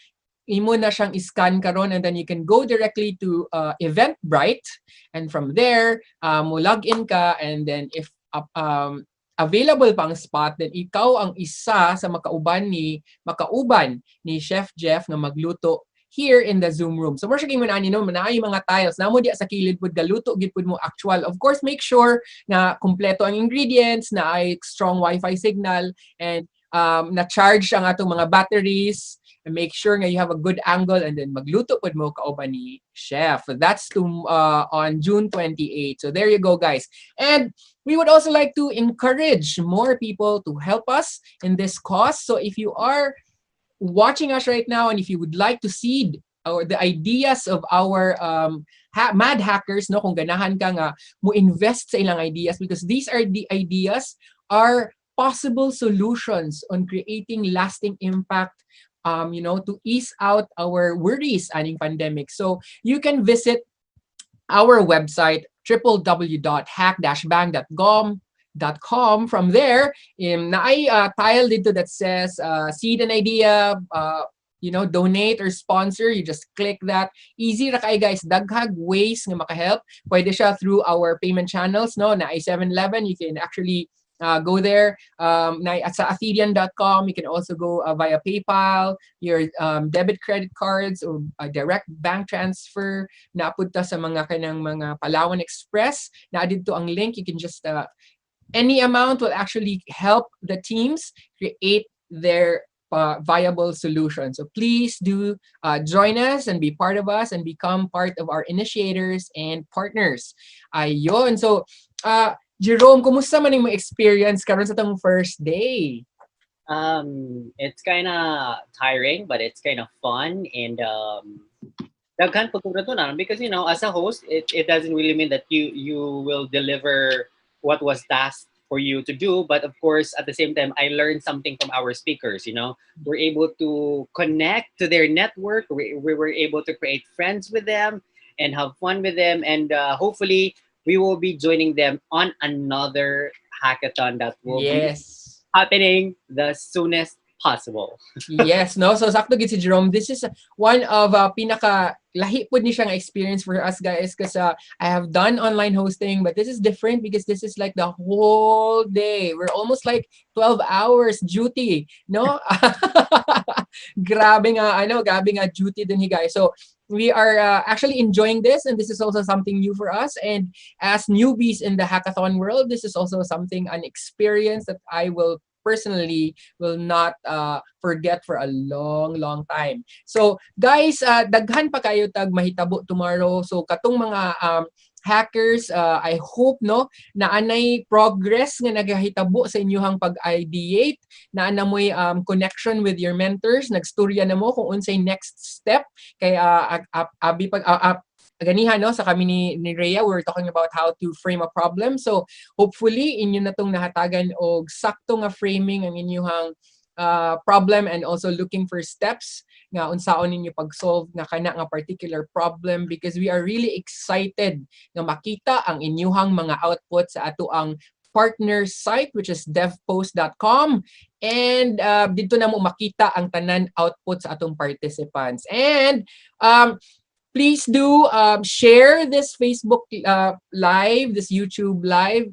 imo na siyang iscan karon, and then you can go directly to Eventbrite, and from there, mo log in ka, and then if available pang spot, then ikaw ang isa sa makauban ni Chef Jeff na magluto here in the Zoom room. So, worship mo na nino, manay mga tiles, namo diya sa kilid pud galuto gid pud mo actual. Of course, make sure na kumpleto ang ingredients, na ay strong Wi-Fi signal, and na-charge ang atong mga batteries, and make sure nga you have a good angle, and then magluto pud mo kauban ni Chef. That's on June 28. So there you go, guys. And we would also like to encourage more people to help us in this cause. So if you are watching us right now, and if you would like to seed or the ideas of our mad hackers, no, kung ganahan ka nga mo invest sa ilang ideas, because these are the ideas are possible solutions on creating lasting impact, to ease out our worries aning pandemic. So you can visit our website www.hack-bang.com. From there, naay tile dito that says seed an idea, donate or sponsor. You just click that. Easy ra kay guys. Daghag ways nga makahelp. Pwede siya through our payment channels, no? Na 7-Eleven, you can actually go there. At sa Athenian.com, you can also go via PayPal, your debit credit cards, or direct bank transfer. Napunta sa mga kanang mga Palawan Express. Na dito ang link. You can just any amount will actually help the teams create their viable solution. So please do join us and be part of us and become part of our initiators and partners. Ayun. So, Jerome, kumusta man yung experience karon sa tong first day? It's kind of tiring, but it's kind of fun, and daghan pagkugratunan because as a host, it doesn't really mean that you will deliver what was tasked for you to do, but of course at the same time I learned something from our speakers. We're able to connect to their network. We were able to create friends with them and have fun with them, and hopefully we will be joining them on another hackathon that will be happening the soonest possible. Yes, no? So, sakto gid si Jerome. This is one of pinaka lahi po ni siyang experience for us, guys, because I have done online hosting, but this is different because this is like the whole day. We're almost like 12 hours duty, no? grabe nga duty din, guys. So, we are actually enjoying this, and this is also something new for us. And as newbies in the hackathon world, this is also an experience that I will personally will not forget for a long time. So guys, daghan pa kayo tag mahitabo tomorrow. So katong mga hackers, I hope na anay progress nga nagahitabo sa inyong pag-ideate, na anamoy connection with your mentors, nagstorya na mo kung unsay next step kay abi pag ganihan, no, sa kami ni Rhea, we're talking about how to frame a problem. So hopefully inyo na tong nahatagan og sakto nga framing ang inyong problem, and also looking for steps nga unsaon ninyo pag-solve nga kana nga particular problem, because we are really excited nga makita ang inyong mga output sa ato ang partner site, which is devpost.com, and dito na mo makita ang tanan output sa atong participants. And please do share this Facebook live, this YouTube live.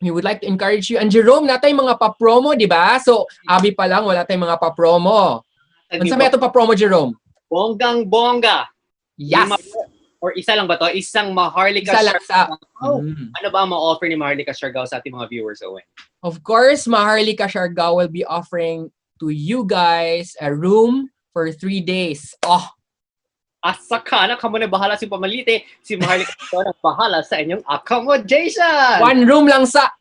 We would like to encourage you. And Jerome, natay mga pa-promo, di ba? So, abi pa lang, wala tayong mga pa-promo. Ano sa may ito pa-promo, Jerome? Bonggang-bongga. Yes! Or isa lang ba to? Isang Maharlika Siargao. Ano ba ang ma-offer ni Maharlika Siargao sa ating mga viewers, Owen? Of course, Maharlika Siargao will be offering to you guys a room for 3 days. Asa ka na kamo na bahala si Pamalite. Si Maharlika Siargao na bahala sa inyong accommodation. One room lang sa...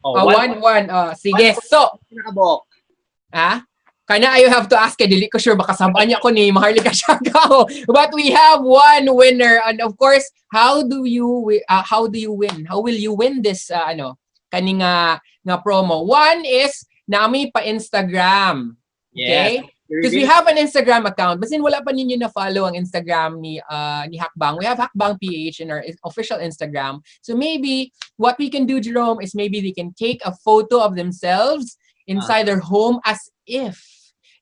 one. Sige, so... Kana you have to ask, dili ko sure baka sabahan niya ko ni Maharlika Siargao. But we have one winner, and of course, how do you win? How will you win this kaning nga promo? One is nami pa Instagram. Okay? Yes. Because we have an Instagram account. Basin wala pa ninyo na follow ang Instagram ni Hackbang. We have Hackbang PH in our official Instagram. So maybe what we can do, Jerome, is maybe they can take a photo of themselves inside their home as if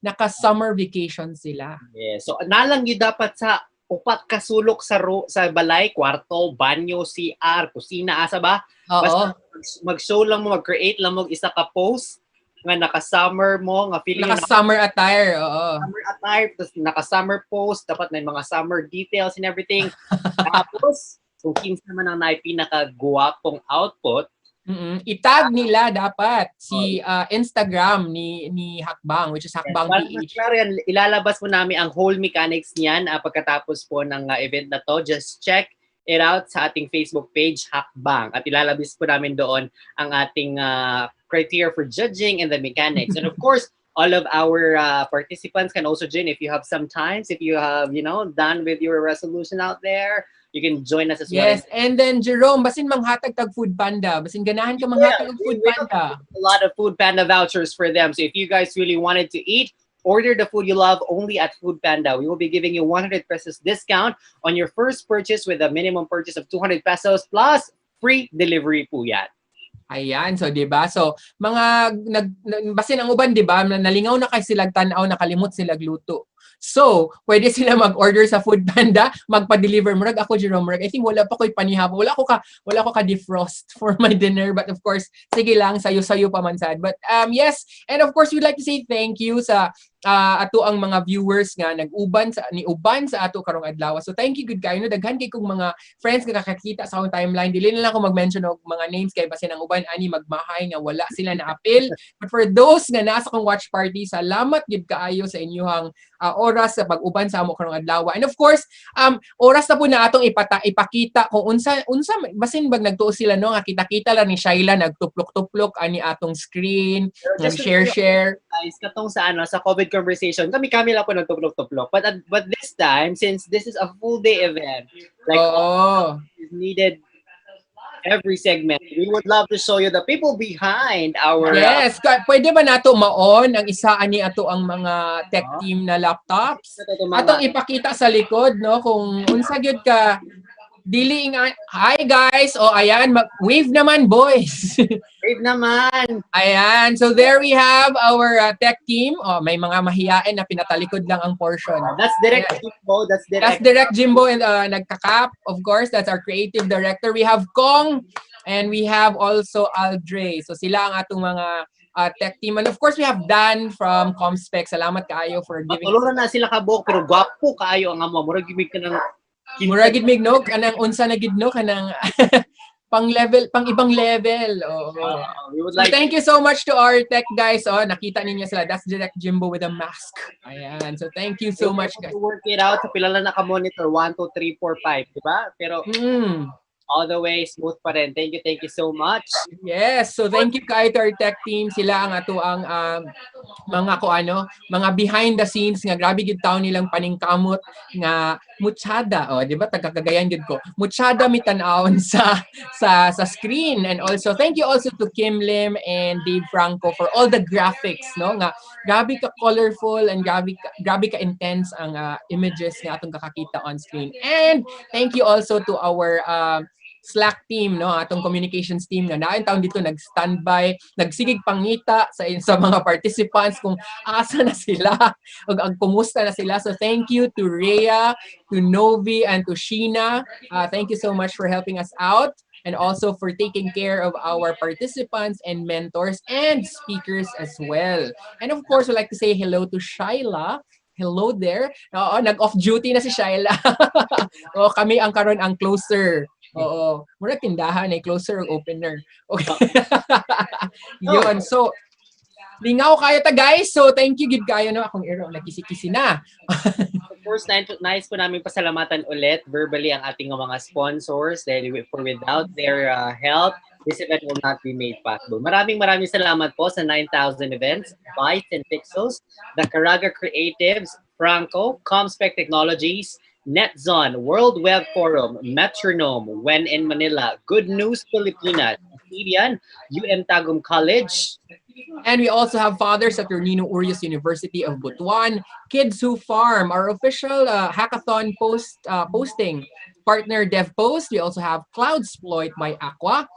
naka-summer vacation sila. Yeah. So nalang yun dapat sa upat kasulok sa balay, kwarto, banyo, CR, kusina, asa ba? Basta mag-show lang mo, mag-create lang mo isa ka post nga naka-summer mo, nga feeling naka-summer attire, oo. Summer attire, tapos naka-summer post, dapat may mga summer details and everything. Tapos, kung kinsa man ang pinaka-guwapong output, itag nila dapat si Instagram ni Hackbang, which is Hackbang PH. Ilalabas mo namin ang whole mechanics niyan pagkatapos po ng event na to. Just check it out sa ating Facebook page, Hackbang. At ilalabas po namin doon ang ating criteria for judging and the mechanics. And of course, all of our participants can also join if you have some times, if you have, done with your resolution out there, you can join us as well. Yes, and then Jerome, basin manghatag tag Food Panda. Basin ganahan ka manghatag og Food Panda. A lot of Food Panda vouchers for them. So if you guys really wanted to eat, order the food you love only at Food Panda. We will be giving you 100 pesos discount on your first purchase with a minimum purchase of 200 pesos plus free delivery po yan. Ayan, so 'di ba? So mga basin ang uban 'di ba, nalingaw na kay sila tan-aw, nakalimot sila gluto. So, pwede sila mag-order sa Food Panda, magpa-deliver. Murag ako, Jerome, murag, I think wala pa ko'y panihabo. Wala ko ka defrost for my dinner. But of course, sige lang, sayo-sayo pa man sad. But yes, and of course, we'd like to say thank you sa ato ang mga viewers nga nag-uban sa ato karong adlaw. So thank you good kayo, no, daghan kay kong mga friends nga kakakita sa akong timeline. Dili na lang ako mag-mention og mga names kay basin ang uban ani magmahay nga wala sila na appeal. But for those nga nasa kong watch party, salamat gid kaayo sa inyong oras sa pag-uban sa amo karong adlaw. And of course, oras na po na atong ipakita kung unsa basin bag nagtuo sila no nga kita-kita lang ni Shaila nagtuplok-tuplok ani atong screen, nag-share. Guys, katong sa sa COVID conversation, kami lang po nagtuplok-tuplok. But this time, since this is a full day event, like is needed every segment, we would love to show you the people behind our Yes, pwede ba nato maon ang isa ani ato ang mga tech team na laptops? Atong ipakita sa likod no kung unsa gyud ka dili nga. Hi guys. Ayan, wave naman boys. Wave naman. Ayan. So there we have our tech team. May mga mahiyain na pinatalikod lang ang portion. That's Direct Jimbo. That's Direct Jimbo and nagkakap. Of course, that's our creative director. We have Kong and we have also Aldre. So sila ang atong mga tech team. And of course, we have Dan from Comspec. Salamat kaayo for giving. Matulungan na sila kabok pero gwapo kaayo ang amo. Murag gimig ka ng mura gid mignog kanang unsa na gid no kanang pang ibang level. So thank you so much to our tech guys. Nakita ninyo sila. That's Direct Jimbo with a mask. Ayan. So thank you so much guys. Work it out sa pila lang naka-monitor 1 2 3 4 5, di ba? Pero all the way smooth pa rin. Thank you so much. Yes, so thank you kay our tech team. Sila ang ato ang mga behind the scenes nga grabe gid taon nilang paningkamot nga mutsada. Di ba tagakagayan gid ko. Mutsada mitan-aon sa screen. And also thank you also to Kim Lim and Dave Franco for all the graphics, no? Nga grabe ka colorful and grabe ka intense ang images nga atong kakakita on screen. And thank you also to our Slack team, no, atong communications team na nain taon dito nag-standby, nagsigig pangita sa mga participants kung asa na sila o kumusta na sila. So thank you to Rhea, to Novi, and to Sheena. Thank you so much for helping us out and also for taking care of our participants and mentors and speakers as well. And of course, I'd like to say hello to Shaila. Hello there. Nag-off duty na si Shaila. Kami ang karon ang closer. Mura tindahan ay closer o opener. Okay. Yun. So, lingaw kayo ta guys. So, thank you gid kayo no akong iro nagkisi-kisi na. Of course, nice po namin pasalamatan ulit verbally ang ating mga sponsors dahil without their help, this event will not be made possible. Maraming salamat po sa 9,000 Events, Bytes and Pixels, the Caraga Creatives, Franco, Comspec Technologies, NetZone, World Web Forum, Metronome, When in Manila, Good News Pilipinas, Median, UM Tagum College, And we also have fathers at Nino Urias University of Butuan, Kids Who Farm, our official hackathon posting partner DevPost. We also have Cloudsploit by Aqua.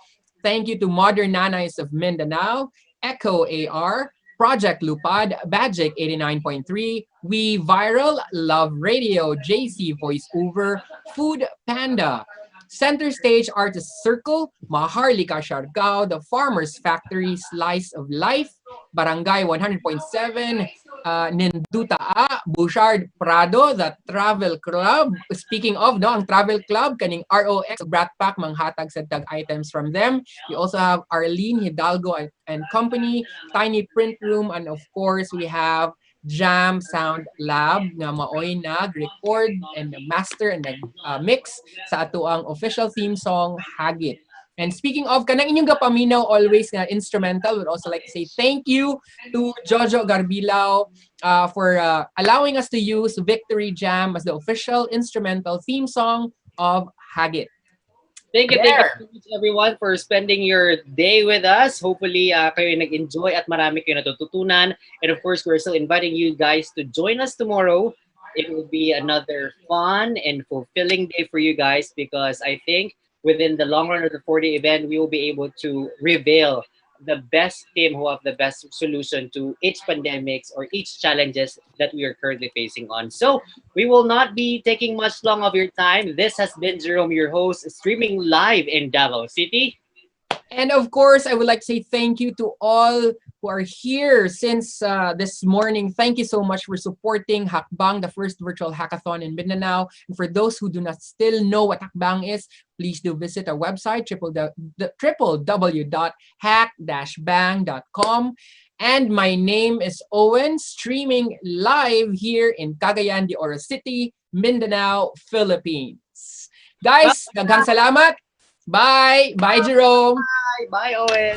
Thank you to Modern Nanays of Mindanao, Echo AR, Project Lupad, Bajic 89.3, We Viral, Love Radio, JC Voiceover, Food Panda, Center Stage Artist Circle, Maharlika Siargao, The Farmer's Factory, Slice of Life, Barangay 100.7, Nindutaa, Bouchard Prado, The Travel Club. Speaking of, no, ang Travel Club, kaning ROX, Brat Pack, manghatag sa tag items from them. We also have Arlene Hidalgo and Company, Tiny Print Room, and of course, we have Jam Sound Lab nga maoy nag-record and master and nag-mix sa ato ang official theme song, Hagit. And speaking of, kanang inyong gapaminaw always nga instrumental, would also like to say thank you to Jojo Garbilao for allowing us to use Victory Jam as the official instrumental theme song of Hagit. Thank you so much everyone for spending your day with us. Hopefully, kayo nag-enjoy at marami kayo natututunan. And of course, we're still inviting you guys to join us tomorrow. It will be another fun and fulfilling day for you guys because I think within the long run of the 4-day event, we will be able to reveal the best team who have the best solution to each pandemics or each challenges that we are currently facing on. So we will not be taking much long of your time. This has been Jerome, your host, streaming live in Davao City. And of course, I would like to say thank you to all who are here since this morning. Thank you so much for supporting Hackbang, the first virtual hackathon in Mindanao. And for those who do not still know what Hackbang is, please do visit our website, www.hack-bang.com. And my name is Owen, streaming live here in Cagayan de Oro City, Mindanao, Philippines. Guys, daghang salamat. Bye. Bye, Jerome. Bye. Bye, Owen.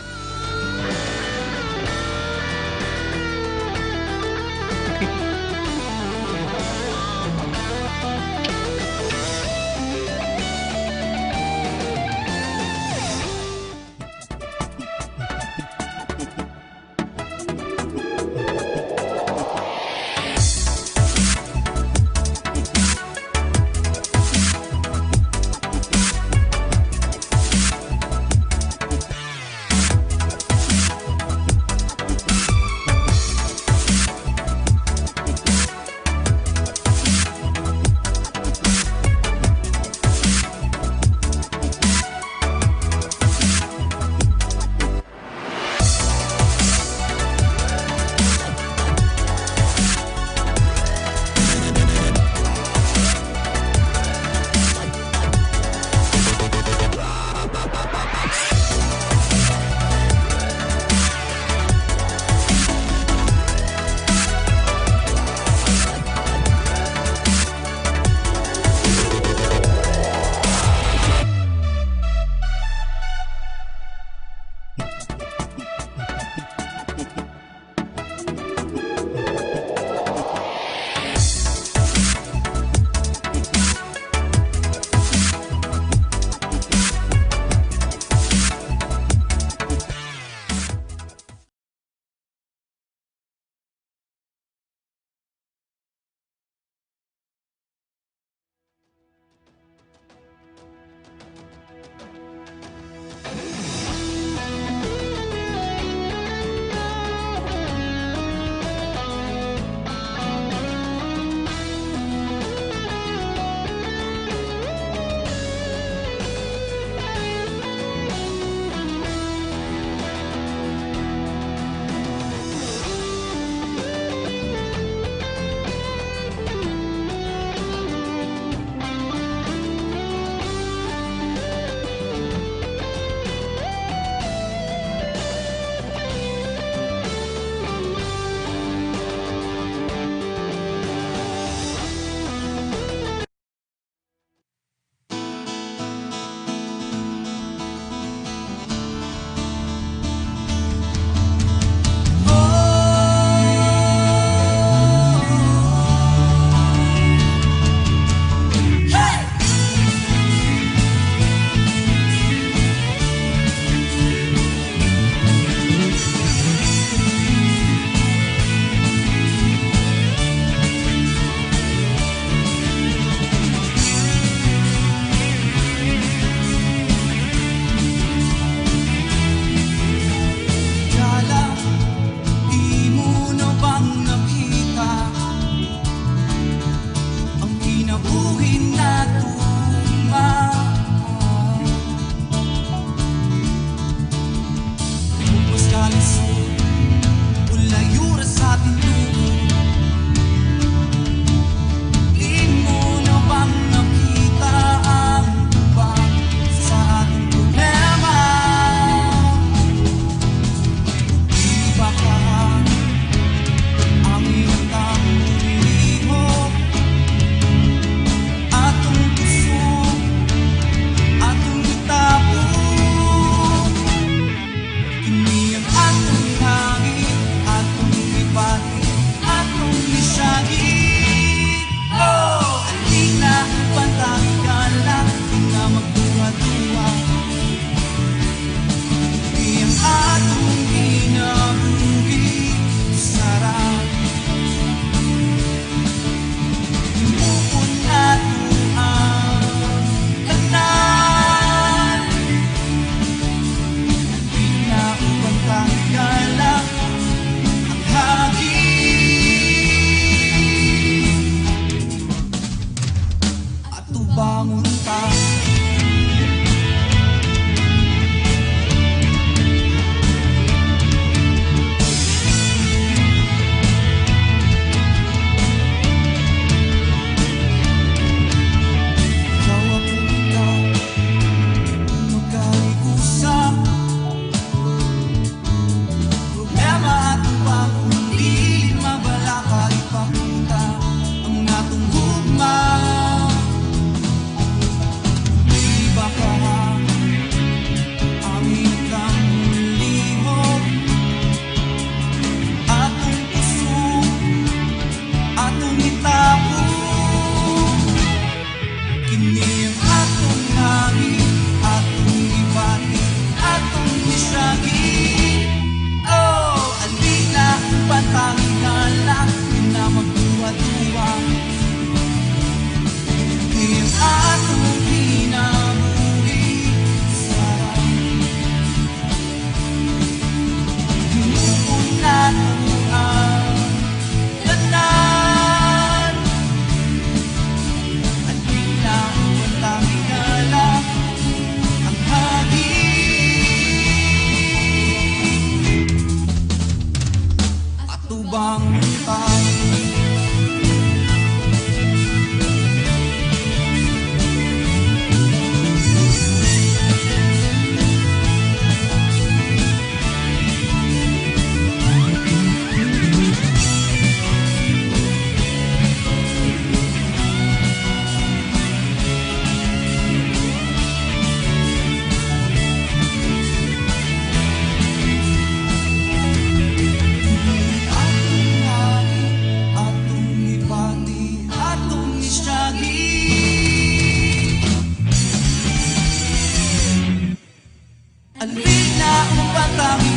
Halina upang tanging